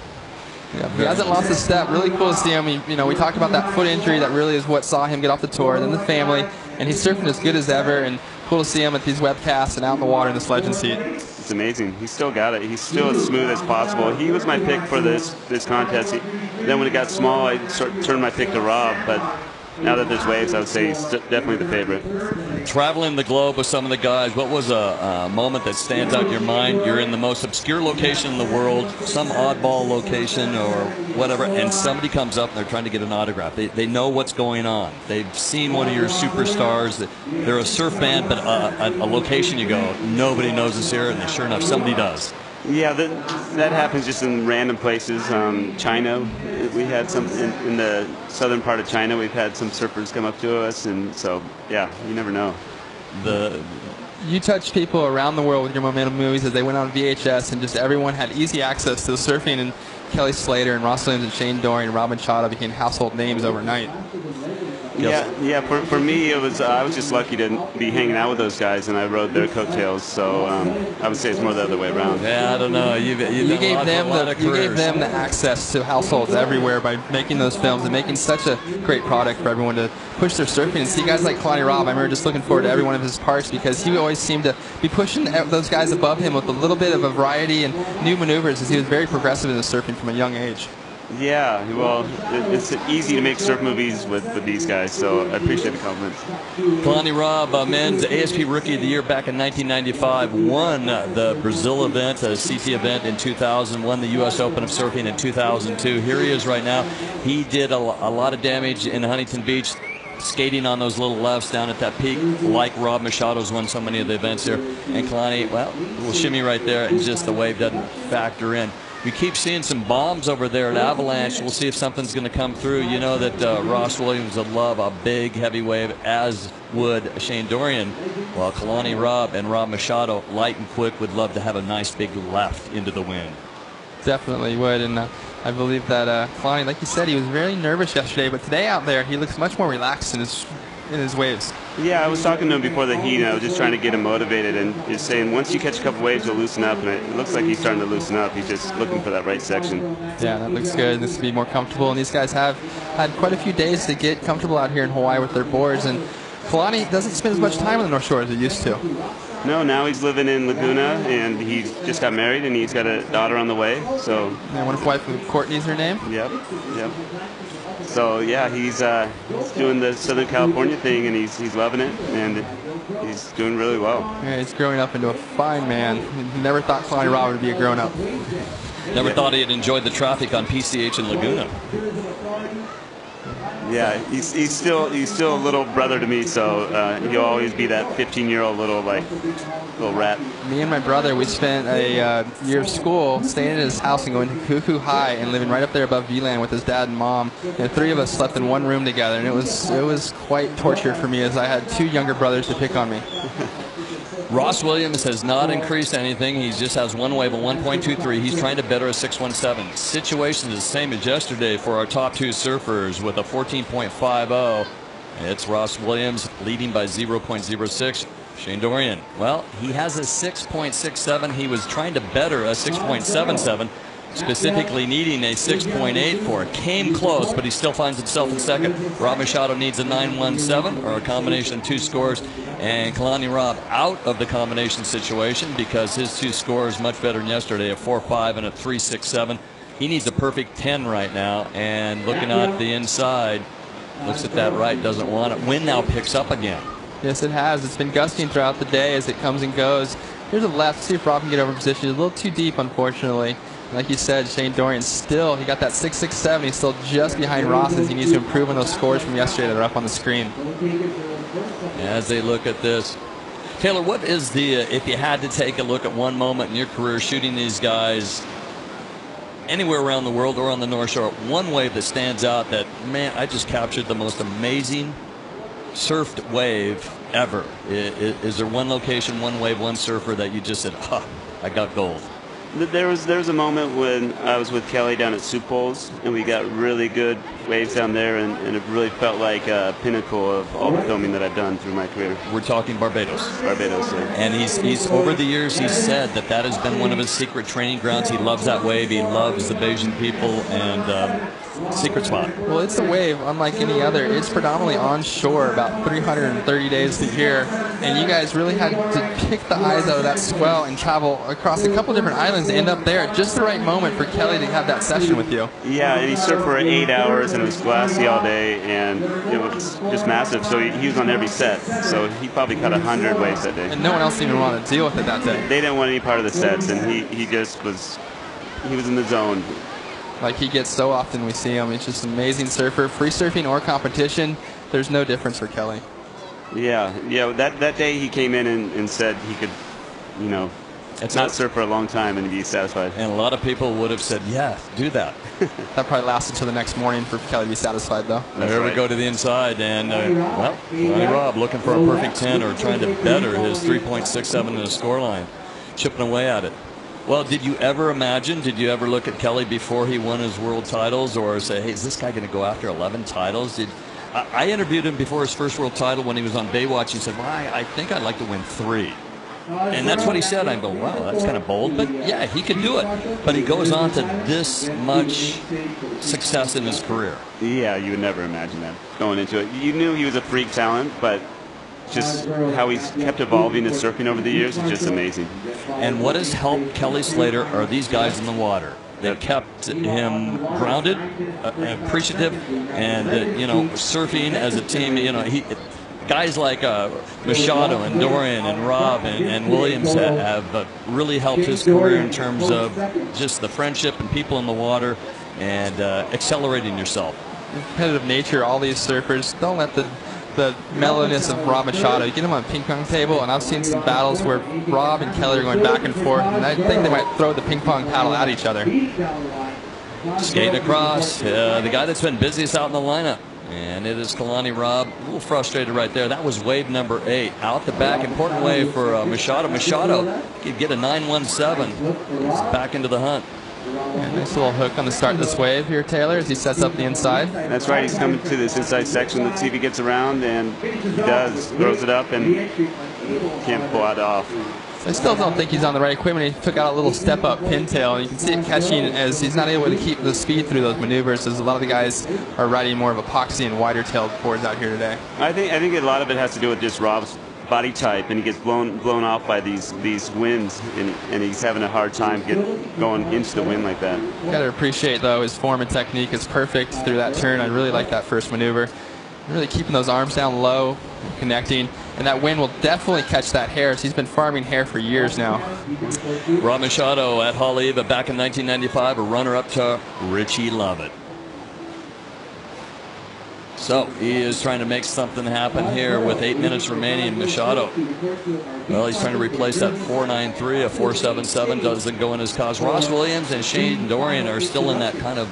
Yeah, he hasn't lost a step. Really cool to see him. We talked about that foot injury. That really is what saw him get off the tour. Then the family, and he's surfing as good as ever. And cool to see him at these webcasts and out in the water in this Legends heat. It's amazing. He's still got it. He's still as smooth as possible. He was my pick for this contest. Then when it got small, I turned my pick to Rob. But now that there's waves, I would say he's definitely the favorite. Traveling the globe with some of the guys, what was a moment that stands out in your mind? You're in the most obscure location in the world, some oddball location or whatever, and somebody comes up and they're trying to get an autograph. They know what's going on. They've seen one of your superstars. They're a surf band, but a location you go, nobody knows us here, and sure enough, somebody does. Yeah, that happens just in random places. China, we had some in the southern part of China. We've had some surfers come up to us, and so yeah, you never know. You touched people around the world with your Momentum movies as they went on VHS, and just everyone had easy access to the surfing. And Kelly Slater and Ross Williams and Shane Dorian and Robin Chada became household names overnight. Yeah. For me, it was I was just lucky to be hanging out with those guys, and I rode their coattails. So I would say it's more the other way around. Yeah, I don't know. You gave them the access to households everywhere by making those films and making such a great product for everyone to push their surfing. And see guys like Kalani Robb, I remember just looking forward to every one of his parts because he always seemed to be pushing those guys above him with a little bit of a variety and new maneuvers, as he was very progressive in his surfing from a young age. Yeah, well, it's easy to make surf movies with these guys, so I appreciate the compliments. Kalani Robb, men's ASP Rookie of the Year back in 1995, won the Brazil event, a CT event in 2000, won the U.S. Open of Surfing in 2002. Here he is right now. He did a lot of damage in Huntington Beach, skating on those little lefts down at that peak, like Rob Machado's won so many of the events here. And Kalani, well, a little shimmy right there, and just the wave doesn't factor in. We keep seeing some bombs over there at Avalanche. We'll see if something's going to come through. You know that Ross Williams would love a big, heavy wave, as would Shane Dorian. While Kalani Robb and Rob Machado, light and quick, would love to have a nice big left into the wind. Definitely would, and I believe that Kalani, like you said, he was very nervous yesterday, but today out there, he looks much more relaxed in his waves. Yeah, I was talking to him before the heat, and I was just trying to get him motivated, and just saying once you catch a couple waves, you'll loosen up, and it looks like he's starting to loosen up. He's just looking for that right section. Yeah, that looks good. This will be more comfortable, and these guys have had quite a few days to get comfortable out here in Hawaii with their boards, and Kalani doesn't spend as much time on the North Shore as he used to. No, now he's living in Laguna, and he's just got married, and he's got a daughter on the way. So. Yeah, wonderful wife, Courtney's her name. Yep. So yeah, he's doing the Southern California thing, and he's loving it, and he's doing really well. Yeah, he's growing up into a fine man. Never thought Kalani Robb would be a grown-up. Never thought he'd enjoyed the traffic on PCH in Laguna. Yeah, he's still a little brother to me, so he'll always be that 15-year-old little rat. Me and my brother, we spent a year of school staying at his house and going to Kuku High and living right up there above VLAN with his dad and mom. And 3 of us slept in one room together, and it was quite torture for me as I had 2 younger brothers to pick on me. Ross Williams has not increased anything. He just has one wave of 1.23. He's trying to better a 617. Situation is the same as yesterday for our top 2 surfers with a 14.50. It's Ross Williams leading by 0.06. Shane Dorian, well, he has a 6.67. He was trying to better a 6.77. Specifically needing a 6.84. Came close, but he still finds himself in second. Rob Machado needs a 917, or a combination of 2 scores. And Kalani Robb out of the combination situation because his 2 scores much better than yesterday, a 4.5 and a 3.67. He needs a perfect 10 right now. And looking at the inside, looks at that right, doesn't want it. Wind now picks up again. Yes, it has. It's been gusting throughout the day as it comes and goes. Here's a left. See if Rob can get over position. He's a little too deep, unfortunately. Like you said, Shane Dorian still, he got that 6.67. He's still just behind Ross as he needs to improve on those scores from yesterday that are up on the screen. As they look at this, Taylor, what is the, if you had to take a look at one moment in your career shooting these guys anywhere around the world or on the North Shore, one wave that stands out that, man, I just captured the most amazing surfed wave ever? Is there one location, one wave, one surfer that you just said, huh, I got gold? There was a moment when I was with Kelly down at Sioux Falls, and we got really good waves down there, and it really felt like a pinnacle of all the filming that I've done through my career. We're talking Barbados. Barbados, yeah. And he's over the years, he's said that has been one of his secret training grounds. He loves that wave. He loves the Bajan people, and secret spot. Well, it's a wave unlike any other. It's predominantly onshore about 330 days a year, and you guys really had to pick the eyes out of that swell and travel across a couple different islands to end up there at just the right moment for Kelly to have that session with you. Yeah, and he surfed for 8 hours, and it was glassy all day, and it was just massive. So he was on every set, so he probably caught 100 waves that day. And no one else even wanted to deal with it that day. They didn't want any part of the sets, and he just was, he was in the zone. Like he gets so often we see him. He's just an amazing surfer. Free surfing or competition, there's no difference for Kelly. Yeah. That day he came in and said he could, not surf for a long time and be satisfied. And a lot of people would have said, yeah, do that. That probably lasted until the next morning for Kelly to be satisfied, though. There we go to the inside, and Rob looking for a perfect 10 or trying to better his 3.67 in the scoreline, chipping away at it. Well, did you ever look at Kelly before he won his world titles or say, hey, is this guy going to go after 11 titles? I interviewed him before his first world title when he was on Baywatch. He said, well, I think I'd like to win 3. And that's what he said. I go, wow, that's kind of bold. But, yeah, he could do it. But he goes on to this much success in his career. Yeah, you would never imagine that going into it. You knew he was a freak talent, but just how he's kept evolving his surfing over the years is just amazing. And what has helped Kelly Slater are these guys in the water. They kept him grounded, appreciative, and you know, surfing as a team. You know, guys like Machado and Dorian and Rob and Williams have really helped his career in terms of just the friendship and people in the water and accelerating yourself. Competitive nature, all these surfers, don't let the mellowness of Rob Machado. You get him on a ping pong table, and I've seen some battles where Rob and Kelly are going back and forth, and I think they might throw the ping pong paddle at each other. Skating across, the guy that's been busiest out in the lineup, and it is Kalani Rob. A little frustrated right there. That was wave number 8. Out the back, important wave for Machado. Machado could get a 917. He's back into the hunt. Yeah, nice little hook on the start of this wave here, Taylor, as he sets up the inside. That's right. He's coming to this inside section. Let's see if he gets around, and he does. Throws it up and can't pull it off. I still don't think he's on the right equipment. He took out a little step-up pintail, and you can see it catching as he's not able to keep the speed through those maneuvers, as a lot of the guys are riding more of epoxy and wider-tailed boards out here today. I think a lot of it has to do with just Rob's body type, and he gets blown off by these winds, and he's having a hard time going into the wind like that. Got to appreciate, though, his form and technique is perfect through that turn. I really like that first maneuver. Really keeping those arms down low, connecting, and that wind will definitely catch that hair, as he's been farming hair for years now. Rob Machado at Haleiwa back in 1995, a runner-up to Richie Lovett. So he is trying to make something happen here with 8 minutes remaining. Machado, well, he's trying to replace that 4.93. A 4.77 doesn't go in his cause. Ross Williams and Shane Dorian are still in that kind of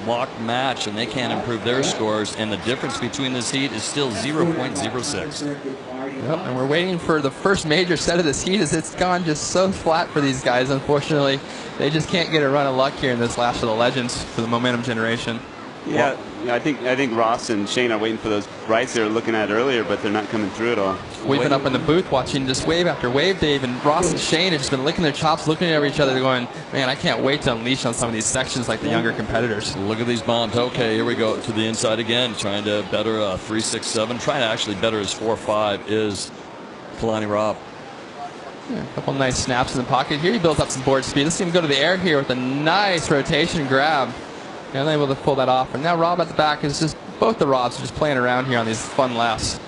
locked match, and they can't improve their scores, and the difference between this heat is still 0.06. Yep, and we're waiting for the first major set of this heat, as it's gone just so flat for these guys. Unfortunately, they just can't get a run of luck here in this last of the legends for the momentum generation. Yeah, I think Ross and Shane are waiting for those rights they were looking at earlier, but they're not coming through at all. We've been up in the booth watching just wave after wave, Dave, and Ross and Shane have just been licking their chops, looking at each other, going, man, I can't wait to unleash on some of these sections like the younger competitors. Look at these bombs. Okay, here we go to the inside again, trying to better a 3.67, trying to actually better his 4.5 is Kalani Rob. Yeah, a couple nice snaps in the pocket here. He builds up some board speed. Let's see him go to the air here with a nice rotation grab. And able to pull that off. And now Rob at the back is just, both the Robs are just playing around here on these fun laughs.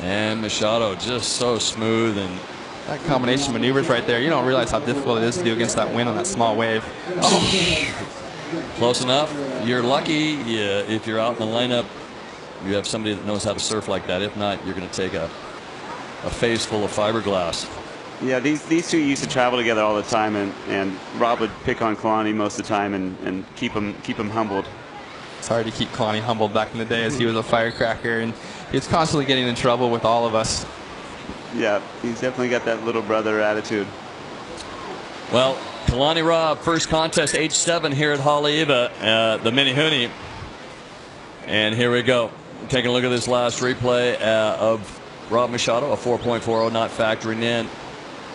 And Machado just so smooth, and that combination of maneuvers right there, you don't realize how difficult it is to do against that wind on that small wave. Oh. Close enough. You're lucky if you're out in the lineup, you have somebody that knows how to surf like that. If not, you're going to take a face full of fiberglass. Yeah, these two used to travel together all the time, and Rob would pick on Kalani most of the time and keep him humbled. It's hard to keep Kalani humbled back in the day, as he was a firecracker, and he was constantly getting in trouble with all of us. Yeah, he's definitely got that little brother attitude. Well, Kalani Rob, first contest, age 7 here at Haleiwa, the Minihuni. And here we go. Taking a look at this last replay of Rob Machado, a 4.40, not factoring in.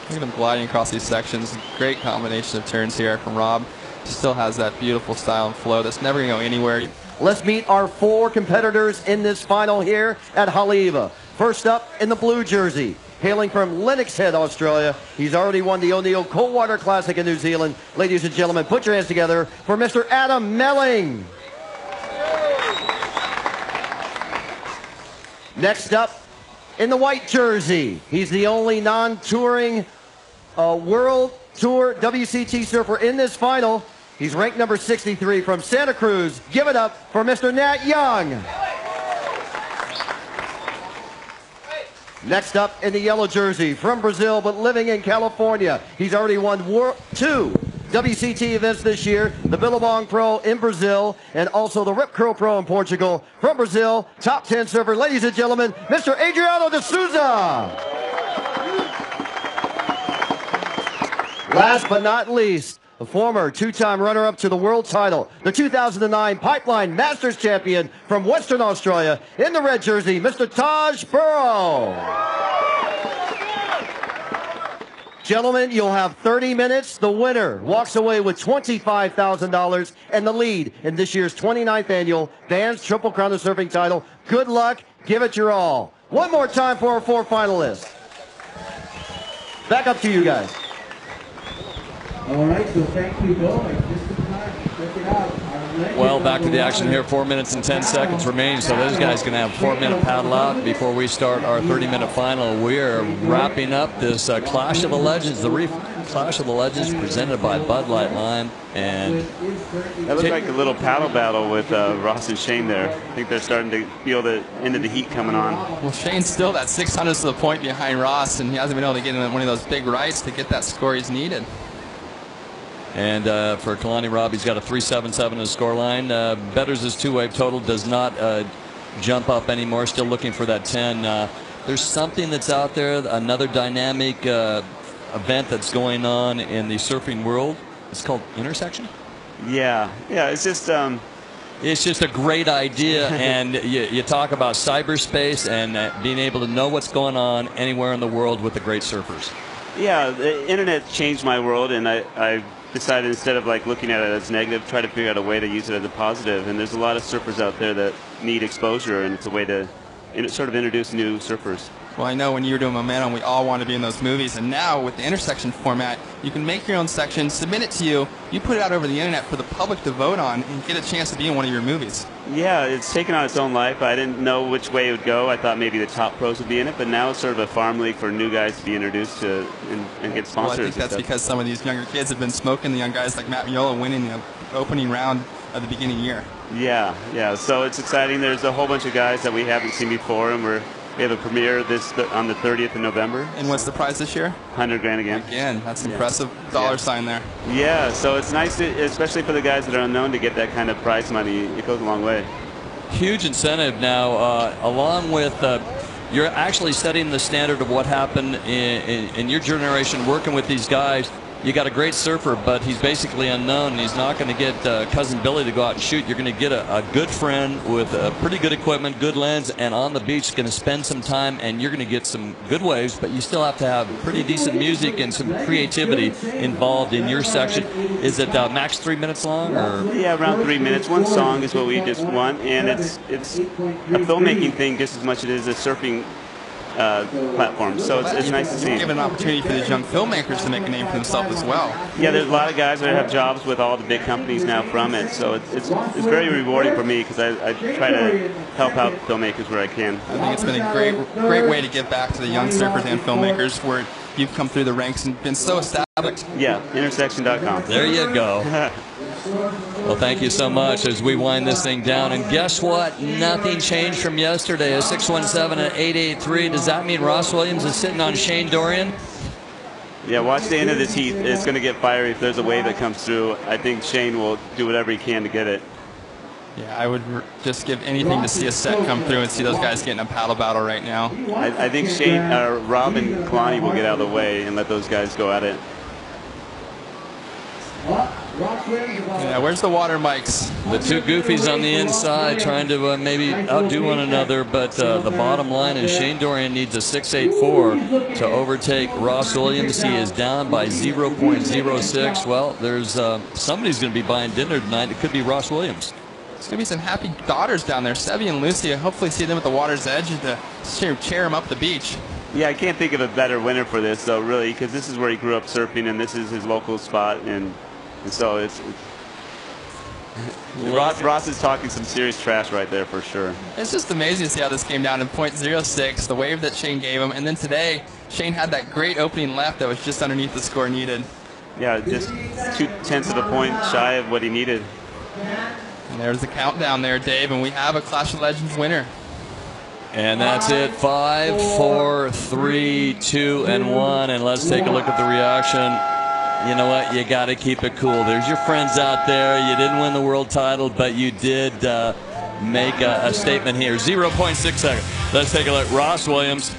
Look at him gliding across these sections. Great combination of turns here from Rob. Still has that beautiful style and flow that's never going to go anywhere. Let's meet our 4 competitors in this final here at Haleiwa. First up in the blue jersey, hailing from Lennox Head, Australia. He's already won the O'Neill Coldwater Classic in New Zealand. Ladies and gentlemen, put your hands together for Mr. Adam Melling. Next up, in the white jersey, he's the only non-touring World Tour WCT surfer in this final. He's ranked number 63 from Santa Cruz. Give it up for Mr. Nat Young. Next up in the yellow jersey, from Brazil but living in California. He's already won 2 WCT events this year, the Billabong Pro in Brazil, and also the Rip Curl Pro in Portugal. From Brazil, top 10 surfer, ladies and gentlemen, Mr. Adriano de Souza. Last but not least, the former 2-time runner-up to the world title, the 2009 Pipeline Masters champion from Western Australia, in the red jersey, Mr. Taj Burrow. Gentlemen, you'll have 30 minutes. The winner walks away with $25,000 and the lead in this year's 29th annual Vans Triple Crown of Surfing title. Good luck. Give it your all. One more time for our 4 finalists. Back up to you guys. All right, so thank you, Bill. Just in time, check it out. Well, back to the action here. 4 minutes and 10 seconds remain. So those guys going to have 4-minute paddle out before we start our 30-minute final. We're wrapping up this Clash of the Legends, the Reef Clash of the Legends, presented by Bud Light Lime. And that looked like a little paddle battle with Ross and Shane there. I think they're starting to feel the end of the heat coming on. Well, Shane's still that 600th of the point behind Ross, and he hasn't been able to get in one of those big rights to get that score he's needed. And for Kalani Robb, he's got a 3.77 in the scoreline. Betters his two-wave total, does not jump up anymore. Still looking for that 10. There's something that's out there, another dynamic event that's going on in the surfing world. It's called Intersection. Yeah, it's just a great idea, and you talk about cyberspace and being able to know what's going on anywhere in the world with the great surfers. Yeah, the internet changed my world, and I decided instead of like looking at it as negative, try to figure out a way to use it as a positive. And there's a lot of surfers out there that need exposure, and it's a way to sort of introduce new surfers. Well, I know when you were doing Momentum, we all want to be in those movies, and now with the Intersection format, you can make your own section, submit it to you, you put it out over the internet for the public to vote on, and get a chance to be in one of your movies. Yeah, it's taken on its own life. I didn't know which way it would go. I thought maybe the top pros would be in it, but now it's sort of a farm league for new guys to be introduced to and get sponsors. Well, I think that's because some of these younger kids have been smoking the young guys like Matt Miola winning the opening round of the beginning year. Yeah. So it's exciting. There's a whole bunch of guys that we haven't seen before, and we have a premiere on the 30th of November. And what's the prize this year? 100 grand again. Again, that's impressive dollar sign there. Yeah, so it's nice, especially for the guys that are unknown, to get that kind of prize money. It goes a long way. Huge incentive now, along with you're actually setting the standard of what happened in your generation working with these guys. You got a great surfer, but he's basically unknown. He's not going to get Cousin Billy to go out and shoot. You're going to get a good friend with pretty good equipment, good lens, and on the beach going to spend some time, and you're going to get some good waves, but you still have to have pretty decent music and some creativity involved in your section. Is it max 3 minutes long? Or? Yeah, around 3 minutes. One song is what we just want, and it's a filmmaking thing just as much as it is a surfing platform, so it's nice to see. Give an opportunity for these young filmmakers to make a name for themselves as well. Yeah, there's a lot of guys that have jobs with all the big companies now from it, so it's very rewarding for me because I try to help out filmmakers where I can. I think it's been a great way to give back to the young surfers and filmmakers where you've come through the ranks and been so established. Yeah, intersection.com. There you go. Well, thank you so much as we wind this thing down. And guess what? Nothing changed from yesterday. A 617 and 883. Does that mean Ross Williams is sitting on Shane Dorian? Yeah, watch the end of this heat. It's going to get fiery if there's a wave that comes through. I think Shane will do whatever he can to get it. Yeah, I would just give anything to see a set come through and see those guys getting a paddle battle right now. I think Rob and Kalani will get out of the way and let those guys go at it. Yeah, where's the water mics? The two goofies on the inside trying to maybe outdo one another, but the bottom line is Shane Dorian needs a 6.84 to overtake Ross Williams. He is down by 0.06. Well, there's somebody's going to be buying dinner tonight. It could be Ross Williams. There's going to be some happy daughters down there, Sevi and Lucy. I hopefully see them at the water's edge to cheer them up the beach. Yeah, I can't think of a better winner for this, though, really, because this is where he grew up surfing, and this is his local spot, and so it's Ross is talking some serious trash right there for sure. It's just amazing to see how this came down in .06, the wave that Shane gave him, and then today Shane had that great opening left that was just underneath the score needed. Yeah, just 0.2 of a point shy of what he needed. And there's the countdown there, Dave, and we have a Clash of Legends winner. And that's it. 5, 4, 3, 2, and 1. And let's take a look at the reaction. You know what? You got to keep it cool. There's your friends out there. You didn't win the world title, but you did make a statement here. 0.6 seconds. Let's take a look. Ross Williams.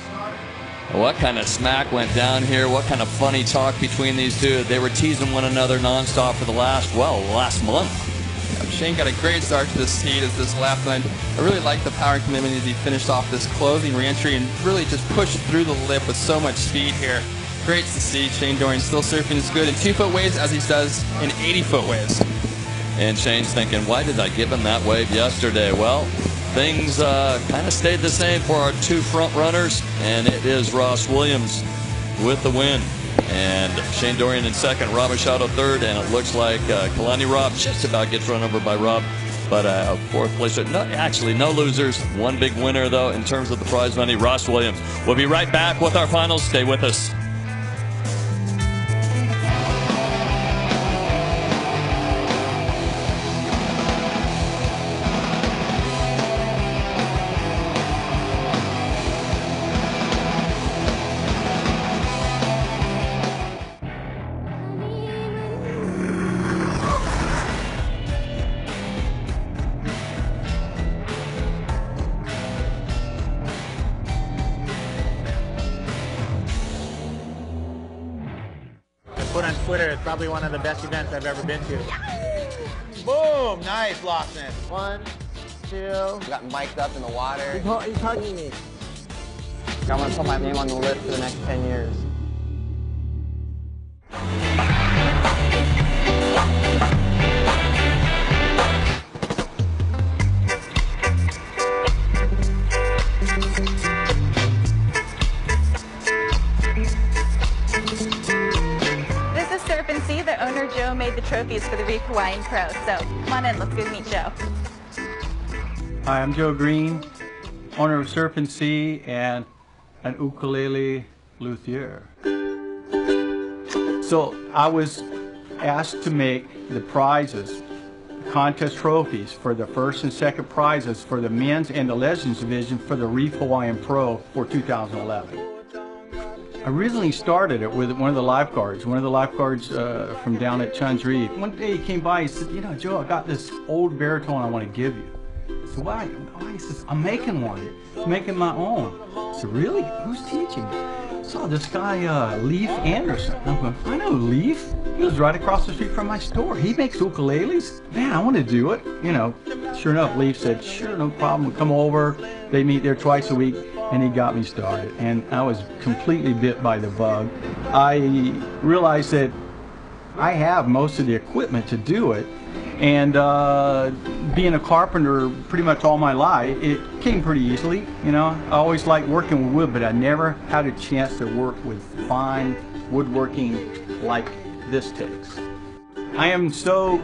What kind of smack went down here? What kind of funny talk between these two? They were teasing one another nonstop for the last month. Shane got a great start to this heat as this left, and I really like the power and commitment as he finished off this closing reentry and really just pushed through the lip with so much speed here. Great to see Shane Dorian still surfing as good in 2-foot waves as he does in 80-foot waves. And Shane's thinking, why did I give him that wave yesterday? Well, things kind of stayed the same for our two front runners, and it is Ross Williams with the win. And Shane Dorian in second, Rob Machado third, and it looks like Kalani Rob just about gets run over by Rob. But fourth place, no losers. One big winner, though, in terms of the prize money, Ross Williams. We'll be right back with our finals. Stay with us. Put on Twitter, it's probably one of the best events I've ever been to. Boom! Nice, Lawson. 1, 2. Got mic'd up in the water. He's hugging me. I want to put my name on the list for the next 10 years. The owner, Joe, made the trophies for the Reef Hawaiian Pro. So come on in, let's go meet Joe. Hi, I'm Joe Green, owner of Surf and Sea and an ukulele luthier. So I was asked to make the prizes, contest trophies for the first and second prizes for the men's and the Legends division for the Reef Hawaiian Pro for 2011. I originally started it with one of the lifeguards from down at Chun's Reef. One day he came by, he said, you know, Joe, I got this old baritone I want to give you. I said, why? He says, I'm making one. I'm making my own. I said, really? Who's teaching you? I saw this guy, Leif Anderson. I'm going, I know Leif. He was right across the street from my store. He makes ukuleles. Man, I want to do it. You know, sure enough, Leif said, sure, no problem. Come over. They meet there twice a week. And he got me started, and I was completely bit by the bug. I realized that I have most of the equipment to do it, and being a carpenter pretty much all my life, it came pretty easily. You know, I always liked working with wood, but I never had a chance to work with fine woodworking like this takes. I am so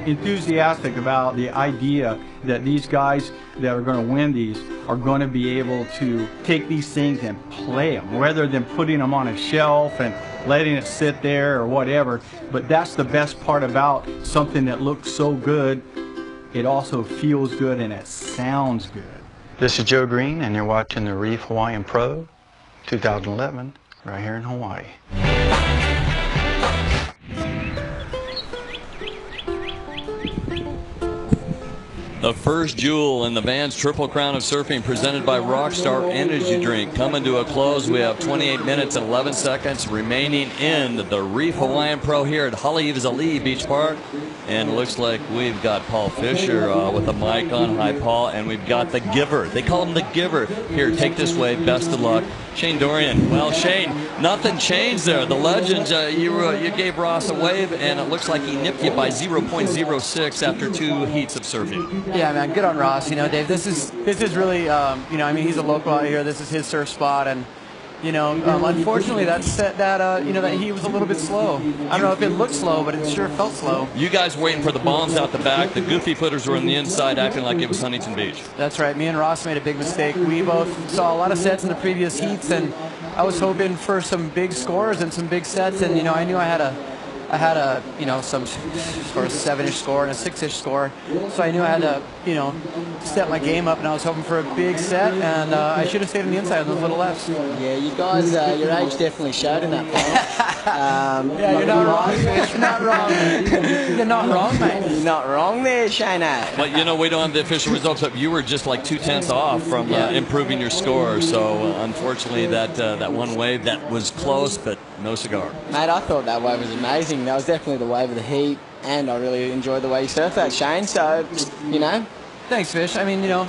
enthusiastic about the idea that these guys that are going to win these are going to be able to take these things and play them, rather than putting them on a shelf and letting it sit there or whatever. But that's the best part about something that looks so good. It also feels good and it sounds good. This is Joe Green, and you're watching the Reef Hawaiian Pro 2011 right here in Hawaii. The first jewel in the Vans Triple Crown of Surfing presented by Rockstar Energy Drink coming to a close. We have 28 minutes and 11 seconds remaining in the Reef Hawaiian Pro here at Hale'i'Vizali Beach Park. And it looks like we've got Paul Fisher with a mic on. Hi, Paul. And we've got the Giver. They call him the Giver. Here, take this way. Best of luck. Shane Dorian. Well, Shane, nothing changed there. The Legends, you gave Ross a wave, and it looks like he nipped you by 0.06 after 2 heats of surfing. Yeah, man, good on Ross. You know, Dave, this is really, you know, I mean, he's a local out here. This is his surf spot, and you know, unfortunately, that he was a little bit slow. I don't know if it looked slow, but it sure felt slow. You guys waiting for the bombs out the back. The goofy footers were on the inside, acting like it was Huntington Beach. That's right. Me and Ross made a big mistake. We both saw a lot of sets in the previous heats, and I was hoping for some big scores and some big sets. And you know, I knew I had a you know, some sort of 7-ish score and a 6-ish score, so I knew I had to, you know, step my game up, and I was hoping for a big set, and I should have stayed on the inside on those little lefts. Yeah, you guys, your age definitely showed in that final. Yeah, you're not wrong. You're not wrong. You're not wrong, mate. You're not wrong there, Shane. But you know, we don't have the official results, but you were just like 2/10 off from improving your score. So unfortunately, that one wave that was close, but no cigar. Mate, I thought that wave was amazing. That was definitely the wave of the heat, and I really enjoyed the way you surfed that, Shane. So, you know. Thanks, Fish. I mean, you know,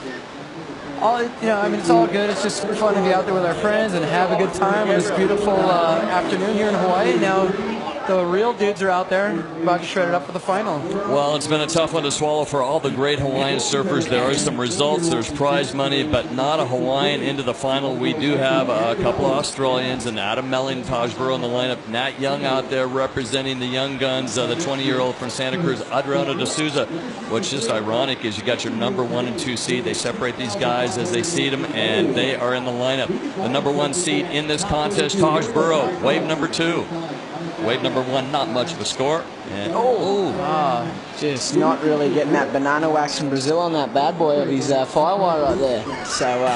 it's all good. It's just fun to be out there with our friends and have a good time on this beautiful afternoon here in Hawaii. Now, the real dudes are out there about to shred it up for the final. Well, it's been a tough one to swallow for all the great Hawaiian surfers. There are some results, there's prize money, but not a Hawaiian into the final. We do have a couple of Australians, and Adam Melling, Taj Burrow in the lineup. Nat Young out there representing the young guns, the 20-year-old from Santa Cruz, Adriano de Souza. What's just ironic is you got your number 1 and 2 seed. They separate these guys as they seed them, and they are in the lineup. The number 1 seed in this contest, Taj Burrow, wave number 2. Wave number 1, not much of a score. And just not really getting that banana wax from Brazil on that bad boy of his firewire right there. So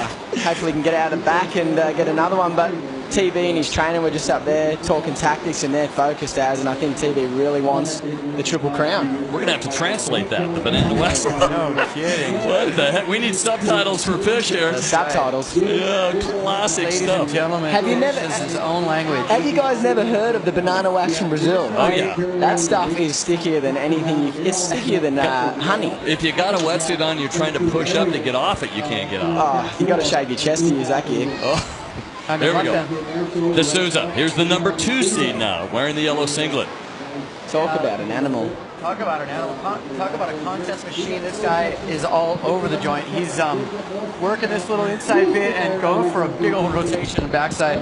hopefully he can get out of the back and get another one. But TB and his trainer were just up there talking tactics, and they're focused and I think TB really wants the Triple Crown. We're going to have to translate that, the banana wax. No kidding. What the heck? We need subtitles for Fish here. Subtitles. Yeah, classic Ladies stuff. and gentlemen, Have you never? this is his own language. Have you guys never heard of the banana wax from Brazil? Oh, yeah. That stuff is stickier than anything. It's stickier than honey. If you got a wetsuit on, you're trying to push up to get off it, you can't get off. Oh, you got to shave your chest to use that gear. Oh. There we go. De Souza, here's the number 2 seed now, wearing the yellow singlet. Talk about an animal. Talk about an animal. Talk about a contest machine. This guy is all over the joint. He's working this little inside bit and going for a big old rotation backside.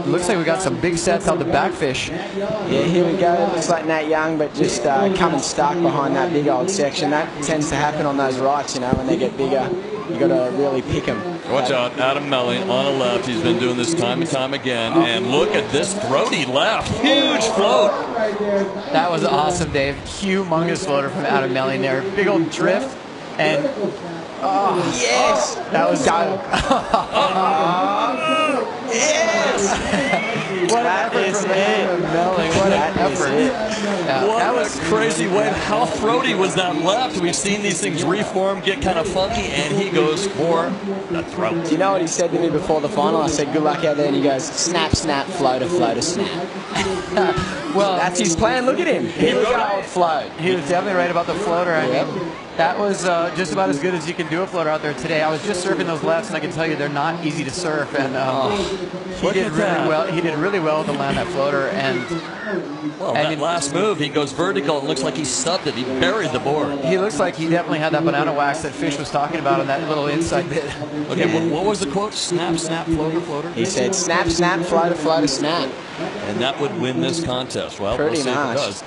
Looks like we got some big sets on the backfish. Yeah, here we go. Looks like Nat Young, but just coming stuck behind that big old section. That tends to happen on those rights, you know, when they get bigger. You got to really pick them. Watch out, Adam Melling on the left. He's been doing this time and time again. And look at this throaty left. Huge float. That was awesome, Dave. Humongous floater from Adam Melling there. Big old drift. And, yes! That was dope. Yes! What an effort from Adam Melling. What an effort. That was a crazy wave. How throaty was that left? We've seen these things reform, get kind of funky, and he goes for the throat. Do you know what he said to me before the final? I said, good luck out there, and he goes, snap, snap, floater, floater, snap. Well, that's his plan. Look at him. He was going float. He was definitely right about the floater. I mean, that was just about as good as you can do a floater out there today. I was just surfing those lefts, and I can tell you they're not easy to surf. And he did really well. He did really well to land that floater. And that last move, he goes vertical. It looks like he stubbed it. He buried the board. He looks like he definitely had that banana wax that Fish was talking about on that little inside bit. Okay, what was the quote? Snap, snap, floater, floater? He said, snap, snap, floater, floater, snap. And that would win this contest. Well, pretty we'll see if it does.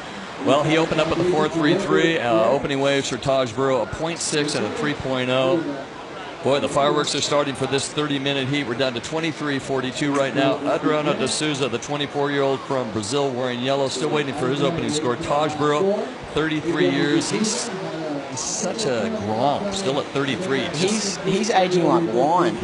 Well, he opened up with a 4.33. Opening waves for Taj Burrow, a 0.6 and a 3.0. Boy, the fireworks are starting for this 30-minute heat. We're down to 23:42 right now. Adriano de Souza, the 24-year-old from Brazil, wearing yellow, still waiting for his opening score. Taj Burrow, 33 years. He's such a grom, still at 33. He's aging like wine.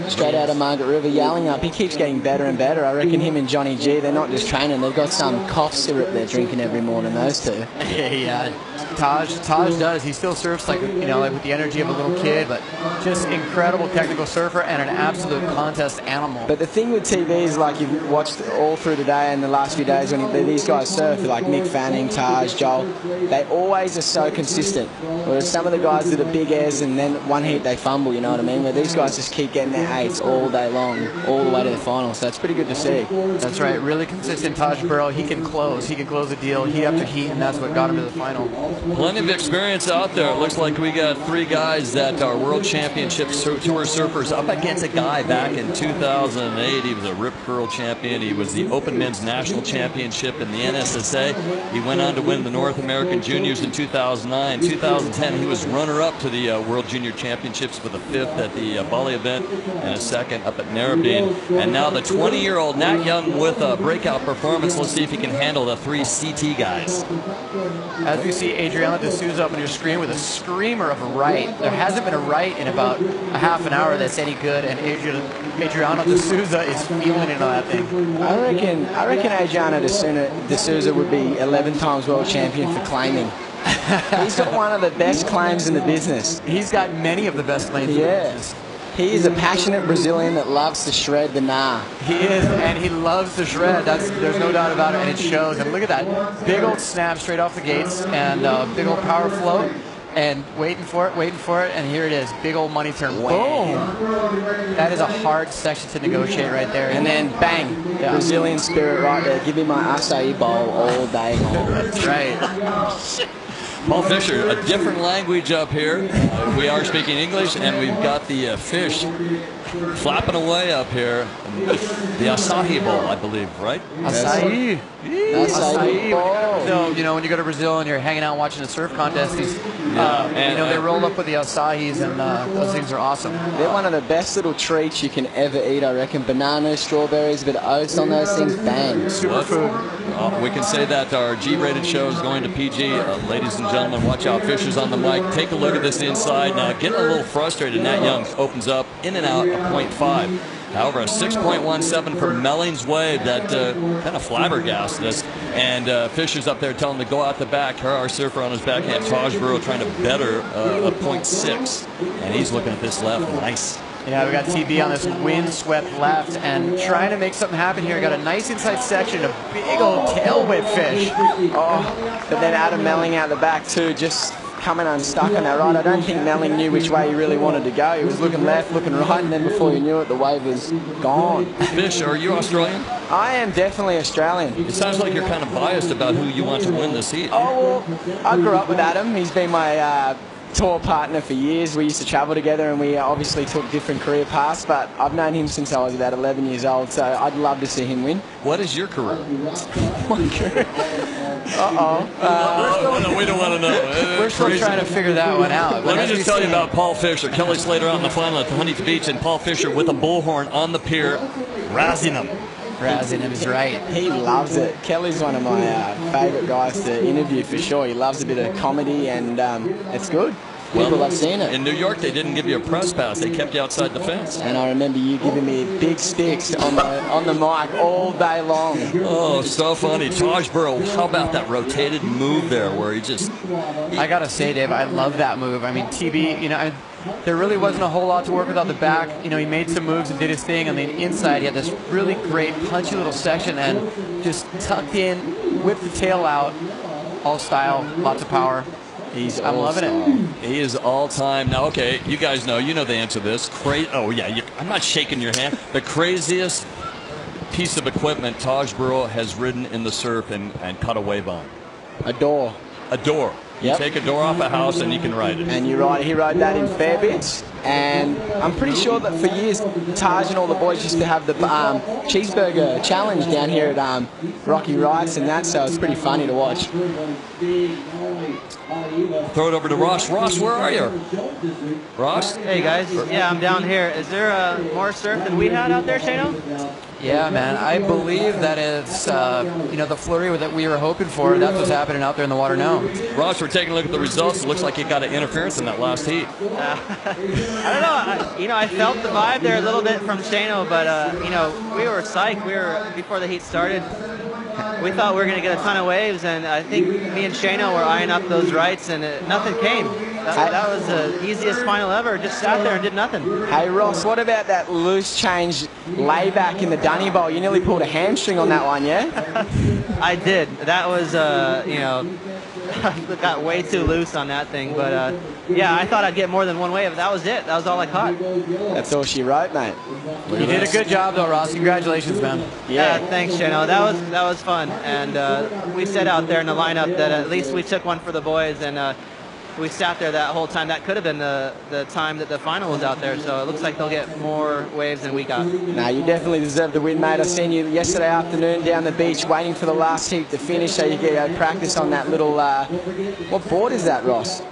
Straight out of Margaret River, yelling up. He keeps getting better and better. I reckon him and Johnny G, they're not just training. They've got some cough syrup they're drinking every morning, those two. Yeah. Taj does. He still surfs like with the energy of a little kid, but just incredible technical surfer and an absolute contest animal. But the thing with TV is, like, you've watched all through today and the last few days when these guys surf, like Nick Fanning, Taj, Joel, they always are so consistent. Whereas some of the guys do the big airs and then one heat they fumble, you know what I mean? Where these guys just keep getting their eights all day long, all the way to the final. So it's pretty good to see. That's right. Really consistent Taj Burrow. He can close. He can close the deal heat after heat, and that's what got him to the final. Plenty of experience out there. It looks like we got 3 guys that are World Championship Tour surfers up against a guy back in 2008. He was a Rip Curl champion. He was the Open Men's National Championship in the NSSA. He went on to win the North American Juniors in 2009. 2010, he was runner-up to the World Junior Championships with a 5th at the Bali event and a 2nd up at Narrabeen. And now the 20-year-old Nat Young with a breakout performance. Let's see if he can handle the 3 CT guys. As we see Adriano de Souza up on your screen with a screamer of a right. There hasn't been a right in about a half an hour that's any good, and Adriano de Souza is feeling it on that thing. I reckon Adriano de Souza would be 11 times world champion for claiming. He's got one of the best claims in the business. He's got many of the best claims in the business. He is a passionate Brazilian that loves to shred the nah. He is, and he loves to shred. There's no doubt about it, and it shows. And look at that big old snap straight off the gates, and big old power float. and waiting for it, and here it is. Big old money turn. Boom. That is a hard section to negotiate right there. And then bang, Brazilian spirit right there. Give me my acai bowl all day long. That's right. Paul Fisher, a different language up here. We are speaking English, and we've got the fish flapping away up here. The acai bowl, I believe, right? Acai. Acai bowl. So, you know, when you go to Brazil and you're hanging out watching a surf contest, these, they roll up with the acais, and those things are awesome. They're one of the best little treats you can ever eat, I reckon. Bananas, strawberries, a bit of oats on those things, bang. Superfood. We can say that our G-rated show is going to PG. Ladies and gentlemen, watch out. Fisher's on the mic. Take a look at this inside. Now, getting a little frustrated. Nat Young opens up in and out a 0.5. However, a 6.17 for Melling's wave that kind of flabbergasted us. And Fisher's up there telling him to go out the back. Our surfer on his backhand, Taj Burrow, trying to better a 0.6. And he's looking at this left. Nice. Yeah, we got TB on this wind-swept left and trying to make something happen here. Got a nice inside section, a big old tail whip fish. Oh, but then Adam Melling out the back too, just coming unstuck on that right. I don't think Melling knew which way he really wanted to go. He was looking left, looking right, and then before you knew it, the wave was gone. Fish, are you Australian? I am definitely Australian. It sounds like you're kind of biased about who you want to win this heat. Oh, well, I grew up with Adam. He's been my tour partner for years. We used to travel together, and we obviously took different career paths, but I've known him since I was about 11 years old, so I'd love to see him win. What is your career? My career? No, we don't want to know. We're still trying to figure that one out. Let me just tell you about Paul Fisher. Kelly Slater out in the final at Huntington Beach, and Paul Fisher with a bullhorn on the pier, razzing him. Razzing him is right. He loves it. Kelly's one of my favourite guys to interview for sure. He loves a bit of comedy, and it's good. People have seen it. In New York, they didn't give you a press pass. They kept you outside the fence. And I remember you giving me big sticks on the mic all day long. Oh, so funny. Taj Burrow, how about that rotated move there where he just... I got to say, Dave, I love that move. I mean, TB, you know, there really wasn't a whole lot to work with on the back. You know, he made some moves and did his thing. On the inside, he had this really great punchy little section and just tucked in, whipped the tail out, all style, lots of power. I'm loving it. He is all time. Now, okay, you guys know, you know the answer to this. Oh, yeah, I'm not shaking your hand. The craziest piece of equipment Taj Burrow has ridden in the surf and cut a wave on. A door. A door. You take a door off a house and you can ride it. And he rode that in Fairbits. And I'm pretty sure that for years, Taj and all the boys used to have the cheeseburger challenge down here at Rocky Rights and that, so it's pretty funny to watch. Throw it over to Ross. Ross, where are you? Ross? Hey, guys. Yeah, I'm down here. Is there more surf than we had out there, Shano? Yeah, man. I believe that it's, the flurry that we were hoping for. That's what's happening out there in the water now. Ross, we're taking a look at the results. It looks like you got an interference in that last heat. I don't know. I felt the vibe there a little bit from Shano, but, we were psyched. Before the heat started, we thought we were going to get a ton of waves, and I think me and Shano were eyeing up those rights, and nothing came. That was the easiest final ever. Just sat there and did nothing. Hey, Ross, what about that loose change layback in the Dunny Bowl? You nearly pulled a hamstring on that one, yeah? I did. That was, got way too loose on that thing. But, yeah, I thought I'd get more than one wave. That was it. That was all I caught. That's all she wrote, mate. You did a good job, though, Ross. Congratulations, man. Yeah, thanks, Shano. That was fun. And we said out there in the lineup that at least we took one for the boys, and we sat there that whole time. That could have been the time that the final was out there. So it looks like they'll get more waves than we got. Nah, you definitely deserve the win, mate. I seen you yesterday afternoon down the beach waiting for the last heat to finish so you get practice on that little... what board is that, Ross?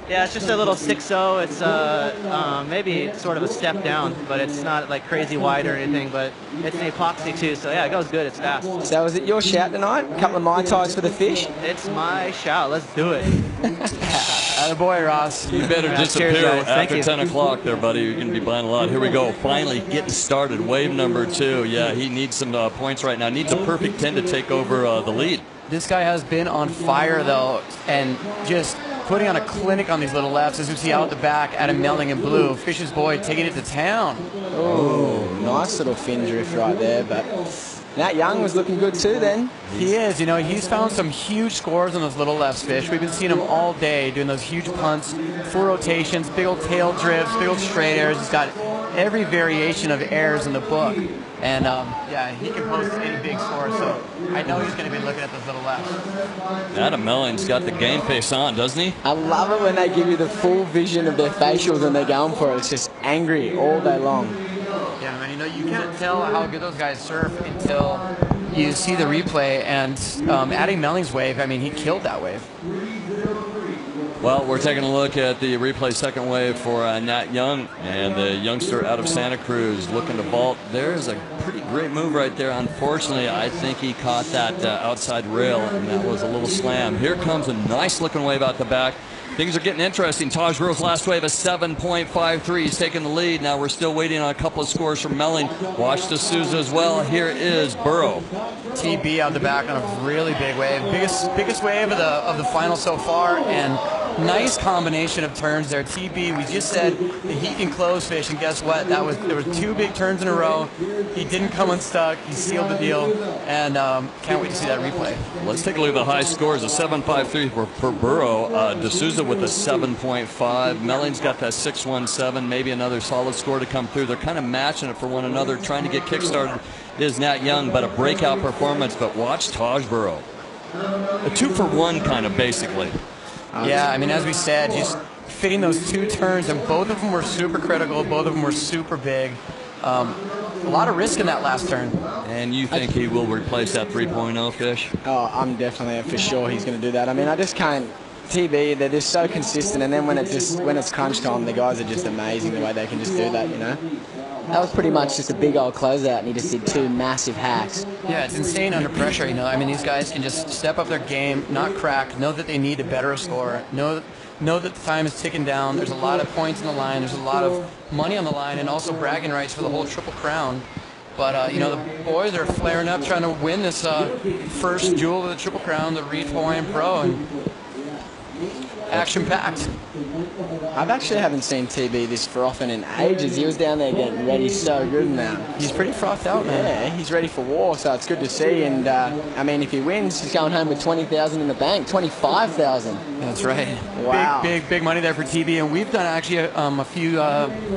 Yeah, it's just a little 6.0. It's maybe sort of a step down, but it's not like crazy wide or anything, but it's an epoxy too, so yeah, it goes good. It's fast. So is it your shout tonight? A couple of Mai Tais for the fish? It's my shout. Let's do it. Attaboy, Ross. You better disappear after 10 o'clock there, buddy. You're going to be buying a lot. Here we go. Finally getting started. Wave number 2. Yeah, he needs some points right now. Needs a perfect 10 to take over the lead. This guy has been on fire, though, and just putting on a clinic on these little lefts. As you see out the back, Adam Melling in blue. Fish's boy taking it to town. Oh, nice little fin drift right there, but Nat Young was looking good too then. He is. You know, he's found some huge scores on those little lefts, Fish. We've been seeing him all day doing those huge punts, full rotations, big old tail drifts, big old straight airs. He's got every variation of airs in the book. And, yeah, he can post any big score, so I know he's going to be looking at those little lefts. Adam Melling's got the game face on, doesn't he? I love it when they give you the full vision of their facials and they're going for it. It's just angry all day long. Yeah, man, you know, you can't tell how good those guys surf until you see the replay. And adding Melling's wave, I mean, he killed that wave. Well, we're taking a look at the replay second wave for Nat Young, and the youngster out of Santa Cruz looking to vault. There's a pretty great move right there. Unfortunately, I think he caught that outside rail, and that was a little slam. Here comes a nice looking wave out the back. Things are getting interesting. Taj Burrow's last wave, a 7.53. He's taking the lead. Now we're still waiting on a couple of scores from Melling. Watch the Souza as well. Here is Burrow. TB out the back on a really big wave. Biggest wave of the final so far, and nice combination of turns there. TB, we just said that he can close Fish, and guess what? There were two big turns in a row. He didn't come unstuck. He sealed the deal, and can't wait to see that replay. Let's take a look at the high scores. A 7.53 for Burrow. D'Souza with a 7.5. Melling's got that 6.17. Maybe another solid score to come through. They're kind of matching it for one another, trying to get kickstarted. Is Nat Young, but a breakout performance. But watch Taj Burrow. A 2-for-1 kind of basically. Yeah, I mean, as we said, just fitting those two turns, and both of them were super critical. Both of them were super big. A lot of risk in that last turn. And you think he will replace that 3.0 Fish? Oh, I'm definitely for sure he's going to do that. I mean, I just can't. TB, they're just so consistent, and then when it's crunch time, the guys are just amazing the way they can just do that, you know. That was pretty much just a big old closeout, and he just did two massive hacks. Yeah, it's insane under pressure, you know. I mean, these guys can just step up their game, not crack, know that they need to better a score, know that the time is ticking down. There's a lot of points in the line. There's a lot of money on the line, and also bragging rights for the whole Triple Crown. But, you know, the boys are flaring up trying to win this first jewel of the Triple Crown, the Reef Hawaiian Pro, and action-packed. I actually haven't seen TB this frothin' in ages. He was down there getting ready so good now. He's pretty frothed out, man. Yeah, he's ready for war, so it's good to see. And, I mean, if he wins, he's going home with $20,000 in the bank, $25,000. That's right. Wow. Big money there for TB. And we've done actually a few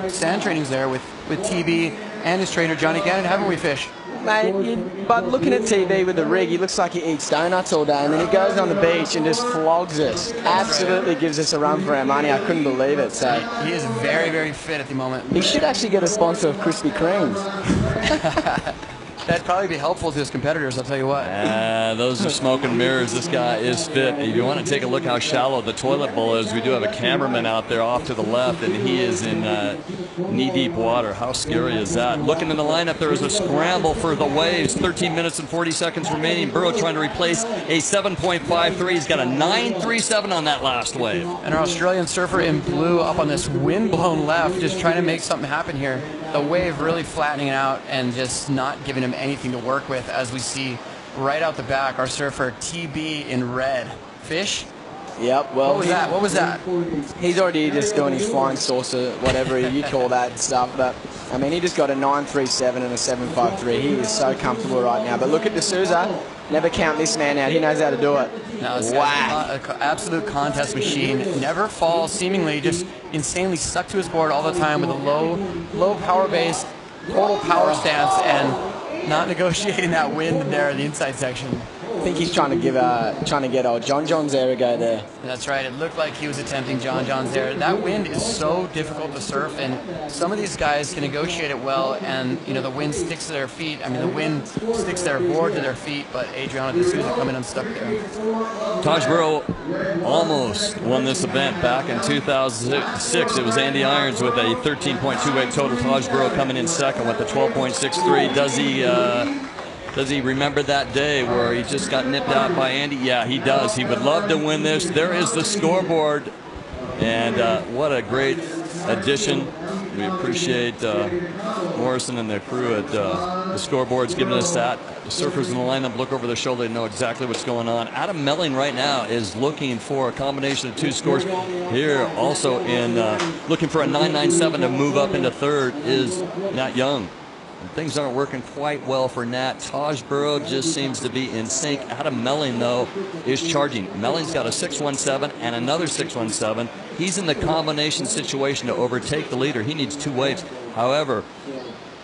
sand trainings there with TB and his trainer, Johnny Gannon, haven't we, Fish? Mate, but looking at TV with the rig, he looks like he eats donuts all day, and then he goes on the beach and just flogs us. Absolutely gives us a run for our money. I couldn't believe it. So he is very, very fit at the moment. He should actually get a sponsor of Krispy Kremes. That'd probably be helpful to his competitors, I'll tell you what. Those are smoke and mirrors. This guy is fit. If you want to take a look how shallow the toilet bowl is, we do have a cameraman out there off to the left, and he is in knee-deep water. How scary is that? Looking in the lineup, there is a scramble for the waves. 13 minutes and 40 seconds remaining. Burrow trying to replace a 7.53. He's got a 9.37 on that last wave. And our Australian surfer in blue up on this wind-blown left, just trying to make something happen here. The wave really flattening out and just not giving him anything to work with, as we see right out the back our surfer TB in red. Fish? Yep, well, what was that? He's already just doing his flying saucer, whatever you call that stuff. But I mean, he just got a 9.37 and a 7.53. He is so comfortable right now. But look at D'Souza. Never count this man out. He knows how to do it. No, this guy's an absolute contest machine. Never falls, seemingly just insanely stuck to his board all the time with a low power base, total power stance, and not negotiating that wind there in the inside section. I think he's trying to get old John John's air to go there. That's right. It looked like he was attempting John John's air. That wind is so difficult to surf, and some of these guys can negotiate it well, and you know the wind sticks to their feet. I mean, the wind sticks their board to their feet, but Adriano D'Souza coming unstuck there. Taj Burrow almost won this event back in 2006. It was Andy Irons with a 13.28 total. Taj Burrow coming in second with a 12.63. Does he remember that day where he just got nipped out by Andy? Yeah, he does. He would love to win this. There is the scoreboard. And what a great addition. We appreciate Morrison and the crew at the scoreboards giving us that. The surfers in the lineup look over their shoulder. They know exactly what's going on. Adam Melling right now is looking for a combination of two scores. Here also in looking for a 9.97 to move up into third is Nat Young. And things aren't working quite well for Nat. Taj Burrow just seems to be in sync. Adam Melling, though, is charging. Melling's got a 617 and another 617. He's in the combination situation to overtake the leader. He needs 2 waves. However,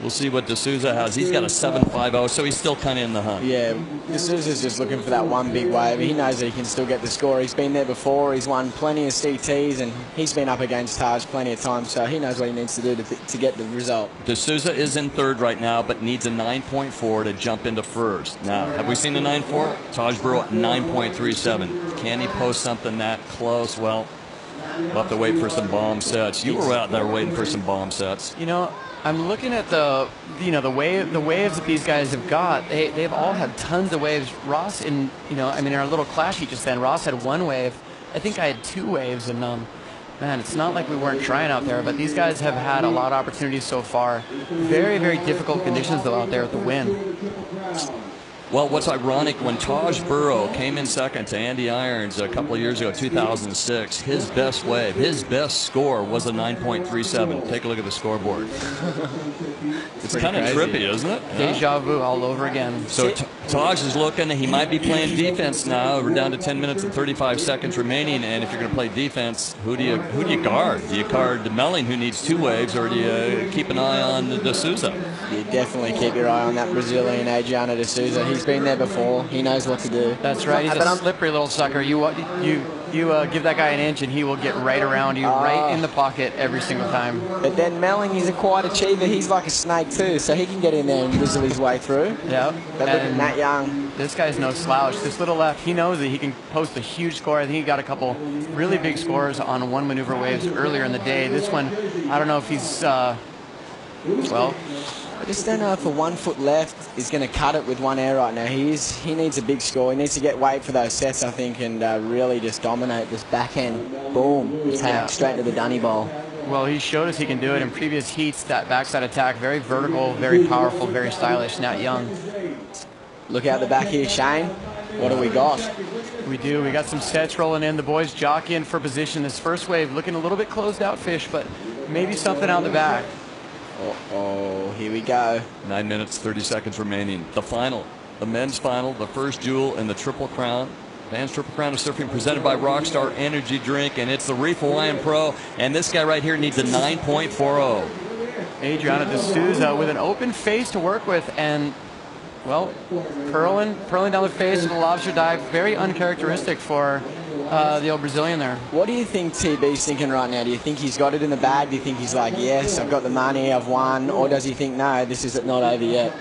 we'll see what D'Souza has. He's got a 7.50, so he's still kind of in the hunt. Yeah, D'Souza's just looking for that one big wave. He knows that he can still get the score. He's been there before. He's won plenty of CTs, and he's been up against Taj plenty of times, so he knows what he needs to do to get the result. D'Souza is in third right now, but needs a 9.4 to jump into first. Now, have we seen the 9.4? Taj Burrow, 9.37. Can he post something that close? Well, we'll have to wait for some bomb sets. You were out there waiting for some bomb sets. You know, I'm looking at the waves that these guys have got. They've all had tons of waves. Ross, in our little clash heat just then, Ross had 1 wave. I think I had 2 waves, and man, it's not like we weren't trying out there, but these guys have had a lot of opportunities so far. Very, very difficult conditions though out there with the wind. Well, what's ironic, when Taj Burrow came in second to Andy Irons a couple of years ago, 2006, his best wave, his best score was a 9.37. Take a look at the scoreboard. It's kind of trippy, isn't it? Deja vu all over again. So Taj is looking. He might be playing defense now. We're down to 10 minutes and 35 seconds remaining, and if you're going to play defense, who do you guard? Do you guard Melling, who needs 2 waves, or do you keep an eye on D'Souza? You definitely keep your eye on that Brazilian Adriano D'Souza. He's been there before. He knows what to do. That's right. He's a slippery little sucker. You give that guy an inch and he will get right around you, right in the pocket every single time. But then Melling, he's a quiet achiever. He's like a snake too, so he can get in there and whistle his way through. Yeah. But look at Nat Young. This guy's no slouch. This little left, he knows that he can post a huge score. I think he got a couple really big scores on 1 maneuver waves earlier in the day. This one, I don't know if he's, well... I just don't know if a 1 foot left is going to cut it with 1 air right now. He needs a big score. He needs to get weight for those sets, I think, and really just dominate this backhand. Boom. Attack straight to the dunny bowl. Well, he showed us he can do it in previous heats, that backside attack. Very vertical, very powerful, very stylish. Nat Young. Look out the back here, Shane. What do we got? We do. We got some sets rolling in. The boys jockeying for position. This first wave looking a little bit closed out, Fish, but maybe something out the back. Oh, here we go. 9 minutes, 30 seconds remaining. The final, the men's final, the first duel in the Triple Crown. Vans Triple Crown of Surfing presented by Rockstar Energy Drink, and it's the Reef Hawaiian Pro, and this guy right here needs a 9.40. Adriano D'Souza with an open face to work with, and, well, curling down the face with a lobster dive. Very uncharacteristic for the old Brazilian there. What do you think TB's thinking right now? Do you think he's got it in the bag? Do you think he's like, yes, I've got the money, I've won? Or does he think, no, this is not over yet?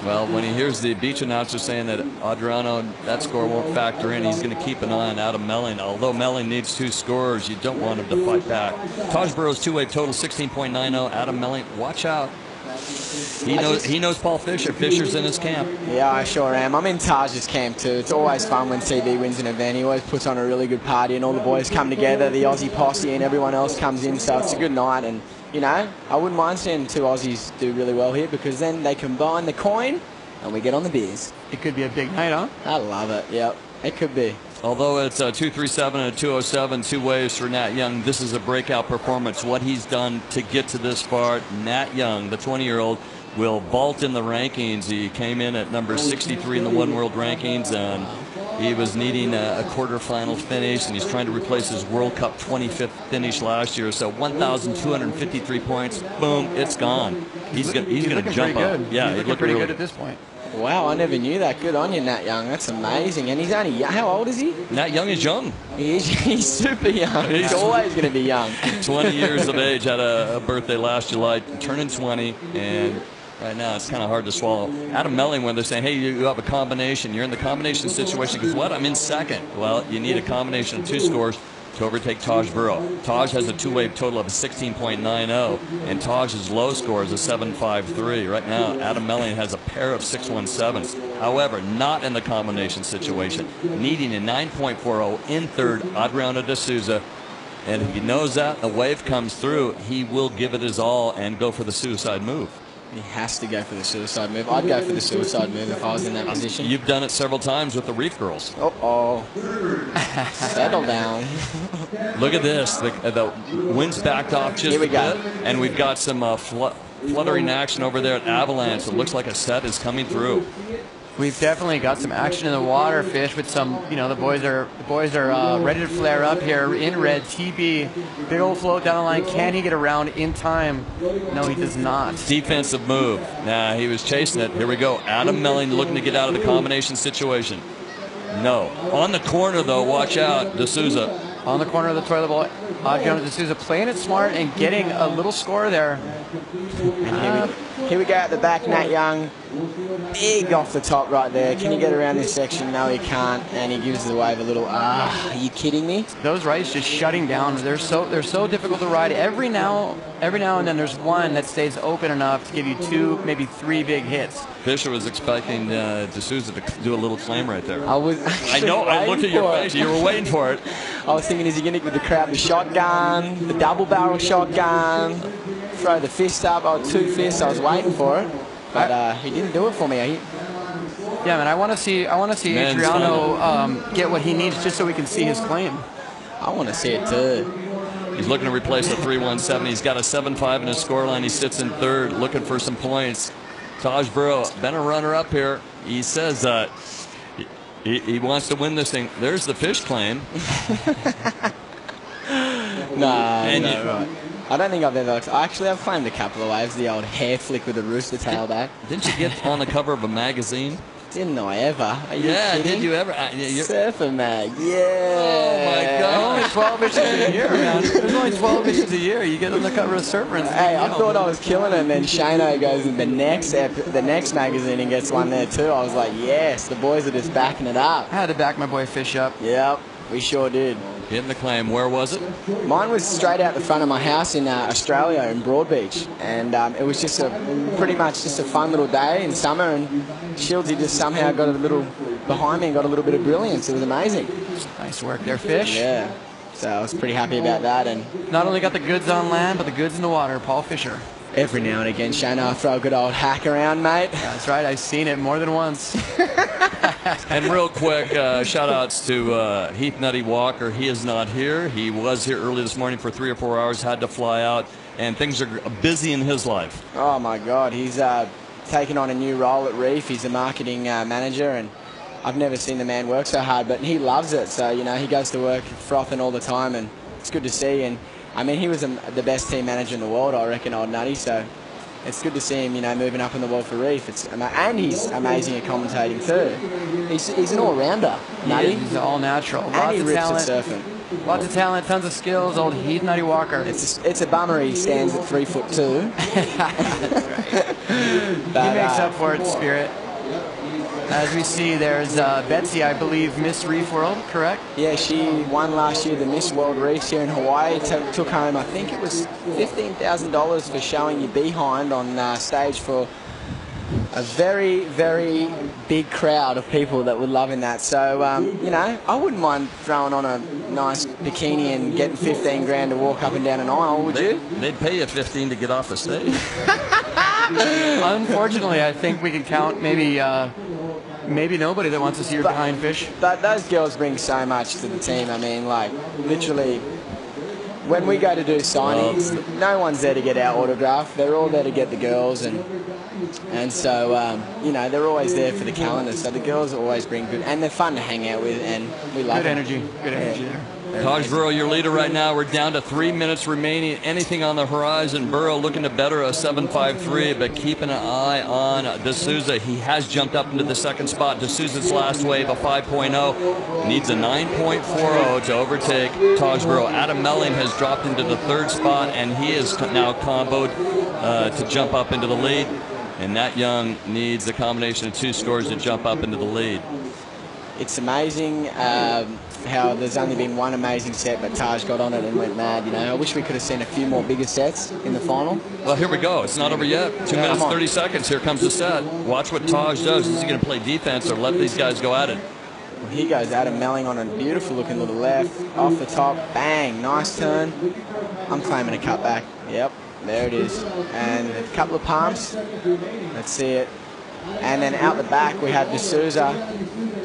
Well, when he hears the beach announcer saying that Adriano, that score won't factor in, he's going to keep an eye on Adam Melling. Although Melling needs 2 scores, you don't want him to fight back. Taj Burrow's 2-wave total, 16.90. Adam Melling, watch out. He knows Paul Fisher. Fisher's in his camp. Yeah, I sure am. I'm in Taj's camp too. It's always fun when TB wins an event. He always puts on a really good party and all the boys come together, the Aussie posse and everyone else comes in, so it's a good night. And, you know, I wouldn't mind seeing 2 Aussies do really well here because then they combine the coin and we get on the beers. It could be a big night, huh? I love it, yep. It could be. Although it's a 237 and a 207, 2 waves for Nat Young, this is a breakout performance. What he's done to get to this far, Nat Young, the 20-year-old, will vault in the rankings. He came in at number 63 in the One World rankings, and he was needing a quarterfinal finish, and he's trying to replace his World Cup 25th finish last year. So 1,253 points, boom, it's gone. He's going to jump up. Yeah, he's looking pretty good at this point. Wow, I never knew that. Good on you, Nat Young. That's amazing. And he's only, how old is he? Nat Young is young. He's super young. He's always going to be young. 20 years of age, had a birthday last July, turning 20, and right now it's kind of hard to swallow. Adam Melling, when they're saying, hey, you have a combination, you're in the combination situation, because what? I'm in second. Well, you need a combination of 2 scores to overtake Taj Burrow. Taj has a 2-wave total of 16.90, and Taj's low score is a 7.53. Right now, Adam Melling has a pair of 617s. However, not in the combination situation, needing a 9.40 in third, Adriano D'Souza. And if he knows that, the wave comes through, he will give it his all and go for the suicide move. He has to go for the suicide move. I'd go for the suicide move if I was in that position. You've done it several times with the Reef girls. Uh-oh. Settle down. Look at this. The wind's backed off just a bit, and we've got some fluttering action over there at Avalanche. It looks like a set is coming through. We've definitely got some action in the water, Fish, with some, the boys are ready to flare up here in red. TB, big old float down the line. Can he get around in time? No, he does not. Defensive move. Nah, he was chasing it. Here we go. Adam Melling looking to get out of the combination situation. No. On the corner, though, watch out, D'Souza. On the corner of the toilet bowl, Adriano D'Souza playing it smart and getting a little score there. And here we go at the back, Nat Young. Big off the top right there. Can he get around this section? No, he can't. And he gives the wave a little, are you kidding me? Those rides just shutting down. They're so difficult to ride. Every now and then there's one that stays open enough to give you 2, maybe 3 big hits. Fisher was expecting D'Souza to do a little claim right there. I know. I looked at your face. You were waiting for it. I was thinking, is he going to give the crowd the shotgun, the double barrel shotgun, throw the fist up? Oh, 2 fists. I was waiting for it, but he didn't do it for me. Yeah, man. I want to see Adriano get what he needs just so we can see his claim. I want to see it too. He's looking to replace a 3.17. He's got a 7.5 in his scoreline. He sits in third, looking for some points. Taj Burrow, been a runner-up here. He says he wants to win this thing. There's the Fish claim. No. I don't think I've ever. Actually, I've claimed a couple of waves. The old hair flick with the rooster tail back. Didn't you get on the cover of a magazine? Didn't I ever? Yeah, did you ever? Surfer Mag, yeah. Oh, my God. Only 12 issues a year, man. There's only 12 issues a year. You get on the cover of Surfer. And hey, I thought I was killing it, and then Shano goes in the next magazine and gets one there, too. I was like, yes, the boys are just backing it up. I had to back my boy Fish up. Yep, we sure did. Getting the claim. Where was it? Mine was straight out the front of my house in Australia, in Broadbeach. And it was just pretty much just a fun little day in summer. And Shieldsy just somehow got a little behind me and got a little bit of brilliance. It was amazing. Nice work there, Fish. Yeah. So I was pretty happy about that. And not only got the goods on land, but the goods in the water. Paul Fisher. Every now and again, Shane, I throw a good old hack around, mate. That's right. I've seen it more than once. And real quick, shout-outs to Heath Nutty Walker. He is not here. He was here early this morning for 3 or 4 hours, had to fly out, and things are busy in his life. Oh, my God. He's taken on a new role at Reef. He's a marketing manager, and I've never seen the man work so hard, but he loves it. So, he goes to work frothing all the time, and it's good to see. And I mean, he was the best team manager in the world, I reckon, old Nutty. So it's good to see him, moving up in the world for Reef. And he's amazing at commentating too. He's an all-rounder, Nutty. He's all natural. And he rips at surfing. Lots of talent, tons of skills. Old Heath Nutty Walker. It's a bummer he stands at 3'2". But, he makes up for it, Spirit. As we see, there's Betsy, I believe, Miss Reef World, correct? Yeah, she won last year the Miss World Reefs here in Hawaii. Took home, I think it was $15,000 for showing your behind on stage for a very, very big crowd of people that were loving that. So, I wouldn't mind throwing on a nice bikini and getting 15 grand to walk up and down an aisle, would you? They'd pay you 15 to get off the stage. Unfortunately, I think we can count maybe nobody that wants to see your behind, Fish. But those girls bring so much to the team. I mean, like, literally, when we go to do signings, no one's there to get our autograph. They're all there to get the girls, and so, they're always there for the calendar. So the girls always bring good, and they're fun to hang out with, and we love good them. energy. Good energy there. Taj Burrow, your leader right now. We're down to 3 minutes remaining. Anything on the horizon? Burrow looking to better a 7.53, but keeping an eye on D'Souza. He has jumped up into the second spot. D'Souza's last wave, a 5.0. Needs a 9.40 to overtake Taj Burrow. Adam Melling has dropped into the third spot, and he is now comboed to jump up into the lead. And Nat Young needs a combination of 2 scores to jump up into the lead. It's amazing how there's only been one amazing set, but Taj got on it and went mad. I wish we could have seen a few more bigger sets in the final. Well, here we go. It's not over yet. 2 minutes, 30 seconds. Here comes the set. Watch what Taj does. Is he going to play defense or let these guys go at it? Well, here goes Adam Melling on a beautiful looking little left. Off the top. Bang. Nice turn. I'm claiming a cutback. Yep. There it is. And a couple of pumps. Let's see it. And then out the back, we have D'Souza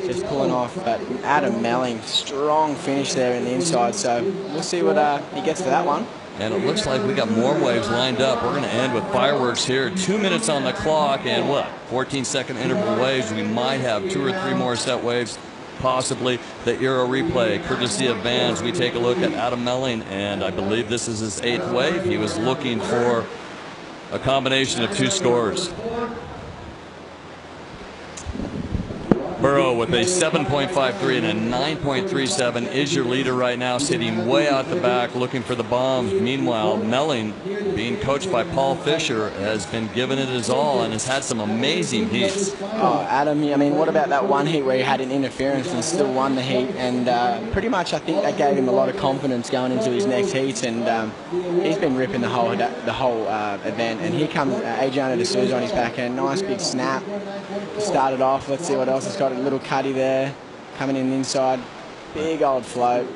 just pulling off. But Adam Melling, strong finish there in the inside. So we'll see what he gets for that one. And it looks like we got more waves lined up. We're going to end with fireworks here. 2 minutes on the clock and what? 14-second interval waves. We might have 2 or 3 more set waves, possibly. The Euro replay, courtesy of Vans. We take a look at Adam Melling, and I believe this is his 8th wave. He was looking for a combination of 2 scores. Burrow with a 7.53 and a 9.37 is your leader right now, sitting way out the back looking for the bombs. Meanwhile, Melling, being coached by Paul Fisher, has been giving it his all and has had some amazing heats. Oh, Adam, I mean, what about that one heat where he had an interference and still won the heat? And pretty much I think that gave him a lot of confidence going into his next heat. And he's been ripping the whole event. And here comes Adriano D'Souza on his backhand. Nice big snap. Started off. Let's see what else he's got. A little cutty there, coming in inside. Big old float.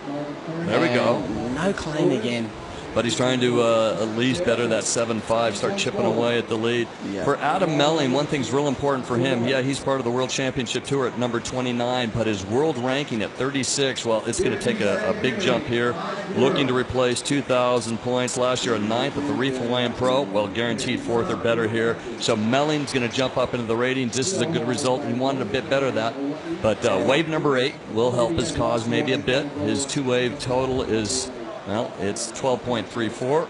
There we go. No clean again. But he's trying to at least better that 7.5, start chipping away at the lead. Yeah. For Adam Melling, one thing's real important for him. Yeah, he's part of the World Championship Tour at number 29, but his world ranking at 36, well, it's going to take a big jump here. Looking to replace 2,000 points. Last year, a 9th at the Reef Hawaiian Pro. Well, guaranteed 4th or better here. So Melling's going to jump up into the ratings. This is a good result. He wanted a bit better than that. But wave number 8 will help his cause maybe a bit. His 2-wave total is... well, it's 12.34.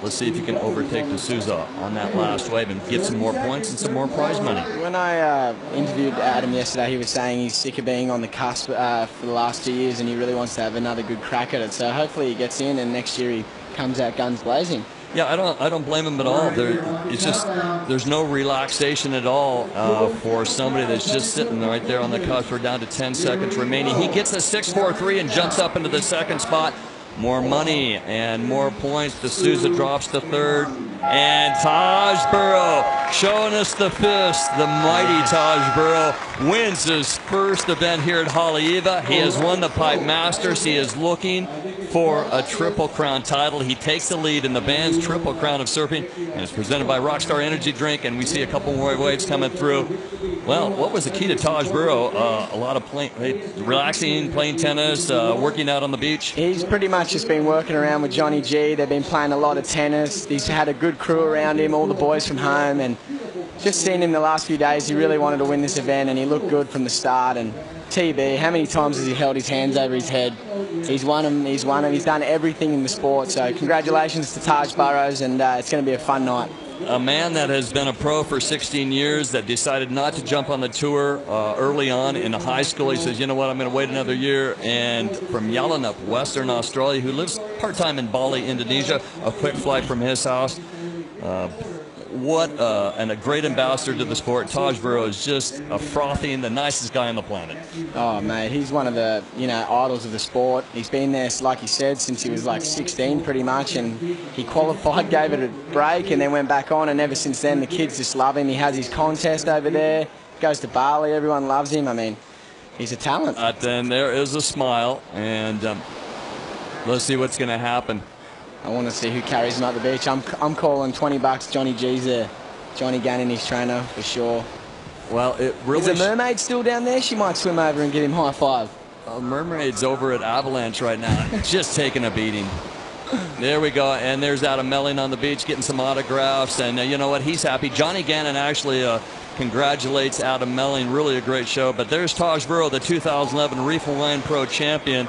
Let's see if you can overtake D'Souza on that last wave and get some more points and some more prize money. When I interviewed Adam yesterday, he was saying he's sick of being on the cusp for the last 2 years and he really wants to have another good crack at it. So hopefully he gets in and next year he comes out guns blazing. Yeah, I don't blame him at all. It's just there's no relaxation at all for somebody that's just sitting right there on the cusp. We're down to 10 seconds remaining. He gets a 6.43 and jumps up into the second spot. More money and more points. D'Souza drops to 3rd. And Taj Burrow showing us the fist. The mighty Taj Burrow wins his first event here at Haleiwa. He has won the Pipe Masters. He is looking for a Triple Crown title. He takes the lead in the Vans Triple Crown of Surfing, and it's presented by Rockstar Energy Drink, and we see a couple more waves coming through. Well, what was the key to Taj Burrow? A lot of relaxing, playing tennis, working out on the beach. He's pretty much just been working around with Johnny G. They've been playing a lot of tennis. He's had a good crew around him, all the boys from home, and just seeing him the last few days, he really wanted to win this event, and he looked good from the start. And TB, how many times has he held his hands over his head? He's won them, he's done everything in the sport. So congratulations to Taj Burrows, and it's going to be a fun night. A man that has been a pro for 16 years that decided not to jump on the tour early on in high school. He says, you know what, I'm going to wait another year. And from Yalanup, Western Australia, who lives part-time in Bali, Indonesia, a quick flight from his house. And a great ambassador to the sport. Taj Burrow is just a frothing, the nicest guy on the planet. Oh, mate, he's one of the, idols of the sport. He's been there, like he said, since he was like 16 pretty much, and he qualified, gave it a break, and then went back on, and ever since then the kids just love him. He has his contest over there, goes to Bali, everyone loves him. I mean, he's a talent. Then there is a smile, and let's see what's going to happen. I want to see who carries him up the beach. I'm calling $20 Johnny G's there. Johnny Gannon, his trainer, for sure. Well, it really... Is the mermaid still down there? She might swim over and give him high five. Mermaid's over at Avalanche right now, just taking a beating. There we go, and there's Adam Melling on the beach getting some autographs, and you know what? He's happy. Johnny Gannon actually congratulates Adam Melling. Really a great show. But there's Taj Burrow, the 2011 Reef Hawaiian Pro champion.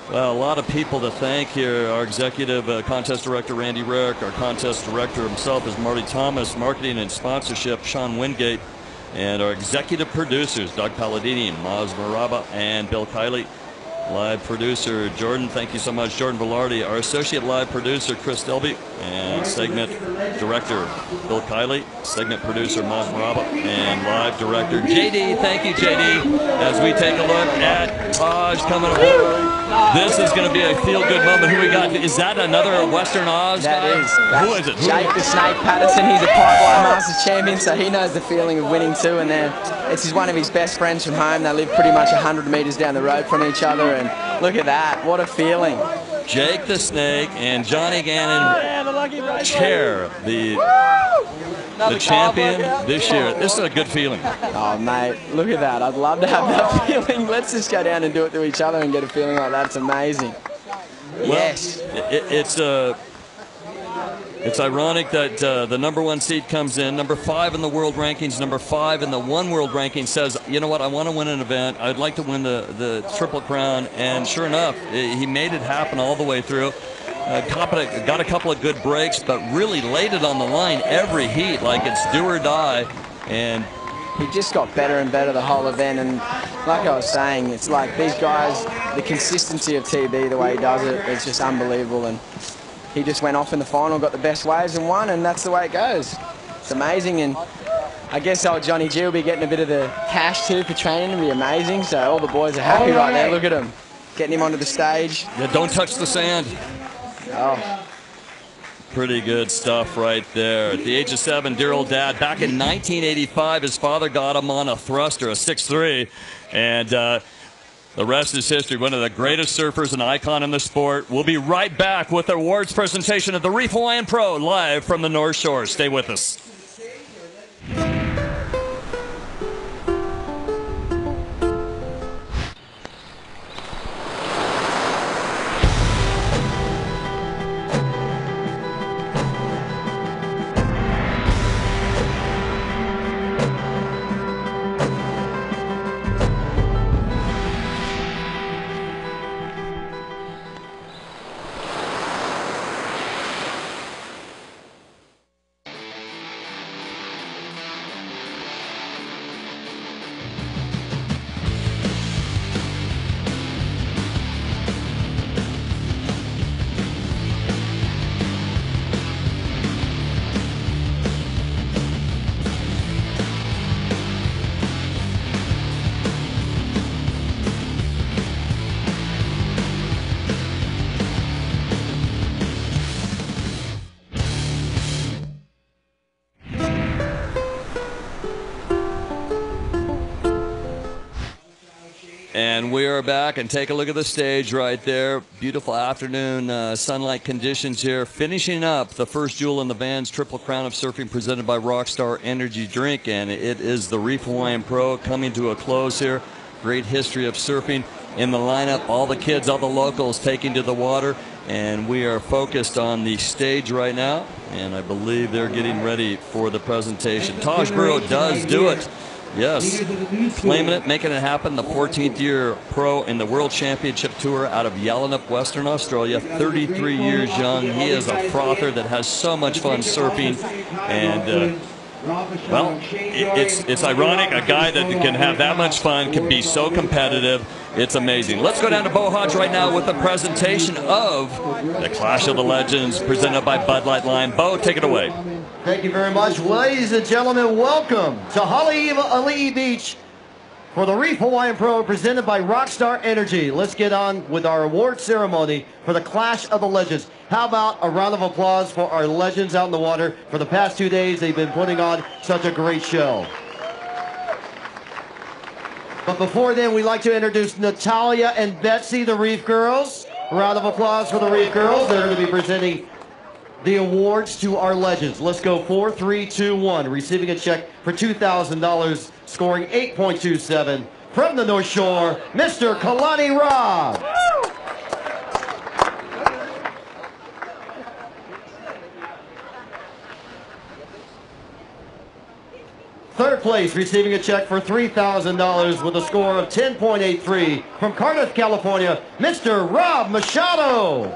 Well, a lot of people to thank here. Our executive contest director, Randy Rick. Our contest director himself is Marty Thomas. Marketing and sponsorship, Sean Wingate. And our executive producers, Doug Palladini, Maz Maraba, and Bill Kiley. Live producer, Jordan, thank you so much, Jordan Velarde. Our associate live producer, Chris Delby. And segment director, Bill Kiley. Segment producer, Maz Maraba. And live director, JD. Thank you, JD. As we take a look at Taj coming aboard. This is going to be a feel-good moment. Who we got? Is that another Western Oz guy? Who is it? Jake the Snake Patterson. He's a Pipeline Masters champion, so he knows the feeling of winning too. And then it's one of his best friends from home. They live pretty much 100 meters down the road from each other. And look at that. What a feeling. Jake the Snake and Johnny Gannon chair the champion this year. This is a good feeling. Oh, mate, look at that. I'd love to have that feeling. Let's just go down and do it to each other and get a feeling like that. It's amazing. Well, Yes. It's ironic that the number 1 seed comes in, number 5 in the world rankings, number 5 in the One World ranking, says, you know what, I want to win an event. I'd like to win the Triple Crown. And sure enough, he made it happen all the way through. Got a couple of good breaks, but really laid it on the line every heat like it's do or die. And he just got better and better the whole event. And like I was saying, it's like these guys, the consistency of TB, the way he does it, it's just unbelievable. And he just went off in the final, got the best waves and won, and that's the way it goes. It's amazing. And I guess old Johnny G will be getting a bit of the cash too for training. It'll be amazing. So all the boys are happy right there. Look at him. Getting him onto the stage. Yeah, don't touch the sand. Oh. Pretty good stuff right there. At the age of 7, dear old dad, back in 1985, his father got him on a thruster, a 6'3", and the rest is history. One of the greatest surfers and icon in the sport. We'll be right back with the awards presentation of the Reef Hawaiian Pro live from the North Shore. Stay with us. And we are back, and take a look at the stage right there. Beautiful afternoon sunlight conditions here. Finishing up the first jewel in the Vans Triple Crown of Surfing presented by Rockstar Energy Drink, and it is the Reef Hawaiian Pro coming to a close here. Great history of surfing in the lineup. All the kids, all the locals taking to the water, and we are focused on the stage right now, and I believe they're getting ready for the presentation. Taj Burrow does do it. Yes, claiming it, making it happen. The 14th year pro in the World Championship Tour out of Yallinnup, Western Australia. 33 years young. He is a frother that has so much fun surfing. And, well, it's ironic. A guy that can have that much fun can be so competitive. It's amazing. Let's go down to Bo Hodge right now with the presentation of the Clash of the Legends presented by Bud Light Lime. Bo, take it away. Thank you very much. Ladies and gentlemen, welcome to Haleiwa, Ali'i Beach for the Reef Hawaiian Pro presented by Rockstar Energy. Let's get on with our award ceremony for the Clash of the Legends. How about a round of applause for our legends out in the water? For the past 2 days, they've been putting on such a great show. But before then, we'd like to introduce Natalia and Betsy, the Reef Girls. A round of applause for the Reef Girls. They're going to be presenting the awards to our legends. Let's go 4, 3, 2, 1. Receiving a check for $2,000, scoring 8.27 from the North Shore, Mr. Kalani Rob. Third place, receiving a check for $3,000 with a score of 10.83 from Cardiff, California, Mr. Rob Machado.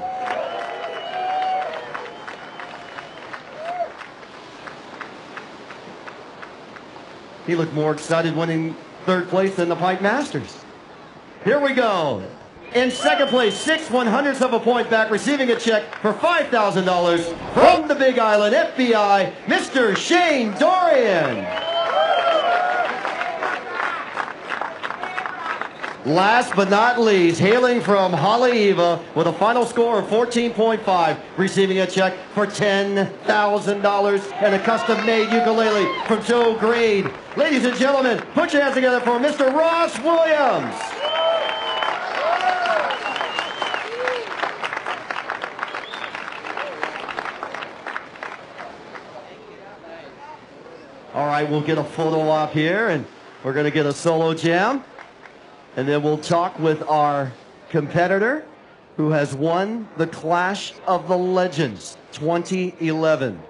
He looked more excited winning third place than the Pike Masters. Here we go. In second place, 6/100ths of a point back, receiving a check for $5,000 from the Big Island FBI, Mr. Shane Dorian. Last but not least, hailing from Haleiwa with a final score of 14.5, receiving a check for $10,000 and a custom-made ukulele from Joe Grade. Ladies and gentlemen, put your hands together for Mr. Ross Williams. All right, we'll get a photo op here, and we're going to get a solo jam. And then we'll talk with our competitor who has won the Clash of the Legends 2011.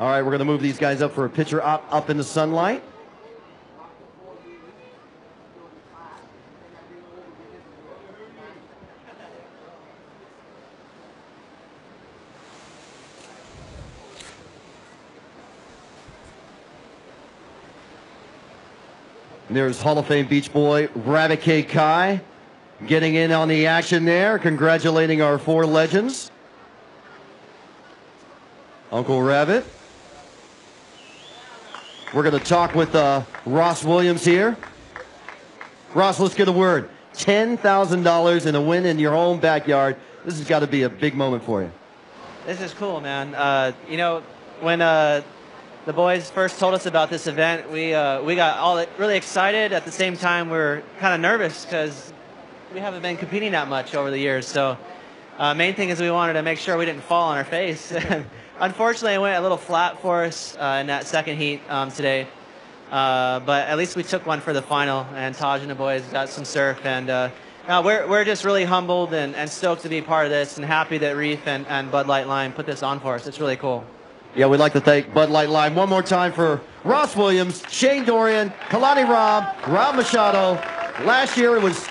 All right, we're going to move these guys up for a picture up in the sunlight. There's Hall of Fame Beach Boy Rabbit K. Kai getting in on the action there, congratulating our 4 legends. Uncle Rabbit. We're going to talk with Ross Williams here. Ross, let's get a word. $10,000 in a win in your own backyard. This has got to be a big moment for you. This is cool, man. You know, when the boys first told us about this event, we got all really excited. At the same time, we were kind of nervous because we haven't been competing that much over the years. So main thing is we wanted to make sure we didn't fall on our face. Unfortunately, it went a little flat for us in that second heat today. But at least we took one for the final, and Taj and the boys got some surf. And we're just really humbled and stoked to be part of this, and happy that Reef and Bud Light Lime put this on for us. It's really cool. Yeah, we'd like to thank Bud Light Lime one more time for Ross Williams, Shane Dorian, Kalani Rob Machado. Last year it was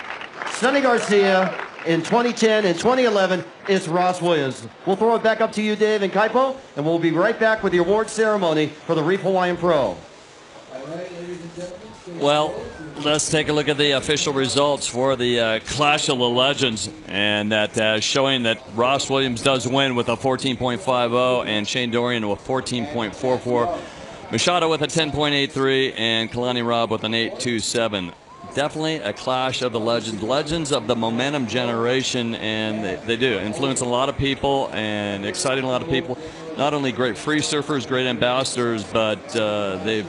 Sonny Garcia. In 2010 and 2011, it's Ross Williams. We'll throw it back up to you, Dave and Kaipo, and we'll be right back with the award ceremony for the Reef Hawaiian Pro. Well, let's take a look at the official results for the Clash of the Legends, and that showing that Ross Williams does win with a 14.50 and Shane Dorian with 14.44. Machado with a 10.83 and Kalani Rob with an 8.27. Definitely a clash of the legends of the momentum generation, and they do influence a lot of people and exciting a lot of people. Not only great free surfers, great ambassadors, but they've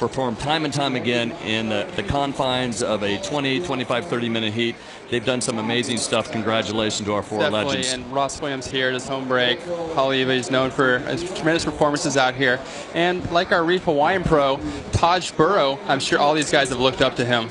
performed time and time again in the confines of a 20, 25, 30-minute heat. They've done some amazing stuff. Congratulations to our 4 legends. And Ross Williams here at his home break. Haleiwa is known for his tremendous performances out here. And like our Reef Hawaiian Pro, Taj Burrow, I'm sure all these guys have looked up to him.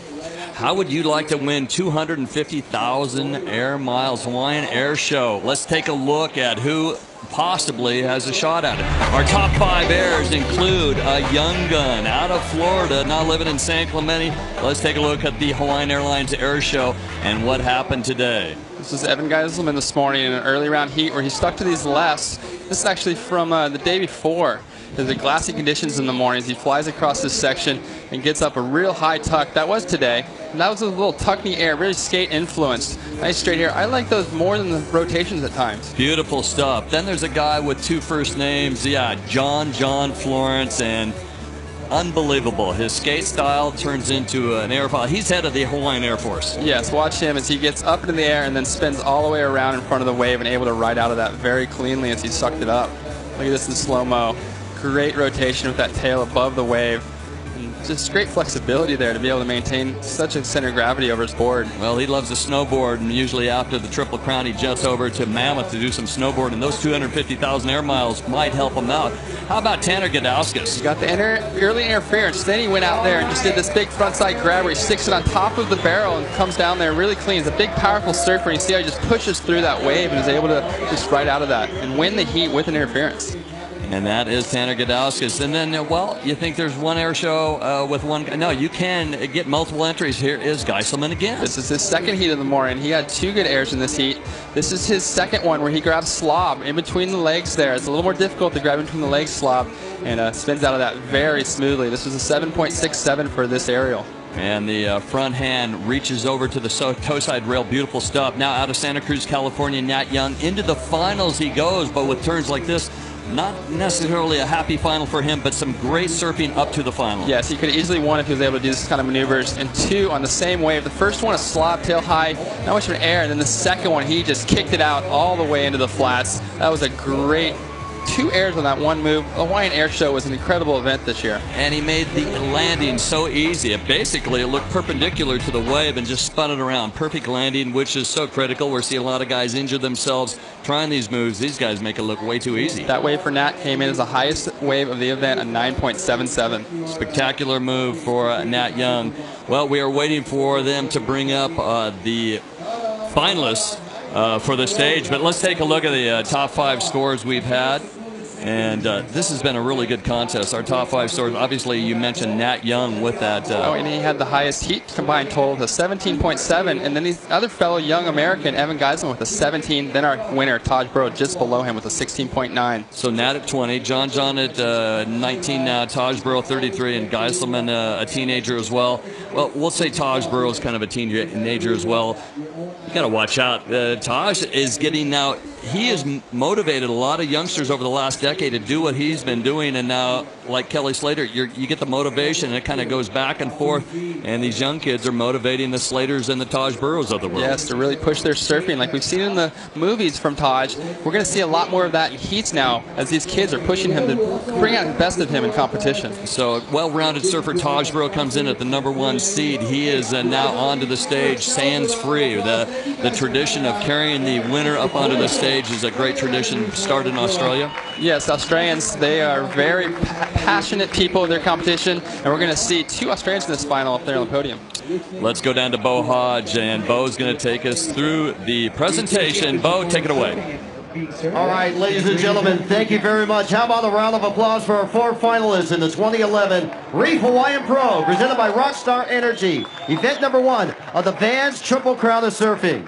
How would you like to win 250,000 air miles Hawaiian Air Show? Let's take a look at who possibly has a shot at it. Our top 5 airs include a young gun out of Florida, now living in San Clemente. Let's take a look at the Hawaiian Airlines Air Show and what happened today. This is Evan Geiselman this morning in an early round heat where he stuck to these lefts. This is actually from the day before. There's the glassy conditions in the mornings. He flies across this section and gets up a real high tuck. That was today. And that was a little tuck in the air, really skate influenced. Nice straight here. I like those more than the rotations at times. Beautiful stuff. Then there's a guy with 2 first names. Yeah, John Florence, and unbelievable. His skate style turns into an airfoil. He's head of the Hawaiian Air Force. Yes, watch him as he gets up into the air and then spins all the way around in front of the wave and able to ride out of that very cleanly as he sucked it up. Look at this in slow-mo. Great rotation with that tail above the wave. And just great flexibility there to be able to maintain such a center of gravity over his board. Well, he loves to snowboard, and usually after the Triple Crown, he jets over to Mammoth to do some snowboard, and those 250,000 air miles might help him out. How about Tanner Gadauskas? He got the early interference. Then he went out there and just did this big frontside grab where he sticks it on top of the barrel and comes down there really clean. He's a big, powerful surfer, and you see how he just pushes through that wave and is able to just ride out of that and win the heat with an interference. And that is Tanner Gadauskas. And then, well, you think there's one air show with one guy? No, you can get multiple entries. Here is Geiselman again. This is his second heat of the morning. He had 2 good airs in this heat. This is his second one where he grabs slob in between the legs there. It's a little more difficult to grab in between the legs slob, and spins out of that very smoothly. This was a 7.67 for this aerial. And the front hand reaches over to the toe side rail. Beautiful stuff. Now out of Santa Cruz, California, Nat Young. Into the finals he goes, but with turns like this, not necessarily a happy final for him, but some great surfing up to the final. Yes, he could have easily won if he was able to do this kind of maneuvers. And 2 on the same wave. The first one, a slob tail high, not much of an air. And then the second one, he just kicked it out all the way into the flats. That was a great 2 airs on that one move. The Hawaiian Air Show was an incredible event this year. And he made the landing so easy. Basically, it looked perpendicular to the wave and just spun it around. Perfect landing, which is so critical. We're seeing a lot of guys injure themselves trying these moves. These guys make it look way too easy. That wave for Nat came in as the highest wave of the event, a 9.77. Spectacular move for Nat Young. Well, we are waiting for them to bring up the finalists for the stage, but let's take a look at the top 5 scores we've had. And this has been a really good contest. Our top 5 scores, obviously you mentioned Nat Young with that. And he had the highest heat combined total, the 17.7, and then the other fellow young American, Evan Geisman, with a 17, then our winner, Taj Burrow, just below him with a 16.9. So Nat at 20, John at 19 now, Taj Burrow 33, and Geiselman a teenager as well. Well, we'll say Taj Burrow is kind of a teenager as well. You got to watch out. Taj is getting now, he has motivated a lot of youngsters over the last decade to do what he's been doing, and now, like Kelly Slater, you get the motivation, and it kind of goes back and forth, and these young kids are motivating the Slaters and the Taj Burrows of the world. Yes, to really push their surfing. Like we've seen in the movies from Taj, we're going to see a lot more of that in heats now, as these kids are pushing him to bring out the best of him in competition. So, well-rounded surfer Taj Burrow comes in at the #1 seed. He is now onto the stage, sands free. The tradition of carrying the winner up onto the stage is a great tradition started in Australia. Yes, Australians, they are very passionate people in their competition, and we're going to see 2 Australians in this final up there on the podium. Let's go down to Bo Hodge, and Bo's going to take us through the presentation. Bo, take it away. All right, ladies and gentlemen, thank you very much. How about a round of applause for our 4 finalists in the 2011 Reef Hawaiian Pro, presented by Rockstar Energy, event #1 of the Vans Triple Crown of Surfing.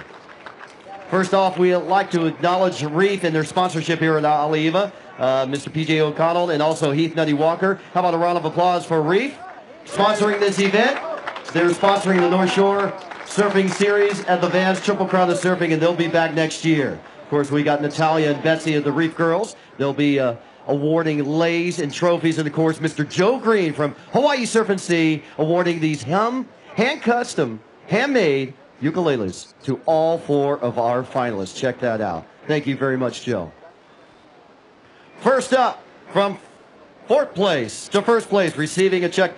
First off, we'd like to acknowledge Reef and their sponsorship here at Haleiwa, Mr. P.J. O'Connell and also Heath Nutty Walker. How about a round of applause for Reef sponsoring this event? They're sponsoring the North Shore Surfing Series at the Vans Triple Crown of Surfing, and they'll be back next year. Of course, we got Natalia and Betsy of the Reef Girls. They'll be awarding leis and trophies, and of course, Mr. Joe Green from Hawaii Surf and Sea awarding these hand-custom, handmade ukuleles to all 4 of our finalists. Check that out. Thank you very much, Joe. First up, from 4th place to 1st place, receiving a check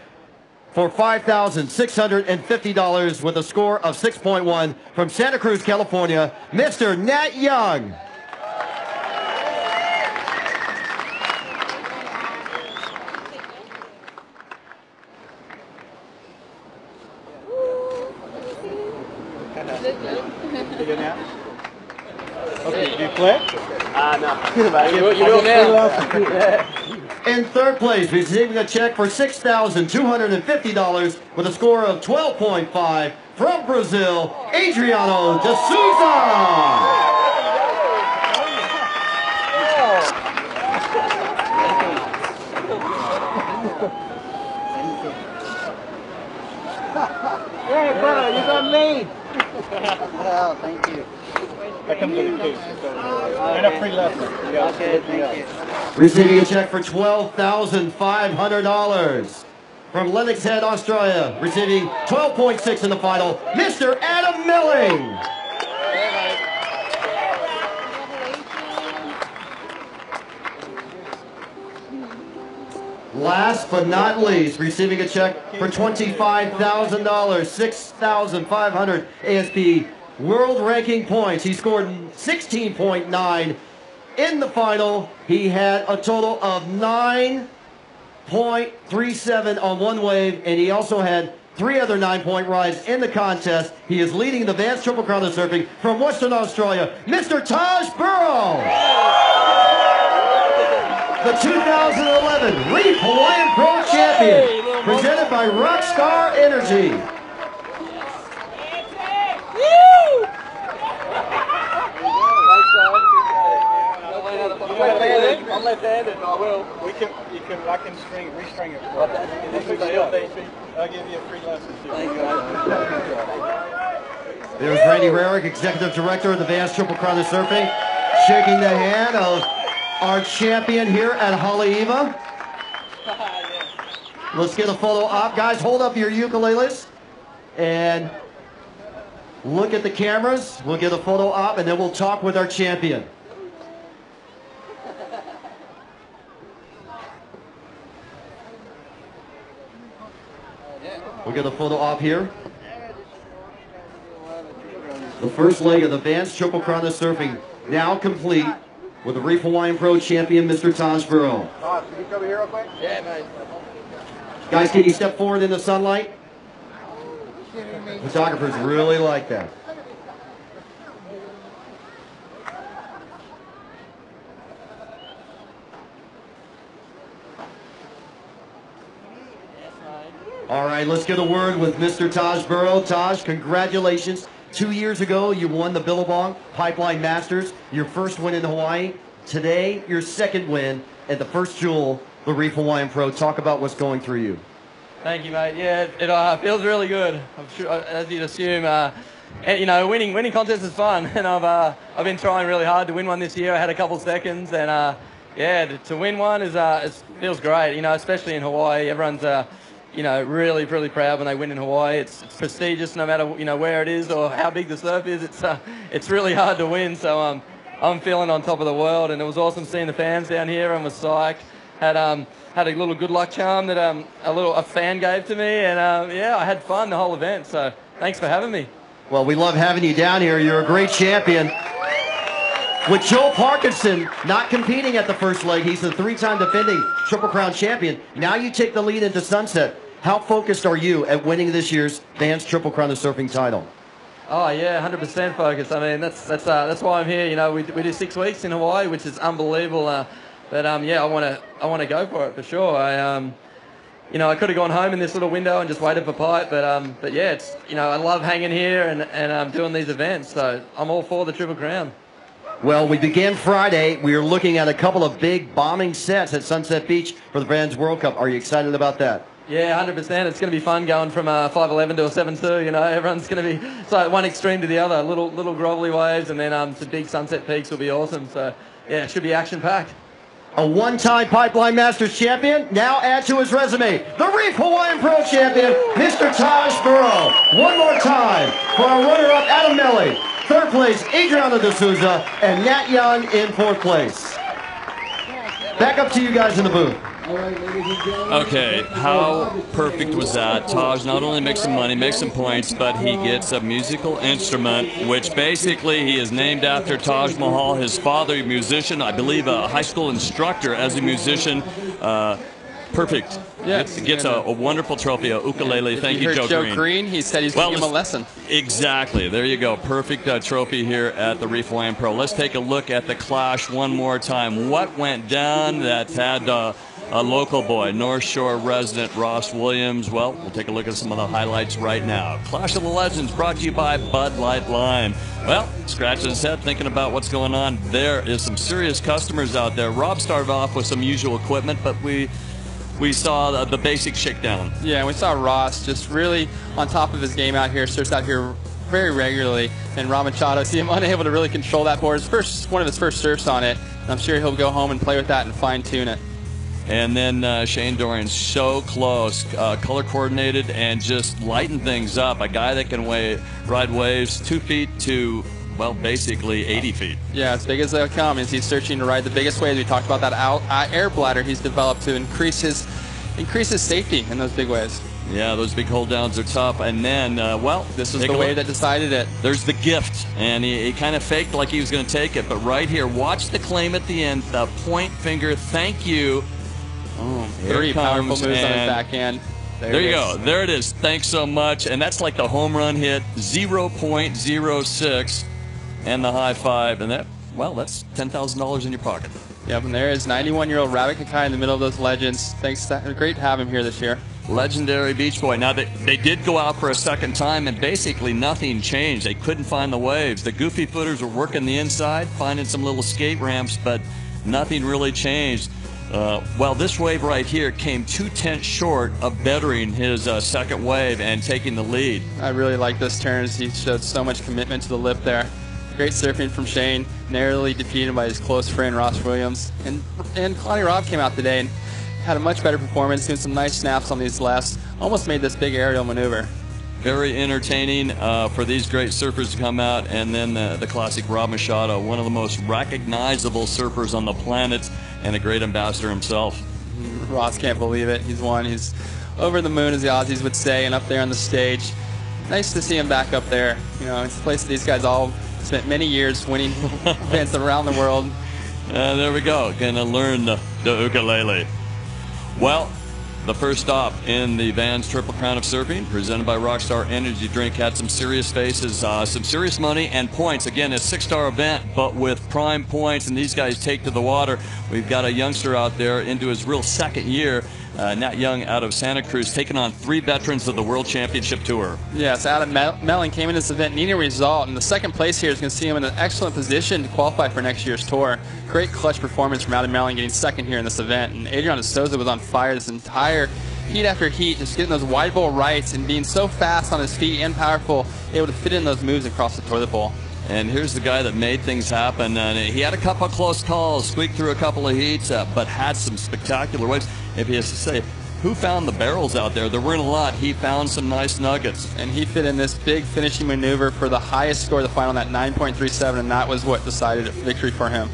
for $5,650 with a score of 6.1 from Santa Cruz, California, Mr. Nat Young. Okay, do you flip? No. You will now. In 3rd place, receiving a check for $6,250 with a score of 12.5 from Brazil, Adriano de Souza. Hey, brother, you got me. Oh, thank you. That comes with a case. And a free lesson. Okay, thank you. Receiving a check for $12,500 from Lennox Head, Australia. Receiving 12.6 in the final, Mr. Adam Milling. Last but not least, receiving a check for $25,000, 6,500 ASP world ranking points. He scored 16.9 in the final. He had a total of 9.37 on one wave, and he also had 3 other 9-point rides in the contest. He is leading the Vans Triple Crown of Surfing from Western Australia, Mr. Taj Burrow. The 2011 Reef Hawaiian Pro Champion, presented by Rockstar Energy. I'm left-handed. I will. I can restring it. I'll give you a free lesson too. There's Randy Rarick, Executive Director of the Vans Triple Crown of Surfing, shaking the hand of our champion here at Haleiwa. Let's get a photo op. Guys, hold up your ukuleles and look at the cameras. We'll get a photo op, and then we'll talk with our champion. We'll get a photo op here. The first leg of the Vans Triple Crown of Surfing now complete with the Reef Hawaiian Pro champion, Mr. Taj Burrow. Can you come here real quick? Yeah, mate. Guys, can you step forward in the sunlight? Photographers really like that. All right, let's get a word with Mr. Taj Burrow. Taj, congratulations. 2 years ago, you won the Billabong Pipeline Masters, your first win in Hawaii. Today, your second win at the first jewel, the Reef Hawaiian Pro. Talk about what's going through you. Thank you, mate. Yeah, it feels really good. I'm sure, as you'd assume, and, you know, winning contests is fun, and I've been trying really hard to win one this year. I had a couple seconds, and yeah, to win one it feels great. You know, especially in Hawaii, everyone's you know, really proud when they win in Hawaii. It's prestigious, no matter where it is or how big the surf is. It's really hard to win. So I'm feeling on top of the world, and it was awesome seeing the fans down here. And was psyched. Had a little good luck charm that a fan gave to me, and yeah, I had fun the whole event. So thanks for having me. Well, we love having you down here. You're a great champion. With Joe Parkinson not competing at the first leg, he's the 3-time defending Triple Crown champion. Now you take the lead into Sunset. How focused are you at winning this year's Vans Triple Crown of Surfing title? Oh yeah, 100% focused. I mean, that's why I'm here. You know, we do 6 weeks in Hawaii, which is unbelievable. But yeah, I want to go for it for sure. You know, I could have gone home in this little window and just waited for Pipe, but yeah, it's, you know, I love hanging here and doing these events. So I'm all for the Triple Crown. Well, we began Friday. We are looking at a couple of big bombing sets at Sunset Beach for the Vans World Cup. Are you excited about that? Yeah, 100%. It's going to be fun going from a 5'11" to a 7'2". You know, everyone's going to be so one extreme to the other. Little grovelly waves, and then some big sunset peaks will be awesome. So yeah, it should be action-packed. A 1-time Pipeline Masters champion, now add to his resume, the Reef Hawaiian Pro champion, Mr. Taj Burrow. One more time for our runner-up, Adam Melly. Third place, Adriano de Souza, and Nat Young in 4th place. Back up to you guys in the booth. Okay, how perfect was that? Taj not only makes some money, makes some points, but he gets a musical instrument, which basically he is named after Taj Mahal, his father, a musician, I believe a high school instructor as a musician. Perfect. Yeah, gets a wonderful trophy, a ukulele. Thank you, Joe Green. He said he's going to give him a lesson. Exactly. There you go. Perfect trophy here at the Reef Hawaiian Pro. Let's take a look at the clash one more time. What went down that had a local boy, North Shore resident Ross Williams? Well, we'll take a look at some of the highlights right now. Clash of the Legends brought to you by Bud Light Lime. Well, scratching his head thinking about what's going on. There is some serious customers out there. Rob started off with some usual equipment, but we saw the basic shakedown. Yeah, we saw Ross just really on top of his game out here, surfs out here very regularly. And Rob Machado, see him unable to really control that board. One of his first surfs on it. And I'm sure he'll go home and play with that and fine-tune it. And then Shane Dorian, so close, color coordinated, and just lighten things up. A guy that can ride waves 2 feet to, well, basically 80 feet. Yeah, as big as they'll come. As he's searching to ride the biggest waves. We talked about that air bladder he's developed to increase his safety in those big waves. Yeah, those big hold downs are tough. And then, well, this is the wave that decided it. There's the gift, and he kind of faked like he was going to take it. But right here, watch the claim at the end, the point finger, thank you. Oh, 3 powerful moves on his backhand. There you go. There it is. Thanks so much. And that's like the home run hit, 0.06, and the high five. And that, well, that's $10,000 in your pocket. Yep, and there is 91-year-old Rabbit Kakai in the middle of those legends. Thanks. Great to have him here this year. Legendary Beach Boy. Now, they did go out for a second time, and basically nothing changed. They couldn't find the waves. The goofy footers were working the inside, finding some little skate ramps, but nothing really changed. Well, this wave right here came 2/10 short of bettering his second wave and taking the lead. I really like those turns. He showed so much commitment to the lip there. Great surfing from Shane, narrowly defeated by his close friend Ross Williams. And Claudia Robb came out today and had a much better performance, doing some nice snaps on these lefts. Almost made this big aerial maneuver. Very entertaining for these great surfers to come out. And then the classic Rob Machado, one of the most recognizable surfers on the planet and a great ambassador himself. Ross can't believe it. He's won his over the moon, as the Aussies would say, and up there on the stage. Nice to see him back up there. You know, it's a place that these guys all spent many years winning events around the world. There we go. Gonna learn the ukulele. Well, the first stop in the Vans Triple Crown of Surfing, presented by Rockstar Energy Drink, had some serious faces, some serious money and points. Again, a 6-star event, but with prime points, and these guys take to the water. We've got a youngster out there into his real second year, Nat Young out of Santa Cruz, taking on 3 veterans of the World Championship Tour. Yes, Adam Melling came in this event needing a result, and the second place here is going to see him in an excellent position to qualify for next year's tour. Great clutch performance from Adam Melling, getting second here in this event. And Adrian de Souza was on fire this entire heat after heat, just getting those wide bowl rights and being so fast on his feet and powerful, able to fit in those moves across the toilet bowl. And here's the guy that made things happen. And he had a couple of close calls, squeaked through a couple of heats, but had some spectacular waves. If he has to say, who found the barrels out there? There weren't a lot. He found some nice nuggets. And he fit in this big finishing maneuver for the highest score of the final, that 9.37, and that was what decided a victory for him.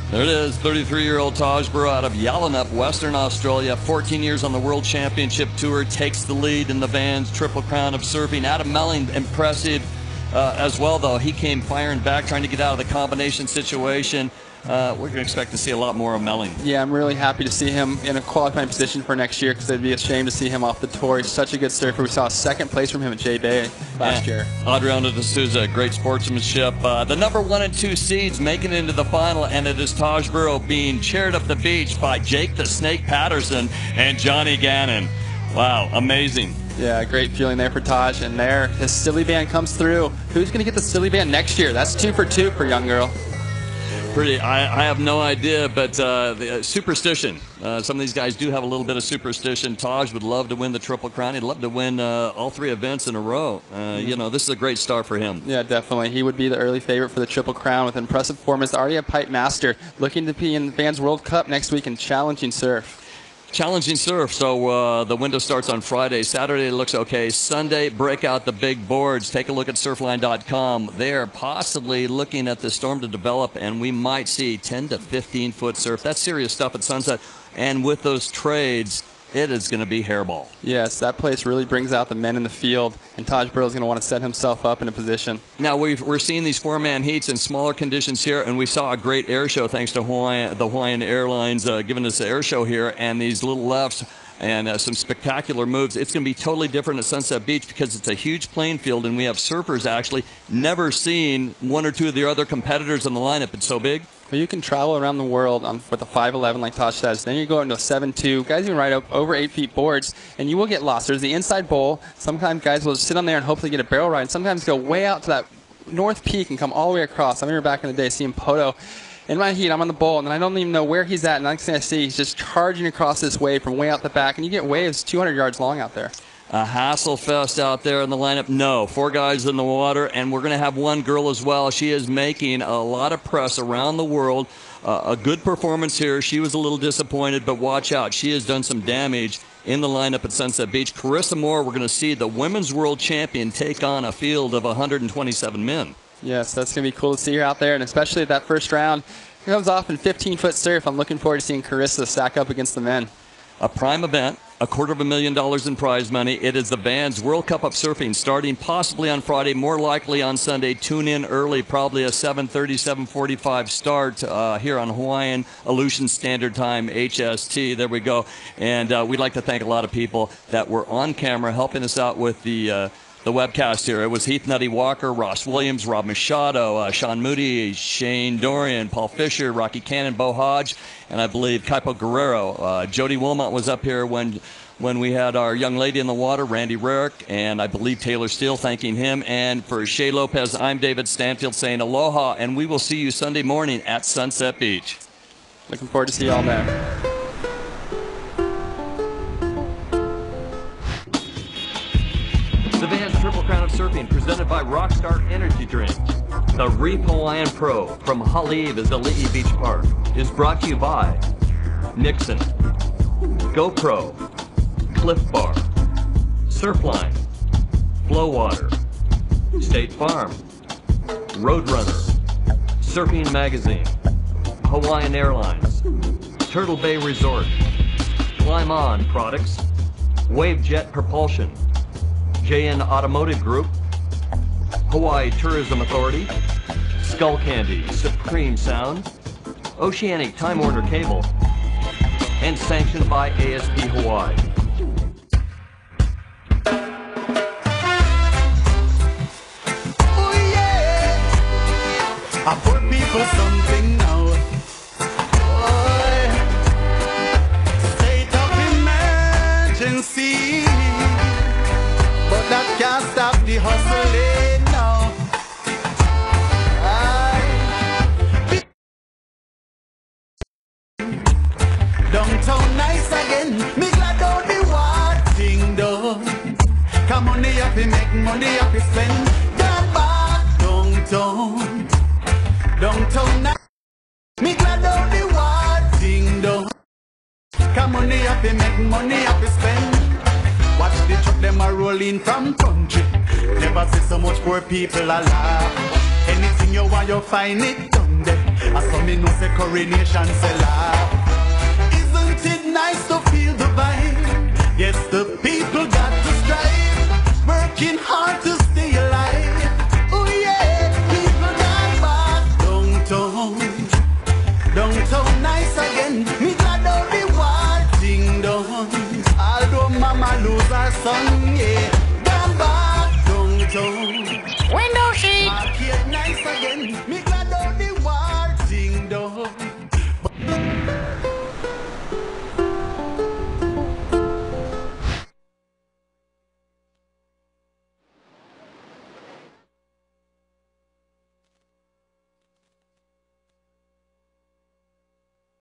There it is, 33-year-old Taj Burrow out of Yallinup, Western Australia, 14 years on the World Championship Tour, takes the lead in the Vans Triple Crown of Surfing. Adam Melling, impressive as well, though. He came firing back, trying to get out of the combination situation. We're going to expect to see a lot more of Melling. Yeah, I'm really happy to see him in a qualifying position for next year, because it'd be a shame to see him off the tour. He's such a good surfer. We saw a second place from him at J-Bay last year. Adriano de Souza, great sportsmanship. The number 1 and 2 seeds making it into the final, and it is Taj Burrow being cheered up the beach by Jake the Snake Patterson and Johnny Gannon. Wow, amazing. Yeah, great feeling there for Taj. And there, his silly band comes through. Who's going to get the silly band next year? That's 2 for 2 for young girl. I have no idea, but the superstition. Some of these guys do have a little bit of superstition. Taj would love to win the Triple Crown. He'd love to win all 3 events in a row. You know, this is a great start for him. Yeah, definitely. He would be the early favorite for the Triple Crown with impressive performance. Already a pipe master, looking to be in the Vans World Cup next week in challenging surf. Challenging surf. So the window starts on Friday. Saturday it looks okay. Sunday, break out the big boards. Take a look at surfline.com. They're possibly looking at the storm to develop, and we might see 10 to 15 foot surf. That's serious stuff at sunset. And with those trades, it is going to be hairball. Yes, that place really brings out the men in the field, and Taj Burrow is going to want to set himself up in a position. Now, we're seeing these 4-man heats in smaller conditions here, and we saw a great air show thanks to the Hawaiian Airlines giving us the air show here, and these little lefts and some spectacular moves. It's going to be totally different at Sunset Beach because it's a huge playing field, and we have surfers actually never seen 1 or 2 of the other competitors in the lineup. It's so big. Well, you can travel around the world with a 5'11", like Taj says. Then you go into a 7'2". Guys can ride up over 8 feet boards, and you will get lost. There's the inside bowl. Sometimes guys will just sit on there and hopefully get a barrel ride. And sometimes go way out to that north peak and come all the way across. I remember back in the day seeing Poto in my heat. I'm on the bowl, and I don't even know where he's at. And the next thing I see, he's just charging across this wave from way out the back. And you get waves 200 yards long out there. A hassle fest out there in the lineup. No, 4 guys in the water, and we're going to have 1 girl as well. She is making a lot of press around the world. A good performance here. She was a little disappointed, but watch out. She has done some damage in the lineup at Sunset Beach. Carissa Moore, we're going to see the women's world champion take on a field of 127 men. Yes, that's going to be cool to see her out there, and especially at that first round. She comes off in 15-foot surf. I'm looking forward to seeing Carissa stack up against the men. A prime event, $250,000 in prize money. It is the Vans World Cup of Surfing starting possibly on Friday, more likely on Sunday. Tune in early, probably a 7:30, 7:45 start here on Hawaiian Aleutian Standard Time, HST. There we go. And we'd like to thank a lot of people that were on camera helping us out with the webcast here. It was Heath Nutty Walker, Ross Williams, Rob Machado, Sean Moody, Shane Dorian, Paul Fisher, Rocky Cannon, Bo Hodge, and I believe Kaipo Guerrero. Jody Wilmot was up here when we had our young lady in the water, Randy Rarick, and I believe Taylor Steele, thanking him. And for Shea Lopez, I'm David Stanfield saying aloha, and we will see you Sunday morning at Sunset Beach. Looking forward to see you all there. The Vans Triple Crown of Surfing, presented by Rockstar Energy Drink. The Reef Hawaiian Pro from Haleiwa is Ali'i Beach Park is brought to you by Nixon, GoPro, Cliff Bar, Surfline, Flowwater, State Farm, Roadrunner, Surfing Magazine, Hawaiian Airlines, Turtle Bay Resort, Climb On Products, Wavejet Propulsion, JN Automotive Group, Hawaii Tourism Authority, Skull Candy, Supreme Sound, Oceanic Time Warner Cable, and sanctioned by ASP Hawaii. Oh yeah, I put people something now. Boy, state of emergency, but that can't stop the hustling now. Downtown nice again, me glad all the one thing though. Come on, money up, make money up, spend. Come back downtown, downtown nice. Me glad all the one thing though. Come on, money up, make money up, spend. Watch the truck them a rolling from country. Never see so much poor people alive. Anything you want, you find it down there. I saw me no say coronation sell out.